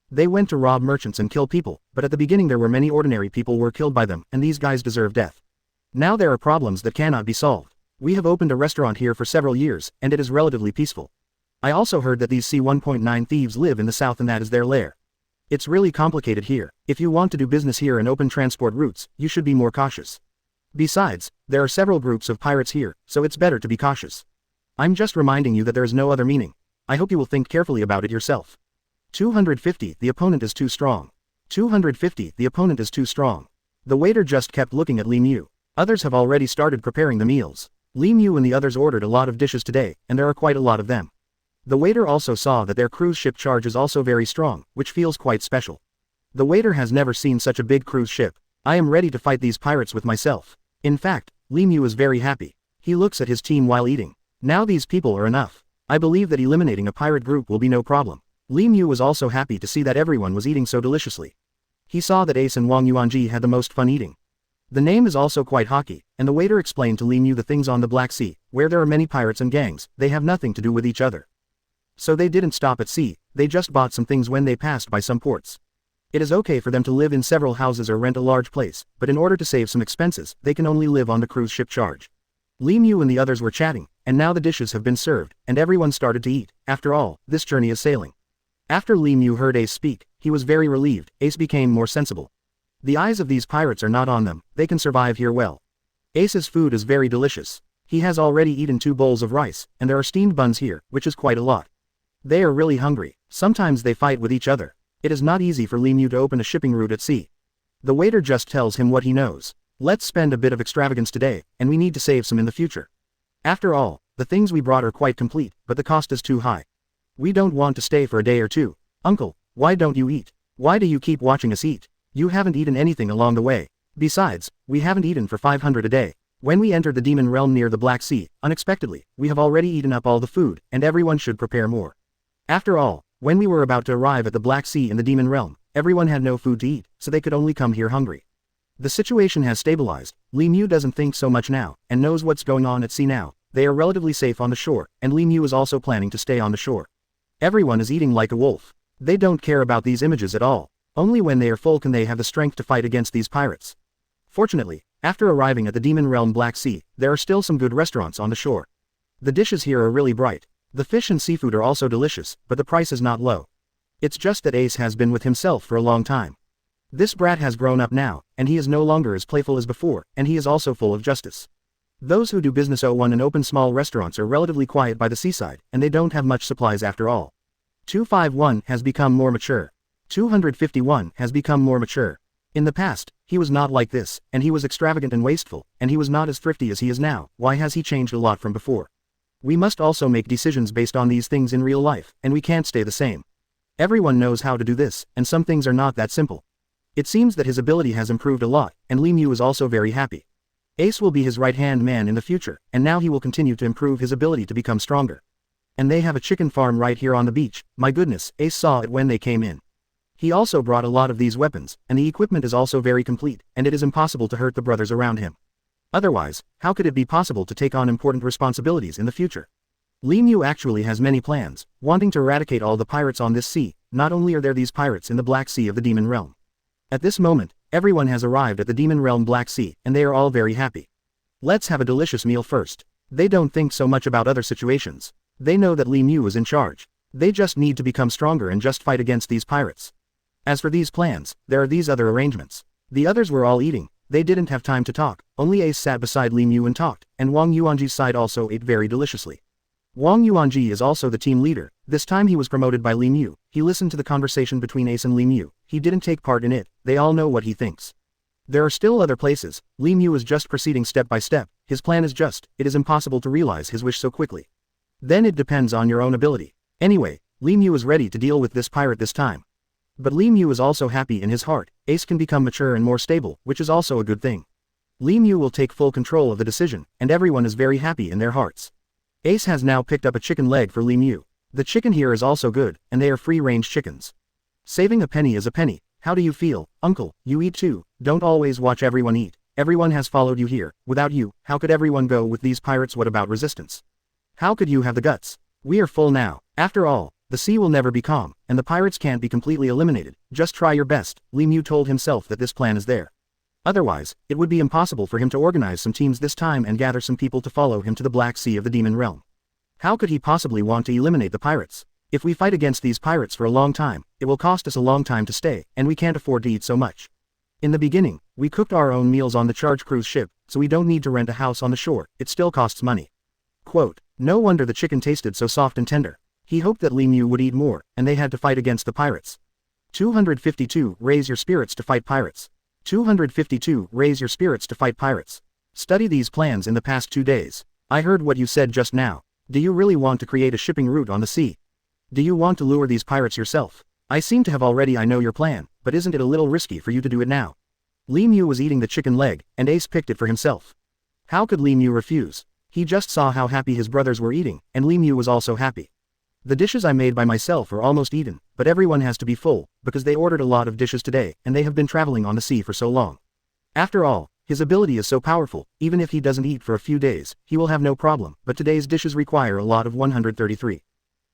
They went to rob merchants and kill people, but at the beginning there were many ordinary people were killed by them, and these guys deserve death. Now there are problems that cannot be solved. We have opened a restaurant here for several years, and it is relatively peaceful. I also heard that these C-1.9 thieves live in the south and that is their lair. It's really complicated here. If you want to do business here and open transport routes, you should be more cautious. Besides, there are several groups of pirates here, so it's better to be cautious. I'm just reminding you that there is no other meaning. I hope you will think carefully about it yourself. 250, the opponent is too strong. 250, the opponent is too strong. The waiter just kept looking at Li Mu. Others have already started preparing the meals. Li Mu and the others ordered a lot of dishes today, and there are quite a lot of them. The waiter also saw that their cruise ship charge is also very strong, which feels quite special. The waiter has never seen such a big cruise ship. I am ready to fight these pirates with myself. In fact, Li Mu is very happy. He looks at his team while eating. Now these people are enough. I believe that eliminating a pirate group will be no problem. Li Mu was also happy to see that everyone was eating so deliciously. He saw that Ace and Wang Yuanji had the most fun eating. The name is also quite hockey, and the waiter explained to Li Mu the things on the Black Sea, where there are many pirates and gangs, they have nothing to do with each other. So they didn't stop at sea, they just bought some things when they passed by some ports. It is okay for them to live in several houses or rent a large place, but in order to save some expenses, they can only live on the cruise ship charge. Li Mu and the others were chatting, and now the dishes have been served, and everyone started to eat. After all, this journey is sailing. After Li Mu heard Ace speak, he was very relieved. Ace became more sensible. The eyes of these pirates are not on them, they can survive here well. Ace's food is very delicious. He has already eaten 2 bowls of rice, and there are steamed buns here, which is quite a lot. They are really hungry. Sometimes they fight with each other. It is not easy for Lemieux to open a shipping route at sea. The waiter just tells him what he knows. Let's spend a bit of extravagance today, and we need to save some in the future. After all, the things we brought are quite complete, but the cost is too high. We don't want to stay for a day or two. Uncle, why don't you eat? Why do you keep watching us eat? You haven't eaten anything along the way. Besides, we haven't eaten for 500 a day. When we entered the demon realm near the Black Sea, unexpectedly, we have already eaten up all the food, and everyone should prepare more. After all, when we were about to arrive at the Black Sea in the demon realm, everyone had no food to eat, so they could only come here hungry. The situation has stabilized. Lemieux doesn't think so much now, and knows what's going on at sea now. They are relatively safe on the shore, and Lemieux is also planning to stay on the shore. Everyone is eating like a wolf. They don't care about these images at all. Only when they are full can they have the strength to fight against these pirates. Fortunately, after arriving at the demon realm Black Sea, there are still some good restaurants on the shore. The dishes here are really bright. The fish and seafood are also delicious, but the price is not low. It's just that Ace has been with himself for a long time. This brat has grown up now, and he is no longer as playful as before, and he is also full of justice. Those who do business and open small restaurants are relatively quiet by the seaside, and they don't have much supplies after all. 251 has become more mature. 251 has become more mature. In the past, he was not like this, and he was extravagant and wasteful, and he was not as thrifty as he is now. Why has he changed a lot from before? We must also make decisions based on these things in real life, and we can't stay the same. Everyone knows how to do this, and some things are not that simple. It seems that his ability has improved a lot, and Lemieux is also very happy. Ace will be his right-hand man in the future, and now he will continue to improve his ability to become stronger. And they have a chicken farm right here on the beach. My goodness, Ace saw it when they came in. He also brought a lot of these weapons, and the equipment is also very complete, and it is impossible to hurt the brothers around him. Otherwise, how could it be possible to take on important responsibilities in the future? Lemieux actually has many plans, wanting to eradicate all the pirates on this sea. Not only are there these pirates in the Black Sea of the Demon Realm. At this moment, everyone has arrived at the Demon Realm Black Sea, and they are all very happy. Let's have a delicious meal first. They don't think so much about other situations. They know that Lemieux is in charge. They just need to become stronger and just fight against these pirates. As for these plans, there are these other arrangements. The others were all eating. They didn't have time to talk. Only Ace sat beside Lemieux and talked, and Wang Yuanji's side also ate very deliciously. Wang Yuanji is also the team leader. This time he was promoted by Lemieux. He listened to the conversation between Ace and Lemieux. He didn't take part in it. They all know what he thinks. There are still other places. Lemieux is just proceeding step by step. His plan is just, it is impossible to realize his wish so quickly. Then it depends on your own ability. Anyway, Lemieux is ready to deal with this pirate this time. But Lemieux is also happy in his heart. Ace can become mature and more stable, which is also a good thing. Lemieux will take full control of the decision, and everyone is very happy in their hearts. Ace has now picked up a chicken leg for Lemieux. The chicken here is also good, and they are free-range chickens. Saving a penny is a penny. How do you feel, uncle? You eat too. Don't always watch everyone eat. Everyone has followed you here. Without you, how could everyone go with these pirates? What about resistance? How could you have the guts? We are full now. After all, the sea will never be calm, and the pirates can't be completely eliminated. Just try your best. Lemieux told himself that this plan is there. Otherwise, it would be impossible for him to organize some teams this time and gather some people to follow him to the Black Sea of the Demon Realm. How could he possibly want to eliminate the pirates? If we fight against these pirates for a long time, it will cost us a long time to stay, and we can't afford to eat so much. In the beginning, we cooked our own meals on the charge cruise ship, so we don't need to rent a house on the shore. It still costs money. Quote, no wonder the chicken tasted so soft and tender. He hoped that Lemieux would eat more, and they had to fight against the pirates. 252 Raise your spirits to fight pirates. 252 Raise your spirits to fight pirates. Study these plans in the past 2 days. I heard what you said just now. Do you really want to create a shipping route on the sea? Do you want to lure these pirates yourself? I seem to have already know your plan, but isn't it a little risky for you to do it now? Lemieux was eating the chicken leg, and Ace picked it for himself. How could Lemieux refuse? He just saw how happy his brothers were eating, and Lemieux was also happy. The dishes I made by myself are almost eaten, but everyone has to be full, because they ordered a lot of dishes today, and they have been traveling on the sea for so long. After all, his ability is so powerful, even if he doesn't eat for a few days, he will have no problem, but today's dishes require a lot of 133.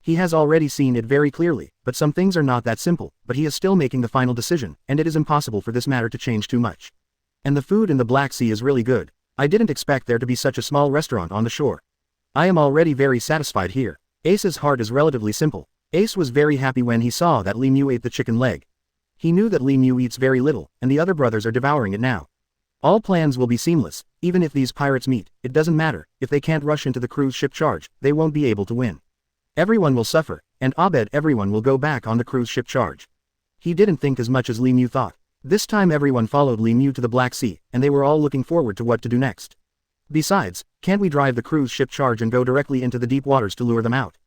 He has already seen it very clearly, but some things are not that simple, but he is still making the final decision, and it is impossible for this matter to change too much. And the food in the Black Sea is really good. I didn't expect there to be such a small restaurant on the shore. I am already very satisfied here. Ace's heart is relatively simple. Ace was very happy when he saw that Lemieux ate the chicken leg. He knew that Lemieux eats very little, and the other brothers are devouring it now. All plans will be seamless. Even if these pirates meet, it doesn't matter. If they can't rush into the cruise ship charge, they won't be able to win. Everyone will suffer, and I bet everyone will go back on the cruise ship charge. He didn't think as much as Li Mu thought. This time everyone followed Li Mu to the Black Sea, and they were all looking forward to what to do next. Besides, can't we drive the cruise ship charge and go directly into the deep waters to lure them out?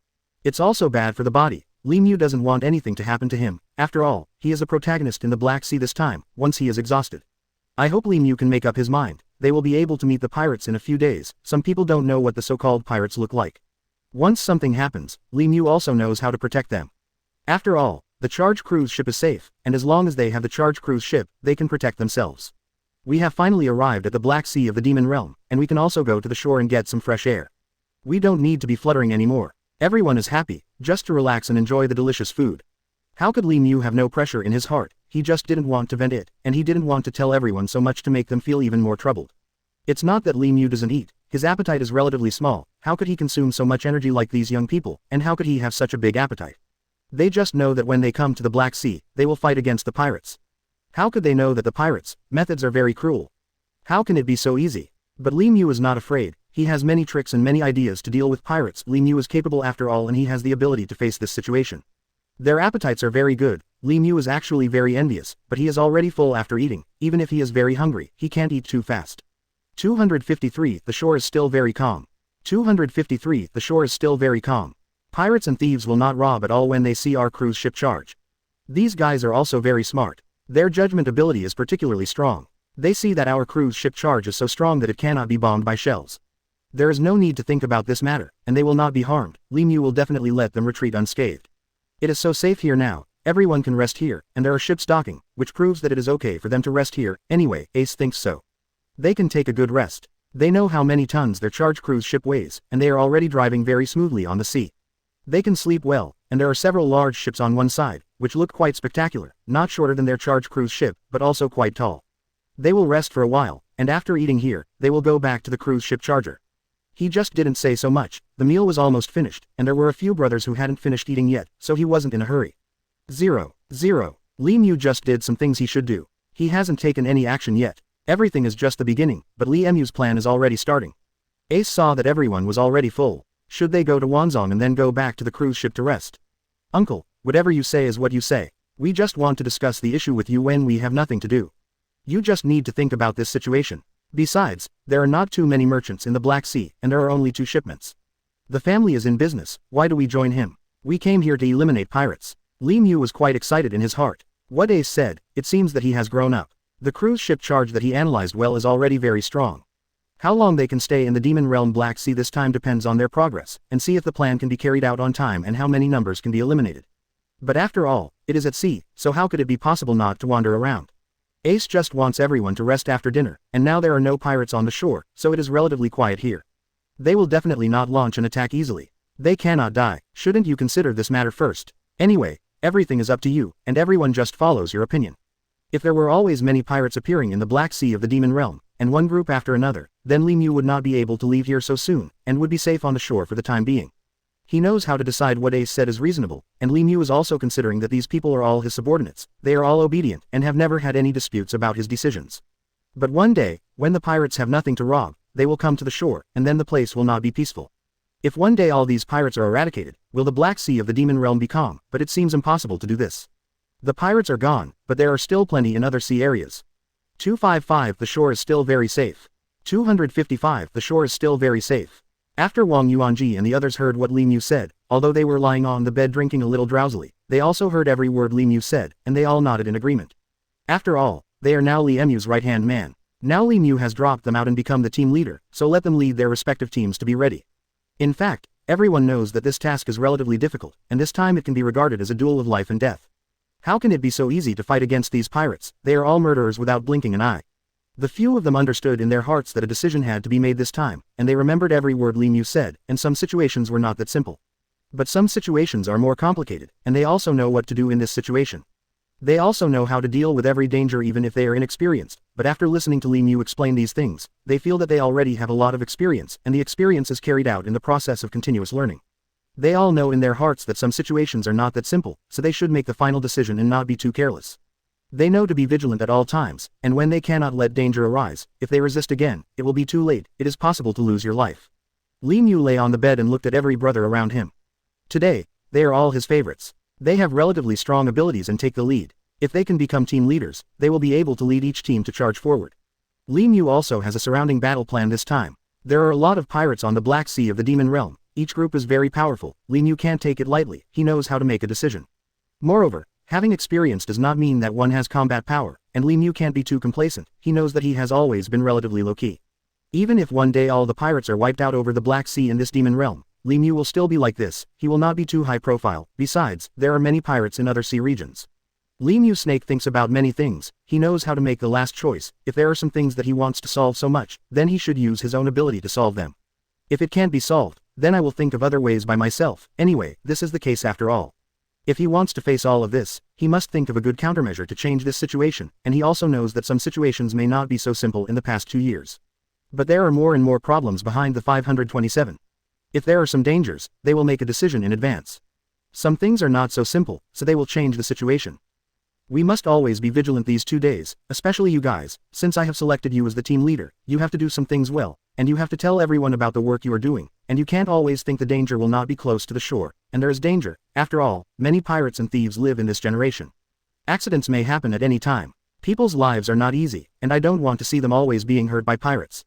It's also bad for the body. Li Mu doesn't want anything to happen to him. After all, he is a protagonist in the Black Sea this time, once he is exhausted. I hope Li Mu can make up his mind. They will be able to meet the pirates in a few days. Some people don't know what the so-called pirates look like. Once something happens, Li Mu also knows how to protect them. After all, the charge cruise ship is safe, and as long as they have the charge cruise ship, they can protect themselves. We have finally arrived at the Black Sea of the Demon Realm, and we can also go to the shore and get some fresh air. We don't need to be fluttering anymore. Everyone is happy, just to relax and enjoy the delicious food. How could Li Mu have no pressure in his heart? He just didn't want to vent it, and he didn't want to tell everyone so much to make them feel even more troubled. It's not that Li Mu doesn't eat, his appetite is relatively small. How could he consume so much energy like these young people, and how could he have such a big appetite? They just know that when they come to the Black Sea, they will fight against the pirates. How could they know that the pirates' methods are very cruel? How can it be so easy? But Li Mu is not afraid. He has many tricks and many ideas to deal with pirates. Li Mu is capable after all, and he has the ability to face this situation. Their appetites are very good. Li Mu is actually very envious, but he is already full after eating. Even if he is very hungry, he can't eat too fast. 253. The shore is still very calm. 253. The shore is still very calm. Pirates and thieves will not rob at all when they see our cruise ship charge. These guys are also very smart. Their judgment ability is particularly strong. They see that our cruise ship charge is so strong that it cannot be bombed by shells. There is no need to think about this matter, and they will not be harmed. Li Mu will definitely let them retreat unscathed. It is so safe here now. Everyone can rest here, and there are ships docking, which proves that it is okay for them to rest here. Anyway, Ace thinks so. They can take a good rest. They know how many tons their charge cruise ship weighs, and they are already driving very smoothly on the sea. They can sleep well, and there are several large ships on one side, which look quite spectacular, not shorter than their charge cruise ship, but also quite tall. They will rest for a while, and after eating here, they will go back to the cruise ship charger. He just didn't say so much. The meal was almost finished, and there were a few brothers who hadn't finished eating yet, so he wasn't in a hurry. 0. Li Mu just did some things he should do. He hasn't taken any action yet. Everything is just the beginning, but Li Mu's plan is already starting. Ace saw that everyone was already full. Should they go to Wanzong and then go back to the cruise ship to rest? Uncle, whatever you say is what you say. We just want to discuss the issue with you when we have nothing to do. You just need to think about this situation. Besides, there are not too many merchants in the Black Sea, and there are only 2 shipments. The family is in business. Why do we join him? We came here to eliminate pirates. Li Mu was quite excited in his heart. What Ace said, it seems that he has grown up. The cruise ship charge that he analyzed well is already very strong. How long they can stay in the Demon Realm Black Sea this time depends on their progress, and see if the plan can be carried out on time and how many numbers can be eliminated. But after all, it is at sea, so how could it be possible not to wander around? Ace just wants everyone to rest after dinner, and now there are no pirates on the shore, so it is relatively quiet here. They will definitely not launch an attack easily. They cannot die. Shouldn't you consider this matter first? Anyway, everything is up to you, and everyone just follows your opinion. If there were always many pirates appearing in the Black Sea of the Demon Realm, and one group after another, then Li Mu would not be able to leave here so soon, and would be safe on the shore for the time being. He knows how to decide what Ace said is reasonable, and Li Mu is also considering that these people are all his subordinates. They are all obedient, and have never had any disputes about his decisions. But one day, when the pirates have nothing to rob, they will come to the shore, and then the place will not be peaceful. If one day all these pirates are eradicated, will the Black Sea of the Demon Realm be calm? But it seems impossible to do this. The pirates are gone, but there are still plenty in other sea areas. 255. The shore is still very safe. 255. The shore is still very safe. After Wang Yuanji and the others heard what Li Mu said, although they were lying on the bed drinking a little drowsily, they also heard every word Li Mu said, and they all nodded in agreement. After all, they are now Li Mu's right-hand man. Now Li Mu has dropped them out and become the team leader, so let them lead their respective teams to be ready. In fact, everyone knows that this task is relatively difficult, and this time it can be regarded as a duel of life and death. How can it be so easy to fight against these pirates? They are all murderers without blinking an eye. The few of them understood in their hearts that a decision had to be made this time, and they remembered every word Li Mu said, and some situations were not that simple. But some situations are more complicated, and they also know what to do in this situation. They also know how to deal with every danger even if they are inexperienced, but after listening to Li Mu explain these things, they feel that they already have a lot of experience, and the experience is carried out in the process of continuous learning. They all know in their hearts that some situations are not that simple, so they should make the final decision and not be too careless. They know to be vigilant at all times, and when they cannot let danger arise, if they resist again, it will be too late. It is possible to lose your life. Li Mu lay on the bed and looked at every brother around him. Today, they are all his favorites. They have relatively strong abilities and take the lead. If they can become team leaders, they will be able to lead each team to charge forward. Li Mu also has a surrounding battle plan this time. There are a lot of pirates on the Black Sea of the Demon Realm. Each group is very powerful. Li Mu can't take it lightly. He knows how to make a decision. Moreover, having experience does not mean that one has combat power, and Li Mu can't be too complacent. He knows that he has always been relatively low-key. Even if one day all the pirates are wiped out over the Black Sea in this demon realm, Li Mu will still be like this. He will not be too high profile. Besides, there are many pirates in other sea regions. Li Mu Snake thinks about many things. He knows how to make the last choice. If there are some things that he wants to solve so much, then he should use his own ability to solve them. If it can't be solved, then I will think of other ways by myself. Anyway, this is the case after all. If he wants to face all of this, he must think of a good countermeasure to change this situation, and he also knows that some situations may not be so simple in the past 2 years. But there are more and more problems behind the 527. If there are some dangers, they will make a decision in advance. Some things are not so simple, so they will change the situation. We must always be vigilant these 2 days, especially you guys. Since I have selected you as the team leader, you have to do some things well, and you have to tell everyone about the work you are doing, and you can't always think the danger will not be close to the shore, and there is danger. After all, many pirates and thieves live in this generation. Accidents may happen at any time. People's lives are not easy, and I don't want to see them always being hurt by pirates.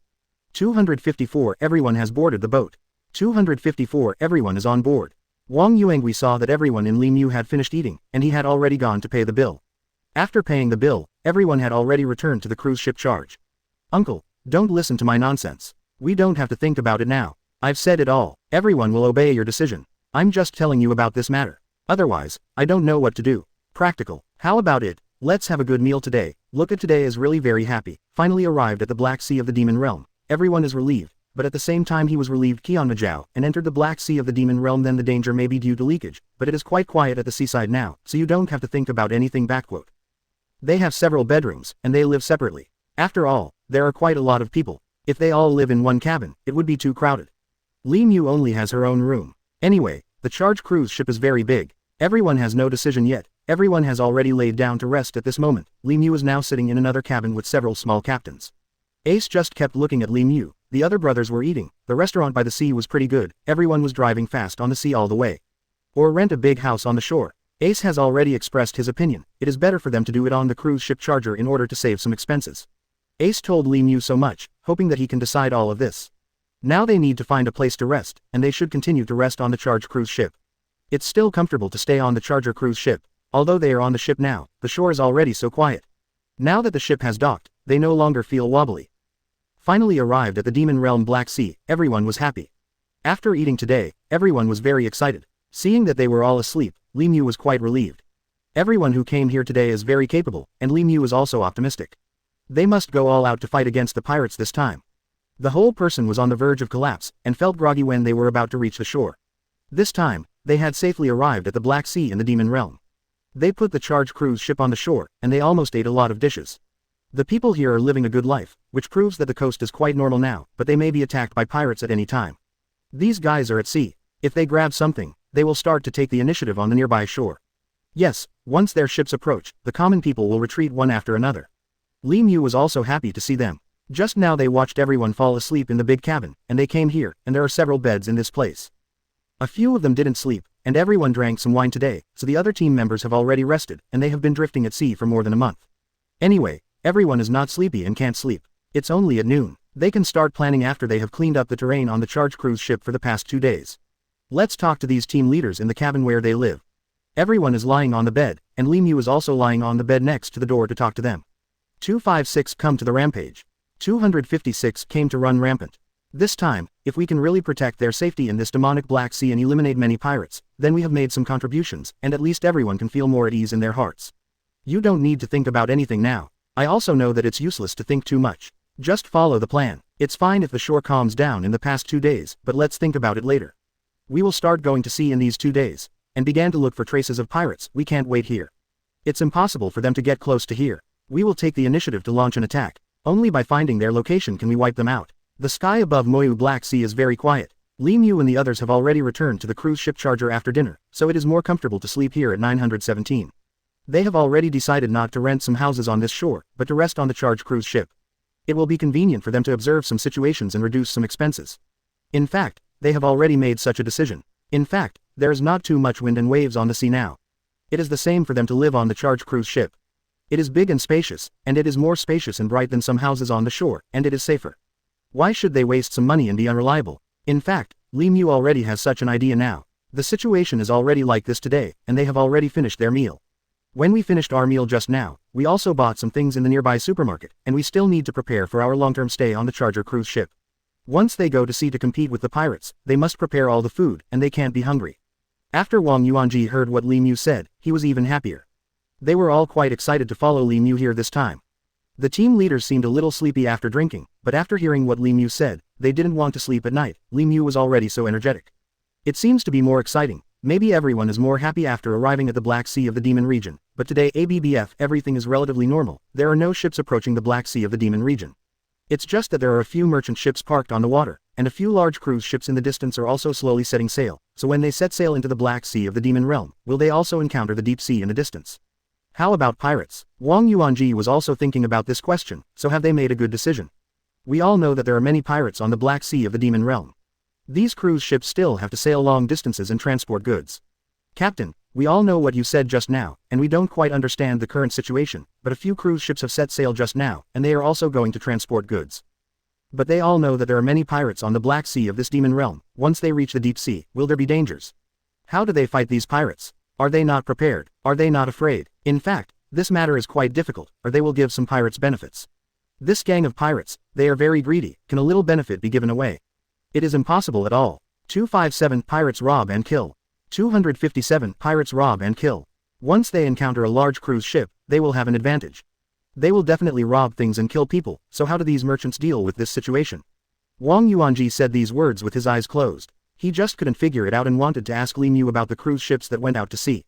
254 Everyone has boarded the boat. 254 Everyone is on board. Wang Yuangui saw that everyone in Li Mu had finished eating, and he had already gone to pay the bill. After paying the bill, everyone had already returned to the cruise ship charge. Uncle, don't listen to my nonsense. We don't have to think about it now. I've said it all. Everyone will obey your decision. I'm just telling you about this matter. Otherwise, I don't know what to do. Practical. How about it? Let's have a good meal today. Look at today is really very happy. Finally arrived at the Black Sea of the Demon Realm. Everyone is relieved, but at the same time he was relieved Qian Majao and entered the Black Sea of the Demon Realm. Then the danger may be due to leakage, but it is quite quiet at the seaside now, so you don't have to think about anything. They have several bedrooms, and they live separately. After all, there are quite a lot of people. If they all live in one cabin, it would be too crowded. Li Mu only has her own room. Anyway, the charge cruise ship is very big. Everyone has no decision yet. Everyone has already laid down to rest at this moment. Li Mu is now sitting in another cabin with several small captains. Ace just kept looking at Li Mu. The other brothers were eating. The restaurant by the sea was pretty good. Everyone was driving fast on the sea all the way. Or rent a big house on the shore. Ace has already expressed his opinion. It is better for them to do it on the cruise ship charger in order to save some expenses. Ace told Li Mu so much, hoping that he can decide all of this. Now they need to find a place to rest, and they should continue to rest on the charge cruise ship. It's still comfortable to stay on the charger cruise ship. Although they are on the ship now, the shore is already so quiet. Now that the ship has docked, they no longer feel wobbly. Finally arrived at the Demon Realm Black Sea, everyone was happy. After eating today, everyone was very excited. Seeing that they were all asleep, Li Mu was quite relieved. Everyone who came here today is very capable, and Li Mu is also optimistic. They must go all out to fight against the pirates this time. The whole person was on the verge of collapse, and felt groggy when they were about to reach the shore. This time, they had safely arrived at the Black Sea in the Demon Realm. They put the charge cruise ship on the shore, and they almost ate a lot of dishes. The people here are living a good life, which proves that the coast is quite normal now, but they may be attacked by pirates at any time. These guys are at sea. If they grab something, they will start to take the initiative on the nearby shore. Yes, once their ships approach, the common people will retreat one after another. Li Mu was also happy to see them. Just now they watched everyone fall asleep in the big cabin, and they came here, and there are several beds in this place. A few of them didn't sleep, and everyone drank some wine today, so the other team members have already rested, and they have been drifting at sea for more than a month. Anyway, everyone is not sleepy and can't sleep. It's only at noon. They can start planning after they have cleaned up the terrain on the charge cruise ship for the past 2 days. Let's talk to these team leaders in the cabin where they live. Everyone is lying on the bed, and Li Mu is also lying on the bed next to the door to talk to them. 256 come to the rampage. 256 came to run rampant. This time, if we can really protect their safety in this demonic Black Sea and eliminate many pirates, then we have made some contributions, and at least everyone can feel more at ease in their hearts. You don't need to think about anything now. I also know that it's useless to think too much. Just follow the plan. It's fine if the shore calms down in the past 2 days, but let's think about it later. We will start going to sea in these 2 days, and began to look for traces of pirates. We can't wait here. It's impossible for them to get close to here. We will take the initiative to launch an attack. Only by finding their location can we wipe them out. The sky above Moyu Black Sea is very quiet. Li Mu and the others have already returned to the cruise ship charger after dinner, so it is more comfortable to sleep here at 917. They have already decided not to rent some houses on this shore, but to rest on the charge cruise ship. It will be convenient for them to observe some situations and reduce some expenses. In fact, they have already made such a decision. In fact, There is not too much wind and waves on the sea now. It is the same for them to live on the charged cruise ship. It is big and spacious, and it is more spacious and bright than some houses on the shore, and it is safer. Why should they waste some money and be unreliable? In fact, Li Mu already has such an idea now. The situation is already like this today, and they have already finished their meal. When we finished our meal just now, we also bought some things in the nearby supermarket, and we still need to prepare for our long-term stay on the charger cruise ship. Once they go to sea to compete with the pirates, they must prepare all the food, and they can't be hungry. After Wang Yuanji heard what Li Mu said, he was even happier. They were all quite excited to follow Li Mu here this time. The team leaders seemed a little sleepy after drinking, but after hearing what Li Mu said, they didn't want to sleep at night. Li Mu was already so energetic. It seems to be more exciting. Maybe everyone is more happy after arriving at the Black Sea of the Demon region, but today ABBF everything is relatively normal. There are no ships approaching the Black Sea of the Demon region. It's just that there are a few merchant ships parked on the water, and a few large cruise ships in the distance are also slowly setting sail, so when they set sail into the Black Sea of the Demon realm, will they also encounter the deep sea in the distance? How about pirates? Wang Yuanji was also thinking about this question, so have they made a good decision? We all know that there are many pirates on the Black Sea of the Demon realm. These cruise ships still have to sail long distances and transport goods. Captain, we all know what you said just now, and we don't quite understand the current situation, but a few cruise ships have set sail just now, and they are also going to transport goods. But they all know that there are many pirates on the Black Sea of this demon realm. Once they reach the deep sea, will there be dangers? How do they fight these pirates? Are they not prepared? Are they not afraid? In fact, this matter is quite difficult, or they will give some pirates benefits. This gang of pirates, they are very greedy. Can a little benefit be given away? It is impossible at all. 257 Pirates rob and kill. 257 Pirates rob and kill. Once they encounter a large cruise ship, they will have an advantage. They will definitely rob things and kill people, so how do these merchants deal with this situation? Wang Yuanji said these words with his eyes closed. He just couldn't figure it out and wanted to ask Li Mu about the cruise ships that went out to sea.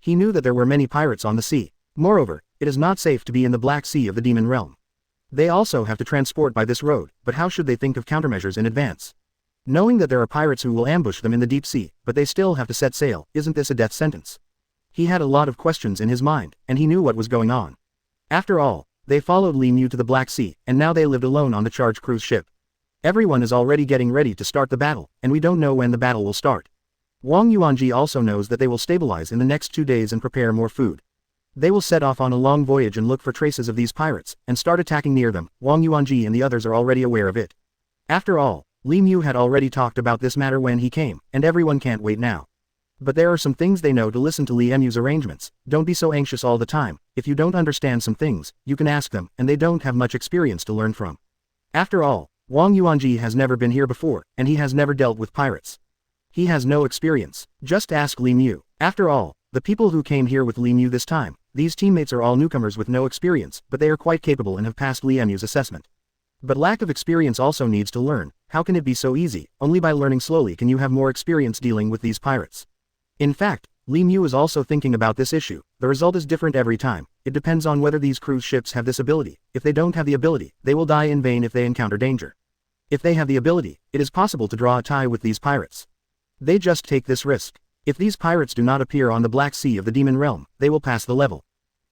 He knew that there were many pirates on the sea. Moreover, it is not safe to be in the Black Sea of the Demon Realm. They also have to transport by this road, but how should they think of countermeasures in advance? Knowing that there are pirates who will ambush them in the deep sea, but they still have to set sail, isn't this a death sentence? He had a lot of questions in his mind, and he knew what was going on. After all, they followed Li Mu to the Black Sea, and now they lived alone on the charged cruise ship. Everyone is already getting ready to start the battle, and we don't know when the battle will start. Wang Yuanji also knows that they will stabilize in the next 2 days and prepare more food. They will set off on a long voyage and look for traces of these pirates, and start attacking near them. Wang Yuanji and the others are already aware of it. After all, Li Mu had already talked about this matter when he came, and everyone can't wait now. But there are some things they know to listen to Li Mu's arrangements. Don't be so anxious all the time. If you don't understand some things, you can ask them, and they don't have much experience to learn from. After all, Wang Yuanji has never been here before, and he has never dealt with pirates. He has no experience. Just ask Li Mu. After all, the people who came here with Li Mu this time, these teammates are all newcomers with no experience, but they are quite capable and have passed Li Mu's assessment. But lack of experience also needs to learn. How can it be so easy? Only by learning slowly can you have more experience dealing with these pirates. In fact, Li Mu is also thinking about this issue. The result is different every time. It depends on whether these cruise ships have this ability. If they don't have the ability, they will die in vain if they encounter danger. If they have the ability, it is possible to draw a tie with these pirates. They just take this risk. If these pirates do not appear on the Black Sea of the Demon Realm, they will pass the level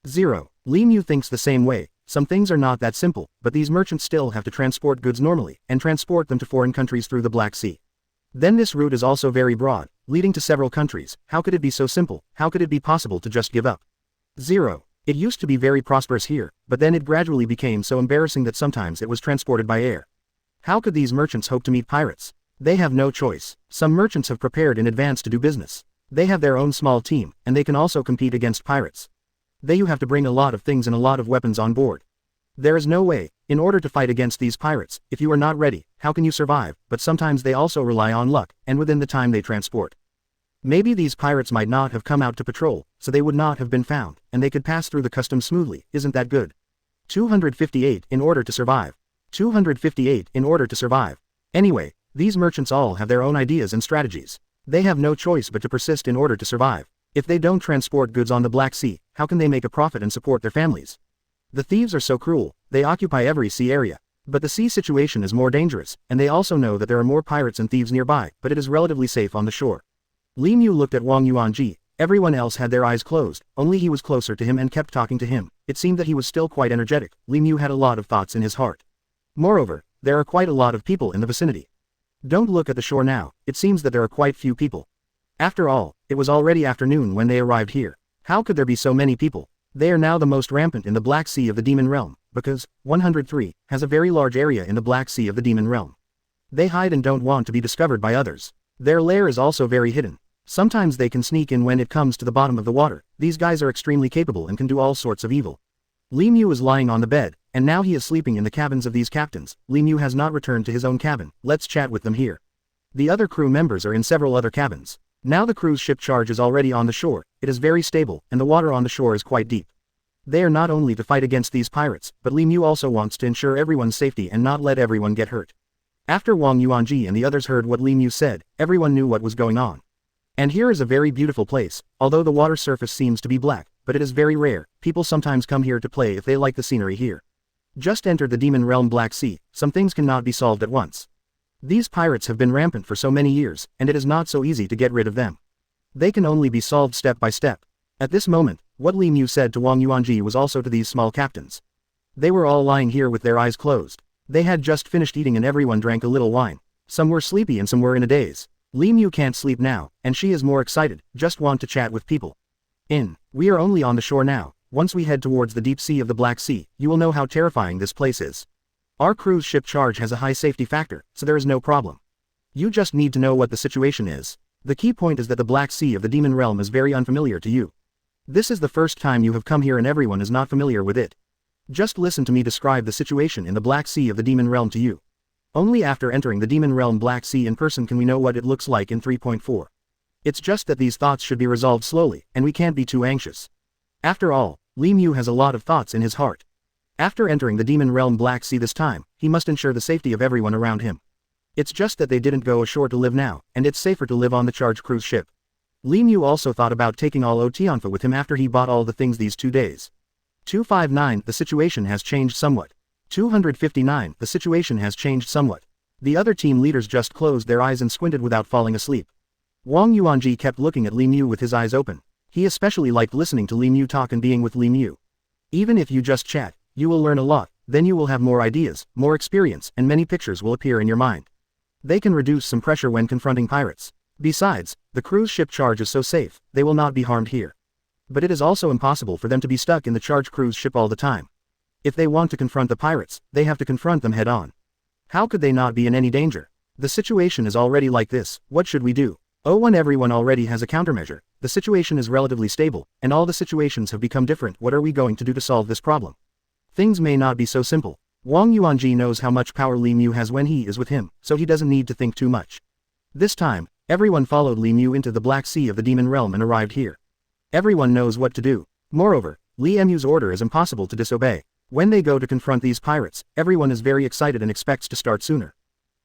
0. Li Mu thinks the same way. Some things are not that simple, but these merchants still have to transport goods normally, and transport them to foreign countries through the Black Sea. Then this route is also very broad, leading to several countries. How could it be so simple? How could it be possible to just give up? 0. It used to be very prosperous here, but then it gradually became so embarrassing that sometimes it was transported by air. How could these merchants hope to meet pirates? They have no choice. Some merchants have prepared in advance to do business. They have their own small team, and they can also compete against pirates. You have to bring a lot of things and a lot of weapons on board. There is no way, in order to fight against these pirates, if you are not ready, how can you survive? But sometimes they also rely on luck, and within the time they transport. Maybe these pirates might not have come out to patrol, so they would not have been found, and they could pass through the customs smoothly. Isn't that good? 258 in order to survive. 258 in order to survive. Anyway, these merchants all have their own ideas and strategies. They have no choice but to persist in order to survive. If they don't transport goods on the Black Sea, how can they make a profit and support their families? The thieves are so cruel, they occupy every sea area. But the sea situation is more dangerous, and they also know that there are more pirates and thieves nearby, but it is relatively safe on the shore. Li Mu looked at Wang Yuanji. Everyone else had their eyes closed, only he was closer to him and kept talking to him. It seemed that he was still quite energetic. Li Mu had a lot of thoughts in his heart. Moreover, there are quite a lot of people in the vicinity. Don't look at the shore now, it seems that there are quite few people. After all, it was already afternoon when they arrived here. How could there be so many people? They are now the most rampant in the Black Sea of the Demon Realm, because 103 has a very large area in the Black Sea of the Demon Realm. They hide and don't want to be discovered by others. Their lair is also very hidden. Sometimes they can sneak in when it comes to the bottom of the water. These guys are extremely capable and can do all sorts of evil. Li Mu is lying on the bed, and now he is sleeping in the cabins of these captains. Li Mu has not returned to his own cabin. Let's chat with them here. The other crew members are in several other cabins. Now the cruise ship charge is already on the shore. It is very stable, and the water on the shore is quite deep. They are not only to fight against these pirates, but Li Mu also wants to ensure everyone's safety and not let everyone get hurt. After Wang Yuanji and the others heard what Li Mu said, everyone knew what was going on. And here is a very beautiful place, although the water surface seems to be black, but it is very rare. People sometimes come here to play if they like the scenery here. Just entered the Demon Realm Black Sea, some things cannot be solved at once. These pirates have been rampant for so many years, and it is not so easy to get rid of them. They can only be solved step by step. At this moment, what Li Mu said to Wang Yuanji was also to these small captains. They were all lying here with their eyes closed. They had just finished eating and everyone drank a little wine. Some were sleepy and some were in a daze. Li Mu can't sleep now, and she is more excited, just want to chat with people. We are only on the shore now. Once we head towards the deep sea of the Black Sea, you will know how terrifying this place is. Our cruise ship charge has a high safety factor, so there is no problem. You just need to know what the situation is. The key point is that the Black Sea of the Demon Realm is very unfamiliar to you. This is the first time you have come here and everyone is not familiar with it. Just listen to me describe the situation in the Black Sea of the Demon Realm to you. Only after entering the Demon Realm Black Sea in person can we know what it looks like in 3.4. It's just that these thoughts should be resolved slowly, and we can't be too anxious. After all, Li Mu has a lot of thoughts in his heart. After entering the Demon Realm Black Sea this time, he must ensure the safety of everyone around him. It's just that they didn't go ashore to live now, and it's safer to live on the charge cruise ship. Li Mu also thought about taking all Otianfa with him after he bought all the things these 2 days. 259, the situation has changed somewhat. 259, the situation has changed somewhat. The other team leaders just closed their eyes and squinted without falling asleep. Wang Yuanji kept looking at Li Mu with his eyes open. He especially liked listening to Li Mu talk and being with Li Mu. Even if you just chat, you will learn a lot, then you will have more ideas, more experience, and many pictures will appear in your mind. They can reduce some pressure when confronting pirates. Besides, the cruise ship charge is so safe, they will not be harmed here. But it is also impossible for them to be stuck in the charge cruise ship all the time. If they want to confront the pirates, they have to confront them head on. How could they not be in any danger? The situation is already like this, what should we do? Everyone already has a countermeasure, the situation is relatively stable, and all the situations have become different. What are we going to do to solve this problem? Things may not be so simple. Wang Yuanji knows how much power Li Mu has when he is with him, so he doesn't need to think too much. This time, everyone followed Li Mu into the Black Sea of the Demon Realm and arrived here. Everyone knows what to do. Moreover, Li Mu's order is impossible to disobey. When they go to confront these pirates, everyone is very excited and expects to start sooner.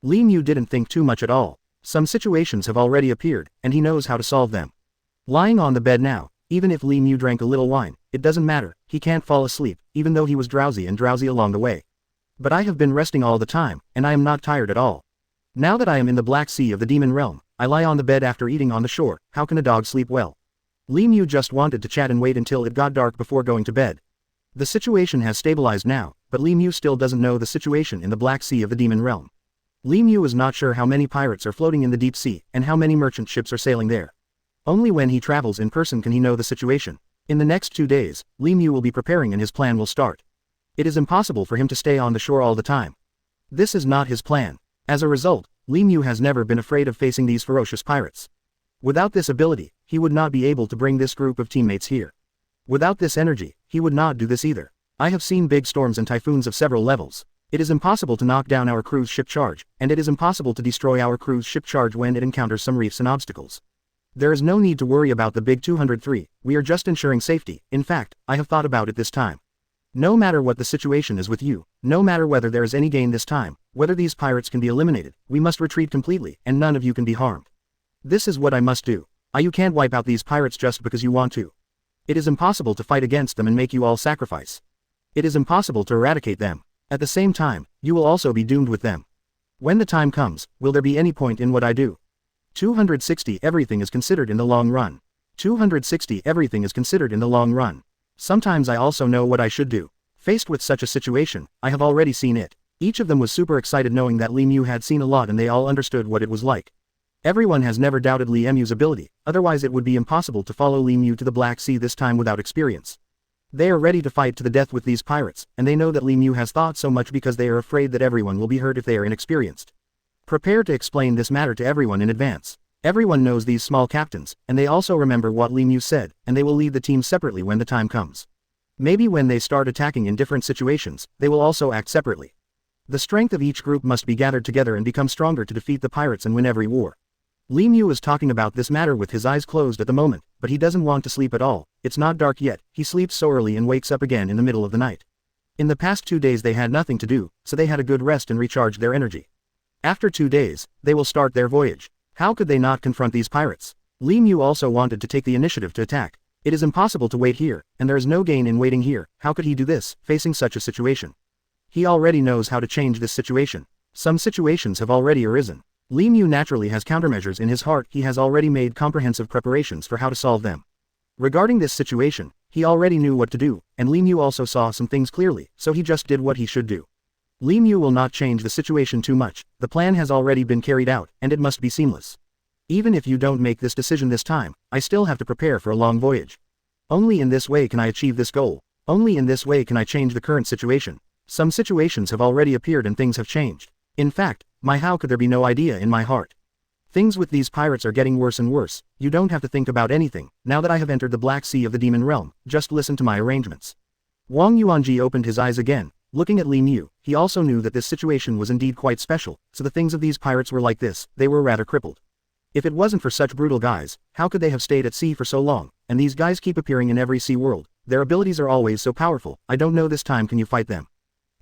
Li Mu didn't think too much at all. Some situations have already appeared, and he knows how to solve them. Lying on the bed now, even if Li Mu drank a little wine, it doesn't matter, he can't fall asleep, even though he was drowsy along the way. But I have been resting all the time, and I am not tired at all. Now that I am in the Black Sea of the Demon Realm, I lie on the bed after eating on the shore. How can a dog sleep well? Li Mu just wanted to chat and wait until it got dark before going to bed. The situation has stabilized now, but Li Mu still doesn't know the situation in the Black Sea of the Demon Realm. Li Mu is not sure how many pirates are floating in the deep sea, and how many merchant ships are sailing there. Only when he travels in person can he know the situation. In the next 2 days, Li Mu will be preparing and his plan will start. It is impossible for him to stay on the shore all the time. This is not his plan. As a result, Li Mu has never been afraid of facing these ferocious pirates. Without this ability, he would not be able to bring this group of teammates here. Without this energy, he would not do this either. I have seen big storms and typhoons of several levels. It is impossible to knock down our cruise ship charge, and it is impossible to destroy our cruise ship charge when it encounters some reefs and obstacles. There is no need to worry about the big 203, we are just ensuring safety. In fact, I have thought about it this time. No matter what the situation is with you, no matter whether there is any gain this time, whether these pirates can be eliminated, we must retreat completely, and none of you can be harmed. This is what I must do. You can't wipe out these pirates just because you want to. It is impossible to fight against them and make you all sacrifice. It is impossible to eradicate them. At the same time, you will also be doomed with them. When the time comes, will there be any point in what I do? 260 Everything is considered in the long run. 260 Everything is considered in the long run. Sometimes I also know what I should do. Faced with such a situation, I have already seen it. Each of them was super excited knowing that Li Mu had seen a lot and they all understood what it was like. Everyone has never doubted Li Mu's ability, otherwise it would be impossible to follow Li Mu to the Black Sea this time without experience. They are ready to fight to the death with these pirates, and they know that Li Mu has thought so much because they are afraid that everyone will be hurt if they are inexperienced. Prepare to explain this matter to everyone in advance. Everyone knows these small captains, and they also remember what Li Mu said, and they will lead the team separately when the time comes. Maybe when they start attacking in different situations, they will also act separately. The strength of each group must be gathered together and become stronger to defeat the pirates and win every war. Li Mu is talking about this matter with his eyes closed at the moment, but he doesn't want to sleep at all. It's not dark yet, he sleeps so early and wakes up again in the middle of the night. In the past 2 days they had nothing to do, so they had a good rest and recharged their energy. After 2 days, they will start their voyage. How could they not confront these pirates? Li Mu also wanted to take the initiative to attack. It is impossible to wait here, and there is no gain in waiting here. How could he do this, facing such a situation? He already knows how to change this situation. Some situations have already arisen. Li Mu naturally has countermeasures in his heart. He has already made comprehensive preparations for how to solve them. Regarding this situation, he already knew what to do, and Li Mu also saw some things clearly, so he just did what he should do. Li Mu will not change the situation too much. The plan has already been carried out, and it must be seamless. Even if you don't make this decision this time, I still have to prepare for a long voyage. Only in this way can I achieve this goal. Only in this way can I change the current situation. Some situations have already appeared and things have changed. In fact, how could there be no idea in my heart? Things with these pirates are getting worse and worse. You don't have to think about anything. Now that I have entered the Black Sea of the Demon Realm, just listen to my arrangements. Wang Yuanji opened his eyes again. Looking at Li Mu, he also knew that this situation was indeed quite special, so the things of these pirates were like this, they were rather crippled. If it wasn't for such brutal guys, how could they have stayed at sea for so long? And these guys keep appearing in every sea world. Their abilities are always so powerful. I don't know this time can you fight them?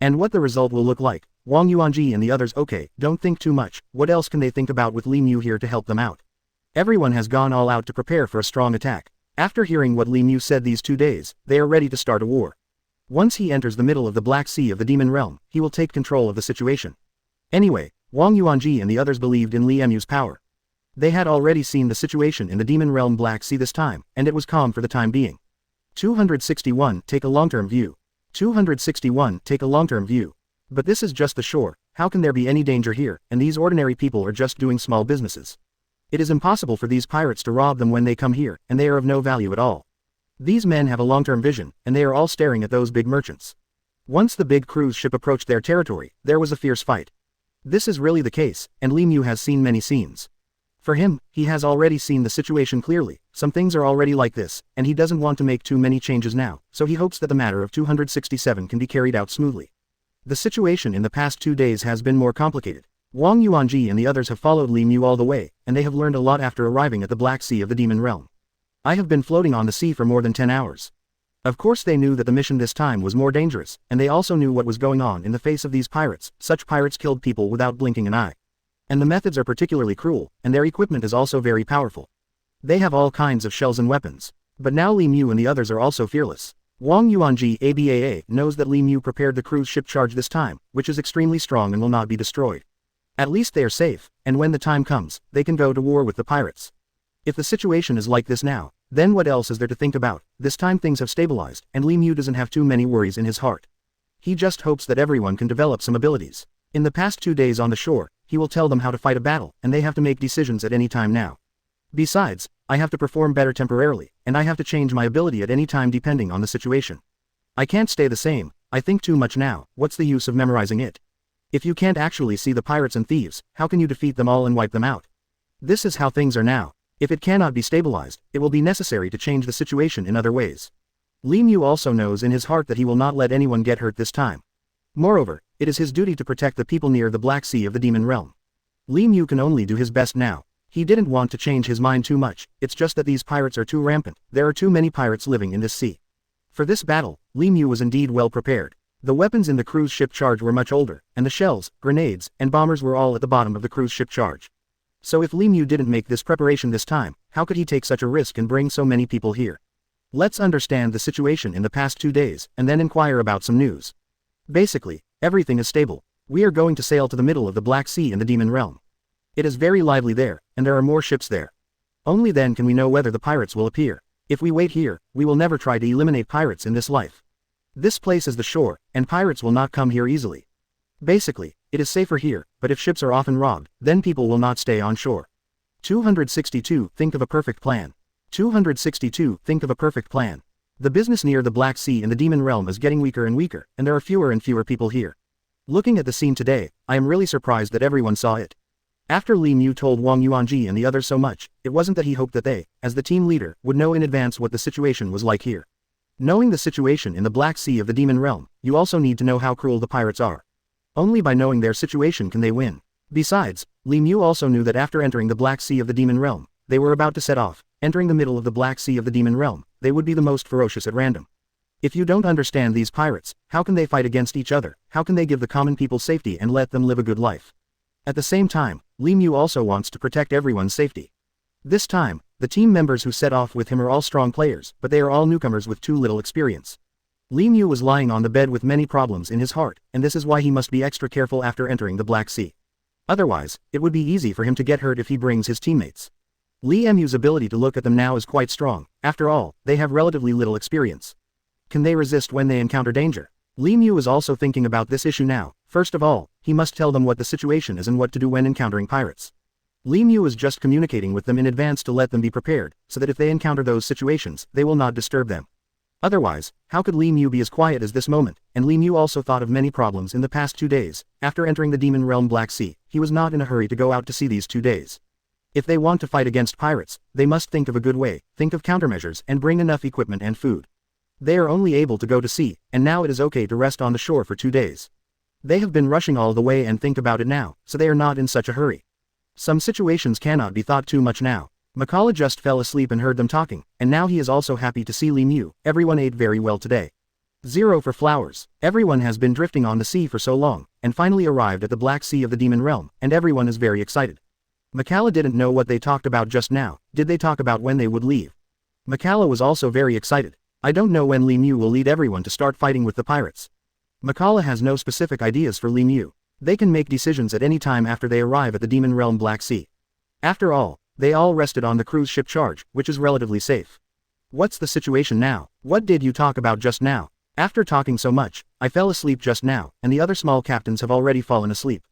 And what the result will look like. Wang Yuanji and the others. Okay, don't think too much. What else can they think about with Li Mu here to help them out? Everyone has gone all out to prepare for a strong attack. After hearing what Li Mu said these 2 days, they are ready to start a war. Once he enters the middle of the Black Sea of the Demon Realm, he will take control of the situation. Anyway, Wang Yuanji and the others believed in Li Mu's power. They had already seen the situation in the Demon Realm Black Sea this time, and it was calm for the time being. 261 Take a long-term view. 261 Take a long-term view. But this is just the shore. How can there be any danger here, and these ordinary people are just doing small businesses? It is impossible for these pirates to rob them when they come here, and they are of no value at all. These men have a long-term vision, and they are all staring at those big merchants. Once the big cruise ship approached their territory, there was a fierce fight. This is really the case, and Li Mu has seen many scenes. For him, he has already seen the situation clearly. Some things are already like this, and he doesn't want to make too many changes now, so he hopes that the matter of 267 can be carried out smoothly. The situation in the past 2 days has been more complicated. Wang Yuanji and the others have followed Li Mu all the way, and they have learned a lot after arriving at the Black Sea of the Demon Realm. I have been floating on the sea for more than 10 hours. Of course they knew that the mission this time was more dangerous, and they also knew what was going on in the face of these pirates. Such pirates killed people without blinking an eye. And the methods are particularly cruel, and their equipment is also very powerful. They have all kinds of shells and weapons. But now Li Mu and the others are also fearless. Wang Yuanji ABAA knows that Li Mu prepared the cruise ship charge this time, which is extremely strong and will not be destroyed. At least they are safe, and when the time comes, they can go to war with the pirates. If the situation is like this now, then what else is there to think about? This time things have stabilized, and Li Mu doesn't have too many worries in his heart. He just hopes that everyone can develop some abilities. In the past 2 days on the shore, he will tell them how to fight a battle, and they have to make decisions at any time now. Besides, I have to perform better temporarily, and I have to change my ability at any time depending on the situation. I can't stay the same. I think too much now. What's the use of memorizing it? If you can't actually see the pirates and thieves, how can you defeat them all and wipe them out? This is how things are now. If it cannot be stabilized, it will be necessary to change the situation in other ways. Li Mu also knows in his heart that he will not let anyone get hurt this time. Moreover, it is his duty to protect the people near the Black Sea of the Demon Realm. Li Mu can only do his best now. He didn't want to change his mind too much, it's just that these pirates are too rampant. There are too many pirates living in this sea. For this battle, Li Mu was indeed well prepared. The weapons in the cruise ship charge were much older, and the shells, grenades, and bombers were all at the bottom of the cruise ship charge. So if Li Mu didn't make this preparation this time, how could he take such a risk and bring so many people here? Let's understand the situation in the past 2 days, and then inquire about some news. Basically, everything is stable. We are going to sail to the middle of the Black Sea in the Demon Realm. It is very lively there, and there are more ships there. Only then can we know whether the pirates will appear. If we wait here, we will never try to eliminate pirates in this life. This place is the shore, and pirates will not come here easily. Basically, it is safer here, but if ships are often robbed, then people will not stay on shore. 262 Think of a perfect plan. 262 Think of a perfect plan. The business near the Black Sea in the Demon Realm is getting weaker and weaker, and there are fewer and fewer people here. Looking at the scene today, I am really surprised that everyone saw it. After Li Mu told Wang Yuanji and the others so much, it wasn't that he hoped that they, as the team leader, would know in advance what the situation was like here. Knowing the situation in the Black Sea of the Demon Realm, you also need to know how cruel the pirates are. Only by knowing their situation can they win. Besides, Li Mu also knew that after entering the Black Sea of the Demon Realm, they were about to set off. Entering the middle of the Black Sea of the Demon Realm, they would be the most ferocious at random. If you don't understand these pirates, how can they fight against each other? How can they give the common people safety and let them live a good life? At the same time, Li Mu also wants to protect everyone's safety. This time, the team members who set off with him are all strong players, but they are all newcomers with too little experience. Li Mu was lying on the bed with many problems in his heart, and this is why he must be extra careful after entering the Black Sea. Otherwise, it would be easy for him to get hurt if he brings his teammates. Li Mu's ability to look at them now is quite strong. After all, they have relatively little experience. Can they resist when they encounter danger? Li Mu is also thinking about this issue now. First of all, he must tell them what the situation is and what to do when encountering pirates. Li Mu is just communicating with them in advance to let them be prepared, so that if they encounter those situations, they will not disturb them. Otherwise, how could Li Mu be as quiet as this moment? And Li Mu also thought of many problems in the past 2 days. After entering the Demon Realm Black Sea, he was not in a hurry to go out to sea these 2 days. If they want to fight against pirates, they must think of a good way, think of countermeasures, and bring enough equipment and food. They are only able to go to sea, and now it is okay to rest on the shore for 2 days. They have been rushing all the way and think about it now, so they are not in such a hurry. Some situations cannot be thought too much now. Makala just fell asleep and heard them talking, and now he is also happy to see Li Mu. Everyone ate very well today. 0 for flowers. Everyone has been drifting on the sea for so long, and finally arrived at the Black Sea of the Demon Realm, and everyone is very excited. Makala didn't know what they talked about just now. Did they talk about when they would leave? Makala was also very excited. I don't know when Li Mu will lead everyone to start fighting with the pirates. Makala has no specific ideas for Li Mu. They can make decisions at any time after they arrive at the Demon Realm Black Sea. After all, they all rested on the cruise ship charge, which is relatively safe. What's the situation now? What did you talk about just now? After talking so much, I fell asleep just now, and the other small captains have already fallen asleep.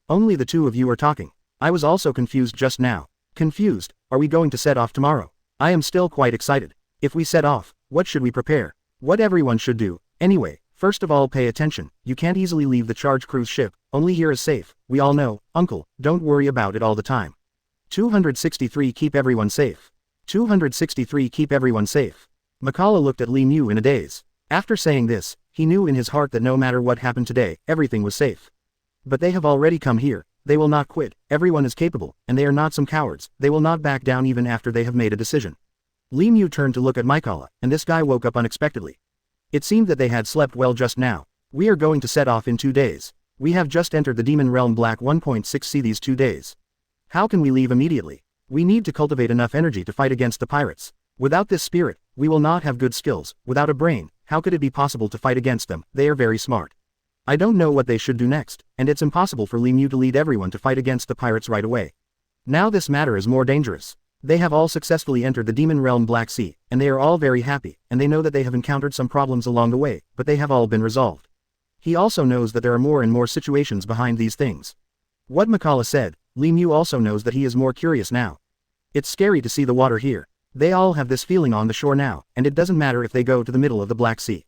Only the 2 of you are talking. I was also confused just now. Confused? Are we going to set off tomorrow? I am still quite excited. If we set off, what should we prepare? What everyone should do? Anyway, first of all pay attention. You can't easily leave the charge cruise ship. Only here is safe. We all know, Uncle, don't worry about it all the time. 263 Keep everyone safe. 263 Keep everyone safe. Makala looked at Li Mu in a daze. After saying this, he knew in his heart that no matter what happened today, everything was safe. But they have already come here. They will not quit. Everyone is capable, and they are not some cowards. They will not back down even after they have made a decision. Li Mu turned to look at Makala, and this guy woke up unexpectedly. It seemed that they had slept well just now. We are going to set off in 2 days. We have just entered the Demon Realm Black 1.6C these 2 days. How can we leave immediately? We need to cultivate enough energy to fight against the pirates. Without this spirit, we will not have good skills. Without a brain, how could it be possible to fight against them? They are very smart. I don't know what they should do next, and it's impossible for Li Mu to lead everyone to fight against the pirates right away. Now this matter is more dangerous. They have all successfully entered the Demon Realm Black Sea, and they are all very happy, and they know that they have encountered some problems along the way, but they have all been resolved. He also knows that there are more and more situations behind these things. What Makala said, Li Mu also knows that he is more curious now. It's scary to see the water here. They all have this feeling on the shore now, and it doesn't matter if they go to the middle of the Black Sea.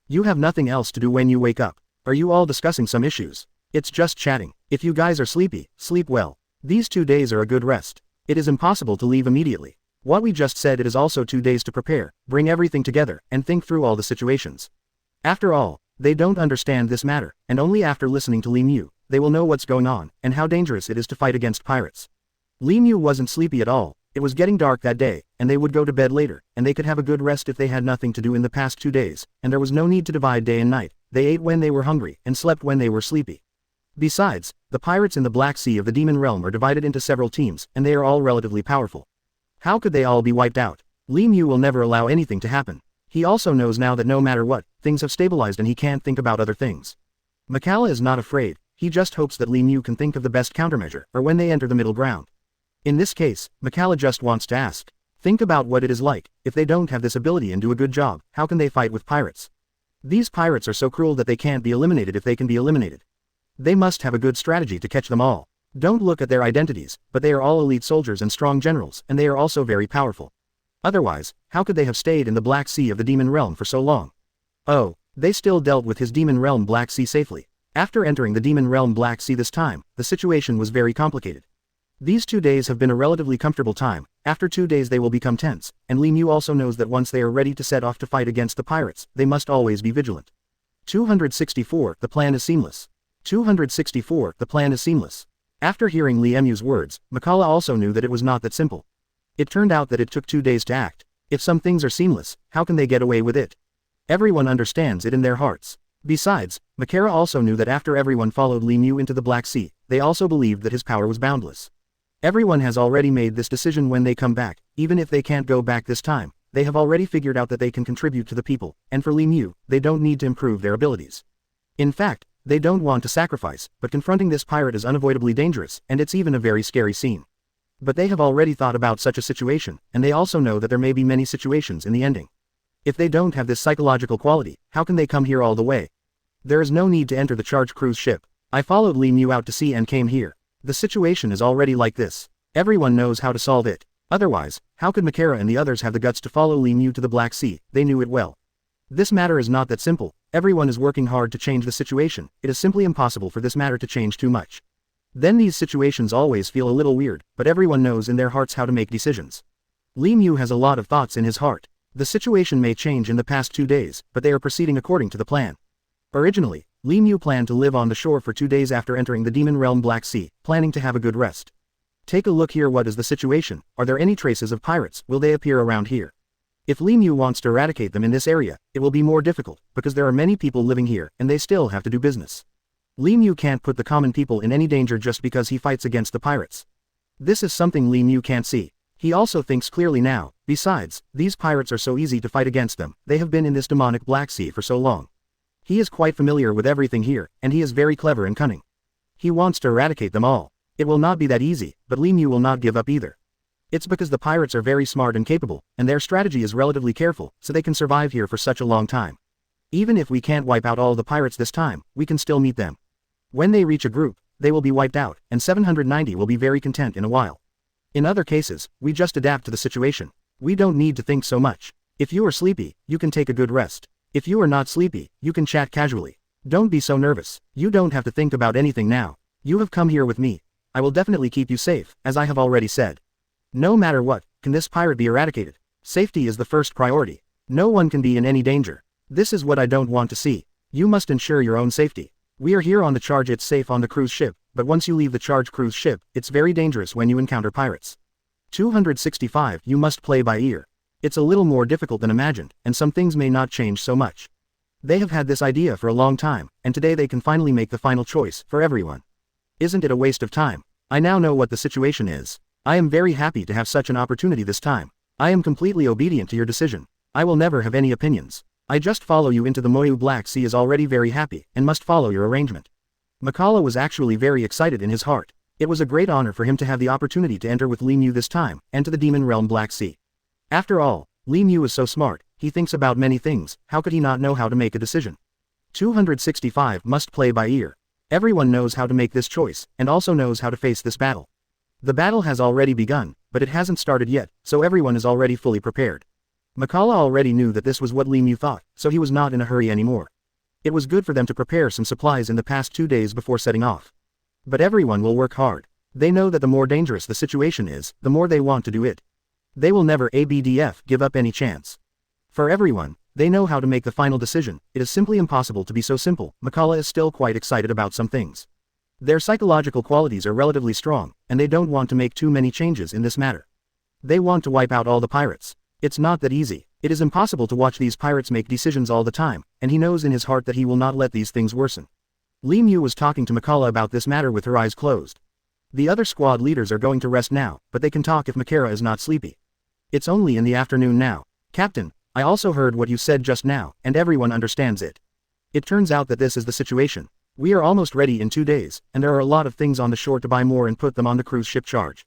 You have nothing else to do when you wake up. Are you all discussing some issues? It's just chatting. If you guys are sleepy, sleep well. These 2 days are a good rest. It is impossible to leave immediately. What we just said, it is also 2 days to prepare, bring everything together, and think through all the situations. After all, they don't understand this matter, and only after listening to Li Mu, they will know what's going on, and how dangerous it is to fight against pirates. Li Mu wasn't sleepy at all. It was getting dark that day, and they would go to bed later, and they could have a good rest if they had nothing to do in the past 2 days, and there was no need to divide day and night. They ate when they were hungry, and slept when they were sleepy. Besides, the pirates in the Black Sea of the Demon Realm are divided into several teams, and they are all relatively powerful. How could they all be wiped out? Li Mu will never allow anything to happen. He also knows now that no matter what, things have stabilized and he can't think about other things. Makala is not afraid. He just hopes that Li Mu can think of the best countermeasure, or when they enter the middle ground. In this case, Makala just wants to ask. Think about what it is like. If they don't have this ability and do a good job, how can they fight with pirates? These pirates are so cruel that they can't be eliminated if they can be eliminated. They must have a good strategy to catch them all. Don't look at their identities, but they are all elite soldiers and strong generals, and they are also very powerful. Otherwise, how could they have stayed in the Black Sea of the Demon Realm for so long? Oh, they still dealt with his Demon Realm Black Sea safely. After entering the Demon Realm Black Sea this time, the situation was very complicated. These 2 days have been a relatively comfortable time. After 2 days they will become tense, and Li Mu also knows that once they are ready to set off to fight against the pirates, they must always be vigilant. 264, the plan is seamless. 264, the plan is seamless. After hearing Li Mu's words, Makala also knew that it was not that simple. It turned out that it took 2 days to act. If some things are seamless, how can they get away with it? Everyone understands it in their hearts. Besides, Makara also knew that after everyone followed Li Mu into the Black Sea, they also believed that his power was boundless. Everyone has already made this decision when they come back, even if they can't go back this time, they have already figured out that they can contribute to the people, and for Li Mu, they don't need to improve their abilities. In fact, they don't want to sacrifice, but confronting this pirate is unavoidably dangerous, and it's even a very scary scene. But they have already thought about such a situation, and they also know that there may be many situations in the ending. If they don't have this psychological quality, how can they come here all the way? There is no need to enter the charge cruise ship. I followed Li Mu out to sea and came here. The situation is already like this. Everyone knows how to solve it. Otherwise, how could Makara and the others have the guts to follow Li Mu to the Black Sea? They knew it well. This matter is not that simple. Everyone is working hard to change the situation. It is simply impossible for this matter to change too much. Then these situations always feel a little weird, but everyone knows in their hearts how to make decisions. Li Mu has a lot of thoughts in his heart. The situation may change in the past 2 days, but they are proceeding according to the plan. Originally, Li Mu planned to live on the shore for 2 days after entering the Demon Realm Black Sea, planning to have a good rest. Take a look here. What is the situation? Are there any traces of pirates? Will they appear around here? If Li Mu wants to eradicate them in this area, it will be more difficult, because there are many people living here, and they still have to do business. Li Mu can't put the common people in any danger just because he fights against the pirates. This is something Li Mu can't see. He also thinks clearly now. Besides, these pirates are so easy to fight against them. They have been in this demonic Black Sea for so long. He is quite familiar with everything here, and he is very clever and cunning. He wants to eradicate them all. It will not be that easy, but Li Mu will not give up either. It's because the pirates are very smart and capable, and their strategy is relatively careful, so they can survive here for such a long time. Even if we can't wipe out all the pirates this time, we can still meet them. When they reach a group, they will be wiped out, and 790 will be very content in a while. In other cases, we just adapt to the situation. We don't need to think so much. If you are sleepy, you can take a good rest. If you are not sleepy, you can chat casually. Don't be so nervous. You don't have to think about anything now. You have come here with me. I will definitely keep you safe, as I have already said. No matter what, can this pirate be eradicated? Safety is the first priority. No one can be in any danger. This is what I don't want to see. You must ensure your own safety. We are here on the charge. It's safe on the cruise ship, but once you leave the charge cruise ship, it's very dangerous when you encounter pirates. 265 You must play by ear. It's a little more difficult than imagined, and some things may not change so much. They have had this idea for a long time, and today they can finally make the final choice for everyone. Isn't it a waste of time? I now know what the situation is. I am very happy to have such an opportunity this time. I am completely obedient to your decision. I will never have any opinions. I just follow you into the Moyu Black Sea is already very happy, and must follow your arrangement. Makala was actually very excited in his heart. It was a great honor for him to have the opportunity to enter with Li Mu this time, and to the Demon Realm Black Sea. After all, Li Mu is so smart, he thinks about many things, how could he not know how to make a decision? 265 Must play by ear. Everyone knows how to make this choice, and also knows how to face this battle. The battle has already begun, but it hasn't started yet, so everyone is already fully prepared. Makala already knew that this was what Li Mu thought, so he was not in a hurry anymore. It was good for them to prepare some supplies in the past 2 days before setting off. But everyone will work hard. They know that the more dangerous the situation is, the more they want to do it. They will never give up any chance. For everyone, they know how to make the final decision. It is simply impossible to be so simple. Makala is still quite excited about some things. Their psychological qualities are relatively strong, and they don't want to make too many changes in this matter. They want to wipe out all the pirates. It's not that easy. It is impossible to watch these pirates make decisions all the time, and he knows in his heart that he will not let these things worsen. Li Mu was talking to Makala about this matter with her eyes closed. The other squad leaders are going to rest now, but they can talk if Makara is not sleepy. It's only in the afternoon now. Captain, I also heard what you said just now, and everyone understands it. It turns out that this is the situation. We are almost ready in 2 days, and there are a lot of things on the shore to buy more and put them on the cruise ship charge.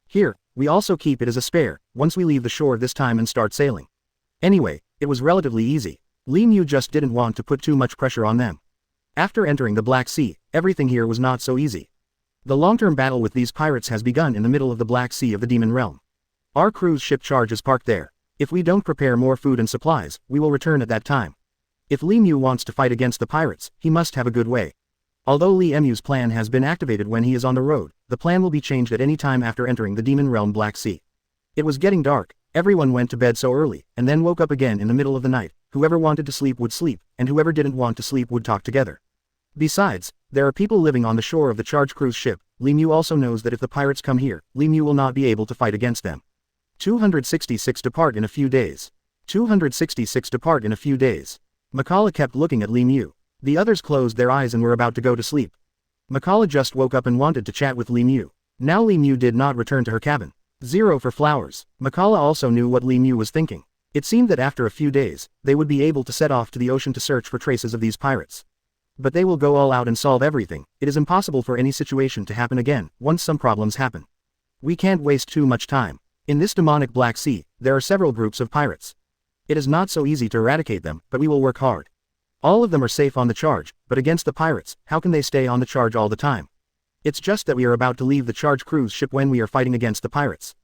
Here, we also keep it as a spare, once we leave the shore this time and start sailing. Anyway, it was relatively easy. Li Mu just didn't want to put too much pressure on them. After entering the Black Sea, everything here was not so easy. The long-term battle with these pirates has begun in the middle of the Black Sea of the Demon Realm. Our cruise ship charge is parked there. If we don't prepare more food and supplies, we will return at that time. If Li Mu wants to fight against the pirates, he must have a good way. Although Li Mu's plan has been activated when he is on the road, the plan will be changed at any time after entering the Demon Realm Black Sea. It was getting dark, everyone went to bed so early, and then woke up again in the middle of the night. Whoever wanted to sleep would sleep, and whoever didn't want to sleep would talk together. Besides, there are people living on the shore of the charge cruise ship. Li Mu also knows that if the pirates come here, Li Mu will not be able to fight against them. 266 depart in a few days. 266 depart in a few days. Makala kept looking at Li Mu. The others closed their eyes and were about to go to sleep. Makala just woke up and wanted to chat with Li Mu. Now Li Mu did not return to her cabin. 0 for flowers. Makala also knew what Li Mu was thinking. It seemed that after a few days, they would be able to set off to the ocean to search for traces of these pirates. But they will go all out and solve everything. It is impossible for any situation to happen again, once some problems happen. We can't waste too much time. In this demonic Black Sea, there are several groups of pirates. It is not so easy to eradicate them, but we will work hard. All of them are safe on the charge, but against the pirates, how can they stay on the charge all the time? It's just that we are about to leave the charge cruise ship when we are fighting against the pirates.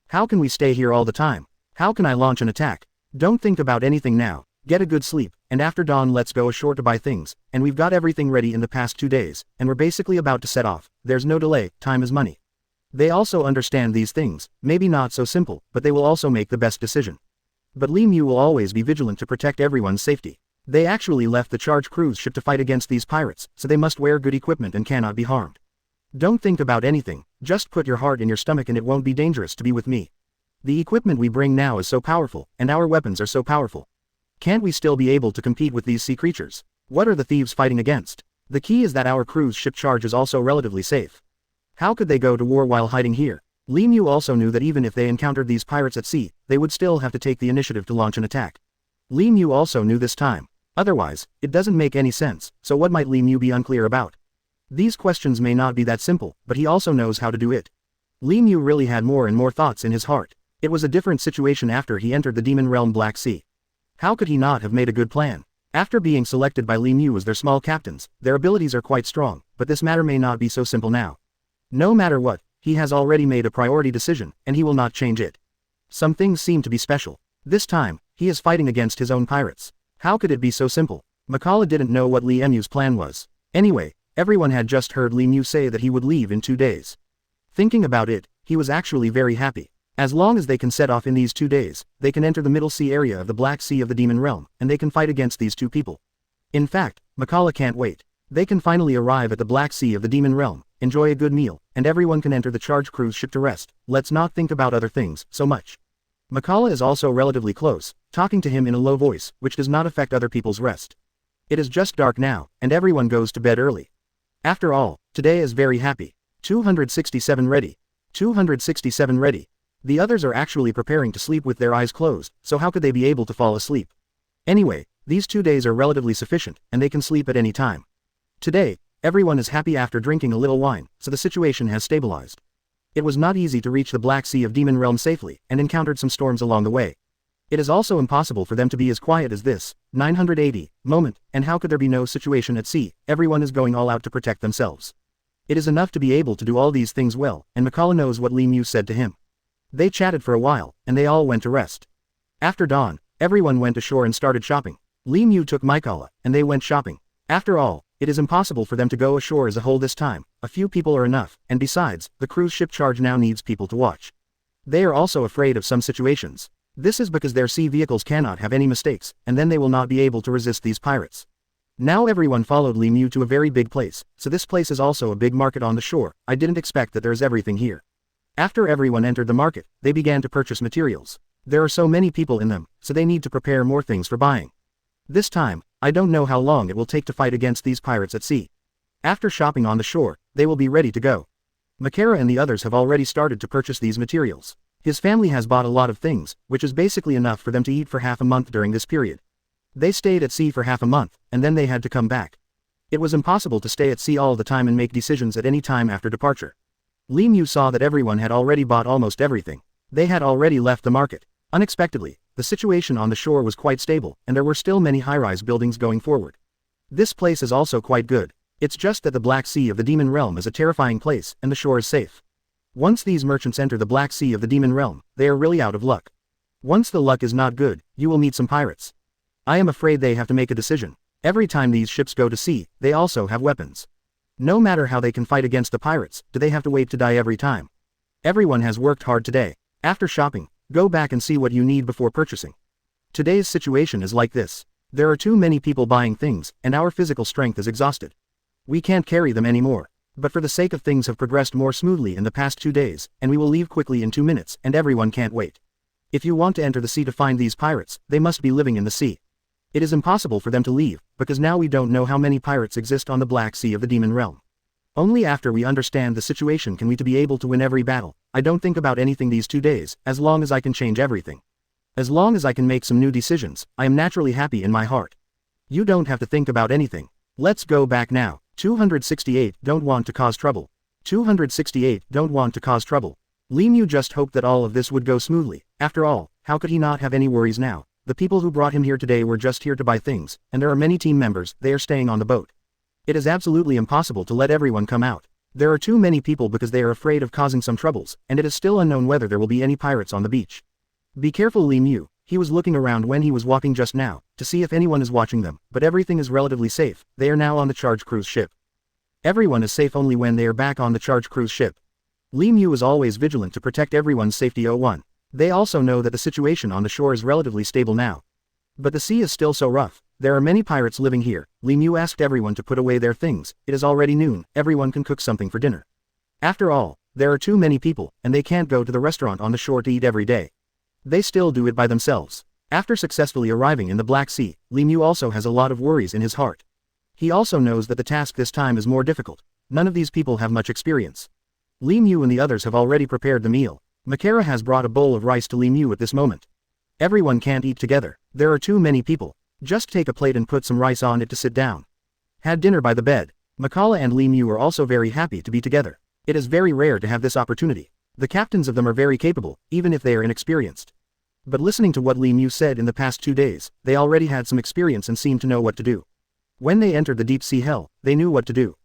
How can we stay here all the time? How can I launch an attack? Don't think about anything now. Get a good sleep, and after dawn let's go ashore to buy things, and we've got everything ready in the past 2 days, and we're basically about to set off. There's no delay, time is money. They also understand these things, maybe not so simple, but they will also make the best decision. But Li Mu will always be vigilant to protect everyone's safety. They actually left the charge cruise ship to fight against these pirates, so they must wear good equipment and cannot be harmed. Don't think about anything, just put your heart in your stomach and it won't be dangerous to be with me. The equipment we bring now is so powerful, and our weapons are so powerful. Can't we still be able to compete with these sea creatures? What are the thieves fighting against? The key is that our cruise ship charge is also relatively safe. How could they go to war while hiding here? Li Mu also knew that even if they encountered these pirates at sea, they would still have to take the initiative to launch an attack. Li Mu also knew this time. Otherwise, it doesn't make any sense, so what might Li Mu be unclear about? These questions may not be that simple, but he also knows how to do it. Li Mu really had more and more thoughts in his heart. It was a different situation after he entered the Demon Realm Black Sea. How could he not have made a good plan? After being selected by Li Mu as their small captains, their abilities are quite strong, but this matter may not be so simple now. No matter what, he has already made a priority decision, and he will not change it. Some things seem to be special. This time, he is fighting against his own pirates. How could it be so simple? Makala didn't know what Li Mu's plan was. Anyway, everyone had just heard Li Mu say that he would leave in 2 days. Thinking about it, he was actually very happy. As long as they can set off in these 2 days, they can enter the Middle Sea area of the Black Sea of the Demon Realm, and they can fight against these 2 people. In fact, Makala can't wait. They can finally arrive at the Black Sea of the Demon Realm, enjoy a good meal, and everyone can enter the charge cruise ship to rest. Let's not think about other things so much. Makala is also relatively close, talking to him in a low voice, which does not affect other people's rest. It is just dark now, and everyone goes to bed early. After all, today is very happy. 267 ready. 267 ready. The others are actually preparing to sleep with their eyes closed, so how could they be able to fall asleep? Anyway, these 2 days are relatively sufficient, and they can sleep at any time. Today, everyone is happy after drinking a little wine, so the situation has stabilized. It was not easy to reach the Black Sea of Demon Realm safely, and encountered some storms along the way. It is also impossible for them to be as quiet as this 980 moment, and how could there be no situation at sea? Everyone is going all out to protect themselves. It is enough to be able to do all these things well, and Makala knows what Li Mu said to him. They chatted for a while, and they all went to rest. After dawn, everyone went ashore and started shopping. Li Mu took Makala, and they went shopping. After all, it is impossible for them to go ashore as a whole this time. A few people are enough, and besides, the cruise ship charge now needs people to watch. They are also afraid of some situations. This is because their sea vehicles cannot have any mistakes, and then they will not be able to resist these pirates. Now everyone followed Li Mu to a very big place, so this place is also a big market on the shore. I didn't expect that there's everything here. After everyone entered the market, they began to purchase materials. There are so many people in them, so they need to prepare more things for buying. This time, I don't know how long it will take to fight against these pirates at sea. After shopping on the shore, they will be ready to go. Makara and the others have already started to purchase these materials. His family has bought a lot of things, which is basically enough for them to eat for half a month during this period. They stayed at sea for half a month, and then they had to come back. It was impossible to stay at sea all the time and make decisions at any time after departure. Li Mu saw that everyone had already bought almost everything. They had already left the market. Unexpectedly, the situation on the shore was quite stable, and there were still many high-rise buildings going forward. This place is also quite good. It's just that the Black Sea of the Demon Realm is a terrifying place, and the shore is safe. Once these merchants enter the Black Sea of the Demon Realm, they are really out of luck. Once the luck is not good, you will meet some pirates. I am afraid they have to make a decision. Every time these ships go to sea, they also have weapons. No matter how they can fight against the pirates, do they have to wait to die every time? Everyone has worked hard today. After shopping, go back and see what you need before purchasing. Today's situation is like this. There are too many people buying things, and our physical strength is exhausted. We can't carry them anymore. But for the sake of things have progressed more smoothly in the past 2 days, and we will leave quickly in 2 minutes, and everyone can't wait. If you want to enter the sea to find these pirates, they must be living in the sea. It is impossible for them to leave, because now we don't know how many pirates exist on the Black Sea of the Demon Realm. Only after we understand the situation can we to be able to win every battle. I don't think about anything these 2 days, as long as I can change everything. As long as I can make some new decisions, I am naturally happy in my heart. You don't have to think about anything. Let's go back now. 268 don't want to cause trouble. 268 don't want to cause trouble. Lemieux just hoped that all of this would go smoothly. After all, how could he not have any worries now? The people who brought him here today were just here to buy things, and there are many team members, they are staying on the boat. It is absolutely impossible to let everyone come out. There are too many people because they are afraid of causing some troubles, and it is still unknown whether there will be any pirates on the beach. Be careful, Lemieux. He was looking around when he was walking just now, to see if anyone is watching them, but everything is relatively safe. They are now on the charge cruise ship. Everyone is safe only when they are back on the charge cruise ship. Lemieux is always vigilant to protect everyone's safety. 01. They also know that the situation on the shore is relatively stable now. But the sea is still so rough. There are many pirates living here. Lemieux asked everyone to put away their things. It is already noon, everyone can cook something for dinner. After all, there are too many people, and they can't go to the restaurant on the shore to eat every day. They still do it by themselves. After successfully arriving in the Black Sea, Lemieux also has a lot of worries in his heart. He also knows that the task this time is more difficult. None of these people have much experience. Lemieux and the others have already prepared the meal. Makara has brought a bowl of rice to Lemieux at this moment. Everyone can't eat together. There are too many people. Just take a plate and put some rice on it to sit down. Had dinner by the bed. Makala and Lemieux are also very happy to be together. It is very rare to have this opportunity. The captains of them are very capable, even if they are inexperienced. But listening to what Lemieux said in the past 2 days, they already had some experience and seemed to know what to do. When they entered the deep sea hell, they knew what to do.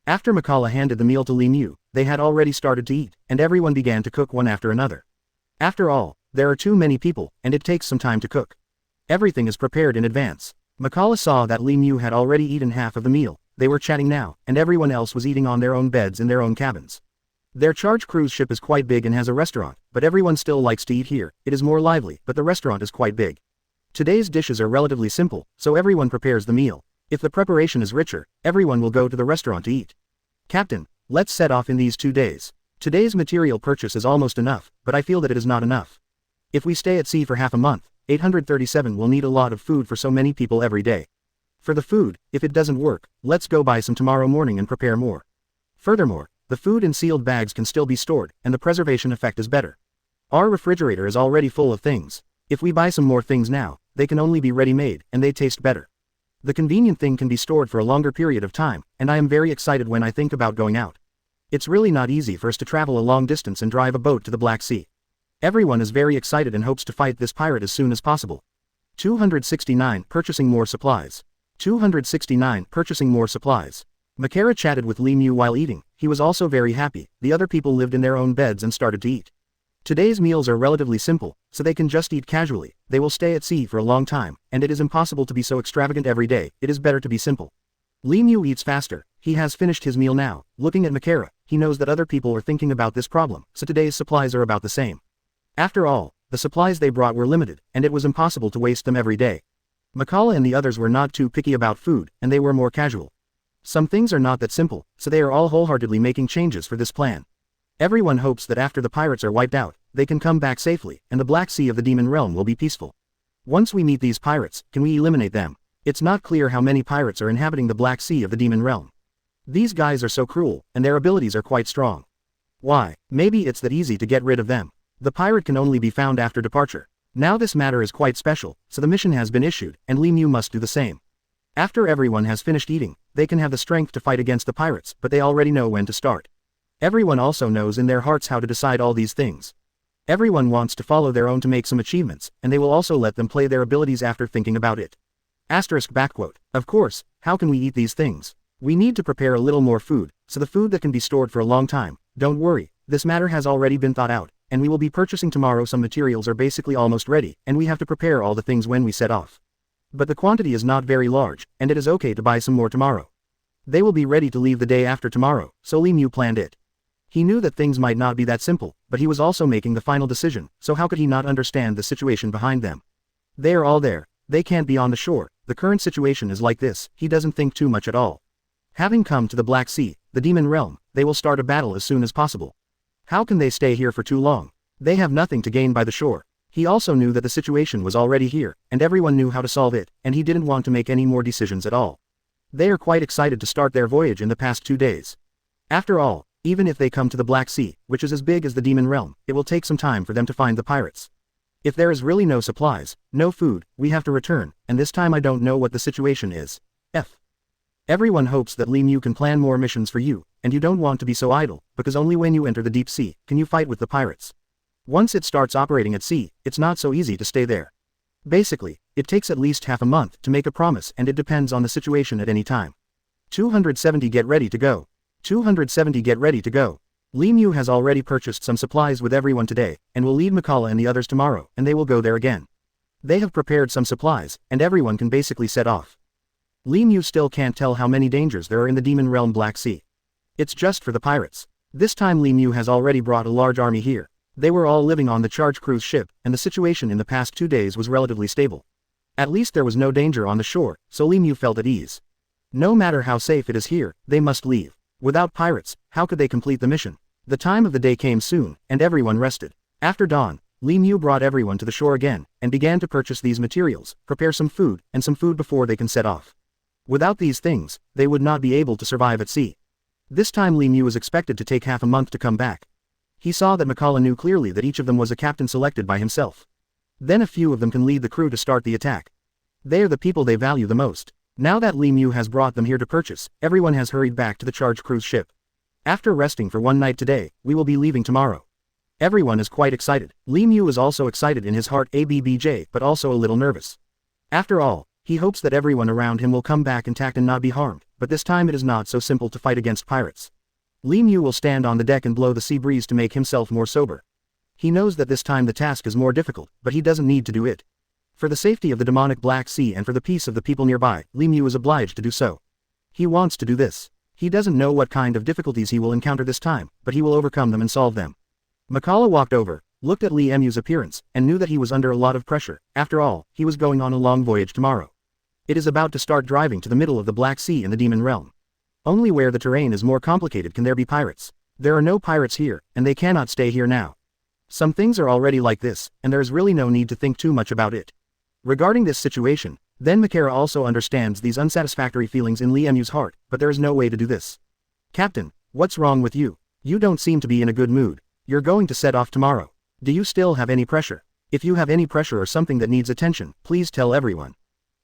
After Makala handed the meal to Lemieux, they had already started to eat, and everyone began to cook one after another. After all, there are too many people, and it takes some time to cook. Everything is prepared in advance. Makala saw that Lemieux had already eaten half of the meal. They were chatting now, and everyone else was eating on their own beds in their own cabins. Their charge cruise ship is quite big and has a restaurant, but everyone still likes to eat here. It is more lively, but the restaurant is quite big. Today's dishes are relatively simple, so everyone prepares the meal. If the preparation is richer, everyone will go to the restaurant to eat. Captain, let's set off in these 2 days. Today's material purchase is almost enough, but I feel that it is not enough. If we stay at sea for half a month, 837 will need a lot of food for so many people every day. For the food, if it doesn't work, let's go buy some tomorrow morning and prepare more. Furthermore, the food in sealed bags can still be stored, and the preservation effect is better. Our refrigerator is already full of things. If we buy some more things now, they can only be ready-made, and they taste better. The convenient thing can be stored for a longer period of time, and I am very excited when I think about going out. It's really not easy for us to travel a long distance and drive a boat to the Black Sea. Everyone is very excited and hopes to fight this pirate as soon as possible. 269 Purchasing more supplies. 269 Purchasing more supplies. Makara chatted with Lemieux while eating. He was also very happy. The other people lived in their own beds and started to eat. Today's meals are relatively simple, so they can just eat casually. They will stay at sea for a long time, and it is impossible to be so extravagant every day. It is better to be simple. Lemieux eats faster. He has finished his meal now. Looking at Makara, he knows that other people are thinking about this problem, so today's supplies are about the same. After all, the supplies they brought were limited, and it was impossible to waste them every day. Makala and the others were not too picky about food, and they were more casual. Some things are not that simple, so they are all wholeheartedly making changes for this plan. Everyone hopes that after the pirates are wiped out, they can come back safely, and the Black Sea of the Demon Realm will be peaceful. Once we meet these pirates, can we eliminate them? It's not clear how many pirates are inhabiting the Black Sea of the Demon Realm. These guys are so cruel, and their abilities are quite strong. Why? Maybe it's that easy to get rid of them. The pirate can only be found after departure. Now this matter is quite special, so the mission has been issued, and Lemieux must do the same. After everyone has finished eating, they can have the strength to fight against the pirates, but they already know when to start. Everyone also knows in their hearts how to decide all these things. Everyone wants to follow their own to make some achievements, and they will also let them play their abilities after thinking about it. Asterisk backquote. Of course, how can we eat these things? We need to prepare a little more food, so the food that can be stored for a long time. Don't worry, this matter has already been thought out, and we will be purchasing tomorrow. Some materials are basically almost ready, and we have to prepare all the things when we set off. But the quantity is not very large, and it is okay to buy some more tomorrow. They will be ready to leave the day after tomorrow, so Li Mu planned it. He knew that things might not be that simple, but he was also making the final decision, so how could he not understand the situation behind them? They are all there, they can't be on the shore, the current situation is like this. He doesn't think too much at all. Having come to the Black Sea, the demon realm, they will start a battle as soon as possible. How can they stay here for too long? They have nothing to gain by the shore. He also knew that the situation was already here, and everyone knew how to solve it, and he didn't want to make any more decisions at all. They are quite excited to start their voyage in the past 2 days. After all, even if they come to the Black Sea, which is as big as the demon realm, it will take some time for them to find the pirates. If there is really no supplies, no food, we have to return, and this time I don't know what the situation is. Everyone hopes that Li Mu can plan more missions for you, and you don't want to be so idle, because only when you enter the deep sea, can you fight with the pirates. Once it starts operating at sea, it's not so easy to stay there. Basically, it takes at least half a month to make a promise, and it depends on the situation at any time. 270 Get ready to go. 270 Get ready to go. Li Mu has already purchased some supplies with everyone today, and will leave Makala and the others tomorrow, and they will go there again. They have prepared some supplies, and everyone can basically set off. Li Mu still can't tell how many dangers there are in the demon realm Black Sea. It's just for the pirates. This time Li Mu has already brought a large army here. They were all living on the charge cruise ship, and the situation in the past 2 days was relatively stable. At least there was no danger on the shore, so Li Mu felt at ease. No matter how safe it is here, they must leave. Without pirates, how could they complete the mission? The time of the day came soon, and everyone rested. After dawn, Li Mu brought everyone to the shore again, and began to purchase these materials, prepare some food before they can set off. Without these things, they would not be able to survive at sea. This time Li Mu was expected to take half a month to come back. He saw that Makala knew clearly that each of them was a captain selected by himself. Then a few of them can lead the crew to start the attack. They are the people they value the most. Now that Li Mu has brought them here to purchase, everyone has hurried back to the charge cruise ship. After resting for one night today, we will be leaving tomorrow. Everyone is quite excited. Li Mu is also excited in his heart but also a little nervous. After all, he hopes that everyone around him will come back intact and not be harmed, but this time it is not so simple to fight against pirates. Li Mu will stand on the deck and blow the sea breeze to make himself more sober. He knows that this time the task is more difficult, but he doesn't need to do it. For the safety of the demonic Black Sea and for the peace of the people nearby, Li Mu is obliged to do so. He wants to do this. He doesn't know what kind of difficulties he will encounter this time, but he will overcome them and solve them. Makala walked over, looked at Li Mu's appearance, and knew that he was under a lot of pressure. After all, he was going on a long voyage tomorrow. It is about to start driving to the middle of the Black Sea in the demon realm. Only where the terrain is more complicated can there be pirates. There are no pirates here, and they cannot stay here now. Some things are already like this, and there is really no need to think too much about it. Regarding this situation, then Makara also understands these unsatisfactory feelings in Li Mu's heart, but there is no way to do this. Captain, what's wrong with you? You don't seem to be in a good mood. You're going to set off tomorrow. Do you still have any pressure? If you have any pressure or something that needs attention, please tell everyone.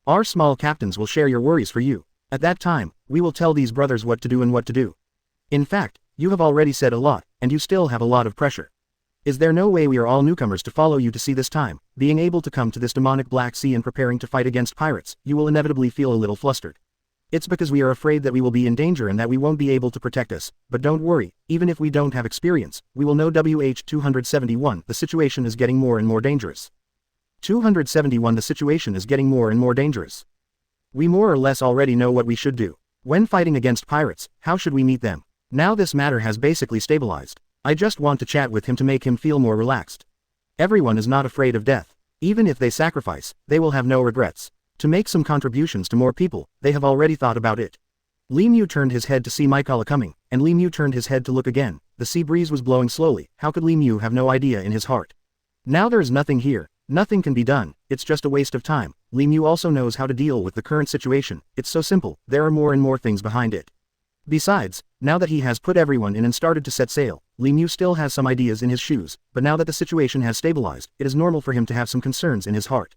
Our small captains will share your worries for you. At that time, we will tell these brothers what to do and what to do. In fact, you have already said a lot, and you still have a lot of pressure. Is there no way we are all newcomers to follow you to see this time, being able to come to this demonic Black Sea and preparing to fight against pirates, you will inevitably feel a little flustered. It's because we are afraid that we will be in danger and that we won't be able to protect us, but don't worry, even if we don't have experience, we will know. WH-271 The situation is getting more and more dangerous. 271 The situation is getting more and more dangerous. We more or less already know what we should do. When fighting against pirates, how should we meet them? Now this matter has basically stabilized. I just want to chat with him to make him feel more relaxed. Everyone is not afraid of death. Even if they sacrifice, they will have no regrets. To make some contributions to more people, they have already thought about it. Li Mu turned his head to see Makala coming, and Li Mu turned his head to look again. The sea breeze was blowing slowly. How could Li Mu have no idea in his heart? Now there is nothing here. Nothing can be done, it's just a waste of time. Li Mu also knows how to deal with the current situation. It's so simple, there are more and more things behind it. Besides, now that he has put everyone in and started to set sail, Li Mu still has some ideas in his shoes, but now that the situation has stabilized, it is normal for him to have some concerns in his heart.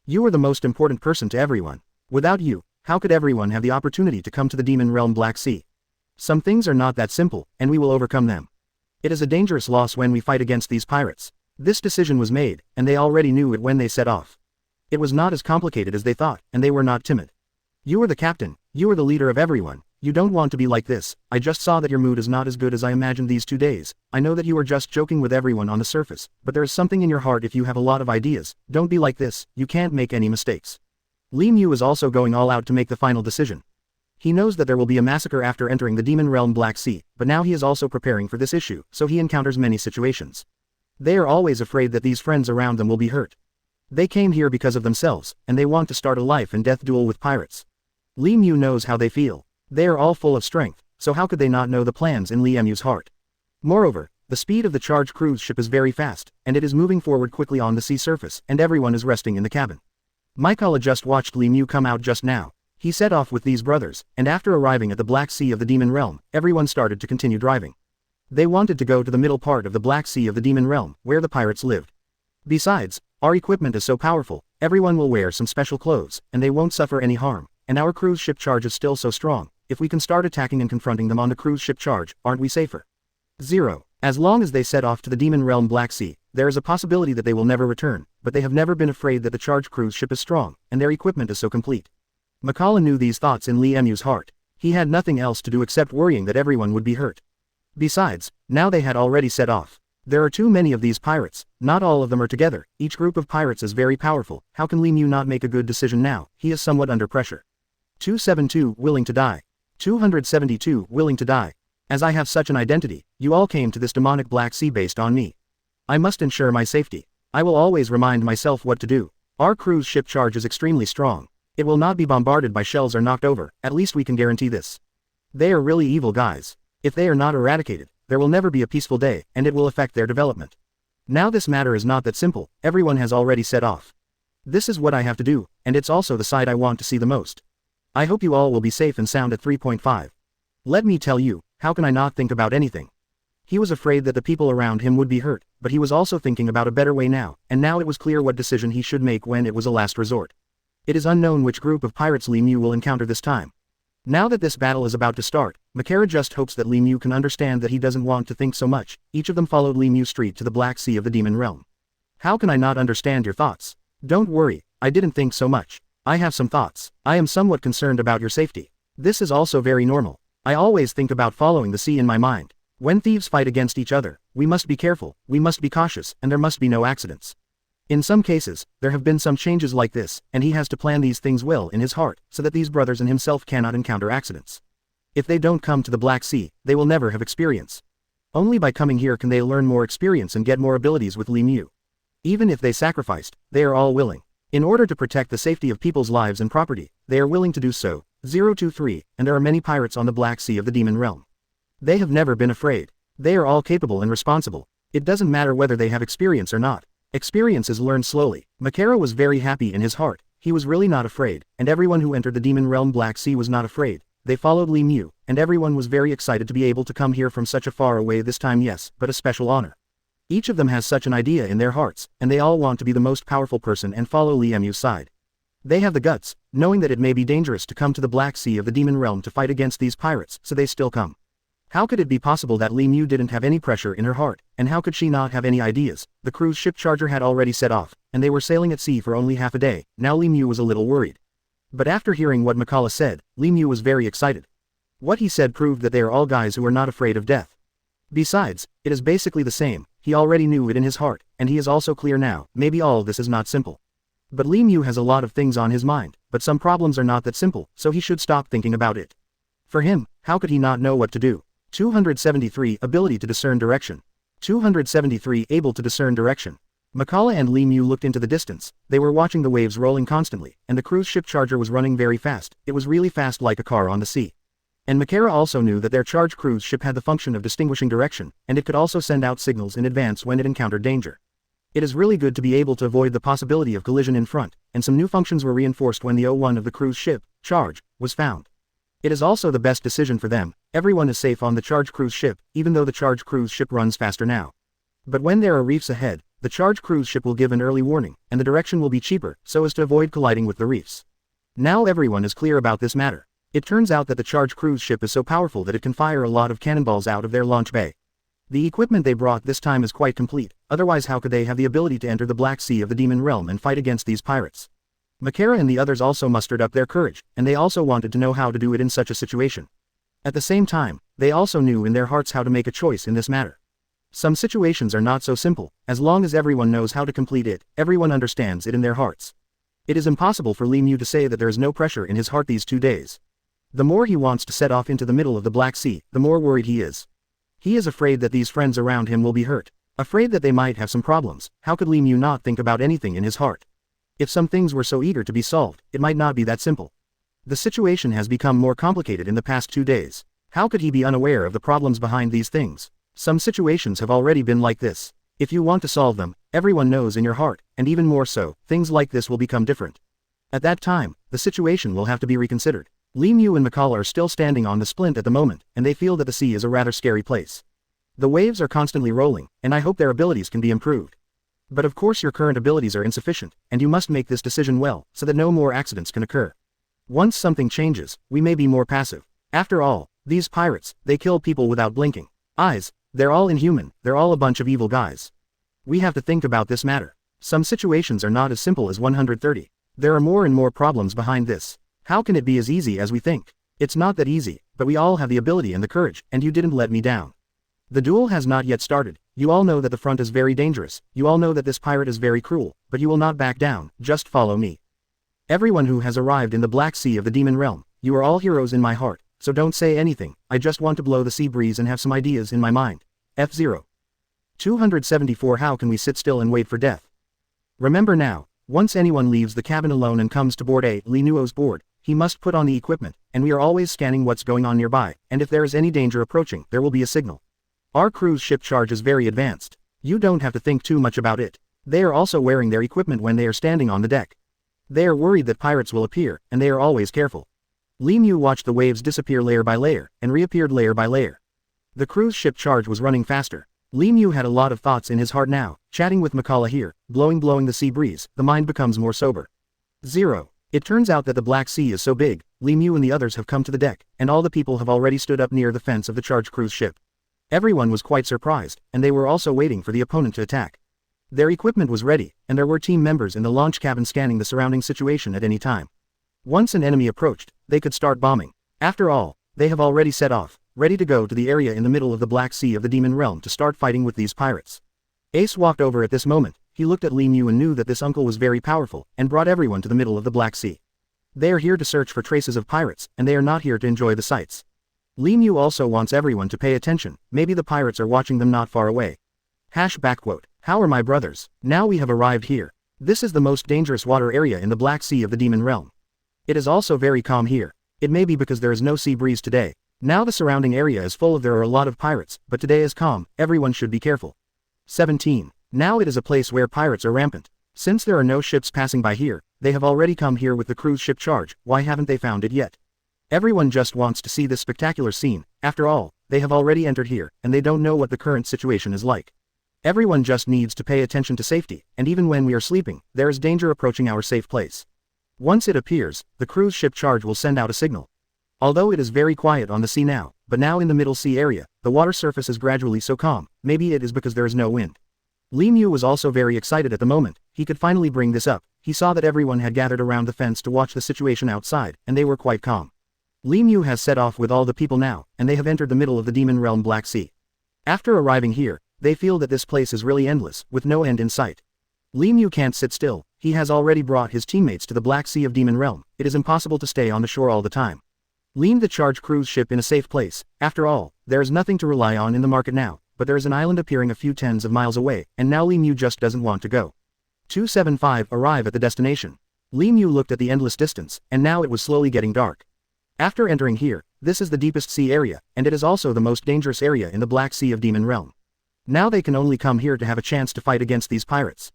You are the most important person to everyone. Without you, how could everyone have the opportunity to come to the demon realm Black Sea? Some things are not that simple, and we will overcome them. It is a dangerous loss when we fight against these pirates. This decision was made, and they already knew it when they set off. It was not as complicated as they thought, and they were not timid. You are the captain, you are the leader of everyone, You don't want to be like this. I just saw that your mood is not as good as I imagined these 2 days. I know that you are just joking with everyone on the surface, but there is something in your heart if you have a lot of ideas. Don't be like this, you can't make any mistakes. Li Mu is also going all out to make the final decision. He knows that there will be a massacre after entering the Demon Realm Black Sea, but now he is also preparing for this issue, so he encounters many situations. They are always afraid that these friends around them will be hurt. They came here because of themselves, and they want to start a life and death duel with pirates. Li Mu knows how they feel. They are all full of strength, so how could they not know the plans in Li Mu's heart? Moreover, the speed of the charge cruise ship is very fast, and it is moving forward quickly on the sea surface, and everyone is resting in the cabin. Michaela just watched Li Mu come out just now. He set off with these brothers, and after arriving at the Black Sea of the Demon Realm, everyone started to continue driving. They wanted to go to the middle part of the Black Sea of the Demon Realm, where the pirates lived. Besides, our equipment is so powerful, everyone will wear some special clothes, and they won't suffer any harm, and our cruise ship charge is still so strong. If we can start attacking and confronting them on the cruise ship charge, aren't we safer? 0. As long as they set off to the Demon Realm Black Sea, there is a possibility that they will never return, but they have never been afraid that the charge cruise ship is strong, and their equipment is so complete. Michaela knew these thoughts in Li Mu's heart. He had nothing else to do except worrying that everyone would be hurt. Besides, now they had already set off. There are too many of these pirates, not all of them are together, each group of pirates is very powerful. How can Li Mu not make a good decision now? He is somewhat under pressure. 272 willing to die. 272 willing to die. As I have such an identity, you all came to this demonic Black Sea based on me. I must ensure my safety. I will always remind myself what to do. Our cruise ship charge is extremely strong. It will not be bombarded by shells or knocked over, at least we can guarantee this. They are really evil guys. If they are not eradicated, there will never be a peaceful day, and it will affect their development. Now this matter is not that simple, everyone has already set off. This is what I have to do, and it's also the side I want to see the most. I hope you all will be safe and sound at 3.5. Let me tell you, how can I not think about anything? He was afraid that the people around him would be hurt, but he was also thinking about a better way now, and now it was clear what decision he should make when it was a last resort. It is unknown which group of pirates Li Mu will encounter this time. Now that this battle is about to start, Michaela just hopes that Li Mu can understand that he doesn't want to think so much. Each of them followed Li Mu Street to the Black Sea of the Demon Realm. How can I not understand your thoughts? Don't worry, I didn't think so much. I have some thoughts. I am somewhat concerned about your safety. This is also very normal. I always think about following the sea in my mind. When thieves fight against each other, we must be careful, we must be cautious, and there must be no accidents. In some cases, there have been some changes like this, and he has to plan these things well in his heart, so that these brothers and himself cannot encounter accidents. If they don't come to the Black Sea, they will never have experience. Only by coming here can they learn more experience and get more abilities with Li Mu. Even if they sacrificed, they are all willing. In order to protect the safety of people's lives and property, they are willing to do so. 023, and there are many pirates on the Black Sea of the Demon Realm. They have never been afraid. They are all capable and responsible. It doesn't matter whether they have experience or not. Experience is learned slowly. Michaela was very happy in his heart. He was really not afraid, and everyone who entered the Demon Realm Black Sea was not afraid. They followed Li Mu, and everyone was very excited to be able to come here from such a far away this time, yes, but a special honor. Each of them has such an idea in their hearts, and they all want to be the most powerful person and follow Li Mu's side. They have the guts, knowing that it may be dangerous to come to the Black Sea of the Demon Realm to fight against these pirates, so they still come. How could it be possible that Li Mu didn't have any pressure in her heart, and how could she not have any ideas? The cruise ship charger had already set off, and they were sailing at sea for only half a day. Now Li Mu was a little worried. But after hearing what Michaela said, Li Mu was very excited. What he said proved that they are all guys who are not afraid of death. Besides, it is basically the same. He already knew it in his heart, and he is also clear now. Maybe all of this is not simple. But Li Mu has a lot of things on his mind, but some problems are not that simple, so he should stop thinking about it. For him, how could he not know what to do? 273 Ability to discern direction. 273 Able to discern direction. Michaela and Li Mu looked into the distance. They were watching the waves rolling constantly, and the cruise ship charger was running very fast. It was really fast like a car on the sea. And Michaela also knew that their charge cruise ship had the function of distinguishing direction, and it could also send out signals in advance when it encountered danger. It is really good to be able to avoid the possibility of collision in front, and some new functions were reinforced when the O1 of the cruise ship, charge, was found. It is also the best decision for them. Everyone is safe on the charge cruise ship, even though the charge cruise ship runs faster now. But when there are reefs ahead, the charge cruise ship will give an early warning, and the direction will be cheaper, so as to avoid colliding with the reefs. Now everyone is clear about this matter. It turns out that the charge cruise ship is so powerful that it can fire a lot of cannonballs out of their launch bay. The equipment they brought this time is quite complete, otherwise how could they have the ability to enter the Black Sea of the Demon Realm and fight against these pirates? Michaela and the others also mustered up their courage, and they also wanted to know how to do it in such a situation. At the same time, they also knew in their hearts how to make a choice in this matter. Some situations are not so simple, as long as everyone knows how to complete it, everyone understands it in their hearts. It is impossible for Li Mu to say that there is no pressure in his heart these 2 days. The more he wants to set off into the middle of the Black Sea, the more worried he is. He is afraid that these friends around him will be hurt. Afraid that they might have some problems. How could Li Mu not think about anything in his heart? If some things were so eager to be solved, it might not be that simple. The situation has become more complicated in the past 2 days. How could he be unaware of the problems behind these things? Some situations have already been like this. If you want to solve them, everyone knows in your heart, and even more so, things like this will become different. At that time, the situation will have to be reconsidered. Li Mu and Makala are still standing on the splint at the moment, and they feel that the sea is a rather scary place. The waves are constantly rolling, and I hope their abilities can be improved. But of course your current abilities are insufficient, and you must make this decision well, so that no more accidents can occur. Once something changes, we may be more passive. After all, these pirates, they kill people without blinking eyes. They're all inhuman, they're all a bunch of evil guys. We have to think about this matter. Some situations are not as simple as 130. There are more and more problems behind this. How can it be as easy as we think? It's not that easy, but we all have the ability and the courage, and you didn't let me down. The duel has not yet started. You all know that the front is very dangerous, you all know that this pirate is very cruel, but you will not back down, just follow me. Everyone who has arrived in the Black Sea of the Demon Realm, you are all heroes in my heart. So don't say anything, I just want to blow the sea breeze and have some ideas in my mind. F0. 274 How can we sit still and wait for death? Remember now, once anyone leaves the cabin alone and comes to board Li Nuo's board, he must put on the equipment, and we are always scanning what's going on nearby, and if there is any danger approaching, there will be a signal. Our cruise ship charge is very advanced. You don't have to think too much about it. They are also wearing their equipment when they are standing on the deck. They are worried that pirates will appear, and they are always careful. Li Mu watched the waves disappear layer by layer, and reappeared layer by layer. The cruise ship charge was running faster. Li Mu had a lot of thoughts in his heart now, chatting with Makala here, blowing the sea breeze, the mind becomes more sober. 0. It turns out that the Black Sea is so big, Li Mu and the others have come to the deck, and all the people have already stood up near the fence of the charged cruise ship. Everyone was quite surprised, and they were also waiting for the opponent to attack. Their equipment was ready, and there were team members in the launch cabin scanning the surrounding situation at any time. Once an enemy approached, they could start bombing. After all, they have already set off, ready to go to the area in the middle of the Black Sea of the Demon Realm to start fighting with these pirates. Ace walked over at this moment, he looked at Li Mu and knew that this uncle was very powerful, and brought everyone to the middle of the Black Sea. They are here to search for traces of pirates, and they are not here to enjoy the sights. Li Mu also wants everyone to pay attention, maybe the pirates are watching them not far away. How are my brothers? Now we have arrived here. This is the most dangerous water area in the Black Sea of the Demon Realm. It is also very calm here. It may be because there is no sea breeze today. Now the surrounding area is full of there are a lot of pirates, but today is calm, everyone should be careful. 17. Now it is a place where pirates are rampant. Since there are no ships passing by here, they have already come here with the cruise ship charge, why haven't they found it yet? Everyone just wants to see this spectacular scene, after all, they have already entered here, and they don't know what the current situation is like. Everyone just needs to pay attention to safety, and even when we are sleeping, there is danger approaching our safe place. Once it appears, the cruise ship charge will send out a signal. Although it is very quiet on the sea now, but now in the middle sea area, the water surface is gradually so calm, maybe it is because there is no wind. Li Mu was also very excited at the moment, he could finally bring this up, he saw that everyone had gathered around the fence to watch the situation outside, and they were quite calm. Li Mu has set off with all the people now, and they have entered the middle of the Demon Realm Black Sea. After arriving here, they feel that this place is really endless, with no end in sight. Li Mu can't sit still, he has already brought his teammates to the Black Sea of Demon Realm, it is impossible to stay on the shore all the time. Leave the charged cruise ship in a safe place, after all, there is nothing to rely on in the market now, but there is an island appearing a few tens of miles away, and now Li Mu just doesn't want to go. 275 Arrive at the destination. Li Mu looked at the endless distance, and now it was slowly getting dark. After entering here, this is the deepest sea area, and it is also the most dangerous area in the Black Sea of Demon Realm. Now they can only come here to have a chance to fight against these pirates.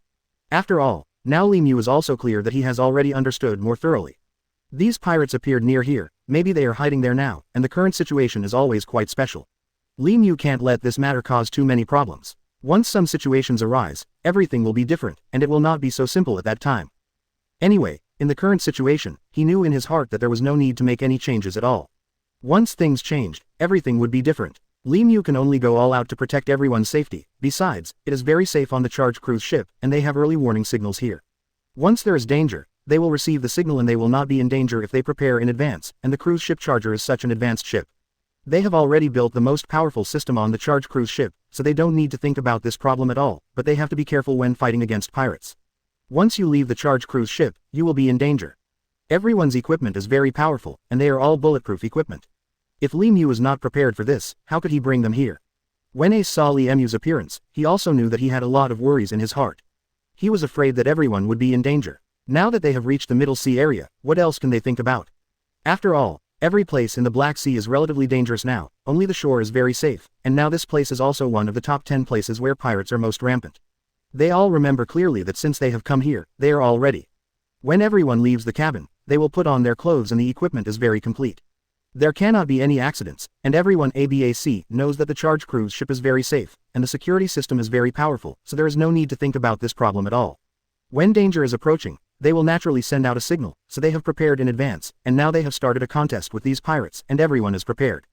After all, now Li Mu is also clear that he has already understood more thoroughly. These pirates appeared near here, maybe they are hiding there now, and the current situation is always quite special. Li Mu can't let this matter cause too many problems. Once some situations arise, everything will be different, and it will not be so simple at that time. Anyway, in the current situation, he knew in his heart that there was no need to make any changes at all. Once things changed, everything would be different. Li Mu can only go all out to protect everyone's safety, besides, it is very safe on the charged cruise ship, and they have early warning signals here. Once there is danger, they will receive the signal and they will not be in danger if they prepare in advance, and the cruise ship charger is such an advanced ship. They have already built the most powerful system on the charge cruise ship, so they don't need to think about this problem at all, but they have to be careful when fighting against pirates. Once you leave the charge cruise ship, you will be in danger. Everyone's equipment is very powerful, and they are all bulletproof equipment. If Li Mu was not prepared for this, how could he bring them here? When Ace saw Li Mu's appearance, he also knew that he had a lot of worries in his heart. He was afraid that everyone would be in danger. Now that they have reached the Middle Sea area, what else can they think about? After all, every place in the Black Sea is relatively dangerous now, only the shore is very safe, and now this place is also one of the top 10 places where pirates are most rampant. They all remember clearly that since they have come here, they are all ready. When everyone leaves the cabin, they will put on their clothes and the equipment is very complete. There cannot be any accidents, and everyone ABAC knows that the charge cruise ship is very safe, and the security system is very powerful, so there is no need to think about this problem at all. When danger is approaching, they will naturally send out a signal, so they have prepared in advance, and now they have started a contest with these pirates, and everyone is prepared.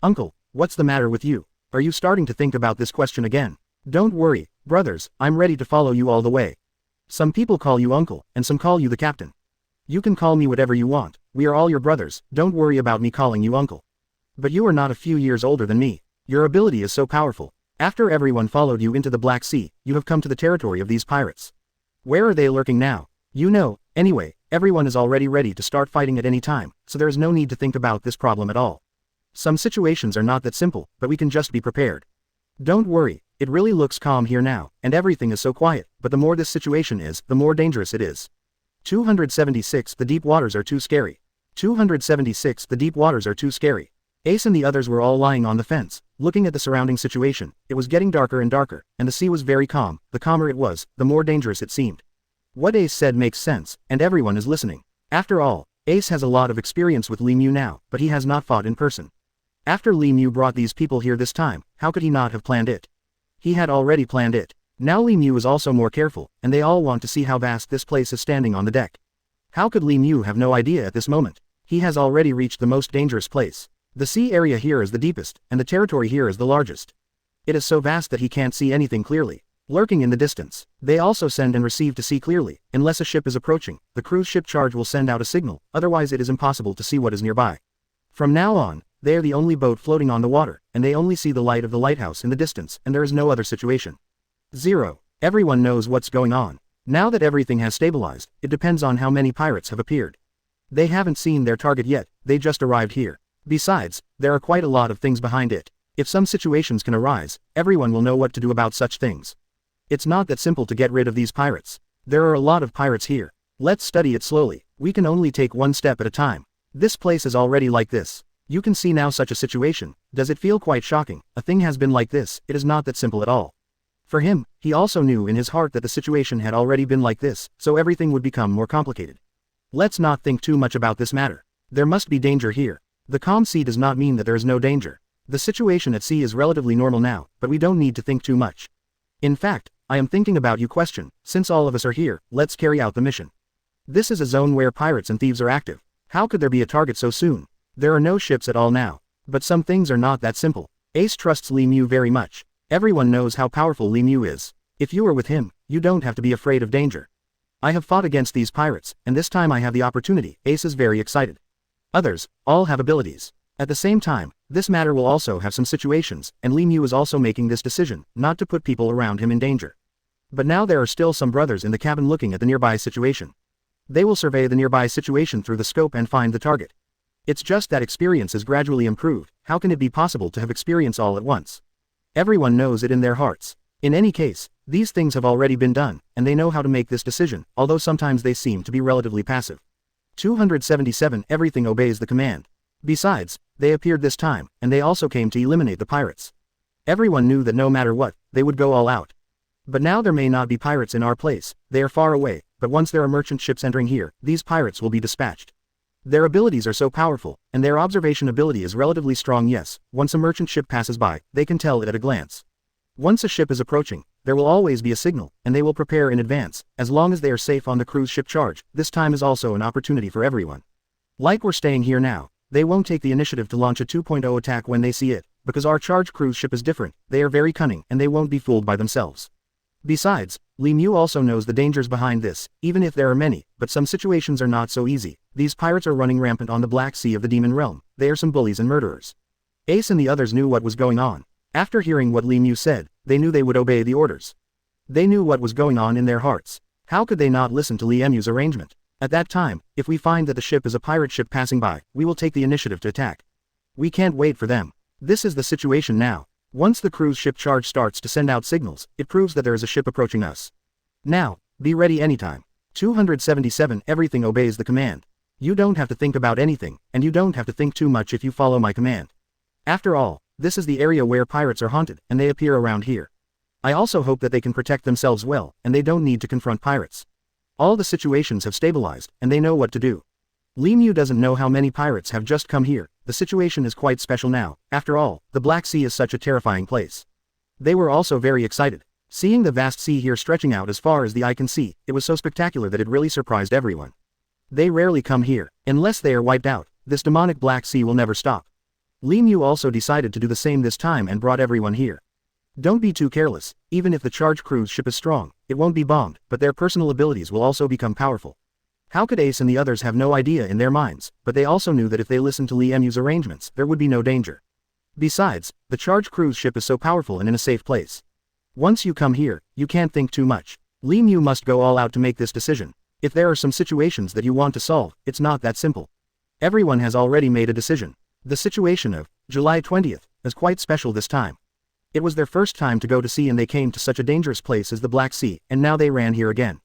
Uncle, what's the matter with you? Are you starting to think about this question again? Don't worry, brothers, I'm ready to follow you all the way. Some people call you uncle, and some call you the captain. You can call me whatever you want, we are all your brothers, don't worry about me calling you uncle. But you are not a few years older than me. Your ability is so powerful. After everyone followed you into the Black Sea, you have come to the territory of these pirates. Where are they lurking now? You know, anyway, everyone is already ready to start fighting at any time, so there is no need to think about this problem at all. Some situations are not that simple, but we can just be prepared. Don't worry, it really looks calm here now, and everything is so quiet, but the more this situation is, the more dangerous it is. 276 The deep waters are too scary. 276 The deep waters are too scary. Ace and the others were all lying on the fence, looking at the surrounding situation. It was getting darker and darker, and the sea was very calm. The calmer it was, the more dangerous it seemed. What Ace said makes sense, and everyone is listening. After all, Ace has a lot of experience with Li Mu now, but he has not fought in person. After Li Mu brought these people here this time, how could he not have planned it? He had already planned it. Now Li Mu is also more careful, and they all want to see how vast this place is standing on the deck. How could Li Mu have no idea at this moment? He has already reached the most dangerous place. The sea area here is the deepest, and the territory here is the largest. It is so vast that he can't see anything clearly. Lurking in the distance, they also send and receive to see clearly. Unless a ship is approaching, the cruise ship charge will send out a signal, otherwise it is impossible to see what is nearby. From now on, they are the only boat floating on the water, and they only see the light of the lighthouse in the distance, and there is no other situation. 0. Everyone knows what's going on. Now that everything has stabilized, it depends on how many pirates have appeared. They haven't seen their target yet, they just arrived here. Besides, there are quite a lot of things behind it. If some situations can arise, everyone will know what to do about such things. It's not that simple to get rid of these pirates. There are a lot of pirates here. Let's study it slowly. We can only take one step at a time. This place is already like this. You can see now such a situation. Does it feel quite shocking? A thing has been like this, it is not that simple at all. For him, he also knew in his heart that the situation had already been like this, so everything would become more complicated. Let's not think too much about this matter. There must be danger here. The calm sea does not mean that there is no danger. The situation at sea is relatively normal now, but we don't need to think too much. In fact, I am thinking about you question, since all of us are here, let's carry out the mission. This is a zone where pirates and thieves are active. How could there be a target so soon? There are no ships at all now. But some things are not that simple. Ace trusts Li Mu very much. Everyone knows how powerful Li Mu is. If you are with him, you don't have to be afraid of danger. I have fought against these pirates, and this time I have the opportunity. Ace is very excited. Others, all have abilities. At the same time, this matter will also have some situations, and Li Mu is also making this decision, not to put people around him in danger. But now there are still some brothers in the cabin looking at the nearby situation. They will survey the nearby situation through the scope and find the target. It's just that experience is gradually improved. How can it be possible to have experience all at once? Everyone knows it in their hearts. In any case, these things have already been done, and they know how to make this decision, although sometimes they seem to be relatively passive. 277 Everything obeys the command. Besides, they appeared this time, and they also came to eliminate the pirates. Everyone knew that no matter what, they would go all out. But now there may not be pirates in our place, they are far away, but once there are merchant ships entering here, these pirates will be dispatched. Their abilities are so powerful, and their observation ability is relatively strong. Yes, once a merchant ship passes by, they can tell it at a glance. Once a ship is approaching, there will always be a signal, and they will prepare in advance. As long as they are safe on the cruise ship charge, this time is also an opportunity for everyone. Like we're staying here now, they won't take the initiative to launch a 2.0 attack when they see it, because our charge cruise ship is different. They are very cunning, and they won't be fooled by themselves. Besides, Li Mu also knows the dangers behind this, even if there are many, but some situations are not so easy. These pirates are running rampant on the Black Sea of the Demon Realm. They are some bullies and murderers. Ace and the others knew what was going on. After hearing what Li Mu said, they knew they would obey the orders. They knew what was going on in their hearts. How could they not listen to Li Mu's arrangement? At that time, if we find that the ship is a pirate ship passing by, we will take the initiative to attack. We can't wait for them. This is the situation now. Once the cruise ship charge starts to send out signals, it proves that there is a ship approaching us. Now, be ready anytime. 277 Everything obeys the command. You don't have to think about anything, and you don't have to think too much if you follow my command. After all, this is the area where pirates are haunted, and they appear around here. I also hope that they can protect themselves well, and they don't need to confront pirates. All the situations have stabilized, and they know what to do. Li Mu doesn't know how many pirates have just come here. The situation is quite special now. After all, the Black Sea is such a terrifying place. They were also very excited. Seeing the vast sea here stretching out as far as the eye can see, it was so spectacular that it really surprised everyone. They rarely come here. Unless they are wiped out, this demonic Black Sea will never stop. Li Mu also decided to do the same this time and brought everyone here. Don't be too careless. Even if the charge cruise ship is strong, it won't be bombed, but their personal abilities will also become powerful. How could Ace and the others have no idea in their minds, but they also knew that if they listened to Li Mu's arrangements, there would be no danger. Besides, the charge cruise ship is so powerful and in a safe place. Once you come here, you can't think too much. Li Mu must go all out to make this decision. If there are some situations that you want to solve, it's not that simple. Everyone has already made a decision. The situation of July 20th is quite special this time. It was their first time to go to sea and they came to such a dangerous place as the Black Sea, and now they ran here again.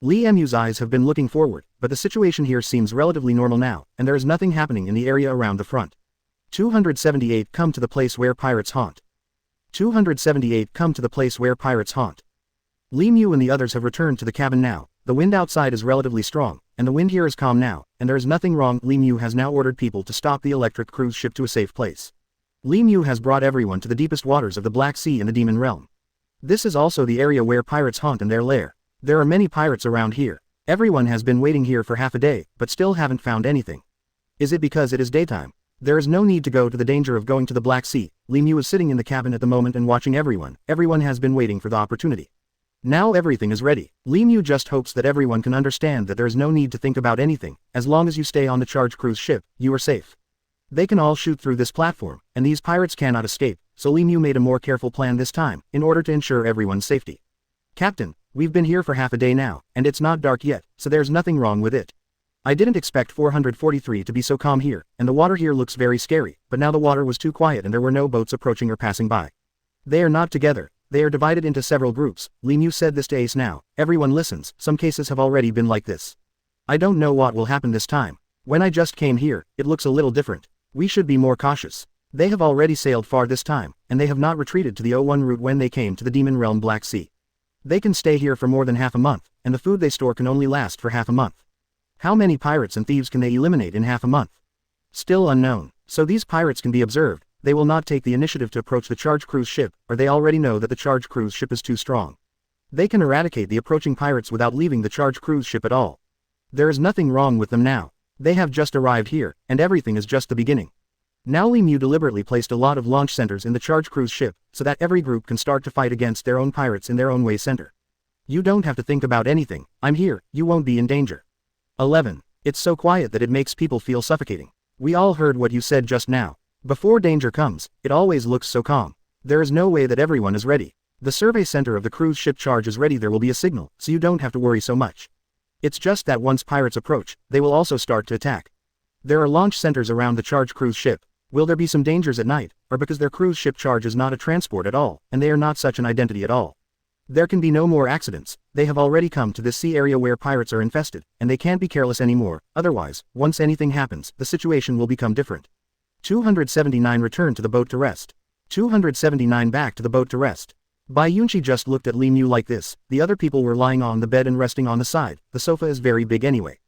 Li Mu's eyes have been looking forward, but the situation here seems relatively normal now, and there is nothing happening in the area around the front. 278 Come to the place where pirates haunt. 278 Come to the place where pirates haunt. Li Mu and the others have returned to the cabin now. The wind outside is relatively strong, and the wind here is calm now, and there is nothing wrong. Li Mu has now ordered people to stop the electric cruise ship to a safe place. Li Mu has brought everyone to the deepest waters of the Black Sea in the Demon Realm. This is also the area where pirates haunt in their lair. There are many pirates around here. Everyone has been waiting here for half a day, but still haven't found anything. Is it because it is daytime? There is no need to go to the danger of going to the Black Sea. Li Mu is sitting in the cabin at the moment and watching everyone. Everyone has been waiting for the opportunity. Now everything is ready. Li Mu just hopes that everyone can understand that there is no need to think about anything. As long as you stay on the charge cruise ship, you are safe. They can all shoot through this platform, and these pirates cannot escape, so Li Mu made a more careful plan this time, in order to ensure everyone's safety. Captain, we've been here for half a day now, and it's not dark yet, so there's nothing wrong with it. I didn't expect 443 to be so calm here, and the water here looks very scary, but now the water was too quiet and there were no boats approaching or passing by. They are not together. They are divided into several groups. Li Mu said this to Ace now. Everyone listens. Some cases have already been like this. I don't know what will happen this time. When I just came here, it looks a little different. We should be more cautious. They have already sailed far this time, and they have not retreated to the O1 route when they came to the Demon Realm Black Sea. They can stay here for more than half a month, and the food they store can only last for half a month. How many pirates and thieves can they eliminate in half a month? Still unknown. So these pirates can be observed. They will not take the initiative to approach the charge cruise ship, or they already know that the charge cruise ship is too strong. They can eradicate the approaching pirates without leaving the charge cruise ship at all. There is nothing wrong with them now. They have just arrived here, and everything is just the beginning. Now Li Mu deliberately placed a lot of launch centers in the charge cruise ship, so that every group can start to fight against their own pirates in their own way center. You don't have to think about anything. I'm here, you won't be in danger. 11. It's so quiet that it makes people feel suffocating. We all heard what you said just now. Before danger comes, it always looks so calm. There is no way that everyone is ready. The survey center of the cruise ship charge is ready. There will be a signal, so you don't have to worry so much. It's just that once pirates approach, they will also start to attack. There are launch centers around the charge cruise ship. Will there be some dangers at night, or because their cruise ship charge is not a transport at all, and they are not such an identity at all? There can be no more accidents. They have already come to this sea area where pirates are infested, and they can't be careless anymore. Otherwise, once anything happens, the situation will become different. 279 Return to the boat to rest. 279 Back to the boat to rest. Bai Yunchi just looked at Li Mu like this. The other people were lying on the bed and resting on the side. The sofa is very big anyway.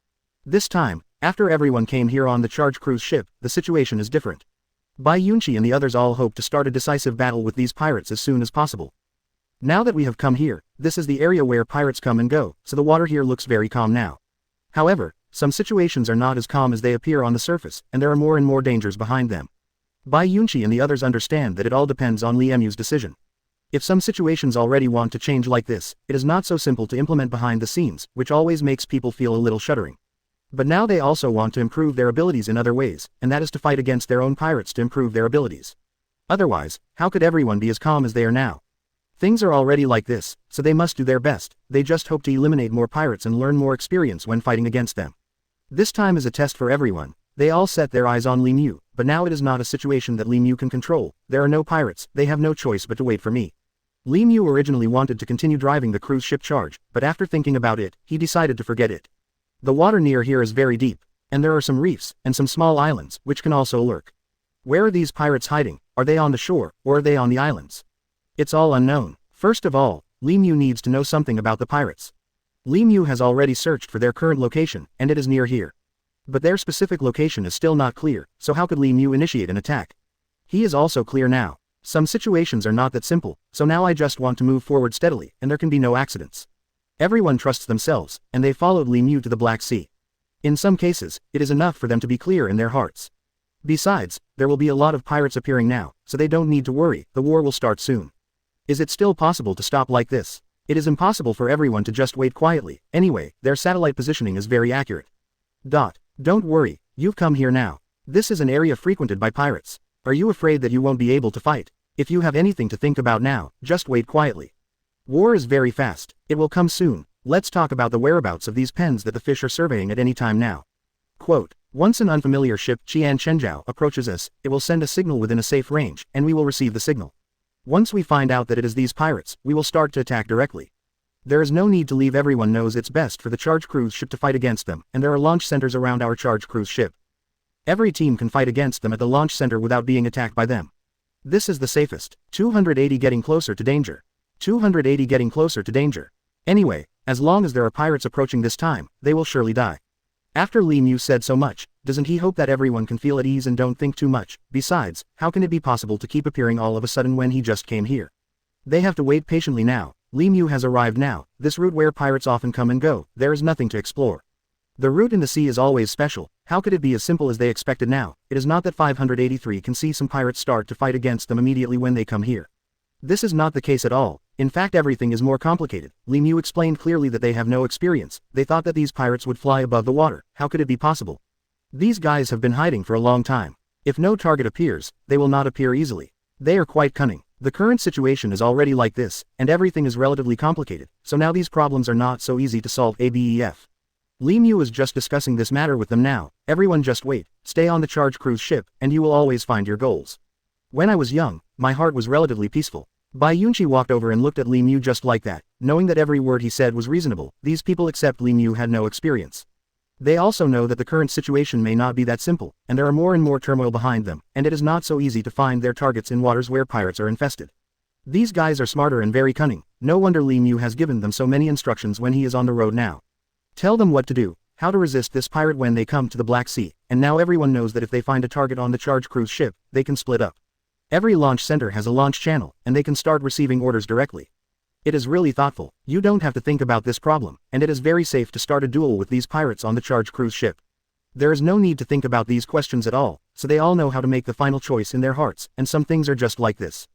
This time, after everyone came here on the charge cruise ship, the situation is different. Bai Yunchi and the others all hope to start a decisive battle with these pirates as soon as possible. Now that we have come here, this is the area where pirates come and go, so the water here looks very calm now. However, some situations are not as calm as they appear on the surface, and there are more and more dangers behind them. Bai Yunchi and the others understand that it all depends on Li Mu's decision. If some situations already want to change like this, it is not so simple to implement behind the scenes, which always makes people feel a little shuddering. But now they also want to improve their abilities in other ways, and that is to fight against their own pirates to improve their abilities. Otherwise, how could everyone be as calm as they are now? Things are already like this, so they must do their best. They just hope to eliminate more pirates and learn more experience when fighting against them. This time is a test for everyone. They all set their eyes on Lemieux, but now it is not a situation that Lemieux can control. There are no pirates, they have no choice but to wait for me. Lemieux originally wanted to continue driving the cruise ship charge, but after thinking about it, he decided to forget it. The water near here is very deep, and there are some reefs, and some small islands, which can also lurk. Where are these pirates hiding? Are they on the shore, or are they on the islands? It's all unknown. First of all, Lemieux needs to know something about the pirates. Lemieux has already searched for their current location, and it is near here. But their specific location is still not clear, so how could Lemieux initiate an attack? He is also clear now. Some situations are not that simple, so now I just want to move forward steadily, and there can be no accidents. Everyone trusts themselves, and they followed Lemieux to the Black Sea. In some cases, it is enough for them to be clear in their hearts. Besides, there will be a lot of pirates appearing now, so they don't need to worry, the war will start soon. Is it still possible to stop like this? It is impossible for everyone to just wait quietly. Anyway, their satellite positioning is very accurate. Don't worry, you've come here now. This is an area frequented by pirates. Are you afraid that you won't be able to fight? If you have anything to think about now, just wait quietly. War is very fast. It will come soon. Let's talk about the whereabouts of these pens that the fish are surveying at any time now. Quote, once an unfamiliar ship Qian Chenjiao approaches us, it will send a signal within a safe range, and we will receive the signal. Once we find out that it is these pirates, we will start to attack directly. There is no need to leave. Everyone knows it's best for the charge cruise ship to fight against them, and there are launch centers around our charge cruise ship. Every team can fight against them at the launch center without being attacked by them. This is the safest. 280 getting closer to danger. 280 getting closer to danger. Anyway, as long as there are pirates approaching this time, they will surely die. After Lemieux said so much, doesn't he hope that everyone can feel at ease and don't think too much? Besides, how can it be possible to keep appearing all of a sudden when he just came here? They have to wait patiently now. Lemieux has arrived now, this route where pirates often come and go, there is nothing to explore. The route in the sea is always special. How could it be as simple as they expected now? It is not that 583 can see some pirates start to fight against them immediately when they come here. This is not the case at all. In fact, everything is more complicated. Lemieux explained clearly that they have no experience. They thought that these pirates would fly above the water. How could it be possible? These guys have been hiding for a long time. If no target appears, they will not appear easily. They are quite cunning. The current situation is already like this, and everything is relatively complicated, so now these problems are not so easy to solve. ABEF. Lemieux is just discussing this matter with them now. Everyone just wait, stay on the charge cruise ship, and you will always find your goals. When I was young, my heart was relatively peaceful. Bai Yunqi walked over and looked at Lemieux just like that, knowing that every word he said was reasonable. These people except Lemieux had no experience. They also know that the current situation may not be that simple, and there are more and more turmoil behind them, and it is not so easy to find their targets in waters where pirates are infested. These guys are smarter and very cunning. No wonder Lemieux has given them so many instructions when he is on the road now. Tell them what to do, how to resist this pirate when they come to the Black Sea, and now everyone knows that if they find a target on the charge cruise ship, they can split up. Every launch center has a launch channel, and they can start receiving orders directly. It is really thoughtful. You don't have to think about this problem, and it is very safe to start a duel with these pirates on the charge cruise ship. There is no need to think about these questions at all, so they all know how to make the final choice in their hearts, and some things are just like this.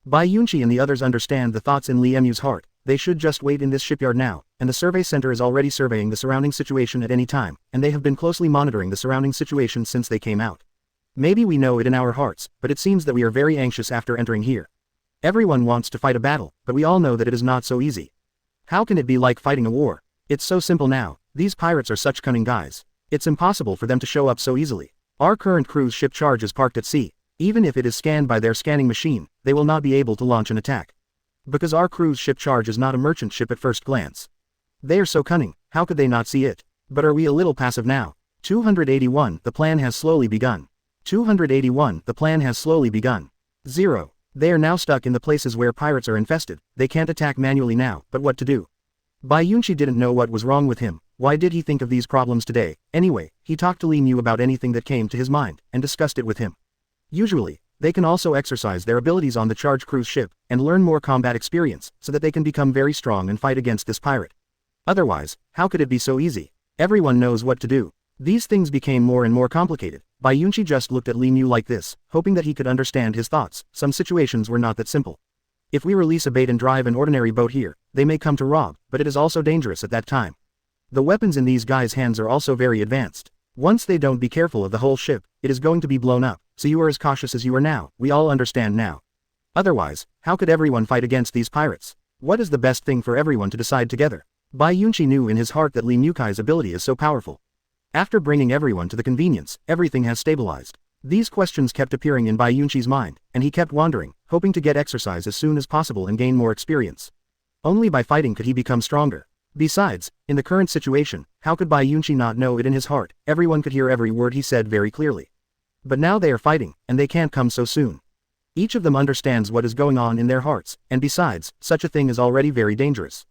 Bai Yunqi and the others understand the thoughts in Lemieux's heart. They should just wait in this shipyard now, and the survey center is already surveying the surrounding situation at any time, and they have been closely monitoring the surrounding situation since they came out. Maybe we know it in our hearts, but it seems that we are very anxious after entering here. Everyone wants to fight a battle, but we all know that it is not so easy. How can it be like fighting a war? It's so simple now. These pirates are such cunning guys. It's impossible for them to show up so easily. Our current cruise ship charge is parked at sea. Even if it is scanned by their scanning machine, they will not be able to launch an attack. Because our cruise ship charge is not a merchant ship at first glance. They are so cunning, how could they not see it? But are we a little passive now? 281, the plan has slowly begun. 281, the plan has slowly begun. 0. They are now stuck in the places where pirates are infested. They can't attack manually now, but what to do? Bai Yunqi didn't know what was wrong with him. Why did he think of these problems today? Anyway, he talked to Lemieux about anything that came to his mind, and discussed it with him. Usually, they can also exercise their abilities on the charge cruise ship, and learn more combat experience, so that they can become very strong and fight against this pirate. Otherwise, how could it be so easy? Everyone knows what to do. These things became more and more complicated. Bai Yunqi just looked at Lemieux like this, hoping that he could understand his thoughts. Some situations were not that simple. If we release a bait and drive an ordinary boat here, they may come to rob, but it is also dangerous at that time. The weapons in these guys' hands are also very advanced. Once they don't be careful of the whole ship, it is going to be blown up, so you are as cautious as you are now, we all understand now. Otherwise, how could everyone fight against these pirates? What is the best thing for everyone to decide together? Bai Yunqi knew in his heart that Li Mukai's ability is so powerful. After bringing everyone to the convenience, everything has stabilized. These questions kept appearing in Bai Yunqi's mind, and he kept wandering, hoping to get exercise as soon as possible and gain more experience. Only by fighting could he become stronger. Besides, in the current situation, how could Bai Yunqi not know it in his heart? Everyone could hear every word he said very clearly. But now they are fighting, and they can't come so soon. Each of them understands what is going on in their hearts, and besides, such a thing is already very dangerous.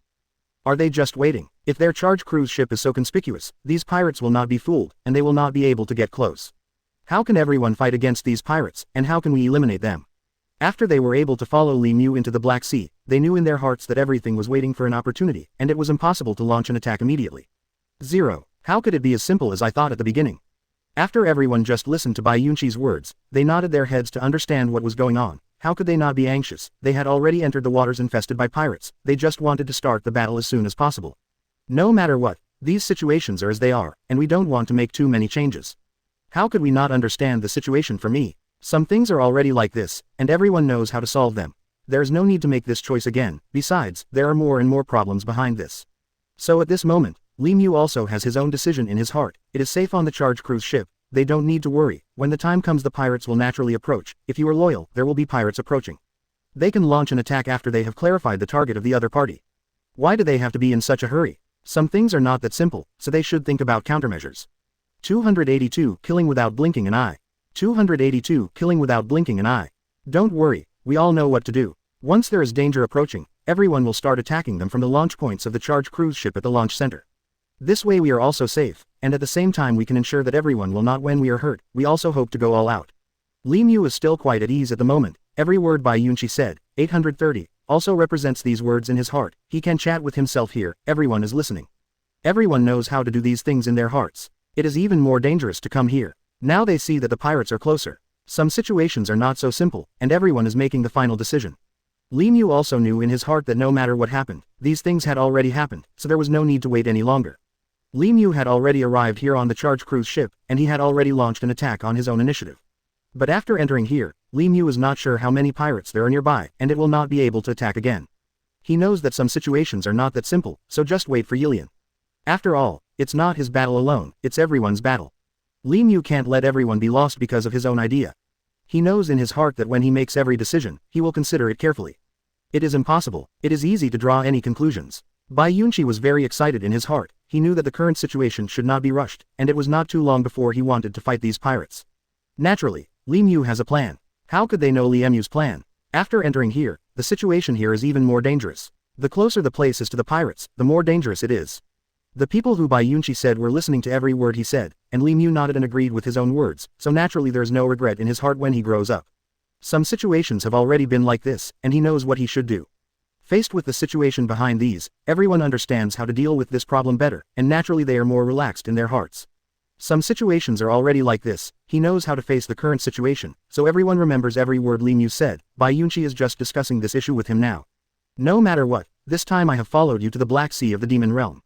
Are they just waiting? If their charge cruise ship is so conspicuous, these pirates will not be fooled, and they will not be able to get close. How can everyone fight against these pirates, and how can we eliminate them? After they were able to follow Li Mu into the Black Sea, they knew in their hearts that everything was waiting for an opportunity, and it was impossible to launch an attack immediately. 0. How could it be as simple as I thought at the beginning? After everyone just listened to Bai Yunqi's words, they nodded their heads to understand what was going on. How could they not be anxious? They had already entered the waters infested by pirates, they just wanted to start the battle as soon as possible. No matter what, these situations are as they are, and we don't want to make too many changes. How could we not understand the situation for me? Some things are already like this, and everyone knows how to solve them. There is no need to make this choice again, besides, there are more and more problems behind this. So at this moment, Li Mu also has his own decision in his heart. It is safe on the charge cruise ship, they don't need to worry. When the time comes the pirates will naturally approach. If you are loyal, there will be pirates approaching. They can launch an attack after they have clarified the target of the other party. Why do they have to be in such a hurry? Some things are not that simple, so they should think about countermeasures. 282 Killing without blinking an eye. 282 Killing without blinking an eye. Don't worry, we all know what to do. Once there is danger approaching, everyone will start attacking them from the launch points of the charge cruise ship at the launch center. This way we are also safe, and at the same time we can ensure that everyone will not when we are hurt. We also hope to go all out. Li Mu is still quite at ease at the moment. Every word Bai Yunqi said, 830, also represents these words in his heart. He can chat with himself here, everyone is listening. Everyone knows how to do these things in their hearts. It is even more dangerous to come here. Now they see that the pirates are closer. Some situations are not so simple, and everyone is making the final decision. Li Mu also knew in his heart that no matter what happened, these things had already happened, so there was no need to wait any longer. Li Mu had already arrived here on the charge cruise ship, and he had already launched an attack on his own initiative. But after entering here, Li Mu is not sure how many pirates there are nearby, and it will not be able to attack again. He knows that some situations are not that simple, so just wait for Yilian. After all, it's not his battle alone, it's everyone's battle. Li Mu can't let everyone be lost because of his own idea. He knows in his heart that when he makes every decision, he will consider it carefully. It is impossible, it is easy to draw any conclusions. Bai Yunqi was very excited in his heart. He knew that the current situation should not be rushed, and it was not too long before he wanted to fight these pirates. Naturally, Li Mu has a plan. How could they know Li Mu's plan? After entering here, the situation here is even more dangerous. The closer the place is to the pirates, the more dangerous it is. The people who Bai Yunqi said were listening to every word he said, and Li Mu nodded and agreed with his own words, so naturally there is no regret in his heart when he grows up. Some situations have already been like this, and he knows what he should do. Faced with the situation behind these, everyone understands how to deal with this problem better, and naturally they are more relaxed in their hearts. Some situations are already like this, he knows how to face the current situation, so everyone remembers every word Li Mu said. Bai Yunqi is just discussing this issue with him now. No matter what, this time I have followed you to the Black Sea of the Demon Realm.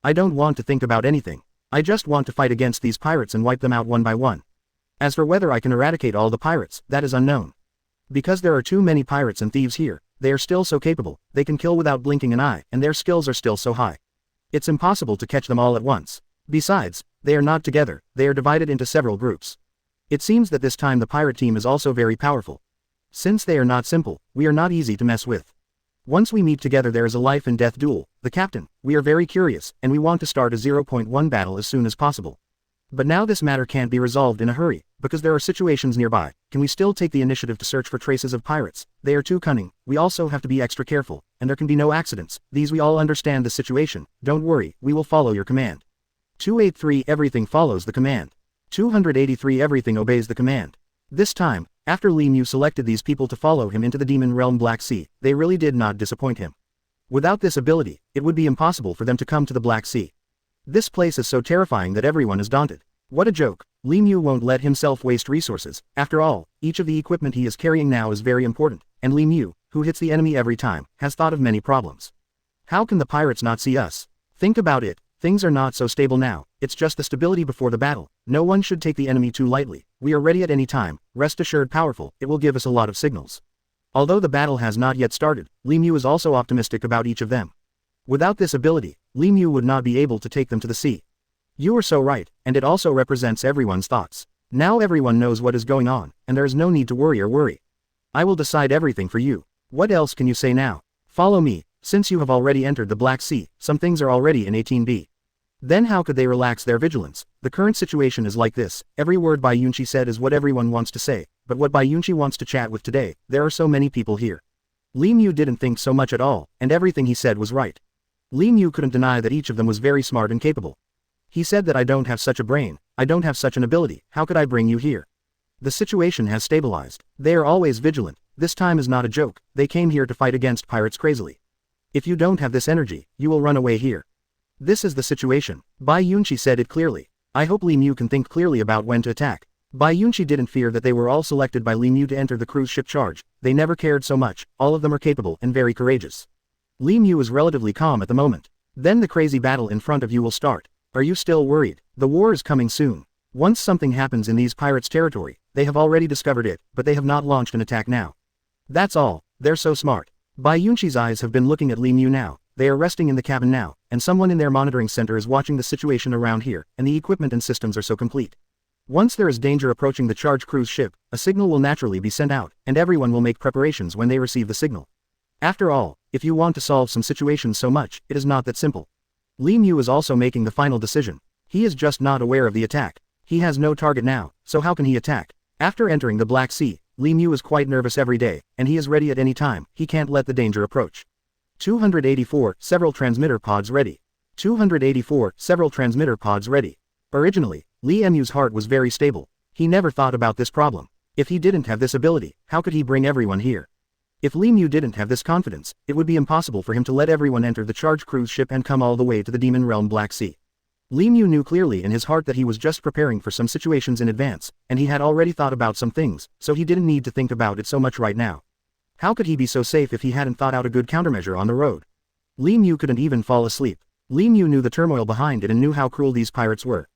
I don't want to think about anything. I just want to fight against these pirates and wipe them out one by one. As for whether I can eradicate all the pirates, that is unknown. Because there are too many pirates and thieves here, they are still so capable, they can kill without blinking an eye, and their skills are still so high. It's impossible to catch them all at once. Besides, they are not together, they are divided into several groups. It seems that this time the pirate team is also very powerful. Since they are not simple, we are not easy to mess with. Once we meet together there is a life and death duel. The captain, we are very curious, and we want to start a 0.1 battle as soon as possible. But now this matter can't be resolved in a hurry, because there are situations nearby. Can we still take the initiative to search for traces of pirates? They are too cunning, we also have to be extra careful, and there can be no accidents. These we all understand the situation, don't worry, we will follow your command. 283 Everything follows the command. 283 Everything obeys the command. This time, after Li Mu selected these people to follow him into the Demon Realm Black Sea, they really did not disappoint him. Without this ability, it would be impossible for them to come to the Black Sea. This place is so terrifying that everyone is daunted. What a joke, Li Mu won't let himself waste resources. After all, each of the equipment he is carrying now is very important, and Li Mu, who hits the enemy every time, has thought of many problems. How can the pirates not see us? Think about it, Things are not so stable now, it's just the stability before the battle. No one should take the enemy too lightly. We are ready at any time, rest assured powerful, it will give us a lot of signals. Although the battle has not yet started, Li Mu is also optimistic about each of them. Without this ability, Li Mu would not be able to take them to the sea. You are so right, and it also represents everyone's thoughts. Now everyone knows what is going on, and there is no need to worry. I will decide everything for you. What else can you say now? Follow me, since you have already entered the Black Sea, some things are already in 18b. Then how could they relax their vigilance? The current situation is like this, every word Bai Yunqi said is what everyone wants to say, but what Bai Yunqi wants to chat with today, there are so many people here. Li Mu didn't think so much at all, and everything he said was right. Li Mu couldn't deny that each of them was very smart and capable. He said that I don't have such a brain, I don't have such an ability, how could I bring you here? The situation has stabilized. They are always vigilant, this time is not a joke, they came here to fight against pirates crazily. If you don't have this energy, you will run away here. This is the situation. Bai Yunqi said it clearly. I hope Li Mu can think clearly about when to attack. Bai Yunqi didn't fear that they were all selected by Li Mu to enter the cruise ship charge, they never cared so much, all of them are capable and very courageous. Li Mu is relatively calm at the moment. Then the crazy battle in front of you will start. Are you still worried? The war is coming soon. Once something happens in these pirates' territory, they have already discovered it, but they have not launched an attack now. That's all, they're so smart. Bai Yunqi's eyes have been looking at Li Mu now. They are resting in the cabin now, and someone in their monitoring center is watching the situation around here, and the equipment and systems are so complete. Once there is danger approaching the charge cruise ship, a signal will naturally be sent out, and everyone will make preparations when they receive the signal. After all, if you want to solve some situations so much, it is not that simple. Li Mu is also making the final decision. He is just not aware of the attack. He has no target now, so how can he attack? After entering the Black Sea, Li Mu is quite nervous every day, and he is ready at any time, he can't let the danger approach. 284, several transmitter pods ready. 284, several transmitter pods ready. Originally, Li Mu's heart was very stable. He never thought about this problem. If he didn't have this ability, how could he bring everyone here? If Li Mu didn't have this confidence, it would be impossible for him to let everyone enter the charge cruise ship and come all the way to the Demon Realm Black Sea. Li Mu knew clearly in his heart that he was just preparing for some situations in advance, and he had already thought about some things, so he didn't need to think about it so much right now. How could he be so safe if he hadn't thought out a good countermeasure on the road? Li Mu couldn't even fall asleep. Li Mu knew the turmoil behind it and knew how cruel these pirates were.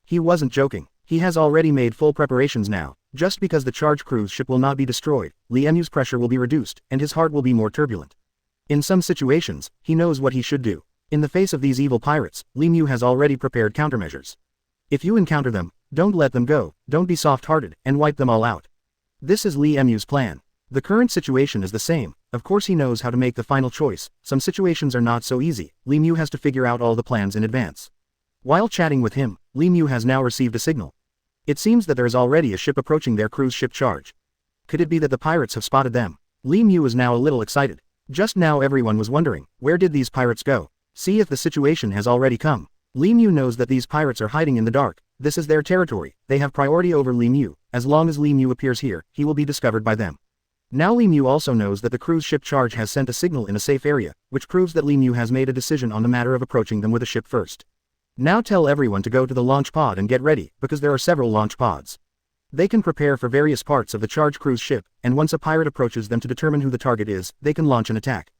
He wasn't joking. He has already made full preparations now. Just because the charge cruise ship will not be destroyed, Li Mu's pressure will be reduced, and his heart will be more turbulent. In some situations, he knows what he should do. In the face of these evil pirates, Li Mu has already prepared countermeasures. If you encounter them, don't let them go, don't be soft-hearted, and wipe them all out. This is Li Mu's plan. The current situation is the same, of course he knows how to make the final choice, some situations are not so easy, Li Mu has to figure out all the plans in advance. While chatting with him, Li Mu has now received a signal. It seems that there is already a ship approaching their cruise ship charge. Could it be that the pirates have spotted them? Li Mu is now a little excited. Just now everyone was wondering, where did these pirates go? See if the situation has already come. Li Mu knows that these pirates are hiding in the dark, this is their territory, they have priority over Li Mu, as long as Li Mu appears here, he will be discovered by them. Now Li Mu also knows that the cruise ship charge has sent a signal in a safe area, which proves that Li Mu has made a decision on the matter of approaching them with a ship first. Now tell everyone to go to the launch pod and get ready, because there are several launch pods. They can prepare for various parts of the charge cruise ship, and once a pirate approaches them to determine who the target is, they can launch an attack.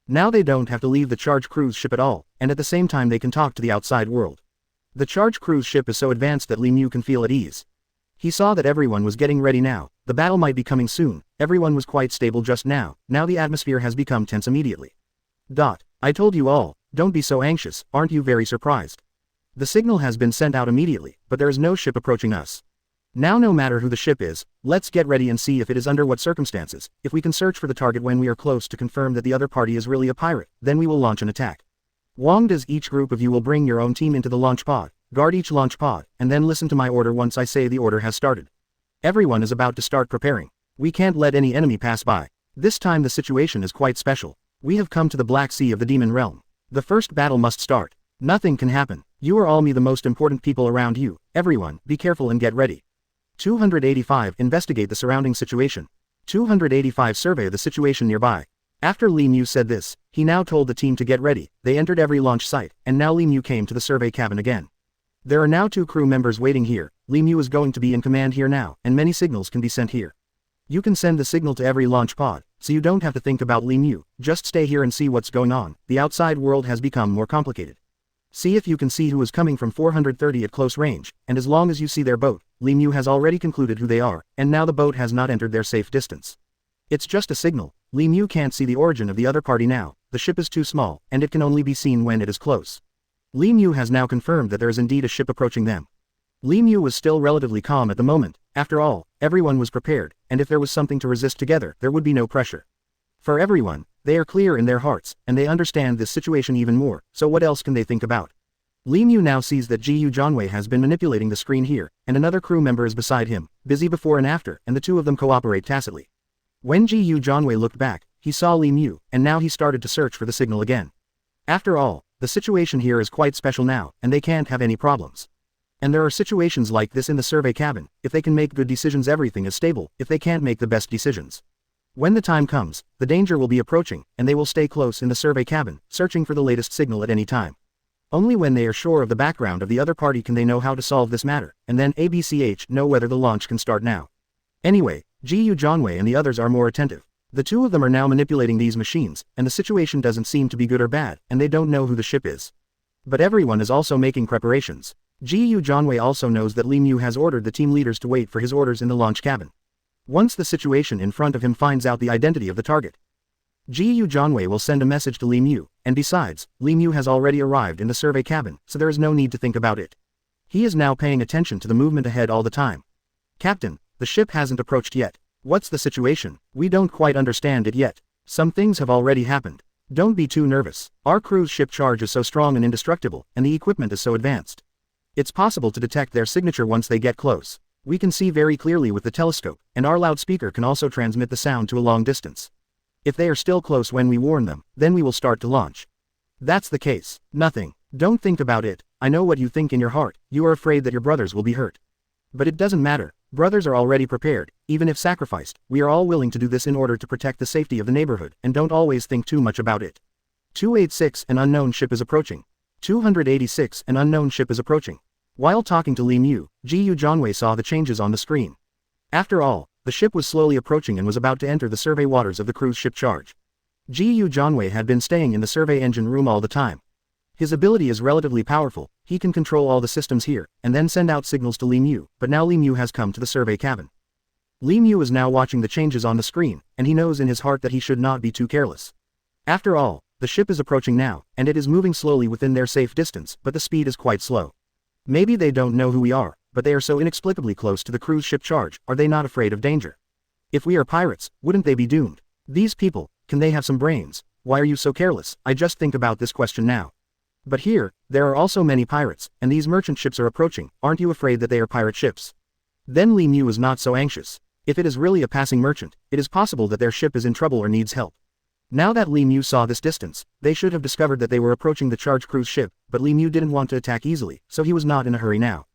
Now they don't have to leave the charge cruise ship at all, and at the same time they can talk to the outside world. The charge cruise ship is so advanced that Li Mu can feel at ease. He saw that everyone was getting ready now, the battle might be coming soon, everyone was quite stable just now the atmosphere has become tense immediately. I told you all, don't be so anxious, aren't you very surprised? The signal has been sent out immediately, but there is no ship approaching us. Now no matter who the ship is, let's get ready and see if it is under what circumstances, if we can search for the target when we are close to confirm that the other party is really a pirate, then we will launch an attack. Wang does each group of you will bring your own team into the launch pod, guard each launch pod, and then listen to my order once I say the order has started. Everyone is about to start preparing. We can't let any enemy pass by. This time the situation is quite special. We have come to the Black Sea of the Demon Realm. The first battle must start. Nothing can happen. You are all the most important people around you. Everyone, be careful and get ready. 285 Investigate the surrounding situation. 285 Survey the situation nearby. After Li Mu said this, he now told the team to get ready. They entered every launch site, and now Li Mu came to the survey cabin again. There are now 2 crew members waiting here. Li Mu is going to be in command here now, and many signals can be sent here. You can send the signal to every launch pod, so you don't have to think about Li Mu, just stay here and see what's going on. The outside world has become more complicated. See if you can see who is coming from 430 at close range, and as long as you see their boat, Li Mu has already concluded who they are, and now the boat has not entered their safe distance. It's just a signal. Li Mu can't see the origin of the other party now, the ship is too small, and it can only be seen when it is close. Li Mu has now confirmed that there is indeed a ship approaching them. Li Mu was still relatively calm at the moment. After all, everyone was prepared, and if there was something to resist together, there would be no pressure. For everyone, they are clear in their hearts, and they understand this situation even more, so what else can they think about? Li Mu now sees that Ji Yuanwei has been manipulating the screen here, and another crew member is beside him, busy before and after, and the two of them cooperate tacitly. When Ji Yuanwei looked back, he saw Li Mu, and now he started to search for the signal again. After all, the situation here is quite special now, and they can't have any problems. And there are situations like this in the survey cabin. If they can make good decisions, everything is stable. If they can't make the best decisions, when the time comes, the danger will be approaching, and they will stay close in the survey cabin, searching for the latest signal at any time. Only when they are sure of the background of the other party can they know how to solve this matter, and then ABCH know whether the launch can start now. Anyway, Ji Yuanwei and the others are more attentive. The two of them are now manipulating these machines, and the situation doesn't seem to be good or bad, and they don't know who the ship is. But everyone is also making preparations. Ji Yuanwei also knows that Li Mu has ordered the team leaders to wait for his orders in the launch cabin. Once the situation in front of him finds out the identity of the target, Ji Yuanwei will send a message to Li Mu, and besides, Li Mu has already arrived in the survey cabin, so there is no need to think about it. He is now paying attention to the movement ahead all the time. Captain, the ship hasn't approached yet. What's the situation? We don't quite understand it yet. Some things have already happened. Don't be too nervous. Our cruise ship charge is so strong and indestructible, and the equipment is so advanced. It's possible to detect their signature once they get close. We can see very clearly with the telescope, and our loudspeaker can also transmit the sound to a long distance. If they are still close when we warn them, then we will start to launch. That's the case. Nothing. Don't think about it. I know what you think in your heart. You are afraid that your brothers will be hurt. But it doesn't matter. Brothers are already prepared, even if sacrificed. We are all willing to do this in order to protect the safety of the neighborhood, and don't always think too much about it. 286, an unknown ship is approaching. 286, an unknown ship is approaching. While talking to Li Mu, Ji Yuanwei saw the changes on the screen. After all, the ship was slowly approaching and was about to enter the survey waters of the cruise ship charge. Ji Yuanwei had been staying in the survey engine room all the time. His ability is relatively powerful. He can control all the systems here, and then send out signals to Li Mu, but now Li Mu has come to the survey cabin. Li Mu is now watching the changes on the screen, and he knows in his heart that he should not be too careless. After all, the ship is approaching now, and it is moving slowly within their safe distance, but the speed is quite slow. Maybe they don't know who we are, but they are so inexplicably close to the cruise ship charge. Are they not afraid of danger? If we are pirates, wouldn't they be doomed? These people, can they have some brains? Why are you so careless? I just think about this question now. But here, there are also many pirates, and these merchant ships are approaching. Aren't you afraid that they are pirate ships? Then Li Mu is not so anxious. If it is really a passing merchant, it is possible that their ship is in trouble or needs help. Now that Li Mu saw this distance, they should have discovered that they were approaching the charged cruise ship, but Li Mu didn't want to attack easily, so he was not in a hurry now.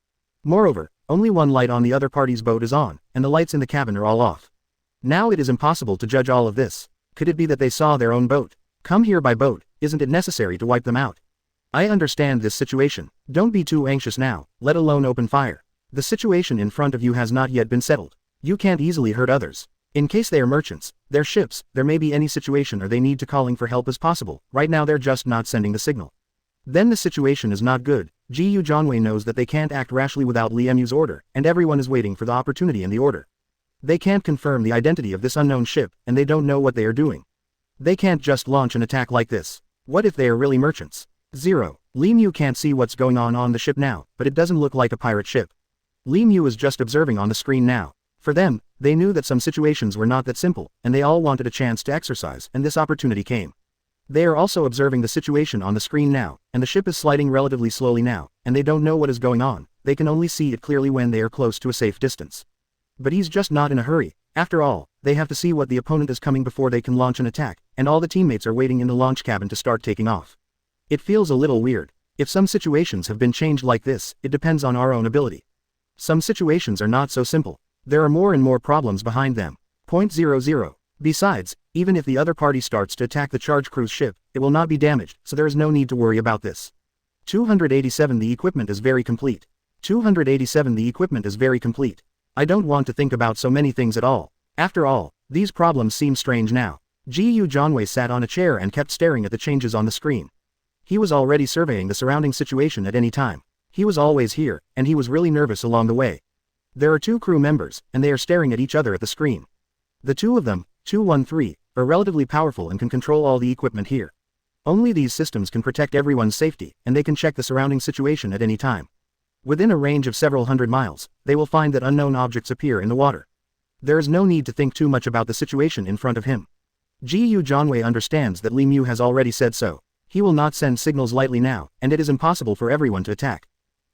Moreover, only one light on the other party's boat is on, and the lights in the cabin are all off. Now it is impossible to judge all of this. Could it be that they saw their own boat come here by boat? Isn't it necessary to wipe them out? I understand this situation. Don't be too anxious now, let alone open fire. The situation in front of you has not yet been settled. You can't easily hurt others. In case they are merchants, their ships, there may be any situation or they need to calling for help as possible. Right now they're just not sending the signal. Then the situation is not good. Ji Yuanwei knows that they can't act rashly without Li Mu's order, and everyone is waiting for the opportunity and the order. They can't confirm the identity of this unknown ship, and they don't know what they are doing. They can't just launch an attack like this. What if they are really merchants? 0. Li Mu can't see what's going on the ship now, but it doesn't look like a pirate ship. Li Mu is just observing on the screen now. For them, they knew that some situations were not that simple, and they all wanted a chance to exercise, and this opportunity came. They are also observing the situation on the screen now, and the ship is sliding relatively slowly now, and they don't know what is going on. They can only see it clearly when they are close to a safe distance. But he's just not in a hurry. After all, they have to see what the opponent is coming before they can launch an attack, and all the teammates are waiting in the launch cabin to start taking off. It feels a little weird. If some situations have been changed like this, it depends on our own ability. Some situations are not so simple. There are more and more problems behind them. 0.00. Besides, even if the other party starts to attack the charged cruise ship, it will not be damaged, so there is no need to worry about this. 287 The equipment is very complete. 287 The equipment is very complete. I don't want to think about so many things at all. After all, these problems seem strange now. Ji Yuanwei sat on a chair and kept staring at the changes on the screen. He was already surveying the surrounding situation at any time. He was always here, and he was really nervous along the way. There are 2 crew members, and they are staring at each other at the screen. The 2 of them, 213, are relatively powerful and can control all the equipment here. Only these systems can protect everyone's safety, and they can check the surrounding situation at any time. Within a range of several hundred miles, they will find that unknown objects appear in the water. There is no need to think too much about the situation in front of him. Gu Zhanwei understands that Li Mu has already said so. He will not send signals lightly now, and it is impossible for everyone to attack.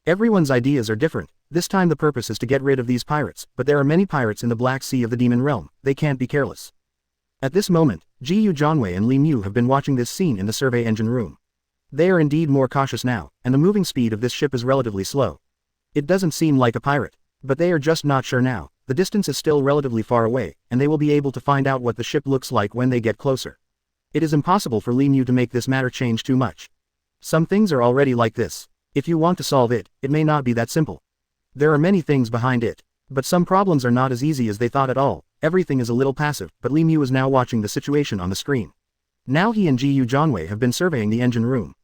Everyone's ideas are different. This time the purpose is to get rid of these pirates, but there are many pirates in the Black Sea of the Demon Realm, they can't be careless. At this moment, Gu Zhanwei and Li Mu have been watching this scene in the survey engine room. They are indeed more cautious now, and the moving speed of this ship is relatively slow. It doesn't seem like a pirate, but they are just not sure now. The distance is still relatively far away, and they will be able to find out what the ship looks like when they get closer. It is impossible for Li Mu to make this matter change too much. Some things are already like this. If you want to solve it, it may not be that simple. There are many things behind it. But some problems are not as easy as they thought at all. Everything is a little passive, but Li Mu is now watching the situation on the screen. Now he and Gu Zhanwei have been surveying the engine room.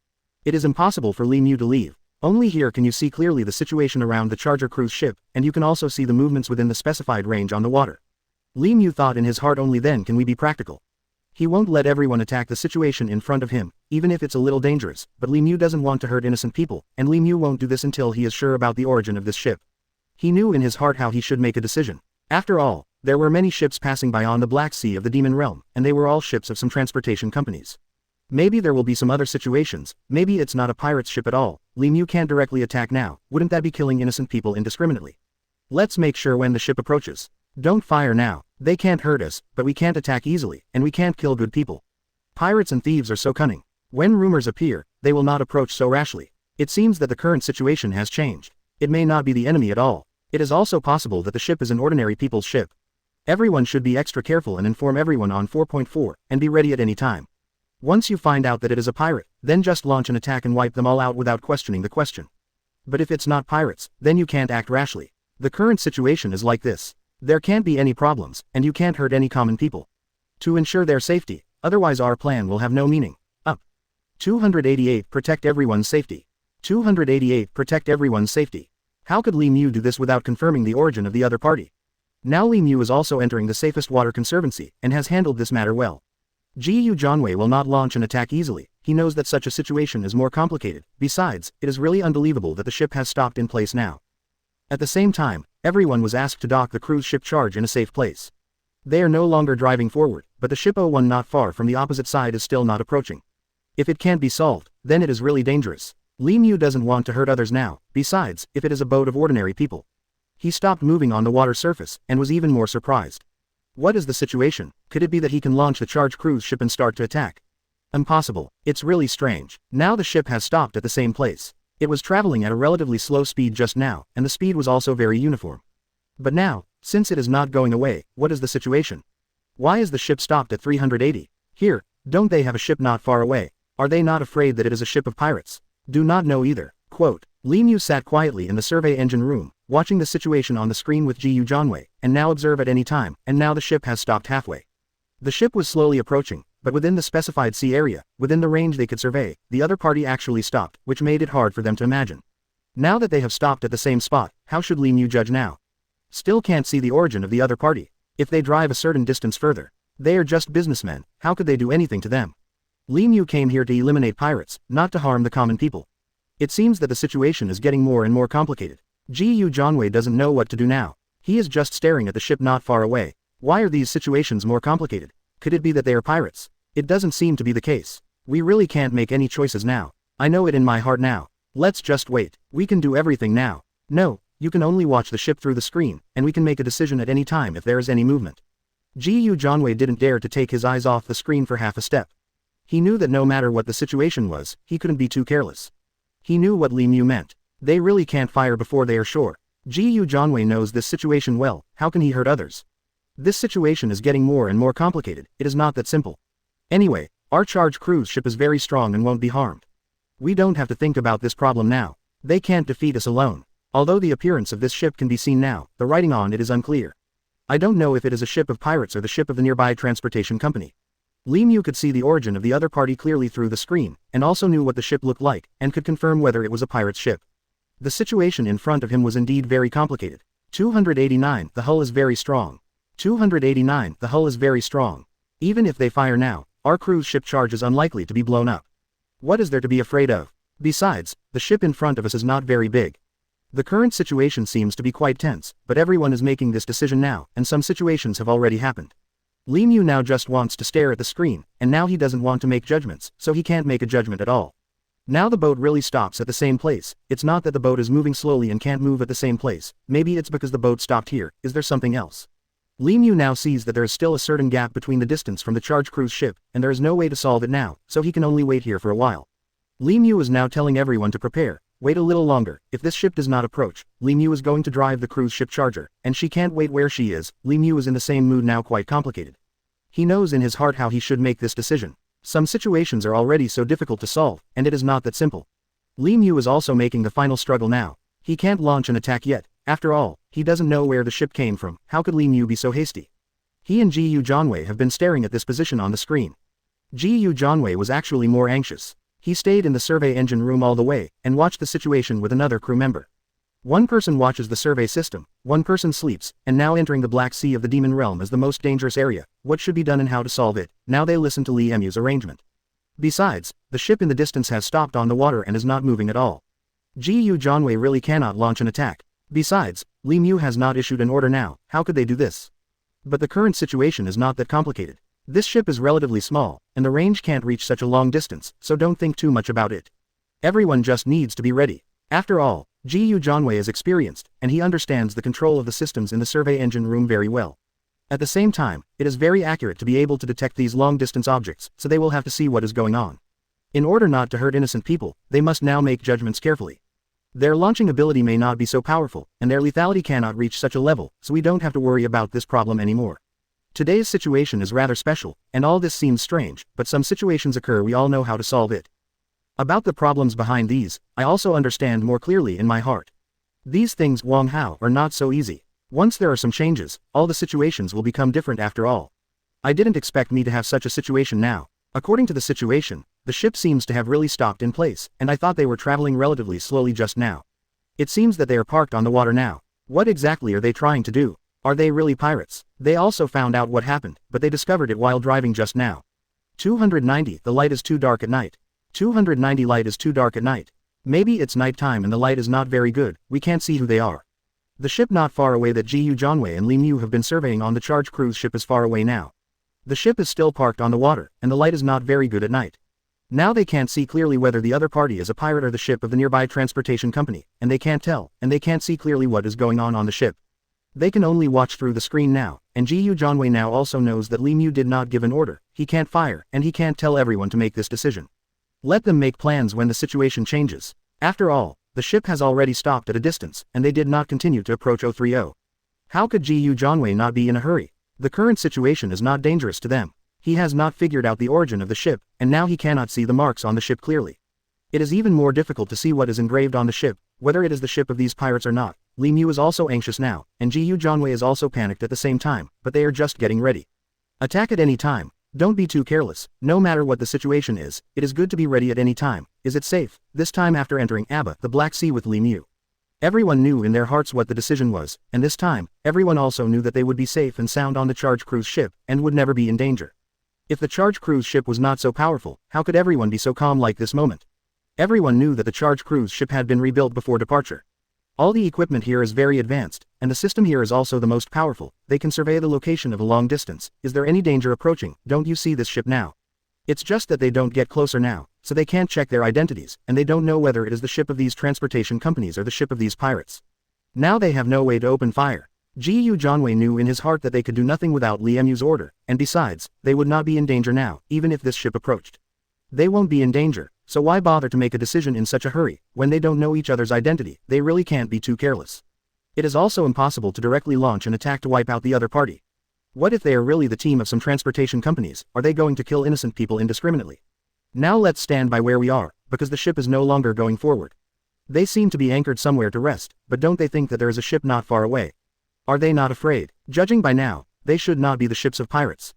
It is impossible for Li Mu to leave. Only here can you see clearly the situation around the charger cruise ship, and you can also see the movements within the specified range on the water. Li Mu thought in his heart, only then can we be practical. He won't let everyone attack the situation in front of him, even if it's a little dangerous, but Li Mu doesn't want to hurt innocent people, and Li Mu won't do this until he is sure about the origin of this ship. He knew in his heart how he should make a decision. After all, there were many ships passing by on the Black Sea of the Demon Realm, and they were all ships of some transportation companies. Maybe there will be some other situations, maybe it's not a pirate's ship at all. Li Mu can't directly attack now, wouldn't that be killing innocent people indiscriminately? Let's make sure when the ship approaches. Don't fire now, they can't hurt us, but we can't attack easily, and we can't kill good people. Pirates and thieves are so cunning. When rumors appear, they will not approach so rashly. It seems that the current situation has changed. It may not be the enemy at all. It is also possible that the ship is an ordinary people's ship. Everyone should be extra careful and inform everyone on 4.4, and be ready at any time. Once you find out that it is a pirate, then just launch an attack and wipe them all out without questioning the question. But if it's not pirates, then you can't act rashly. The current situation is like this. There can't be any problems, and you can't hurt any common people. To ensure their safety, otherwise our plan will have no meaning. Up. 288 Protect everyone's safety. 288 Protect everyone's safety. How could Li Mu do this without confirming the origin of the other party? Now Li Mu is also entering the safest water conservancy, and has handled this matter well. Gu Zhanwei will not launch an attack easily. He knows that such a situation is more complicated. Besides, it is really unbelievable that the ship has stopped in place now. At the same time, everyone was asked to dock the cruise ship charge in a safe place. They are no longer driving forward, but the ship O1 not far from the opposite side is still not approaching. If it can't be solved, then it is really dangerous. Li Mu doesn't want to hurt others now. Besides, if it is a boat of ordinary people. He stopped moving on the water surface, and was even more surprised. What is the situation? Could it be that he can launch the charge cruise ship and start to attack? Impossible. It's really strange. Now the ship has stopped at the same place. It was traveling at a relatively slow speed just now, and the speed was also very uniform. But now, since it is not going away, what is the situation? Why is the ship stopped at 380? Here, don't they have a ship not far away? Are they not afraid that it is a ship of pirates? Do not know either. Quote, Li Mu sat quietly in the survey engine room, watching the situation on the screen with Gu Zhanwei, and now observe at any time, and now the ship has stopped halfway. The ship was slowly approaching, but within the specified sea area, within the range they could survey, the other party actually stopped, which made it hard for them to imagine. Now that they have stopped at the same spot, how should Li Mu judge now? Still can't see the origin of the other party. If they drive a certain distance further, they are just businessmen, how could they do anything to them? Li Mu came here to eliminate pirates, not to harm the common people. It seems that the situation is getting more and more complicated. Gu Zhanwei doesn't know what to do now. He is just staring at the ship not far away. Why are these situations more complicated? Could it be that they are pirates? It doesn't seem to be the case. We really can't make any choices now. I know it in my heart now. Let's just wait. We can do everything now. No, you can only watch the ship through the screen, and we can make a decision at any time if there is any movement. Gu Zhanwei didn't dare to take his eyes off the screen for half a step. He knew that no matter what the situation was, he couldn't be too careless. He knew what Li Mu meant. They really can't fire before they are sure. Gu Zhanwei knows this situation well. How can he hurt others? This situation is getting more and more complicated. It is not that simple. Anyway, our charge cruise ship is very strong and won't be harmed. We don't have to think about this problem now. They can't defeat us alone. Although the appearance of this ship can be seen now, the writing on it is unclear. I don't know if it is a ship of pirates or the ship of the nearby transportation company. Li Mu could see the origin of the other party clearly through the screen, and also knew what the ship looked like, and could confirm whether it was a pirate's ship. The situation in front of him was indeed very complicated. 289, the hull is very strong. 289, the hull is very strong. Even if they fire now, our cruise ship charge is unlikely to be blown up. What is there to be afraid of? Besides, the ship in front of us is not very big. The current situation seems to be quite tense, but everyone is making this decision now, and some situations have already happened. Li Mu now just wants to stare at the screen, and now he doesn't want to make judgments, so he can't make a judgment at all. Now the boat really stops at the same place. It's not that the boat is moving slowly and can't move at the same place, maybe it's because the boat stopped here. Is there something else? Li Mu now sees that there is still a certain gap between the distance from the charge cruise ship, and there is no way to solve it now, so he can only wait here for a while. Li Mu is now telling everyone to prepare. Wait a little longer. If this ship does not approach, Li Mu is going to drive the cruise ship charger, and she can't wait where she is. Li Mu is in the same mood now, quite complicated. He knows in his heart how he should make this decision. Some situations are already so difficult to solve, and it is not that simple. Li Mu is also making the final struggle now. He can't launch an attack yet. After all, he doesn't know where the ship came from. How could Li Mu be so hasty? He and Ji Yu Janwei have been staring at this position on the screen. Ji Yu Janwei was actually more anxious. He stayed in the survey engine room all the way, and watched the situation with another crew member. One person watches the survey system, one person sleeps, and now entering the Black Sea of the Demon Realm is the most dangerous area. What should be done and how to solve it? Now they listen to Li Mu's arrangement. Besides, the ship in the distance has stopped on the water and is not moving at all. Ji Yu Janwei really cannot launch an attack. Besides, Li Mu has not issued an order now. How could they do this? But the current situation is not that complicated. This ship is relatively small, and the range can't reach such a long distance, so don't think too much about it. Everyone just needs to be ready. After all, Ji Yu Janwei is experienced, and he understands the control of the systems in the survey engine room very well. At the same time, it is very accurate to be able to detect these long-distance objects, so they will have to see what is going on. In order not to hurt innocent people, they must now make judgments carefully. Their launching ability may not be so powerful, and their lethality cannot reach such a level, so we don't have to worry about this problem anymore. Today's situation is rather special, and all this seems strange, but some situations occur, we all know how to solve it. About the problems behind these, I also understand more clearly in my heart. These things, Wang Hao, are not so easy. Once there are some changes, all the situations will become different after all. I didn't expect me to have such a situation now. According to the situation, the ship seems to have really stopped in place, and I thought they were traveling relatively slowly just now. It seems that they are parked on the water now. What exactly are they trying to do? Are they really pirates? They also found out what happened, but they discovered it while driving just now. 290, the light is too dark at night. 290, light is too dark at night. Maybe it's night time and the light is not very good, we can't see who they are. The ship not far away that Ji Yu Janwei and Li Mu have been surveying on the charge cruise ship is far away now. The ship is still parked on the water, and the light is not very good at night. Now they can't see clearly whether the other party is a pirate or the ship of the nearby transportation company, and they can't tell, and they can't see clearly what is going on the ship. They can only watch through the screen now, and Ji Yu Janwei now also knows that Li Mu did not give an order, he can't fire, and he can't tell everyone to make this decision. Let them make plans when the situation changes. After all, the ship has already stopped at a distance, and they did not continue to approach 030. How could Ji Yu Janwei not be in a hurry? The current situation is not dangerous to them. He has not figured out the origin of the ship, and now he cannot see the marks on the ship clearly. It is even more difficult to see what is engraved on the ship, whether it is the ship of these pirates or not. Li Mu is also anxious now, and Ji Yu Janwei is also panicked at the same time, but they are just getting ready. Attack at any time. Don't be too careless. No matter what the situation is, it is good to be ready at any time. Is it safe? This time after entering Abba, the Black Sea with Li Mu. Everyone knew in their hearts what the decision was, and this time, everyone also knew that they would be safe and sound on the charge cruise ship, and would never be in danger. If the charge cruise ship was not so powerful, how could everyone be so calm like this moment? Everyone knew that the charge cruise ship had been rebuilt before departure. All the equipment here is very advanced, and the system here is also the most powerful. They can survey the location of a long distance. Is there any danger approaching? Don't you see this ship now? It's just that they don't get closer now, so they can't check their identities, and they don't know whether it is the ship of these transportation companies or the ship of these pirates. Now they have no way to open fire. Ji Yu Janwei knew in his heart that they could do nothing without Li Mu's order, and besides, they would not be in danger now, even if this ship approached. They won't be in danger, so why bother to make a decision in such a hurry? When they don't know each other's identity, they really can't be too careless. It is also impossible to directly launch an attack to wipe out the other party. What if they are really the team of some transportation companies? Are they going to kill innocent people indiscriminately? Now let's stand by where we are, because the ship is no longer going forward. They seem to be anchored somewhere to rest, but don't they think that there is a ship not far away? Are they not afraid? Judging by now, they should not be the ships of pirates.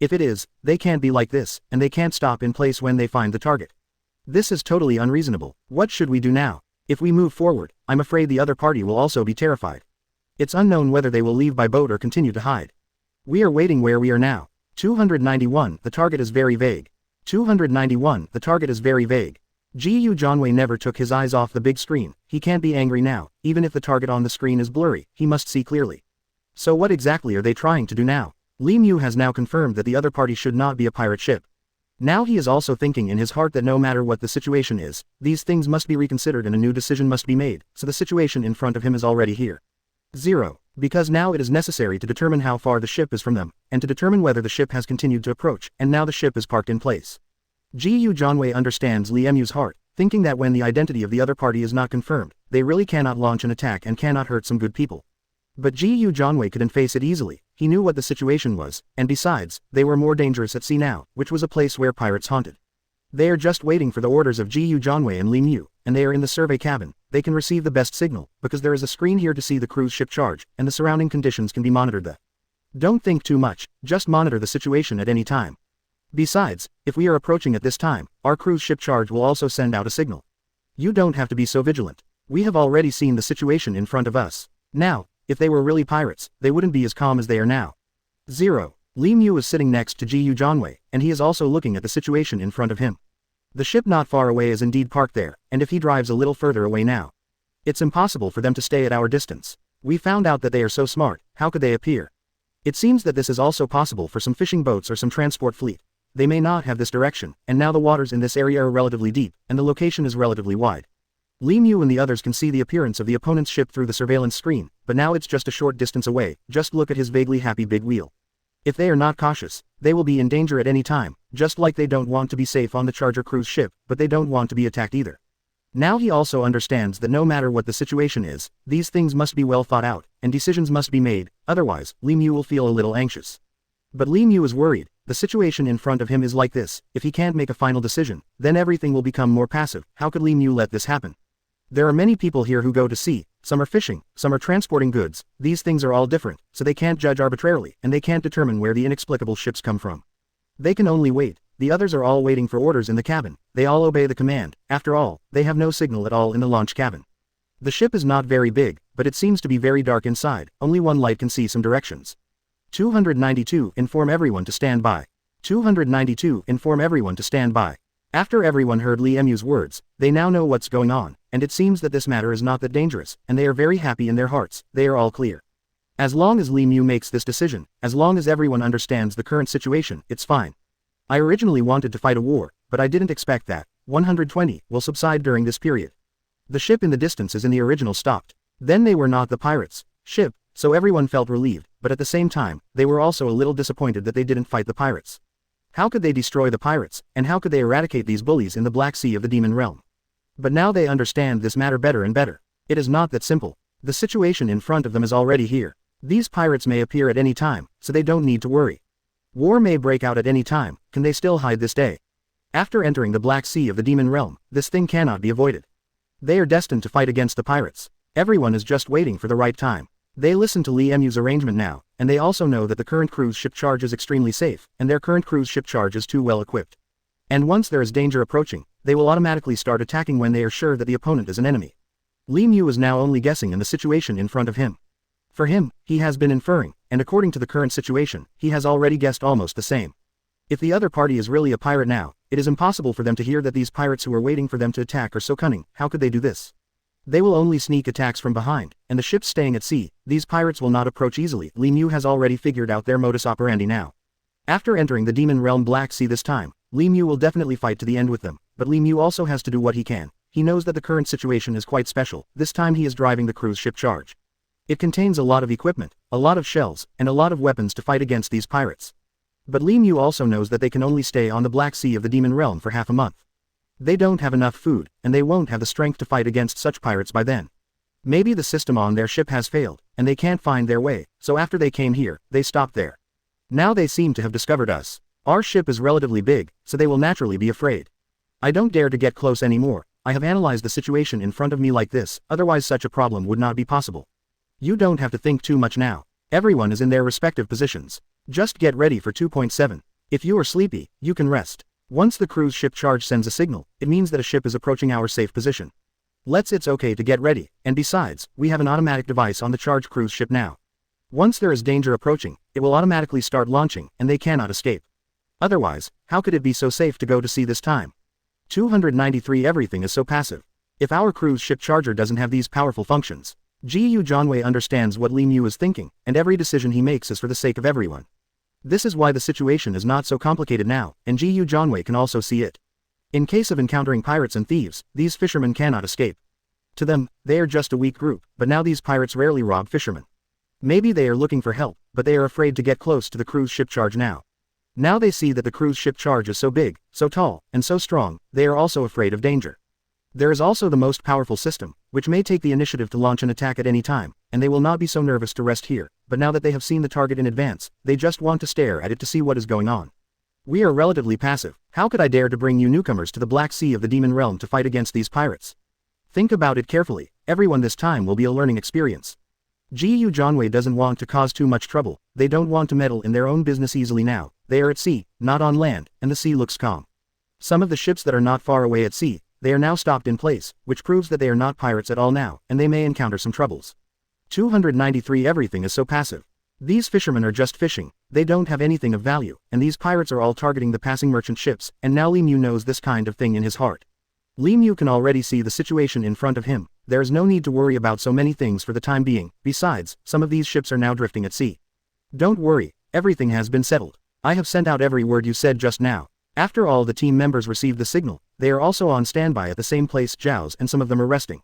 If it is, they can't be like this, and they can't stop in place when they find the target. This is totally unreasonable. What should we do now? If we move forward, I'm afraid the other party will also be terrified. It's unknown whether they will leave by boat or continue to hide. We are waiting where we are now. 291, the target is very vague. 291, the target is very vague. Gu Zhanwei never took his eyes off the big screen. He can't be angry now, even if the target on the screen is blurry, he must see clearly. So what exactly are they trying to do now? Li Mu has now confirmed that the other party should not be a pirate ship. Now he is also thinking in his heart that no matter what the situation is, these things must be reconsidered and a new decision must be made, so the situation in front of him is already here. 0. Because now it is necessary to determine how far the ship is from them, and to determine whether the ship has continued to approach, and now the ship is parked in place. Gu Zhanwei understands Li Mu's heart, thinking that when the identity of the other party is not confirmed, they really cannot launch an attack and cannot hurt some good people. But Gu Zhanwei couldn't face it easily. He knew what the situation was, and besides, they were more dangerous at sea now, which was a place where pirates haunted. They are just waiting for the orders of Gu Zhanwei and Li Mu, and they are in the survey cabin. They can receive the best signal, because there is a screen here to see the cruise ship charge, and the surrounding conditions can be monitored. Don't think too much, just monitor the situation at any time. Besides, if we are approaching at this time, our cruise ship charge will also send out a signal. You don't have to be so vigilant. We have already seen the situation in front of us. Now, if they were really pirates, they wouldn't be as calm as they are now. 0. Li Mu is sitting next to Gu Zhanwei, and he is also looking at the situation in front of him. The ship not far away is indeed parked there, and if he drives a little further away now, it's impossible for them to stay at our distance. We found out that they are so smart, how could they appear? It seems that this is also possible for some fishing boats or some transport fleet. They may not have this direction, and now the waters in this area are relatively deep, and the location is relatively wide. Li Mu and the others can see the appearance of the opponent's ship through the surveillance screen, but now it's just a short distance away. Just look at his vaguely happy big wheel. If they are not cautious, they will be in danger at any time, just like they don't want to be safe on the charger cruise ship, but they don't want to be attacked either. Now he also understands that no matter what the situation is, these things must be well thought out, and decisions must be made, otherwise, Li Mu will feel a little anxious. But Li Mu is worried. The situation in front of him is like this. If he can't make a final decision, then everything will become more passive. How could Li Mu let this happen? There are many people here who go to sea, some are fishing, some are transporting goods. These things are all different, so they can't judge arbitrarily, and they can't determine where the inexplicable ships come from. They can only wait. The others are all waiting for orders in the cabin. They all obey the command. After all, they have no signal at all in the launch cabin. The ship is not very big, but it seems to be very dark inside. Only one light can see some directions. 292. Inform everyone to stand by. 292. Inform everyone to stand by. After everyone heard Li Mu's words, they now know what's going on, and it seems that this matter is not that dangerous, and they are very happy in their hearts. They are all clear. As long as Li Mu makes this decision, as long as everyone understands the current situation, it's fine. I originally wanted to fight a war, but I didn't expect that 120 will subside during this period. The ship in the distance is in the original stopped. Then they were not the pirates' ship, so everyone felt relieved, but at the same time, they were also a little disappointed that they didn't fight the pirates. How could they destroy the pirates, and how could they eradicate these bullies in the Black Sea of the Demon Realm? But now they understand this matter better and better. It is not that simple. The situation in front of them is already here. These pirates may appear at any time, so they don't need to worry. War may break out at any time. Can they still hide this day? After entering the Black Sea of the Demon Realm, this thing cannot be avoided. They are destined to fight against the pirates. Everyone is just waiting for the right time. They listen to Li Mu's arrangement now, and they also know that the current cruise ship charge is extremely safe, and their current cruise ship charge is too well equipped. And once there is danger approaching, they will automatically start attacking when they are sure that the opponent is an enemy. Li Mu is now only guessing in the situation in front of him. For him, he has been inferring, and according to the current situation, he has already guessed almost the same. If the other party is really a pirate now, it is impossible for them to hear that these pirates who are waiting for them to attack are so cunning. How could they do this? They will only sneak attacks from behind, and the ships staying at sea, these pirates will not approach easily. Li Mu has already figured out their modus operandi now. After entering the Demon Realm Black Sea this time, Li Mu will definitely fight to the end with them, but Li Mu also has to do what he can. He knows that the current situation is quite special. This time he is driving the cruise ship charge. It contains a lot of equipment, a lot of shells, and a lot of weapons to fight against these pirates. But Li Mu also knows that they can only stay on the Black Sea of the Demon Realm for half a month. They don't have enough food, and they won't have the strength to fight against such pirates by then. Maybe the system on their ship has failed, and they can't find their way, so after they came here, they stopped there. Now they seem to have discovered us. Our ship is relatively big, so they will naturally be afraid. I don't dare to get close anymore. I have analyzed the situation in front of me like this, otherwise such a problem would not be possible. You don't have to think too much now. Everyone is in their respective positions. Just get ready for 2.7. If you are sleepy, you can rest. Once the cruise ship charge sends a signal, it means that a ship is approaching our safe position. It's okay to get ready, and besides, we have an automatic device on the charge cruise ship now. Once there is danger approaching, it will automatically start launching, and they cannot escape. Otherwise, how could it be so safe to go to sea this time? 293 Everything is so passive. If our cruise ship charger doesn't have these powerful functions, Gu Janwei understands what Li Mu is thinking, and every decision he makes is for the sake of everyone. This is why the situation is not so complicated now, and Gu Janwei can also see it. In case of encountering pirates and thieves, these fishermen cannot escape. To them, they are just a weak group, but now these pirates rarely rob fishermen. Maybe they are looking for help, but they are afraid to get close to the cruise ship charge now. Now they see that the cruise ship charge is so big, so tall, and so strong, they are also afraid of danger. There is also the most powerful system, which may take the initiative to launch an attack at any time, and they will not be so nervous to rest here, but now that they have seen the target in advance, they just want to stare at it to see what is going on. We are relatively passive. How could I dare to bring you newcomers to the Black Sea of the Demon Realm to fight against these pirates? Think about it carefully. Everyone this time will be a learning experience. Gu Janwei doesn't want to cause too much trouble. They don't want to meddle in their own business easily now. They are at sea, not on land, and the sea looks calm. Some of the ships that are not far away at sea, they are now stopped in place, which proves that they are not pirates at all now, and they may encounter some troubles. 293 Everything is so passive. These fishermen are just fishing, they don't have anything of value, and these pirates are all targeting the passing merchant ships, and now Li Mu knows this kind of thing in his heart. Li Mu can already see the situation in front of him. There is no need to worry about so many things for the time being. Besides, some of these ships are now drifting at sea. Don't worry, everything has been settled. I have sent out every word you said just now. After all the team members received the signal, they are also on standby at the same place Zhao's, and some of them are resting.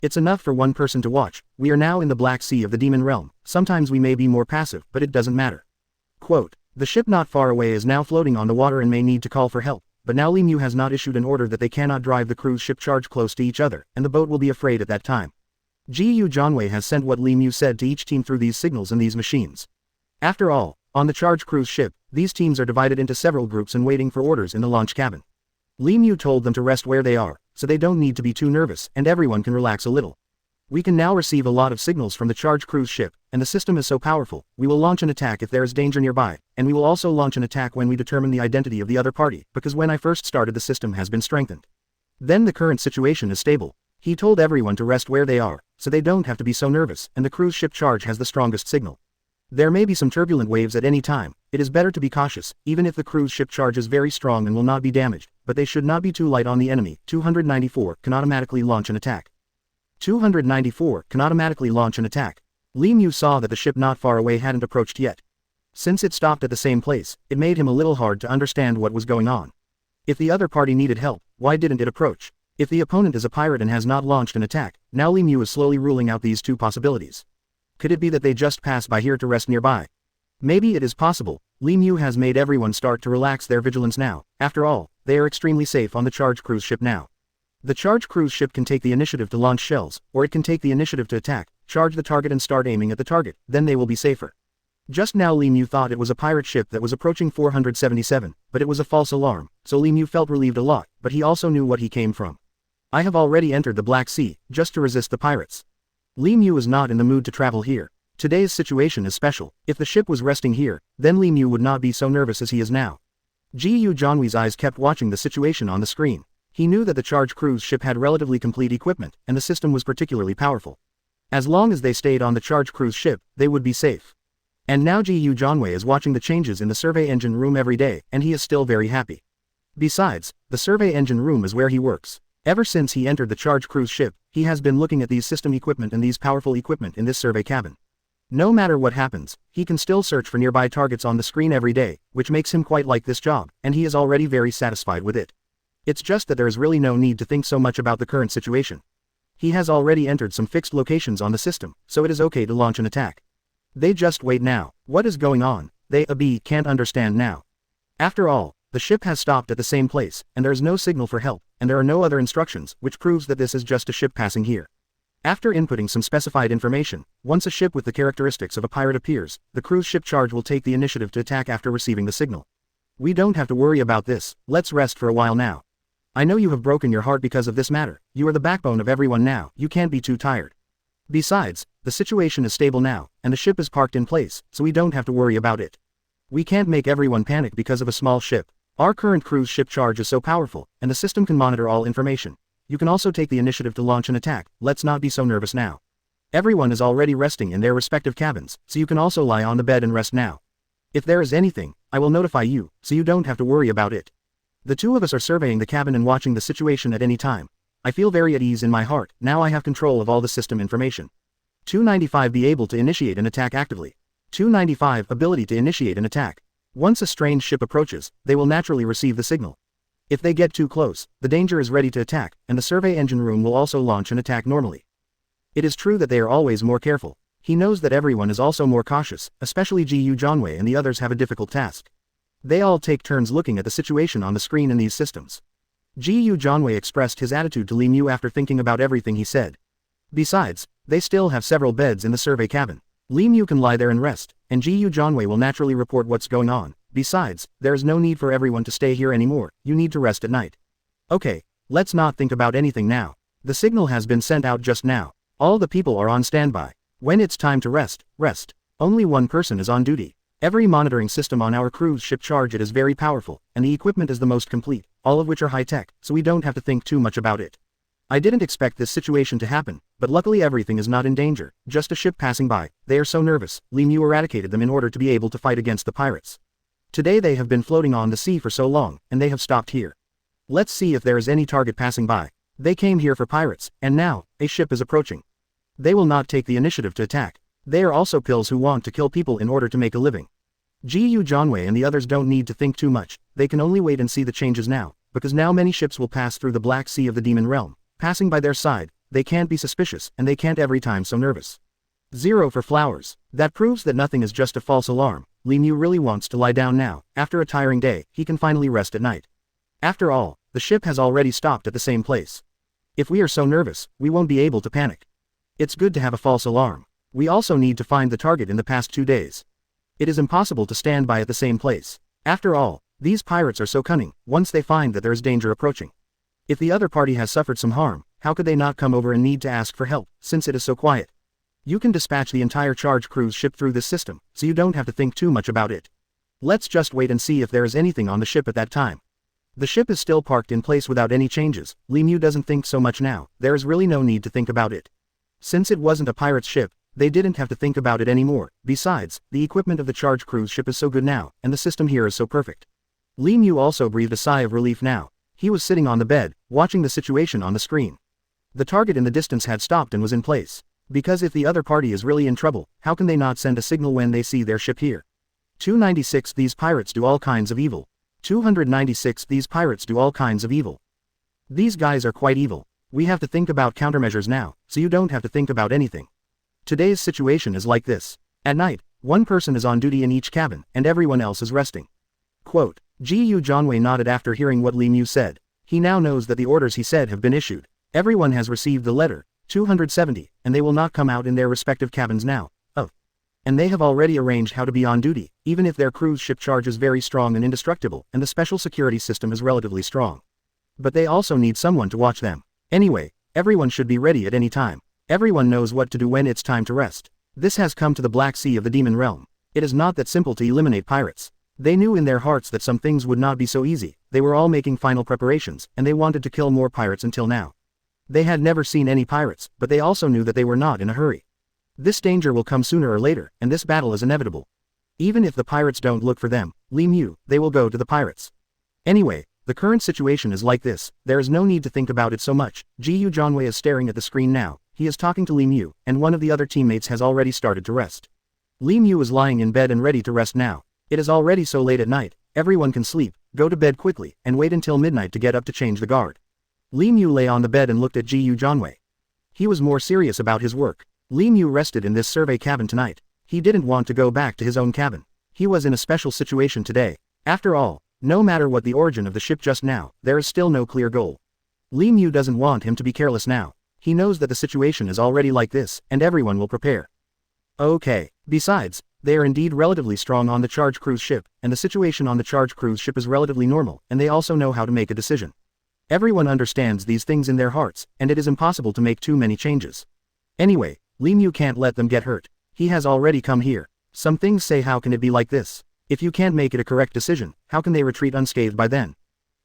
It's enough for one person to watch. We are now in the Black Sea of the Demon Realm. Sometimes we may be more passive, but it doesn't matter. Quote, the ship not far away is now floating on the water and may need to call for help. But now Li Mu has not issued an order that they cannot drive the cruise ship charge close to each other, and the boat will be afraid at that time. Gu Janwei has sent what Li Mu said to each team through these signals and these machines. After all, on the charge cruise ship, these teams are divided into several groups and waiting for orders in the launch cabin. Li Mu told them to rest where they are, so they don't need to be too nervous, and everyone can relax a little. We can now receive a lot of signals from the charge cruise ship, and the system is so powerful, we will launch an attack if there is danger nearby, and we will also launch an attack when we determine the identity of the other party, because when I first started the system has been strengthened. Then the current situation is stable. He told everyone to rest where they are, so they don't have to be so nervous, and the cruise ship charge has the strongest signal. There may be some turbulent waves at any time. It is better to be cautious, even if the cruise ship charge is very strong and will not be damaged, but they should not be too light on the enemy. 294 can automatically launch an attack. 294 can automatically launch an attack. Li Mu saw that the ship not far away hadn't approached yet. Since it stopped at the same place, it made him a little hard to understand what was going on. If the other party needed help, why didn't it approach? If the opponent is a pirate and has not launched an attack, now Li Mu is slowly ruling out these two possibilities. Could it be that they just passed by here to rest nearby? Maybe it is possible. Li Mu has made everyone start to relax their vigilance now. After all, they are extremely safe on the charge cruise ship now. The charge cruise ship can take the initiative to launch shells, or it can take the initiative to attack, charge the target and start aiming at the target, then they will be safer. Just now Li Mu thought it was a pirate ship that was approaching 477, but it was a false alarm, so Li Mu felt relieved a lot, but he also knew what he came from. I have already entered the Black Sea, just to resist the pirates. Li Mu is not in the mood to travel here. Today's situation is special. If the ship was resting here, then Li Mu would not be so nervous as he is now. Gu Janwei's eyes kept watching the situation on the screen. He knew that the charge cruise ship had relatively complete equipment, and the system was particularly powerful. As long as they stayed on the charge cruise ship, they would be safe. And now Gu Janwei is watching the changes in the survey engine room every day, and he is still very happy. Besides, the survey engine room is where he works. Ever since he entered the charge cruise ship, he has been looking at these system equipment and these powerful equipment in this survey cabin. No matter what happens, he can still search for nearby targets on the screen every day, which makes him quite like this job, and he is already very satisfied with it. It's just that there is really no need to think so much about the current situation. He has already entered some fixed locations on the system, so it is okay to launch an attack. They just wait now. What is going on? They can't understand now. After all, the ship has stopped at the same place, and there is no signal for help, and there are no other instructions, which proves that this is just a ship passing here. After inputting some specified information, once a ship with the characteristics of a pirate appears, the cruise ship charge will take the initiative to attack after receiving the signal. We don't have to worry about this. Let's rest for a while now. I know you have broken your heart because of this matter. You are the backbone of everyone now. You can't be too tired. Besides, the situation is stable now, and the ship is parked in place, so we don't have to worry about it. We can't make everyone panic because of a small ship. Our current cruise ship charge is so powerful, and the system can monitor all information. You can also take the initiative to launch an attack. Let's not be so nervous now. Everyone is already resting in their respective cabins, so you can also lie on the bed and rest now. If there is anything, I will notify you, so you don't have to worry about it. The two of us are surveying the cabin and watching the situation at any time. I feel very at ease in my heart. Now I have control of all the system information. 295 Be able to initiate an attack actively. 295 Ability to initiate an attack. Once a strange ship approaches, they will naturally receive the signal. If they get too close, the danger is ready to attack, and the survey engine room will also launch an attack normally. It is true that they are always more careful. He knows that everyone is also more cautious, especially Gu Zhongwei and the others have a difficult task. They all take turns looking at the situation on the screen in these systems. Gu Zhongwei expressed his attitude to Li Mu after thinking about everything he said. Besides, they still have several beds in the survey cabin. Li Mu can lie there and rest, and Gu Zhongwei will naturally report what's going on. Besides, there is no need for everyone to stay here anymore. You need to rest at night. Okay, let's not think about anything now. The signal has been sent out just now. All the people are on standby. When it's time to rest, rest. Only one person is on duty. Every monitoring system on our cruise ship charge it is very powerful, and the equipment is the most complete, all of which are high-tech, so we don't have to think too much about it. I didn't expect this situation to happen, but luckily everything is not in danger, just a ship passing by. They are so nervous. Li Mu eradicated them in order to be able to fight against the pirates. Today they have been floating on the sea for so long, and they have stopped here. Let's see if there is any target passing by. They came here for pirates, and now, a ship is approaching. They will not take the initiative to attack. They are also pills who want to kill people in order to make a living. Gu Zhongwei and the others don't need to think too much, they can only wait and see the changes now, because now many ships will pass through the Black Sea of the Demon Realm. Passing by their side, they can't be suspicious, and they can't every time so nervous. 0 for flowers. That proves that nothing is just a false alarm. Li Mu really wants to lie down now. After a tiring day, he can finally rest at night. After all, the ship has already stopped at the same place. If we are so nervous, we won't be able to panic. It's good to have a false alarm. We also need to find the target in the past 2 days. It is impossible to stand by at the same place. After all, these pirates are so cunning, once they find that there is danger approaching. If the other party has suffered some harm, how could they not come over and need to ask for help, since it is so quiet? You can dispatch the entire charge cruise ship through this system, so you don't have to think too much about it. Let's just wait and see if there is anything on the ship at that time. The ship is still parked in place without any changes. Li Mu doesn't think so much now. There is really no need to think about it. Since it wasn't a pirate's ship, they didn't have to think about it anymore. Besides, the equipment of the charge cruise ship is so good now, and the system here is so perfect. Li Mu also breathed a sigh of relief now. He was sitting on the bed, watching the situation on the screen. The target in the distance had stopped and was in place. Because if the other party is really in trouble, how can they not send a signal when they see their ship here? 296 These pirates do all kinds of evil. 296 These pirates do all kinds of evil. These guys are quite evil. We have to think about countermeasures now, so you don't have to think about anything. Today's situation is like this. At night, one person is on duty in each cabin, and everyone else is resting. Quote, Gu Zhongwei nodded after hearing what Li Mu said. He now knows that the orders he said have been issued. Everyone has received the letter, 270, and they will not come out in their respective cabins now. Oh. And they have already arranged how to be on duty, even if their cruise ship charge is very strong and indestructible, and the special security system is relatively strong. But they also need someone to watch them. Anyway, everyone should be ready at any time. Everyone knows what to do when it's time to rest. This has come to the Black Sea of the Demon Realm. It is not that simple to eliminate pirates. They knew in their hearts that some things would not be so easy. They were all making final preparations, and they wanted to kill more pirates until now. They had never seen any pirates, but they also knew that they were not in a hurry. This danger will come sooner or later, and this battle is inevitable. Even if the pirates don't look for them, Li Mu, they will go to the pirates. Anyway, the current situation is like this. There is no need to think about it so much. Gu Zhongwei is staring at the screen now. He is talking to Li Mu, and one of the other teammates has already started to rest. Li Mu is lying in bed and ready to rest now. It is already so late at night. Everyone can sleep, go to bed quickly, and wait until midnight to get up to change the guard. Li Mu lay on the bed and looked at Gu Zhongwei. He was more serious about his work. Li Mu rested in this survey cabin tonight. He didn't want to go back to his own cabin. He was in a special situation today. After all, no matter what the origin of the ship just now, there is still no clear goal. Li Mu doesn't want him to be careless now. He knows that the situation is already like this, and everyone will prepare. Okay. Besides, they are indeed relatively strong on the charge cruise ship, and the situation on the charge cruise ship is relatively normal, and they also know how to make a decision. Everyone understands these things in their hearts, and it is impossible to make too many changes. Anyway, Li Mu can't let them get hurt. He has already come here. Some things say how can it be like this? If you can't make it a correct decision, how can they retreat unscathed by then?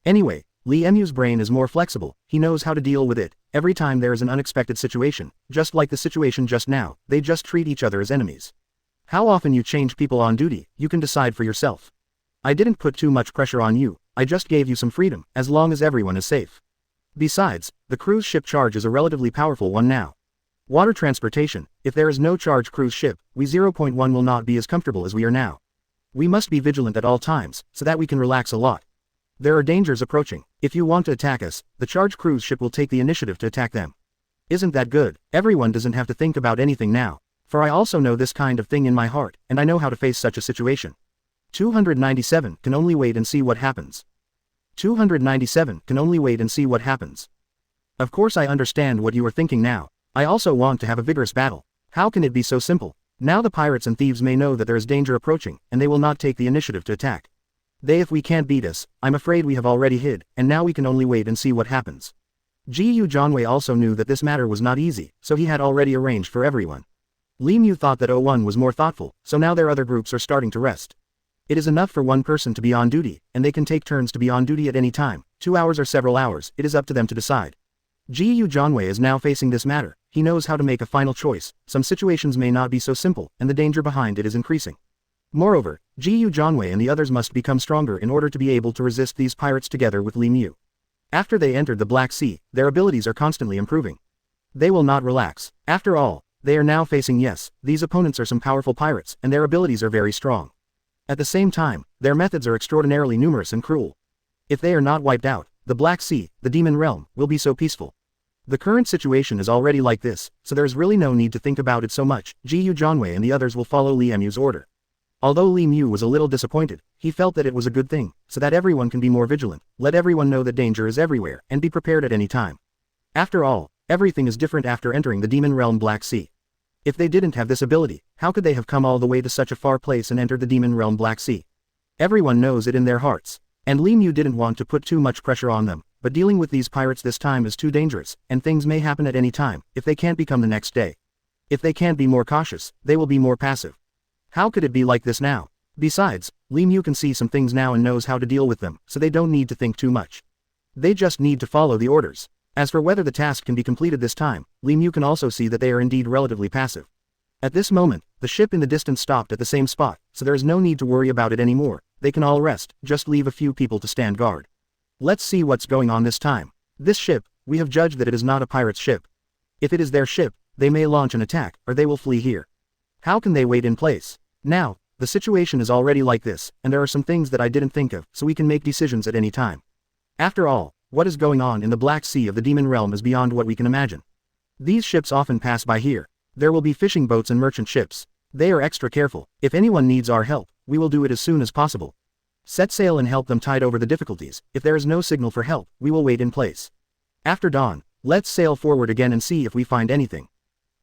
Anyway, Lee Mu's brain is more flexible, he knows how to deal with it. Every time there is an unexpected situation, just like the situation just now, they just treat each other as enemies. How often you change people on duty, you can decide for yourself. I didn't put too much pressure on you, I just gave you some freedom, as long as everyone is safe. Besides, the cruise ship charge is a relatively powerful one now. Water transportation, if there is no charge cruise ship, we 0.1 will not be as comfortable as we are now. We must be vigilant at all times, so that we can relax a lot. There are dangers approaching. If you want to attack us, the charge cruise ship will take the initiative to attack them. Isn't that good? Everyone doesn't have to think about anything now. For I also know this kind of thing in my heart, and I know how to face such a situation. 297 can only wait and see what happens. 297 can only wait and see what happens. Of course I understand what you are thinking now. I also want to have a vigorous battle. How can it be so simple? Now the pirates and thieves may know that there is danger approaching, and they will not take the initiative to attack. If we can't beat us, I'm afraid we have already hid, and now we can only wait and see what happens. Gu Janwei also knew that this matter was not easy, so he had already arranged for everyone. Lee Mu thought that O1 was more thoughtful, so now their other groups are starting to rest. It is enough for one person to be on duty, and they can take turns to be on duty at any time, 2 hours or several hours, it is up to them to decide. Gu Janwei is now facing this matter, he knows how to make a final choice, some situations may not be so simple, and the danger behind it is increasing. Moreover, Gu Janwei and the others must become stronger in order to be able to resist these pirates together with Lee Mu. After they entered the Black Sea, their abilities are constantly improving. They will not relax. After all, they are now facing these opponents are some powerful pirates, and their abilities are very strong. At the same time, their methods are extraordinarily numerous and cruel. If they are not wiped out, the Black Sea, the Demon Realm, will be so peaceful. The current situation is already like this, so there is really no need to think about it so much. Gu Janwei and the others will follow Lee Mu's order. Although Lee Mu was a little disappointed, he felt that it was a good thing, so that everyone can be more vigilant, let everyone know that danger is everywhere, and be prepared at any time. After all, everything is different after entering the Demon Realm Black Sea. If they didn't have this ability, how could they have come all the way to such a far place and entered the Demon Realm Black Sea? Everyone knows it in their hearts. And Lee Mu didn't want to put too much pressure on them, but dealing with these pirates this time is too dangerous, and things may happen at any time, if they can't become the next day. If they can't be more cautious, they will be more passive. How could it be like this now? Besides, Lee Mu can see some things now and knows how to deal with them, so they don't need to think too much. They just need to follow the orders. As for whether the task can be completed this time, Lee Mu can also see that they are indeed relatively passive. At this moment, the ship in the distance stopped at the same spot, so there is no need to worry about it anymore, they can all rest, just leave a few people to stand guard. Let's see what's going on this time. This ship, we have judged that it is not a pirate's ship. If it is their ship, they may launch an attack, or they will flee here. How can they wait in place? Now, the situation is already like this, and there are some things that I didn't think of, so we can make decisions at any time. After all, what is going on in the Black Sea of the Demon Realm is beyond what we can imagine. These ships often pass by here. There will be fishing boats and merchant ships. They are extra careful. If anyone needs our help, we will do it as soon as possible. Set sail and help them tide over the difficulties. If there is no signal for help, we will wait in place. After dawn, let's sail forward again and see if we find anything.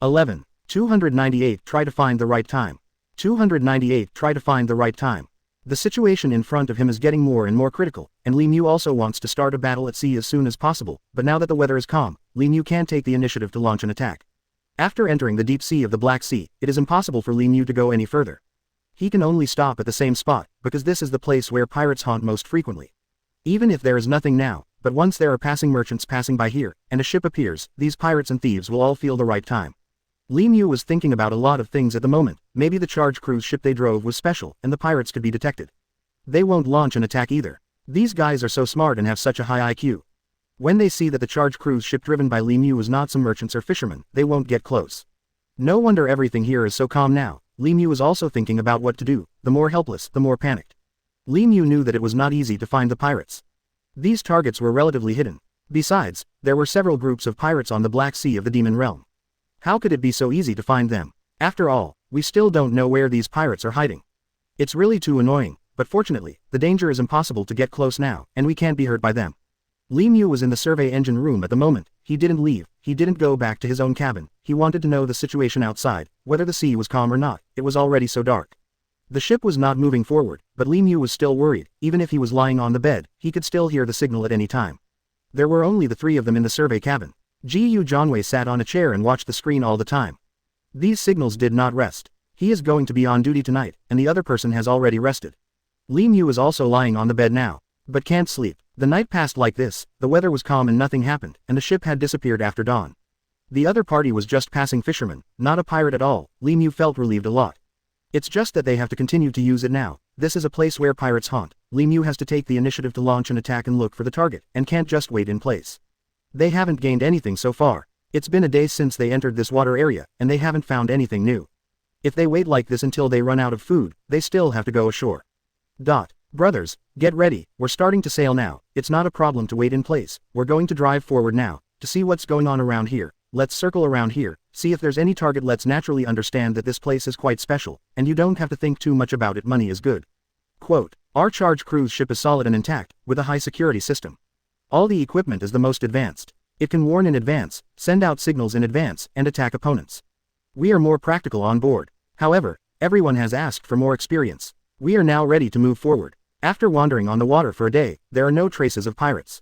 11. 298 Try to find the right time. 298 Try to find the right time. The situation in front of him is getting more and more critical, and Lee Mu also wants to start a battle at sea as soon as possible, but now that the weather is calm, Lee Mu can't take the initiative to launch an attack. After entering the deep sea of the Black Sea, it is impossible for Lee Mu to go any further. He can only stop at the same spot, because this is the place where pirates haunt most frequently. Even if there is nothing now, but once there are passing merchants passing by here, and a ship appears, these pirates and thieves will all feel the right time. Lee Mu was thinking about a lot of things at the moment. Maybe the charge cruise ship they drove was special, and the pirates could be detected. They won't launch an attack either. These guys are so smart and have such a high IQ. When they see that the charge cruise ship driven by Lee Mu is not some merchants or fishermen, they won't get close. No wonder everything here is so calm now. Lee Mu is also thinking about what to do. The more helpless, the more panicked. Lee Mu knew that it was not easy to find the pirates. These targets were relatively hidden. Besides, there were several groups of pirates on the Black Sea of the Demon Realm. How could it be so easy to find them? After all, we still don't know where these pirates are hiding. It's really too annoying, but fortunately, the danger is impossible to get close now, and we can't be hurt by them. Lee Mu was in the survey engine room at the moment. He didn't leave, he didn't go back to his own cabin. He wanted to know the situation outside, whether the sea was calm or not. It was already so dark. The ship was not moving forward, but Lee Mu was still worried. Even if he was lying on the bed, he could still hear the signal at any time. There were only the three of them in the survey cabin. Gu Janwei sat on a chair and watched the screen all the time. These signals did not rest. He is going to be on duty tonight, and the other person has already rested. Li Mu is also lying on the bed now, but can't sleep. The night passed like this, the weather was calm and nothing happened, and the ship had disappeared after dawn. The other party was just passing fishermen, not a pirate at all. Li Mu felt relieved a lot. It's just that they have to continue to use it now. This is a place where pirates haunt. Li Mu has to take the initiative to launch an attack and look for the target, and can't just wait in place. They haven't gained anything so far. It's been a day since they entered this water area, and they haven't found anything new. If they wait like this until they run out of food, they still have to go ashore. Brothers, get ready, we're starting to sail now. It's not a problem to wait in place, we're going to drive forward now, to see what's going on around here. Let's circle around here, see if there's any target. Let's naturally understand that this place is quite special, and you don't have to think too much about it. Money is good. Quote, our charge cruise ship is solid and intact, with a high security system. All the equipment is the most advanced. It can warn in advance, send out signals in advance, and attack opponents. We are more practical on board. However, everyone has asked for more experience. We are now ready to move forward. After wandering on the water for a day, there are no traces of pirates.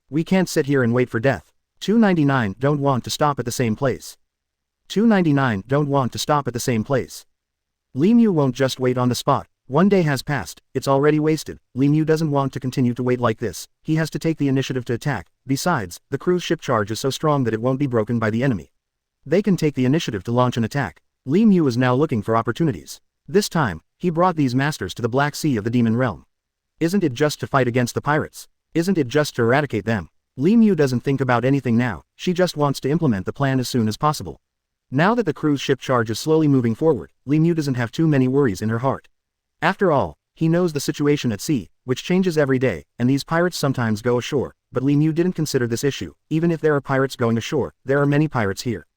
We can't sit here and wait for death. 299 don't want to stop at the same place. 299 don't want to stop at the same place. Li Mu won't just wait on the spot. One day has passed, it's already wasted. Li Mu doesn't want to continue to wait like this. He has to take the initiative to attack. Besides, the cruise ship charge is so strong that it won't be broken by the enemy. They can take the initiative to launch an attack. Li Mu is now looking for opportunities. This time, he brought these masters to the Black Sea of the Demon Realm. Isn't it just to fight against the pirates? Isn't it just to eradicate them? Li Mu doesn't think about anything now, she just wants to implement the plan as soon as possible. Now that the cruise ship charge is slowly moving forward, Li Mu doesn't have too many worries in her heart. After all, he knows the situation at sea, which changes every day, and these pirates sometimes go ashore, but Li Mu didn't consider this issue. Even if there are pirates going ashore, there are many pirates here.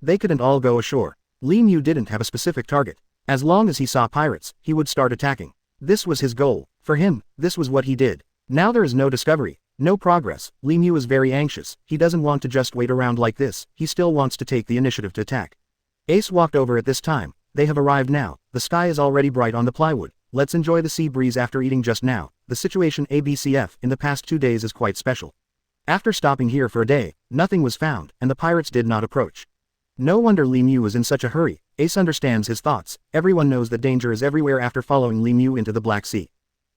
They couldn't all go ashore. Li Mu didn't have a specific target. As long as he saw pirates, he would start attacking. This was his goal. For him, this was what he did. Now there is no discovery, no progress. Li Mu is very anxious. He doesn't want to just wait around like this, he still wants to take the initiative to attack. Ace walked over at this time. They have arrived now. The sky is already bright on the plywood. Let's enjoy the sea breeze after eating just now. The situation ABCF in the past 2 days is quite special. After stopping here for a day, nothing was found, and the pirates did not approach. No wonder Li Mu is in such a hurry. Ace understands his thoughts. Everyone knows that danger is everywhere after following Li Mu into the Black Sea.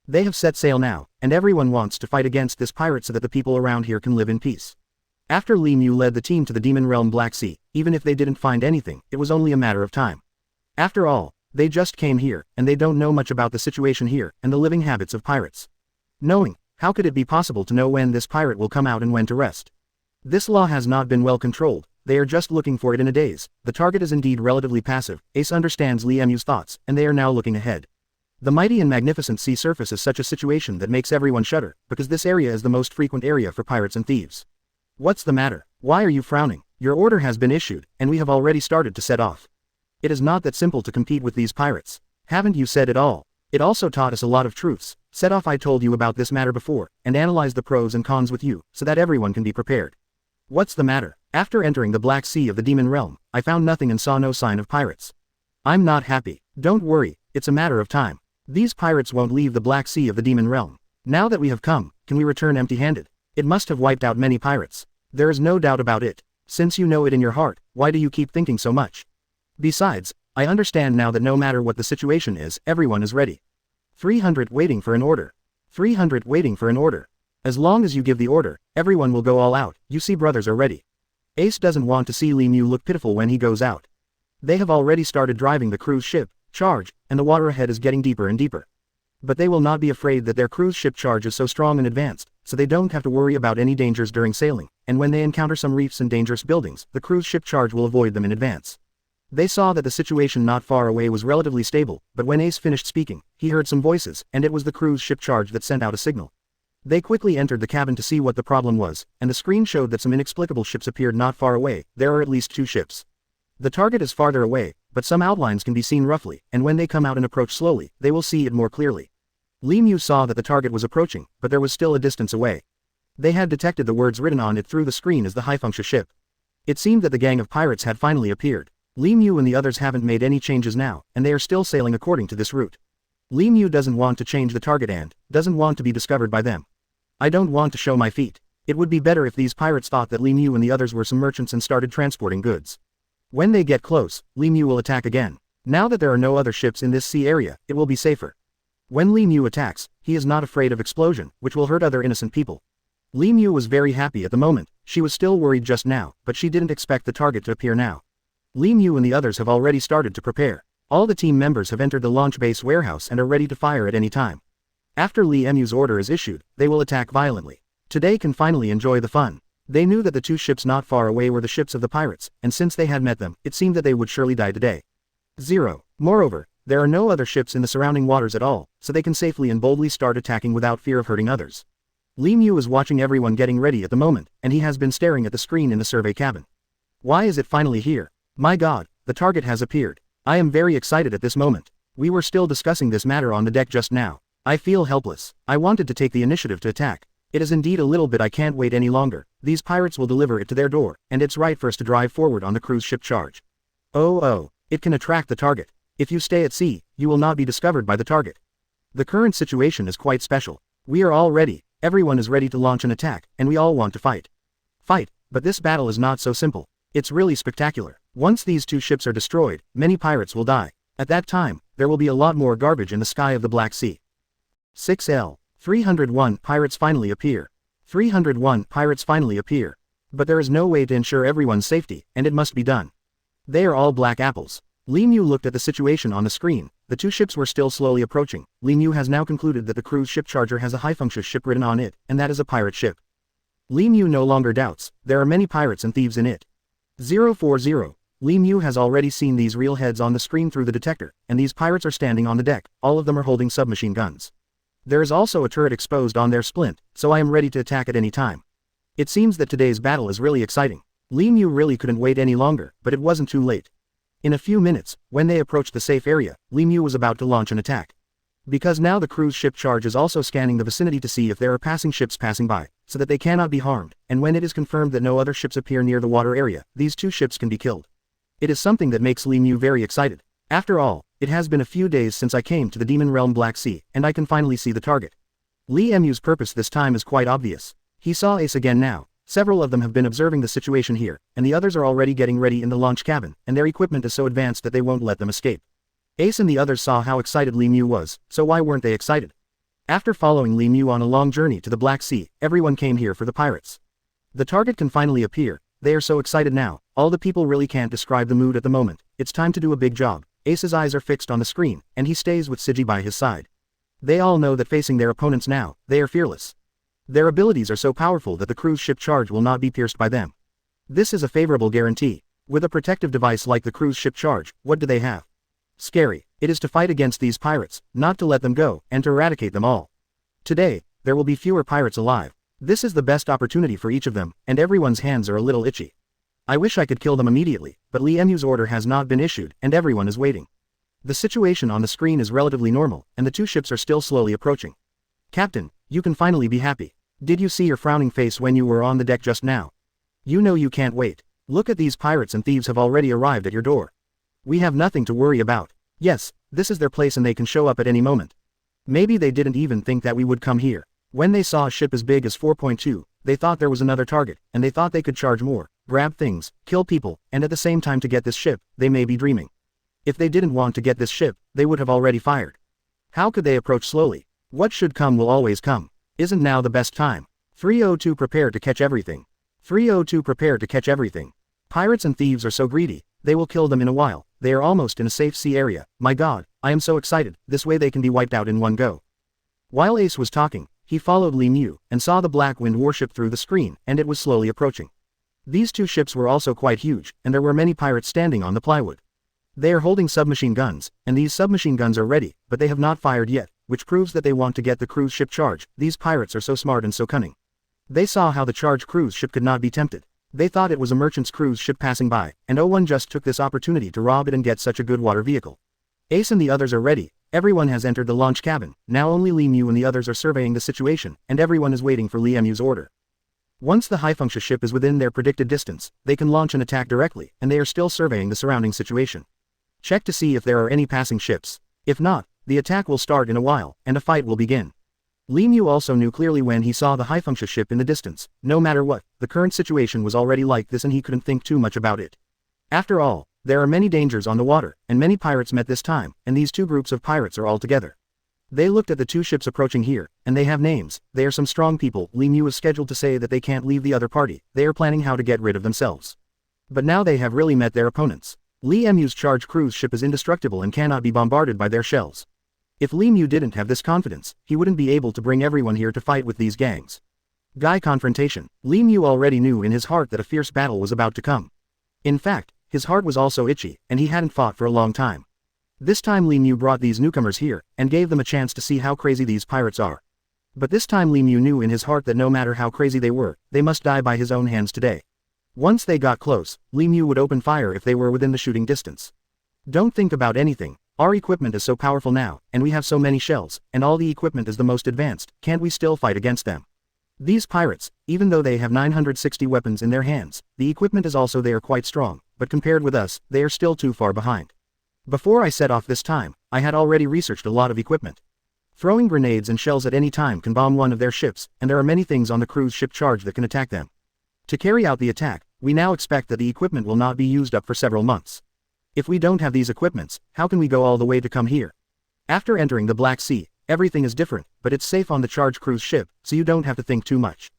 They have set sail now, and everyone wants to fight against this pirate so that the people around here can live in peace. After Li Mu led the team to the Demon Realm Black Sea, even if they didn't find anything, it was only a matter of time. After all, they just came here, and they don't know much about the situation here, and the living habits of pirates. Knowing, how could it be possible to know when this pirate will come out and when to rest? This law has not been well controlled, they are just looking for it in a daze. The target is indeed relatively passive. Ace understands Li Mu's thoughts, and they are now looking ahead. The mighty and magnificent sea surface is such a situation that makes everyone shudder, because this area is the most frequent area for pirates and thieves. What's the matter? Why are you frowning? Your order has been issued, and we have already started to set off. It is not that simple to compete with these pirates. Haven't you said it all? It also taught us a lot of truths. Set off. I told you about this matter before, and analyzed the pros and cons with you, so that everyone can be prepared. What's the matter? After entering the Black Sea of the Demon Realm, I found nothing and saw no sign of pirates. I'm not happy. Don't worry, it's a matter of time. These pirates won't leave the Black Sea of the Demon Realm. Now that we have come, can we return empty-handed? It must have wiped out many pirates. There is no doubt about it. Since you know it in your heart, why do you keep thinking so much? Besides, I understand now that no matter what the situation is, everyone is ready. 300 waiting for an order. 300 waiting for an order. As long as you give the order, everyone will go all out. You see, brothers are ready. Ace doesn't want to see Li Mu look pitiful when he goes out. They have already started driving the cruise ship, charge, and the water ahead is getting deeper and deeper. But they will not be afraid that their cruise ship charge is so strong and advanced, so they don't have to worry about any dangers during sailing, and when they encounter some reefs and dangerous buildings, the cruise ship charge will avoid them in advance. They saw that the situation not far away was relatively stable, but when Ace finished speaking, he heard some voices, and it was the cruise ship charge that sent out a signal. They quickly entered the cabin to see what the problem was, and the screen showed that some inexplicable ships appeared not far away. There are at least 2 ships. The target is farther away, but some outlines can be seen roughly, and when they come out and approach slowly, they will see it more clearly. Li Mu saw that the target was approaching, but there was still a distance away. They had detected the words written on it through the screen as the Haifunction ship. It seemed that the gang of pirates had finally appeared. Li Mu and the others haven't made any changes now, and they are still sailing according to this route. Li Mu doesn't want to change the target and doesn't want to be discovered by them. I don't want to show my feet. It would be better if these pirates thought that Li Mu and the others were some merchants and started transporting goods. When they get close, Li Mu will attack again. Now that there are no other ships in this sea area, it will be safer. When Li Mu attacks, he is not afraid of explosion, which will hurt other innocent people. Li Mu was very happy at the moment. She was still worried just now, but she didn't expect the target to appear now. Li Mu and the others have already started to prepare. All the team members have entered the launch base warehouse and are ready to fire at any time. After Li Mu's order is issued, they will attack violently. Today can finally enjoy the fun. They knew that the two ships not far away were the ships of the pirates, and since they had met them, it seemed that they would surely die today. 0. Moreover, there are no other ships in the surrounding waters at all, so they can safely and boldly start attacking without fear of hurting others. Li Mu is watching everyone getting ready at the moment, and he has been staring at the screen in the survey cabin. Why is it finally here? My God, the target has appeared. I am very excited at this moment. We were still discussing this matter on the deck just now. I feel helpless. I wanted to take the initiative to attack. It is indeed a little bit. I can't wait any longer. These pirates will deliver it to their door, and it's right for us to drive forward on the cruise ship charge. Oh, it can attract the target. If you stay at sea, you will not be discovered by the target. The current situation is quite special. We are all ready. Everyone is ready to launch an attack, and we all want to fight. But this battle is not so simple. It's really spectacular. Once these two ships are destroyed, many pirates will die. At that time, there will be a lot more garbage in the sky of the Black Sea. 6L. 301 pirates finally appear. 301 pirates finally appear. But there is no way to ensure everyone's safety, and it must be done. They are all black apples. Li Mu looked at the situation on the screen. The two ships were still slowly approaching. Li Mu has now concluded that the cruise ship charger has a high-function ship written on it, and that is a pirate ship. Li Mu no longer doubts. There are many pirates and thieves in it. 040. Li Mu has already seen these real heads on the screen through the detector, and these pirates are standing on the deck. All of them are holding submachine guns. There is also a turret exposed on their splint, so I am ready to attack at any time. It seems that today's battle is really exciting. Li Mu really couldn't wait any longer, but it wasn't too late. In a few minutes, when they approached the safe area, Li Mu was about to launch an attack. Because now the cruise ship charge is also scanning the vicinity to see if there are passing ships passing by, so that they cannot be harmed, and when it is confirmed that no other ships appear near the water area, these two ships can be killed. It is something that makes Li Mu very excited. After all, it has been a few days since I came to the Demon Realm Black Sea, and I can finally see the target. Li Mu's purpose this time is quite obvious. He saw Ace again now. Several of them have been observing the situation here, and the others are already getting ready in the launch cabin, and their equipment is so advanced that they won't let them escape. Ace and the others saw how excited Li Mu was, so why weren't they excited? After following Li Mu on a long journey to the Black Sea, everyone came here for the pirates. The target can finally appear. They are so excited now. All the people really can't describe the mood at the moment. It's time to do a big job. Ace's eyes are fixed on the screen, and he stays with Siji by his side. They all know that facing their opponents now, they are fearless. Their abilities are so powerful that the cruise ship charge will not be pierced by them. This is a favorable guarantee. With a protective device like the cruise ship charge, what do they have? Scary. It is to fight against these pirates, not to let them go, and to eradicate them all. Today, there will be fewer pirates alive. This is the best opportunity for each of them, and everyone's hands are a little itchy. I wish I could kill them immediately, but Li Mu's order has not been issued, and everyone is waiting. The situation on the screen is relatively normal, and the two ships are still slowly approaching. Captain, you can finally be happy. Did you see your frowning face when you were on the deck just now? You know you can't wait. Look at these pirates and thieves have already arrived at your door. We have nothing to worry about. Yes, this is their place and they can show up at any moment. Maybe they didn't even think that we would come here. When they saw a ship as big as 4.2, they thought there was another target, and they thought they could charge more, grab things, kill people, and at the same time to get this ship, they may be dreaming. If they didn't want to get this ship, they would have already fired. How could they approach slowly? What should come will always come. Isn't now the best time? 302 prepare to catch everything. 302 prepare to catch everything. Pirates and thieves are so greedy, they will kill them in a while. They are almost in a safe sea area. My God, I am so excited, this way they can be wiped out in one go. While Ace was talking, he followed Li Mu, and saw the Black Wind warship through the screen, and it was slowly approaching. These two ships were also quite huge, and there were many pirates standing on the plywood. They are holding submachine guns, and these submachine guns are ready, but they have not fired yet, which proves that they want to get the cruise ship charge. These pirates are so smart and so cunning. They saw how the charge cruise ship could not be tempted. They thought it was a merchant's cruise ship passing by, and one just took this opportunity to rob it and get such a good water vehicle. Ace and the others are ready. Everyone has entered the launch cabin. Now only Li Mu and the others are surveying the situation, and everyone is waiting for Li Mu's order. Once the high-function ship is within their predicted distance, they can launch an attack directly, and they are still surveying the surrounding situation. Check to see if there are any passing ships. If not, the attack will start in a while, and a fight will begin. Li Mu also knew clearly when he saw the high-function ship in the distance. No matter what, the current situation was already like this and he couldn't think too much about it. After all, there are many dangers on the water, and many pirates met this time, and these two groups of pirates are all together. They looked at the two ships approaching here, and they have names. They are some strong people. Li Mu is scheduled to say that they can't leave the other party. They are planning how to get rid of themselves. But now they have really met their opponents. Li Mu's charge cruise ship is indestructible and cannot be bombarded by their shells. If Li Mu didn't have this confidence, he wouldn't be able to bring everyone here to fight with these gangs. Guy confrontation. Li Mu already knew in his heart that a fierce battle was about to come. In fact, his heart was also itchy, and he hadn't fought for a long time. This time Li Mu brought these newcomers here, and gave them a chance to see how crazy these pirates are. But this time Li Mu knew in his heart that no matter how crazy they were, they must die by his own hands today. Once they got close, Li Mu would open fire if they were within the shooting distance. Don't think about anything. Our equipment is so powerful now, and we have so many shells, and all the equipment is the most advanced. Can't we still fight against them? These pirates, even though they have 960 weapons in their hands, the equipment is also they are quite strong, but compared with us, they are still too far behind. Before I set off this time, I had already researched a lot of equipment. Throwing grenades and shells at any time can bomb one of their ships, and there are many things on the cruise ship charge that can attack them. To carry out the attack, we now expect that the equipment will not be used up for several months. If we don't have these equipments, how can we go all the way to come here? After entering the Black Sea, everything is different, but it's safe on the charge cruise ship, so you don't have to think too much.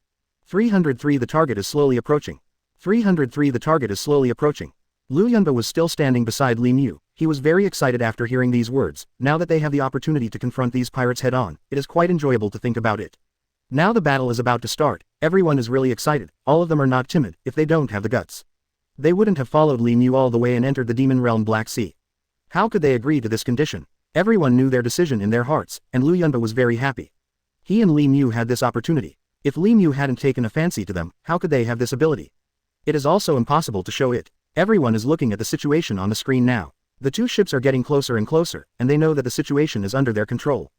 303 The target is slowly approaching. 303 The target is slowly approaching. Liu Yunba was still standing beside Li Mu. He was very excited after hearing these words. Now that they have the opportunity to confront these pirates head-on, it is quite enjoyable to think about it. Now the battle is about to start. Everyone is really excited. All of them are not timid, if they don't have the guts. They wouldn't have followed Li Mu all the way and entered the demon realm Black Sea. How could they agree to this condition? Everyone knew their decision in their hearts, and Liu Yunba was very happy. He and Li Mu had this opportunity. If Li Mu hadn't taken a fancy to them, how could they have this ability? It is also impossible to show it. Everyone is looking at the situation on the screen now. The two ships are getting closer and closer, and they know that the situation is under their control.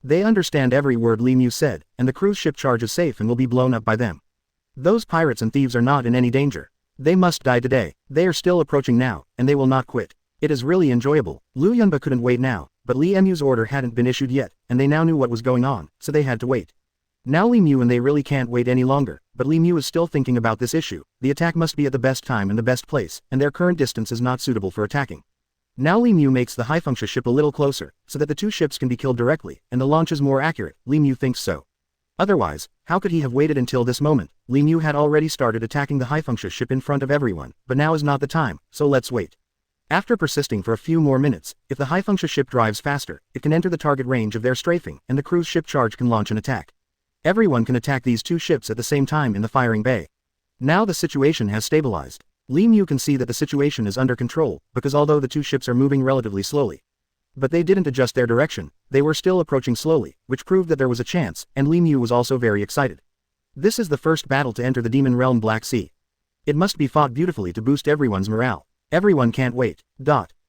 They understand every word Li Mu said, and the cruise ship charge is safe and will be blown up by them. Those pirates and thieves are not in any danger. They must die today. They are still approaching now, and they will not quit. It is really enjoyable. Liu Yunba couldn't wait now, but Li Mu's order hadn't been issued yet, and they now knew what was going on, so they had to wait. Now Li Mu and they really can't wait any longer, but Li Mu is still thinking about this issue. The attack must be at the best time and the best place, and their current distance is not suitable for attacking. Now Li Mu makes the Haifunction ship a little closer, so that the two ships can be killed directly, and the launch is more accurate. Li Mu thinks so. Otherwise, how could he have waited until this moment? Li Mu had already started attacking the Haifunction ship in front of everyone, but now is not the time, so let's wait. After persisting for a few more minutes, if the Haifunction ship drives faster, it can enter the target range of their strafing, and the cruise ship charge can launch an attack. Everyone can attack these two ships at the same time in the firing bay. Now the situation has stabilized. Li Mu can see that the situation is under control, because although the two ships are moving relatively slowly, but they didn't adjust their direction, they were still approaching slowly, which proved that there was a chance, and Li Mu was also very excited. This is the first battle to enter the demon realm Black Sea. It must be fought beautifully to boost everyone's morale. Everyone can't wait.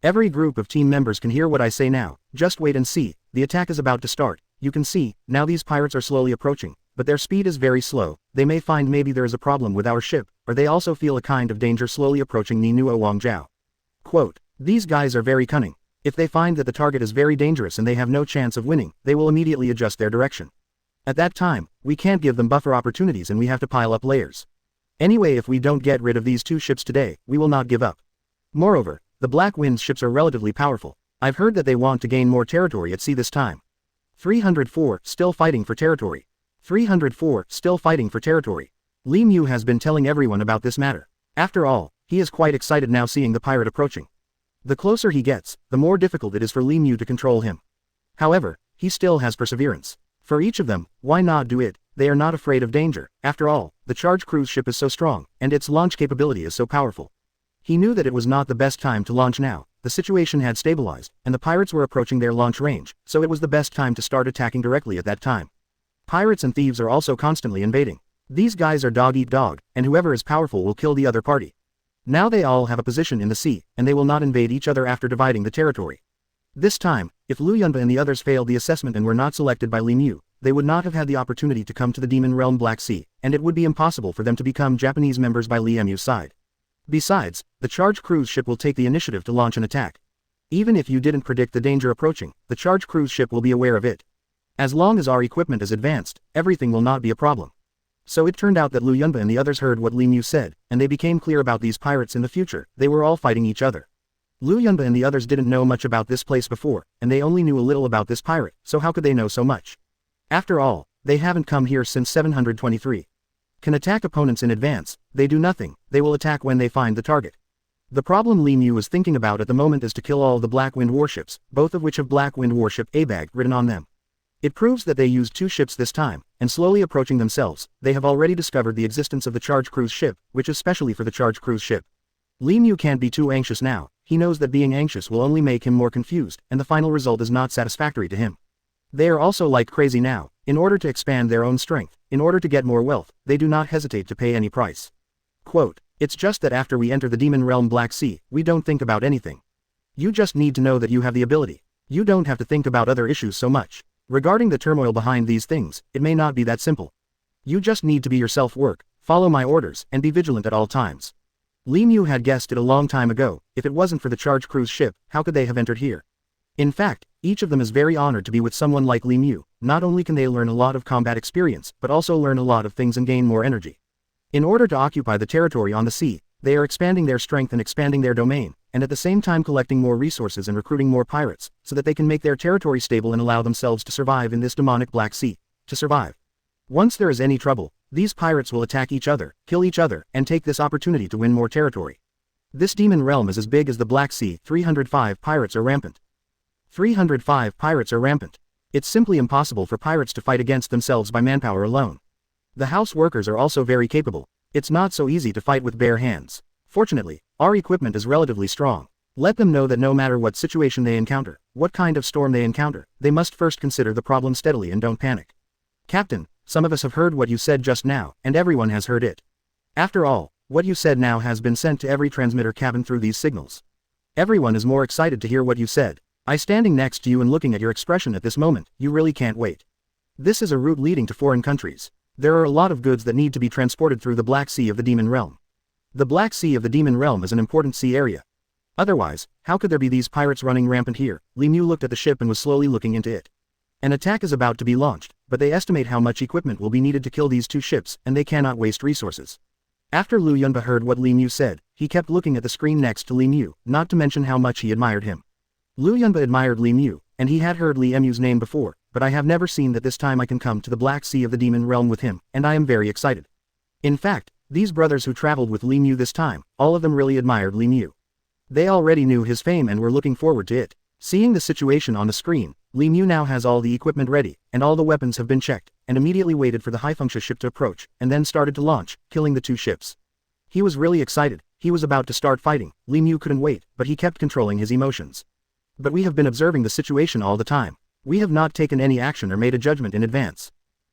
Every group of team members can hear what I say now. Just wait and see. The attack is about to start. You can see, now these pirates are slowly approaching, but their speed is very slow. They may find maybe there is a problem with our ship, or they also feel a kind of danger slowly approaching Ni Nuo Wang Zhao. Quote, these guys are very cunning. If they find that the target is very dangerous and they have no chance of winning, they will immediately adjust their direction. At that time, we can't give them buffer opportunities and we have to pile up layers. Anyway, if we don't get rid of these two ships today, we will not give up. Moreover, the Black Wind's ships are relatively powerful. I've heard that they want to gain more territory at sea this time. 304, still fighting for territory. 304, still fighting for territory. Li Mu has been telling everyone about this matter. After all, he is quite excited now seeing the pirate approaching. The closer he gets, the more difficult it is for Li Mu to control him. However, he still has perseverance. For each of them, why not do it? They are not afraid of danger. After all, the charge cruise ship is so strong, and its launch capability is so powerful. He knew that it was not the best time to launch now. The situation had stabilized, and the pirates were approaching their launch range, so it was the best time to start attacking directly at that time. Pirates and thieves are also constantly invading. These guys are dog eat dog, and whoever is powerful will kill the other party. Now they all have a position in the sea, and they will not invade each other after dividing the territory. This time, if Liu Yunba and the others failed the assessment and were not selected by Li Mu, they would not have had the opportunity to come to the demon realm Black Sea, and it would be impossible for them to become Japanese members by Li Mu's side. Besides, the charge cruise ship will take the initiative to launch an attack. Even if you didn't predict the danger approaching, the charge cruise ship will be aware of it. As long as our equipment is advanced, everything will not be a problem. So it turned out that Liu Yunba and the others heard what Li Mu said, and they became clear about these pirates in the future. They were all fighting each other. Liu Yunba and the others didn't know much about this place before, and they only knew a little about this pirate, so how could they know so much? After all, they haven't come here since 723. Can attack opponents in advance, they do nothing, they will attack when they find the target. The problem Li Mu is thinking about at the moment is to kill all the Black Wind warships, both of which have Black Wind warship Abag written on them. It proves that they used 2 ships this time, and slowly approaching themselves, they have already discovered the existence of the charge cruise ship, which is specially for the charge cruise ship. Li Mu can't be too anxious now, he knows that being anxious will only make him more confused, and the final result is not satisfactory to him. They are also like crazy now, in order to expand their own strength, in order to get more wealth, they do not hesitate to pay any price. Quote, "It's just that after we enter the demon realm Black Sea, we don't think about anything. You just need to know that you have the ability. You don't have to think about other issues so much. Regarding the turmoil behind these things, it may not be that simple. You just need to be yourself, work, follow my orders, and be vigilant at all times." Li Mu had guessed it a long time ago. If it wasn't for the charge cruise ship, how could they have entered here? In fact, each of them is very honored to be with someone like Li Mu. Not only can they learn a lot of combat experience, but also learn a lot of things and gain more energy. In order to occupy the territory on the sea, they are expanding their strength and expanding their domain, and at the same time collecting more resources and recruiting more pirates, so that they can make their territory stable and allow themselves to survive in this demonic Black Sea. To survive. Once there is any trouble, these pirates will attack each other, kill each other, and take this opportunity to win more territory. This demon realm is as big as the Black Sea. 305 pirates are rampant. 305 pirates are rampant. It's simply impossible for pirates to fight against themselves by manpower alone. The house workers are also very capable. It's not so easy to fight with bare hands. Fortunately, our equipment is relatively strong. Let them know that no matter what situation they encounter, what kind of storm they encounter, they must first consider the problem steadily and don't panic. Captain, some of us have heard what you said just now, and everyone has heard it. After all, what you said now has been sent to every transmitter cabin through these signals. Everyone is more excited to hear what you said. I standing next to you and looking at your expression at this moment, you really can't wait. This is a route leading to foreign countries. There are a lot of goods that need to be transported through the Black Sea of the Demon Realm. The Black Sea of the Demon Realm is an important sea area. Otherwise, how could there be these pirates running rampant here? Li Mu looked at the ship and was slowly looking into it. An attack is about to be launched, but they estimate how much equipment will be needed to kill these 2 ships, and they cannot waste resources. After Liu Yunba heard what Li Mu said, he kept looking at the screen next to Li Mu, not to mention how much he admired him. Liu Yunba admired Li Mu, and he had heard Li Mu's name before, but I have never seen that this time I can come to the Black Sea of the Demon Realm with him, and I am very excited. In fact, these brothers who traveled with Li Mu this time, all of them really admired Li Mu. They already knew his fame and were looking forward to it. Seeing the situation on the screen, Li Mu now has all the equipment ready, and all the weapons have been checked, and immediately waited for the high-function ship to approach, and then started to launch, killing the 2 ships. He was really excited, he was about to start fighting. Li Mu couldn't wait, but he kept controlling his emotions. But we have been observing the situation all the time. We have not taken any action or made a judgment in advance.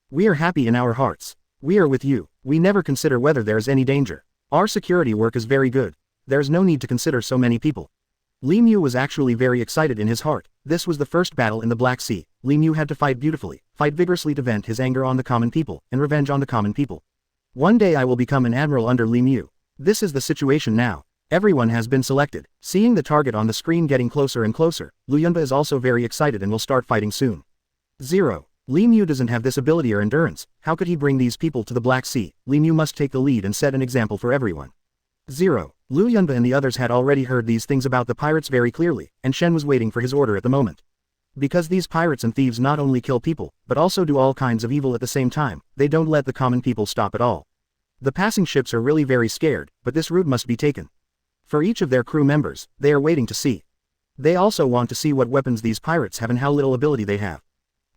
We are happy in our hearts. We are with you. We never consider whether there is any danger. Our security work is very good. There is no need to consider so many people. Li Mu was actually very excited in his heart. This was the first battle in the Black Sea. Li Mu had to fight beautifully, fight vigorously to vent his anger on the common people, and revenge on the common people. One day I will become an admiral under Li Mu. This is the situation now. Everyone has been selected. Seeing the target on the screen getting closer and closer, Liu Yunba is also very excited and will start fighting soon. 0. Li Mu doesn't have this ability or endurance. How could he bring these people to the Black Sea? Li Mu must take the lead and set an example for everyone. 0. Liu Yunba and the others had already heard these things about the pirates very clearly, and Shen was waiting for his order at the moment. Because these pirates and thieves not only kill people, but also do all kinds of evil at the same time, they don't let the common people stop at all. The passing ships are really very scared, but this route must be taken. For each of their crew members, they are waiting to see. They also want to see what weapons these pirates have and how little ability they have.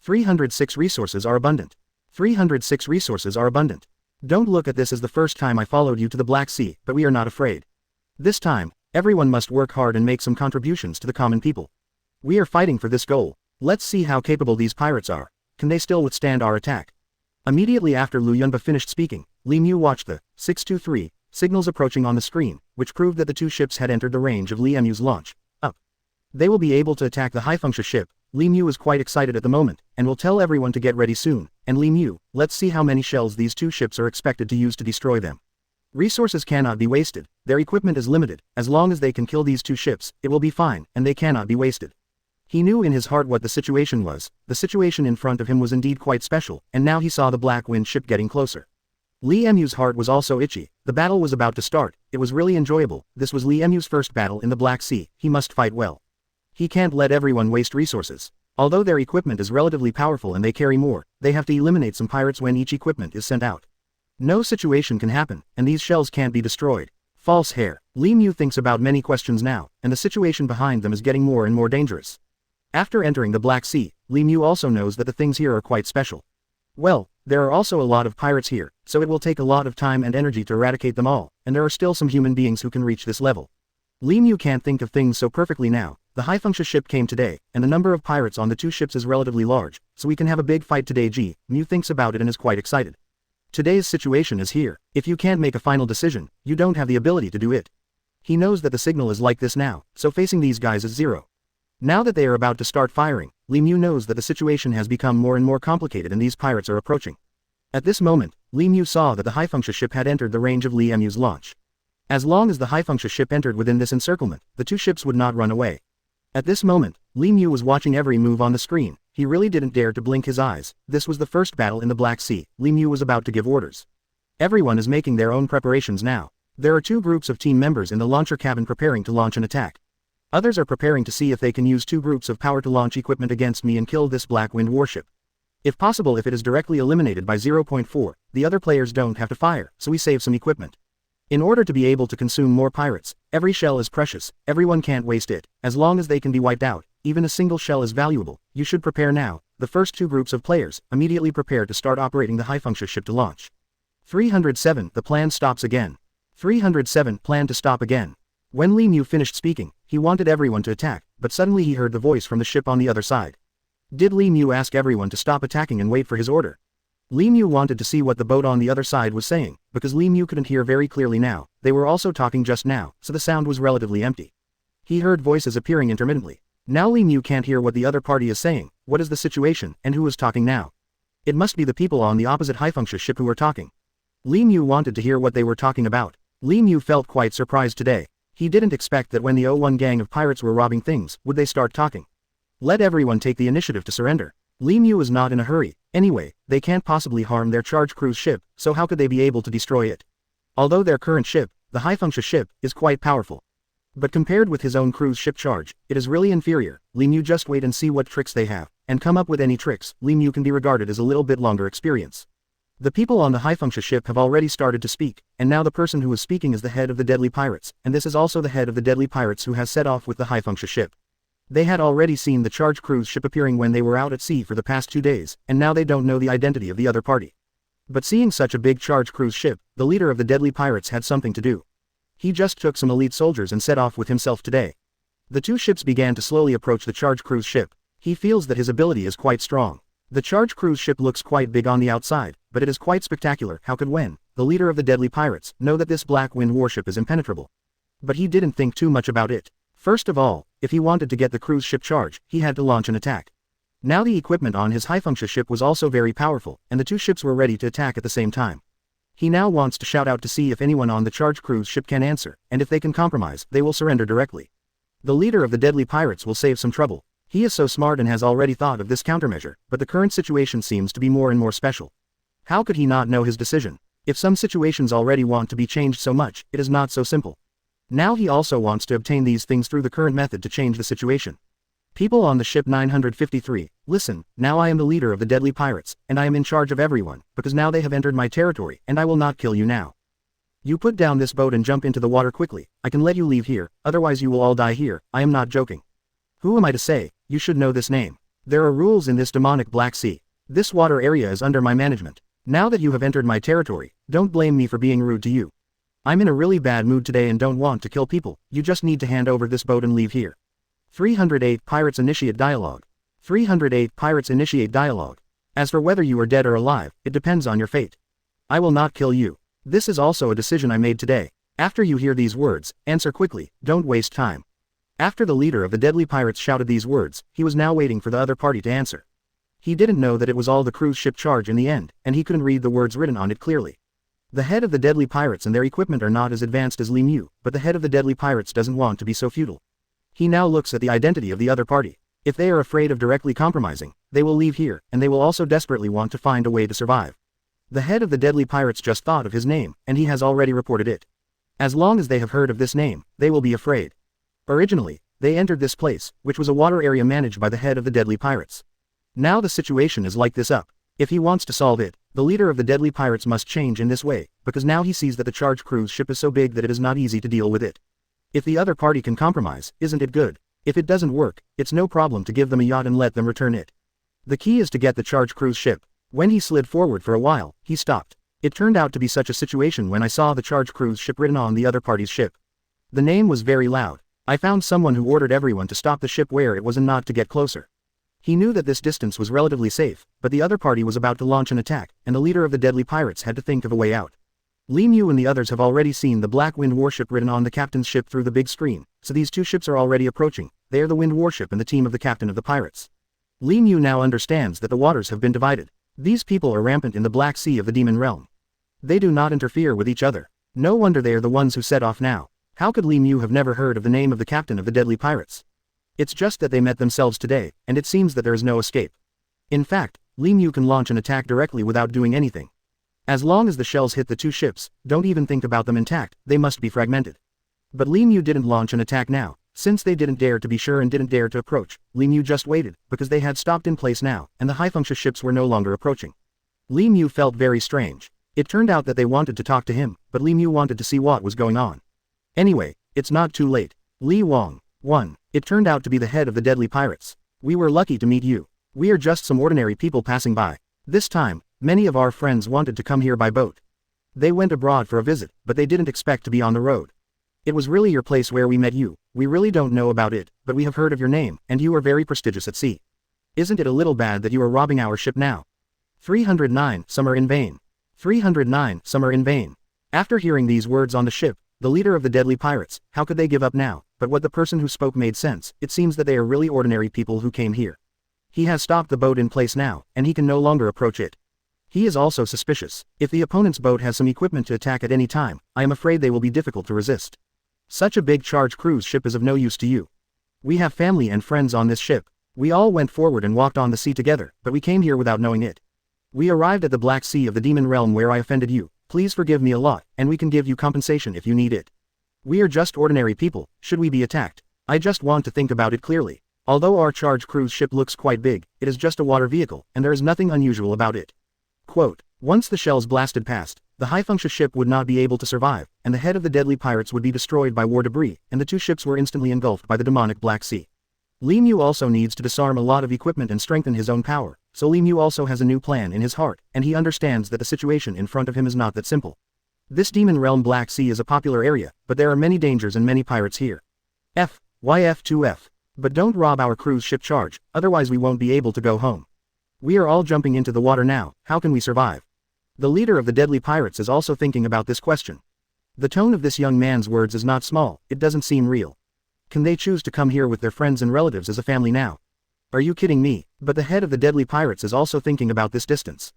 306 resources are abundant. 306 resources are abundant. Don't look at this as the first time I followed you to the Black Sea, but we are not afraid. This time, everyone must work hard and make some contributions to the common people. We are fighting for this goal. Let's see how capable these pirates are. Can they still withstand our attack? Immediately after Liu Yunba finished speaking, Li Mu watched the 623 signals approaching on the screen, which proved that the 2 ships had entered the range of Li Mu's launch. Up. They will be able to attack the high-function ship. Li Mu is quite excited at the moment, and will tell everyone to get ready soon. And Li Mu, let's see how many shells these 2 ships are expected to use to destroy them. Resources cannot be wasted. Their equipment is limited. As long as they can kill these 2 ships, it will be fine, and they cannot be wasted. He knew in his heart what the situation was. The situation in front of him was indeed quite special, and now he saw the Black Wind ship getting closer. Li Mu's heart was also itchy. The battle was about to start. It was really enjoyable. This was Li Mu's first battle in the Black Sea. He must fight well. He can't let everyone waste resources. Although their equipment is relatively powerful and they carry more, they have to eliminate some pirates when each equipment is sent out. No situation can happen, and these shells can't be destroyed. False hair. Li Mu thinks about many questions now, and the situation behind them is getting more and more dangerous. After entering the Black Sea, Li Mu also knows that the things here are quite special. Well, there are also a lot of pirates here, so it will take a lot of time and energy to eradicate them all, and there are still some human beings who can reach this level. Li Mu can't think of things so perfectly now. The high-function ship came today, and the number of pirates on the two ships is relatively large, so we can have a big fight today. Mu thinks about it and is quite excited. Today's situation is here. If you can't make a final decision, you don't have the ability to do it. He knows that the signal is like this now, so facing these guys is zero. Now that they are about to start firing, Li Mu knows that the situation has become more and more complicated and these pirates are approaching. At this moment, Li Mu saw that the high-function ship had entered the range of Li Mu's launch. As long as the high-function ship entered within this encirclement, the two ships would not run away. At this moment, Li Mu was watching every move on the screen. He really didn't dare to blink his eyes. This was the first battle in the Black Sea. Li Mu was about to give orders. Everyone is making their own preparations now. There are two groups of team members in the launcher cabin preparing to launch an attack. Others are preparing to see if they can use two groups of power to launch equipment against me and kill this Black Wind warship. If possible, if it is directly eliminated by 0.4, the other players don't have to fire, so we save some equipment. In order to be able to consume more pirates, every shell is precious, everyone can't waste it. As long as they can be wiped out, even a single shell is valuable. You should prepare now. The first two groups of players immediately prepare to start operating the high-function ship to launch. 307. The plan stops again. 307. Plan to stop again. When Li Mu finished speaking, he wanted everyone to attack, but suddenly he heard the voice from the ship on the other side. Did Li Mu ask everyone to stop attacking and wait for his order? Li Mu wanted to see what the boat on the other side was saying, because Li Mu couldn't hear very clearly now. They were also talking just now, so the sound was relatively empty. He heard voices appearing intermittently. Now Li Mu can't hear what the other party is saying. What is the situation, and who is talking now? It must be the people on the opposite high-function ship who are talking. Li Mu wanted to hear what they were talking about. Li Mu felt quite surprised today. He didn't expect that when the 01 gang of pirates were robbing things, would they start talking. Let everyone take the initiative to surrender. Li Mu is not in a hurry. Anyway, they can't possibly harm their charge cruise ship, so how could they be able to destroy it? Although their current ship, the high-function ship, is quite powerful. But compared with his own cruise ship charge, it is really inferior. Li Mu just wait and see what tricks they have, and come up with any tricks. Li Mu can be regarded as a little bit longer experience. The people on the high-function ship have already started to speak, and now the person who is speaking is the head of the deadly pirates, and this is also the head of the deadly pirates who has set off with the high-function ship. They had already seen the charge cruise ship appearing when they were out at sea for the past 2 days, and now they don't know the identity of the other party. But seeing such a big charge cruise ship, the leader of the deadly pirates had something to do. He just took some elite soldiers and set off with himself today. The two ships began to slowly approach the charge cruise ship. He feels that his ability is quite strong. The charge cruise ship looks quite big on the outside, but it is quite spectacular. How could the leader of the deadly pirates, know that this Black Wind warship is impenetrable? But he didn't think too much about it. First of all, if he wanted to get the cruise ship charge, he had to launch an attack. Now the equipment on his high-function ship was also very powerful, and the two ships were ready to attack at the same time. He now wants to shout out to see if anyone on the charge cruise ship can answer, and if they can compromise, they will surrender directly. The leader of the deadly pirates will save some trouble. He is so smart and has already thought of this countermeasure, but the current situation seems to be more and more special. How could he not know his decision? If some situations already want to be changed so much, it is not so simple. Now he also wants to obtain these things through the current method to change the situation. People on the ship 953, listen, now I am the leader of the deadly pirates, and I am in charge of everyone, because now they have entered my territory, and I will not kill you now. You put down this boat and jump into the water quickly. I can let you leave here, otherwise you will all die here. I am not joking. Who am I to say? You should know this name. There are rules in this demonic Black Sea. This water area is under my management. Now that you have entered my territory, don't blame me for being rude to you. I'm in a really bad mood today and don't want to kill people. You just need to hand over this boat and leave here. 308 Pirates initiate dialogue. 308 Pirates initiate dialogue. As for whether you are dead or alive, it depends on your fate. I will not kill you. This is also a decision I made today. After you hear these words, answer quickly, don't waste time. After the leader of the deadly pirates shouted these words, he was now waiting for the other party to answer. He didn't know that it was all the cruise ship charge in the end, and he couldn't read the words written on it clearly. The head of the deadly pirates and their equipment are not as advanced as Li Mu, but the head of the deadly pirates doesn't want to be so futile. He now looks at the identity of the other party. If they are afraid of directly compromising, they will leave here, and they will also desperately want to find a way to survive. The head of the deadly pirates just thought of his name, and he has already reported it. As long as they have heard of this name, they will be afraid. Originally, they entered this place, which was a water area managed by the head of the deadly pirates. Now the situation is like this up. If he wants to solve it, the leader of the deadly pirates must change in this way, because now he sees that the charge cruise ship is so big that it is not easy to deal with it. If the other party can compromise, isn't it good? If it doesn't work, it's no problem to give them a yacht and let them return it. The key is to get the charge cruise ship. When he slid forward for a while, he stopped. It turned out to be such a situation when I saw the charge cruise ship written on the other party's ship. The name was very loud. I found someone who ordered everyone to stop the ship where it was and not to get closer. He knew that this distance was relatively safe, but the other party was about to launch an attack, and the leader of the deadly pirates had to think of a way out. Li Mu and the others have already seen the Black Wind warship written on the captain's ship through the big screen, so these two ships are already approaching. They are the Wind warship and the team of the captain of the pirates. Li Mu now understands that the waters have been divided. These people are rampant in the Black Sea of the Demon Realm. They do not interfere with each other. No wonder they are the ones who set off now. How could Li Mu have never heard of the name of the captain of the deadly pirates? It's just that they met themselves today, and it seems that there is no escape. In fact, Li Mu can launch an attack directly without doing anything. As long as the shells hit the two ships, don't even think about them intact, they must be fragmented. But Li Mu didn't launch an attack now. Since they didn't dare to be sure and didn't dare to approach, Li Mu just waited, because they had stopped in place now, and the high-function ships were no longer approaching. Li Mu felt very strange. It turned out that they wanted to talk to him, but Li Mu wanted to see what was going on. Anyway, it's not too late. Li Wang. 1. It turned out to be the head of the deadly pirates. We were lucky to meet you. We are just some ordinary people passing by. This time, many of our friends wanted to come here by boat. They went abroad for a visit, but they didn't expect to be on the road. It was really your place where we met you. We really don't know about it, but we have heard of your name, and you are very prestigious at sea. Isn't it a little bad that you are robbing our ship now? 309. Some are in vain. 309. Some are in vain. After hearing these words on the ship, the leader of the deadly pirates, how could they give up now? But what the person who spoke made sense. It seems that they are really ordinary people who came here. He has stopped the boat in place now, and he can no longer approach it. He is also suspicious. If the opponent's boat has some equipment to attack at any time, I am afraid they will be difficult to resist. Such a big charge cruise ship is of no use to you. We have family and friends on this ship. We all went forward and walked on the sea together, but we came here without knowing it. We arrived at the Black Sea of the Demon Realm where I offended you. Please forgive me a lot, and we can give you compensation if you need it. We are just ordinary people. Should we be attacked? I just want to think about it clearly. Although our charge cruise ship looks quite big, it is just a water vehicle, and there is nothing unusual about it. Quote, once the shells blasted past, the high-function ship would not be able to survive, and the head of the deadly pirates would be destroyed by war debris, and the two ships were instantly engulfed by the demonic Black Sea. Li Mu also needs to disarm a lot of equipment and strengthen his own power, so Li Mu also has a new plan in his heart, and he understands that the situation in front of him is not that simple. This Demon Realm Black Sea is a popular area, but there are many dangers and many pirates here. YF2F. But don't rob our cruise ship charge, otherwise we won't be able to go home. We are all jumping into the water now, how can we survive? The leader of the deadly pirates is also thinking about this question. The tone of this young man's words is not small, it doesn't seem real. Can they choose to come here with their friends and relatives as a family now? Are you kidding me? But the head of the deadly pirates is also thinking about this distance.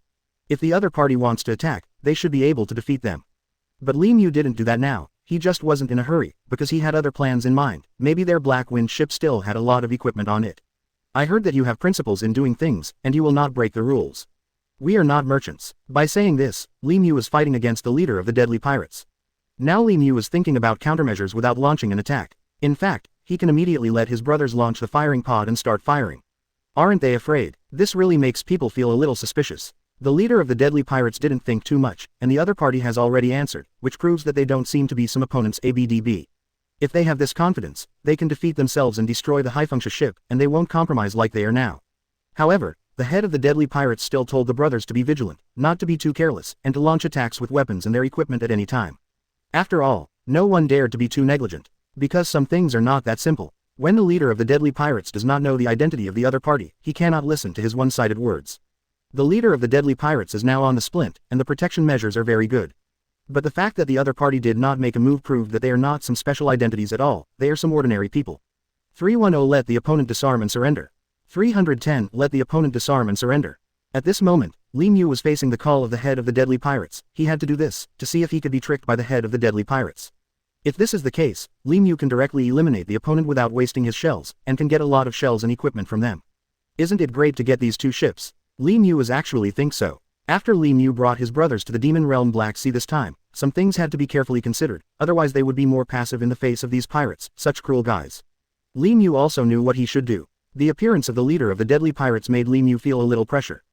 If the other party wants to attack, they should be able to defeat them. But Li Mu didn't do that now, he just wasn't in a hurry, because he had other plans in mind. Maybe their Black Wind ship still had a lot of equipment on it. I heard that you have principles in doing things, and you will not break the rules. We are not merchants. By saying this, Li Mu is fighting against the leader of the deadly pirates. Now Li Mu is thinking about countermeasures without launching an attack. In fact, he can immediately let his brothers launch the firing pod and start firing. Aren't they afraid? This really makes people feel a little suspicious. The leader of the deadly pirates didn't think too much, and the other party has already answered, which proves that they don't seem to be some opponents ABDB. If they have this confidence, they can defeat themselves and destroy the high-function ship, and they won't compromise like they are now. However, the head of the deadly pirates still told the brothers to be vigilant, not to be too careless, and to launch attacks with weapons and their equipment at any time. After all, no one dared to be too negligent. Because some things are not that simple. When the leader of the deadly pirates does not know the identity of the other party, he cannot listen to his one-sided words. The leader of the deadly pirates is now on the splint, and the protection measures are very good. But the fact that the other party did not make a move proved that they are not some special identities at all, they are some ordinary people. 310 Let the opponent disarm and surrender. 310 Let the opponent disarm and surrender. At this moment, Li Mu was facing the call of the head of the deadly pirates. He had to do this, to see if he could be tricked by the head of the deadly pirates. If this is the case, Li Mu can directly eliminate the opponent without wasting his shells, and can get a lot of shells and equipment from them. Isn't it great to get these two ships? Li Mu is actually think so. After Li Mu brought his brothers to the Demon Realm Black Sea this time, some things had to be carefully considered, otherwise they would be more passive in the face of these pirates, such cruel guys. Li Mu also knew what he should do. The appearance of the leader of the deadly pirates made Li Mu feel a little pressure.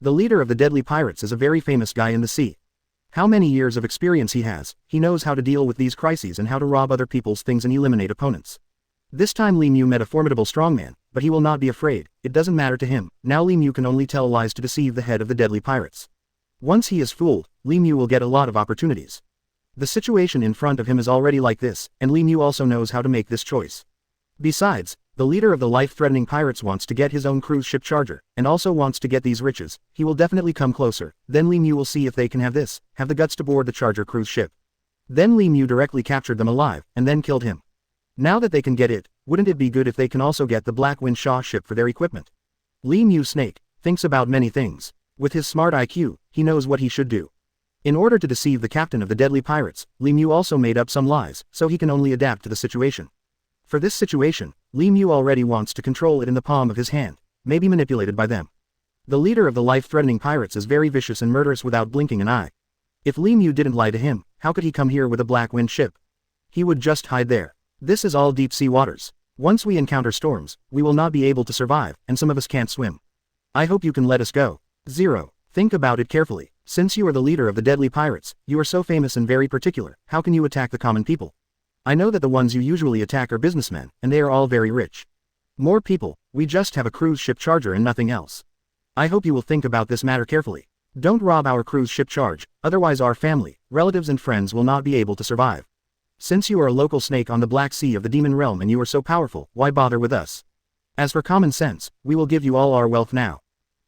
The leader of the deadly pirates is a very famous guy in the sea. How many years of experience he has, he knows how to deal with these crises and how to rob other people's things and eliminate opponents. This time Li Mu met a formidable strongman, but he will not be afraid, it doesn't matter to him. Now Li Mu can only tell lies to deceive the head of the deadly pirates. Once he is fooled, Li Mu will get a lot of opportunities. The situation in front of him is already like this, and Li Mu also knows how to make this choice. Besides, the leader of the life-threatening pirates wants to get his own cruise ship charger, and also wants to get these riches. He will definitely come closer, then Li Mu will see if they can have the guts to board the charger cruise ship. Then Li Mu directly captured them alive, and then killed him. Now that they can get it, wouldn't it be good if they can also get the Black Wind Shaw ship for their equipment? Li Mu Snake thinks about many things. With his smart IQ, he knows what he should do. In order to deceive the captain of the deadly pirates, Li Mu also made up some lies, so he can only adapt to the situation. For this situation, Li Mu already wants to control it in the palm of his hand, maybe manipulated by them. The leader of the life-threatening pirates is very vicious and murderous without blinking an eye. If Li Mu didn't lie to him, how could he come here with a Black Wind ship? He would just hide there. This is all deep sea waters. Once we encounter storms, we will not be able to survive, and some of us can't swim. I hope you can let us go. 0. Think about it carefully. Since you are the leader of the deadly pirates, you are so famous and very particular, how can you attack the common people? I know that the ones you usually attack are businessmen, and they are all very rich. More people, we just have a cruise ship charger and nothing else. I hope you will think about this matter carefully. Don't rob our cruise ship charge, otherwise our family, relatives and friends will not be able to survive. Since you are a local snake on the Black Sea of the Demon Realm and you are so powerful, why bother with us? As for common sense, we will give you all our wealth now.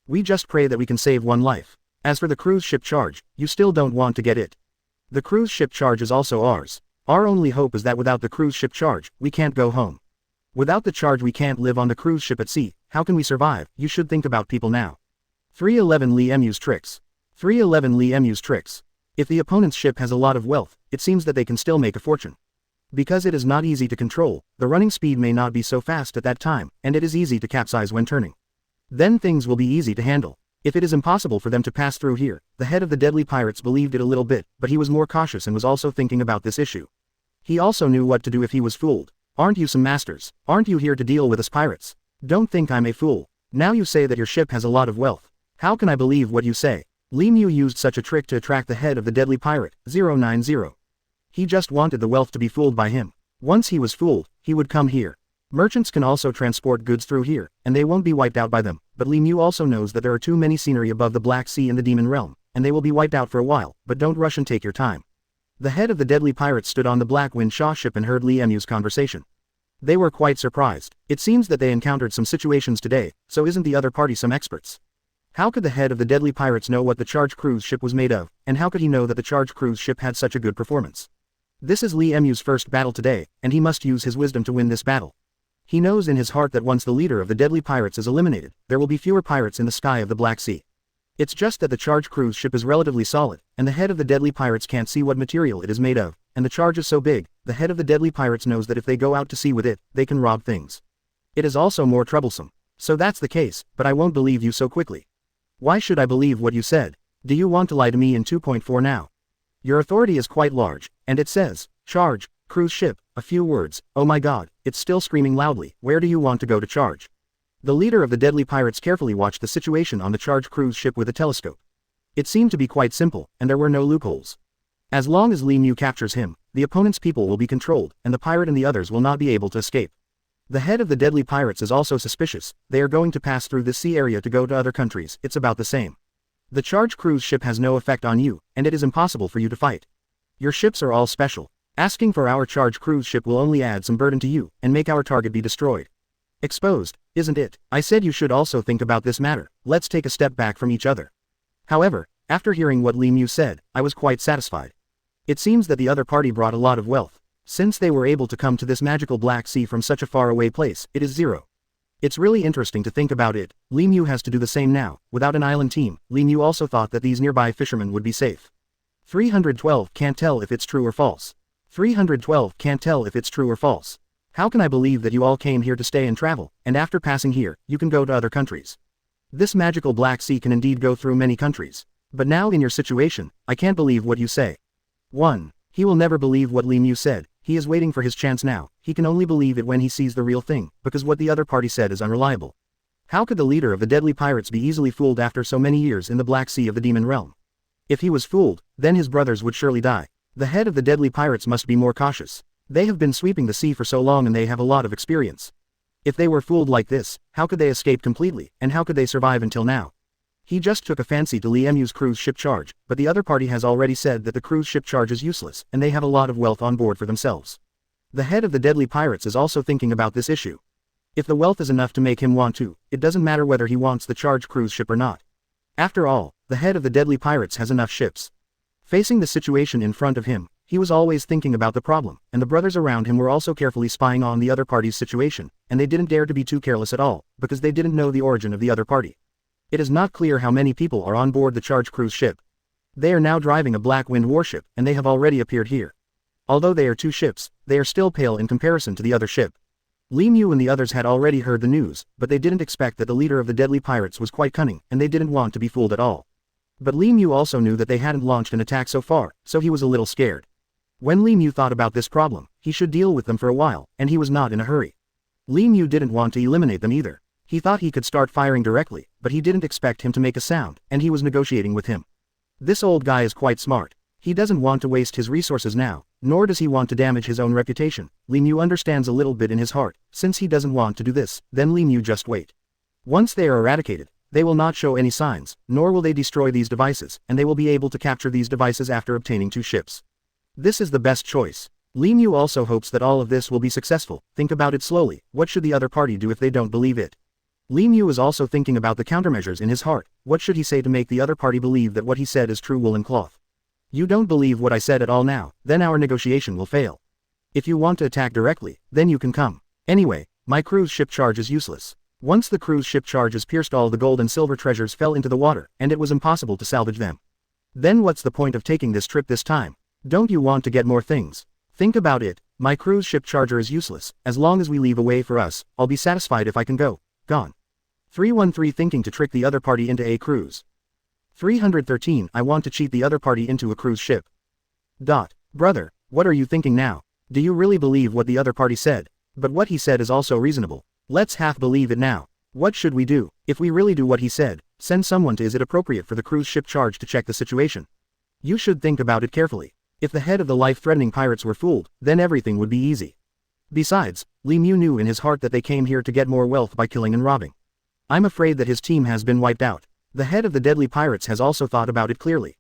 We just pray that we can save one life. As for the cruise ship charge, you still don't want to get it. The cruise ship charge is also ours. Our only hope is that without the cruise ship charge, we can't go home. Without the charge we can't live on the cruise ship at sea. How can we survive? You should think about people now. 311 Li Mu's tricks. 311 Li Mu's tricks. If the opponent's ship has a lot of wealth, it seems that they can still make a fortune. Because it is not easy to control, the running speed may not be so fast at that time, and it is easy to capsize when turning. Then things will be easy to handle. If it is impossible for them to pass through here, the head of the deadly pirates believed it a little bit, but he was more cautious and was also thinking about this issue. He also knew what to do if he was fooled. Aren't you some masters? Aren't you here to deal with us pirates? Don't think I'm a fool. Now you say that your ship has a lot of wealth. How can I believe what you say? Li Mu used such a trick to attract the head of the deadly pirate, 090. He just wanted the wealth to be fooled by him. Once he was fooled, he would come here. Merchants can also transport goods through here, and they won't be wiped out by them, but Li Mu also knows that there are too many scenery above the Black Sea in the Demon Realm, and they will be wiped out for a while, but don't rush and take your time. The head of the deadly pirates stood on the Black Wind Shaw ship and heard Li Mu's conversation. They were quite surprised. It seems that they encountered some situations today, so isn't the other party some experts? How could the head of the deadly pirates know what the charge cruise ship was made of, and how could he know that the charge cruise ship had such a good performance? This is Li Mu's first battle today, and he must use his wisdom to win this battle. He knows in his heart that once the leader of the deadly pirates is eliminated, there will be fewer pirates in the sky of the Black Sea. It's just that the charge cruise ship is relatively solid, and the head of the deadly pirates can't see what material it is made of, and the charge is so big, the head of the deadly pirates knows that if they go out to sea with it, they can rob things. It is also more troublesome. So that's the case, but I won't believe you so quickly. Why should I believe what you said? Do you want to lie to me in 2.4 now? Your authority is quite large, and it says, charge, cruise ship, a few words. Oh my god, it's still screaming loudly. Where do you want to go to charge? The leader of the deadly pirates carefully watched the situation on the charge cruise ship with a telescope. It seemed to be quite simple, and there were no loopholes. As long as Li Mu captures him, the opponent's people will be controlled, and the pirate and the others will not be able to escape. The head of the deadly pirates is also suspicious. They are going to pass through this sea area to go to other countries. It's about the same. The charge cruise ship has no effect on you, and it is impossible for you to fight. Your ships are all special. Asking for our charge cruise ship will only add some burden to you, and make our target be destroyed. Exposed, isn't it? I said you should also think about this matter. Let's take a step back from each other. However, after hearing what Li Mu said, I was quite satisfied. It seems that the other party brought a lot of wealth. Since they were able to come to this magical Black Sea from such a faraway place, it is 0. It's really interesting to think about it. Li Mu has to do the same now. Without an island team, Li Mu also thought that these nearby fishermen would be safe. 312 can't tell if it's true or false. 312 can't tell if it's true or false. How can I believe that you all came here to stay and travel, and after passing here, you can go to other countries? This magical Black Sea can indeed go through many countries. But now in your situation, I can't believe what you say. 1. He will never believe what Li Mu said, he is waiting for his chance now, he can only believe it when he sees the real thing, because what the other party said is unreliable. How could the leader of the deadly pirates be easily fooled after so many years in the Black Sea of the Demon Realm? If he was fooled, then his brothers would surely die. The head of the deadly pirates must be more cautious. They have been sweeping the sea for so long and they have a lot of experience. If they were fooled like this, how could they escape completely, and how could they survive until now? He just took a fancy to Li Mu's cruise ship charge, but the other party has already said that the cruise ship charge is useless, and they have a lot of wealth on board for themselves. The head of the deadly pirates is also thinking about this issue. If the wealth is enough to make him want to, it doesn't matter whether he wants the charge cruise ship or not. After all, the head of the deadly pirates has enough ships. Facing the situation in front of him, he was always thinking about the problem, and the brothers around him were also carefully spying on the other party's situation, and they didn't dare to be too careless at all, because they didn't know the origin of the other party. It is not clear how many people are on board the charge cruise ship. They are now driving a Black Wind warship, and they have already appeared here. Although they are 2 ships, they are still pale in comparison to the other ship. Li Mu and the others had already heard the news, but they didn't expect that the leader of the deadly pirates was quite cunning, and they didn't want to be fooled at all. But Li Mu also knew that they hadn't launched an attack so far, so he was a little scared. When Li Mu thought about this problem, he should deal with them for a while, and he was not in a hurry. Li Mu didn't want to eliminate them either. He thought he could start firing directly, but he didn't expect him to make a sound, and he was negotiating with him. This old guy is quite smart. He doesn't want to waste his resources now, nor does he want to damage his own reputation. Li Mu understands a little bit in his heart. Since he doesn't want to do this, then Li Mu just wait. Once they are eradicated, they will not show any signs, nor will they destroy these devices, and they will be able to capture these devices after obtaining 2 ships. This is the best choice. Li Mu also hopes that all of this will be successful. Think about it slowly. What should the other party do if they don't believe it? Li Mu is also thinking about the countermeasures in his heart. What should he say to make the other party believe that what he said is true woolen cloth? You don't believe what I said at all now, then our negotiation will fail. If you want to attack directly, then you can come. Anyway, my cruise ship charge is useless. Once the cruise ship charge is pierced, all the gold and silver treasures fell into the water, and it was impossible to salvage them. Then what's the point of taking this trip this time? Don't you want to get more things? Think about it. My cruise ship charger is useless. As long as we leave a way for us, I'll be satisfied if I can go. Gone. 313 thinking to trick the other party into a cruise. 313 I want to cheat the other party into a cruise ship. Brother, what are you thinking now? Do you really believe what the other party said? But what he said is also reasonable. Let's half believe it now. What should we do? If we really do what he said, send someone to. Is it appropriate for the cruise ship charge to check the situation? You should think about it carefully. If the head of the life-threatening pirates were fooled, then everything would be easy. Besides, Li Mu knew in his heart that they came here to get more wealth by killing and robbing. I'm afraid that his team has been wiped out. The head of the deadly pirates has also thought about it clearly.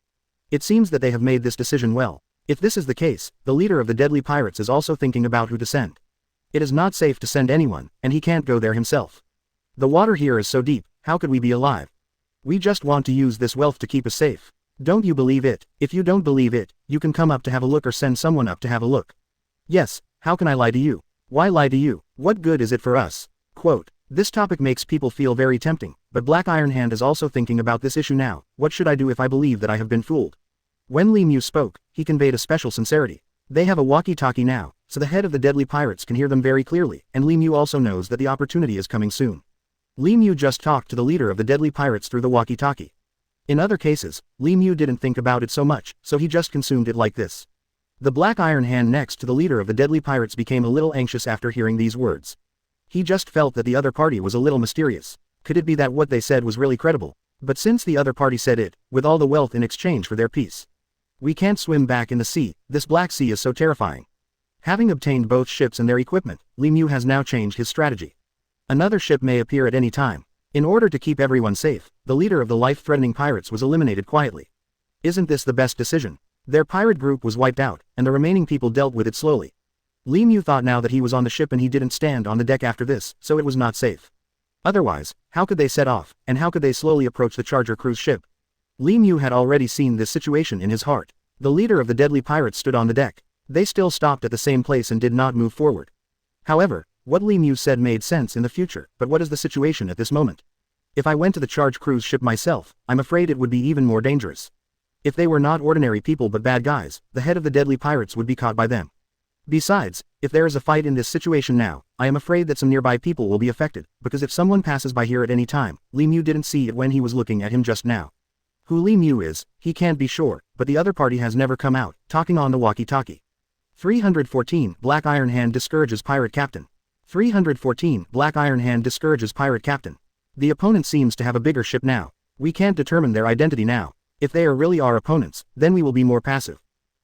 It seems that they have made this decision well. If this is the case, the leader of the deadly pirates is also thinking about who to send. It is not safe to send anyone, and he can't go there himself. The water here is so deep, how could we be alive? We just want to use this wealth to keep us safe. Don't you believe it? If you don't believe it, you can come up to have a look or send someone up to have a look. Yes, how can I lie to you? Why lie to you? What good is it for us? Quote. This topic makes people feel very tempting, but Black Iron Hand is also thinking about this issue now. What should I do if I believe that I have been fooled? When Li Mu spoke, he conveyed a special sincerity. They have a walkie-talkie now, so the head of the deadly pirates can hear them very clearly, and Li Mu also knows that the opportunity is coming soon. Li Mu just talked to the leader of the deadly pirates through the walkie-talkie. In other cases, Li Mu didn't think about it so much, so he just consumed it like this. The Black Iron Hand next to the leader of the deadly pirates became a little anxious after hearing these words. He just felt that the other party was a little mysterious. Could it be that what they said was really credible? But since the other party said it, with all the wealth in exchange for their peace. We can't swim back in the sea, this Black Sea is so terrifying. Having obtained both ships and their equipment, Li Mu has now changed his strategy. Another ship may appear at any time. In order to keep everyone safe, the leader of the life-threatening pirates was eliminated quietly. Isn't this the best decision? Their pirate group was wiped out, and the remaining people dealt with it slowly. Li Mu thought now that he was on the ship and he didn't stand on the deck after this, so it was not safe. Otherwise, how could they set off, and how could they slowly approach the charger cruise ship? Li Mu had already seen this situation in his heart. The leader of the deadly pirates stood on the deck. They still stopped at the same place and did not move forward. However, what Li Mu said made sense in the future, but what is the situation at this moment? If I went to the charge cruise ship myself, I'm afraid it would be even more dangerous. If they were not ordinary people but bad guys, the head of the deadly pirates would be caught by them. Besides, if there is a fight in this situation now, I am afraid that some nearby people will be affected, because if someone passes by here at any time, Li Mu didn't see it when he was looking at him just now. Who Li Mu is, he can't be sure, but the other party has never come out, talking on the walkie-talkie. 314 Black Iron Hand discourages Pirate Captain. 314 Black Iron Hand discourages Pirate Captain. The opponent seems to have a bigger ship now. We can't determine their identity now. If they are really our opponents, then we will be more passive.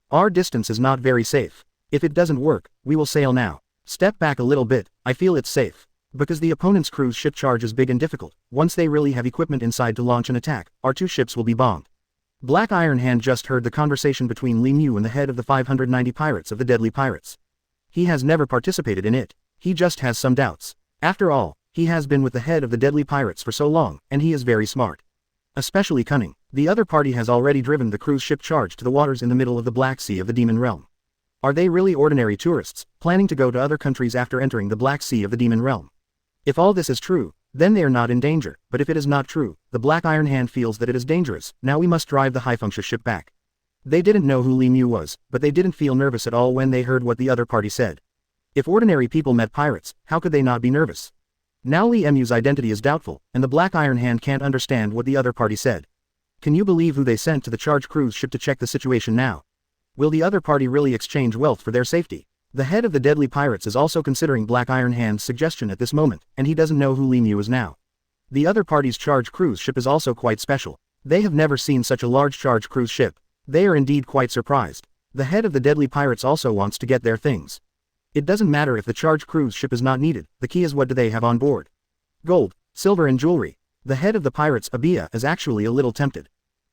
Our distance is not very safe. If it doesn't work, we will sail now. Step back a little bit, I feel it's safe. Because the opponent's cruise ship charge is big and difficult, once they really have equipment inside to launch an attack, our two ships will be bombed. Black Iron Hand just heard the conversation between Li Mu and the head of the 590 pirates of the Deadly Pirates. He has never participated in it. He just has some doubts. After all, he has been with the head of the Deadly Pirates for so long, and he is very smart. Especially cunning. The other party has already driven the cruise ship charge to the waters in the middle of the Black Sea of the Demon Realm. Are they really ordinary tourists, planning to go to other countries after entering the Black Sea of the Demon Realm? If all this is true, then they are not in danger, but if it is not true, the Black Iron Hand feels that it is dangerous. Now we must drive the Haifunction ship back. They didn't know who Li Mu was, but they didn't feel nervous at all when they heard what the other party said. If ordinary people met pirates, how could they not be nervous? Now Li Mu's identity is doubtful, and the Black Iron Hand can't understand what the other party said. Can you believe who they sent to the charge cruise ship to check the situation now? Will the other party really exchange wealth for their safety? The head of the Deadly Pirates is also considering Black Iron Hand's suggestion at this moment, and he doesn't know who Li Mu is now. The other party's charge cruise ship is also quite special. They have never seen such a large charge cruise ship. They are indeed quite surprised. The head of the Deadly Pirates also wants to get their things. It doesn't matter if the charge cruise ship is not needed, the key is what do they have on board. Gold, silver and jewelry. The head of the pirates, Abia, is actually a little tempted.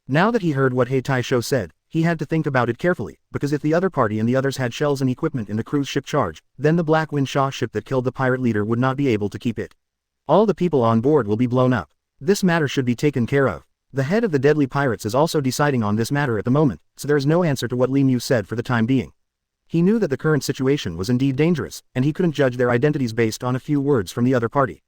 Now that he heard what Hei Taisho said, he had to think about it carefully, because if the other party and the others had shells and equipment in the cruise ship charge, then the Black Wind Shaw ship that killed the pirate leader would not be able to keep it. All the people on board will be blown up. This matter should be taken care of. The head of the Deadly Pirates is also deciding on this matter at the moment, so there is no answer to what Li Mu said for the time being. He knew that the current situation was indeed dangerous, and he couldn't judge their identities based on a few words from the other party.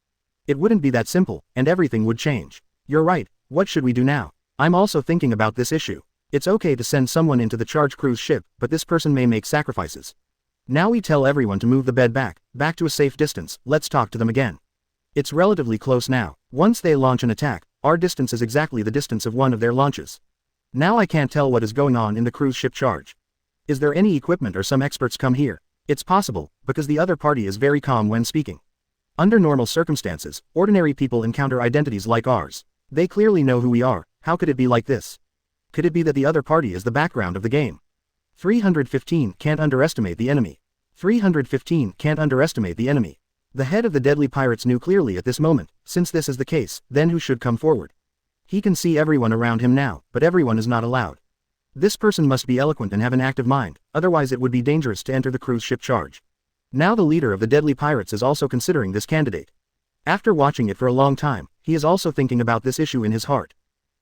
It wouldn't be that simple, and everything would change. You're right, what should we do now? I'm also thinking about this issue. It's okay to send someone into the charge cruise ship, but this person may make sacrifices. Now we tell everyone to move the bed back to a safe distance. Let's talk to them again. It's relatively close now. Once they launch an attack, our distance is exactly the distance of one of their launches. Now I can't tell what is going on in the cruise ship charge. Is there any equipment or some experts come here? It's possible, because the other party is very calm when speaking. Under normal circumstances, ordinary people encounter identities like ours. They clearly know who we are. How could it be like this? Could it be that the other party is the background of the game? 315 Can't underestimate the enemy. 315 Can't underestimate the enemy. The head of the Deadly Pirates knew clearly at this moment, since this is the case, then who should come forward? He can see everyone around him now, but everyone is not allowed. This person must be eloquent and have an active mind, otherwise it would be dangerous to enter the cruise ship charge. Now the leader of the Deadly Pirates is also considering this candidate. After watching it for a long time, he is also thinking about this issue in his heart.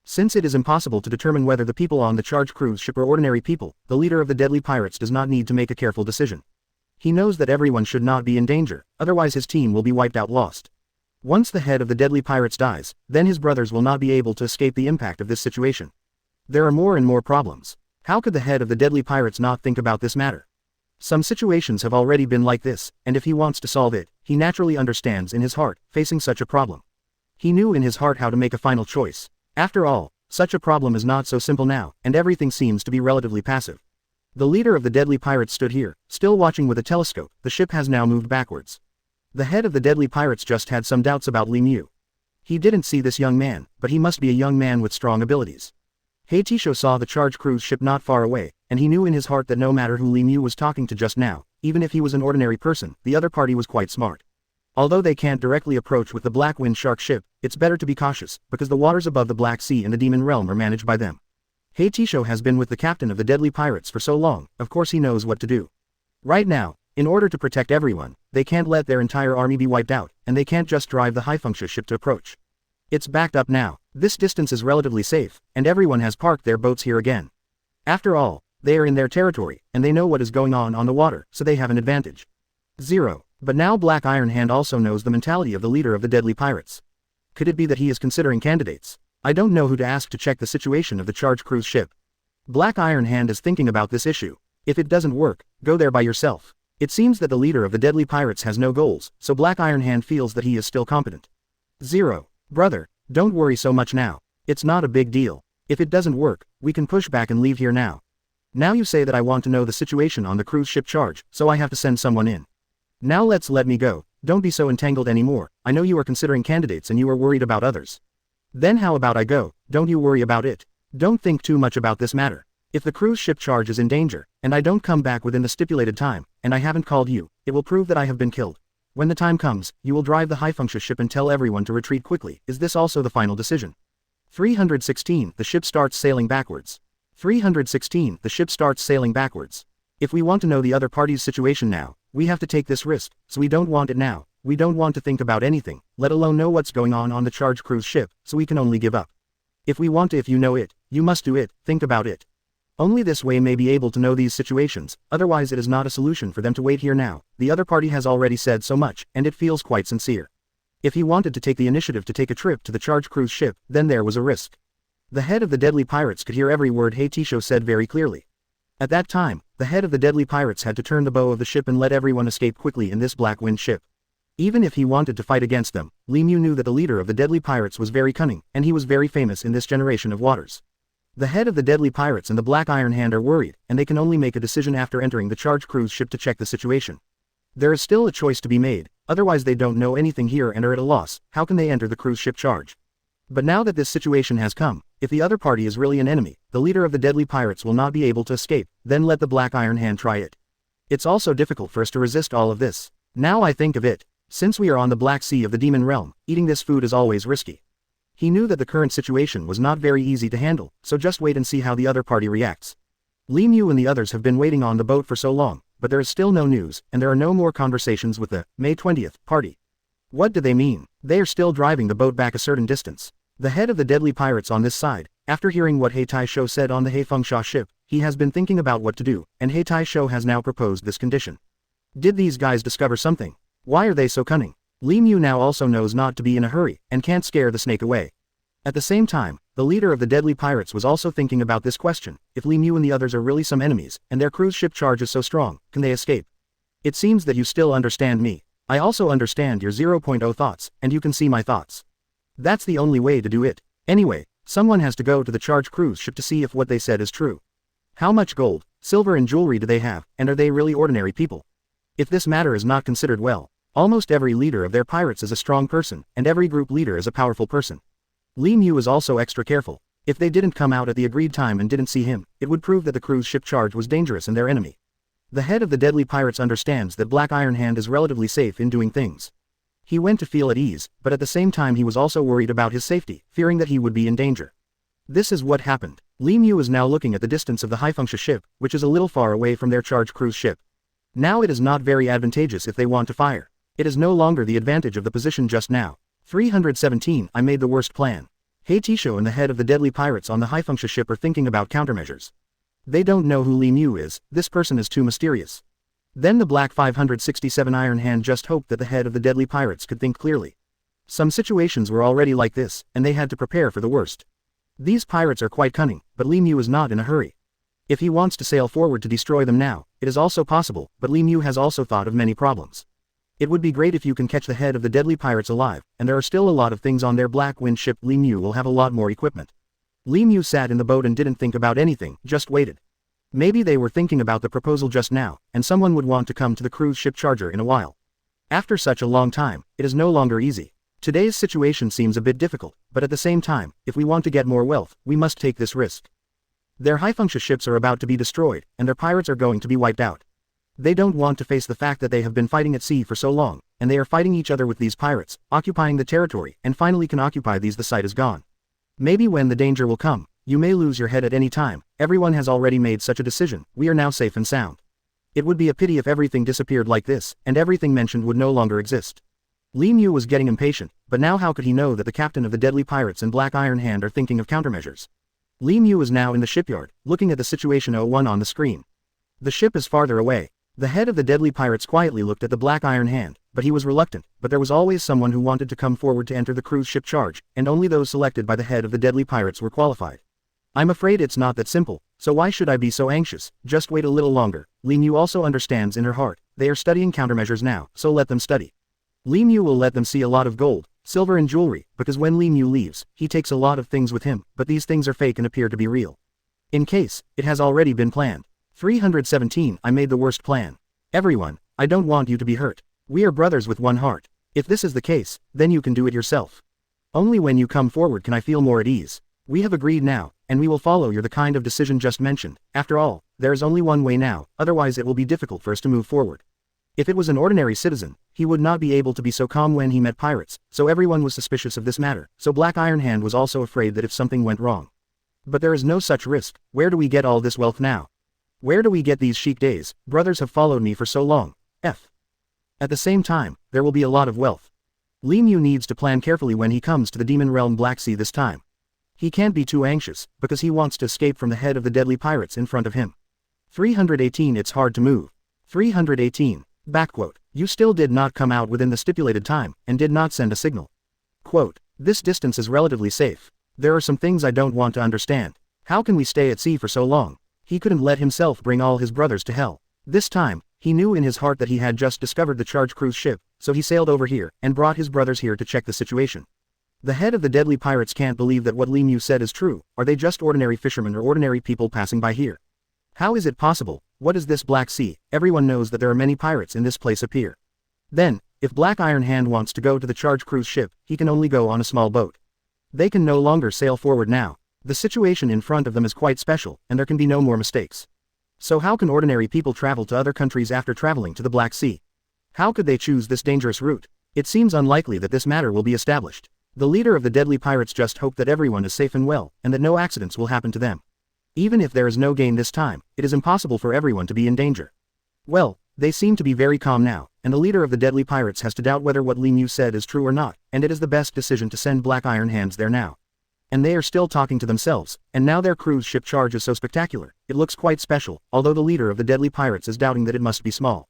Since it is impossible to determine whether the people on the charge cruise ship are ordinary people, the leader of the Deadly Pirates does not need to make a careful decision. He knows that everyone should not be in danger, otherwise his team will be wiped out lost. Once the head of the Deadly Pirates dies, then his brothers will not be able to escape the impact of this situation. There are more and more problems. How could the head of the Deadly Pirates not think about this matter? Some situations have already been like this, and if he wants to solve it, he naturally understands in his heart, facing such a problem. He knew in his heart how to make a final choice. After all, such a problem is not so simple now, and everything seems to be relatively passive. The leader of the Deadly Pirates stood here, still watching with a telescope. The ship has now moved backwards. The head of the Deadly Pirates just had some doubts about Li Mu. He didn't see this young man, but he must be a young man with strong abilities. Hei Taisho saw the charge cruise ship not far away, and he knew in his heart that no matter who Li Mu was talking to just now, even if he was an ordinary person, the other party was quite smart. Although they can't directly approach with the Black Wind Shark ship, it's better to be cautious, because the waters above the Black Sea and the Demon Realm are managed by them. Hei Taisho has been with the captain of the Deadly Pirates for so long, of course he knows what to do. Right now, in order to protect everyone, they can't let their entire army be wiped out, and they can't just drive the Haifunction ship to approach. It's backed up now. This distance is relatively safe, and everyone has parked their boats here again. After all, they are in their territory, and they know what is going on the water, so they have an advantage. 0. But now Black Iron Hand also knows the mentality of the leader of the Deadly Pirates. Could it be that he is considering candidates? I don't know who to ask to check the situation of the charge cruise ship. Black Iron Hand is thinking about this issue. If it doesn't work, go there by yourself. It seems that the leader of the Deadly Pirates has no goals, so Black Iron Hand feels that he is still competent. 0. Brother, don't worry so much now. It's not a big deal. If it doesn't work, we can push back and leave here now. Now you say that I want to know the situation on the cruise ship charge, so I have to send someone in. Now let me go, don't be so entangled anymore, I know you are considering candidates and you are worried about others. Then how about I go, don't you worry about it. Don't think too much about this matter. If the cruise ship charge is in danger, and I don't come back within the stipulated time, and I haven't called you, it will prove that I have been killed. When the time comes, you will drive the high-function ship and tell everyone to retreat quickly. Is this also the final decision? 316. The ship starts sailing backwards. 316. The ship starts sailing backwards. If we want to know the other party's situation now, we have to take this risk, so we don't want it now. We don't want to think about anything, let alone know what's going on the charged cruise ship, so we can only give up. If we want to, if you know it, you must do it, think about it. Only this way may be able to know these situations, otherwise it is not a solution for them to wait here now. The other party has already said so much, and it feels quite sincere. If he wanted to take the initiative to take a trip to the charged cruise ship, then there was a risk. The head of the deadly pirates could hear every word Heitisho said very clearly. At that time, the head of the deadly pirates had to turn the bow of the ship and let everyone escape quickly in this black wind ship. Even if he wanted to fight against them, Li Mu knew that the leader of the deadly pirates was very cunning, and he was very famous in this generation of waters. The head of the deadly pirates and the Black Iron Hand are worried, and they can only make a decision after entering the charged cruise ship to check the situation. There is still a choice to be made, otherwise they don't know anything here and are at a loss. How can they enter the cruise ship charge? But now that this situation has come, if the other party is really an enemy, the leader of the deadly pirates will not be able to escape, then let the Black Iron Hand try it. It's also difficult for us to resist all of this. Now I think of it, since we are on the Black Sea of the Demon Realm, eating this food is always risky. He knew that the current situation was not very easy to handle, so just wait and see how the other party reacts. Li Mu and the others have been waiting on the boat for so long, but there is still no news, and there are no more conversations with the May 20th party. What do they mean? They are still driving the boat back a certain distance. The head of the deadly pirates on this side, after hearing what Heitisho said on the Heifengsha ship, he has been thinking about what to do, and Heitisho has now proposed this condition. Did these guys discover something? Why are they so cunning? Li Mu now also knows not to be in a hurry, and can't scare the snake away. At the same time, the leader of the deadly pirates was also thinking about this question. If Li Mu and the others are really some enemies, and their cruise ship charge is so strong, can they escape? It seems that you still understand me. I also understand your 0.0 thoughts, and you can see my thoughts. That's the only way to do it. Anyway, someone has to go to the charged cruise ship to see if what they said is true. How much gold, silver and jewelry do they have, and are they really ordinary people? If this matter is not considered well, almost every leader of their pirates is a strong person, and every group leader is a powerful person. Li Mu is also extra careful. If they didn't come out at the agreed time and didn't see him, it would prove that the cruise ship charge was dangerous and their enemy. The head of the deadly pirates understands that Black Iron Hand is relatively safe in doing things. He went to feel at ease, but at the same time he was also worried about his safety, fearing that he would be in danger. This is what happened. Li Mu is now looking at the distance of the Haifunksha ship, which is a little far away from their charged cruise ship. Now it is not very advantageous if they want to fire. It is no longer the advantage of the position just now. 317. I made the worst plan. Heitisho and the head of the deadly pirates on the Haifunksha ship are thinking about countermeasures. They don't know who Li Mu is, this person is too mysterious. Then the Black 567 Iron Hand just hoped that the head of the deadly pirates could think clearly. Some situations were already like this, and they had to prepare for the worst. These pirates are quite cunning, but Li Mu is not in a hurry. If he wants to sail forward to destroy them now, it is also possible, but Li Mu has also thought of many problems. It would be great if you can catch the head of the deadly pirates alive, and there are still a lot of things on their Black Wind ship. Li Mu will have a lot more equipment. Li Mu sat in the boat and didn't think about anything, just waited. Maybe they were thinking about the proposal just now, and someone would want to come to the cruise ship charger in a while. After such a long time, it is no longer easy. Today's situation seems a bit difficult, but at the same time, if we want to get more wealth, we must take this risk. Their Haifunksha ships are about to be destroyed, and their pirates are going to be wiped out. They don't want to face the fact that they have been fighting at sea for so long, and they are fighting each other with these pirates, occupying the territory, and finally can occupy these. The site is gone. Maybe when the danger will come, you may lose your head at any time. Everyone has already made such a decision. We are now safe and sound. It would be a pity if everything disappeared like this, and everything mentioned would no longer exist. Li Mu was getting impatient, but now how could he know that the captain of the deadly pirates and Black Iron Hand are thinking of countermeasures? Li Mu is now in the shipyard, looking at the situation 01 on the screen. The ship is farther away. The head of the deadly pirates quietly looked at the Black Iron Hand, but he was reluctant. But there was always someone who wanted to come forward to enter the cruise ship charge, and only those selected by the head of the deadly pirates were qualified. I'm afraid it's not that simple, so why should I be so anxious? Just wait a little longer. Li Mu also understands in her heart. They are studying countermeasures now, so let them study. Li Mu will let them see a lot of gold, Silver and jewelry, because when Li Mu leaves, he takes a lot of things with him, but these things are fake and appear to be real. In case, it has already been planned. 317 I made the worst plan. Everyone, I don't want you to be hurt. We are brothers with one heart. If this is the case, then you can do it yourself. Only when you come forward can I feel more at ease. We have agreed now, and we will follow the kind of decision just mentioned. After all, there is only one way now, otherwise it will be difficult for us to move forward. If it was an ordinary citizen, he would not be able to be so calm when he met pirates, so everyone was suspicious of this matter, so Black Iron Hand was also afraid that if something went wrong. But there is no such risk. Where do we get all this wealth now? Where do we get these chic days? Brothers have followed me for so long. At the same time, there will be a lot of wealth. Li Mu needs to plan carefully when he comes to the Demon Realm Black Sea this time. He can't be too anxious, because he wants to escape from the head of the deadly pirates in front of him. 318 It's hard to move. 318. Backquote. You still did not come out within the stipulated time, and did not send a signal. Quote. This distance is relatively safe. There are some things I don't want to understand. How can we stay at sea for so long? He couldn't let himself bring all his brothers to hell. This time, he knew in his heart that he had just discovered the charge cruise ship, so he sailed over here, and brought his brothers here to check the situation. The head of the deadly pirates can't believe that what Li Mu said is true. Are they just ordinary fishermen or ordinary people passing by here? How is it possible? What is this Black Sea? Everyone knows that there are many pirates in this place appear. Then, if Black Iron Hand wants to go to the charge cruise ship, he can only go on a small boat. They can no longer sail forward now. The situation in front of them is quite special, and there can be no more mistakes. So how can ordinary people travel to other countries after traveling to the Black Sea? How could they choose this dangerous route? It seems unlikely that this matter will be established. The leader of the deadly pirates just hoped that everyone is safe and well, and that no accidents will happen to them. Even if there is no gain this time, it is impossible for everyone to be in danger. Well, they seem to be very calm now, and the leader of the deadly pirates has to doubt whether what Li Mu said is true or not, and it is the best decision to send Black Iron Hands there now. And they are still talking to themselves, and now their cruise ship charge is so spectacular, it looks quite special, although the leader of the deadly pirates is doubting that it must be small.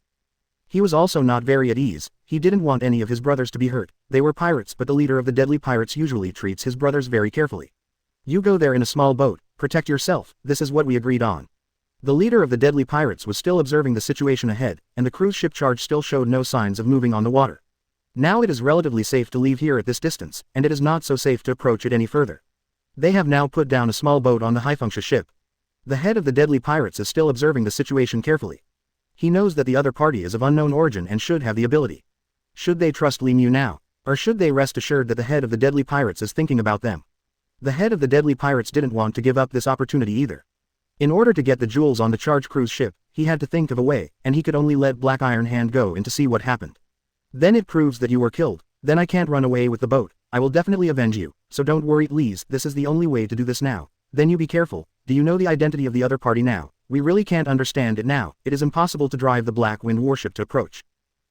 He was also not very at ease. He didn't want any of his brothers to be hurt. They were pirates, but the leader of the deadly pirates usually treats his brothers very carefully. You go there in a small boat, protect yourself, this is what we agreed on. The leader of the deadly pirates was still observing the situation ahead, and the cruise ship charge still showed no signs of moving on the water. Now it is relatively safe to leave here at this distance, and it is not so safe to approach it any further. They have now put down a small boat on the Haifunxia ship. The head of the deadly pirates is still observing the situation carefully. He knows that the other party is of unknown origin and should have the ability. Should they trust Li Mu now? Or should they rest assured that the head of the deadly pirates is thinking about them? The head of the deadly pirates didn't want to give up this opportunity either. In order to get the jewels on the charge cruise ship, he had to think of a way, and he could only let Black Iron Hand go in to see what happened. Then it proves that you were killed. Then I can't run away with the boat. I will definitely avenge you, so don't worry please, this is the only way to do this now. Then you be careful. Do you know the identity of the other party now? We really can't understand it now. It is impossible to drive the Black Wind warship to approach.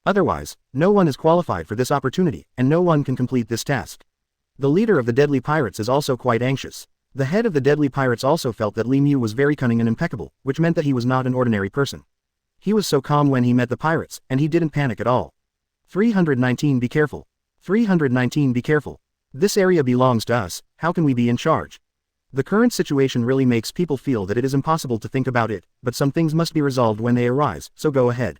Otherwise, no one is qualified for this opportunity, and no one can complete this task. The leader of the deadly pirates is also quite anxious. The head of the deadly pirates also felt that Li Mu was very cunning and impeccable, which meant that he was not an ordinary person. He was so calm when he met the pirates, and he didn't panic at all. 319 Be careful. 319 Be careful. This area belongs to us, how can we be in charge? The current situation really makes people feel that it is impossible to think about it, but some things must be resolved when they arise, so go ahead.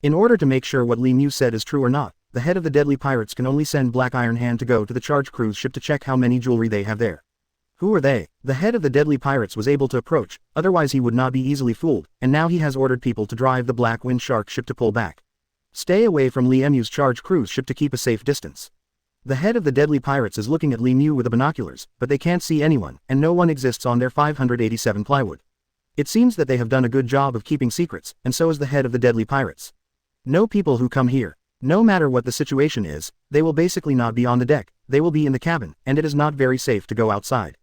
In order to make sure what Li Mu said is true or not, the head of the deadly pirates can only send Black Iron Hand to go to the charge cruise ship to check how many jewelry they have there. Who are they? The head of the deadly pirates was able to approach, otherwise he would not be easily fooled, and now he has ordered people to drive the Black Wind Shark ship to pull back. Stay away from Li Mu's charge cruise ship to keep a safe distance. The head of the deadly pirates is looking at Li Mu with the binoculars, but they can't see anyone, and no one exists on their 587 plywood. It seems that they have done a good job of keeping secrets, and so is the head of the deadly pirates. No people who come here. No matter what the situation is, they will basically not be on the deck, they will be in the cabin, and it is not very safe to go outside.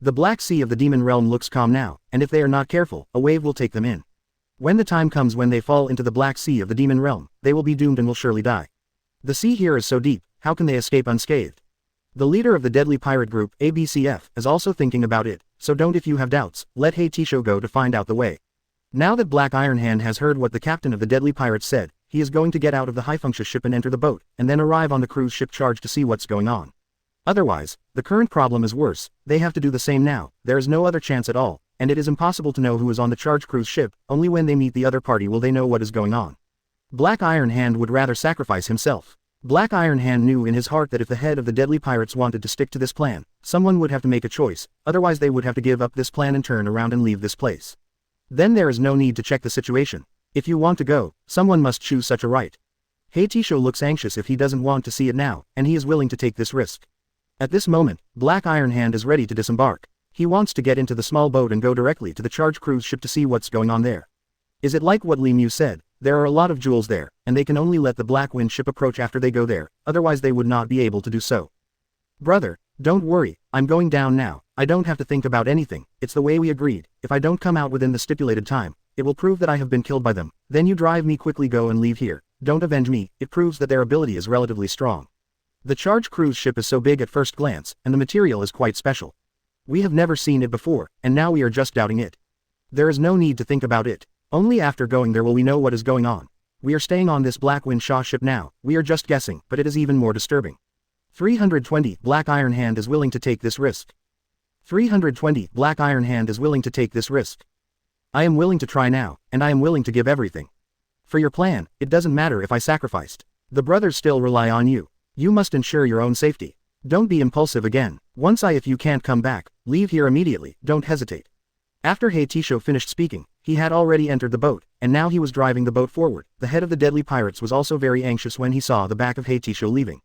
The Black Sea of the Demon Realm looks calm now, and if they are not careful, a wave will take them in. When the time comes when they fall into the Black Sea of the Demon Realm, they will be doomed and will surely die. The sea here is so deep, how can they escape unscathed? The leader of the deadly pirate group, ABCF, is also thinking about it, so don't if you have doubts, let Hei Tisho go to find out the way. Now that Black Iron Hand has heard what the captain of the deadly pirates said, he is going to get out of the Haifunxia ship and enter the boat, and then arrive on the cruise ship charge to see what's going on. Otherwise, the current problem is worse, they have to do the same now, there is no other chance at all, and it is impossible to know who is on the charge cruise ship, only when they meet the other party will they know what is going on. Black Iron Hand would rather sacrifice himself. Black Iron Hand knew in his heart that if the head of the deadly pirates wanted to stick to this plan, someone would have to make a choice, otherwise they would have to give up this plan and turn around and leave this place. Then there is no need to check the situation. If you want to go, someone must choose such a right. Heitisho looks anxious if he doesn't want to see it now, and he is willing to take this risk. At this moment, Black Iron Hand is ready to disembark. He wants to get into the small boat and go directly to the charge cruise ship to see what's going on there. Is it like what Li Mu said? There are a lot of jewels there, and they can only let the Black Wind ship approach after they go there, otherwise they would not be able to do so. Brother, don't worry, I'm going down now. I don't have to think about anything, it's the way we agreed. If I don't come out within the stipulated time, it will prove that I have been killed by them. Then you drive me quickly, go and leave here. Don't avenge me, it proves that their ability is relatively strong. The charge cruise ship is so big at first glance, and the material is quite special. We have never seen it before, and now we are just doubting it. There is no need to think about it. Only after going there will we know what is going on. We are staying on this Black Wind Shaw ship now, we are just guessing, but it is even more disturbing. 320, Black Iron Hand is willing to take this risk. 320, Black Iron Hand is willing to take this risk. I am willing to try now, and I am willing to give everything. For your plan, it doesn't matter if I sacrificed. The brothers still rely on you. You must ensure your own safety. Don't be impulsive again. If you can't come back, leave here immediately, don't hesitate. After Heitisho finished speaking, he had already entered the boat, and now he was driving the boat forward. The head of the deadly pirates was also very anxious when he saw the back of Heitisho leaving.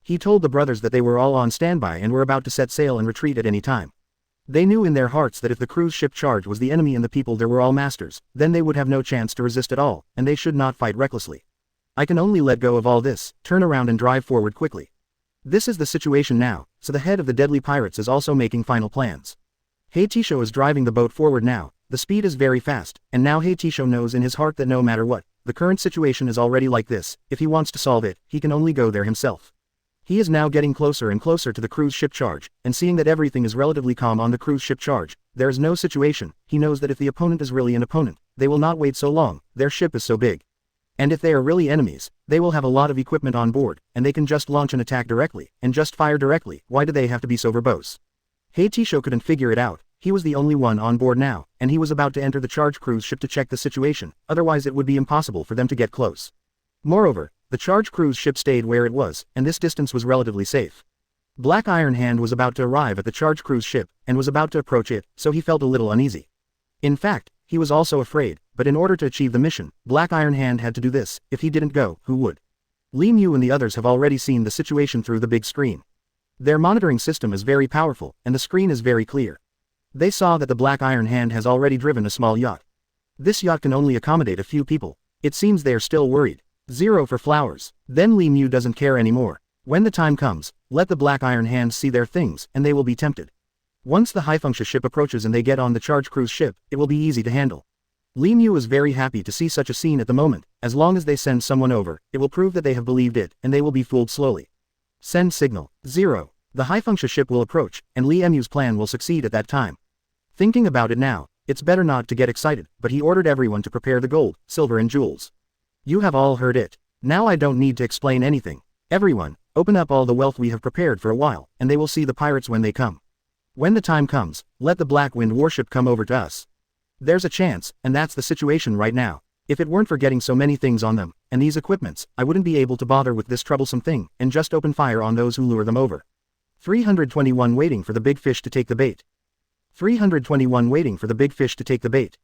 He told the brothers that they were all on standby and were about to set sail and retreat at any time. They knew in their hearts that if the cruise ship charge was the enemy and the people there were all masters, then they would have no chance to resist at all, and they should not fight recklessly. I can only let go of all this, turn around and drive forward quickly. This is the situation now, so the head of the deadly pirates is also making final plans. Heitisho is driving the boat forward now, the speed is very fast, and now Heitisho knows in his heart that no matter what, the current situation is already like this. If he wants to solve it, he can only go there himself. He is now getting closer and closer to the cruise ship charge, and seeing that everything is relatively calm on the cruise ship charge, there is no situation. He knows that if the opponent is really an opponent, they will not wait so long, their ship is so big. And if they are really enemies, they will have a lot of equipment on board, and they can just launch an attack directly, and just fire directly. Why do they have to be so verbose? Heitisho couldn't figure it out. He was the only one on board now, and he was about to enter the charge cruise ship to check the situation, otherwise it would be impossible for them to get close. Moreover, the charge cruise ship stayed where it was, and this distance was relatively safe. Black Iron Hand was about to arrive at the charge cruise ship, and was about to approach it, so he felt a little uneasy. In fact, he was also afraid, but in order to achieve the mission, Black Iron Hand had to do this. If he didn't go, who would? Li Mu and the others have already seen the situation through the big screen. Their monitoring system is very powerful, and the screen is very clear. They saw that the Black Iron Hand has already driven a small yacht. This yacht can only accommodate a few people. It seems they are still worried. 0 for flowers. Then Li Mu doesn't care anymore. When the time comes, let the Black Iron Hands see their things, and they will be tempted. Once the high-function ship approaches and they get on the charge cruise ship, it will be easy to handle. Li Mu is very happy to see such a scene at the moment. As long as they send someone over, it will prove that they have believed it, and they will be fooled slowly. Send signal. 0. The high-function ship will approach, and Li Mu's plan will succeed at that time. Thinking about it now, it's better not to get excited, but he ordered everyone to prepare the gold, silver and jewels. You have all heard it. Now I don't need to explain anything. Everyone, open up all the wealth we have prepared for a while, and they will see the pirates when they come. When the time comes, let the Black Wind warship come over to us. There's a chance, and that's the situation right now. If it weren't for getting so many things on them, and these equipments, I wouldn't be able to bother with this troublesome thing, and just open fire on those who lure them over. 321 waiting for the big fish to take the bait. 321 waiting for the big fish to take the bait.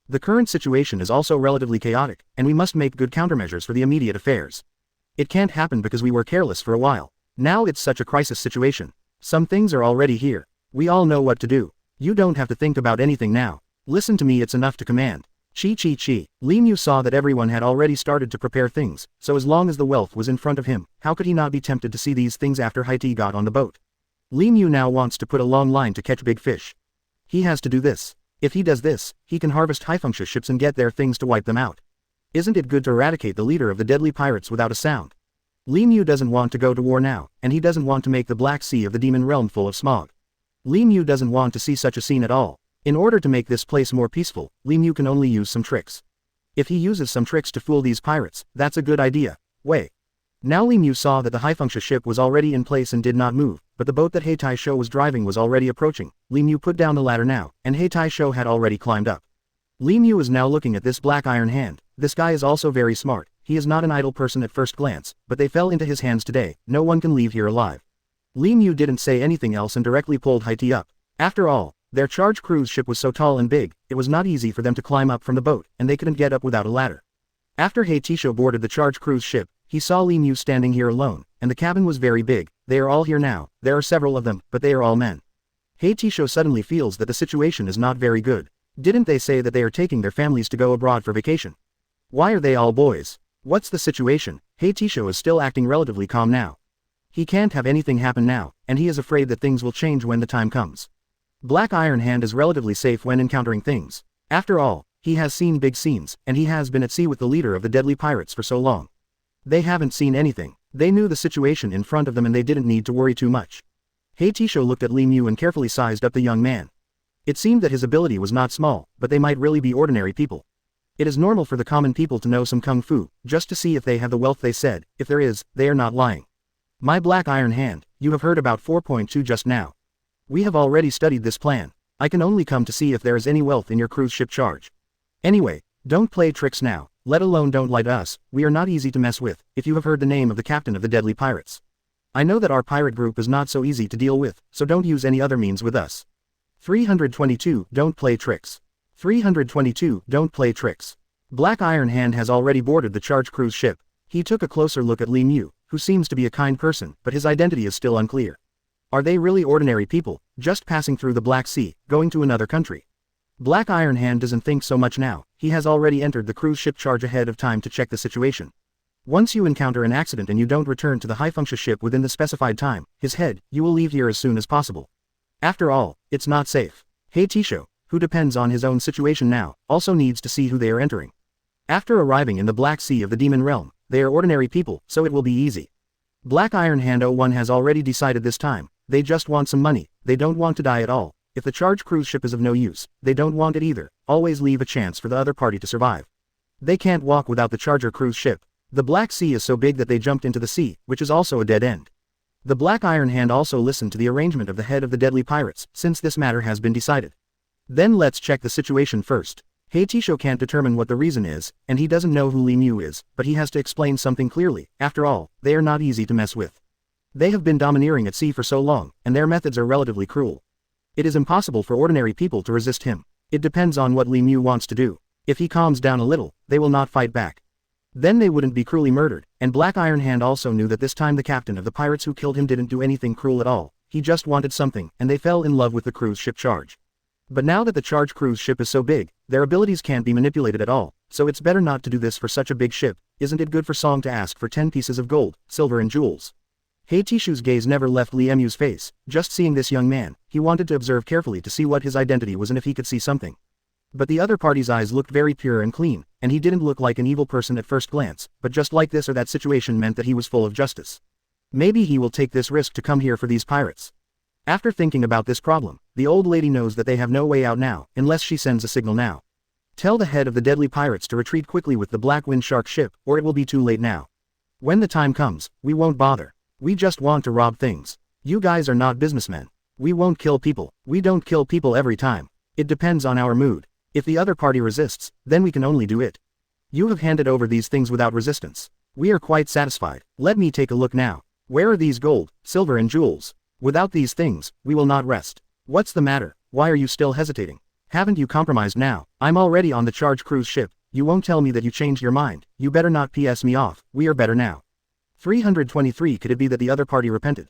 The current situation is also relatively chaotic, and we must make good countermeasures for the immediate affairs. It can't happen because we were careless for a while. Now it's such a crisis situation. Some things are already here. We all know what to do. You don't have to think about anything now. Listen to me, it's enough to command. Chi. Li Mu saw that everyone had already started to prepare things, so as long as the wealth was in front of him, how could he not be tempted to see these things after Haiti got on the boat? Li Mu now wants to put a long line to catch big fish. He has to do this. If he does this, he can harvest high-function ships and get their things to wipe them out. Isn't it good to eradicate the leader of the deadly pirates without a sound? Li Mu doesn't want to go to war now, and he doesn't want to make the Black Sea of the Demon Realm full of smog. Li Mu doesn't want to see such a scene at all. In order to make this place more peaceful, Li Mu can only use some tricks. If he uses some tricks to fool these pirates, that's a good idea. Wait. Now Li Mu saw that the high-function ship was already in place and did not move, but the boat that Heitisho was driving was already approaching. Li Mu put down the ladder now, and Heitisho had already climbed up. Li Mu is now looking at this Black Iron Hand. This guy is also very smart, he is not an idle person at first glance, but they fell into his hands today, no one can leave here alive. Li Mu didn't say anything else and directly pulled Haiti up. After all, their charge cruise ship was so tall and big, it was not easy for them to climb up from the boat, and they couldn't get up without a ladder. After Haiti boarded the charge cruise ship, he saw Li Mu standing here alone, and the cabin was very big. They are all here now, there are several of them, but they are all men. Haiti suddenly feels that the situation is not very good. Didn't they say that they are taking their families to go abroad for vacation? Why are they all boys? What's the situation? Haiti is still acting relatively calm now. He can't have anything happen now, and he is afraid that things will change when the time comes. Black Iron Hand is relatively safe when encountering things. After all, he has seen big scenes, and he has been at sea with the leader of the deadly pirates for so long. They haven't seen anything. They knew the situation in front of them and they didn't need to worry too much. Haiti looked at Li Mu and carefully sized up the young man. It seemed that his ability was not small, but they might really be ordinary people. It is normal for the common people to know some kung fu, just to see if they have the wealth they said. If there is, they are not lying. My Black Iron Hand, you have heard about 4.2 just now. We have already studied this plan. I can only come to see if there is any wealth in your cruise ship charge. Anyway, don't play tricks now, let alone don't lie to us. We are not easy to mess with, if you have heard the name of the captain of the deadly pirates. I know that our pirate group is not so easy to deal with, so don't use any other means with us. 322, don't play tricks. 322, don't play tricks. Black Iron Hand has already boarded the charge cruise ship. He took a closer look at Li Mu, who seems to be a kind person, but his identity is still unclear. Are they really ordinary people, just passing through the Black Sea, going to another country? Black Iron Hand doesn't think so much now, he has already entered the cruise ship charge ahead of time to check the situation. Once you encounter an accident and you don't return to the high-function ship within the specified time, his head, you will leave here as soon as possible. After all, it's not safe. Haiti, who depends on his own situation now, also needs to see who they are entering. After arriving in the Black Sea of the Demon Realm, they are ordinary people, so it will be easy. Black Iron Hand 01 has already decided this time, they just want some money, they don't want to die at all. If the charge cruise ship is of no use, they don't want it either, always leave a chance for the other party to survive. They can't walk without the charger cruise ship. The Black Sea is so big that they jumped into the sea, which is also a dead end. The Black Iron Hand also listened to the arrangement of the head of the deadly pirates, since this matter has been decided. Then let's check the situation first. Haiti can't determine what the reason is, and he doesn't know who Li Mu is, but he has to explain something clearly. After all, they are not easy to mess with. They have been domineering at sea for so long, and their methods are relatively cruel. It is impossible for ordinary people to resist him. It depends on what Li Mu wants to do. If he calms down a little, they will not fight back. Then they wouldn't be cruelly murdered, and Black Iron Hand also knew that this time the captain of the pirates who killed him didn't do anything cruel at all, he just wanted something, and they fell in love with the cruise ship charge. But now that the charge cruise ship is so big, their abilities can't be manipulated at all, so it's better not to do this for such a big ship. Isn't it good for Song to ask for 10 pieces of gold, silver and jewels? Haiti's gaze never left Li Mu's face, just seeing this young man, he wanted to observe carefully to see what his identity was and if he could see something. But the other party's eyes looked very pure and clean, and he didn't look like an evil person at first glance, but just like this or that situation meant that he was full of justice. Maybe he will take this risk to come here for these pirates. After thinking about this problem, the old lady knows that they have no way out now, unless she sends a signal now. Tell the head of the deadly pirates to retreat quickly with the Black Wind Shark ship, or it will be too late now. When the time comes, we won't bother. We just want to rob things. You guys are not businessmen. We won't kill people. We don't kill people every time. It depends on our mood. If the other party resists, then we can only do it. You have handed over these things without resistance. We are quite satisfied. Let me take a look now. Where are these gold, silver and jewels? Without these things, we will not rest. What's the matter? Why are you still hesitating? Haven't you compromised now? I'm already on the charge cruise ship. You won't tell me that you changed your mind. You better not PS me off. We are better now. 323. Could it be that the other party repented?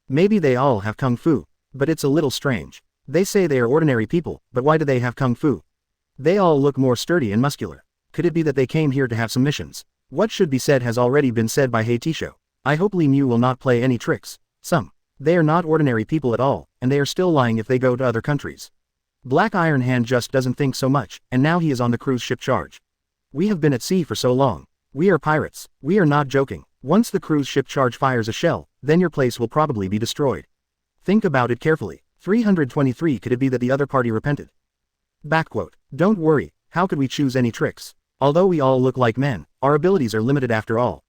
Maybe they all have kung fu. But it's a little strange. They say they are ordinary people, but why do they have kung fu? They all look more sturdy and muscular. Could it be that they came here to have some missions? What should be said has already been said by Haiti. I hope Li Mu will not play any tricks. They are not ordinary people at all, and they are still lying if they go to other countries. Black Iron Hand just doesn't think so much, and now he is on the cruise ship charge. We have been at sea for so long. We are pirates. We are not joking. Once the cruise ship charge fires a shell, then your place will probably be destroyed. Think about it carefully. 323. Could it be that the other party repented? Backquote. Don't worry, how could we choose any tricks? Although we all look like men, our abilities are limited after all.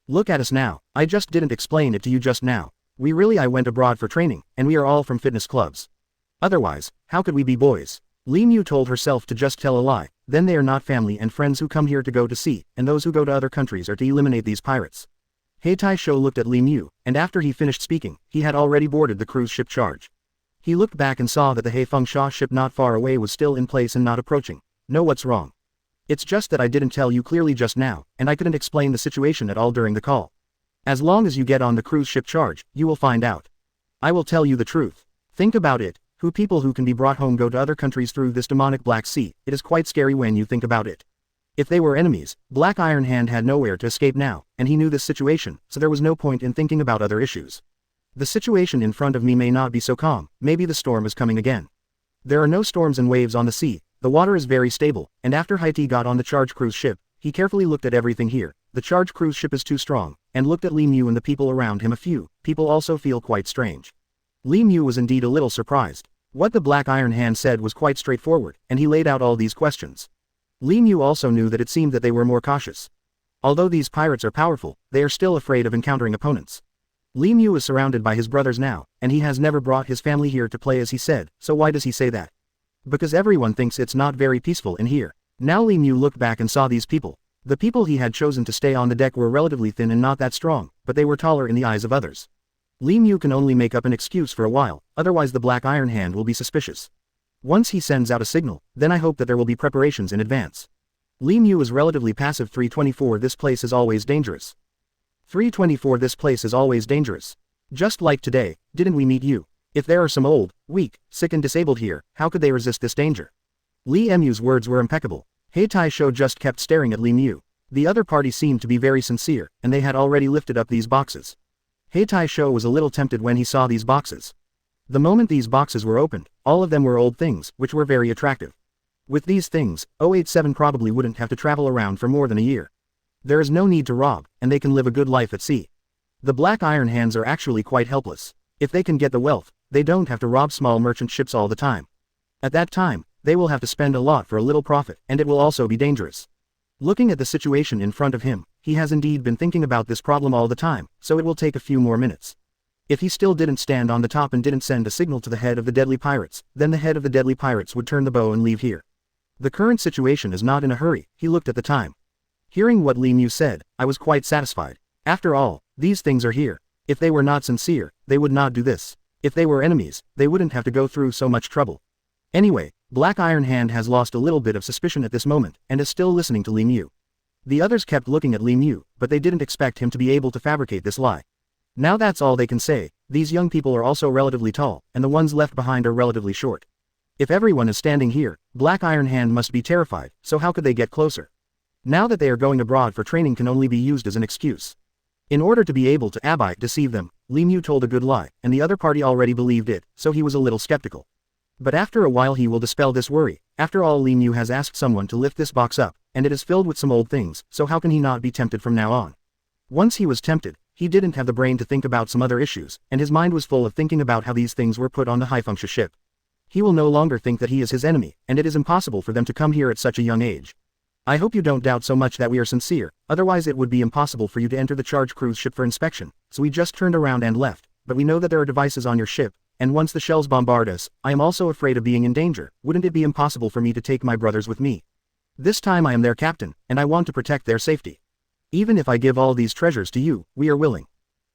Look at us now, I just didn't explain it to you just now. I went abroad for training, and we are all from fitness clubs. Otherwise, how could we be boys? Li Mu told herself to just tell a lie, then they are not family and friends who come here to go to sea, and those who go to other countries are to eliminate these pirates. He Taisho looked at Li Mu, and after he finished speaking, he had already boarded the cruise ship charge. He looked back and saw that the He Fengsha ship not far away was still in place and not approaching. No, what's wrong? It's just that I didn't tell you clearly just now, and I couldn't explain the situation at all during the call. As long as you get on the cruise ship charge, you will find out. I will tell you the truth. Think about it, people who can be brought home go to other countries through this demonic Black Sea. It is quite scary when you think about it. If they were enemies, Black Iron Hand had nowhere to escape now, and he knew this situation, so there was no point in thinking about other issues. The situation in front of me may not be so calm, maybe the storm is coming again. There are no storms and waves on the sea, the water is very stable, and after Haiti got on the charge cruise ship, he carefully looked at everything here. The charge cruise ship is too strong, and looked at Li Mu and the people around him. A few people also feel quite strange. Li Mu was indeed a little surprised. What the Black Iron Hand said was quite straightforward, and he laid out all these questions. Li Mu also knew that it seemed that they were more cautious. Although these pirates are powerful, they are still afraid of encountering opponents. Li Mu is surrounded by his brothers now, and he has never brought his family here to play as he said, so why does he say that? Because everyone thinks it's not very peaceful in here. Now Li Mu looked back and saw these people. The people he had chosen to stay on the deck were relatively thin and not that strong, but they were taller in the eyes of others. Li Mu can only make up an excuse for a while, otherwise the Black Iron Hand will be suspicious. Once he sends out a signal, then I hope that there will be preparations in advance. Li Mu is relatively passive. 324 This place is always dangerous. 324 This place is always dangerous. Just like today, didn't we meet you? If there are some old, weak, sick and disabled here, how could they resist this danger? Li Mu's words were impeccable. He Taisho just kept staring at Li Mu. The other party seemed to be very sincere, and they had already lifted up these boxes. He Taisho was a little tempted when he saw these boxes. The moment these boxes were opened, all of them were old things, which were very attractive. With these things, 087 probably wouldn't have to travel around for more than a year. There is no need to rob, and they can live a good life at sea. The Black Iron Hands are actually quite helpless. If they can get the wealth, they don't have to rob small merchant ships all the time. At that time, they will have to spend a lot for a little profit, and it will also be dangerous. Looking at the situation in front of him, he has indeed been thinking about this problem all the time, so it will take a few more minutes. If he still didn't stand on the top and didn't send a signal to the head of the deadly pirates, then the head of the deadly pirates would turn the bow and leave here. The current situation is not in a hurry. He looked at the time. Hearing what Li Mu said, I was quite satisfied. After all, these things are here. If they were not sincere, they would not do this. If they were enemies, they wouldn't have to go through so much trouble. Anyway, Black Iron Hand has lost a little bit of suspicion at this moment, and is still listening to Li Mu. The others kept looking at Li Mu, but they didn't expect him to be able to fabricate this lie. Now that's all they can say. These young people are also relatively tall, and the ones left behind are relatively short. If everyone is standing here, Black Iron Hand must be terrified, so how could they get closer? Now that they are going abroad for training can only be used as an excuse. In order to be able to deceive them, Li Mu told a good lie, and the other party already believed it, so he was a little skeptical. But after a while he will dispel this worry. After all, Li Mu has asked someone to lift this box up, and it is filled with some old things, so how can he not be tempted from now on? Once he was tempted, he didn't have the brain to think about some other issues, and his mind was full of thinking about how these things were put on the He Fengsha ship. He will no longer think that he is his enemy, and it is impossible for them to come here at such a young age. I hope you don't doubt so much that we are sincere, otherwise it would be impossible for you to enter the charge cruise ship for inspection, so we just turned around and left, but we know that there are devices on your ship, and once the shells bombard us, I am also afraid of being in danger. Wouldn't it be impossible for me to take my brothers with me? This time I am their captain, and I want to protect their safety. Even if I give all these treasures to you, we are willing.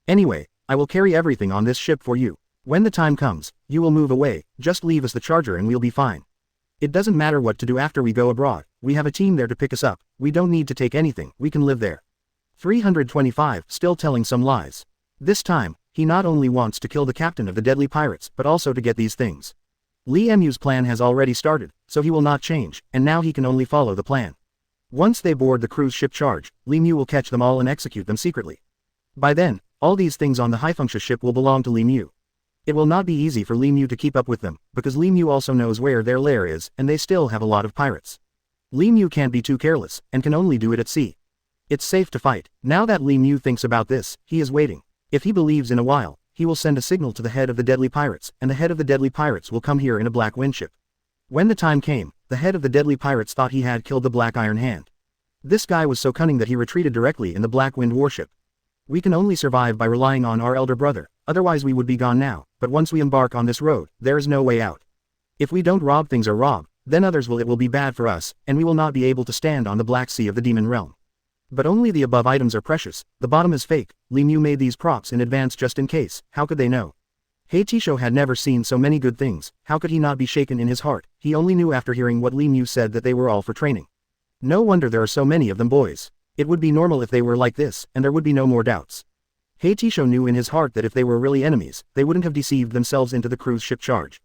Anyway, I will carry everything on this ship for you. When the time comes, you will move away, just leave us the charger and we'll be fine. It doesn't matter what to do after we go abroad, we have a team there to pick us up, we don't need to take anything, we can live there. 325, still telling some lies. This time, he not only wants to kill the captain of the deadly pirates, but also to get these things. Li Mu's plan has already started, so he will not change, and now he can only follow the plan. Once they board the cruise ship charge, Li Mu will catch them all and execute them secretly. By then, all these things on the He Fengsha ship will belong to Li Mu. It will not be easy for Li Mu to keep up with them, because Li Mu also knows where their lair is, and they still have a lot of pirates. Li Mu can't be too careless, and can only do it at sea. It's safe to fight. Now that Li Mu thinks about this, he is waiting. If he believes in a while, he will send a signal to the head of the deadly pirates, and the head of the deadly pirates will come here in a black wind ship. When the time came, the head of the deadly pirates thought he had killed the Black Iron Hand. This guy was so cunning that he retreated directly in the Black Wind warship. We can only survive by relying on our elder brother, otherwise we would be gone now, but once we embark on this road, there is no way out. If we don't rob things or rob, Then others will. It will be bad for us, and we will not be able to stand on the Black Sea of the Demon Realm. But only the above items are precious, the bottom is fake. Li Mu made these props in advance just in case. How could they know? Heitisho had never seen so many good things. How could he not be shaken in his heart? He only knew after hearing what Li Mu said that they were all for training. No wonder there are so many of them boys. It would be normal if they were like this, and there would be no more doubts. Heitisho knew in his heart that if they were really enemies, they wouldn't have deceived themselves into the cruise ship charge.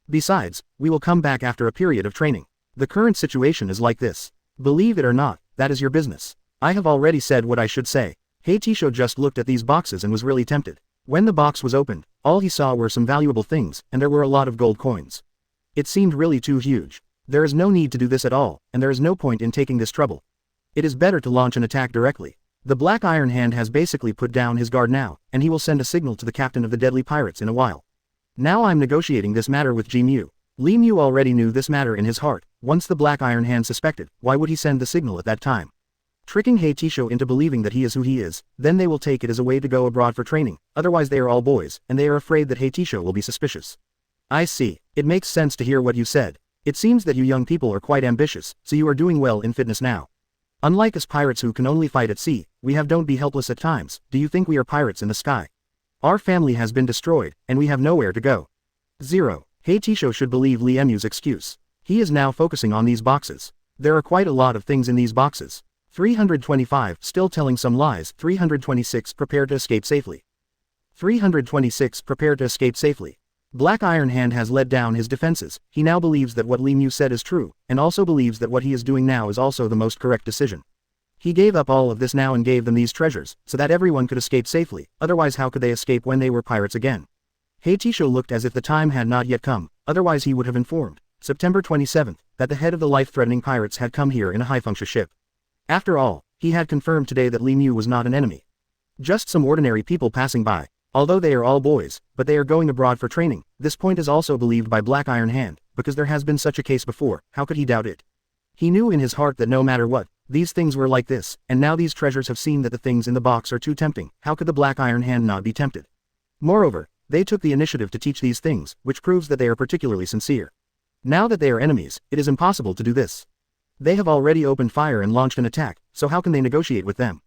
Besides, we will come back after a period of training. The current situation is like this. Believe it or not, that is your business. I have already said what I should say. Heitisho just looked at these boxes and was really tempted. When the box was opened, all he saw were some valuable things, and there were a lot of gold coins. It seemed really too huge. There is no need to do this at all, and there is no point in taking this trouble. It is better to launch an attack directly. The Black Iron Hand has basically put down his guard now, and he will send a signal to the captain of the deadly pirates in a while. Now I'm negotiating this matter with Ji Mu. Li Mu already knew this matter in his heart. Once the Black Iron Hand suspected, why would he send the signal at that time? Tricking Heitisho into believing that he is who he is, then they will take it as a way to go abroad for training, otherwise they are all boys, and they are afraid that Heitisho will be suspicious. I see. It makes sense to hear what you said. It seems that you young people are quite ambitious, so you are doing well in fitness now. Unlike us pirates who can only fight at sea, we have don't be helpless at times. Do you think we are pirates in the sky? Our family has been destroyed, and we have nowhere to go. 0. Heitisho should believe Li Mu's excuse. He is now focusing on these boxes. There are quite a lot of things in these boxes. 325, still telling some lies. 326, prepare to escape safely. 326, prepare to escape safely. Black Iron Hand has let down his defenses. He now believes that what Li Mu said is true, and also believes that what he is doing now is also the most correct decision. He gave up all of this now and gave them these treasures, so that everyone could escape safely, otherwise how could they escape when they were pirates again? Heitisho looked as if the time had not yet come, otherwise he would have informed, September 27th, that the head of the life-threatening pirates had come here in a high-function ship. After all, he had confirmed today that Li Mu was not an enemy. Just some ordinary people passing by. Although they are all boys, but they are going abroad for training. This point is also believed by Black Iron Hand, because there has been such a case before. How could he doubt it? He knew in his heart that no matter what, these things were like this, and now these treasures have seen that the things in the box are too tempting. How could the Black Iron Hand not be tempted? Moreover, they took the initiative to teach these things, which proves that they are particularly sincere. Now that they are enemies, it is impossible to do this. They have already opened fire and launched an attack, so how can they negotiate with them?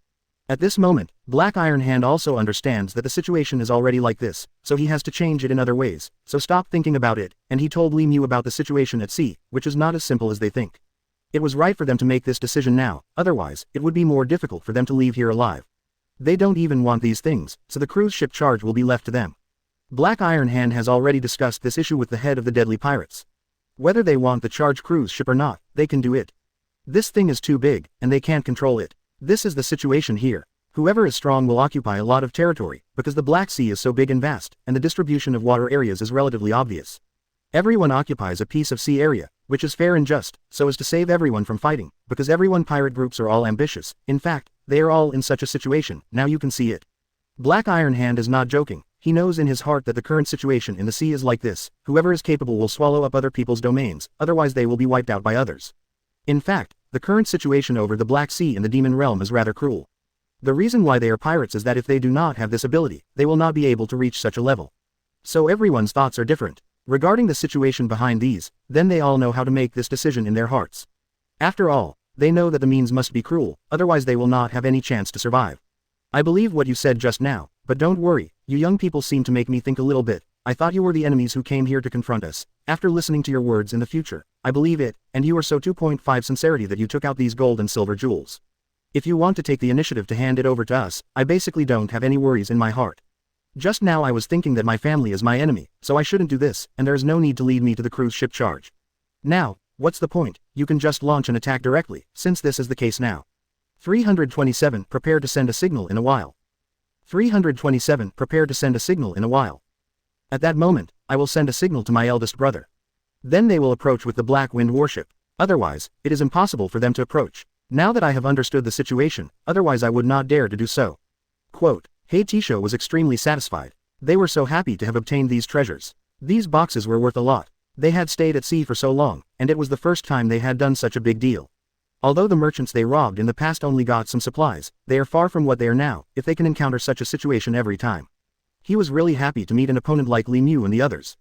At this moment, Black Iron Hand also understands that the situation is already like this, so he has to change it in other ways, so stop thinking about it, and he told Li Mu about the situation at sea, which is not as simple as they think. It was right for them to make this decision now, otherwise, it would be more difficult for them to leave here alive. They don't even want these things, so the cruise ship charge will be left to them. Black Iron Hand has already discussed this issue with the head of the deadly pirates. Whether they want the charge cruise ship or not, they can do it. This thing is too big, and they can't control it. This is the situation here. Whoever is strong will occupy a lot of territory, because the Black Sea is so big and vast, and the distribution of water areas is relatively obvious. Everyone occupies a piece of sea area, which is fair and just, so as to save everyone from fighting, because everyone pirate groups are all ambitious. In fact, they are all in such a situation. Now you can see it. Black Iron Hand is not joking. He knows in his heart that the current situation in the sea is like this. Whoever is capable will swallow up other people's domains, otherwise they will be wiped out by others. In fact, the current situation over the Black Sea in the Demon Realm is rather cruel. The reason why they are pirates is that if they do not have this ability, they will not be able to reach such a level. So everyone's thoughts are different. Regarding the situation behind these, then they all know how to make this decision in their hearts. After all, they know that the means must be cruel, otherwise they will not have any chance to survive. I believe what you said just now, but don't worry, you young people seem to make me think a little bit. I thought you were the enemies who came here to confront us. After listening to your words in the future, I believe it, and you are so 2.5 sincerity that you took out these gold and silver jewels. If you want to take the initiative to hand it over to us, I basically don't have any worries in my heart. Just now I was thinking that my family is my enemy, so I shouldn't do this, and there is no need to lead me to the cruise ship charge. Now, what's the point? You can just launch an attack directly, since this is the case now. 327, prepare to send a signal in a while. 327, prepare to send a signal in a while. At that moment, I will send a signal to my eldest brother. Then they will approach with the Black Wind warship. Otherwise, it is impossible for them to approach. Now that I have understood the situation, otherwise I would not dare to do so. Quote, Heitisho was extremely satisfied. They were so happy to have obtained these treasures. These boxes were worth a lot. They had stayed at sea for so long, and it was the first time they had done such a big deal. Although the merchants they robbed in the past only got some supplies, they are far from what they are now, if they can encounter such a situation every time. He was really happy to meet an opponent like Li Mu and the others.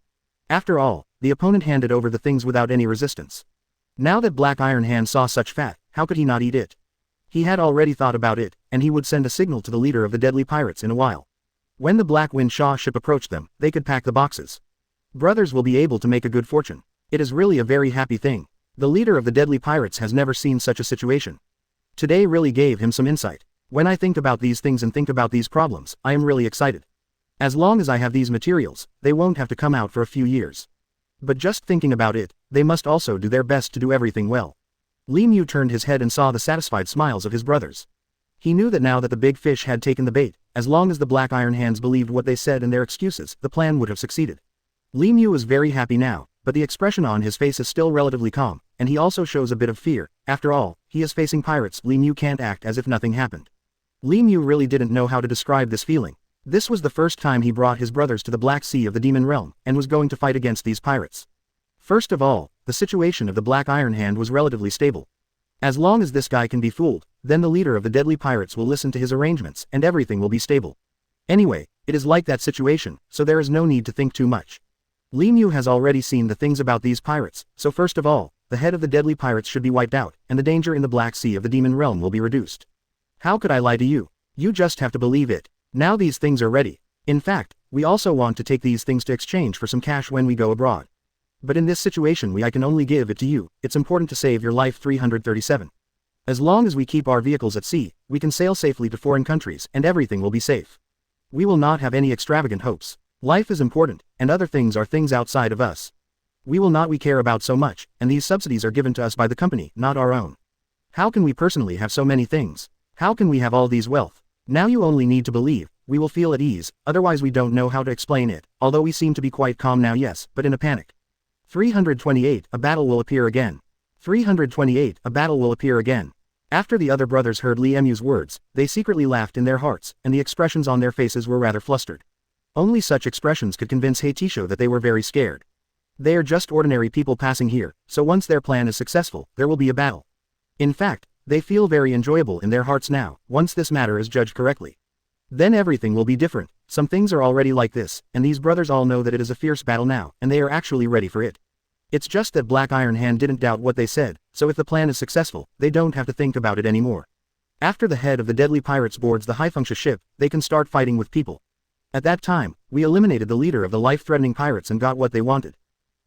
After all, the opponent handed over the things without any resistance. Now that Black Iron Hand saw such fat, how could he not eat it? He had already thought about it, and he would send a signal to the leader of the deadly pirates in a while. When the Black Wind Shaw ship approached them, they could pack the boxes. Brothers will be able to make a good fortune. It is really a very happy thing. The leader of the deadly pirates has never seen such a situation. Today really gave him some insight. When I think about these things and think about these problems, I am really excited. As long as I have these materials, they won't have to come out for a few years. But just thinking about it, they must also do their best to do everything well. Li Mu turned his head and saw the satisfied smiles of his brothers. He knew that now that the big fish had taken the bait, as long as the Black Iron Hands believed what they said and their excuses, the plan would have succeeded. Li Mu is very happy now, but the expression on his face is still relatively calm, and he also shows a bit of fear. After all, he is facing pirates. Li Mu can't act as if nothing happened. Li Mu really didn't know how to describe this feeling. This was the first time he brought his brothers to the Black Sea of the Demon Realm, and was going to fight against these pirates. First of all, the situation of the Black Iron Hand was relatively stable. As long as this guy can be fooled, then the leader of the deadly pirates will listen to his arrangements and everything will be stable. Anyway, it is like that situation, so there is no need to think too much. Li Mu has already seen the things about these pirates, so first of all, the head of the deadly pirates should be wiped out, and the danger in the Black Sea of the Demon Realm will be reduced. How could I lie to you? You just have to believe it. Now these things are ready. In fact, we also want to take these things to exchange for some cash when we go abroad. But in this situation I can only give it to you. It's important to save your life. 337. As long as we keep our vehicles at sea, we can sail safely to foreign countries and everything will be safe. We will not have any extravagant hopes. Life is important, and other things are things outside of us. We care about so much, and these subsidies are given to us by the company, not our own. How can we personally have so many things? How can we have all these wealth? Now you only need to believe. We will feel at ease, otherwise we don't know how to explain it, although we seem to be quite calm now, yes, but in a panic. 328, a battle will appear again. 328, a battle will appear again. After the other brothers heard Li Mu's words, they secretly laughed in their hearts, and the expressions on their faces were rather flustered. Only such expressions could convince Heitisho that they were very scared. They are just ordinary people passing here, so once their plan is successful, there will be a battle. In fact, they feel very enjoyable in their hearts now, once this matter is judged correctly. Then everything will be different. Some things are already like this, and these brothers all know that it is a fierce battle now, and they are actually ready for it. It's just that Black Iron Hand didn't doubt what they said, so if the plan is successful, they don't have to think about it anymore. After the head of the deadly pirates boards the Haifunxia ship, they can start fighting with people. At that time, we eliminated the leader of the life-threatening pirates and got what they wanted.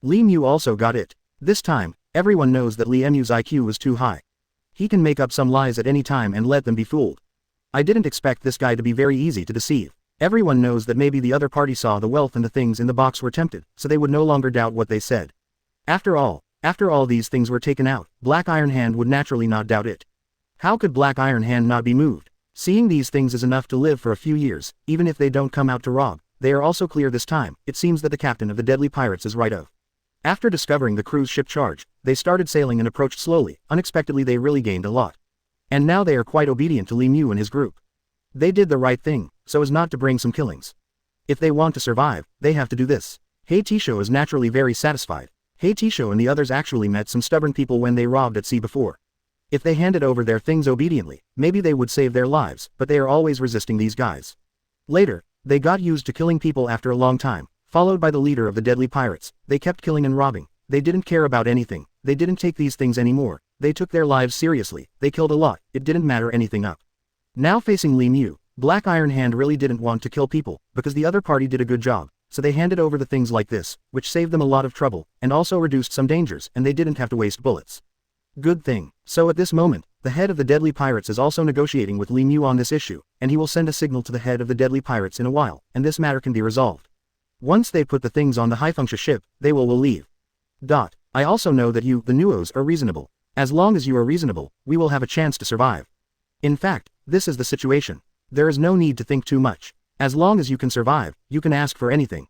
Li Mu also got it. This time, everyone knows that Li Mu's IQ was too high. He can make up some lies at any time and let them be fooled. I didn't expect this guy to be very easy to deceive. Everyone knows that maybe the other party saw the wealth and the things in the box were tempted, so they would no longer doubt what they said. After all these things were taken out, Black Iron Hand would naturally not doubt it. How could Black Iron Hand not be moved? Seeing these things is enough to live for a few years, even if they don't come out to rob. They are also clear this time. It seems that the captain of the deadly pirates is right of. After discovering the cruise ship charge, they started sailing and approached slowly. Unexpectedly they really gained a lot. And now they are quite obedient to Li Mu and his group. They did the right thing, so as not to bring some killings. If they want to survive, they have to do this. Heitisho is naturally very satisfied. Heitisho and the others actually met some stubborn people when they robbed at sea before. If they handed over their things obediently, maybe they would save their lives, but they are always resisting these guys. Later, they got used to killing people after a long time, followed by the leader of the deadly pirates. They kept killing and robbing. They didn't care about anything. They didn't take these things anymore. They took their lives seriously. They killed a lot. It didn't matter anything up. Now facing Li Mu, Black Iron Hand really didn't want to kill people, because the other party did a good job, so they handed over the things like this, which saved them a lot of trouble, and also reduced some dangers, and they didn't have to waste bullets. Good thing. So at this moment, the head of the deadly pirates is also negotiating with Li Mu on this issue, and he will send a signal to the head of the deadly pirates in a while, and this matter can be resolved. Once they put the things on the Haifunxia ship, they will leave. I also know that you, the Nuos, are reasonable. As long as you are reasonable, we will have a chance to survive. In fact, this is the situation. There is no need to think too much. As long as you can survive, you can ask for anything.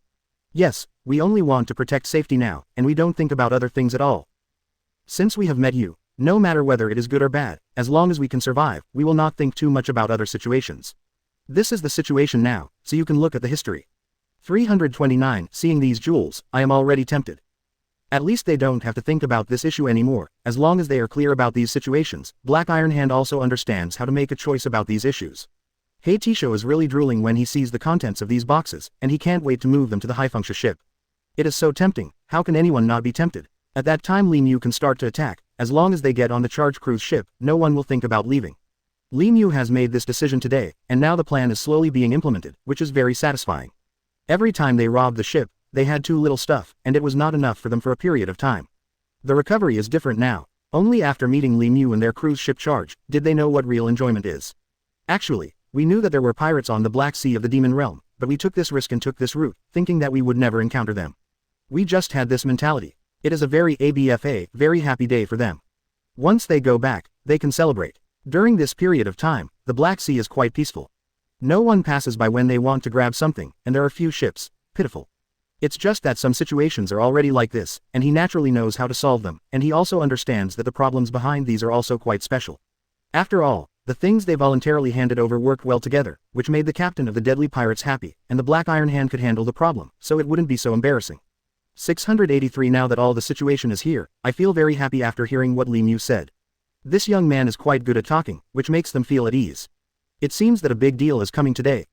Yes, we only want to protect safety now, and we don't think about other things at all. Since we have met you, no matter whether it is good or bad, as long as we can survive, we will not think too much about other situations. This is the situation now, so you can look at the history. 329, seeing these jewels, I am already tempted. At least they don't have to think about this issue anymore, as long as they are clear about these situations. Black Iron Hand also understands how to make a choice about these issues. Heitisho is really drooling when he sees the contents of these boxes, and he can't wait to move them to the Haifunxia ship. It is so tempting. How can anyone not be tempted? At that time Li Mu can start to attack, as long as they get on the charge cruise ship, no one will think about leaving. Li Mu has made this decision today, and now the plan is slowly being implemented, which is very satisfying. Every time they robbed the ship, they had too little stuff, and it was not enough for them for a period of time. The recovery is different now. Only after meeting Li Mu and their cruise ship charge, did they know what real enjoyment is. Actually, we knew that there were pirates on the Black Sea of the Demon Realm, but we took this risk and took this route, thinking that we would never encounter them. We just had this mentality. It is a very very happy day for them. Once they go back, they can celebrate. During this period of time, the Black Sea is quite peaceful. No one passes by when they want to grab something, and there are few ships. Pitiful. It's just that some situations are already like this, and he naturally knows how to solve them, and he also understands that the problems behind these are also quite special. After all, the things they voluntarily handed over worked well together, which made the captain of the deadly pirates happy, and the Black Iron Hand could handle the problem, so it wouldn't be so embarrassing. 683 Now that all the situation is here, I feel very happy after hearing what Li Mu said. This young man is quite good at talking, which makes them feel at ease. It seems that a big deal is coming today.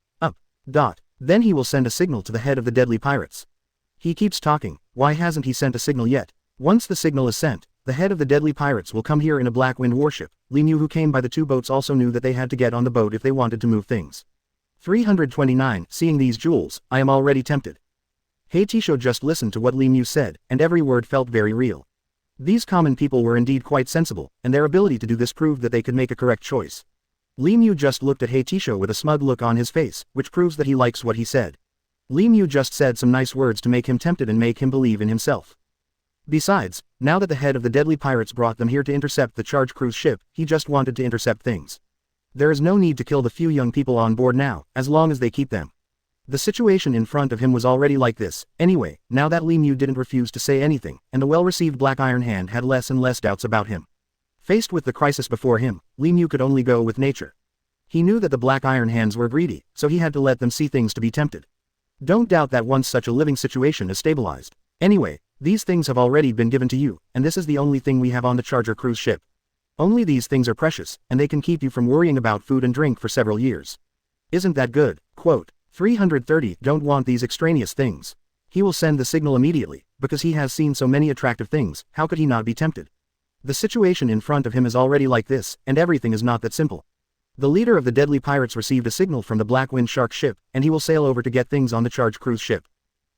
Then he will send a signal to the head of the deadly pirates. He keeps talking, why hasn't he sent a signal yet? Once the signal is sent, the head of the deadly pirates will come here in a Black Wind warship. Li Mu, who came by the two boats, also knew that they had to get on the boat if they wanted to move things. 329 Seeing these jewels, I am already tempted. Heitisho just listened to what Li Mu said, and every word felt very real. These common people were indeed quite sensible, and their ability to do this proved that they could make a correct choice. Li Mu just looked at Heitisho with a smug look on his face, which proves that he likes what he said. Li Mu just said some nice words to make him tempted and make him believe in himself. Besides, now that the head of the deadly pirates brought them here to intercept the charge cruise ship, he just wanted to intercept things. There is no need to kill the few young people on board now, as long as they keep them. The situation in front of him was already like this, anyway, now that Li Mu didn't refuse to say anything, and the well-received Black Iron Hand had less and less doubts about him. Faced with the crisis before him, Li Mu could only go with nature. He knew that the Black Iron Hands were greedy, so he had to let them see things to be tempted. Don't doubt that once such a living situation is stabilized. Anyway, these things have already been given to you, and this is the only thing we have on the charger cruise ship. Only these things are precious, and they can keep you from worrying about food and drink for several years. Isn't that good? Quote, 330 Don't want these extraneous things. He will send the signal immediately, because he has seen so many attractive things, how could he not be tempted? The situation in front of him is already like this, and everything is not that simple. The leader of the deadly pirates received a signal from the Black Wind Shark ship, and he will sail over to get things on the charge cruise ship.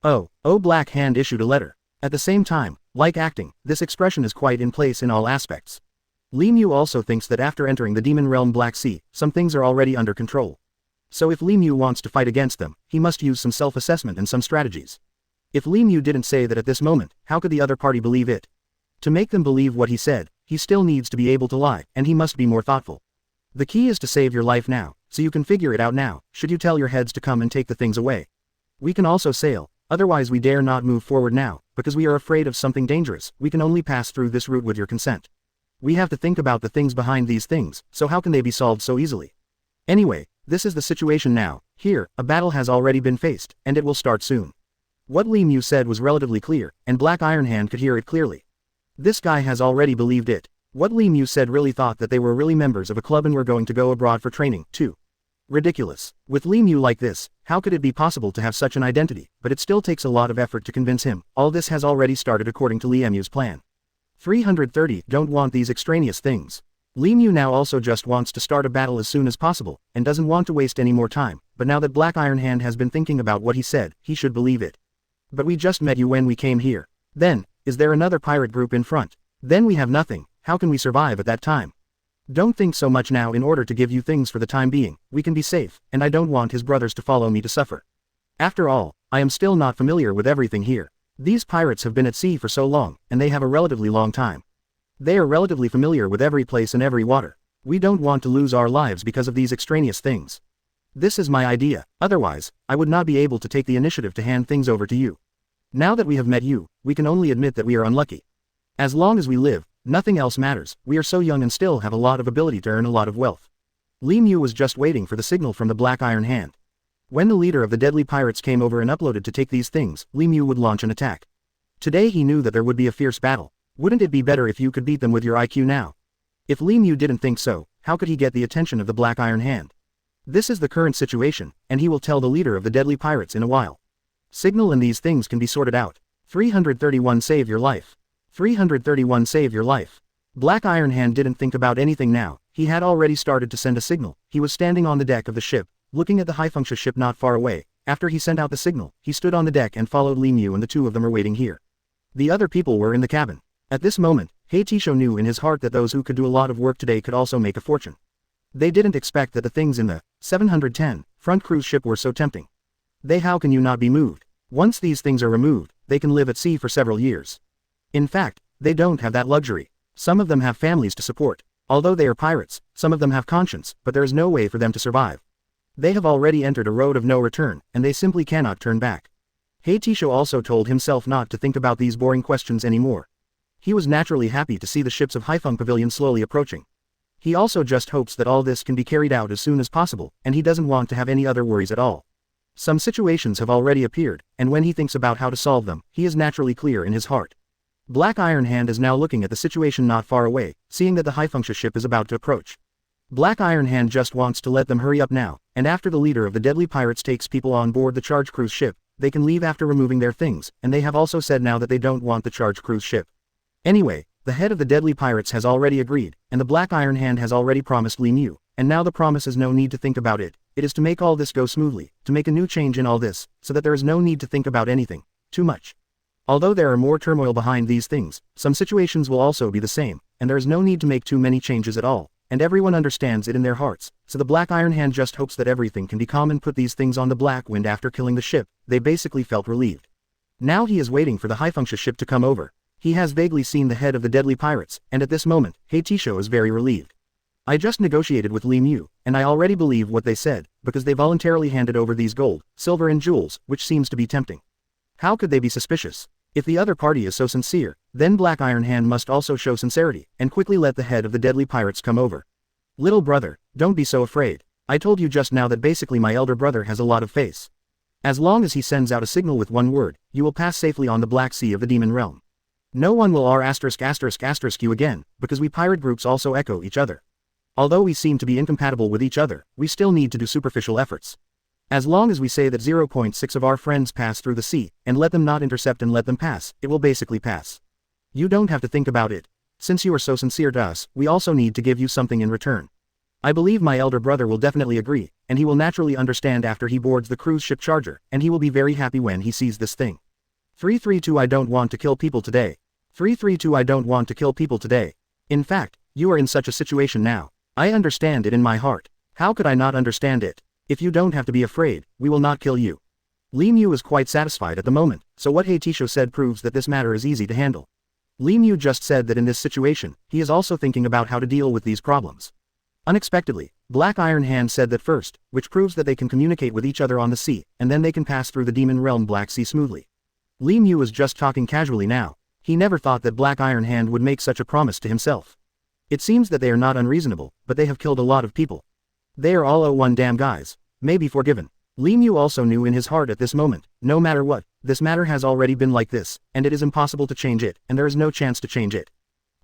Oh, Black Hand issued a letter. At the same time, like acting, this expression is quite in place in all aspects. Li Mu also thinks that after entering the Demon Realm Black Sea, some things are already under control. So if Li Mu wants to fight against them, he must use some self-assessment and some strategies. If Li Mu didn't say that at this moment, how could the other party believe it? To make them believe what he said, he still needs to be able to lie, and he must be more thoughtful. The key is to save your life now, so you can figure it out now, should you tell your heads to come and take the things away. We can also sail, otherwise we dare not move forward now, because we are afraid of something dangerous. We can only pass through this route with your consent. We have to think about the things behind these things, so how can they be solved so easily? Anyway, this is the situation now. Here, a battle has already been faced, and it will start soon. What Li Mu said was relatively clear, and Black Iron Hand could hear it clearly. This guy has already believed it. What Li Mu said really thought that they were really members of a club and were going to go abroad for training, too. Ridiculous. With Li Mu like this, how could it be possible to have such an identity? But it still takes a lot of effort to convince him. All this has already started according to Li Mu's plan. 330 Don't want these extraneous things. Li Mu now also just wants to start a battle as soon as possible, and doesn't want to waste any more time, but now that Black Iron Hand has been thinking about what he said, he should believe it. But we just met you when we came here. Then, is there another pirate group in front? Then we have nothing, how can we survive at that time? Don't think so much now. In order to give you things for the time being, we can be safe, and I don't want his brothers to follow me to suffer. After all, I am still not familiar with everything here. These pirates have been at sea for so long, and they have a relatively long time. They are relatively familiar with every place and every water. We don't want to lose our lives because of these extraneous things. This is my idea, otherwise, I would not be able to take the initiative to hand things over to you. Now that we have met you, we can only admit that we are unlucky. As long as we live, nothing else matters. We are so young and still have a lot of ability to earn a lot of wealth. Li Mu was just waiting for the signal from the Black Iron Hand. When the leader of the deadly pirates came over and uploaded to take these things, Li Mu would launch an attack. Today he knew that there would be a fierce battle. Wouldn't it be better if you could beat them with your IQ now? If Li Mu didn't think so, how could he get the attention of the Black Iron Hand? This is the current situation, and he will tell the leader of the deadly pirates in a while. Signal and these things can be sorted out. 331 Save your life. 331 Save your life. Black Iron Hand didn't think about anything now, he had already started to send a signal. He was standing on the deck of the ship, looking at the high-function ship not far away. After he sent out the signal, he stood on the deck and followed Li Mu, and the two of them were waiting here. The other people were in the cabin. At this moment, Heitisho knew in his heart that those who could do a lot of work today could also make a fortune. They didn't expect that the things in the 710 front cruise ship were so tempting. How can you not be moved? Once these things are removed, they can live at sea for several years. In fact, they don't have that luxury. Some of them have families to support. Although they are pirates, some of them have conscience, but there is no way for them to survive. They have already entered a road of no return, and they simply cannot turn back. Heitisho also told himself not to think about these boring questions anymore. He was naturally happy to see the ships of Haifeng Pavilion slowly approaching. He also just hopes that all this can be carried out as soon as possible, and he doesn't want to have any other worries at all. Some situations have already appeared, and when he thinks about how to solve them, he is naturally clear in his heart. Black Iron Hand is now looking at the situation not far away, seeing that the high-function ship is about to approach. Black Iron Hand just wants to let them hurry up now, and after the leader of the deadly pirates takes people on board the charge cruise ship, they can leave after removing their things, and they have also said now that they don't want the charge cruise ship. Anyway, the head of the deadly pirates has already agreed, and the Black Iron Hand has already promised Li Mu, and now the promise is no need to think about it. It is to make all this go smoothly, to make a new change in all this, so that there is no need to think about anything too much. Although there are more turmoil behind these things, some situations will also be the same, and there is no need to make too many changes at all, and everyone understands it in their hearts, so the Black Iron Hand just hopes that everything can be calm and put these things on the black wind. After killing the ship, they basically felt relieved. Now he is waiting for the high-function ship to come over. He has vaguely seen the head of the deadly pirates, and at this moment, Heitisho is very relieved. I just negotiated with Li Mu, and I already believe what they said, because they voluntarily handed over these gold, silver and jewels, which seems to be tempting. How could they be suspicious? If the other party is so sincere, then Black Iron Hand must also show sincerity, and quickly let the head of the deadly pirates come over. Little brother, don't be so afraid. I told you just now that basically my elder brother has a lot of faith. As long as he sends out a signal with one word, you will pass safely on the Black Sea of the Demon Realm. No one will you again, because we pirate groups also echo each other. Although we seem to be incompatible with each other, we still need to do superficial efforts. As long as we say that 0.6 of our friends pass through the sea, and let them not intercept and let them pass, it will basically pass. You don't have to think about it. Since you are so sincere to us, we also need to give you something in return. I believe my elder brother will definitely agree, and he will naturally understand after he boards the cruise ship charger, and he will be very happy when he sees this thing. 332 I don't want to kill people today. 332 I don't want to kill people today. In fact, you are in such a situation now. I understand it in my heart. How could I not understand it? If you don't have to be afraid, we will not kill you. Li Mu is quite satisfied at the moment, so what Heitisho said proves that this matter is easy to handle. Li Mu just said that in this situation, he is also thinking about how to deal with these problems. Unexpectedly, Black Iron Hand said that first, which proves that they can communicate with each other on the sea, and then they can pass through the Demon Realm Black Sea smoothly. Li Mu is just talking casually now. He never thought that Black Iron Hand would make such a promise to himself. It seems that they are not unreasonable, but they have killed a lot of people. They are all one damn guys. May be forgiven. Li Mu also knew in his heart at this moment, no matter what, this matter has already been like this, and it is impossible to change it, and there is no chance to change it.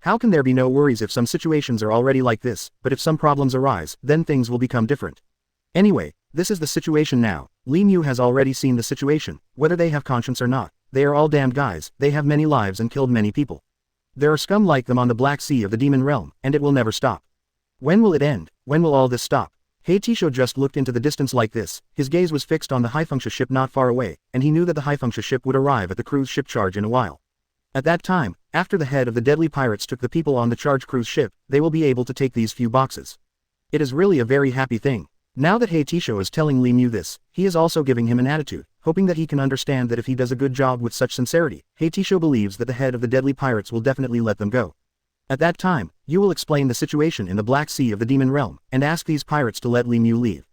How can there be no worries if some situations are already like this, but if some problems arise, then things will become different. Anyway, this is the situation now. Li Mu has already seen the situation, whether they have conscience or not. They are all damned guys, they have many lives and killed many people. There are scum like them on the Black Sea of the Demon Realm, and it will never stop. When will it end? When will all this stop? Heitisho just looked into the distance like this. His gaze was fixed on the high-function ship not far away, and he knew that the high-function ship would arrive at the cruise ship charge in a while. At that time, after the head of the deadly pirates took the people on the charge cruise ship, they will be able to take these few boxes. It is really a very happy thing. Now that Heitisho is telling Li Mu this, he is also giving him an attitude, hoping that he can understand that if he does a good job with such sincerity, Heitisho believes that the head of the deadly pirates will definitely let them go. At that time, you will explain the situation in the Black Sea of the Demon Realm, and ask these pirates to let Li Mu leave.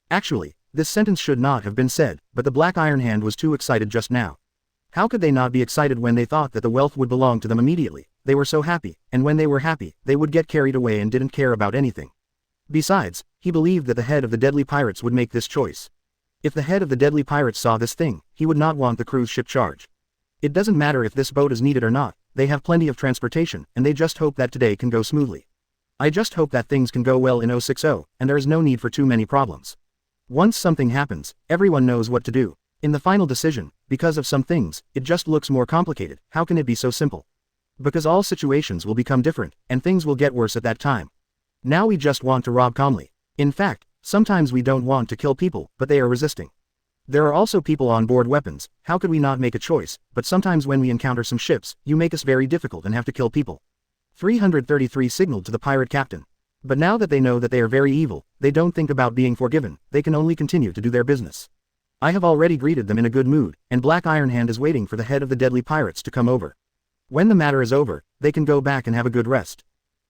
Actually, this sentence should not have been said, but the Black Iron Hand was too excited just now. How could they not be excited when they thought that the wealth would belong to them immediately? They were so happy, and when they were happy, they would get carried away and didn't care about anything. Besides, he believed that the head of the deadly pirates would make this choice. If the head of the deadly pirates saw this thing, he would not want the cruise ship charge. It doesn't matter if this boat is needed or not, they have plenty of transportation, and they just hope that today can go smoothly. I just hope that things can go well in 060, and there is no need for too many problems. Once something happens, everyone knows what to do. In the final decision, because of some things, it just looks more complicated. How can it be so simple? Because all situations will become different, and things will get worse at that time. Now we just want to rob calmly. In fact, sometimes we don't want to kill people, but they are resisting. There are also people on board weapons, how could we not make a choice, but sometimes when we encounter some ships, you make us very difficult and have to kill people. 333 signaled to the pirate captain. But now that they know that they are very evil, they don't think about being forgiven, they can only continue to do their business. I have already greeted them in a good mood, and Black Iron Hand is waiting for the head of the deadly pirates to come over. When the matter is over, they can go back and have a good rest.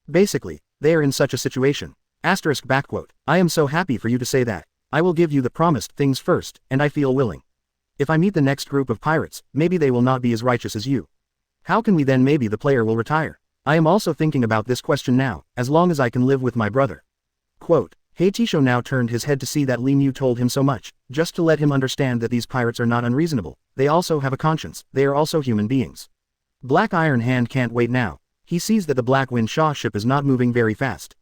Basically, they are in such a situation. Asterisk backquote. I am so happy for you to say that. I will give you the promised things first, and I feel willing. If I meet the next group of pirates, maybe they will not be as righteous as you. How can we then maybe the player will retire? I am also thinking about this question now, as long as I can live with my brother. Quote. Heitisho now turned his head to see that Li Mu told him so much, just to let him understand that these pirates are not unreasonable, they also have a conscience, they are also human beings. Black Iron Hand can't wait now. He sees that the Black Wind Shaw ship is not moving very fast.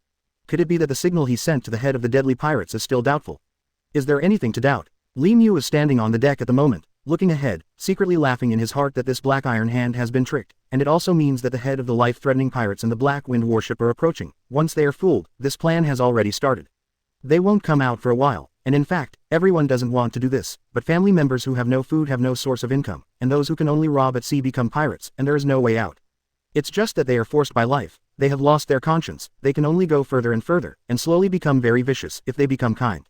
Could it be that the signal he sent to the head of the deadly pirates is still doubtful? Is there anything to doubt? Li Mu is standing on the deck at the moment, looking ahead, secretly laughing in his heart that this Black Iron Hand has been tricked, and it also means that the head of the life-threatening pirates and the Black Wind warship are approaching. Once they are fooled, this plan has already started. They won't come out for a while, and in fact, everyone doesn't want to do this, but family members who have no food have no source of income, and those who can only rob at sea become pirates, and there is no way out. It's just that they are forced by life, they have lost their conscience, they can only go further and further, and slowly become very vicious if they become kind.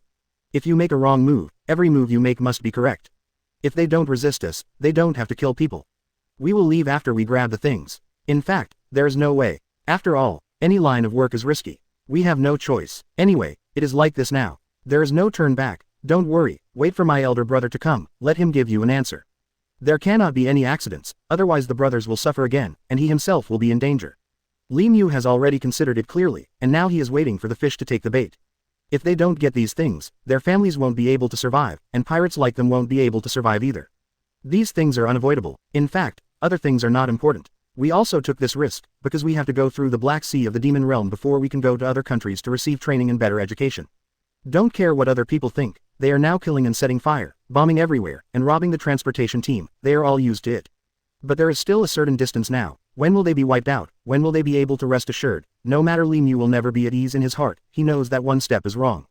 If you make a wrong move, every move you make must be correct. If they don't resist us, they don't have to kill people. We will leave after we grab the things. In fact, there is no way. After all, any line of work is risky. We have no choice. Anyway, it is like this now. There is no turn back. Don't worry, wait for my elder brother to come, let him give you an answer. There cannot be any accidents, otherwise the brothers will suffer again, and he himself will be in danger. Li Mu has already considered it clearly, and now he is waiting for the fish to take the bait. If they don't get these things, their families won't be able to survive, and pirates like them won't be able to survive either. These things are unavoidable. In fact, other things are not important. We also took this risk, because we have to go through the Black Sea of the Demon Realm before we can go to other countries to receive training and better education. Don't care what other people think, they are now killing and setting fire, bombing everywhere, and robbing the transportation team, they are all used to it. But there is still a certain distance now. When will they be wiped out? When will they be able to rest assured? No matter, Li Mu will never be at ease in his heart, he knows that one step is wrong.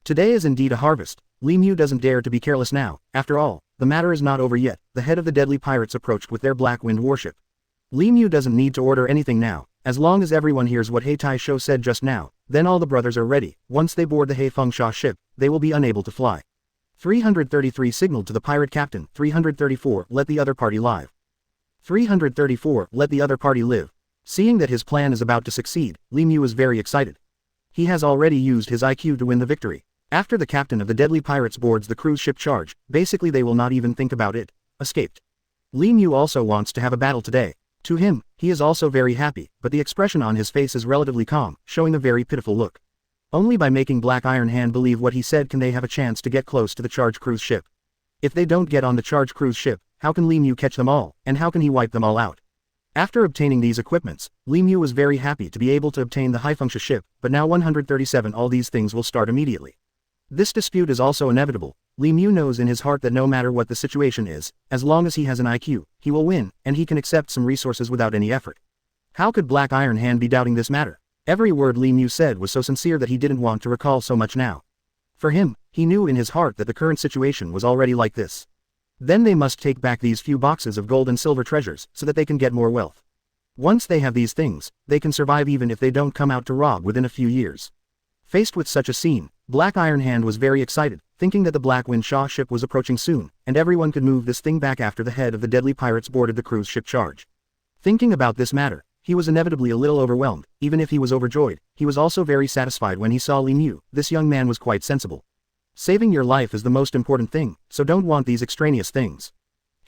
Today is indeed a harvest. Li Mu doesn't dare to be careless now. After all, the matter is not over yet. The head of the deadly pirates approached with their Black Wind warship. Li Mu doesn't need to order anything now. As long as everyone hears what Heitisho said just now, then all the brothers are ready. Once they board the Heifeng ship, they will be unable to fly. 333 signaled to the pirate captain. 334 let the other party live. 334 let the other party live. Seeing that his plan is about to succeed, Li Mu is very excited. He has already used his IQ to win the victory. After the captain of the deadly pirates boards the cruise ship charge, basically they will not even think about it. Escaped. Li Mu also wants to have a battle today. To him, he is also very happy, but the expression on his face is relatively calm, showing a very pitiful look. Only by making Black Iron Hand believe what he said can they have a chance to get close to the charge cruise ship. If they don't get on the charge cruise ship, how can Li Mu catch them all, and how can he wipe them all out? After obtaining these equipments, Li Mu was very happy to be able to obtain the Heifeng ship, but now 137 all these things will start immediately. This dispute is also inevitable. Li Mu knows in his heart that no matter what the situation is, as long as he has an IQ, he will win, and he can accept some resources without any effort. How could Black Iron Hand be doubting this matter? Every word Li Mu said was so sincere that he didn't want to recall so much now. For him, he knew in his heart that the current situation was already like this. Then they must take back these few boxes of gold and silver treasures, so that they can get more wealth. Once they have these things, they can survive even if they don't come out to rob within a few years. Faced with such a scene, Black Iron Hand was very excited, thinking that the Black Wind Shaw ship was approaching soon, and everyone could move this thing back after the head of the deadly pirates boarded the cruise ship charge. Thinking about this matter, he was inevitably a little overwhelmed. Even if he was overjoyed, he was also very satisfied when he saw Li Mu. This young man was quite sensible. Saving your life is the most important thing, so don't want these extraneous things.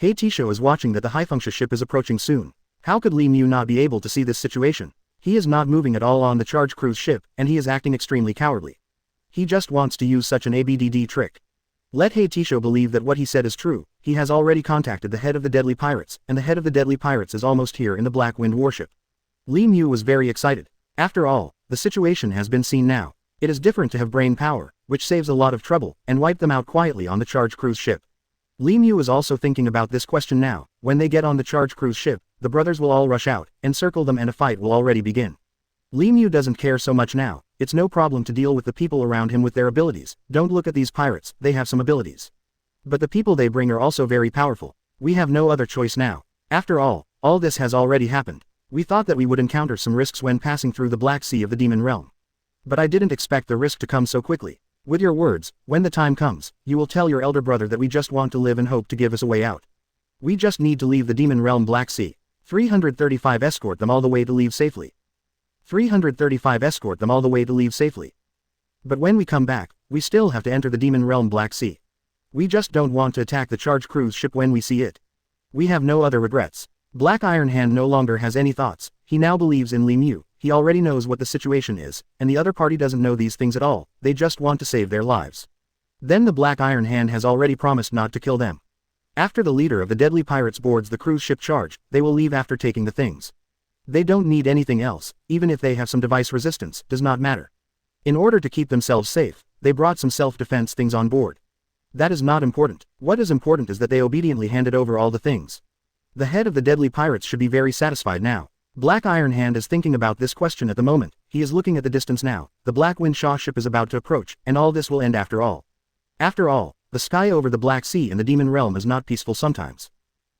Heitisho is watching that the Heifeng ship is approaching soon. How could Li Mu not be able to see this situation? He is not moving at all on the charge cruise ship, and he is acting extremely cowardly. He just wants to use such an ABDD trick. Let Heitisho believe that what he said is true. He has already contacted the head of the deadly pirates, and the head of the deadly pirates is almost here in the Black Wind warship. Li Mu was very excited. After all, the situation has been seen now. It is different to have brain power, which saves a lot of trouble, and wipe them out quietly on the charge cruise ship. Li Mu is also thinking about this question now. When they get on the charge cruise ship, the brothers will all rush out, encircle them and a fight will already begin. Nephew doesn't care so much now, it's no problem to deal with the people around him with their abilities. Don't look at these pirates, they have some abilities. But the people they bring are also very powerful. We have no other choice now. After all this has already happened. We thought that we would encounter some risks when passing through the Black Sea of the Demon Realm. But I didn't expect the risk to come so quickly. With your words, when the time comes, you will tell your elder brother that we just want to live and hope to give us a way out. We just need to leave the Demon Realm Black Sea. 335 escort them all the way to leave safely. 335 escort them all the way to leave safely. But when we come back, we still have to enter the Demon Realm Black Sea. We just don't want to attack the charge cruise ship when we see it. We have no other regrets. Black Iron Hand no longer has any thoughts, he now believes in Nephew. He already knows what the situation is, and the other party doesn't know these things at all, they just want to save their lives. Then the Black Iron Hand has already promised not to kill them. After the leader of the deadly pirates boards the cruise ship charge, they will leave after taking the things. They don't need anything else, even if they have some device resistance, does not matter. In order to keep themselves safe, they brought some self-defense things on board. That is not important. What is important is that they obediently handed over all the things. The head of the deadly pirates should be very satisfied now. Black Iron Hand is thinking about this question at the moment, he is looking at the distance now, the Black Wind Shaw ship is about to approach, and all this will end after all. After all, the sky over the Black Sea in the Demon Realm is not peaceful sometimes.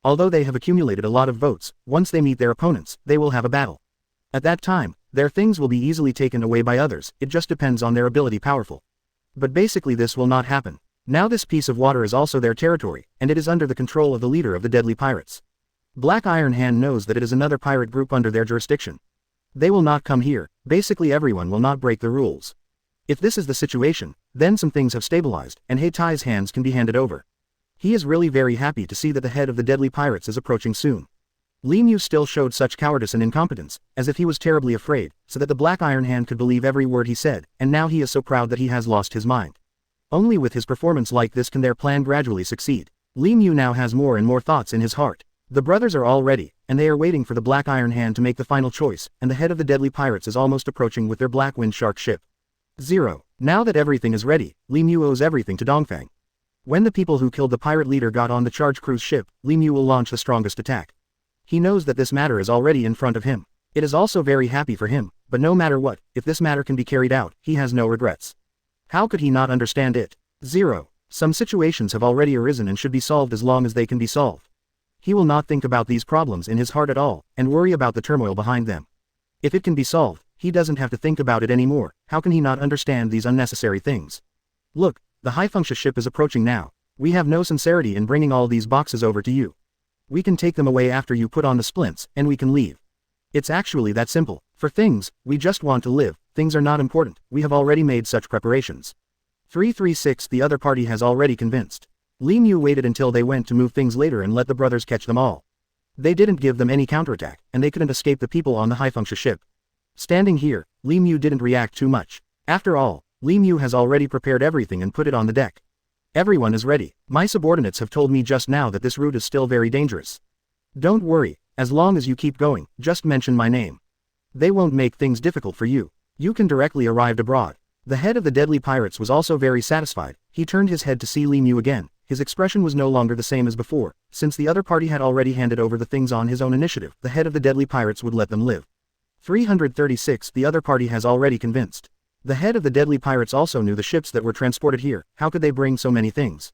Although they have accumulated a lot of votes, once they meet their opponents, they will have a battle. At that time, their things will be easily taken away by others, it just depends on their ability powerful. But basically this will not happen. Now this piece of water is also their territory, and it is under the control of the leader of the deadly pirates. Black Iron Hand knows that it is another pirate group under their jurisdiction. They will not come here, basically everyone will not break the rules. If this is the situation, then some things have stabilized, and Hatai's hands can be handed over. He is really very happy to see that the head of the deadly pirates is approaching soon. Nephew still showed such cowardice and incompetence, as if he was terribly afraid, so that the Black Iron Hand could believe every word he said, and now he is so proud that he has lost his mind. Only with his performance like this can their plan gradually succeed. Nephew now has more and more thoughts in his heart. The brothers are all ready, and they are waiting for the Black Iron Hand to make the final choice, and the head of the deadly pirates is almost approaching with their Black Wind Shark ship. 0. Now that everything is ready, Nephew owes everything to Dongfang. When the people who killed the pirate leader got on the charge cruise ship, Nephew will launch the strongest attack. He knows that this matter is already in front of him. It is also very happy for him, but no matter what, if this matter can be carried out, he has no regrets. How could he not understand it? 0. Some situations have already arisen and should be solved as long as they can be solved. He will not think about these problems in his heart at all, and worry about the turmoil behind them. If it can be solved, he doesn't have to think about it anymore. How can he not understand these unnecessary things? Look, the Haifunction ship is approaching now. We have no sincerity in bringing all these boxes over to you. We can take them away after you put on the splints, and we can leave. It's actually that simple. For things, we just want to live, things are not important, we have already made such preparations. 336 The other party has already convinced. Nephew waited until they went to move things later and let the brothers catch them all. They didn't give them any counterattack, and they couldn't escape the people on the Haifunction ship. Standing here, Nephew didn't react too much. After all, Nephew has already prepared everything and put it on the deck. Everyone is ready. My subordinates have told me just now that this route is still very dangerous. Don't worry, as long as you keep going, just mention my name. They won't make things difficult for you. You can directly arrive abroad. The head of the deadly pirates was also very satisfied. He turned his head to see Nephew again. His expression was no longer the same as before, since the other party had already handed over the things on his own initiative. The head of the deadly pirates would let them live. 336 The other party has already convinced. The head of the deadly pirates also knew the ships that were transported here. How could they bring so many things?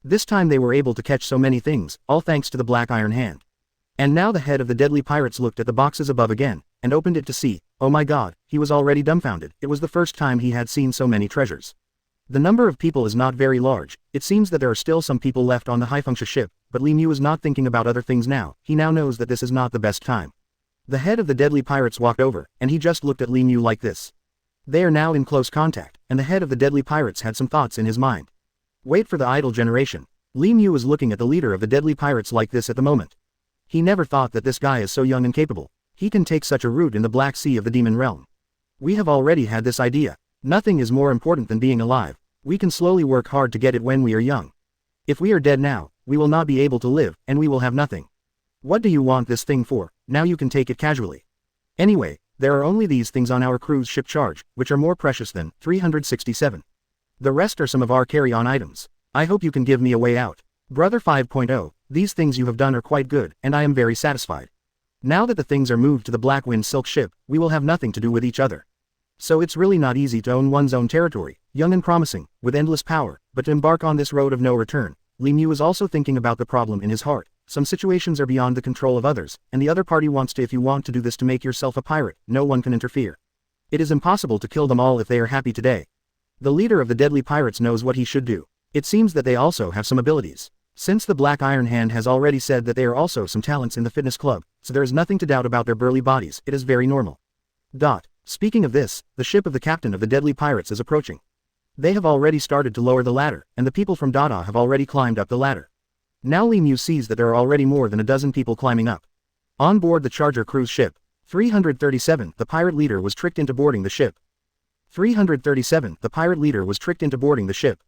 This time they were able to catch so many things, all thanks to the Black Iron Hand. And now the head of the deadly pirates looked at the boxes above again, and opened it to see. Oh my god, he was already dumbfounded. It was the first time he had seen so many treasures. The number of people is not very large. It seems that there are still some people left on the Haifunction ship, but Nephew is not thinking about other things now. He now knows that this is not the best time. The head of the deadly pirates walked over, and he just looked at Nephew like this. They are now in close contact, and the head of the deadly pirates had some thoughts in his mind. Wait for the idle generation. Nephew was looking at the leader of the deadly pirates like this at the moment. He never thought that this guy is so young and capable. He can take such a route in the Black Sea of the Demon Realm. We have already had this idea. Nothing is more important than being alive. We can slowly work hard to get it when we are young. If we are dead now, we will not be able to live, and we will have nothing. What do you want this thing for? Now you can take it casually. Anyway, there are only these things on our cruise ship charge, which are more precious than 367. The rest are some of our carry-on items. I hope you can give me a way out. Brother 5.0, these things you have done are quite good, and I am very satisfied. Now that the things are moved to the Black Wind Silk ship, we will have nothing to do with each other. So it's really not easy to own one's own territory, young and promising, with endless power, but to embark on this road of no return. Li Mu is also thinking about the problem in his heart. Some situations are beyond the control of others, and the other party wants to. If you want to do this to make yourself a pirate, no one can interfere. It is impossible to kill them all if they are happy today. The leader of the deadly pirates knows what he should do. It seems that they also have some abilities. Since the Black Iron Hand has already said that they are also some talents in the fitness club, so there is nothing to doubt about their burly bodies. It is very normal. Speaking of this, the ship of the captain of the deadly pirates is approaching. They have already started to lower the ladder, and the people from Dada have already climbed up the ladder. Now Li Mu sees that there are already more than a dozen people climbing up. On board the Charger cruise ship, 337, the pirate leader was tricked into boarding the ship. 337, the pirate leader was tricked into boarding the ship.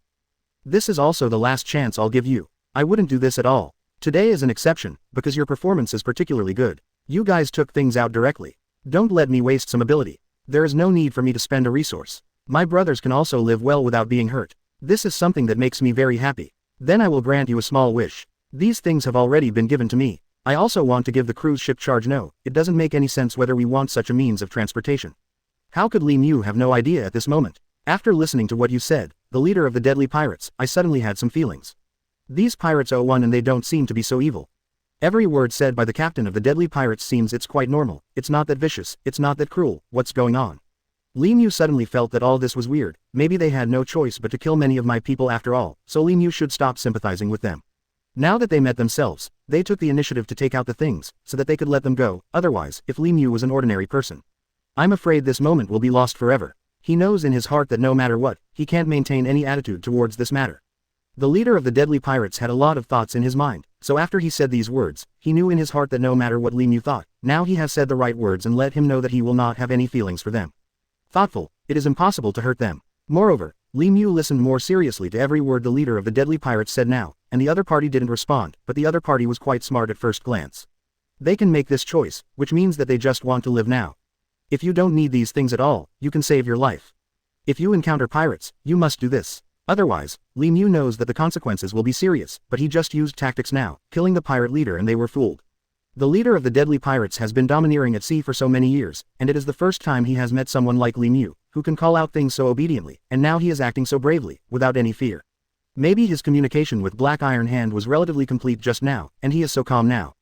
This is also the last chance I'll give you. I wouldn't do this at all. Today is an exception, because your performance is particularly good. You guys took things out directly. Don't let me waste some ability. There is no need for me to spend a resource. My brothers can also live well without being hurt. This is something that makes me very happy. Then I will grant you a small wish. These things have already been given to me. I also want to give the cruise ship charge. No, it doesn't make any sense whether we want such a means of transportation. How could Li Mu have no idea at this moment? After listening to what you said, the leader of the deadly pirates, I suddenly had some feelings. These pirates owe one and they don't seem to be so evil. Every word said by the captain of the deadly pirates seems it's quite normal. It's not that vicious, it's not that cruel. What's going on? Li Mu suddenly felt that all this was weird. Maybe they had no choice but to kill many of my people after all, so Li Mu should stop sympathizing with them. Now that they met themselves, they took the initiative to take out the things, so that they could let them go. Otherwise, if Li Mu was an ordinary person, I'm afraid this moment will be lost forever. He knows in his heart that no matter what, he can't maintain any attitude towards this matter. The leader of the deadly pirates had a lot of thoughts in his mind, so after he said these words, he knew in his heart that no matter what Li Mu thought, now he has said the right words and let him know that he will not have any feelings for them. Thoughtful, it is impossible to hurt them. Moreover, Li Mu listened more seriously to every word the leader of the deadly pirates said now, and the other party didn't respond, but the other party was quite smart at first glance. They can make this choice, which means that they just want to live now. If you don't need these things at all, you can save your life. If you encounter pirates, you must do this. Otherwise, Li Mu knows that the consequences will be serious, but he just used tactics now, killing the pirate leader and they were fooled. The leader of the deadly pirates has been domineering at sea for so many years, and it is the first time he has met someone like Li Mu, who can call out things so obediently, and now he is acting so bravely, without any fear. Maybe his communication with Black Iron Hand was relatively complete just now, and he is so calm now.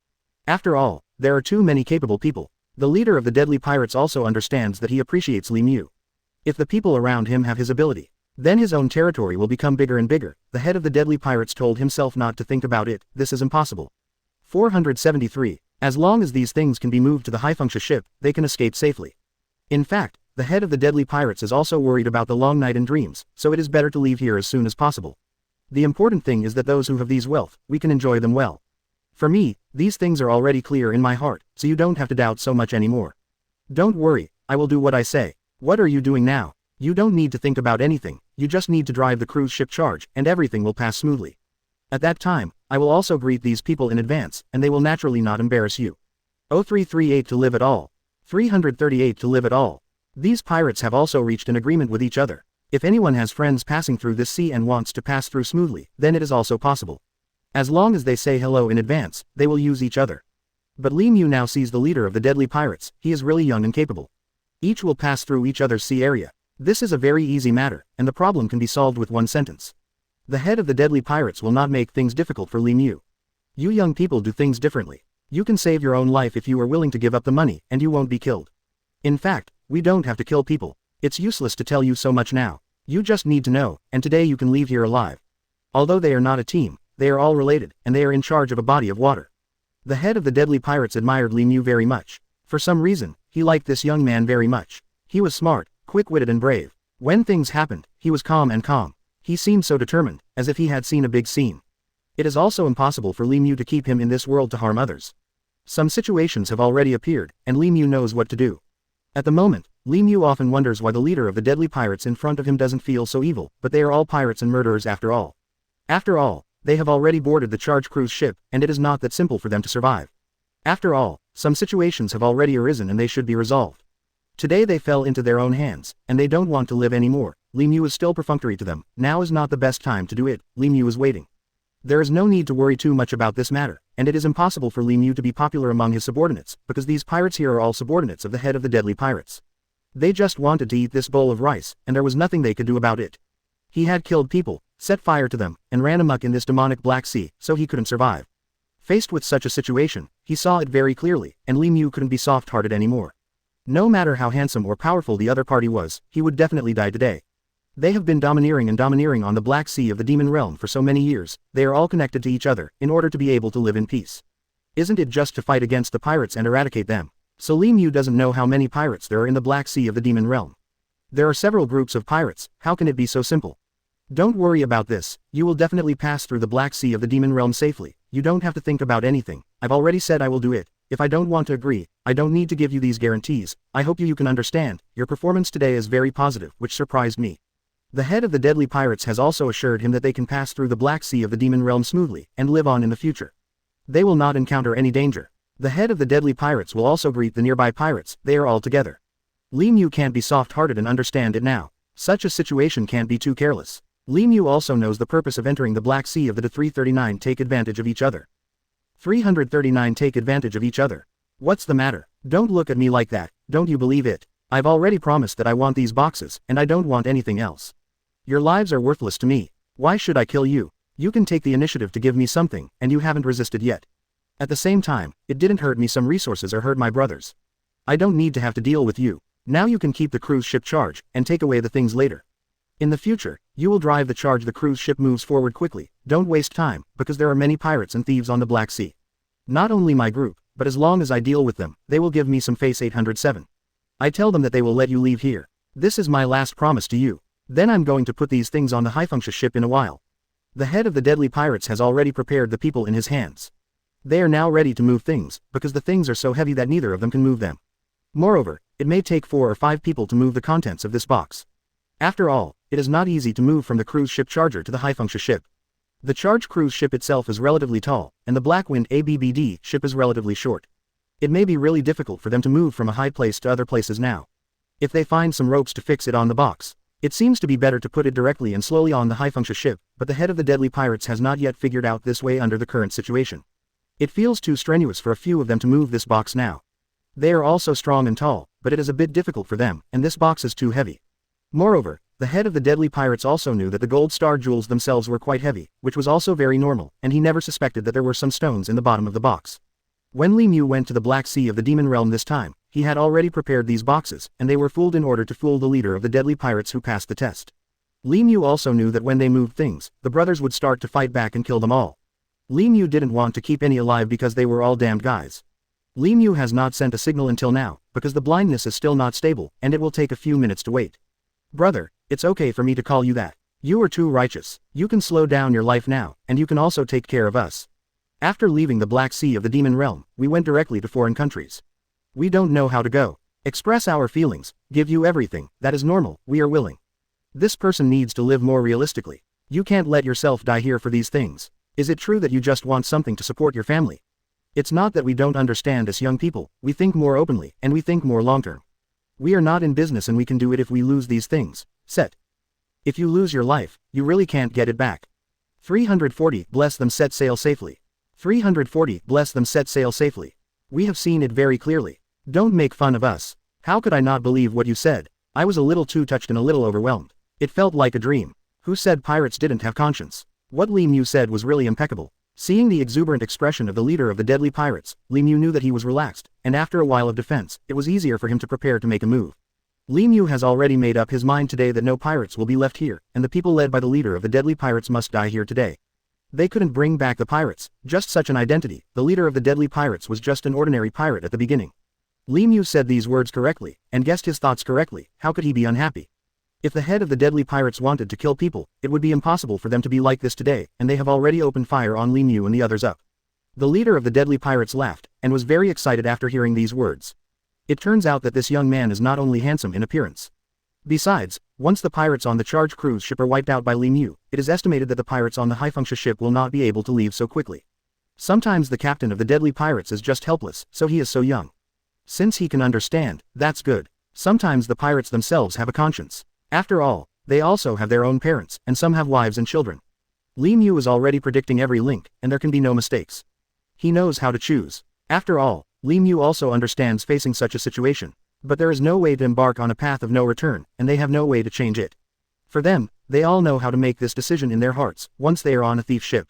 After all, there are too many capable people. The leader of the deadly pirates also understands that he appreciates Li Mu. If the people around him have his ability, then his own territory will become bigger and bigger. The head of the deadly pirates told himself not to think about it. This is impossible. 473. As long as these things can be moved to the high-function ship, they can escape safely. In fact, the head of the deadly pirates is also worried about the long night and dreams, so it is better to leave here as soon as possible. The important thing is that those who have these wealth, we can enjoy them well. For me, these things are already clear in my heart, so you don't have to doubt so much anymore. Don't worry, I will do what I say. What are you doing now? You don't need to think about anything, you just need to drive the cruise ship charge, and everything will pass smoothly. At that time, I will also greet these people in advance, and they will naturally not embarrass you. 0338 to live at all. 338 to live at all. These pirates have also reached an agreement with each other. If anyone has friends passing through this sea and wants to pass through smoothly, then it is also possible. As long as they say hello in advance, they will use each other. But Li Mu now sees the leader of the deadly pirates. He is really young and capable. Each will pass through each other's sea area. This is a very easy matter, and the problem can be solved with one sentence. The head of the deadly pirates will not make things difficult for Li Mu. You young people do things differently. You can save your own life if you are willing to give up the money, and you won't be killed. In fact, we don't have to kill people. It's useless to tell you so much now. You just need to know, and today you can leave here alive. Although they are not a team, they are all related, and they are in charge of a body of water. The head of the deadly pirates admired Li Mu very much. For some reason, he liked this young man very much. He was smart, quick-witted and brave. When things happened, he was calm. He seemed so determined, as if he had seen a big scene. It is also impossible for Li Mu to keep him in this world to harm others. Some situations have already appeared, and Li Mu knows what to do. At the moment, Li Mu often wonders why the leader of the deadly pirates in front of him doesn't feel so evil, but they are all pirates and murderers after all. After all, they have already boarded the charge cruise ship, and it is not that simple for them to survive. After all, some situations have already arisen and they should be resolved. Today they fell into their own hands, and they don't want to live anymore. Li Mu is still perfunctory to them. Now is not the best time to do it. Li Mu is waiting. There is no need to worry too much about this matter. and it is impossible for Li Mu to be popular among his subordinates, because these pirates here are all subordinates of the head of the deadly pirates. They just wanted to eat this bowl of rice, and there was nothing they could do about it. He had killed people, set fire to them, and ran amok in this demonic Black Sea, so he couldn't survive. Faced with such a situation, he saw it very clearly, and Li Mu couldn't be soft-hearted anymore. No matter how handsome or powerful the other party was, he would definitely die today. They have been domineering on the Black Sea of the Demon Realm for so many years, they are all connected to each other, in order to be able to live in peace. Isn't it just to fight against the pirates and eradicate them? So Li Mu doesn't know how many pirates there are in the Black Sea of the Demon Realm. There are several groups of pirates, how can it be so simple? Don't worry about this, you will definitely pass through the Black Sea of the Demon Realm safely, you don't have to think about anything, I've already said I will do it, if I don't want to agree, I don't need to give you these guarantees, I hope you can understand, your performance today is very positive, which surprised me. The head of the deadly pirates has also assured him that they can pass through the Black Sea of the Demon Realm smoothly, and live on in the future. They will not encounter any danger. The head of the deadly pirates will also greet the nearby pirates, they are all together. Li Mu can't be soft-hearted and understand it now. Such a situation can't be too careless. Li Mu also knows the purpose of entering the Black Sea of the 339 take advantage of each other. 339 take advantage of each other. What's the matter? Don't look at me like that, don't you believe it? I've already promised that I want these boxes, and I don't want anything else. Your lives are worthless to me. Why should I kill you? You can take the initiative to give me something, and you haven't resisted yet. At the same time, it didn't hurt me some resources or hurt my brothers. I don't need to have to deal with you. Now you can keep the cruise ship charge, and take away the things later. In the future, you will drive the charge the cruise ship moves forward quickly, don't waste time, because there are many pirates and thieves on the Black Sea. Not only my group, but as long as I deal with them, they will give me some face 807. I tell them that they will let you leave here. This is my last promise to you. Then I'm going to put these things on the high-function ship in a while. The head of the deadly pirates has already prepared the people in his hands. They are now ready to move things, because the things are so heavy that neither of them can move them. Moreover, it may take 4 or 5 people to move the contents of this box. After all, it is not easy to move from the cruise ship charger to the high-function ship. The charge cruise ship itself is relatively tall, and the Blackwind ABBD ship is relatively short. It may be really difficult for them to move from a high place to other places now. If they find some ropes to fix it on the box, it seems to be better to put it directly and slowly on the high-function ship, but the head of the deadly pirates has not yet figured out this way under the current situation. It feels too strenuous for a few of them to move this box now. They are also strong and tall, but it is a bit difficult for them, and this box is too heavy. Moreover, the head of the deadly pirates also knew that the gold star jewels themselves were quite heavy, which was also very normal, and he never suspected that there were some stones in the bottom of the box. When Li Mu went to the Black Sea of the Demon Realm this time, he had already prepared these boxes, and they were fooled in order to fool the leader of the deadly pirates who passed the test. Li Mu also knew that when they moved things, the brothers would start to fight back and kill them all. Li Mu didn't want to keep any alive because they were all damned guys. Li Mu has not sent a signal until now, because the blindness is still not stable, and it will take a few minutes to wait. Brother, it's okay for me to call you that. You are too righteous, you can slow down your life now, and you can also take care of us. After leaving the Black Sea of the Demon Realm, we went directly to foreign countries. We don't know how to go. Express our feelings, give you everything, that is normal, we are willing. This person needs to live more realistically. You can't let yourself die here for these things. Is it true that you just want something to support your family? It's not that we don't understand as young people, we think more openly, and we think more long-term. We are not in business and we can do it if we lose these things. Set. If you lose your life, you really can't get it back. 340, bless them, set sail safely. 340, bless them, set sail safely. We have seen it very clearly. Don't make fun of us. How could I not believe what you said? I was a little too touched and a little overwhelmed. It felt like a dream. Who said pirates didn't have conscience? What Li Mu said was really impeccable. Seeing the exuberant expression of the leader of the deadly pirates, Li Mu knew that he was relaxed, and after a while of defense, it was easier for him to prepare to make a move. Li Mu has already made up his mind today that no pirates will be left here, and the people led by the leader of the deadly pirates must die here today. They couldn't bring back the pirates, just such an identity, the leader of the deadly pirates was just an ordinary pirate at the beginning. Li Mu said these words correctly, and guessed his thoughts correctly, how could he be unhappy? If the head of the deadly pirates wanted to kill people, it would be impossible for them to be like this today, and they have already opened fire on Li Mu and the others up. The leader of the deadly pirates laughed, and was very excited after hearing these words. It turns out that this young man is not only handsome in appearance. Besides, once the pirates on the charge cruise ship are wiped out by Li Mu, it is estimated that the pirates on the high-function ship will not be able to leave so quickly. Sometimes the captain of the deadly pirates is just helpless, so he is so young. Since he can understand, that's good. Sometimes the pirates themselves have a conscience. After all, they also have their own parents, and some have wives and children. Li Mu is already predicting every link, and there can be no mistakes. He knows how to choose. After all, Li Mu also understands facing such a situation. But there is no way to embark on a path of no return, and they have no way to change it. For them, they all know how to make this decision in their hearts, once they are on a thief ship.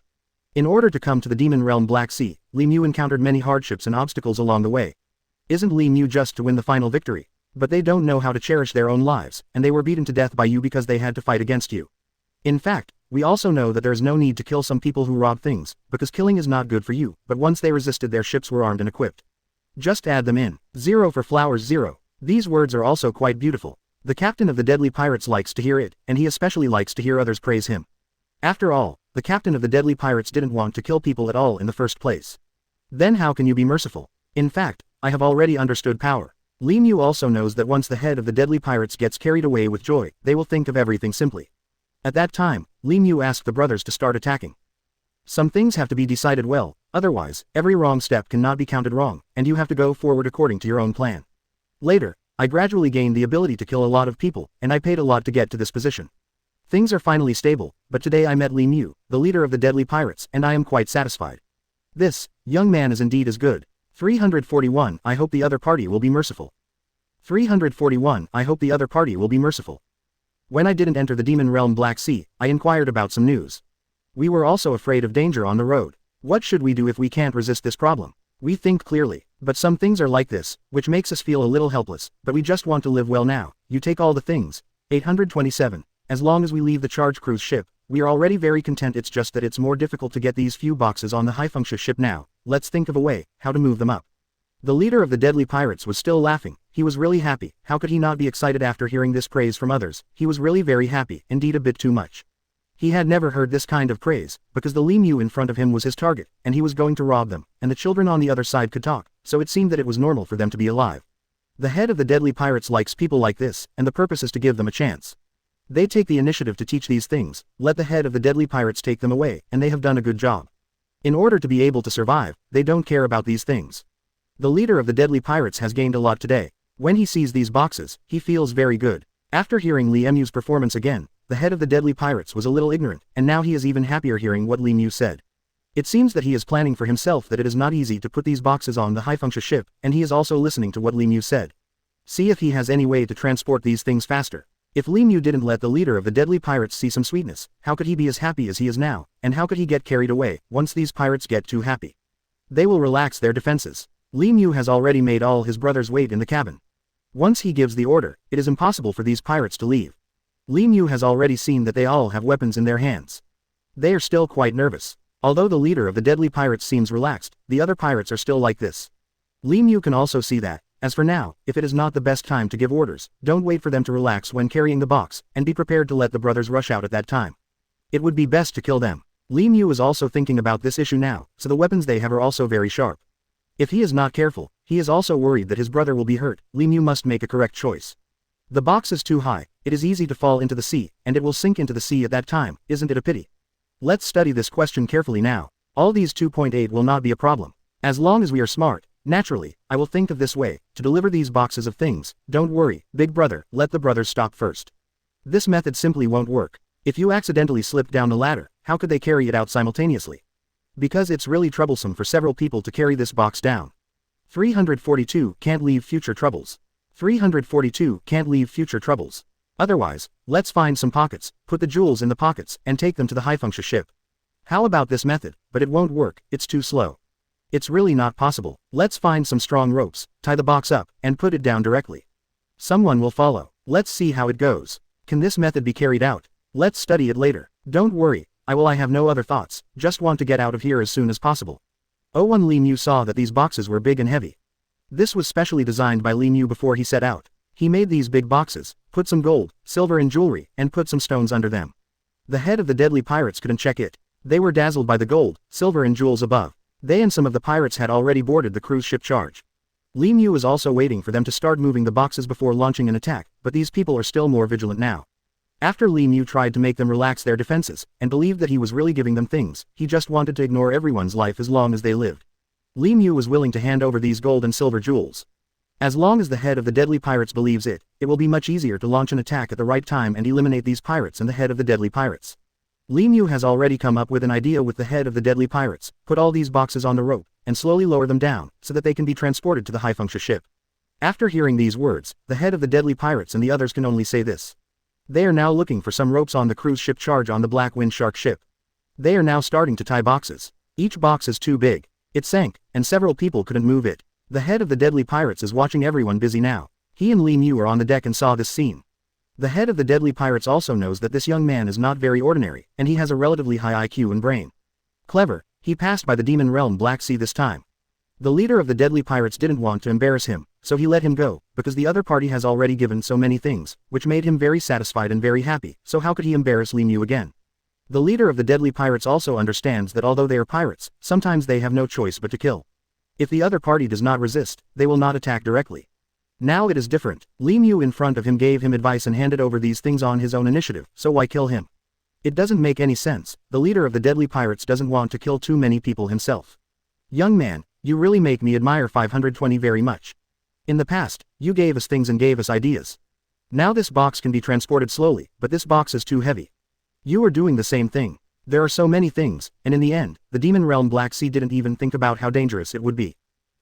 In order to come to the demon realm Black Sea, Li Mu encountered many hardships and obstacles along the way. Isn't Li Mu just to win the final victory? But they don't know how to cherish their own lives, and they were beaten to death by you because they had to fight against you. In fact, we also know that there is no need to kill some people who rob things, because killing is not good for you, but once they resisted their ships were armed and equipped. Just add them in. 0 for flowers 0. These words are also quite beautiful. The captain of the deadly pirates likes to hear it, and he especially likes to hear others praise him. After all, the captain of the deadly pirates didn't want to kill people at all in the first place. Then how can you be merciful? In fact, I have already understood power. Li Mu also knows that once the head of the deadly pirates gets carried away with joy, they will think of everything simply. At that time, Li Mu asked the brothers to start attacking. Some things have to be decided well, otherwise, every wrong step cannot be counted wrong, and you have to go forward according to your own plan. Later, I gradually gained the ability to kill a lot of people, and I paid a lot to get to this position. Things are finally stable, but today I met Li Mu, the leader of the deadly pirates, and I am quite satisfied. This young man is indeed as good. 341 I hope the other party will be merciful. 341 I hope the other party will be merciful. When I didn't enter the demon realm Black Sea, I inquired about some news. We were also afraid of danger on the road. What should we do if we can't resist this problem? We think clearly, but some things are like this, which makes us feel a little helpless, but we just want to live well now. You take all the things. 827. As long as we leave the charge cruise ship, we are already very content. It's just that it's more difficult to get these few boxes on the high function ship now. Let's think of a way, how to move them up. The leader of the deadly pirates was still laughing. He was really happy. How could he not be excited after hearing this praise from others? He was really very happy, indeed a bit too much. He had never heard this kind of praise, because the Li Mu in front of him was his target, and he was going to rob them, and the children on the other side could talk, so it seemed that it was normal for them to be alive. The head of the deadly pirates likes people like this, and the purpose is to give them a chance. They take the initiative to teach these things, let the head of the deadly pirates take them away, and they have done a good job. In order to be able to survive, they don't care about these things. The leader of the deadly pirates has gained a lot today. When he sees these boxes, he feels very good. After hearing Li Mu's performance again, the head of the deadly pirates was a little ignorant, and now he is even happier hearing what Li Mu said. It seems that he is planning for himself that it is not easy to put these boxes on the high function ship, and he is also listening to what Li Mu said. See if he has any way to transport these things faster. If Li Mu didn't let the leader of the deadly pirates see some sweetness, how could he be as happy as he is now, and how could he get carried away once these pirates get too happy? They will relax their defenses. Li Mu has already made all his brothers wait in the cabin. Once he gives the order, it is impossible for these pirates to leave. Li Mu has already seen that they all have weapons in their hands. They are still quite nervous. Although the leader of the deadly pirates seems relaxed, the other pirates are still like this. Li Mu can also see that. As for now, if it is not the best time to give orders, don't wait for them to relax when carrying the box, and be prepared to let the brothers rush out at that time. It would be best to kill them. Li Mu is also thinking about this issue now, so the weapons they have are also very sharp. If he is not careful, he is also worried that his brother will be hurt. Li Mu must make a correct choice. The box is too high, it is easy to fall into the sea, and it will sink into the sea at that time, isn't it a pity? Let's study this question carefully now. All these 2.8 will not be a problem. As long as we are smart. Naturally, I will think of this way, to deliver these boxes of things. Don't worry, big brother, let the brothers stop first. This method simply won't work. If you accidentally slip down the ladder, how could they carry it out simultaneously? Because it's really troublesome for several people to carry this box down. 342 can't leave future troubles. 342 can't leave future troubles. Otherwise, let's find some pockets, put the jewels in the pockets, and take them to the high function ship. How about this method? But it won't work, it's too slow. It's really not possible. Let's find some strong ropes, tie the box up, and put it down directly. Someone will follow. Let's see how it goes. Can this method be carried out? Let's study it later. Don't worry, I have no other thoughts, just want to get out of here as soon as possible. 01 Li Mu saw that these boxes were big and heavy. This was specially designed by Li Mu before he set out. He made these big boxes, put some gold, silver and jewelry, and put some stones under them. The head of the deadly pirates couldn't check it. They were dazzled by the gold, silver and jewels above. They and some of the pirates had already boarded the cruise ship charge. Li Mu was also waiting for them to start moving the boxes before launching an attack, but these people are still more vigilant now. After Li Mu tried to make them relax their defenses, and believed that he was really giving them things, he just wanted to ignore everyone's life as long as they lived. Li Mu was willing to hand over these gold and silver jewels. As long as the head of the deadly pirates believes it, it will be much easier to launch an attack at the right time and eliminate these pirates and the head of the deadly pirates. Li Mu has already come up with an idea with the head of the deadly pirates. Put all these boxes on the rope, and slowly lower them down, so that they can be transported to the high-function ship. After hearing these words, the head of the deadly pirates and the others can only say this. They are now looking for some ropes on the cruise ship charge on the Black Wind Shark ship. They are now starting to tie boxes. Each box is too big. It sank, and several people couldn't move it. The head of the deadly pirates is watching everyone busy now. He and Li Mu are on the deck and saw this scene. The head of the deadly pirates also knows that this young man is not very ordinary, and he has a relatively high IQ and brain. Clever, he passed by the demon realm Black Sea this time. The leader of the deadly pirates didn't want to embarrass him, so he let him go, because the other party has already given so many things, which made him very satisfied and very happy, so how could he embarrass Li Mu again? The leader of the deadly pirates also understands that although they are pirates, sometimes they have no choice but to kill. If the other party does not resist, they will not attack directly. Now it is different. Li Mu in front of him gave him advice and handed over these things on his own initiative, so why kill him? It doesn't make any sense. The leader of the deadly pirates doesn't want to kill too many people himself. Young man, you really make me admire 520 very much. In the past, you gave us things and gave us ideas. Now this box can be transported slowly, but this box is too heavy. You are doing the same thing. There are so many things, and in the end, the demon realm Black Sea didn't even think about how dangerous it would be.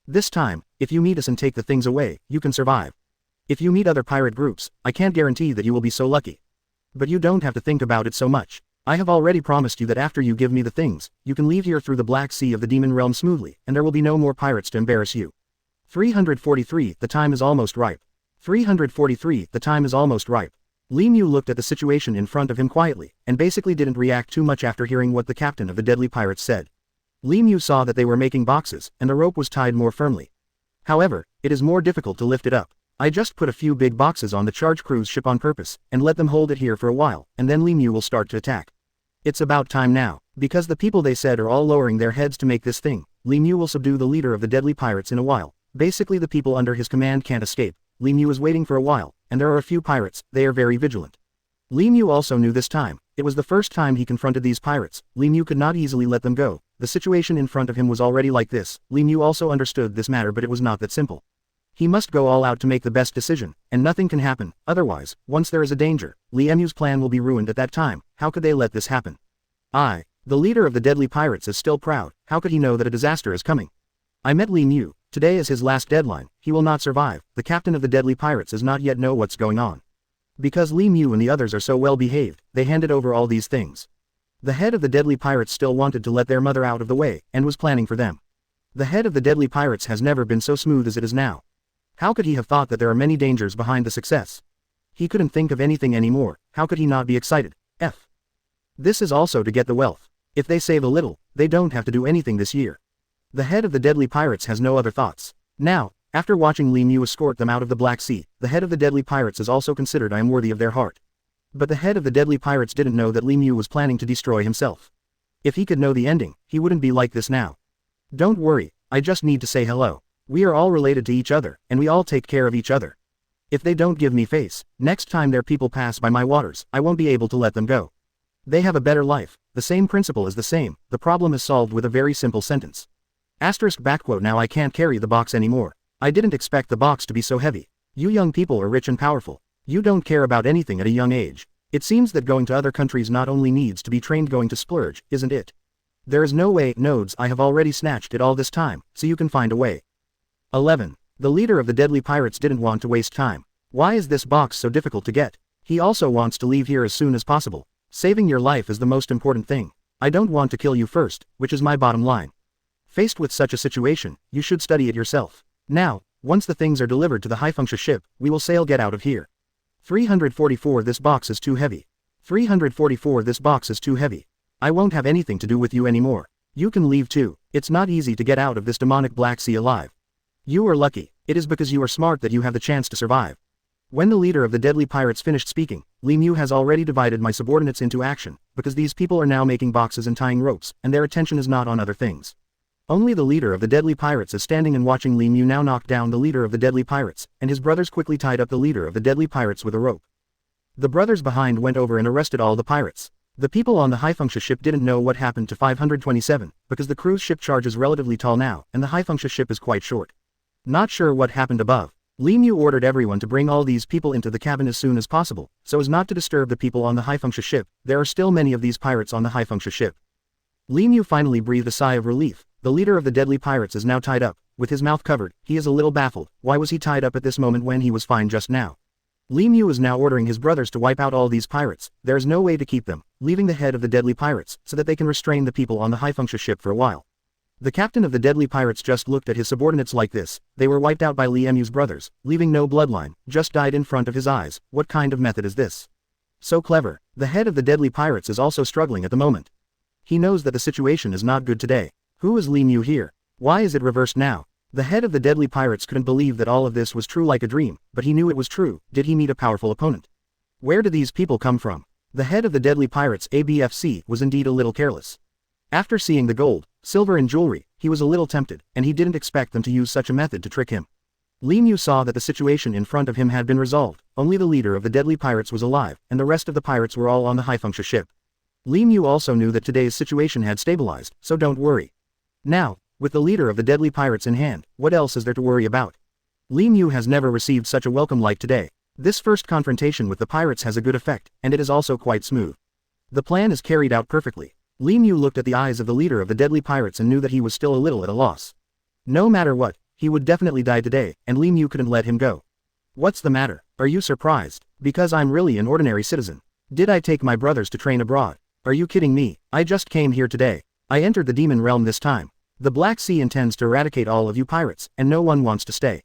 This time, if you meet us and take the things away, you can survive. If you meet other pirate groups, I can't guarantee that you will be so lucky. But you don't have to think about it so much. I have already promised you that after you give me the things, you can leave here through the Black Sea of the demon realm smoothly, and there will be no more pirates to embarrass you. 343, the time is almost ripe. 343, the time is almost ripe. Li Mu looked at the situation in front of him quietly, and basically didn't react too much after hearing what the captain of the deadly pirates said. Li Mu saw that they were making boxes, and the rope was tied more firmly. However, it is more difficult to lift it up. I just put a few big boxes on the charge cruise ship on purpose, and let them hold it here for a while, and then Li Mu will start to attack. It's about time now, because the people they said are all lowering their heads to make this thing. Li Mu will subdue the leader of the deadly pirates in a while. Basically the people under his command can't escape. Li Mu is waiting for a while, and there are a few pirates, they are very vigilant. Li Mu also knew this time. It was the first time he confronted these pirates. Li Mu could not easily let them go. The situation in front of him was already like this. Li Mu also understood this matter, but it was not that simple. He must go all out to make the best decision, and nothing can happen. Otherwise, once there is a danger, Li Mu's plan will be ruined at that time. How could they let this happen? The leader of the deadly pirates is still proud. How could he know that a disaster is coming? I met Li Mu. Today is his last deadline. He will not survive. The captain of the deadly pirates does not yet know what's going on. Because Li Mu and the others are so well behaved, they handed over all these things. The head of the deadly pirates still wanted to let their mother out of the way, and was planning for them. The head of the deadly pirates has never been so smooth as it is now. How could he have thought that there are many dangers behind the success? He couldn't think of anything anymore. How could he not be excited? This is also to get the wealth. If they save a little, they don't have to do anything this year. The head of the deadly pirates has no other thoughts. Now, after watching Li Mu escort them out of the Black Sea, the head of the deadly pirates is also considered I am worthy of their heart. But the head of the deadly pirates didn't know that Li Mu was planning to destroy himself. If he could know the ending, he wouldn't be like this now. Don't worry, I just need to say hello. We are all related to each other, and we all take care of each other. If they don't give me face, next time their people pass by my waters, I won't be able to let them go. They have a better life. The same principle is the same. The problem is solved with a very simple sentence. Now I can't carry the box anymore. I didn't expect the box to be so heavy. You young people are rich and powerful. You don't care about anything at a young age. It seems that going to other countries not only needs to be trained going to splurge, isn't it? There is no way. Nodes, I have already snatched it all this time, so you can find a way. 11. The leader of the deadly pirates didn't want to waste time. Why is this box so difficult to get? He also wants to leave here as soon as possible. Saving your life is the most important thing. I don't want to kill you first, which is my bottom line. Faced with such a situation, you should study it yourself. Now, once the things are delivered to the high-function ship, we will sail. Get out of here. 344. This box is too heavy. 344. This box is too heavy. I won't have anything to do with you anymore. You can leave too. It's not easy to get out of this demonic Black Sea alive. You are lucky. It is because you are smart that you have the chance to survive. When the leader of the deadly pirates finished speaking, Li Mu has already divided my subordinates into action, because these people are now making boxes and tying ropes, and their attention is not on other things. Only the leader of the deadly pirates is standing and watching Li Mu now knock down the leader of the deadly pirates, and his brothers quickly tied up the leader of the deadly pirates with a rope. The brothers behind went over and arrested all the pirates. The people on the high-function ship didn't know what happened to 527, because the cruise ship charge is relatively tall now, and the high-function ship is quite short. Not sure what happened above. Li Mu ordered everyone to bring all these people into the cabin as soon as possible, so as not to disturb the people on the high-function ship. There are still many of these pirates on the high-function ship. Li Mu finally breathed a sigh of relief. the leader of the deadly pirates is now tied up, with his mouth covered. He is a little baffled. Why was he tied up at this moment when he was fine just now? Li Mu is now ordering his brothers to wipe out all these pirates. There is no way to keep them, leaving the head of the deadly pirates, so that they can restrain the people on the high-function ship for a while. The captain of the deadly pirates just looked at his subordinates like this. They were wiped out by Li Mu's brothers, leaving no bloodline, just died in front of his eyes. What kind of method is this? So clever. The head of the deadly pirates is also struggling at the moment. He knows that the situation is not good today. Who is Li Mu here? Why is it reversed now? The head of the deadly pirates couldn't believe that all of this was true like a dream, but he knew it was true. Did he meet a powerful opponent? Where did these people come from? The head of the deadly pirates ABFC was indeed a little careless. After seeing the gold, silver and jewelry, he was a little tempted, and he didn't expect them to use such a method to trick him. Li Mu saw that the situation in front of him had been resolved. Only the leader of the deadly pirates was alive, and the rest of the pirates were all on the high-function ship. Li Mu also knew that today's situation had stabilized, so don't worry. Now, with the leader of the deadly pirates in hand, what else is there to worry about? Li Mu has never received such a welcome like today. This first confrontation with the pirates has a good effect, and it is also quite smooth. The plan is carried out perfectly. Li Mu looked at the eyes of the leader of the deadly pirates and knew that he was still a little at a loss. No matter what, he would definitely die today, and Li Mu couldn't let him go. What's the matter? Are you surprised? Because I'm really an ordinary citizen. Did I take my brothers to train abroad? Are you kidding me? I just came here today. I entered the demon realm this time. The Black Sea intends to eradicate all of you pirates, and no one wants to stay.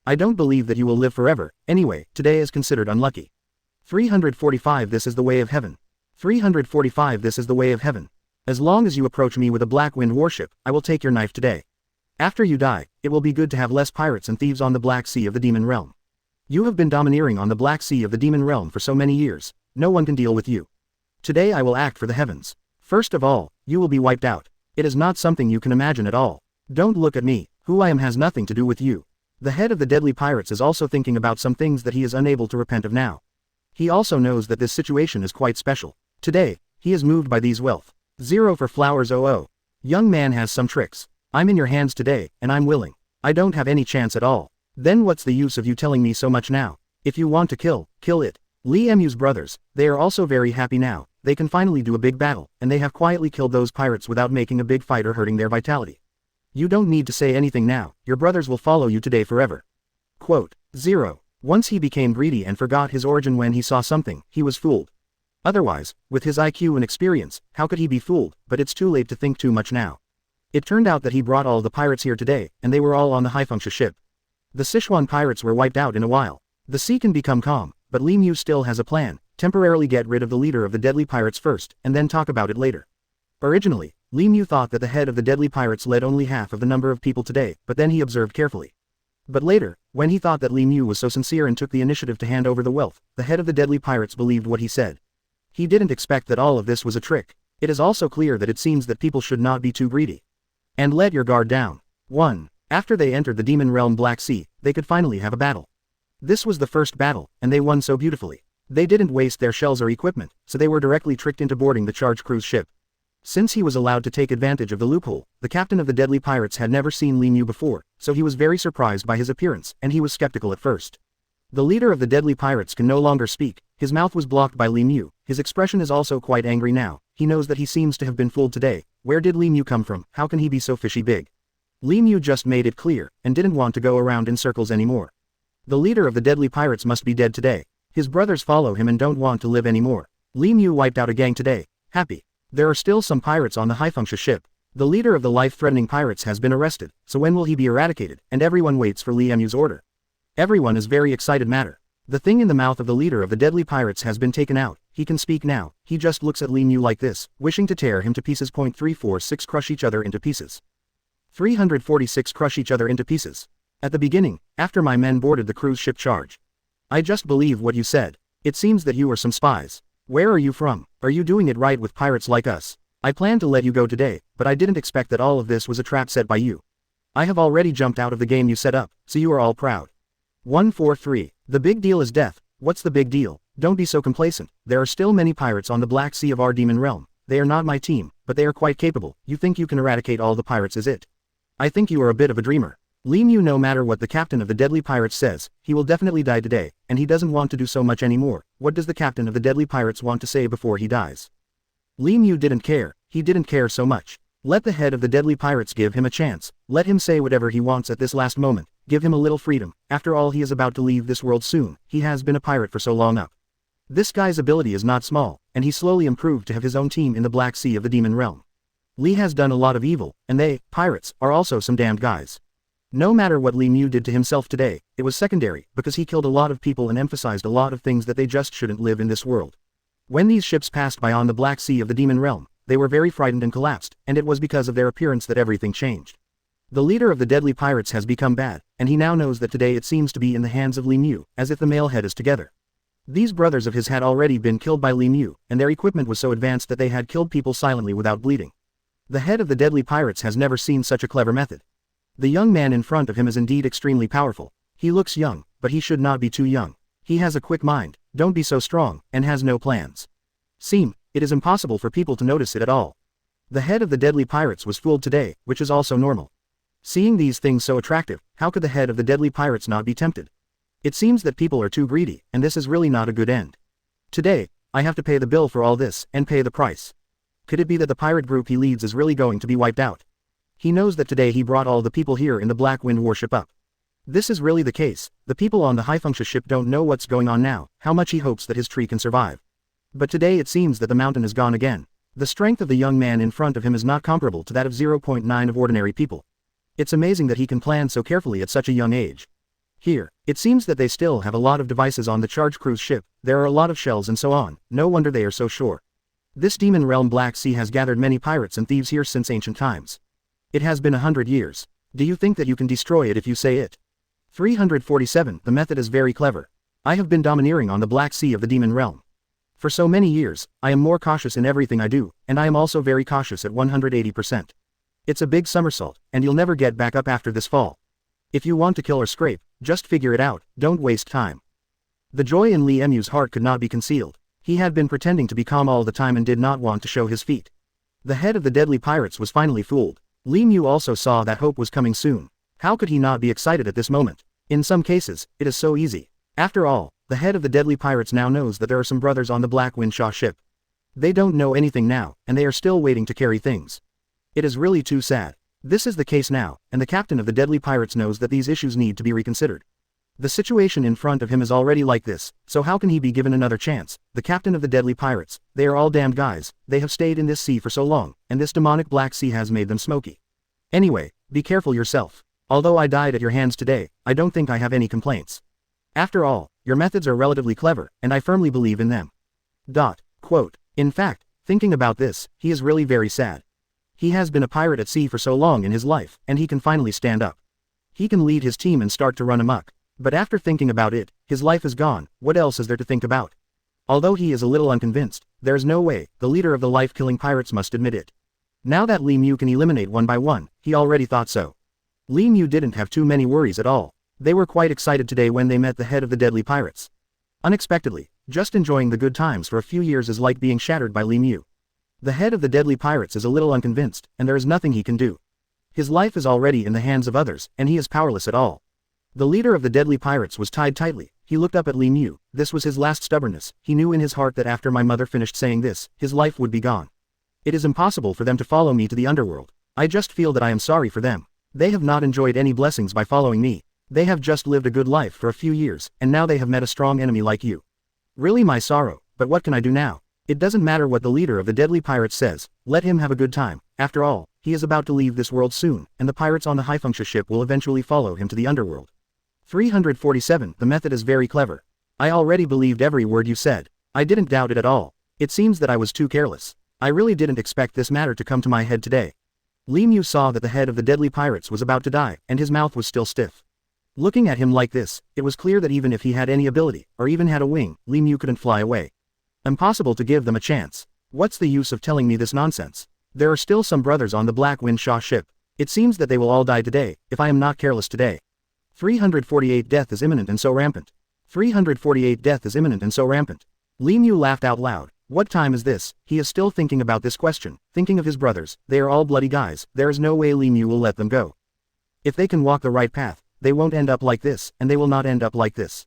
I don't believe that you will live forever. Anyway, today is considered unlucky. 345 This is the way of heaven. 345 This is the way of heaven. As long as you approach me with a Black Wind warship, I will take your knife today. After you die, it will be good to have less pirates and thieves on the Black Sea of the demon realm. You have been domineering on the Black Sea of the demon realm for so many years. No one can deal with you. Today I will act for the heavens. First of all, you will be wiped out. It is not something you can imagine at all. Don't look at me. Who I am has nothing to do with you. The head of the deadly pirates is also thinking about some things that he is unable to repent of now. He also knows that this situation is quite special. Today, he is moved by these wealth. 0 for flowers 00. Young man has some tricks. I'm in your hands today, and I'm willing. I don't have any chance at all. Then what's the use of you telling me so much now? If you want to kill it. Li Mu's brothers, they are also very happy now. They can finally do a big battle, and they have quietly killed those pirates without making a big fight or hurting their vitality. You don't need to say anything now, your brothers will follow you today forever. Quote, 0. Once he became greedy and forgot his origin when he saw something, he was fooled. Otherwise, with his IQ and experience, how could he be fooled? But it's too late to think too much now. It turned out that he brought all the pirates here today, and they were all on the high-function ship. The Sichuan pirates were wiped out in a while. The sea can become calm, but Li Mu still has a plan. Temporarily get rid of the leader of the deadly pirates first, and then talk about it later. Originally, Li Mu thought that the head of the deadly pirates led only half of the number of people today, but then he observed carefully. But later, when he thought that Li Mu was so sincere and took the initiative to hand over the wealth, the head of the deadly pirates believed what he said. He didn't expect that all of this was a trick. It is also clear that it seems that people should not be too greedy. And let your guard down. 1. After they entered the demon realm Black Sea, they could finally have a battle. This was the first battle, and they won so beautifully. They didn't waste their shells or equipment, so they were directly tricked into boarding the charged cruise ship. Since he was allowed to take advantage of the loophole, the captain of the deadly pirates had never seen Li Mu before, so he was very surprised by his appearance, and he was skeptical at first. The leader of the deadly pirates can no longer speak. His mouth was blocked by Li Mu. His expression is also quite angry now. He knows that he seems to have been fooled today. Where did Li Mu come from? How can he be so fishy big? Li Mu just made it clear, and didn't want to go around in circles anymore. The leader of the deadly pirates must be dead today. His brothers follow him and don't want to live anymore. Li Mu wiped out a gang today. Happy. There are still some pirates on the high-function ship. The leader of the life-threatening pirates has been arrested, so when will he be eradicated? And everyone waits for Li Mu's order. Everyone is very excited matter. The thing in the mouth of the leader of the deadly pirates has been taken out. He can speak now. He just looks at Li Mu like this, wishing to tear him to pieces. 346 Crush each other into pieces. 346 Crush each other into pieces. At the beginning, after my men boarded the cruise ship charge. I just believe what you said. It seems that you are some spies. Where are you from? Are you doing it right with pirates like us? I planned to let you go today, but I didn't expect that all of this was a trap set by you. I have already jumped out of the game you set up, so you are all proud. 143. The big deal is death. What's the big deal? Don't be so complacent. There are still many pirates on the Black Sea of our demon realm. They are not my team, but they are quite capable. You think you can eradicate all the pirates, is it? I think you are a bit of a dreamer. Li Mu, no matter what the captain of the deadly pirates says, he will definitely die today, and he doesn't want to do so much anymore. What does the captain of the deadly pirates want to say before he dies? Li Mu didn't care. He didn't care so much. Let the head of the deadly pirates give him a chance, let him say whatever he wants at this last moment, give him a little freedom, after all he is about to leave this world soon, he has been a pirate for so long up. This guy's ability is not small, and he slowly improved to have his own team in the Black Sea of the Demon Realm. Lee has done a lot of evil, and they, pirates, are also some damned guys. No matter what Li Mu did to himself today, it was secondary, because he killed a lot of people and emphasized a lot of things that they just shouldn't live in this world. When these ships passed by on the Black Sea of the Demon Realm, they were very frightened and collapsed, and it was because of their appearance that everything changed. The leader of the deadly pirates has become bad, and he now knows that today it seems to be in the hands of Li Mu, as if the male head is together. These brothers of his had already been killed by Li Mu, and their equipment was so advanced that they had killed people silently without bleeding. The head of the deadly pirates has never seen such a clever method. The young man in front of him is indeed extremely powerful. He looks young, but he should not be too young. He has a quick mind, don't be so strong, and has no plans. It is impossible for people to notice it at all. The head of the deadly pirates was fooled today, which is also normal. Seeing these things so attractive, how could the head of the deadly pirates not be tempted? It seems that people are too greedy, and this is really not a good end. Today, I have to pay the bill for all this, and pay the price. Could it be that the pirate group he leads is really going to be wiped out? He knows that today he brought all the people here in the Black Wind warship up. This is really the case, the people on the high-function ship don't know what's going on now, how much he hopes that his tree can survive. But today it seems that the mountain is gone again. The strength of the young man in front of him is not comparable to that of 0.9 of ordinary people. It's amazing that he can plan so carefully at such a young age. Here, it seems that they still have a lot of devices on the charge cruise ship, there are a lot of shells and so on, no wonder they are so sure. This demon realm Black Sea has gathered many pirates and thieves here since ancient times. It has been 100 years. Do you think that you can destroy it if you say it? 347. The method is very clever. I have been domineering on the Black Sea of the demon realm. For so many years, I am more cautious in everything I do, and I am also very cautious at 180%. It's a big somersault, and you'll never get back up after this fall. If you want to kill or scrape, just figure it out, don't waste time. The joy in Li Mu's heart could not be concealed. He had been pretending to be calm all the time and did not want to show his feet. The head of the deadly pirates was finally fooled. Li Mu also saw that hope was coming soon. How could he not be excited at this moment? In some cases, it is so easy. After all, the head of the deadly pirates now knows that there are some brothers on the Black Wind ship. They don't know anything now, and they are still waiting to carry things. It is really too sad. This is the case now, and the captain of the deadly pirates knows that these issues need to be reconsidered. The situation in front of him is already like this, so how can he be given another chance? The captain of the deadly pirates, they are all damned guys, they have stayed in this sea for so long, and this demonic Black Sea has made them smoky. Anyway, be careful yourself. Although I died at your hands today, I don't think I have any complaints. After all, your methods are relatively clever, and I firmly believe in them. Quote. In fact, thinking about this, he is really very sad. He has been a pirate at sea for so long in his life, and he can finally stand up. He can lead his team and start to run amok. But after thinking about it, his life is gone, what else is there to think about? Although he is a little unconvinced, there is no way, the leader of the life-killing pirates must admit it. Now that Li Mu can eliminate one by one, he already thought so. Li Mu didn't have too many worries at all. They were quite excited today when they met the head of the deadly pirates. Unexpectedly, just enjoying the good times for a few years is like being shattered by Li Mu. The head of the deadly pirates is a little unconvinced, and there is nothing he can do. His life is already in the hands of others, and he is powerless at all. The leader of the deadly pirates was tied tightly. He looked up at Li Mu. This was his last stubbornness. He knew in his heart that after my mother finished saying this, his life would be gone. It is impossible for them to follow me to the underworld. I just feel that I am sorry for them. They have not enjoyed any blessings by following me. They have just lived a good life for a few years, and now they have met a strong enemy like you. Really my sorrow, but what can I do now? It doesn't matter what the leader of the deadly pirates says, let him have a good time. After all, he is about to leave this world soon, and the pirates on the high-function ship will eventually follow him to the underworld. 347. The method is very clever. I already believed every word you said. I didn't doubt it at all. It seems that I was too careless. I really didn't expect this matter to come to my head today. Li Mu saw that the head of the deadly pirates was about to die, and his mouth was still stiff. Looking at him like this, it was clear that even if he had any ability, or even had a wing, Li Mu couldn't fly away. Impossible to give them a chance. What's the use of telling me this nonsense? There are still some brothers on the Black Wind ship. It seems that they will all die today, if I am not careless today. 348. Death is imminent and so rampant. 348. Death is imminent and so rampant. Li Mu laughed out loud. What time is this? He is still thinking about this question, thinking of his brothers. They are all bloody guys, there is no way Li Mu will let them go. If they can walk the right path, they won't end up like this, and they will not end up like this.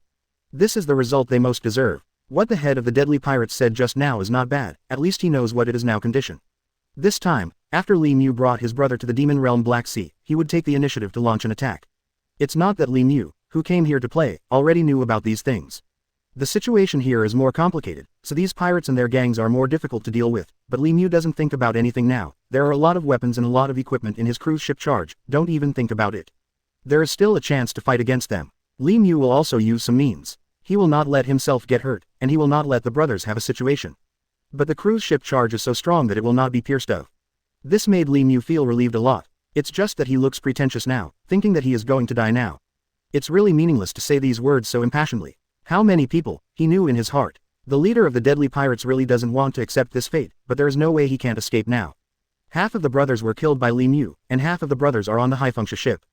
This is the result they most deserve. What the head of the deadly pirates said just now is not bad, at least he knows what it is now condition. This time, After Li Mu brought his brother to the Demon Realm Black Sea, he would take the initiative to launch an attack. It's not that Li Mu, who came here to play, already knew about these things. The situation here is more complicated, so these pirates and their gangs are more difficult to deal with, but Li Mu doesn't think about anything now. There are a lot of weapons and a lot of equipment in his cruise ship charge, don't even think about it. There is still a chance to fight against them. Li Mu will also use some means. He will not let himself get hurt, and he will not let the brothers have a situation. But the cruise ship charge is so strong that it will not be pierced of. This made Li Mu feel relieved a lot. It's just that he looks pretentious now, thinking that he is going to die now. It's really meaningless to say these words so impassionedly. How many people, he knew in his heart. The leader of the deadly pirates really doesn't want to accept this fate, but there is no way he can't escape now. Half of the brothers were killed by Li Mu, and half of the brothers are on the Haifunxia ship.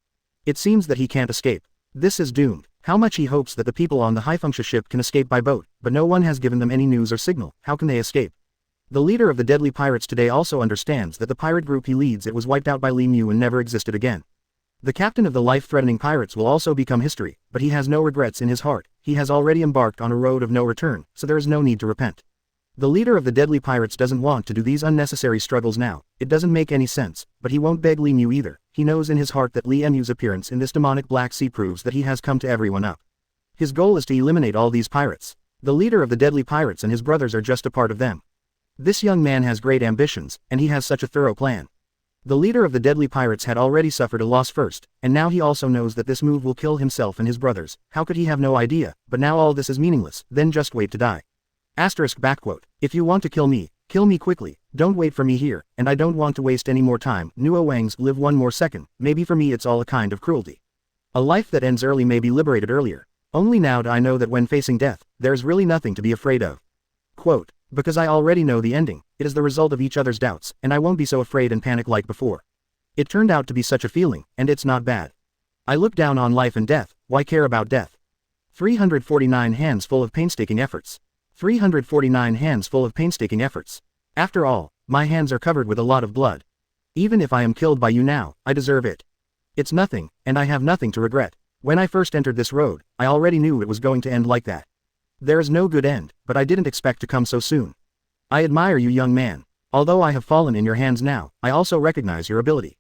It seems that he can't escape. This is doomed. How much he hopes that the people on the Haifunxia ship can escape by boat, but no one has given them any news or signal. How can they escape? The leader of the deadly pirates today also understands that the pirate group he leads it was wiped out by Li Mu and never existed again. The captain of the life-threatening pirates will also become history, but he has no regrets in his heart. He has already embarked on a road of no return, so there is no need to repent. The leader of the deadly pirates doesn't want to do these unnecessary struggles now. It doesn't make any sense, but he won't beg Li Mu either. He knows in his heart that Li Mu's appearance in this demonic Black Sea proves that he has come to everyone up. His goal is to eliminate all these pirates. The leader of the deadly pirates and his brothers are just a part of them. This young man has great ambitions, and he has such a thorough plan. The leader of the deadly pirates had already suffered a loss first, and now he also knows that this move will kill himself and his brothers. How could he have no idea? But now all this is meaningless, then just wait to die. If you want to kill me quickly, don't wait for me here, and I don't want to waste any more time. Nuo Wangs, live one more second, maybe for me it's all a kind of cruelty. A life that ends early may be liberated earlier. Only now do I know that when facing death, there's really nothing to be afraid of. Because I already know the ending, it is the result of each other's doubts, and I won't be so afraid and panic like before. It turned out to be such a feeling, and it's not bad. I look down on life and death, why care about death? 349 hands full of painstaking efforts. 349 hands full of painstaking efforts. After all, my hands are covered with a lot of blood. Even if I am killed by you now, I deserve it. It's nothing, and I have nothing to regret. When I first entered this road, I already knew it was going to end like that. There is no good end, but I didn't expect to come so soon. I admire you, young man. Although I have fallen in your hands now, I also recognize your ability.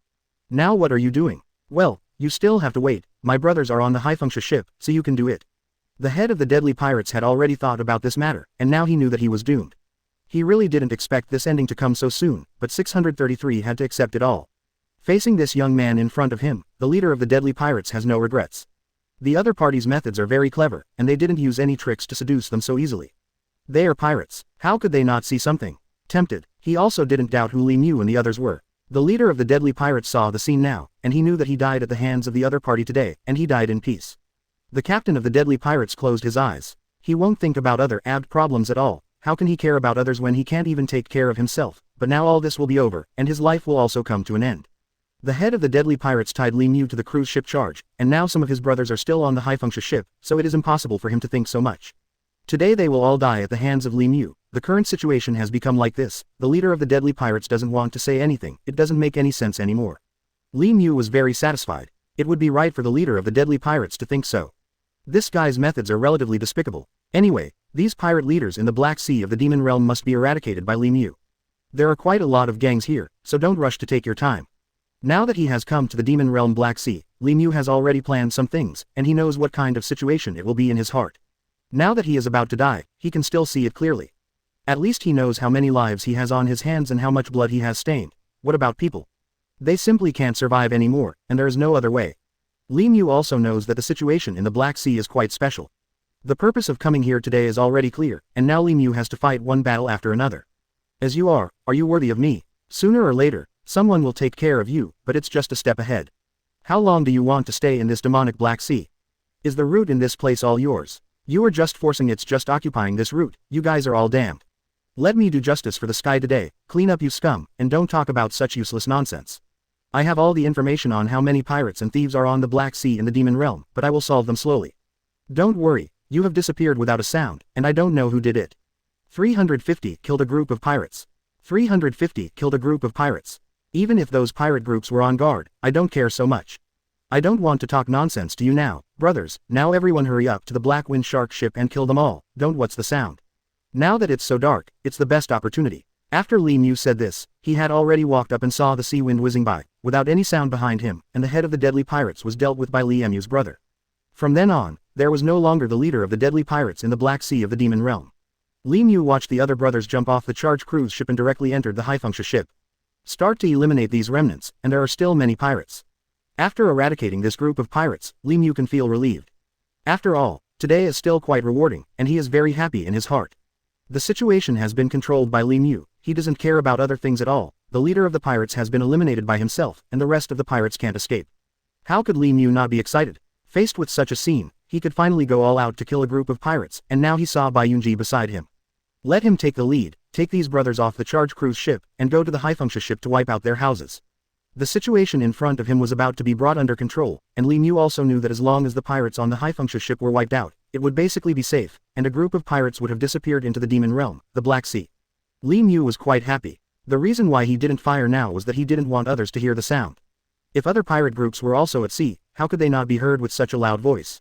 Now what are you doing? Well, you still have to wait. My brothers are on the Haifunxia ship, so you can do it. The head of the deadly pirates had already thought about this matter, and now he knew that he was doomed. He really didn't expect this ending to come so soon, but 633 had to accept it all. Facing this young man in front of him, the leader of the deadly pirates has no regrets. The other party's methods are very clever, and they didn't use any tricks to seduce them so easily. They are pirates. How could they not see something? Tempted, he also didn't doubt who Li Mu and the others were. The leader of the deadly pirates saw the scene now, and he knew that he died at the hands of the other party today, and he died in peace. The captain of the deadly pirates closed his eyes. He won't think about other problems at all. How can he care about others when he can't even take care of himself? But now all this will be over, and his life will also come to an end. The head of the deadly pirates tied Li Mu to the cruise ship charge, and now some of his brothers are still on the Haifunxia ship, so it is impossible for him to think so much. Today they will all die at the hands of Li Mu. The current situation has become like this. The leader of the deadly pirates doesn't want to say anything. It doesn't make any sense anymore. Li Mu was very satisfied. It would be right for the leader of the deadly pirates to think so. This guy's methods are relatively despicable. Anyway, these pirate leaders in the Black Sea of the Demon Realm must be eradicated by Li Mu. There are quite a lot of gangs here, so don't rush to take your time. Now that he has come to the Demon Realm Black Sea, Li Mu has already planned some things, and he knows what kind of situation it will be in his heart. Now that he is about to die, he can still see it clearly. At least he knows how many lives he has on his hands and how much blood he has stained. What about people? They simply can't survive anymore, and there is no other way. Li Mu also knows that the situation in the Black Sea is quite special. The purpose of coming here today is already clear, and now Li Mu has to fight one battle after another. As you are you worthy of me? Sooner or later, someone will take care of you, but it's just a step ahead. How long do you want to stay in this demonic Black Sea? Is the route in this place all yours? You are just forcing it's just occupying this route. You guys are all damned. Let me do justice for the sky today. Clean up, you scum, and don't talk about such useless nonsense. I have all the information on how many pirates and thieves are on the Black Sea in the Demon Realm, but I will solve them slowly. Don't worry, you have disappeared without a sound, and I don't know who did it. 350 killed a group of pirates. 350 killed a group of pirates. Even if those pirate groups were on guard, I don't care so much. I don't want to talk nonsense to you now, brothers. Now everyone hurry up to the Black Wind Shark ship and kill them all. Don't. What's the sound? Now that it's so dark, it's the best opportunity. After Li Mu said this, he had already walked up and saw the sea wind whizzing by, without any sound behind him, and the head of the deadly pirates was dealt with by Li Mu's brother. From then on, there was no longer the leader of the deadly pirates in the Black Sea of the Demon Realm. Li Mu watched the other brothers jump off the charge cruise ship and directly entered the Haifunxia ship. Start to eliminate these remnants, and there are still many pirates. After eradicating this group of pirates, Li Mu can feel relieved. After all, today is still quite rewarding, and he is very happy in his heart. The situation has been controlled by Li Mu, he doesn't care about other things at all, the leader of the pirates has been eliminated by himself, and the rest of the pirates can't escape. How could Li Mu not be excited? Faced with such a scene, he could finally go all out to kill a group of pirates, and now he saw Bai Yunji beside him. Let him take the lead, take these brothers off the charge cruise ship, and go to the Haifunxia ship to wipe out their houses. The situation in front of him was about to be brought under control, and Li Mu also knew that as long as the pirates on the Haifunxia ship were wiped out, it would basically be safe, and a group of pirates would have disappeared into the Demon Realm, the Black Sea. Li Mu was quite happy. The reason why he didn't fire now was that he didn't want others to hear the sound. If other pirate groups were also at sea, how could they not be heard with such a loud voice?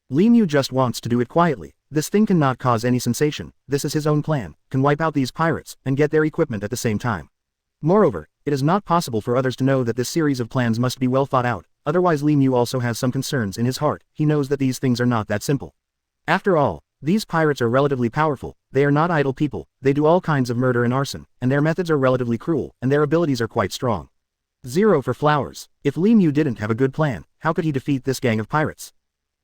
Li Mu just wants to do it quietly. This thing cannot cause any sensation, this is his own plan, can wipe out these pirates, and get their equipment at the same time. Moreover, it is not possible for others to know that this series of plans must be well thought out, otherwise Li Mu also has some concerns in his heart, he knows that these things are not that simple. After all, these pirates are relatively powerful, they are not idle people, they do all kinds of murder and arson, and their methods are relatively cruel, and their abilities are quite strong. 0 for flowers. If Li Mu didn't have a good plan, how could he defeat this gang of pirates?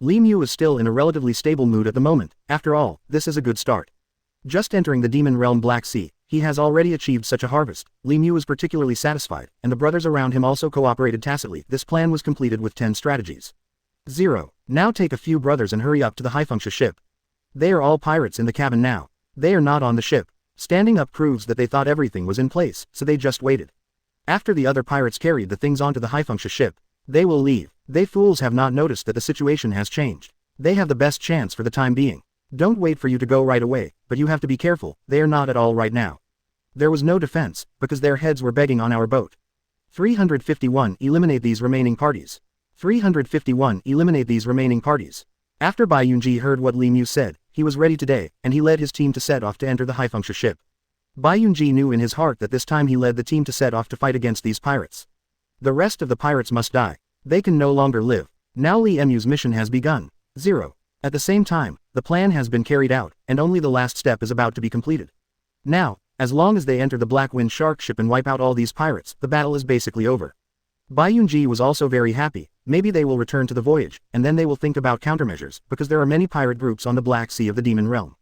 Li Mu is still in a relatively stable mood at the moment, after all, this is a good start. Just entering the Demon Realm Black Sea, he has already achieved such a harvest, Li Mu is particularly satisfied, and the brothers around him also cooperated tacitly. This plan was completed with 10 strategies. 0. Now take a few brothers and hurry up to the Haifunxia ship. They are all pirates in the cabin now. They are not on the ship. Standing up proves that they thought everything was in place, so they just waited. After the other pirates carried the things onto the Haifunxia ship, they will leave. They fools have not noticed that the situation has changed. They have the best chance for the time being. Don't wait for you to go right away, but you have to be careful, they are not at all right now. There was no defense, because their heads were begging on our boat. 351 Eliminate these remaining parties. 351 Eliminate these remaining parties. After Bai Yunji heard what Li Mu said, he was ready today, and he led his team to set off to enter the Haifunxia ship. Bai Yunji knew in his heart that this time he led the team to set off to fight against these pirates. The rest of the pirates must die. They can no longer live. Now Li Mu's mission has begun. 0. At the same time, the plan has been carried out, and only the last step is about to be completed. Now, as long as they enter the Black Wind Shark ship and wipe out all these pirates, the battle is basically over. Bai Yunji was also very happy, maybe they will return to the voyage, and then they will think about countermeasures, because there are many pirate groups on the Black Sea of the Demon Realm.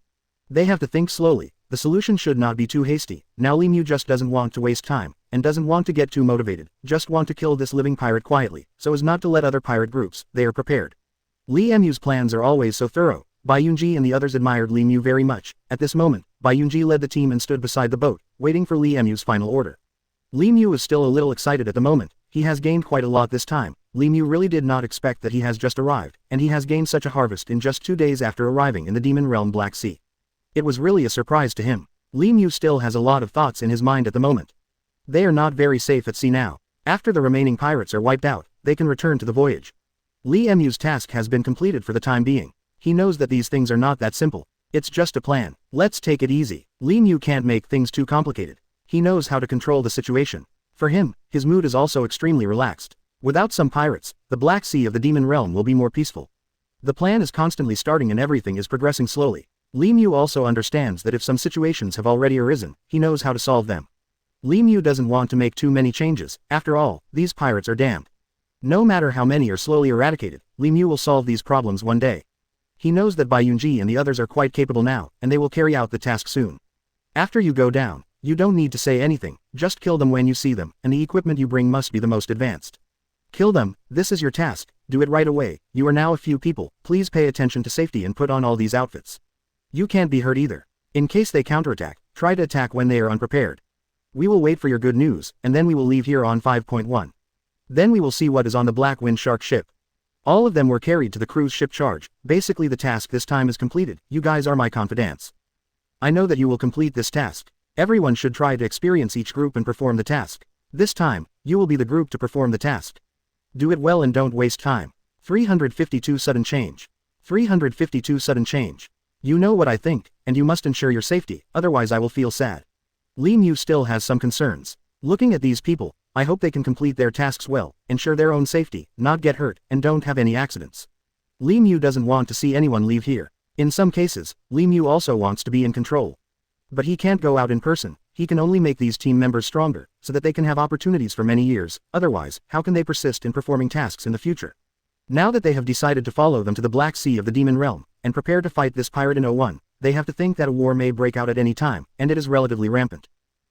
They have to think slowly, the solution should not be too hasty. Now Li Mu just doesn't want to waste time, and doesn't want to get too motivated, just want to kill this living pirate quietly, so as not to let other pirate groups, they are prepared. Li Mu's plans are always so thorough. Bai Yunji and the others admired Li Mu very much. At this moment, Bai Yunji led the team and stood beside the boat, waiting for Li Mu's final order. Li Mu is still a little excited at the moment, he has gained quite a lot this time. Li Mu really did not expect that he has just arrived, and he has gained such a harvest in just 2 days after arriving in the Demon Realm Black Sea. It was really a surprise to him. Li Mu still has a lot of thoughts in his mind at the moment. They are not very safe at sea now. After the remaining pirates are wiped out, they can return to the voyage. Li Mu's task has been completed for the time being. He knows that these things are not that simple. It's just a plan. Let's take it easy. Li Mu can't make things too complicated. He knows how to control the situation. For him, his mood is also extremely relaxed. Without some pirates, the Black Sea of the Demon Realm will be more peaceful. The plan is constantly starting and everything is progressing slowly. Li Mu also understands that if some situations have already arisen, he knows how to solve them. Li Mu doesn't want to make too many changes. After all, these pirates are damned. No matter how many are slowly eradicated, Li Mu will solve these problems one day. He knows that Bai Yunji and the others are quite capable now, and they will carry out the task soon. After you go down, you don't need to say anything, just kill them when you see them, and the equipment you bring must be the most advanced. Kill them, this is your task, do it right away. You are now a few people, please pay attention to safety and put on all these outfits. You can't be hurt either. In case they counterattack, try to attack when they are unprepared. We will wait for your good news, and then we will leave here on 5.1. Then we will see what is on the Black Wind Shark ship. All of them were carried to the cruise ship charge. Basically the task this time is completed. You guys are my confidants. I know that you will complete this task. Everyone should try to experience each group and perform the task. This time, you will be the group to perform the task. Do it well and don't waste time. 352 Sudden Change. 352 Sudden Change. You know what I think, and you must ensure your safety, otherwise I will feel sad. Li Mu still has some concerns. Looking at these people, I hope they can complete their tasks well, ensure their own safety, not get hurt, and don't have any accidents. Li Mu doesn't want to see anyone leave here. In some cases, Li Mu also wants to be in control. But he can't go out in person, he can only make these team members stronger, so that they can have opportunities for many years, otherwise, how can they persist in performing tasks in the future? Now that they have decided to follow them to the Black Sea of the Demon Realm, and prepare to fight this pirate in O1, they have to think that a war may break out at any time, and it is relatively rampant.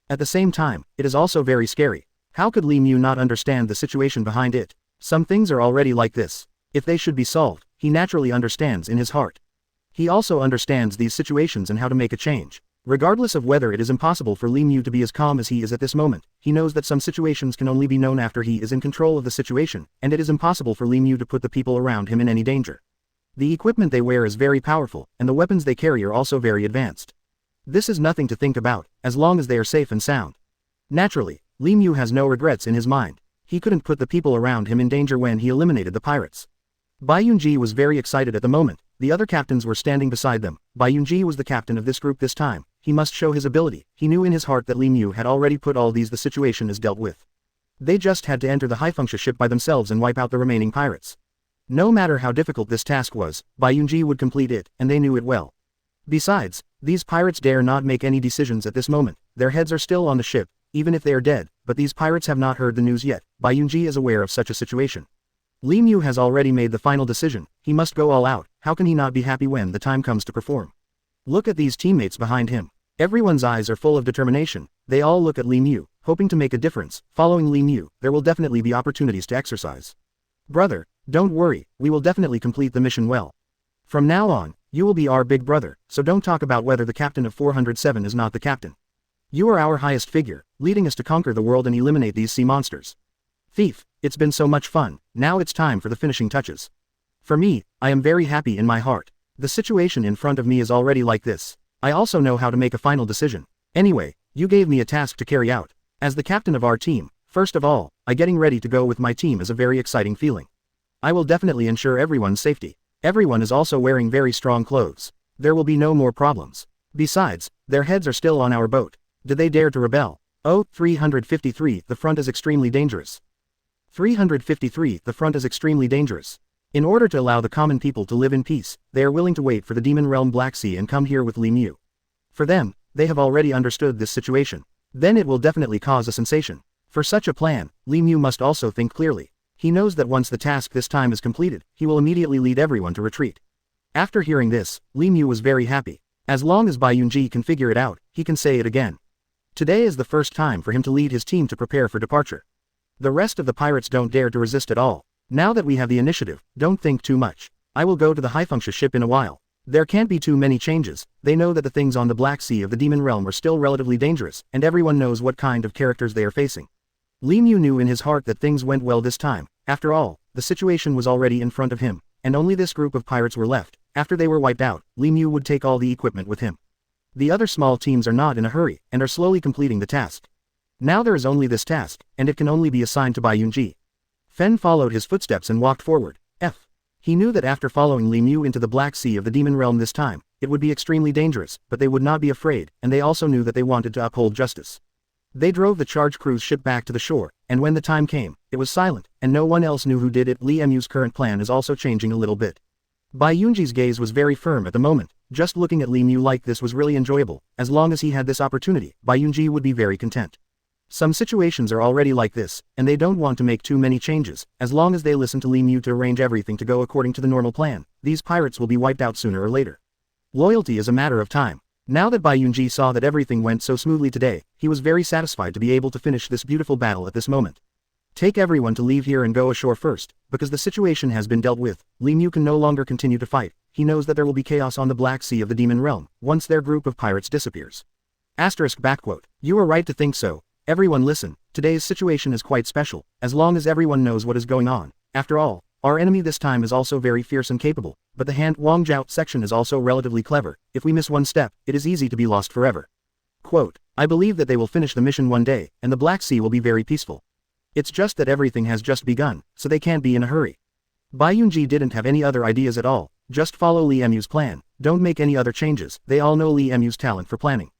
At the same time, it is also very scary. How could Li Mu not understand the situation behind it? Some things are already like this. If they should be solved, he naturally understands in his heart. He also understands these situations and how to make a change. Regardless of whether it is impossible for Li Mu to be as calm as he is at this moment, he knows that some situations can only be known after he is in control of the situation, and it is impossible for Li Mu to put the people around him in any danger. The equipment they wear is very powerful, and the weapons they carry are also very advanced. This is nothing to think about, as long as they are safe and sound. Naturally, Li Mu has no regrets in his mind. He couldn't put the people around him in danger when he eliminated the pirates. Bai Yunji was very excited at the moment. The other captains were standing beside them. Bai Yunji was the captain of this group this time. He must show his ability. He knew in his heart that Li Mu had already put all these. The situation is dealt with. They just had to enter the high-function ship by themselves and wipe out the remaining pirates. No matter how difficult this task was, Bai Yunji would complete it, and they knew it well. Besides, these pirates dare not make any decisions at this moment. Their heads are still on the ship, even if they are dead, but these pirates have not heard the news yet. Bai Yunji is aware of such a situation. Li Mu has already made the final decision. He must go all out. How can he not be happy when the time comes to perform? Look at these teammates behind him. Everyone's eyes are full of determination. They all look at Li Mu, hoping to make a difference. Following Li Mu, there will definitely be opportunities to exercise. Brother, don't worry, we will definitely complete the mission well. From now on, you will be our big brother, so don't talk about whether the captain of 407 is not the captain. You are our highest figure, leading us to conquer the world and eliminate these sea monsters. Thief, it's been so much fun, now it's time for the finishing touches. For me, I am very happy in my heart. The situation in front of me is already like this. I also know how to make a final decision. Anyway, you gave me a task to carry out. As the captain of our team, first of all, getting ready to go with my team is a very exciting feeling. I will definitely ensure everyone's safety. Everyone is also wearing very strong clothes. There will be no more problems. Besides, their heads are still on our boat. Did they dare to rebel? Oh, 353, the front is extremely dangerous. 353, the front is extremely dangerous. In order to allow the common people to live in peace, they are willing to wait for the Demon Realm Black Sea and come here with Li Mu. For them, they have already understood this situation. Then it will definitely cause a sensation. For such a plan, Li Mu must also think clearly. He knows that once the task this time is completed, he will immediately lead everyone to retreat. After hearing this, Li Mu was very happy. As long as Bai Yunji can figure it out, he can say it again. Today is the first time for him to lead his team to prepare for departure. The rest of the pirates don't dare to resist at all. Now that we have the initiative, don't think too much. I will go to the high-function ship in a while. There can't be too many changes. They know that the things on the Black Sea of the Demon Realm are still relatively dangerous, and everyone knows what kind of characters they are facing. Li Mu knew in his heart that things went well this time. After all, the situation was already in front of him, and only this group of pirates were left. After they were wiped out, Li Mu would take all the equipment with him. The other small teams are not in a hurry, and are slowly completing the task. Now there is only this task, and it can only be assigned to Bai Yunji. Fen followed his footsteps and walked forward. He knew that after following Li Mu into the Black Sea of the Demon Realm this time, it would be extremely dangerous, but they would not be afraid, and they also knew that they wanted to uphold justice. They drove the charge cruise ship back to the shore, and when the time came, it was silent, and no one else knew who did it. Li Mu's current plan is also changing a little bit. Bai Yunji's gaze was very firm at the moment. Just looking at Li Mu like this was really enjoyable. As long as he had this opportunity, Bai Yunji would be very content. Some situations are already like this, and they don't want to make too many changes. As long as they listen to Li Mu to arrange everything to go according to the normal plan, these pirates will be wiped out sooner or later. Loyalty is a matter of time. Now that Bai Yunji saw that everything went so smoothly today, he was very satisfied to be able to finish this beautiful battle at this moment. Take everyone to leave here and go ashore first, because the situation has been dealt with. Li Mu can no longer continue to fight. He knows that there will be chaos on the Black Sea of the Demon Realm, once their group of pirates disappears. You are right to think so. Everyone listen, today's situation is quite special, as long as everyone knows what is going on. After all, our enemy this time is also very fierce and capable, but the Han Wangjiao section is also relatively clever. If we miss one step, it is easy to be lost forever. Quote, I believe that they will finish the mission one day, and the Black Sea will be very peaceful. It's just that everything has just begun, so they can't be in a hurry. Bai Yunji didn't have any other ideas at all. Just follow Li Mu's plan, don't make any other changes. They all know Li Mu's talent for planning.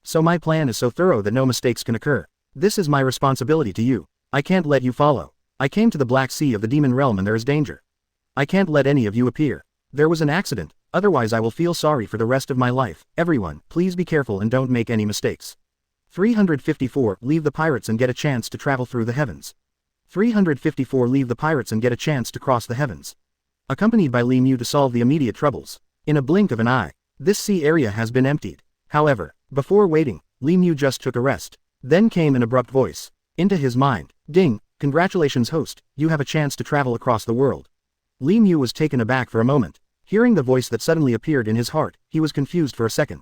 So my plan is so thorough that no mistakes can occur. This is my responsibility to you. I can't let you follow. I came to the Black Sea of the Demon Realm and there is danger. I can't let any of you appear. There was an accident, otherwise I will feel sorry for the rest of my life. Everyone, please be careful and don't make any mistakes. 354. Leave the pirates and get a chance to travel through the heavens. 354. Leave the pirates and get a chance to cross the heavens. Accompanied by Li Mu to solve the immediate troubles. In a blink of an eye, this sea area has been emptied. However, before waiting, Li Mu just took a rest. Then came an abrupt voice. Into his mind. Ding, congratulations host, you have a chance to travel across the world. Li Mu was taken aback for a moment. Hearing the voice that suddenly appeared in his heart, he was confused for a second.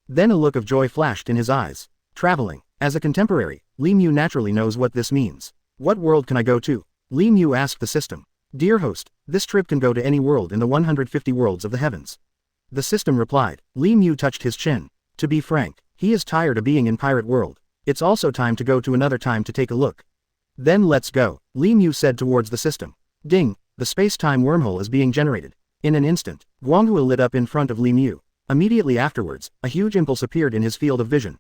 Then a look of joy flashed in his eyes. Traveling. As a contemporary, Li Mu naturally knows what this means. What world can I go to? Li Mu asked the system. Dear host, this trip can go to any world in the 150 worlds of the heavens. The system replied. Li Mu touched his chin. To be frank, he is tired of being in pirate world. It's also time to go to another time to take a look. Then let's go, Li Mu said towards the system. Ding, the space-time wormhole is being generated. In an instant, Guanghua lit up in front of Li Mu. Immediately afterwards, a huge impulse appeared in his field of vision.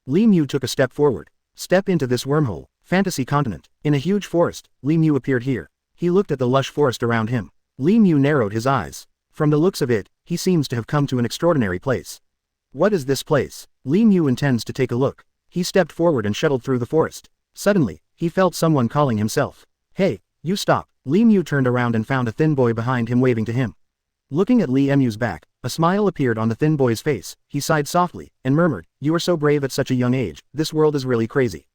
Li Mu took a step forward. Step into this wormhole, fantasy continent. In a huge forest, Li Mu appeared here. He looked at the lush forest around him. Li Mu narrowed his eyes. From the looks of it, he seems to have come to an extraordinary place. What is this place? Li Mu intends to take a look. He stepped forward and shuttled through the forest. Suddenly, he felt someone calling himself. Hey, you stop. Li Mu turned around and found a thin boy behind him waving to him. Looking at Li Mu's back, a smile appeared on the thin boy's face. He sighed softly, and murmured, you are so brave at such a young age, this world is really crazy.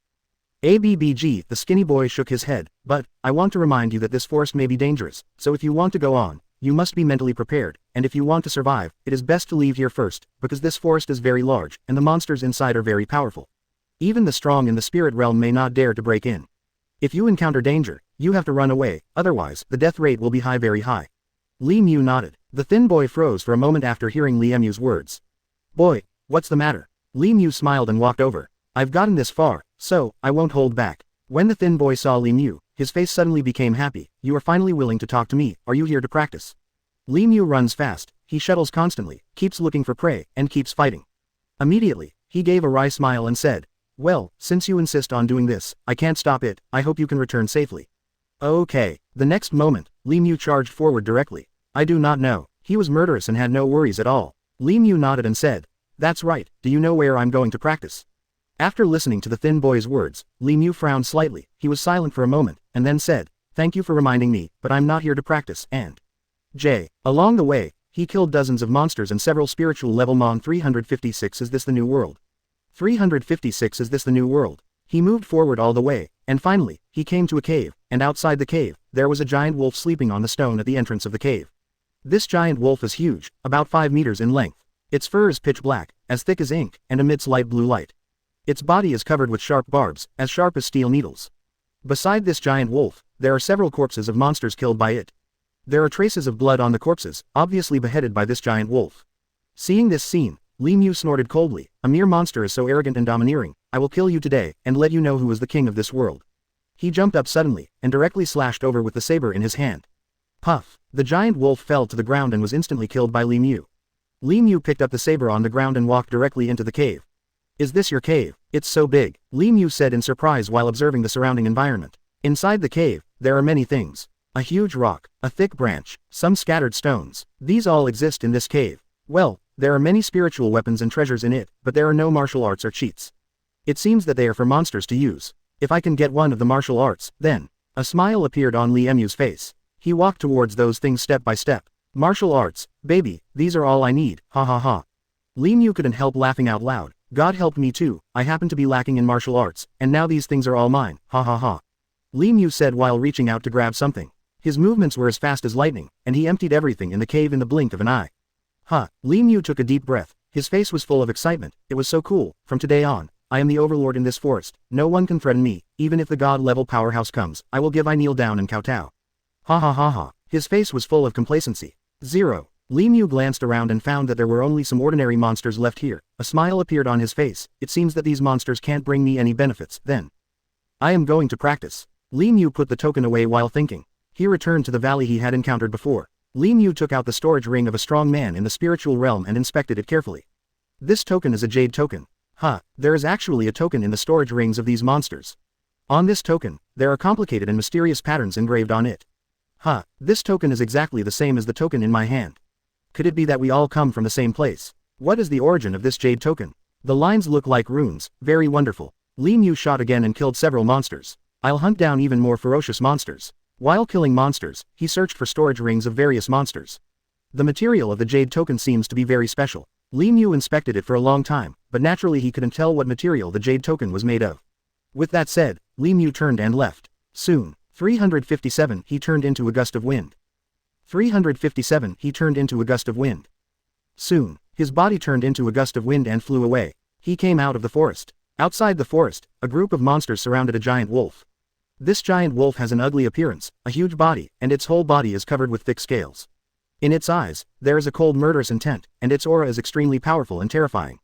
ABBG, the skinny boy shook his head, but, I want to remind you that this forest may be dangerous, so if you want to go on, you must be mentally prepared, and if you want to survive, it is best to leave here first, because this forest is very large, and the monsters inside are very powerful. Even the strong in the spirit realm may not dare to break in. If you encounter danger, you have to run away, otherwise, the death rate will be very high. Li Mu nodded. The thin boy froze for a moment after hearing Li Mu's words. Boy, what's the matter? Li Mu smiled and walked over. I've gotten this far, so, I won't hold back. When the thin boy saw Li Mu, his face suddenly became happy. You are finally willing to talk to me, are you here to practice? Li Mu runs fast, he shuttles constantly, keeps looking for prey, and keeps fighting. Immediately, he gave a wry smile and said, well, since you insist on doing this, I can't stop it, I hope you can return safely. Okay. The next moment, Li Mu charged forward directly. I do not know. He was murderous and had no worries at all. Li Mu nodded and said, that's right, do you know where I'm going to practice? After listening to the thin boy's words, Li Mu frowned slightly. He was silent for a moment, and then said, thank you for reminding me, but I'm not here to practice, and along the way, he killed dozens of monsters and several spiritual level mon 356. Is this the new world? 356. Is this the new world? He moved forward all the way, and finally, he came to a cave, and outside the cave, there was a giant wolf sleeping on the stone at the entrance of the cave. This giant wolf is huge, about 5 meters in length. Its fur is pitch black, as thick as ink, and emits light blue light. Its body is covered with sharp barbs, as sharp as steel needles. Beside this giant wolf, there are several corpses of monsters killed by it. There are traces of blood on the corpses, obviously beheaded by this giant wolf. Seeing this scene, Li Mu snorted coldly. A mere monster is so arrogant and domineering. I will kill you today, and let you know who is the king of this world. He jumped up suddenly, and directly slashed over with the saber in his hand. Puff! The giant wolf fell to the ground and was instantly killed by Li Mu. Li Mu picked up the saber on the ground and walked directly into the cave. Is this your cave? It's so big, Li Mu said in surprise while observing the surrounding environment. Inside the cave, there are many things. A huge rock, a thick branch, some scattered stones. These all exist in this cave. Well, there are many spiritual weapons and treasures in it, but there are no martial arts or cheats. It seems that they are for monsters to use. If I can get one of the martial arts, then. A smile appeared on Li Mu's face. He walked towards those things step by step. Martial arts, baby, these are all I need, ha ha ha. Li Mu couldn't help laughing out loud. God help me too, I happen to be lacking in martial arts, and now these things are all mine, ha ha ha. Li Mu said while reaching out to grab something. His movements were as fast as lightning, and he emptied everything in the cave in the blink of an eye. Li Mu took a deep breath. His face was full of excitement. It was so cool. From today on, I am the overlord in this forest. No one can threaten me. Even if the god-level powerhouse comes, I will kneel down and kowtow. Ha ha ha ha. His face was full of complacency. 0. Li Mu glanced around and found that there were only some ordinary monsters left here. A smile appeared on his face. It seems that these monsters can't bring me any benefits, then. I am going to practice. Li Mu put the token away while thinking. He returned to the valley he had encountered before. Li Mu took out the storage ring of a strong man in the spiritual realm and inspected it carefully. This token is a jade token. There is actually a token in the storage rings of these monsters. On this token, there are complicated and mysterious patterns engraved on it. This token is exactly the same as the token in my hand. Could it be that we all come from the same place? What is the origin of this jade token? The lines look like runes, very wonderful. Li Mu shot again and killed several monsters. I'll hunt down even more ferocious monsters. While killing monsters, he searched for storage rings of various monsters. The material of the jade token seems to be very special. Li Mu inspected it for a long time, but naturally he couldn't tell what material the jade token was made of. With that said, Li Mu turned and left. Soon, 357 he turned into a gust of wind. 357 he turned into a gust of wind. Soon, his body turned into a gust of wind and flew away. He came out of the forest. Outside the forest, a group of monsters surrounded a giant wolf. This giant wolf has an ugly appearance, a huge body, and its whole body is covered with thick scales. In its eyes, there is a cold murderous intent, and its aura is extremely powerful and terrifying.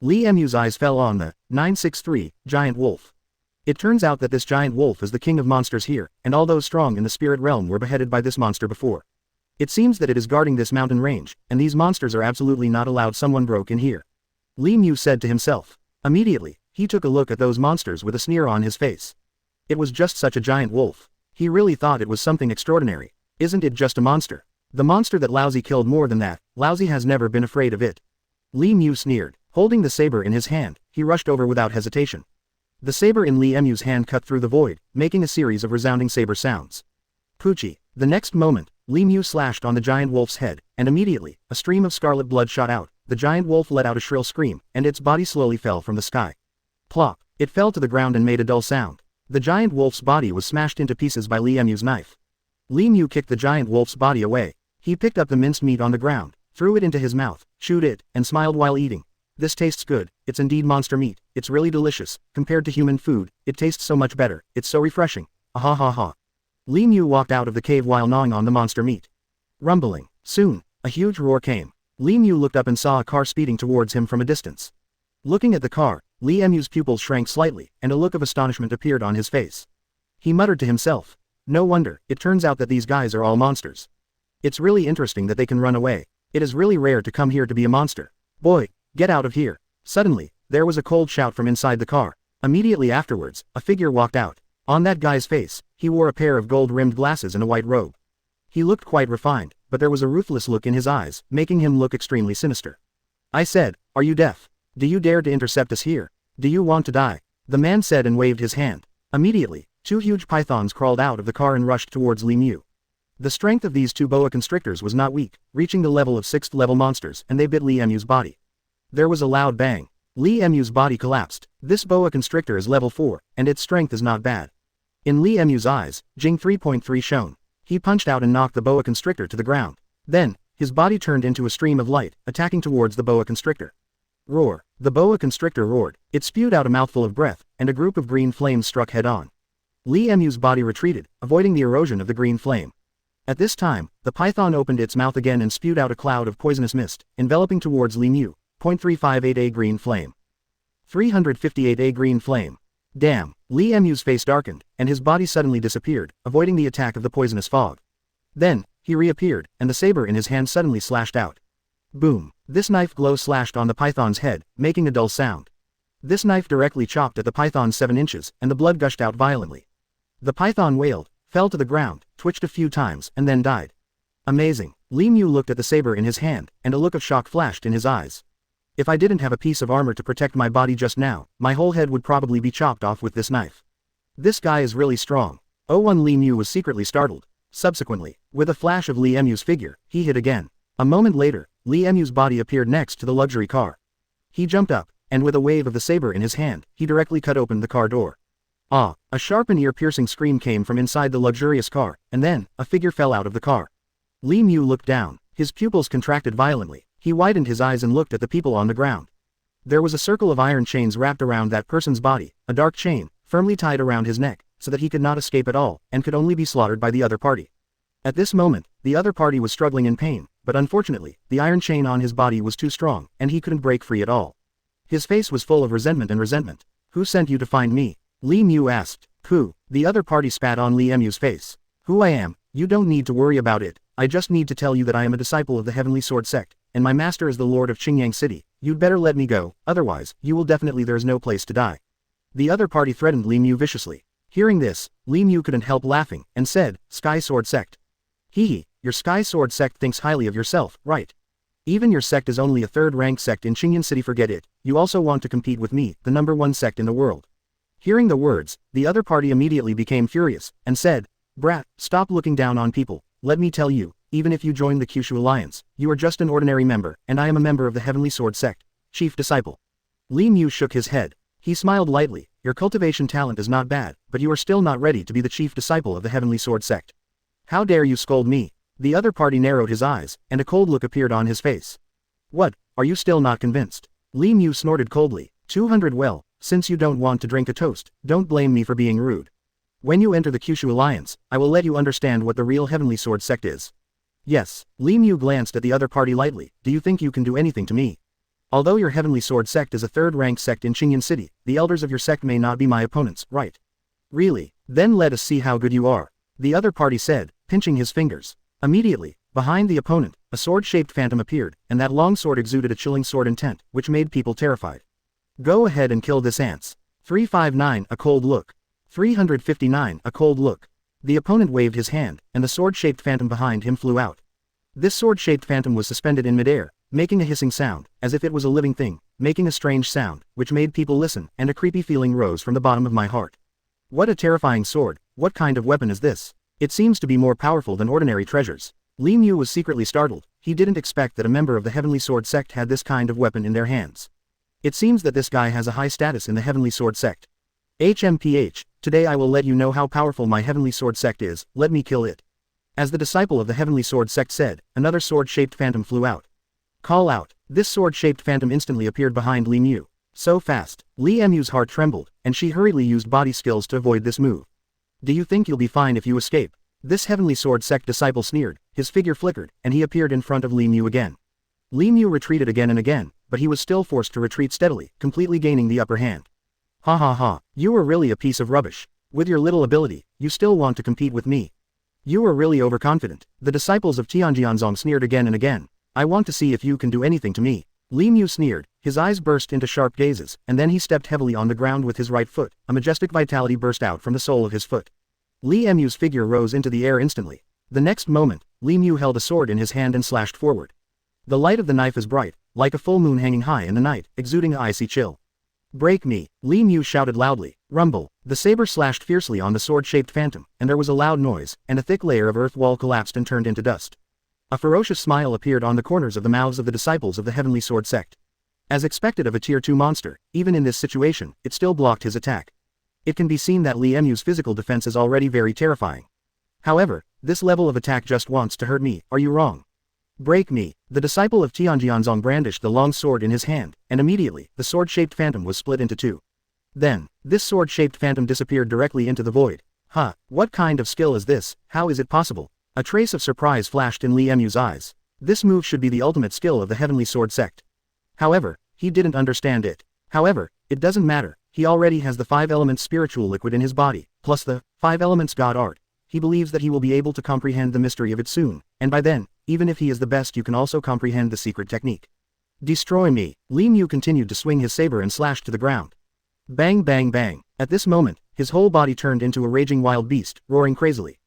Li Mu's eyes fell on the 963 giant wolf. It turns out that this giant wolf is the king of monsters here, and all those strong in the spirit realm were beheaded by this monster before. It seems that it is guarding this mountain range, and these monsters are absolutely not allowed someone broke in here. Li Mu said to himself. Immediately, he took a look at those monsters with a sneer on his face. It was just such a giant wolf. He really thought it was something extraordinary. Isn't it just a monster? The monster that Lousy killed more than that, Lousy has never been afraid of it. Li Mu sneered. Holding the saber in his hand, he rushed over without hesitation. The saber in Li Mu's hand cut through the void, making a series of resounding saber sounds. Poochie. The next moment, Li Mu slashed on the giant wolf's head, and immediately, a stream of scarlet blood shot out. The giant wolf let out a shrill scream, and its body slowly fell from the sky. Plop. It fell to the ground and made a dull sound. The giant wolf's body was smashed into pieces by Li Mu's knife. Li Mu kicked the giant wolf's body away. He picked up the minced meat on the ground, threw it into his mouth, chewed it, and smiled while eating. This tastes good. It's indeed monster meat. It's really delicious. Compared to human food, it tastes so much better. It's so refreshing. Ah ha ha. Li Mu walked out of the cave while gnawing on the monster meat. Rumbling. Soon, a huge roar came. Li Mu looked up and saw a car speeding towards him from a distance. Looking at the car, Li Mu's pupils shrank slightly, and a look of astonishment appeared on his face. He muttered to himself. No wonder, it turns out that these guys are all monsters. It's really interesting that they can run away. It is really rare to come here to be a monster. Boy, get out of here. Suddenly, there was a cold shout from inside the car. Immediately afterwards, a figure walked out. On that guy's face, he wore a pair of gold-rimmed glasses and a white robe. He looked quite refined, but there was a ruthless look in his eyes, making him look extremely sinister. I said, are you deaf? Do you dare to intercept us here? Do you want to die? The man said and waved his hand. Immediately, two huge pythons crawled out of the car and rushed towards Li Mu. The strength of these two boa constrictors was not weak, reaching the level of 6th level monsters, and they bit Li Mu's body. There was a loud bang. Li Mu's body collapsed. This boa constrictor is level 4, and its strength is not bad. In Li Mu's eyes, Jing 3.3 shone. He punched out and knocked the boa constrictor to the ground. Then, his body turned into a stream of light, attacking towards the boa constrictor. Roar. The boa constrictor roared. It spewed out a mouthful of breath, and a group of green flames struck head-on. Li Mu's body retreated, avoiding the erosion of the green flame. At this time, the python opened its mouth again and spewed out a cloud of poisonous mist, enveloping towards Li Mu. 0.358A green flame. 358A green flame. Damn. Li Mu's face darkened, and his body suddenly disappeared, avoiding the attack of the poisonous fog. Then, he reappeared, and the saber in his hand suddenly slashed out. Boom. This knife glow slashed on the python's head, making a dull sound. This knife directly chopped at the python's 7 inches, and the blood gushed out violently. The python wailed, fell to the ground, twitched a few times, and then died. Amazing. Li Mu looked at the saber in his hand, and a look of shock flashed in his eyes. If I didn't have a piece of armor to protect my body just now, my whole head would probably be chopped off with this knife. This guy is really strong. 01 Li Mu was secretly startled. Subsequently, with a flash of Li Mu's figure, he hit again. A moment later, Li Mu's body appeared next to the luxury car. He jumped up, and with a wave of the saber in his hand, he directly cut open the car door. Ah! A sharp and ear-piercing scream came from inside the luxurious car, and then, a figure fell out of the car. Li Mu looked down. His pupils contracted violently. He widened his eyes and looked at the people on the ground. There was a circle of iron chains wrapped around that person's body, a dark chain, firmly tied around his neck, so that he could not escape at all, and could only be slaughtered by the other party. At this moment, the other party was struggling in pain, but unfortunately, the iron chain on his body was too strong, and he couldn't break free at all. His face was full of resentment. Who sent you to find me? Li Mu asked. Who? The other party spat on Li Mu's face. Who I am, you don't need to worry about it. I just need to tell you that I am a disciple of the Heavenly Sword Sect, and my master is the Lord of Qingyang City, you'd better let me go, otherwise, you will definitely there's no place to die. The other party threatened Li Mu viciously. Hearing this, Li Mu couldn't help laughing, and said, Sky Sword Sect. Hee, your Sky Sword Sect thinks highly of yourself, right? Even your sect is only a third-ranked sect in Qingyan City, forget it, you also want to compete with me, the #1 sect in the world. Hearing the words, the other party immediately became furious, and said, Brat, stop looking down on people, let me tell you, even if you join the Kyushu Alliance, you are just an ordinary member, and I am a member of the Heavenly Sword Sect, Chief Disciple. Li Mu shook his head. He smiled lightly, your cultivation talent is not bad, but you are still not ready to be the Chief Disciple of the Heavenly Sword Sect. How dare you scold me? The other party narrowed his eyes, and a cold look appeared on his face. What, are you still not convinced? Li Mu snorted coldly. 200 Well, since you don't want to drink a toast, don't blame me for being rude. When you enter the Kyushu Alliance, I will let you understand what the real Heavenly Sword Sect is. Yes, Li Mu glanced at the other party lightly, do you think you can do anything to me? Although your Heavenly Sword Sect is a third-ranked sect in Qingyan City, the elders of your sect may not be my opponents, right? Really? Then let us see how good you are. The other party said, pinching his fingers. Immediately, behind the opponent, a sword-shaped phantom appeared, and that long sword exuded a chilling sword intent, which made people terrified. Go ahead and kill this ants. 359 A cold look. 359 A cold look. The opponent waved his hand, and the sword-shaped phantom behind him flew out. This sword-shaped phantom was suspended in midair, making a hissing sound, as if it was a living thing, making a strange sound, which made people listen, and a creepy feeling rose from the bottom of my heart. What a terrifying sword, what kind of weapon is this? It seems to be more powerful than ordinary treasures. Li Mu was secretly startled, he didn't expect that a member of the Heavenly Sword Sect had this kind of weapon in their hands. It seems that this guy has a high status in the Heavenly Sword Sect. HMPH, today I will let you know how powerful my Heavenly Sword Sect is, let me kill it. As the disciple of the Heavenly Sword Sect said, another sword-shaped phantom flew out. Call out. This sword-shaped phantom instantly appeared behind Li Mu. So fast, Li Mu's heart trembled, and she hurriedly used body skills to avoid this move. Do you think you'll be fine if you escape? This Heavenly Sword Sect disciple sneered, his figure flickered, and he appeared in front of Li Mu again. Li Mu retreated again and again, but he was still forced to retreat steadily, completely gaining the upper hand. Ha ha ha, you were really a piece of rubbish. With your little ability, you still want to compete with me. You were really overconfident. The disciples of Tianjianzong sneered again and again. I want to see if you can do anything to me. Li Mu sneered, his eyes burst into sharp gazes, and then he stepped heavily on the ground with his right foot, a majestic vitality burst out from the sole of his foot. Li Mu's figure rose into the air instantly. The next moment, Li Mu held a sword in his hand and slashed forward. The light of the knife is bright, like a full moon hanging high in the night, exuding an icy chill. Break me, Li Mu shouted loudly. Rumble. The saber slashed fiercely on the sword-shaped phantom, and there was a loud noise, and a thick layer of earth wall collapsed and turned into dust. A ferocious smile appeared on the corners of the mouths of the disciples of the Heavenly Sword Sect. As expected of a Tier 2 monster, even in this situation, it still blocked his attack. It can be seen that Li Mu's physical defense is already very terrifying. However, this level of attack just wants to hurt me, are you wrong? Break me. The disciple of Tianjianzong brandished the long sword in his hand, and immediately, the sword-shaped phantom was split into two. Then, this sword-shaped phantom disappeared directly into the void. Huh, what kind of skill is this, how is it possible? A trace of surprise flashed in Li Mu's eyes. This move should be the ultimate skill of the Heavenly Sword Sect. However, he didn't understand it. However, it doesn't matter, he already has the 5 elements spiritual liquid in his body, plus the 5 elements God art. He believes that he will be able to comprehend the mystery of it soon, and by then, even if he is the best, you can also comprehend the secret technique. Destroy me. Li Mu continued to swing his saber and slashed to the ground. Bang bang bang. At this moment, his whole body turned into a raging wild beast, roaring crazily.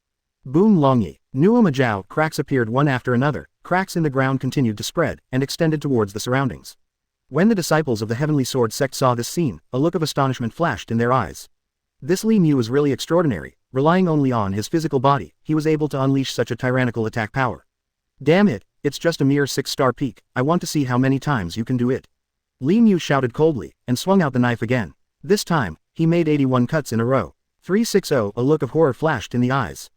Boom Longyi. Nuoma Jiao cracks appeared one after another, cracks in the ground continued to spread, and extended towards the surroundings. When the disciples of the Heavenly Sword Sect saw this scene, a look of astonishment flashed in their eyes. This Li Mu is really extraordinary, relying only on his physical body, he was able to unleash such a tyrannical attack power. Damn it, it's just a mere 6-star peak, I want to see how many times you can do it. Li Mu shouted coldly, and swung out the knife again. This time, he made 81 cuts in a row. 360, a look of horror flashed in the eyes.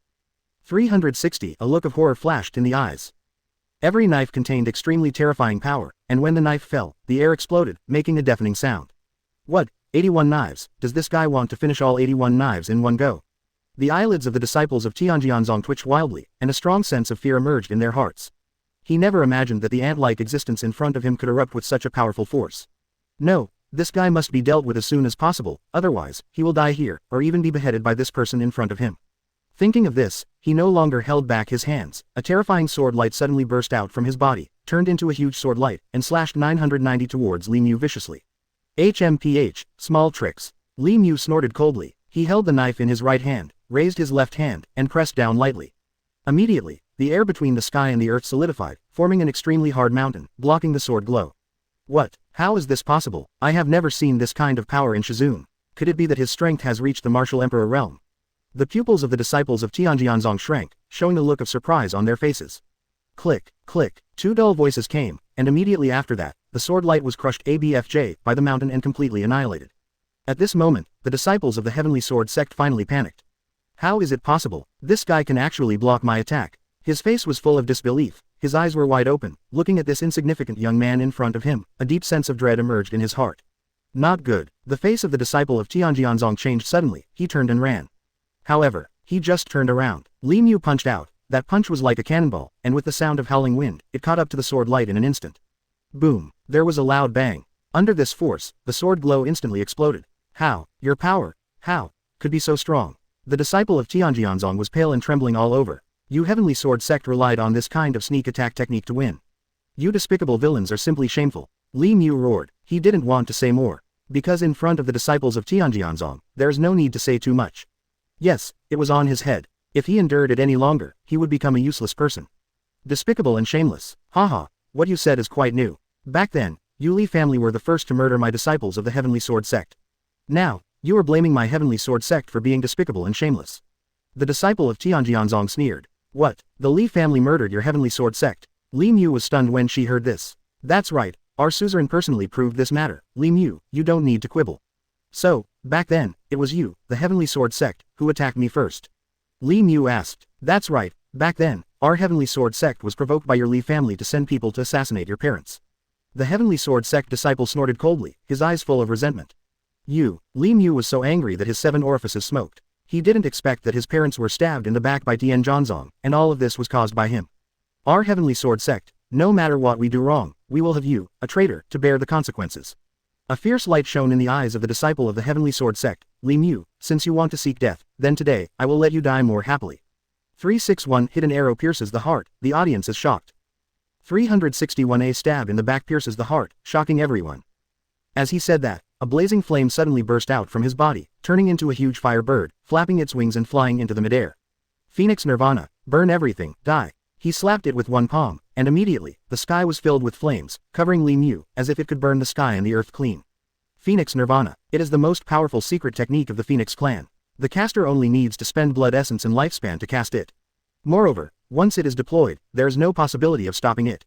360, a look of horror flashed in the eyes. Every knife contained extremely terrifying power, and when the knife fell, the air exploded, making a deafening sound. What, 81 knives, does this guy want to finish all 81 knives in one go? The eyelids of the disciples of Tianjianzong twitched wildly, and a strong sense of fear emerged in their hearts. He never imagined that the ant-like existence in front of him could erupt with such a powerful force. No, this guy must be dealt with as soon as possible, otherwise, he will die here, or even be beheaded by this person in front of him. Thinking of this, he no longer held back his hands, a terrifying sword light suddenly burst out from his body, turned into a huge sword light, and slashed 990 towards Li Mu viciously. HMPH, small tricks. Li Mu snorted coldly. He held the knife in his right hand, raised his left hand, and pressed down lightly. Immediately, the air between the sky and the earth solidified, forming an extremely hard mountain, blocking the sword glow. What? How is this possible? I have never seen this kind of power in Shizun. Could it be that his strength has reached the martial emperor realm? The pupils of the disciples of Tianjianzong shrank, showing a look of surprise on their faces. Click, click, two dull voices came, and immediately after that, the sword light was crushed ABFJ by the mountain and completely annihilated. At this moment, the disciples of the Heavenly Sword sect finally panicked. How is it possible? This guy can actually block my attack. His face was full of disbelief, his eyes were wide open, looking at this insignificant young man in front of him. A deep sense of dread emerged in his heart. Not good. The face of the disciple of Tianjianzong changed suddenly. He turned and ran. However, he just turned around. Li Mu punched out. That punch was like a cannonball, and with the sound of howling wind, it caught up to the sword light in an instant. Boom! There was a loud bang. Under this force, the sword glow instantly exploded. How? Your power? How? Could be so strong. The disciple of Tianjianzong was pale and trembling all over. You Heavenly Sword sect relied on this kind of sneak attack technique to win. You despicable villains are simply shameful. Li Mu roared. He didn't want to say more. Because in front of the disciples of Tianjianzong, there's no need to say too much. Yes, it was on his head. If he endured it any longer, he would become a useless person. Despicable and shameless. Haha, what you said is quite new. Back then, you Li family were the first to murder my disciples of the Heavenly Sword sect. Now, you are blaming my Heavenly Sword sect for being despicable and shameless. The disciple of Tianjianzong sneered. What? The Li family murdered your Heavenly Sword sect? Li Mu was stunned when she heard this. That's right, our suzerain personally proved this matter. Li Mu, you don't need to quibble. So, back then, it was you, the Heavenly Sword sect, who attacked me first. Li Mu asked. That's right, back then, our Heavenly Sword sect was provoked by your Li family to send people to assassinate your parents. The Heavenly Sword sect disciple snorted coldly, his eyes full of resentment. Li Mu was so angry that his 7 orifices smoked. He didn't expect that his parents were stabbed in the back by Tianjianzong, and all of this was caused by him. Our Heavenly Sword sect, no matter what we do wrong, we will have you, a traitor, to bear the consequences. A fierce light shone in the eyes of the disciple of the Heavenly Sword sect. Li Mu, since you want to seek death, then today, I will let you die more happily. 361 hidden arrow pierces the heart, the audience is shocked. 361A stab in the back pierces the heart, shocking everyone. As he said that, a blazing flame suddenly burst out from his body, turning into a huge fire bird, flapping its wings and flying into the midair. Phoenix Nirvana, burn everything, die. He slapped it with one palm, and immediately, the sky was filled with flames, covering Li Mu, as if it could burn the sky and the earth clean. Phoenix Nirvana, it is the most powerful secret technique of the Phoenix clan. The caster only needs to spend blood essence and lifespan to cast it. Moreover, once it is deployed, there is no possibility of stopping it.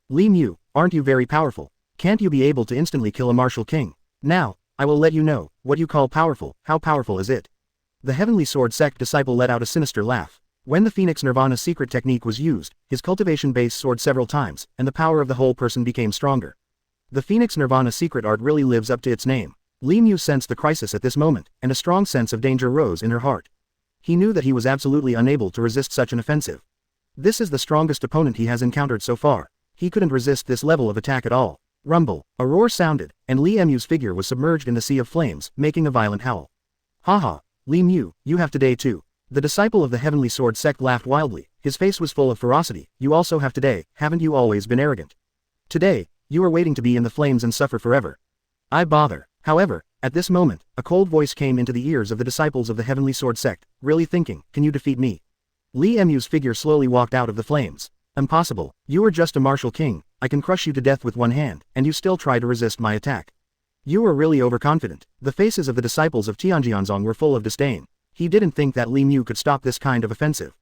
Li Mu, aren't you very powerful? Can't you be able to instantly kill a martial king? Now, I will let you know, what you call powerful, how powerful is it? The Heavenly Sword sect disciple let out a sinister laugh. When the Phoenix Nirvana secret technique was used, his cultivation base soared several times, and the power of the whole person became stronger. The Phoenix Nirvana secret art really lives up to its name. Li Mu sensed the crisis at this moment, and a strong sense of danger rose in her heart. He knew that he was absolutely unable to resist such an offensive. This is the strongest opponent he has encountered so far. He couldn't resist this level of attack at all. Rumble, a roar sounded, and Li Mu's figure was submerged in the sea of flames, making a violent howl. Haha, Li Mu, you have today too. The disciple of the Heavenly Sword sect laughed wildly, his face was full of ferocity. You also have today, haven't you always been arrogant? Today, you are waiting to be in the flames and suffer forever. I bother. However, at this moment, a cold voice came into the ears of the disciples of the Heavenly Sword sect, really thinking, can you defeat me? Li Mu's figure slowly walked out of the flames. Impossible, you are just a martial king, I can crush you to death with one hand, and you still try to resist my attack. You are really overconfident. The faces of the disciples of Tianjianzong were full of disdain. He didn't think that Li Mu could stop this kind of offensive.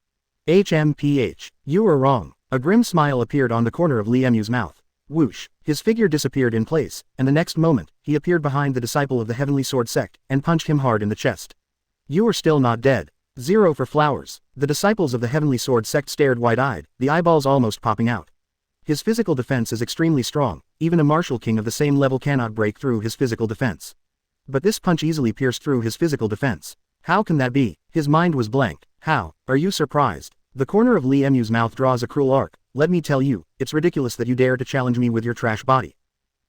HMPH, you are wrong. A grim smile appeared on the corner of Li Mu's mouth. Whoosh, his figure disappeared in place, and the next moment, he appeared behind the disciple of the Heavenly Sword sect, and punched him hard in the chest. You are still not dead. 0 for flowers. The disciples of the Heavenly Sword sect stared wide-eyed, the eyeballs almost popping out. His physical defense is extremely strong, even a martial king of the same level cannot break through his physical defense. But this punch easily pierced through his physical defense. How can that be? His mind was blank. How? Are you surprised? The corner of Li Mu's mouth draws a cruel arc. Let me tell you, it's ridiculous that you dare to challenge me with your trash body.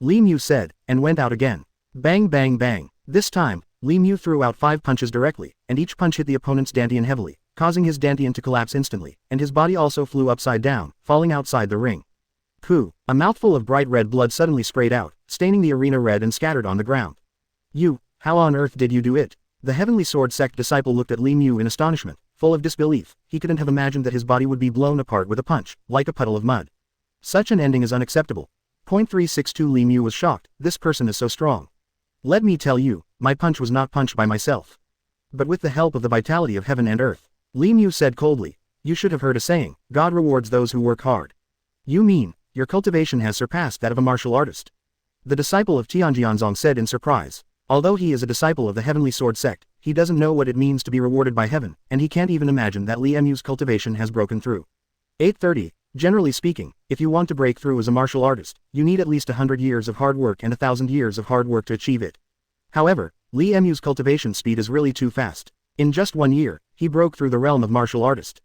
Li Mu said, and went out again. Bang bang bang. This time, Li Mu threw out 5 punches directly, and each punch hit the opponent's dantian heavily, causing his dantian to collapse instantly, and his body also flew upside down, falling outside the ring. Ku. A mouthful of bright red blood suddenly sprayed out, staining the arena red and scattered on the ground. You, how on earth did you do it? The Heavenly Sword Sect disciple looked at Li Mu in astonishment, full of disbelief. He couldn't have imagined that his body would be blown apart with a punch, like a puddle of mud. Such an ending is unacceptable. .362 Li Mu was shocked. This person is so strong. Let me tell you, my punch was not punched by myself, but with the help of the vitality of heaven and earth. Li Mu said coldly. You should have heard a saying, God rewards those who work hard. You mean, your cultivation has surpassed that of a martial artist? The disciple of Tianjianzong said in surprise. Although he is a disciple of the Heavenly Sword Sect, he doesn't know what it means to be rewarded by heaven, and he can't even imagine that Li Mu's cultivation has broken through. 830. Generally speaking, if you want to break through as a martial artist, you need at least 100 years of hard work and 1,000 years of hard work to achieve it. However, Li Mu's cultivation speed is really too fast. In just 1 year, he broke through the realm of martial artist.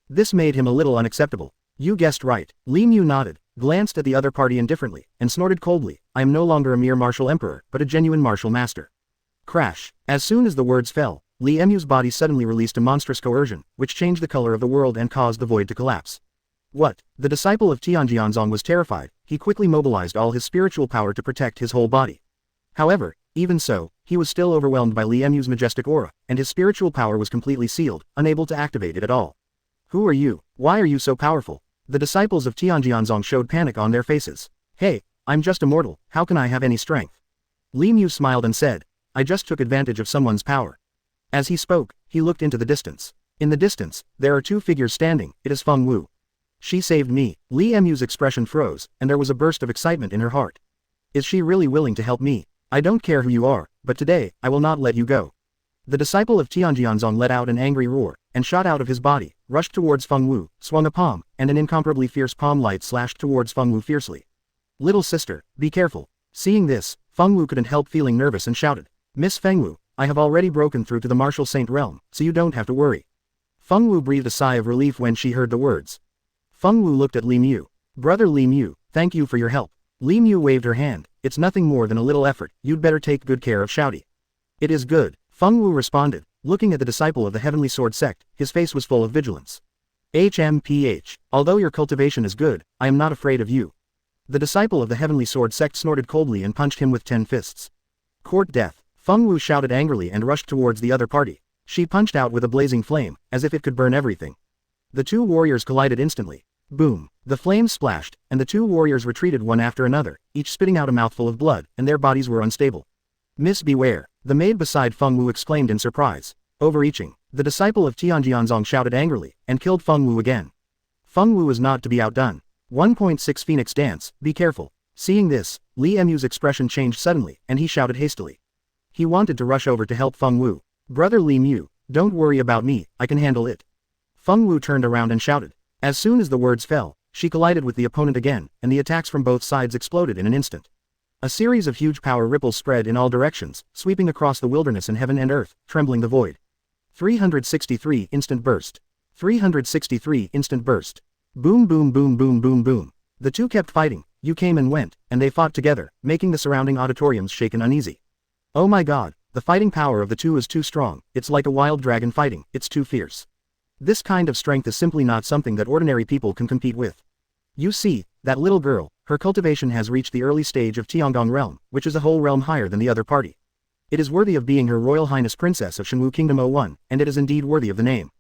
This made him a little unacceptable. You guessed right. Li Mu nodded, glanced at the other party indifferently, and snorted coldly. I am no longer a mere martial emperor, but a genuine martial master. Crash. As soon as the words fell, Li Mu's body suddenly released a monstrous coercion, which changed the color of the world and caused the void to collapse. What? The disciple of Tianjianzong was terrified. He quickly mobilized all his spiritual power to protect his whole body. However, even so, he was still overwhelmed by Li Mu's majestic aura, and his spiritual power was completely sealed, unable to activate it at all. Who are you? Why are you so powerful? The disciples of Tianjianzong showed panic on their faces. Hey, I'm just a mortal, how can I have any strength? Li Mu smiled and said, I just took advantage of someone's power. As he spoke, he looked into the distance. In the distance, there are 2 figures standing. It is Feng Wu. She saved me. Li Mu's expression froze, and there was a burst of excitement in her heart. Is she really willing to help me? I don't care who you are, but today, I will not let you go. The disciple of Tianjianzong let out an angry roar, and shot out of his body, rushed towards Feng Wu, swung a palm, and an incomparably fierce palm light slashed towards Feng Wu fiercely. Little sister, be careful. Seeing this, Feng Wu couldn't help feeling nervous and shouted, Miss Feng Wu, I have already broken through to the martial saint realm, so you don't have to worry. Feng Wu breathed a sigh of relief when she heard the words. Feng Wu looked at Li Mu. Brother Li Mu, thank you for your help. Li Mu waved her hand. It's nothing more than a little effort, you'd better take good care of Shouty. It is good, Feng Wu responded, looking at the disciple of the Heavenly Sword Sect. His face was full of vigilance. HMPH, although your cultivation is good, I am not afraid of you. The disciple of the Heavenly Sword Sect snorted coldly and punched him with 10 fists. Court death, Feng Wu shouted angrily and rushed towards the other party. She punched out with a blazing flame, as if it could burn everything. The 2 warriors collided instantly. Boom! The flames splashed, and the 2 warriors retreated one after another, each spitting out a mouthful of blood, and their bodies were unstable. Miss beware, the maid beside Feng Wu exclaimed in surprise. Overreaching, the disciple of Tianjianzong shouted angrily, and killed Feng Wu again. Feng Wu was not to be outdone. 1.6 Phoenix Dance, be careful. Seeing this, Li Mu's expression changed suddenly, and he shouted hastily. He wanted to rush over to help Feng Wu. Brother Li Mu, don't worry about me, I can handle it. Feng Wu turned around and shouted. As soon as the words fell, she collided with the opponent again, and the attacks from both sides exploded in an instant. A series of huge power ripples spread in all directions, sweeping across the wilderness and heaven and earth, trembling the void. 363 Instant Burst. 363 Instant Burst. Boom boom boom boom boom boom. The 2 kept fighting, you came and went, and they fought together, making the surrounding auditoriums shake and uneasy. Oh my god, the fighting power of the 2 is too strong, it's like a wild dragon fighting, it's too fierce. This kind of strength is simply not something that ordinary people can compete with. You see, that little girl, her cultivation has reached the early stage of Tiangong realm, which is a whole realm higher than the other party. It is worthy of being Her Royal Highness Princess of Shenwu Kingdom 01, and it is indeed worthy of the name.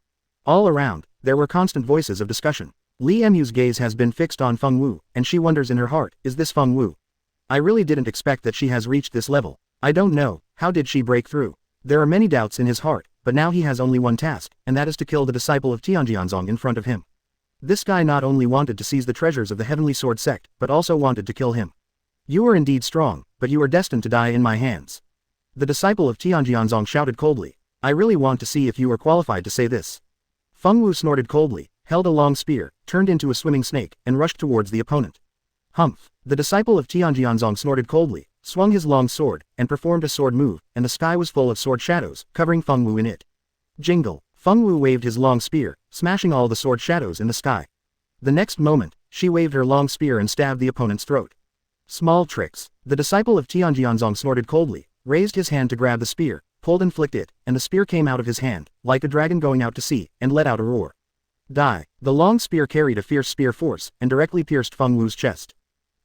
All around, there were constant voices of discussion. Li Mu's gaze has been fixed on Feng Wu, and she wonders in her heart, is this Feng Wu? I really didn't expect that she has reached this level. I don't know, how did she break through? There are many doubts in his heart, but now he has only one task, and that is to kill the disciple of Tianjianzong in front of him. This guy not only wanted to seize the treasures of the Heavenly Sword Sect, but also wanted to kill him. You are indeed strong, but you are destined to die in my hands. The disciple of Tianjianzong shouted coldly. I really want to see if you are qualified to say this. Feng Wu snorted coldly, held a long spear, turned into a swimming snake, and rushed towards the opponent. Humph! The disciple of Tianjianzong snorted coldly, swung his long sword, and performed a sword move, and the sky was full of sword shadows, covering Feng Wu in it. Jingle! Feng Wu waved his long spear, smashing all the sword shadows in the sky. The next moment, she waved her long spear and stabbed the opponent's throat. Small tricks. The disciple of Tianjianzong snorted coldly, raised his hand to grab the spear, pulled and flicked it, and the spear came out of his hand, like a dragon going out to sea, and let out a roar. Die. The long spear carried a fierce spear force, and directly pierced Feng Wu's chest.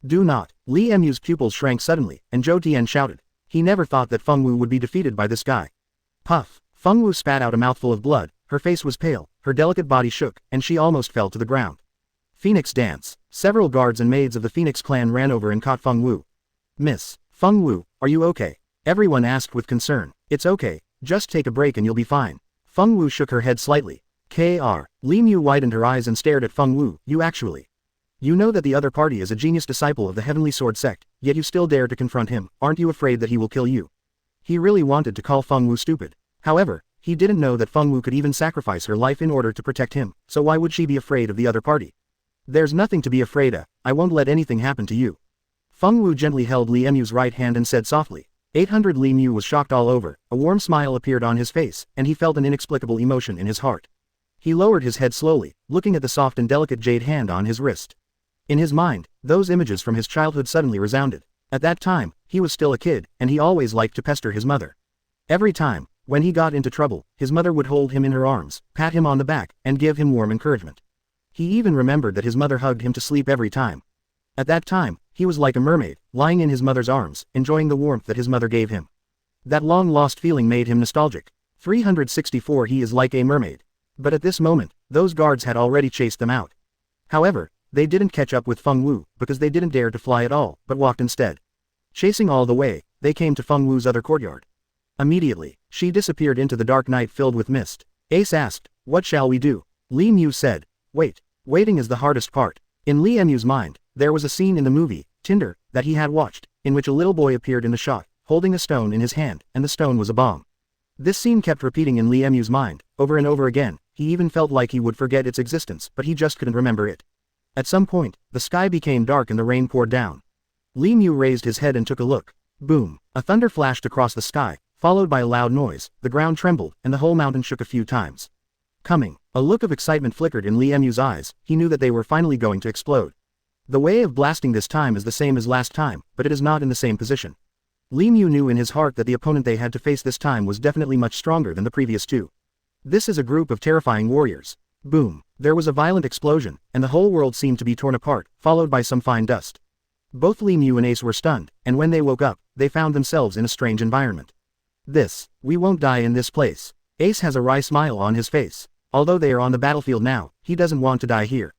Do not. Li Mu's pupils shrank suddenly, and Zhou Tian shouted. He never thought that Feng Wu would be defeated by this guy. Puff. Feng Wu spat out a mouthful of blood, her face was pale, her delicate body shook, and she almost fell to the ground. Phoenix dance. Several guards and maids of the Phoenix clan ran over and caught Feng Wu. Miss. Feng Wu, are you okay? Everyone asked with concern. It's okay, just take a break and you'll be fine. Feng Wu shook her head slightly. Kr. Li Mu widened her eyes and stared at Feng Wu. You know that the other party is a genius disciple of the Heavenly Sword sect, yet you still dare to confront him. Aren't you afraid that he will kill you? He really wanted to call Feng Wu stupid. However, he didn't know that Feng Wu could even sacrifice her life in order to protect him, so why would she be afraid of the other party? There's nothing to be afraid of, I won't let anything happen to you. Feng Wu gently held Li Mu's right hand and said softly. 800 Li Mu was shocked all over, a warm smile appeared on his face, and he felt an inexplicable emotion in his heart. He lowered his head slowly, looking at the soft and delicate jade hand on his wrist. In his mind, those images from his childhood suddenly resounded. At that time, he was still a kid, and he always liked to pester his mother. Every time, when he got into trouble, his mother would hold him in her arms, pat him on the back, and give him warm encouragement. He even remembered that his mother hugged him to sleep every time. At that time, he was like a mermaid, lying in his mother's arms, enjoying the warmth that his mother gave him. That long-lost feeling made him nostalgic. 364 He is like a mermaid. But at this moment, those guards had already chased them out. However, they didn't catch up with Feng Wu, because they didn't dare to fly at all, but walked instead. Chasing all the way, they came to Feng Wu's other courtyard. Immediately, she disappeared into the dark night filled with mist. Ace asked, what shall we do? Li Mu said, wait. Waiting is the hardest part. In Li Mu's mind, there was a scene in the movie, Tinder, that he had watched, in which a little boy appeared in the shot, holding a stone in his hand, and the stone was a bomb. This scene kept repeating in Li Mu's mind, over and over again. He even felt like he would forget its existence, but he just couldn't remember it. At some point, the sky became dark and the rain poured down. Li Mu raised his head and took a look. Boom! A thunder flashed across the sky, followed by a loud noise, the ground trembled, and the whole mountain shook a few times. Coming. A look of excitement flickered in Li Mu's eyes, he knew that they were finally going to explode. The way of blasting this time is the same as last time, but it is not in the same position. Li Mu knew in his heart that the opponent they had to face this time was definitely much stronger than the previous two. This is a group of terrifying warriors. Boom. There was a violent explosion, and the whole world seemed to be torn apart, followed by some fine dust. Both Li Mu and Ace were stunned, and when they woke up, they found themselves in a strange environment. We won't die in this place. Ace has a wry smile on his face. Although they are on the battlefield now, he doesn't want to die here.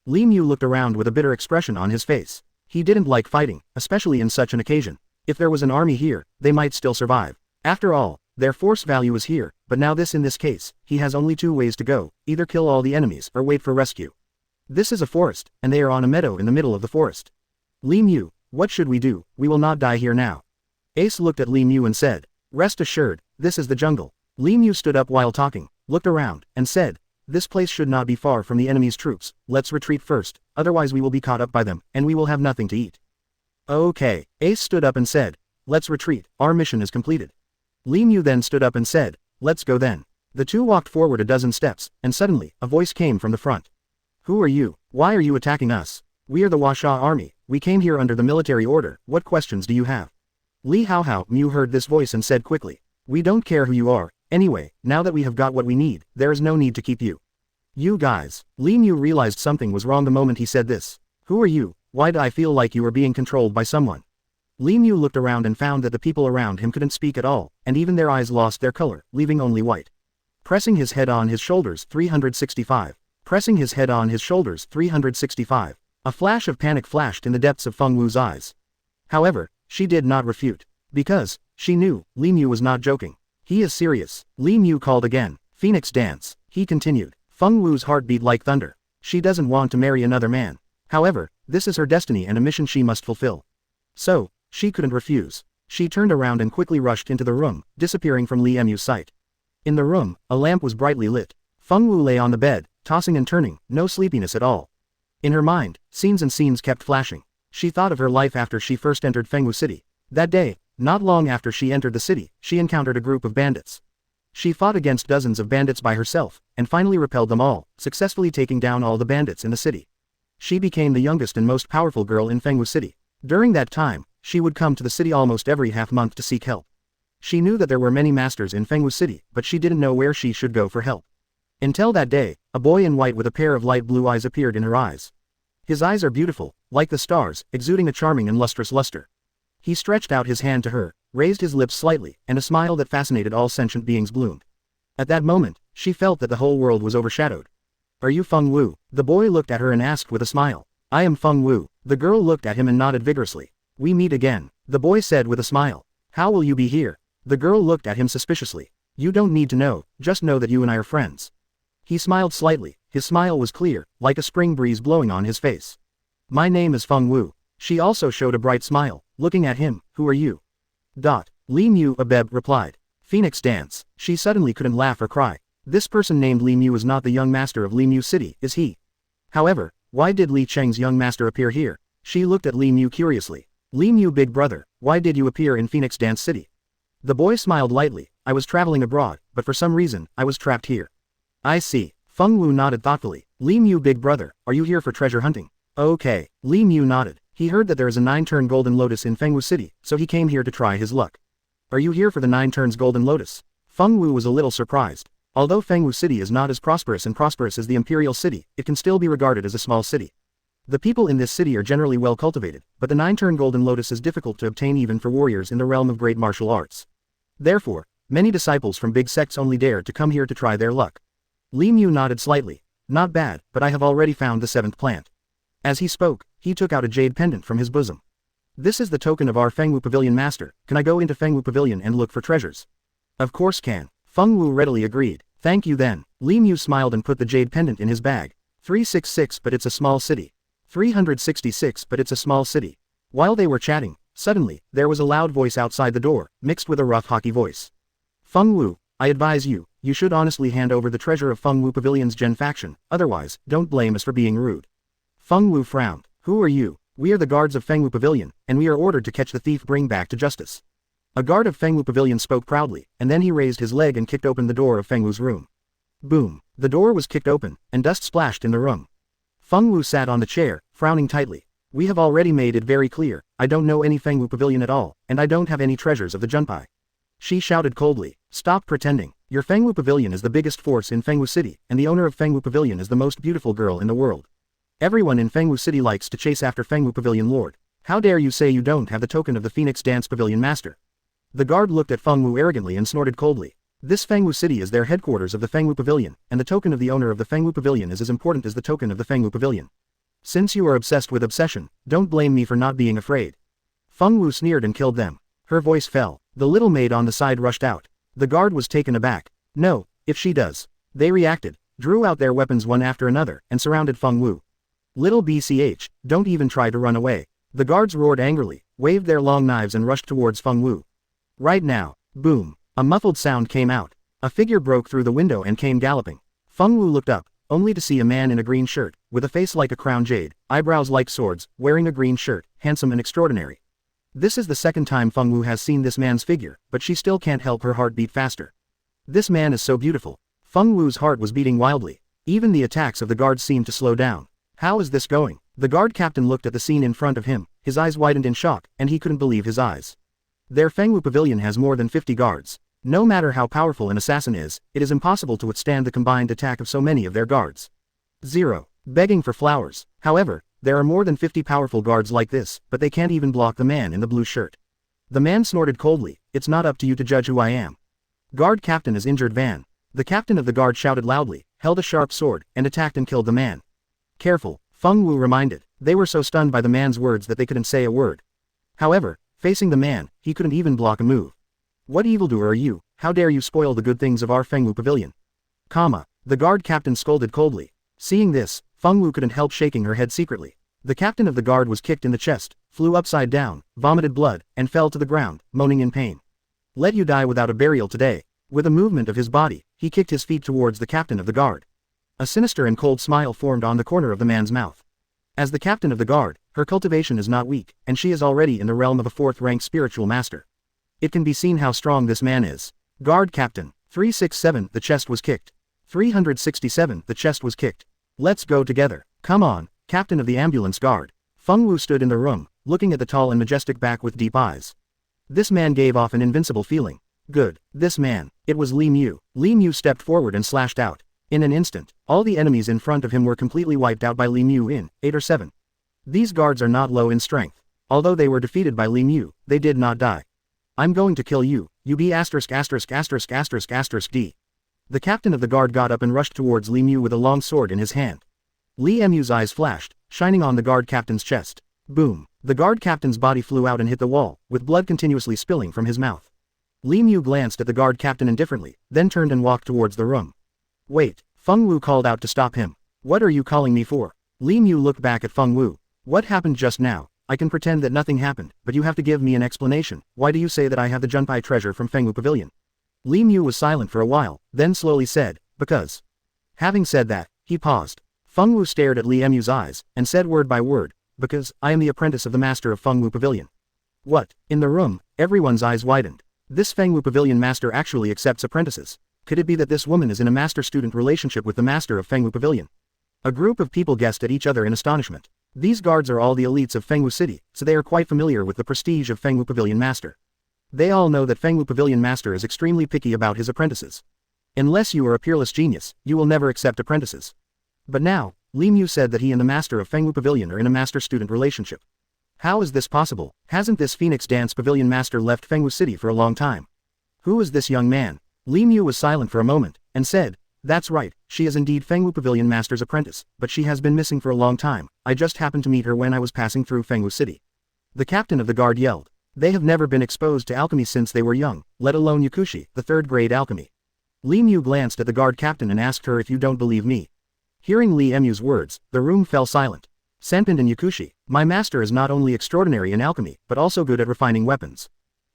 Li Mu looked around with a bitter expression on his face. He didn't like fighting, especially in such an occasion. If there was an army here, they might still survive. After all, their force value is here, but now in this case, he has only two ways to go, either kill all the enemies or wait for rescue. This is a forest, and they are on a meadow in the middle of the forest. Li Mu, what should we do? We will not die here now. Ace looked at Li Mu and said, rest assured, this is the jungle. Li Mu stood up while talking, looked around, and said, this place should not be far from the enemy's troops, let's retreat first, otherwise we will be caught up by them, and we will have nothing to eat. Okay, Ace stood up and said, let's retreat, our mission is completed. Li Mu then stood up and said, let's go then. The two walked forward a dozen steps, and suddenly, a voice came from the front. Who are you? Why are you attacking us? We are the Washa army, we came here under the military order, what questions do you have? Li Hao Mu heard this voice and said quickly, we don't care who you are, anyway, now that we have got what we need, there is no need to keep you. You guys. Li Mu realized something was wrong the moment he said this. Who are you? Why do I feel like you are being controlled by someone? Li Mu looked around and found that the people around him couldn't speak at all, and even their eyes lost their color, leaving only white. Pressing his head on his shoulders 365. Pressing his head on his shoulders 365. A flash of panic flashed in the depths of Feng Wu's eyes. However, she did not refute. Because, she knew, Li Mu was not joking. He is serious. Li Mu called again. Phoenix dance. He continued. Feng Wu's heart beat like thunder. She doesn't want to marry another man. However, this is her destiny and a mission she must fulfill. So, she couldn't refuse. She turned around and quickly rushed into the room, disappearing from Li Mu's sight. In the room, a lamp was brightly lit. Feng Wu lay on the bed, tossing and turning, no sleepiness at all. In her mind, scenes and scenes kept flashing. She thought of her life after she first entered Fengwu City. That day, not long after she entered the city, she encountered a group of bandits. She fought against dozens of bandits by herself, and finally repelled them all, successfully taking down all the bandits in the city. She became the youngest and most powerful girl in Fengwu City. During that time, she would come to the city almost every half-month to seek help. She knew that there were many masters in Fengwu City, but she didn't know where she should go for help. Until that day, a boy in white with a pair of light blue eyes appeared in her eyes. His eyes are beautiful, like the stars, exuding a charming and lustrous luster. He stretched out his hand to her, raised his lips slightly, and a smile that fascinated all sentient beings bloomed. At that moment, she felt that the whole world was overshadowed. Are you Feng Wu? The boy looked at her and asked with a smile. I am Feng Wu. The girl looked at him and nodded vigorously. We meet again, the boy said with a smile. How will you be here? The girl looked at him suspiciously. You don't need to know, just know that you and I are friends. He smiled slightly, his smile was clear, like a spring breeze blowing on his face. My name is Feng Wu. She also showed a bright smile, looking at him. Who are you? Li Mu Abeb replied. Phoenix Dance. She suddenly couldn't laugh or cry. This person named Li Mu is not the young master of Li Mu City, is he? However, why did Li Cheng's young master appear here? She looked at Li Mu curiously. Li Mu big brother, why did you appear in Phoenix Dance City? The boy smiled lightly. I was traveling abroad, but for some reason, I was trapped here. I see. Feng Wu nodded thoughtfully. Li Mu big brother, are you here for treasure hunting? Okay. Li Mu nodded. He heard that there is a 9-turn golden lotus in Fengwu City, so he came here to try his luck. Are you here for the 9 turns golden lotus? Feng Wu was a little surprised. Although Fengwu City is not as prosperous as the imperial city, it can still be regarded as a small city. The people in this city are generally well cultivated, but the 9-turn golden lotus is difficult to obtain even for warriors in the realm of great martial arts. Therefore, many disciples from big sects only dare to come here to try their luck. Li Mu nodded slightly. Not bad, but I have already found the 7th plant. As he spoke, he took out a jade pendant from his bosom. This is the token of our Fengwu Pavilion master. Can I go into Fengwu Pavilion and look for treasures? Of course can. Feng Wu readily agreed. Thank you then. Li Mu smiled and put the jade pendant in his bag. 366 but it's a small city. 366 but it's a small city. While they were chatting, suddenly, there was a loud voice outside the door, mixed with a rough hockey voice. Feng Wu, I advise you, you should honestly hand over the treasure of Feng Wu Pavilion's Gen faction, otherwise, don't blame us for being rude. Feng Wu frowned. Who are you? We are the guards of Fengwu Pavilion, and we are ordered to catch the thief bring back to justice. A guard of Fengwu Pavilion spoke proudly, and then he raised his leg and kicked open the door of Fengwu's room. Boom. The door was kicked open, and dust splashed in the room. Feng Wu sat on the chair, frowning tightly. We have already made it very clear, I don't know any Fengwu Pavilion at all, and I don't have any treasures of the Junpai. She shouted coldly. Stop pretending. Your Fengwu Pavilion is the biggest force in Fengwu City, and the owner of Fengwu Pavilion is the most beautiful girl in the world. Everyone in Fengwu City likes to chase after Fengwu Pavilion Lord. How dare you say you don't have the token of the Phoenix Dance Pavilion Master? The guard looked at Feng Wu arrogantly and snorted coldly. This Fengwu City is their headquarters of the Fengwu Pavilion, and the token of the owner of the Fengwu Pavilion is as important as the token of the Fengwu Pavilion. Since you are obsessed with obsession, don't blame me for not being afraid. Feng Wu sneered and killed them. Her voice fell. The little maid on the side rushed out. The guard was taken aback. No, if she does. They reacted, drew out their weapons one after another, and surrounded Feng Wu. Little BCH, don't even try to run away. The guards roared angrily, waved their long knives and rushed towards Feng Wu. Right now. Boom. A muffled sound came out. A figure broke through the window and came galloping. Feng Wu looked up, only to see a man in a green shirt, with a face like a crown jade, eyebrows like swords, wearing a green shirt, handsome and extraordinary. This is the second time Feng Wu has seen this man's figure, but she still can't help her heart beat faster. This man is so beautiful. Feng Wu's heart was beating wildly. Even the attacks of the guards seemed to slow down. How is this going? The guard captain looked at the scene in front of him, his eyes widened in shock, and he couldn't believe his eyes. Their Fengwu Pavilion has more than 50 guards. No matter how powerful an assassin is, it is impossible to withstand the combined attack of so many of their guards. 0. Begging for flowers. However, there are more than 50 powerful guards like this, but they can't even block the man in the blue shirt. The man snorted coldly, it's not up to you to judge who I am. Guard captain is injured Van. The captain of the guard shouted loudly, held a sharp sword, and attacked and killed the man. Careful, Feng Wu reminded. They were so stunned by the man's words that they couldn't say a word. However, facing the man, he couldn't even block a move. What evildoer are you? How dare you spoil the good things of our Fengwu Pavilion? The guard captain scolded coldly. Seeing this, Feng Wu couldn't help shaking her head secretly. The captain of the guard was kicked in the chest, flew upside down, vomited blood, and fell to the ground, moaning in pain. Let you die without a burial today. With a movement of his body, he kicked his feet towards the captain of the guard. A sinister and cold smile formed on the corner of the man's mouth. As the captain of the guard, her cultivation is not weak, and she is already in the realm of a 4th-rank spiritual master. It can be seen how strong this man is. Guard captain. 367, the chest was kicked. 367, the chest was kicked. Let's go together. Come on, captain of the ambulance guard. Feng Wu stood in the room, looking at the tall and majestic back with deep eyes. This man gave off an invincible feeling. Good. This man. It was Li Mu. Li Mu stepped forward and slashed out. In an instant, all the enemies in front of him were completely wiped out by Li Mu in 8 or 7. These guards are not low in strength. Although they were defeated by Li Mu, they did not die. I'm going to kill you, you B***************. D. The captain of the guard got up and rushed towards Li Mu with a long sword in his hand. Li Mu's eyes flashed, shining on the guard captain's chest. Boom! The guard captain's body flew out and hit the wall, with blood continuously spilling from his mouth. Li Mu glanced at the guard captain indifferently, then turned and walked towards the room. Wait! Feng Wu called out to stop him. What are you calling me for? Li Mu looked back at Feng Wu. What happened just now? I can pretend that nothing happened, but you have to give me an explanation. Why do you say that I have the Junpai treasure from Fengwu Pavilion? Li Mu was silent for a while, then slowly said, because. Having said that, he paused. Feng Wu stared at Li Mu's eyes, and said word by word, because, I am the apprentice of the master of Fengwu Pavilion. What? In the room, everyone's eyes widened. This Fengwu Pavilion master actually accepts apprentices. Could it be that this woman is in a master-student relationship with the master of Fengwu Pavilion? A group of people guessed at each other in astonishment. These guards are all the elites of Fengwu City, so they are quite familiar with the prestige of Fengwu Pavilion Master. They all know that Fengwu Pavilion Master is extremely picky about his apprentices. Unless you are a peerless genius, you will never accept apprentices. But now, Li Mu said that he and the master of Fengwu Pavilion are in a master-student relationship. How is this possible? Hasn't this Phoenix Dance Pavilion Master left Fengwu City for a long time? Who is this young man? Li Mu was silent for a moment, and said, that's right, she is indeed Fengwu Pavilion Master's apprentice, but she has been missing for a long time. I just happened to meet her when I was passing through Fengwu City. The captain of the guard yelled. They have never been exposed to alchemy since they were young, let alone Yakushi, the third-grade alchemy. Li Mu glanced at the guard captain and asked her if you don't believe me. Hearing Li Mu's words, the room fell silent. Senpin and Yakushi, my master is not only extraordinary in alchemy, but also good at refining weapons.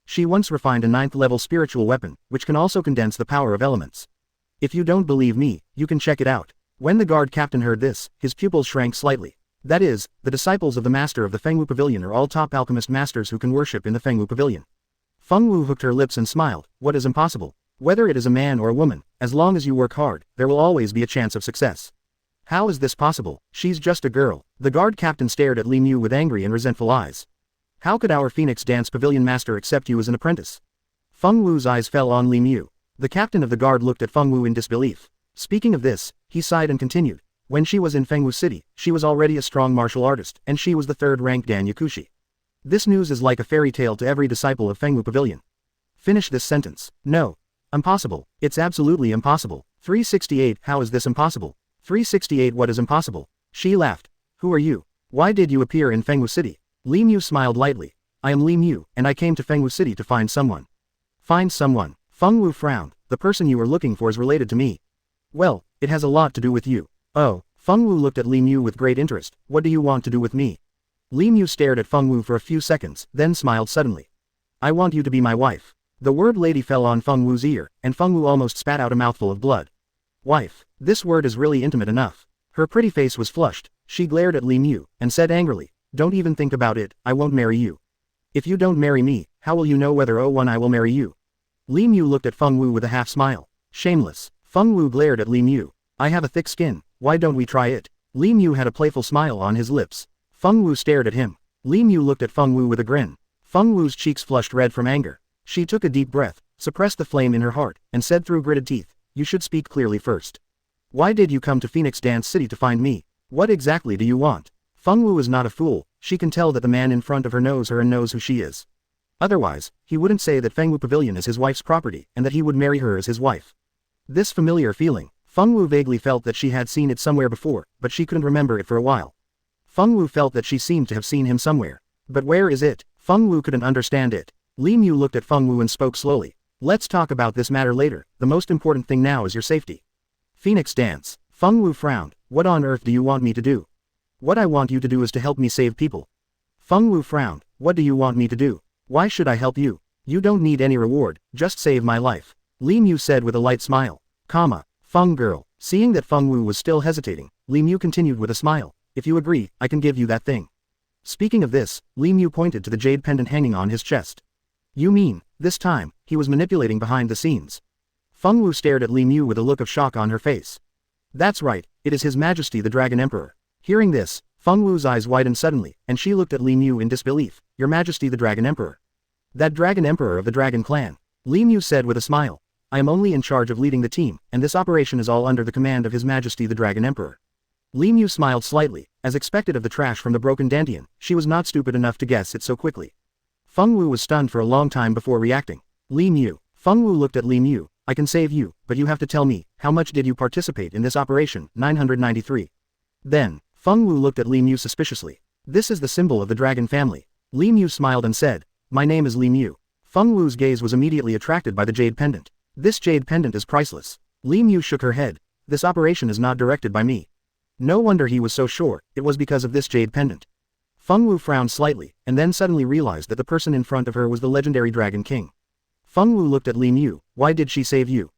She once refined a 9th-level spiritual weapon, which can also condense the power of elements. If you don't believe me, you can check it out. When the guard captain heard this, his pupils shrank slightly. That is, the disciples of the master of the Fengwu Pavilion are all top alchemist masters who can worship in the Fengwu Pavilion. Feng Wu hooked her lips and smiled. What is impossible? Whether it is a man or a woman, as long as you work hard, there will always be a chance of success. How is this possible? She's just a girl. The guard captain stared at Li Mu with angry and resentful eyes. How could our Phoenix Dance Pavilion master accept you as an apprentice? Feng Wu's eyes fell on Li Mu. The captain of the guard looked at Feng Wu in disbelief. Speaking of this, he sighed and continued. When she was in Fengwu City, she was already a strong martial artist, and she was the third-ranked Dan Yakushi. This news is like a fairy tale to every disciple of Fengwu Pavilion. Finish this sentence. No. Impossible. It's absolutely impossible. 368. How is this impossible? 368. What is impossible? She laughed. Who are you? Why did you appear in Fengwu City? Li Mu smiled lightly. I am Li Mu, and I came to Fengwu City to find someone. Find someone? Feng Wu frowned. The person you are looking for is related to me. Well, it has a lot to do with you. Oh, Feng Wu looked at Li Mu with great interest. What do you want to do with me? Li Mu stared at Feng Wu for a few seconds, then smiled suddenly. I want you to be my wife. The word lady fell on Feng Wu's ear, and Feng Wu almost spat out a mouthful of blood. Wife. This word is really intimate enough. Her pretty face was flushed. She glared at Li Mu, and said angrily, don't even think about it, I won't marry you. If you don't marry me, how will you know whether I will marry you? Li Mu looked at Feng Wu with a half-smile. Shameless. Feng Wu glared at Li Mu. I have a thick skin, why don't we try it? Li Mu had a playful smile on his lips. Feng Wu stared at him. Li Mu looked at Feng Wu with a grin. Feng Wu's cheeks flushed red from anger. She took a deep breath, suppressed the flame in her heart, and said through gritted teeth, you should speak clearly first. Why did you come to Phoenix Dance City to find me? What exactly do you want? Feng Wu is not a fool, she can tell that the man in front of her knows her and knows who she is. Otherwise, he wouldn't say that Fengwu Pavilion is his wife's property and that he would marry her as his wife. This familiar feeling, Feng Wu vaguely felt that she had seen it somewhere before, but she couldn't remember it for a while. Feng Wu felt that she seemed to have seen him somewhere. But where is it? Feng Wu couldn't understand it. Li Mu looked at Feng Wu and spoke slowly. Let's talk about this matter later, the most important thing now is your safety. Phoenix Dance. Feng Wu frowned. What on earth do you want me to do? What I want you to do is to help me save people. Feng Wu frowned. What do you want me to do? Why should I help you? You don't need any reward, just save my life. Li Mu said with a light smile. Feng girl. Seeing that Feng Wu was still hesitating, Li Mu continued with a smile. If you agree, I can give you that thing. Speaking of this, Li Mu pointed to the jade pendant hanging on his chest. You mean, this time, he was manipulating behind the scenes. Feng Wu stared at Li Mu with a look of shock on her face. That's right, it is His Majesty the Dragon Emperor. Hearing this, Feng Wu's eyes widened suddenly, and she looked at Li Mu in disbelief. Your Majesty the Dragon Emperor. That Dragon Emperor of the Dragon Clan. Li Mu said with a smile. I am only in charge of leading the team, and this operation is all under the command of His Majesty the Dragon Emperor. Li Mu smiled slightly, as expected of the trash from the broken dantian. She was not stupid enough to guess it so quickly. Feng Wu was stunned for a long time before reacting. Li Mu. Feng Wu looked at Li Mu. I can save you, but you have to tell me, how much did you participate in this operation? 993. Then, Feng Wu looked at Li Mu suspiciously. This is the symbol of the dragon family. Li Mu smiled and said, my name is Li Mu. Feng Wu's gaze was immediately attracted by the jade pendant. This jade pendant is priceless. Li Mu shook her head. This operation is not directed by me. No wonder he was so sure, it was because of this jade pendant. Feng Wu frowned slightly, and then suddenly realized that the person in front of her was the legendary Dragon King. Feng Wu looked at Li Mu. Why did she save you?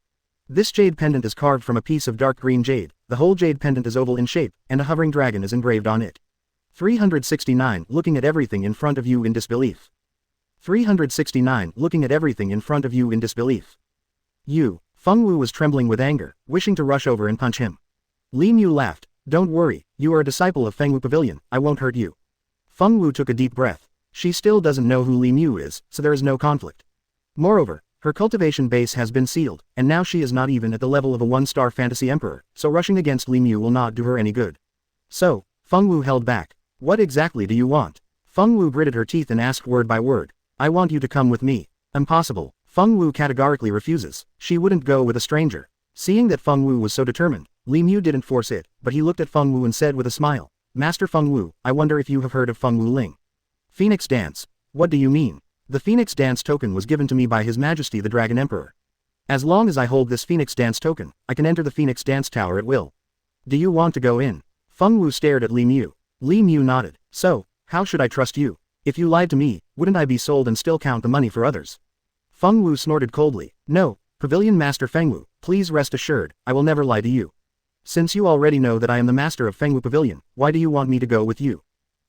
This jade pendant is carved from a piece of dark green jade. The whole jade pendant is oval in shape, and a hovering dragon is engraved on it. 369 Looking at everything in front of you in disbelief. 369 Looking at everything in front of you in disbelief. You. Feng Wu was trembling with anger, wishing to rush over and punch him. Li Mu laughed. Don't worry, you are a disciple of Feng Wu Pavilion, I won't hurt you. Feng Wu took a deep breath. She still doesn't know who Li Mu is, so there is no conflict. Moreover, her cultivation base has been sealed, and now she is not even at the level of a one-star fantasy emperor, so rushing against Li Mu will not do her any good. So, Feng Wu held back. What exactly do you want? Feng Wu gritted her teeth and asked word by word. I want you to come with me. Impossible. Feng Wu categorically refuses. She wouldn't go with a stranger. Seeing that Feng Wu was so determined, Li Mu didn't force it, but he looked at Feng Wu and said with a smile, Master Feng Wu, I wonder if you have heard of Feng Wu Ling. Phoenix Dance. What do you mean? The Phoenix Dance token was given to me by His Majesty the Dragon Emperor. As long as I hold this Phoenix Dance token, I can enter the Phoenix Dance Tower at will. Do you want to go in? Feng Wu stared at Li Mu. Li Mu nodded. So, how should I trust you? If you lied to me, wouldn't I be sold and still count the money for others? Feng Wu snorted coldly. No, Pavilion Master Feng Wu, please rest assured, I will never lie to you. Since you already know that I am the master of Feng Wu Pavilion, why do you want me to go with you?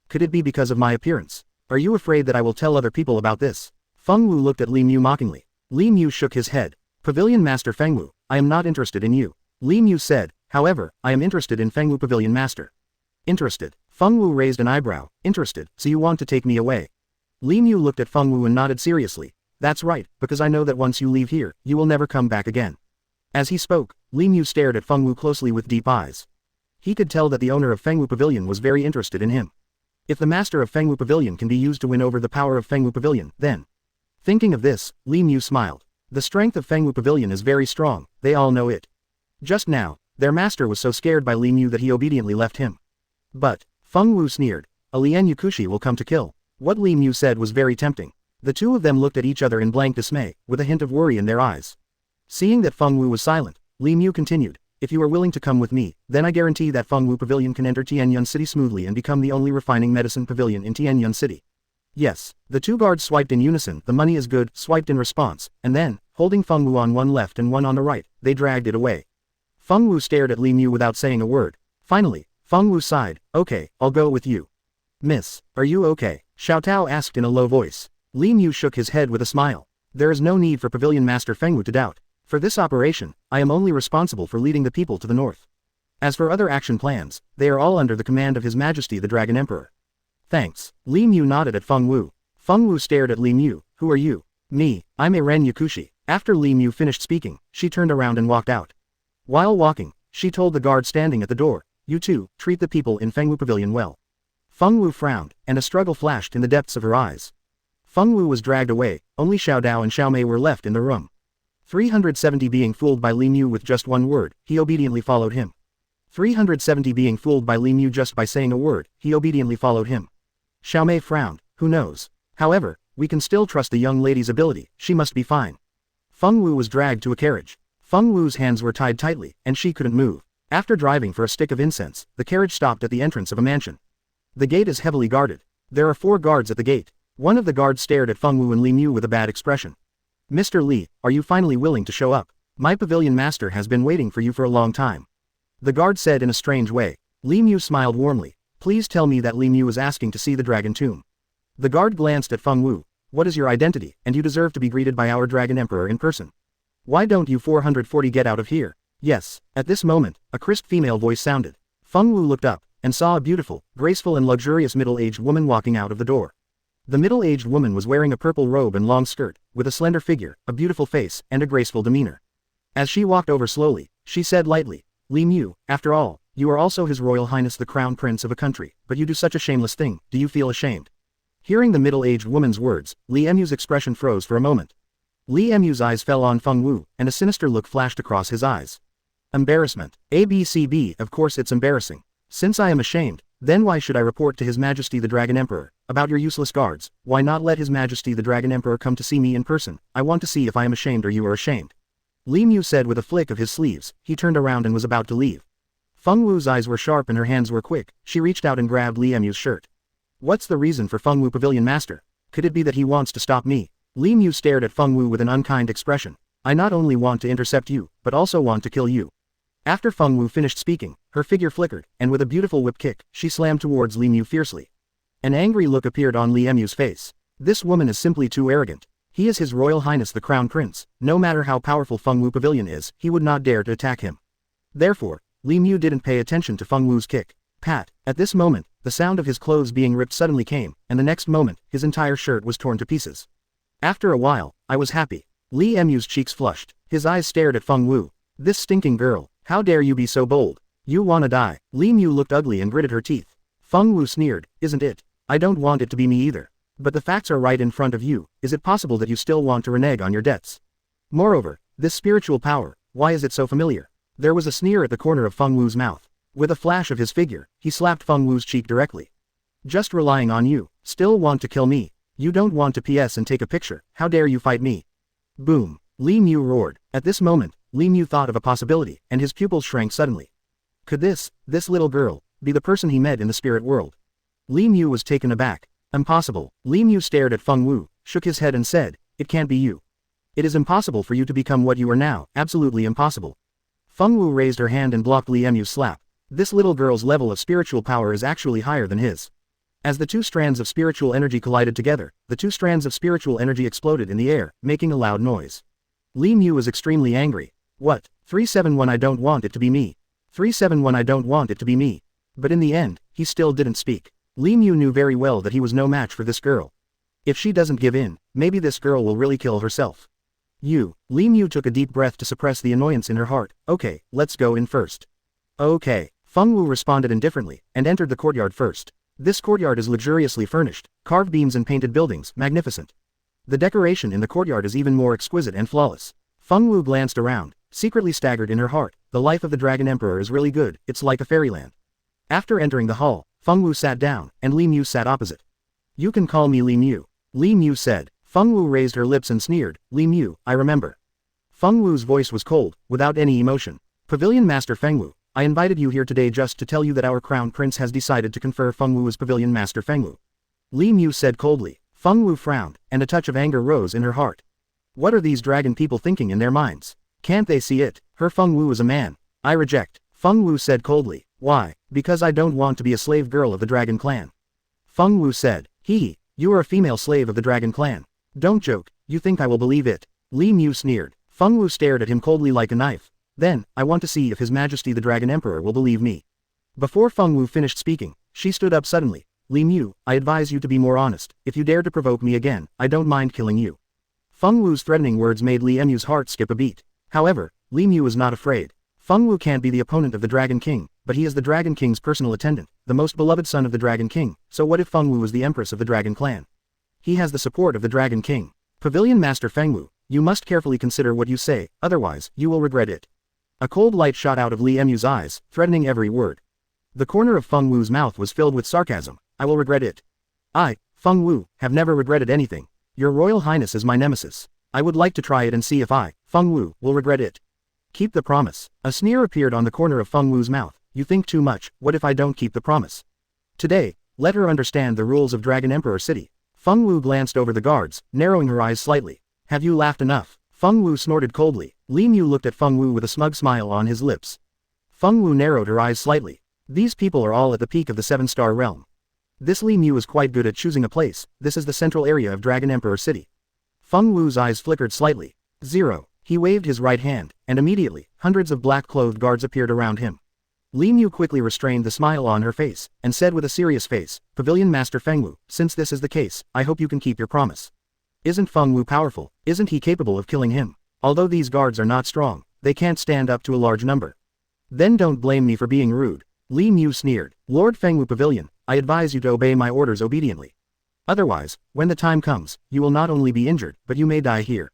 Could it be because of my appearance? Are you afraid that I will tell other people about this? Feng Wu looked at Li Mu mockingly. Li Mu shook his head. Pavilion Master Feng Wu, I am not interested in you. Li Mu said, however, I am interested in Feng Wu Pavilion Master. Interested? Feng Wu raised an eyebrow. Interested, so you want to take me away? Li Mu looked at Feng Wu and nodded seriously. That's right, because I know that once you leave here, you will never come back again. As he spoke, Li Mu stared at Feng Wu closely with deep eyes. He could tell that the owner of Feng Wu Pavilion was very interested in him. If the master of Feng Wu Pavilion can be used to win over the power of Feng Wu Pavilion, then. Thinking of this, Li Mu smiled. The strength of Feng Wu Pavilion is very strong, they all know it. Just now, their master was so scared by Li Mu that he obediently left him. But, Feng Wu sneered, a Lian Yakushi will come to kill. What Li Mu said was very tempting. The two of them looked at each other in blank dismay, with a hint of worry in their eyes. Seeing that Feng Wu was silent, Li Mu continued, if you are willing to come with me, then I guarantee that Feng Wu Pavilion can enter Tianyun City smoothly and become the only refining medicine pavilion in Tianyun City. Yes, the two guards swiped in unison, the money is good, swiped in response, and then, holding Feng Wu on one left and one on the right, they dragged it away. Feng Wu stared at Li Mu without saying a word. Finally, Feng Wu sighed, okay, I'll go with you. Miss, are you okay? Xiao Tao asked in a low voice. Li Mu shook his head with a smile. There is no need for Pavilion Master Feng Wu to doubt. For this operation, I am only responsible for leading the people to the north. As for other action plans, they are all under the command of His Majesty the Dragon Emperor. Thanks. Li Mu nodded at Feng Wu. Feng Wu stared at Li Mu. Who are you? Me, I'm a Ren Yakushi. After Li Mu finished speaking, she turned around and walked out. While walking, she told the guard standing at the door, you too, treat the people in Feng Wu Pavilion well. Feng Wu frowned, and a struggle flashed in the depths of her eyes. Feng Wu was dragged away, only Xiao Dao and Xiao Mei were left in the room. 370 being fooled by Li Mu with just one word, he obediently followed him. 370 being fooled by Li Mu just by saying a word, he obediently followed him. Xiao Mei frowned, who knows? However, we can still trust the young lady's ability, she must be fine. Feng Wu was dragged to a carriage. Feng Wu's hands were tied tightly, and she couldn't move. After driving for a stick of incense, the carriage stopped at the entrance of a mansion. The gate is heavily guarded. There are 4 guards at the gate. One of the guards stared at Feng Wu and Li Mu with a bad expression. Mr. Li, are you finally willing to show up? My pavilion master has been waiting for you for a long time. The guard said in a strange way. Li Mu smiled warmly. Please tell me that Li Mu is asking to see the dragon tomb. The guard glanced at Feng Wu. What is your identity, and you deserve to be greeted by our Dragon Emperor in person. Why don't you 440 get out of here? Yes, at this moment, a crisp female voice sounded. Feng Wu looked up, and saw a beautiful, graceful and luxurious middle-aged woman walking out of the door. The middle-aged woman was wearing a purple robe and long skirt, with a slender figure, a beautiful face, and a graceful demeanor. As she walked over slowly, she said lightly, Li Mu, after all, you are also His Royal Highness the Crown Prince of a country, but you do such a shameless thing, do you feel ashamed? Hearing the middle-aged woman's words, Li Mu's expression froze for a moment. Li Mu's eyes fell on Feng Wu, and a sinister look flashed across his eyes. Embarrassment. ABCB, of course it's embarrassing. Since I am ashamed, then why should I report to His Majesty the Dragon Emperor, about your useless guards? Why not let His Majesty the Dragon Emperor come to see me in person? I want to see if I am ashamed or you are ashamed. Li Mu said with a flick of his sleeves. He turned around and was about to leave. Feng Wu's eyes were sharp and her hands were quick. She reached out and grabbed Li Mu's shirt. What's the reason for Feng Wu, Pavilion Master? Could it be that he wants to stop me? Li Mu stared at Feng Wu with an unkind expression. I not only want to intercept you, but also want to kill you. After Feng Wu finished speaking, her figure flickered, and with a beautiful whip kick, she slammed towards Li Mu fiercely. An angry look appeared on Li Mu's face. This woman is simply too arrogant. He is His Royal Highness the Crown Prince. No matter how powerful Feng Wu Pavilion is, he would not dare to attack him. Therefore, Li Mu didn't pay attention to Feng Wu's kick. Pat. At this moment, the sound of his clothes being ripped suddenly came, and the next moment, his entire shirt was torn to pieces. After a while, I was happy. Li Mu's cheeks flushed. His eyes stared at Feng Wu. This stinking girl. How dare you be so bold? You wanna die. Li Mu looked ugly and gritted her teeth. Feng Wu sneered, isn't it? I don't want it to be me either. But the facts are right in front of you. Is it possible that you still want to renege on your debts? Moreover, this spiritual power, why is it so familiar? There was a sneer at the corner of Feng Wu's mouth. With a flash of his figure, he slapped Feng Wu's cheek directly. Just relying on you, still want to kill me. You don't want to PS and take a picture, how dare you fight me? Boom. Li Mu roared. At this moment, Li Mu thought of a possibility, and his pupils shrank suddenly. Could this little girl, be the person he met in the spirit world? Li Mu was taken aback. Impossible. Li Mu stared at Feng Wu, shook his head and said, it can't be you. It is impossible for you to become what you are now, absolutely impossible. Feng Wu raised her hand and blocked Li Mu's slap. This little girl's level of spiritual power is actually higher than his. As the two strands of spiritual energy collided together, the two strands of spiritual energy exploded in the air, making a loud noise. Li Mu was extremely angry. What? 371 I don't want it to be me. 371 I don't want it to be me. But in the end, he still didn't speak. Li Mu knew very well that he was no match for this girl. If she doesn't give in, maybe this girl will really kill herself. Li Mu took a deep breath to suppress the annoyance in her heart. Okay, let's go in first. Okay. Feng Wu responded indifferently, and entered the courtyard first. This courtyard is luxuriously furnished, carved beams and painted buildings, magnificent. The decoration in the courtyard is even more exquisite and flawless. Feng Wu glanced around, secretly staggered in her heart. The life of the Dragon Emperor is really good, it's like a fairyland. After entering the hall, Feng Wu sat down, and Li Mu sat opposite. You can call me Li Mu. Li Mu said. Feng Wu raised her lips and sneered, Li Mu, I remember. Feng Wu's voice was cold, without any emotion. Pavilion Master Feng Wu, I invited you here today just to tell you that our Crown Prince has decided to confer Feng Wu as Pavilion Master Feng Wu. Li Mu said coldly. Feng Wu frowned, and a touch of anger rose in her heart. What are these dragon people thinking in their minds? Can't they see it? Her Feng Wu is a man. I reject. Feng Wu said coldly. Why? Because I don't want to be a slave girl of the Dragon Clan. Feng Wu said. You are a female slave of the Dragon Clan. Don't joke, you think I will believe it? Li Mu sneered. Feng Wu stared at him coldly like a knife. Then, I want to see if His Majesty the Dragon Emperor will believe me. Before Feng Wu finished speaking, she stood up suddenly. Li Mu, I advise you to be more honest. If you dare to provoke me again, I don't mind killing you. Feng Wu's threatening words made Li Mu's heart skip a beat. However, Li Mu was not afraid. Feng Wu can't be the opponent of the Dragon King, but he is the Dragon King's personal attendant, the most beloved son of the Dragon King, so what if Feng Wu is the Empress of the Dragon Clan? He has the support of the Dragon King. Pavilion Master Feng Wu, you must carefully consider what you say, otherwise, you will regret it. A cold light shot out of Li Mu's eyes, threatening every word. The corner of Feng Wu's mouth was filled with sarcasm. I will regret it. I, Feng Wu, have never regretted anything. Your Royal Highness is my nemesis. I would like to try it and see if I, Feng Wu, will regret it. Keep the promise. A sneer appeared on the corner of Feng Wu's mouth. You think too much, what if I don't keep the promise? Today, let her understand the rules of Dragon Emperor City. Feng Wu glanced over the guards, narrowing her eyes slightly. Have you laughed enough? Feng Wu snorted coldly. Li Mu looked at Feng Wu with a smug smile on his lips. Feng Wu narrowed her eyes slightly. These people are all at the peak of the 7-star realm. This Li Mu is quite good at choosing a place. This is the central area of Dragon Emperor City. Feng Wu's eyes flickered slightly. 0. He waved his right hand, and immediately, hundreds of black-clothed guards appeared around him. Li Mu quickly restrained the smile on her face, and said with a serious face, Pavilion Master Feng Wu, since this is the case, I hope you can keep your promise. Isn't Feng Wu powerful? Isn't he capable of killing him? Although these guards are not strong, they can't stand up to a large number. Then don't blame me for being rude. Li Mu sneered. Lord Fengwu Pavilion, I advise you to obey my orders obediently. Otherwise, when the time comes, you will not only be injured, but you may die here.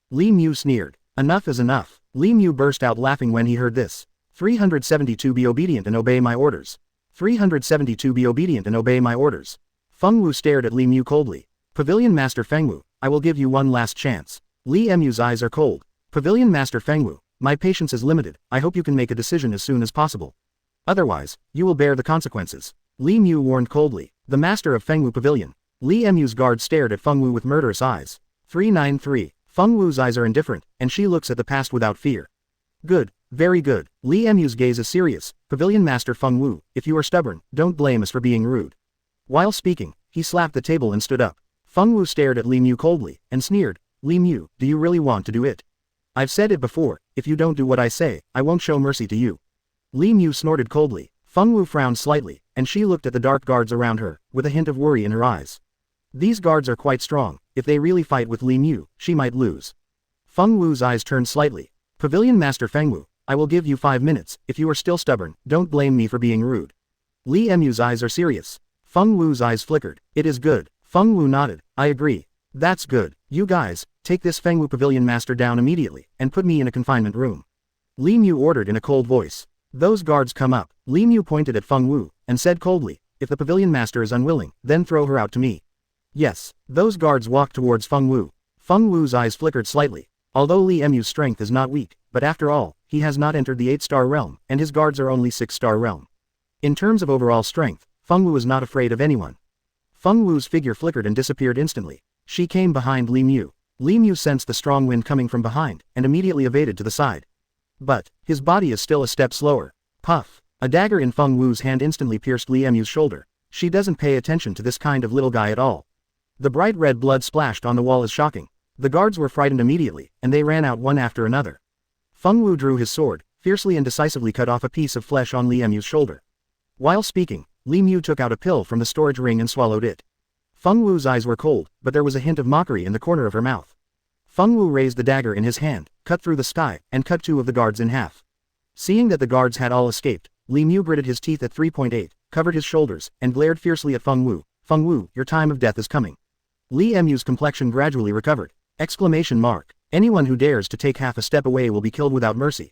Li Mu sneered. Enough is enough. Li Mu burst out laughing when he heard this. 372 Be obedient and obey my orders. 372 Be obedient and obey my orders. Fengwu stared at Li Mu coldly. Pavilion Master Fengwu, I will give you one last chance. Li Mu's eyes are cold. Pavilion Master Fengwu, my patience is limited, I hope you can make a decision as soon as possible. Otherwise, you will bear the consequences. Li Mu warned coldly. The master of Fengwu Pavilion. Li Mu's guard stared at Fengwu with murderous eyes. 393. Fengwu's eyes are indifferent, and she looks at the past without fear. Good, very good. Li Mu's gaze is serious. Pavilion Master Fengwu, if you are stubborn, don't blame us for being rude. While speaking, he slapped the table and stood up. Fengwu stared at Li Mu coldly, and sneered. Li Mu, do you really want to do it? I've said it before, if you don't do what I say, I won't show mercy to you. Li Mu snorted coldly. Fengwu frowned slightly, and she looked at the dark guards around her, with a hint of worry in her eyes. These guards are quite strong, if they really fight with Li Mu, she might lose. Fengwu's eyes turned slightly. Pavilion Master Fengwu, I will give you 5 minutes, if you are still stubborn, don't blame me for being rude. Li Mu's eyes are serious. Fengwu's eyes flickered. It is good. Fengwu nodded. I agree. That's good. You guys, take this Fengwu Pavilion Master down immediately, and put me in a confinement room. Li Mu ordered in a cold voice. Those guards come up. Li Mu pointed at Fengwu, and said coldly, if the Pavilion Master is unwilling, then throw her out to me. Yes. Those guards walked towards Fengwu. Fengwu's eyes flickered slightly. Although Li Mu's strength is not weak, but after all, he has not entered the 8-star realm, and his guards are only 6-star realm. In terms of overall strength, Fengwu is not afraid of anyone. Fengwu's figure flickered and disappeared instantly. She came behind Li Mu. Li Mu sensed the strong wind coming from behind, and immediately evaded to the side. But, his body is still a step slower. Puff. A dagger in Fengwu's hand instantly pierced Li Mu's shoulder. She doesn't pay attention to this kind of little guy at all. The bright red blood splashed on the wall is shocking. The guards were frightened immediately, and they ran out one after another. Fengwu drew his sword, fiercely and decisively cut off a piece of flesh on Li Mu's shoulder. While speaking, Li Mu took out a pill from the storage ring and swallowed it. Fengwu's eyes were cold, but there was a hint of mockery in the corner of her mouth. Fengwu raised the dagger in his hand, cut through the sky, and cut 2 of the guards in half. Seeing that the guards had all escaped, Li Mu gritted his teeth at 3.8, covered his shoulders, and glared fiercely at Fengwu. Fengwu, your time of death is coming. Li Mu's complexion gradually recovered. Exclamation mark. Anyone who dares to take half a step away will be killed without mercy.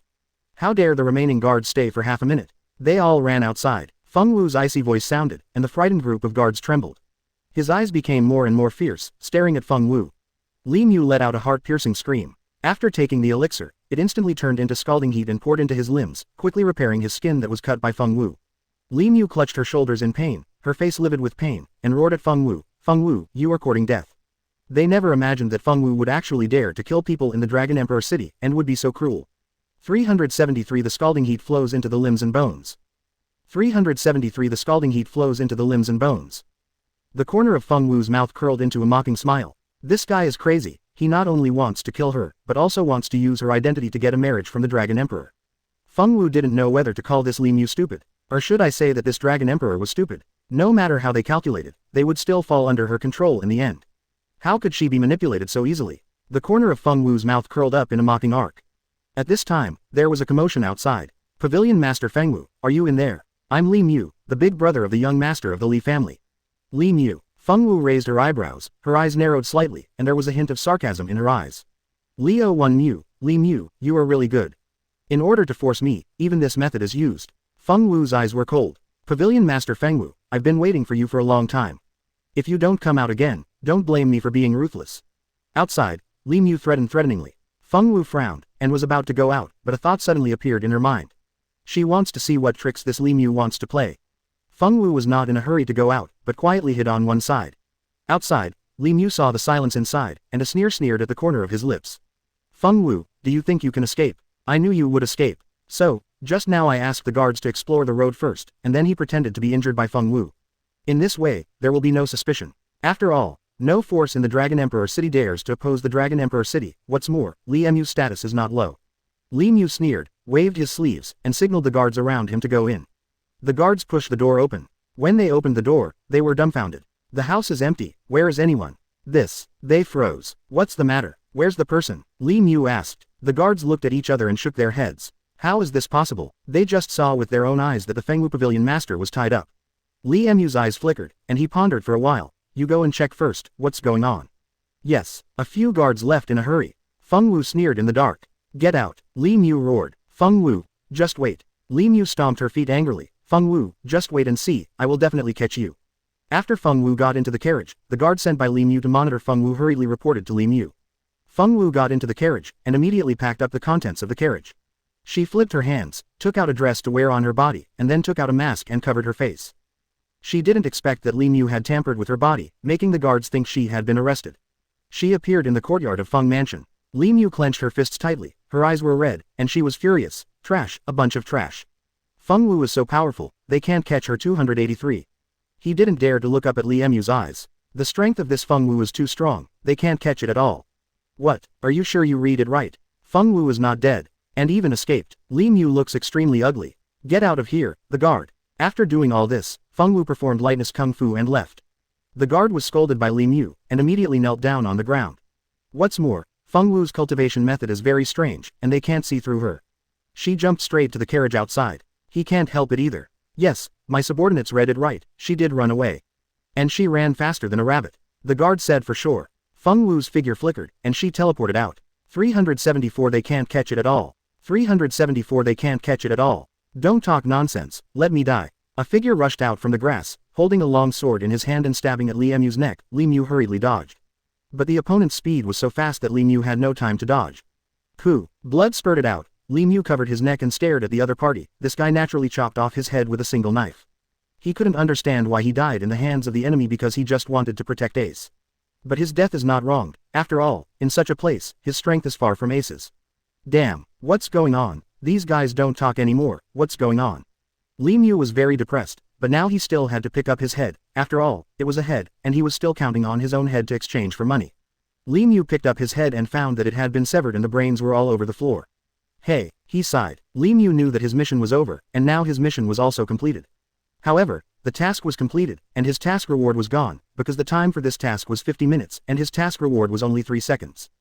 How dare the remaining guards stay for half a minute? They all ran outside. Fengwu's icy voice sounded, and the frightened group of guards trembled. His eyes became more and more fierce, staring at Fengwu. Li Mu let out a heart-piercing scream. After taking the elixir, it instantly turned into scalding heat and poured into his limbs, quickly repairing his skin that was cut by Fengwu. Li Mu clutched her shoulders in pain, her face livid with pain, and roared at Fengwu. Fengwu, you are courting death. They never imagined that Fengwu would actually dare to kill people in the Dragon Emperor city, and would be so cruel. 373 The scalding heat flows into the limbs and bones. 373 The scalding heat flows into the limbs and bones. The corner of Fengwu's mouth curled into a mocking smile. This guy is crazy. He not only wants to kill her, but also wants to use her identity to get a marriage from the Dragon Emperor. Fengwu didn't know whether to call this Li Mu stupid, or should I say that this Dragon Emperor was stupid. No matter how they calculated, they would still fall under her control in the end. How could she be manipulated so easily? The corner of Fengwu's mouth curled up in a mocking arc. At this time, there was a commotion outside. Pavilion Master Fengwu, are you in there? I'm Li Mu, the big brother of the young master of the Li family. Li Mu. Fengwu raised her eyebrows, her eyes narrowed slightly, and there was a hint of sarcasm in her eyes. Leo 1 Mu, Li Mu, you are really good. In order to force me, even this method is used. Fengwu's eyes were cold. Pavilion Master Fengwu, I've been waiting for you for a long time. If you don't come out again, don't blame me for being ruthless. Outside, Li Mu threatened threateningly. Fengwu frowned, and was about to go out, but a thought suddenly appeared in her mind. She wants to see what tricks this Li Mu wants to play. Fengwu was not in a hurry to go out, but quietly hid on one side. Outside, Li Mu saw the silence inside, and a sneer sneered at the corner of his lips. Fengwu, do you think you can escape? I knew you would escape. So, just now I asked the guards to explore the road first, and then he pretended to be injured by Fengwu. In this way, there will be no suspicion. After all, no force in the Dragon Emperor city dares to oppose the Dragon Emperor city. What's more, Li Mu's status is not low. Li Mu sneered, waved his sleeves, and signaled the guards around him to go in. The guards pushed the door open. When they opened the door, they were dumbfounded. The house is empty. Where is anyone? They froze. What's the matter? Where's the person? Li Mu asked. The guards looked at each other and shook their heads. How is this possible? They just saw with their own eyes that the Fengwu Pavilion master was tied up. Li Mu's eyes flickered, and he pondered for a while. You go and check first, what's going on? Yes. A few guards left in a hurry. Fengwu sneered in the dark. Get out, Li Mu roared. Fengwu, just wait. Li Mu stomped her feet angrily. Fengwu, just wait and see, I will definitely catch you. After Fengwu got into the carriage, the guard sent by Li Mu to monitor Fengwu hurriedly reported to Li Mu. Fengwu got into the carriage, and immediately packed up the contents of the carriage. She flipped her hands, took out a dress to wear on her body, and then took out a mask and covered her face. She didn't expect that Li Mu had tampered with her body, making the guards think she had been arrested. She appeared in the courtyard of Feng Mansion. Li Mu clenched her fists tightly, her eyes were red, and she was furious. Trash, a bunch of trash. Fengwu is so powerful, they can't catch her. 283. He didn't dare to look up at Li Mu's eyes. The strength of this Fengwu is too strong, they can't catch it at all. What, are you sure you read it right? Fengwu is not dead, and even escaped. Li Mu looks extremely ugly. Get out of here, the guard. After doing all this, Fengwu performed lightness kung fu and left. The guard was scolded by Li Mu, and immediately knelt down on the ground. What's more, Fengwu's cultivation method is very strange, and they can't see through her. She jumped straight to the carriage outside. He can't help it either. Yes, my subordinates read it right, she did run away. And she ran faster than a rabbit. The guard said for sure. Fengwu's figure flickered, and she teleported out. 374 They can't catch it at all. 374 They can't catch it at all. Don't talk nonsense, let me die. A figure rushed out from the grass, holding a long sword in his hand and stabbing at Li Mu's neck. Li Mu hurriedly dodged. But the opponent's speed was so fast that Li Mu had no time to dodge. Ku. Blood spurted out. Li Mu covered his neck and stared at the other party. This guy naturally chopped off his head with a single knife. He couldn't understand why he died in the hands of the enemy because he just wanted to protect Ace. But his death is not wrong. After all, in such a place, his strength is far from Ace's. Damn, what's going on? These guys don't talk anymore, what's going on? Li Mu was very depressed, but now he still had to pick up his head. After all, it was a head, and he was still counting on his own head to exchange for money. Li Mu picked up his head and found that it had been severed and the brains were all over the floor. Hey, he sighed. Li Mu knew that his mission was over, and now his mission was also completed. However, the task was completed, and his task reward was gone, because the time for this task was 50 minutes, and his task reward was only 3 seconds.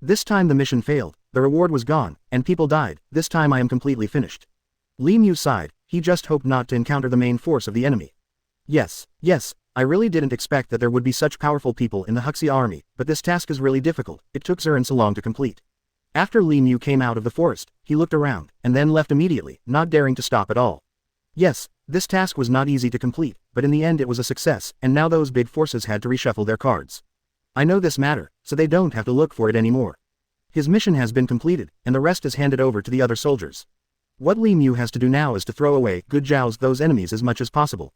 This time the mission failed, the reward was gone, and people died. This time I am completely finished. Li Mu sighed, he just hoped not to encounter the main force of the enemy. Yes, I really didn't expect that there would be such powerful people in the Huxia army, but this task is really difficult, it took Zurin so long to complete. After Li Mu came out of the forest, he looked around, and then left immediately, not daring to stop at all. Yes, this task was not easy to complete, but in the end it was a success, and now those big forces had to reshuffle their cards. I know this matter, so they don't have to look for it anymore. His mission has been completed, and the rest is handed over to the other soldiers. What Li Mu has to do now is to throw away good jows those enemies as much as possible.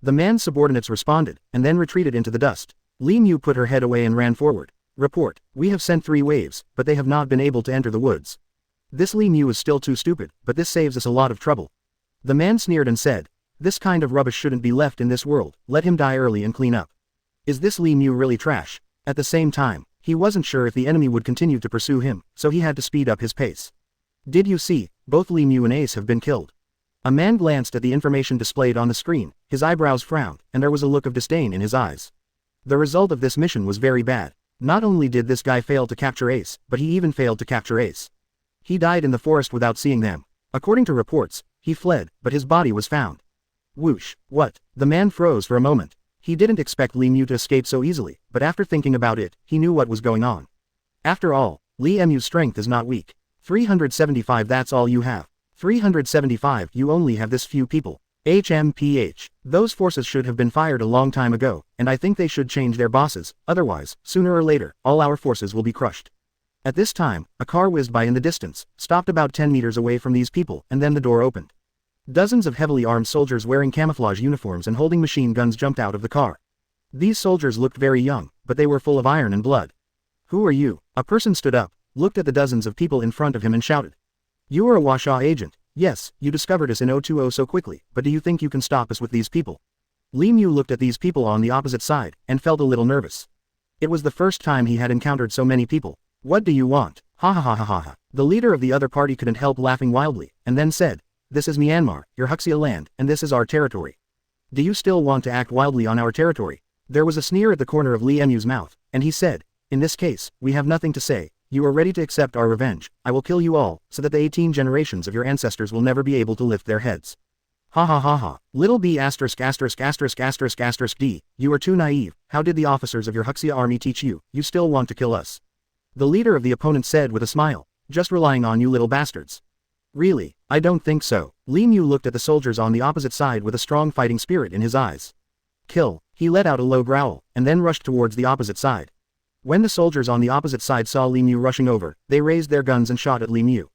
The man's subordinates responded, and then retreated into the dust. Li Mu put her head away and ran forward. Report, we have sent 3 waves, but they have not been able to enter the woods. This Li Mu is still too stupid, but this saves us a lot of trouble. The man sneered and said, this kind of rubbish shouldn't be left in this world, let him die early and clean up. Is this Li Mu really trash? At the same time, he wasn't sure if the enemy would continue to pursue him, so he had to speed up his pace. Did you see, both Li Mu and Ace have been killed. A man glanced at the information displayed on the screen, his eyebrows frowned, and there was a look of disdain in his eyes. The result of this mission was very bad. Not only did this guy fail to capture Ace, but he even failed to capture Ace. He died in the forest without seeing them. According to reports, he fled, but his body was found. Whoosh, what? The man froze for a moment. He didn't expect Li Mu to escape so easily, but after thinking about it, he knew what was going on. After all, Li Mu's strength is not weak. 375 That's all you have. 375 You only have this few people. HMPH. Those forces should have been fired a long time ago, and I think they should change their bosses, otherwise, sooner or later, all our forces will be crushed. At this time, a car whizzed by in the distance, stopped about 10 meters away from these people, and then the door opened. Dozens of heavily armed soldiers wearing camouflage uniforms and holding machine guns jumped out of the car. These soldiers looked very young, but they were full of iron and blood. Who are you? A person stood up, looked at the dozens of people in front of him and shouted. You are a Washaw agent. Yes, you discovered us in 020 so quickly, but do you think you can stop us with these people? Li Mu looked at these people on the opposite side, and felt a little nervous. It was the first time he had encountered so many people. What do you want? Ha ha ha ha ha ha. The leader of the other party couldn't help laughing wildly, and then said, this is Myanmar, your Huxia land, and this is our territory. Do you still want to act wildly on our territory? There was a sneer at the corner of Li Mu's mouth, and he said, in this case, we have nothing to say, you are ready to accept our revenge, I will kill you all, so that the 18 generations of your ancestors will never be able to lift their heads. Ha ha ha ha. Little b asterisk asterisk asterisk asterisk asterisk d, you are too naive, how did the officers of your Huxia army teach you, you still want to kill us? The leader of the opponent said with a smile, just relying on you little bastards. Really, I don't think so. Li Mu looked at the soldiers on the opposite side with a strong fighting spirit in his eyes. Kill, he let out a low growl, and then rushed towards the opposite side. When the soldiers on the opposite side saw Li Mu rushing over, they raised their guns and shot at Li Mu.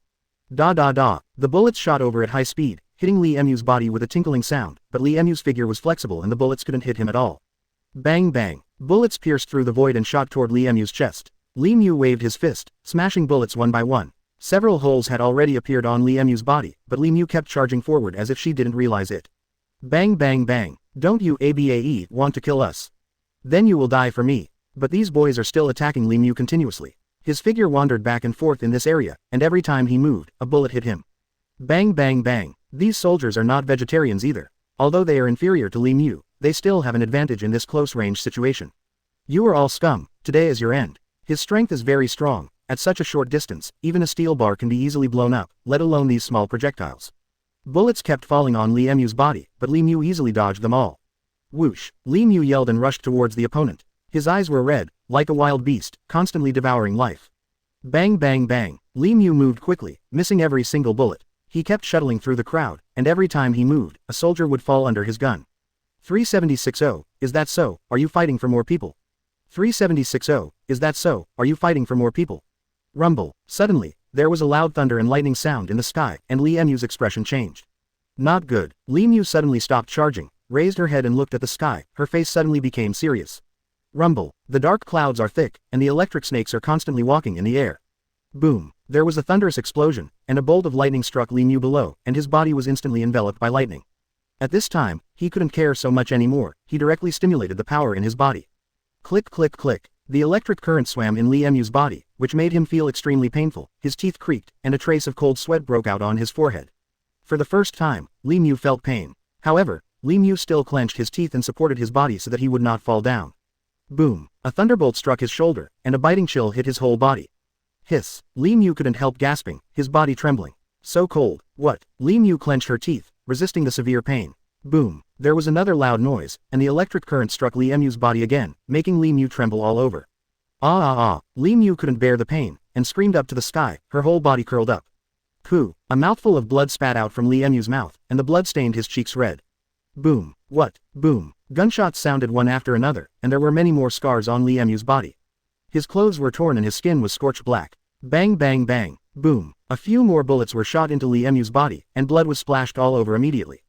Da da da, the bullets shot over at high speed, hitting Li Mu's body with a tinkling sound, but Li Mu's figure was flexible and the bullets couldn't hit him at all. Bang bang, bullets pierced through the void and shot toward Li Mu's chest. Li Mu waved his fist, smashing bullets one by one. Several holes had already appeared on Li Mu's body, but Li Mu kept charging forward as if she didn't realize it. Bang bang bang, don't you ABAE want to kill us? Then you will die for me. But these boys are still attacking Li Mu continuously. His figure wandered back and forth in this area, and every time he moved, a bullet hit him. Bang bang bang, these soldiers are not vegetarians either. Although they are inferior to Li Mu, they still have an advantage in this close-range situation. You are all scum, today is your end. His strength is very strong, at such a short distance, even a steel bar can be easily blown up, let alone these small projectiles. Bullets kept falling on Li Mu's body, but Li Mu easily dodged them all. Whoosh, Li Mu yelled and rushed towards the opponent. His eyes were red, like a wild beast, constantly devouring life. Bang bang bang, Li Mu moved quickly, missing every single bullet. He kept shuttling through the crowd, and every time he moved, a soldier would fall under his gun. 376-0, is that so, are you fighting for more people? 376-0, is that so, are you fighting for more people? Rumble, suddenly, there was a loud thunder and lightning sound in the sky, and Li Mu's expression changed. Not good, Li Mu suddenly stopped charging, raised her head and looked at the sky, her face suddenly became serious. Rumble, the dark clouds are thick, and the electric snakes are constantly walking in the air. Boom, there was a thunderous explosion, and a bolt of lightning struck Li Mu below, and his body was instantly enveloped by lightning. At this time, he couldn't care so much anymore, he directly stimulated the power in his body. Click click click, the electric current swam in Li Mu's body, which made him feel extremely painful, his teeth creaked, and a trace of cold sweat broke out on his forehead. For the first time, Li Mu felt pain. However, Li Mu still clenched his teeth and supported his body so that he would not fall down. Boom, a thunderbolt struck his shoulder, and a biting chill hit his whole body. Hiss, Li Mu couldn't help gasping, his body trembling. So cold, what? Li Mu clenched her teeth, resisting the severe pain. Boom, there was another loud noise, and the electric current struck Li Mu's body again, making Li Mu tremble all over. Li Mu couldn't bear the pain, and screamed up to the sky, her whole body curled up. Pooh, a mouthful of blood spat out from Li Mu's mouth, and the blood stained his cheeks red. Boom, what? Boom. Gunshots sounded one after another, and there were many more scars on Li Mu's body. His clothes were torn and his skin was scorched black. Bang bang bang, boom, a few more bullets were shot into Li Mu's body, and blood was splashed all over immediately.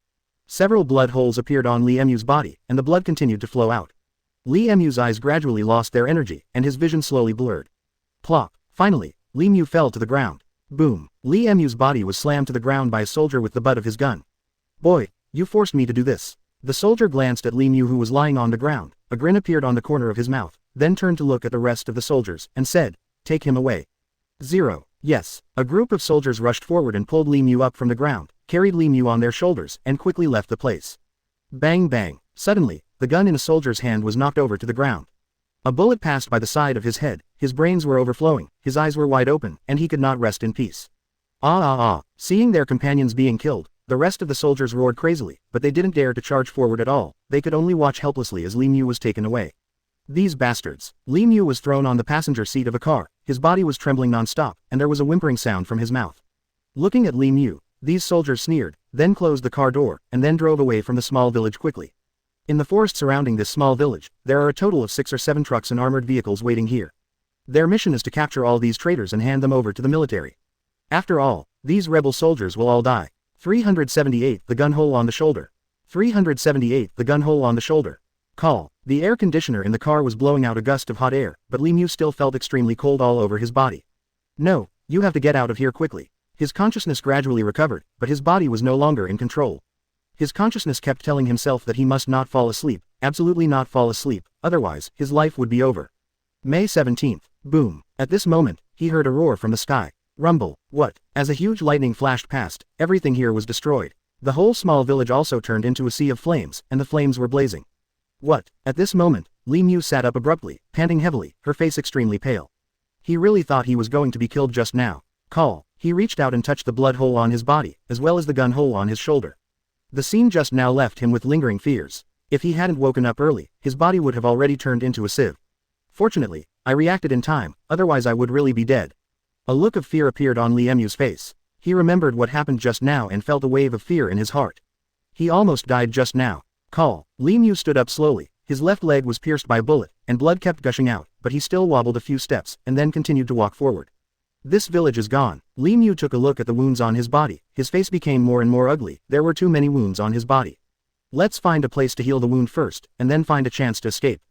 Several blood holes appeared on Li Mu's body, and the blood continued to flow out. Li Mu's eyes gradually lost their energy, and his vision slowly blurred. Plop, finally, Li Mu fell to the ground. Boom, Li Mu's body was slammed to the ground by a soldier with the butt of his gun. Boy, you forced me to do this. The soldier glanced at Li Mu who was lying on the ground, a grin appeared on the corner of his mouth, then turned to look at the rest of the soldiers, and said, take him away. 0. Yes, a group of soldiers rushed forward and pulled Li Mu up from the ground, carried Li Mu on their shoulders, and quickly left the place. Bang bang, suddenly, the gun in a soldier's hand was knocked over to the ground. A bullet passed by the side of his head, his brains were overflowing, his eyes were wide open, and he could not rest in peace. Seeing their companions being killed, the rest of the soldiers roared crazily, but they didn't dare to charge forward at all, they could only watch helplessly as Li Mu was taken away. These bastards. Li Mu was thrown on the passenger seat of a car, his body was trembling non-stop, and there was a whimpering sound from his mouth. Looking at Li Mu, these soldiers sneered, then closed the car door, and then drove away from the small village quickly. In the forest surrounding this small village, there are a total of 6 or 7 trucks and armored vehicles waiting here. Their mission is to capture all these traitors and hand them over to the military. After all, these rebel soldiers will all die. 378 the gun hole on the shoulder. 378 the gun hole on the shoulder. Call. The air conditioner in the car was blowing out a gust of hot air, but Li Mu still felt extremely cold all over his body. No, you have to get out of here quickly. His consciousness gradually recovered, but his body was no longer in control. His consciousness kept telling himself that he must not fall asleep, absolutely not fall asleep, otherwise, his life would be over. May 17th. Boom. At this moment, he heard a roar from the sky. Rumble. What? As a huge lightning flashed past, everything here was destroyed. The whole small village also turned into a sea of flames, and the flames were blazing. What? At this moment, Li Mu sat up abruptly, panting heavily, her face extremely pale. He really thought he was going to be killed just now. Call. He reached out and touched the blood hole on his body, as well as the gun hole on his shoulder. The scene just now left him with lingering fears. If he hadn't woken up early, his body would have already turned into a sieve. Fortunately, I reacted in time, otherwise I would really be dead. A look of fear appeared on Li Mu's face. He remembered what happened just now and felt a wave of fear in his heart. He almost died just now. Call. Li Mu stood up slowly. His left leg was pierced by a bullet, and blood kept gushing out, but he still wobbled a few steps, and then continued to walk forward. This village is gone. Li Mu took a look at the wounds on his body. His face became more and more ugly. There were too many wounds on his body. Let's find a place to heal the wound first, and then find a chance to escape.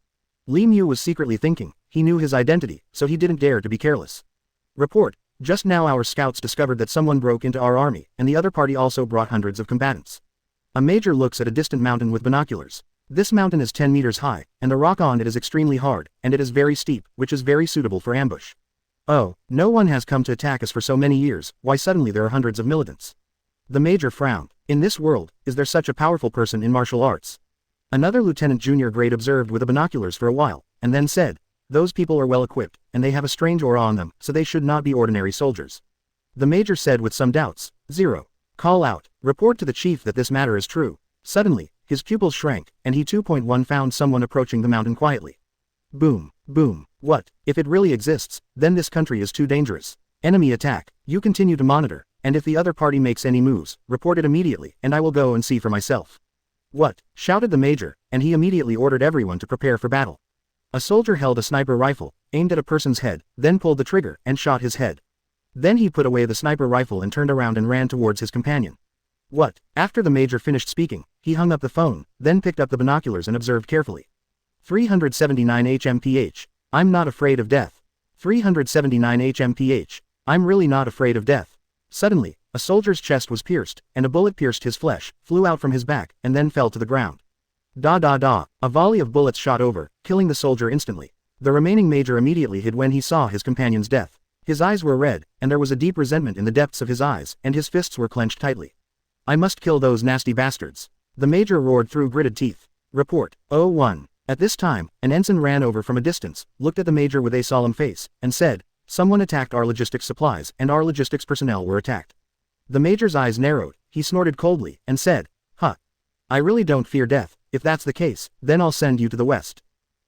Li Mu was secretly thinking. He knew his identity, so he didn't dare to be careless. Report. Just now our scouts discovered that someone broke into our army, and the other party also brought hundreds of combatants. A major looks at a distant mountain with binoculars. This mountain is 10 meters high, and the rock on it is extremely hard, and it is very steep, which is very suitable for ambush. Oh, no one has come to attack us for so many years, why suddenly there are hundreds of militants? The major frowned. In this world, is there such a powerful person in martial arts? Another lieutenant junior grade observed with the binoculars for a while, and then said, those people are well equipped, and they have a strange aura on them, so they should not be ordinary soldiers. The major said with some doubts, 0. Call out. Report to the chief that this matter is true. Suddenly, his pupils shrank, and he 2.1 found someone approaching the mountain quietly. Boom, boom. What? If it really exists, then this country is too dangerous. Enemy attack. You continue to monitor, and if the other party makes any moves, report it immediately, and I will go and see for myself. What? Shouted the major, and he immediately ordered everyone to prepare for battle. A soldier held a sniper rifle, aimed at a person's head, then pulled the trigger, and shot his head. Then he put away the sniper rifle and turned around and ran towards his companion. What? After the major finished speaking, he hung up the phone, then picked up the binoculars and observed carefully. 379 HMPH. I'm not afraid of death. 379 HMPH. I'm really not afraid of death. Suddenly, a soldier's chest was pierced, and a bullet pierced his flesh, flew out from his back, and then fell to the ground. Da da da. A volley of bullets shot over, killing the soldier instantly. The remaining major immediately hid when he saw his companion's death. His eyes were red, and there was a deep resentment in the depths of his eyes, and his fists were clenched tightly. I must kill those nasty bastards. The major roared through gritted teeth. Report. 01. At this time, an ensign ran over from a distance, looked at the major with a solemn face, and said, someone attacked our logistics supplies, and our logistics personnel were attacked. The major's eyes narrowed, he snorted coldly, and said, huh. I really don't fear death. If that's the case, then I'll send you to the west.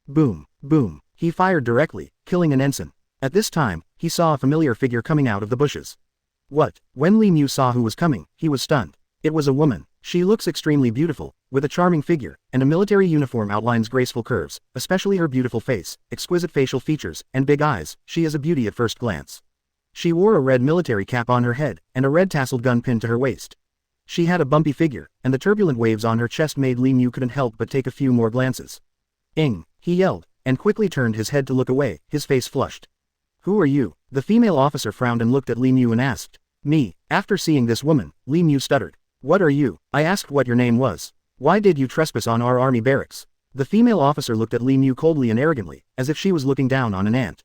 Boom, boom. He fired directly, killing an ensign. At this time, he saw a familiar figure coming out of the bushes. What? When Li Mu saw who was coming, he was stunned. It was a woman. She looks extremely beautiful, with a charming figure, and a military uniform outlines graceful curves, especially her beautiful face, exquisite facial features, and big eyes. She is a beauty at first glance. She wore a red military cap on her head, and a red tasseled gun pinned to her waist. She had a bumpy figure, and the turbulent waves on her chest made Li Mu couldn't help but take a few more glances. Ing! He yelled, and quickly turned his head to look away, his face flushed. Who are you? The female officer frowned and looked at Li Mu and asked. Me. After seeing this woman, Li Mu stuttered. What are you? I asked what your name was. Why did you trespass on our army barracks? The female officer looked at Li Mu coldly and arrogantly, as if she was looking down on an ant.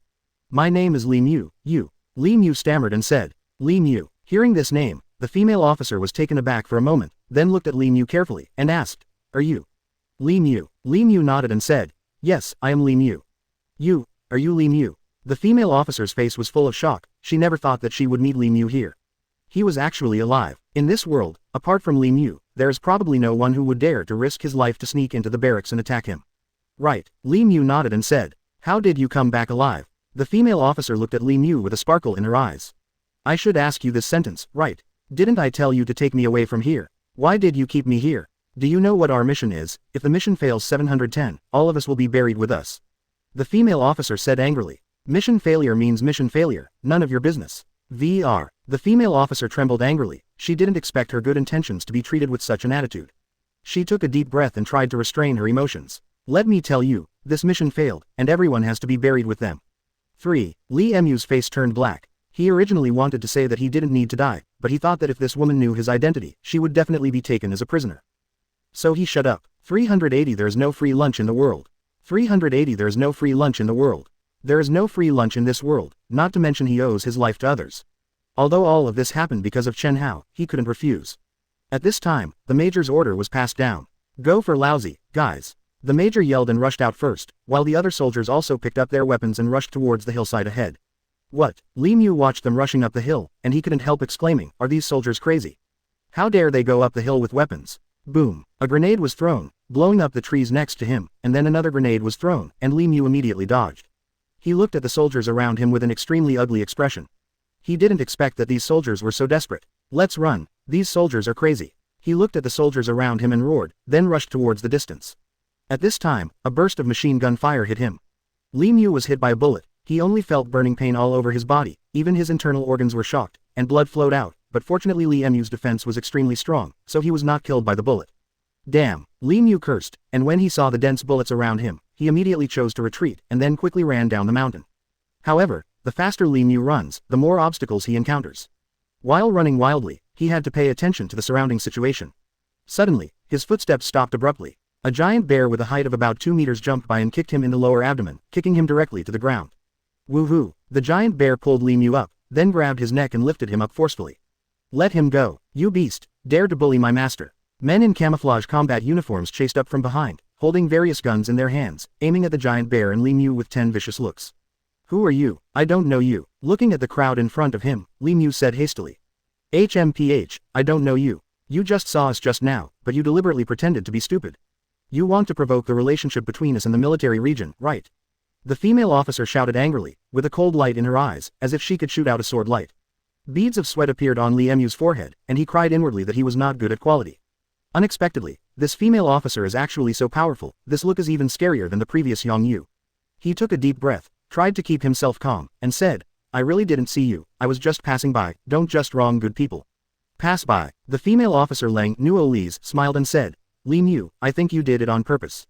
My name is Li Mu, you. Li Mu stammered and said. Li Mu. Hearing this name, the female officer was taken aback for a moment, then looked at Li Mu carefully, and asked. Are you? Li Mu. Li Mu nodded and said. Yes, I am Li Mu. You. Are you Li Mu? The female officer's face was full of shock. She never thought that she would meet Li Mu here. He was actually alive. In this world, apart from Li Mu, there is probably no one who would dare to risk his life to sneak into the barracks and attack him. Right. Li Mu nodded and said. How did you come back alive? The female officer looked at Li Mu with a sparkle in her eyes. I should ask you this sentence, right? Didn't I tell you to take me away from here? Why did you keep me here? Do you know what our mission is? If the mission fails 710, all of us will be buried with us. The female officer said angrily. Mission failure means mission failure, none of your business. VR. The female officer trembled angrily. She didn't expect her good intentions to be treated with such an attitude. She took a deep breath and tried to restrain her emotions. Let me tell you, this mission failed, and everyone has to be buried with them. 3. Li Mu's face turned black. He originally wanted to say that he didn't need to die, but he thought that if this woman knew his identity, she would definitely be taken as a prisoner. So he shut up. 380 There's no free lunch in the world. 380 There's no free lunch in the world. There is no free lunch in this world, not to mention he owes his life to others. Although all of this happened because of Chen Hao, he couldn't refuse. At this time, the major's order was passed down. Go for lousy, guys. The major yelled and rushed out first, while the other soldiers also picked up their weapons and rushed towards the hillside ahead. What? Li Mu watched them rushing up the hill, and he couldn't help exclaiming, are these soldiers crazy? How dare they go up the hill with weapons? Boom. A grenade was thrown, blowing up the trees next to him, and then another grenade was thrown, and Li Mu immediately dodged. He looked at the soldiers around him with an extremely ugly expression. He didn't expect that these soldiers were so desperate. Let's run, these soldiers are crazy. He looked at the soldiers around him and roared, then rushed towards the distance. At this time, a burst of machine gun fire hit him. Li Mu was hit by a bullet. He only felt burning pain all over his body, even his internal organs were shocked, and blood flowed out, but fortunately Li Mu's defense was extremely strong, so he was not killed by the bullet. Damn, Li Mu cursed, and when he saw the dense bullets around him, he immediately chose to retreat and then quickly ran down the mountain. However, the faster Li Mu runs, the more obstacles he encounters. While running wildly, he had to pay attention to the surrounding situation. Suddenly, his footsteps stopped abruptly. A giant bear with a height of about 2 meters jumped by and kicked him in the lower abdomen, kicking him directly to the ground. Woohoo! The giant bear pulled Li Mu up, then grabbed his neck and lifted him up forcefully. Let him go, you beast, dare to bully my master. Men in camouflage combat uniforms chased up from behind, holding various guns in their hands, aiming at the giant bear and Li Mu with 10 vicious looks. Who are you? I don't know you. Looking at the crowd in front of him, Li Mu said hastily. HMPH, I don't know you. You just saw us just now, but you deliberately pretended to be stupid. You want to provoke the relationship between us and the military region, right? The female officer shouted angrily, with a cold light in her eyes, as if she could shoot out a sword light. Beads of sweat appeared on Li Mu's forehead, and he cried inwardly that he was not good at quality. Unexpectedly, this female officer is actually so powerful, this look is even scarier than the previous Yong Yu. He took a deep breath, tried to keep himself calm, and said, I really didn't see you, I was just passing by, don't just wrong good people. Pass by. The female officer Lang Nuo Li's smiled and said, Li Mu, I think you did it on purpose.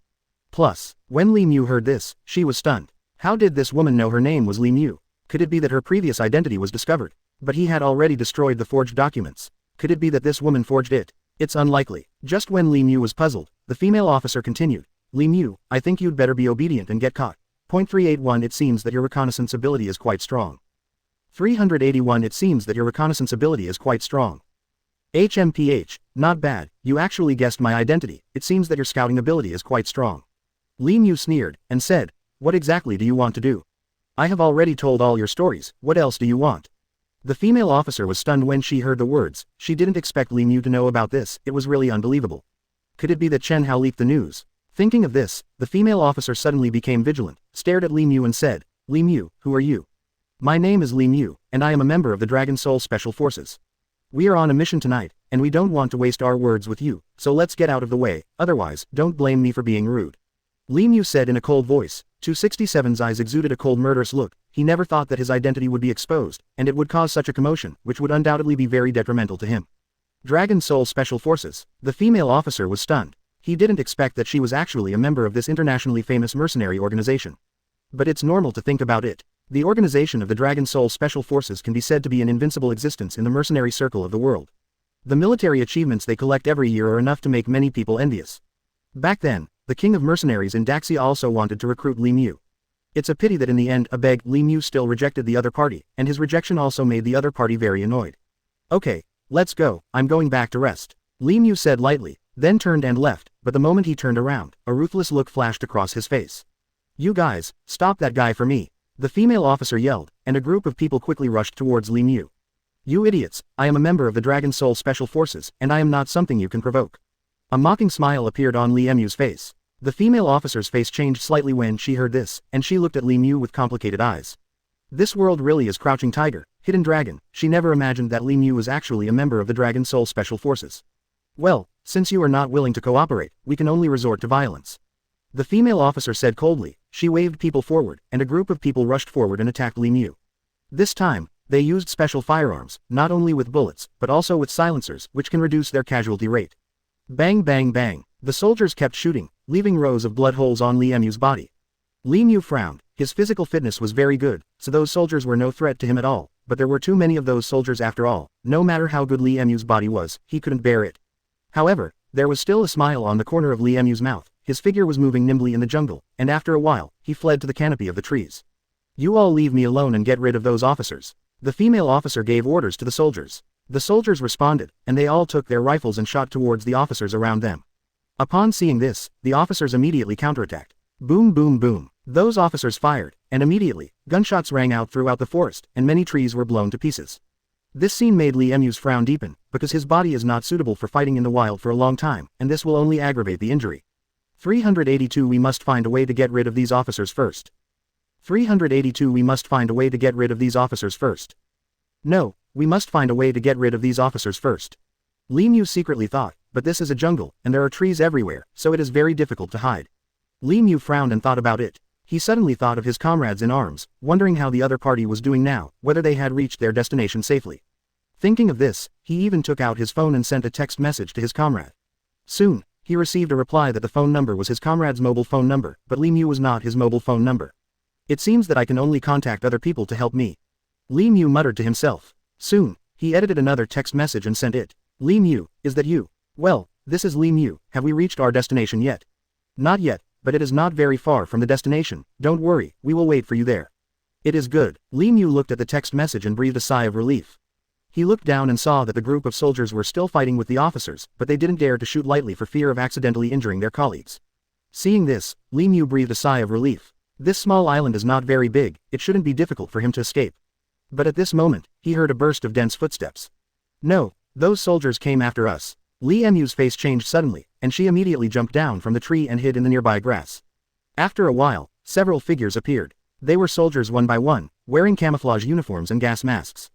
Plus, when Li Mu heard this, she was stunned. How did this woman know her name was Li Mu? Could it be that her previous identity was discovered? But he had already destroyed the forged documents. Could it be that this woman forged it? It's unlikely. Just when Li Mu was puzzled, the female officer continued, Li Mu, I think you'd better be obedient and get caught. Point 381 It seems that your reconnaissance ability is quite strong. 381 It seems that your reconnaissance ability is quite strong. HMPH, not bad, you actually guessed my identity, it seems that your scouting ability is quite strong. Li Mu sneered, and said, what exactly do you want to do? I have already told all your stories, what else do you want? The female officer was stunned when she heard the words, she didn't expect Li Mu to know about this, it was really unbelievable. Could it be that Chen Hao leaked the news? Thinking of this, the female officer suddenly became vigilant, stared at Li Mu and said, Li Mu, who are you? My name is Li Mu, and I am a member of the Dragon Soul Special Forces. We are on a mission tonight, and we don't want to waste our words with you, so let's get out of the way, otherwise, don't blame me for being rude. Li Mu said in a cold voice. 267's eyes exuded a cold murderous look, he never thought that his identity would be exposed, and it would cause such a commotion, which would undoubtedly be very detrimental to him. Dragon Soul Special Forces. The female officer was stunned. He didn't expect that she was actually a member of this internationally famous mercenary organization. But it's normal to think about it. The organization of the Dragon Soul Special Forces can be said to be an invincible existence in the mercenary circle of the world. The military achievements they collect every year are enough to make many people envious. Back then, the king of mercenaries in Daxia also wanted to recruit Li Mu. It's a pity that in the end, Li Mu still rejected the other party, and his rejection also made the other party very annoyed. Okay, let's go, I'm going back to rest. Li Mu said lightly, then turned and left, but the moment he turned around, a ruthless look flashed across his face. You guys, stop that guy for me. The female officer yelled, and a group of people quickly rushed towards Li Mu. You idiots, I am a member of the Dragon Soul Special Forces, and I am not something you can provoke. A mocking smile appeared on Li Mu's face. The female officer's face changed slightly when she heard this, and she looked at Li Mu with complicated eyes. This world really is Crouching Tiger, Hidden Dragon. She never imagined that Li Mu was actually a member of the Dragon Soul Special Forces. Well, since you are not willing to cooperate, we can only resort to violence. The female officer said coldly. She waved people forward, and a group of people rushed forward and attacked Li Mu. This time, they used special firearms, not only with bullets, but also with silencers, which can reduce their casualty rate. Bang bang bang. The soldiers kept shooting, leaving rows of blood holes on Li Mu's body. Li Mu frowned. His physical fitness was very good, so those soldiers were no threat to him at all, but there were too many of those soldiers after all. No matter how good Li Mu's body was, he couldn't bear it. However, there was still a smile on the corner of Li Mu's mouth. His figure was moving nimbly in the jungle, and after a while, he fled to the canopy of the trees. You all leave me alone and get rid of those officers. The female officer gave orders to the soldiers. The soldiers responded, and they all took their rifles and shot towards the officers around them. Upon seeing this, the officers immediately counterattacked. Boom boom boom. Those officers fired, and immediately, gunshots rang out throughout the forest, and many trees were blown to pieces. This scene made Lee Emu's frown deepen, because his body is not suitable for fighting in the wild for a long time, and this will only aggravate the injury. 382 We must find a way to get rid of these officers first. 382 We must find a way to get rid of these officers first. No, we must find a way to get rid of these officers first. Lee Mew secretly thought, but this is a jungle, and there are trees everywhere, so it is very difficult to hide. Lee Mew frowned and thought about it. He suddenly thought of his comrades in arms, wondering how the other party was doing now, whether they had reached their destination safely. Thinking of this, he even took out his phone and sent a text message to his comrade. Soon, he received a reply that the phone number was his comrade's mobile phone number, but Lee Mew was not his mobile phone number. It seems that I can only contact other people to help me. Lee Mew muttered to himself. Soon, he edited another text message and sent it. Lee Mew, is that you? Well, this is Lee Mew, have we reached our destination yet? Not yet, but it is not very far from the destination, don't worry, we will wait for you there. It is good. Lee Mew looked at the text message and breathed a sigh of relief. He looked down and saw that the group of soldiers were still fighting with the officers, but they didn't dare to shoot lightly for fear of accidentally injuring their colleagues. Seeing this, Lee Mew breathed a sigh of relief. This small island is not very big, it shouldn't be difficult for him to escape. But at this moment, he heard a burst of dense footsteps. No, those soldiers came after us. Lee Mew's face changed suddenly, and she immediately jumped down from the tree and hid in the nearby grass. After a while, several figures appeared. They were soldiers one by one, wearing camouflage uniforms and gas masks.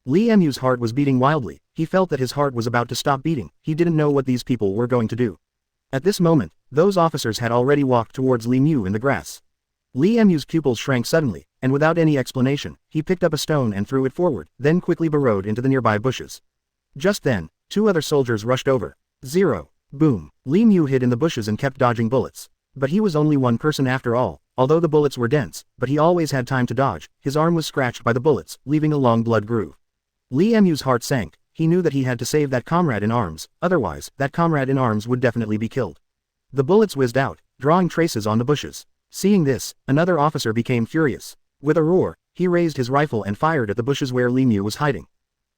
Lee Mew's heart was beating wildly, he felt that his heart was about to stop beating, he didn't know what these people were going to do. At this moment, those officers had already walked towards Lee Mew in the grass. Lee Mew's pupils shrank suddenly, and without any explanation, he picked up a stone and threw it forward, then quickly burrowed into the nearby bushes. Just then, two other soldiers rushed over. Zero. Boom. Lee Mew hid in the bushes and kept dodging bullets. But he was only one person after all, although the bullets were dense, but he always had time to dodge, his arm was scratched by the bullets, leaving a long blood groove. Lee Mew's heart sank, he knew that he had to save that comrade in arms, otherwise, that comrade in arms would definitely be killed. The bullets whizzed out, drawing traces on the bushes. Seeing this, another officer became furious. With a roar, he raised his rifle and fired at the bushes where Lee Mew was hiding.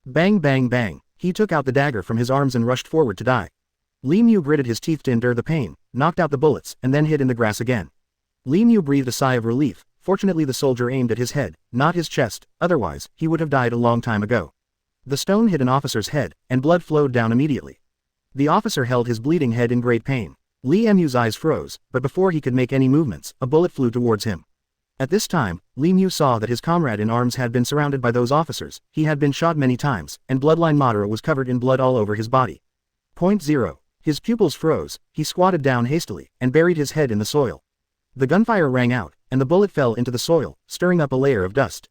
Bang bang bang, he took out the dagger from his arms and rushed forward to die. Lee Mew gritted his teeth to endure the pain, knocked out the bullets, and then hid in the grass again. Lee Mew breathed a sigh of relief, fortunately the soldier aimed at his head, not his chest, otherwise, he would have died a long time ago. The stone hit an officer's head, and blood flowed down immediately. The officer held his bleeding head in great pain. Lee Mew's eyes froze, but before he could make any movements, a bullet flew towards him. At this time, Lee Mew saw that his comrade in arms had been surrounded by those officers, he had been shot many times, and bloodline Madara was covered in blood all over his body. Point 0. His pupils froze, he squatted down hastily, and buried his head in the soil. The gunfire rang out, and the bullet fell into the soil, stirring up a layer of dust.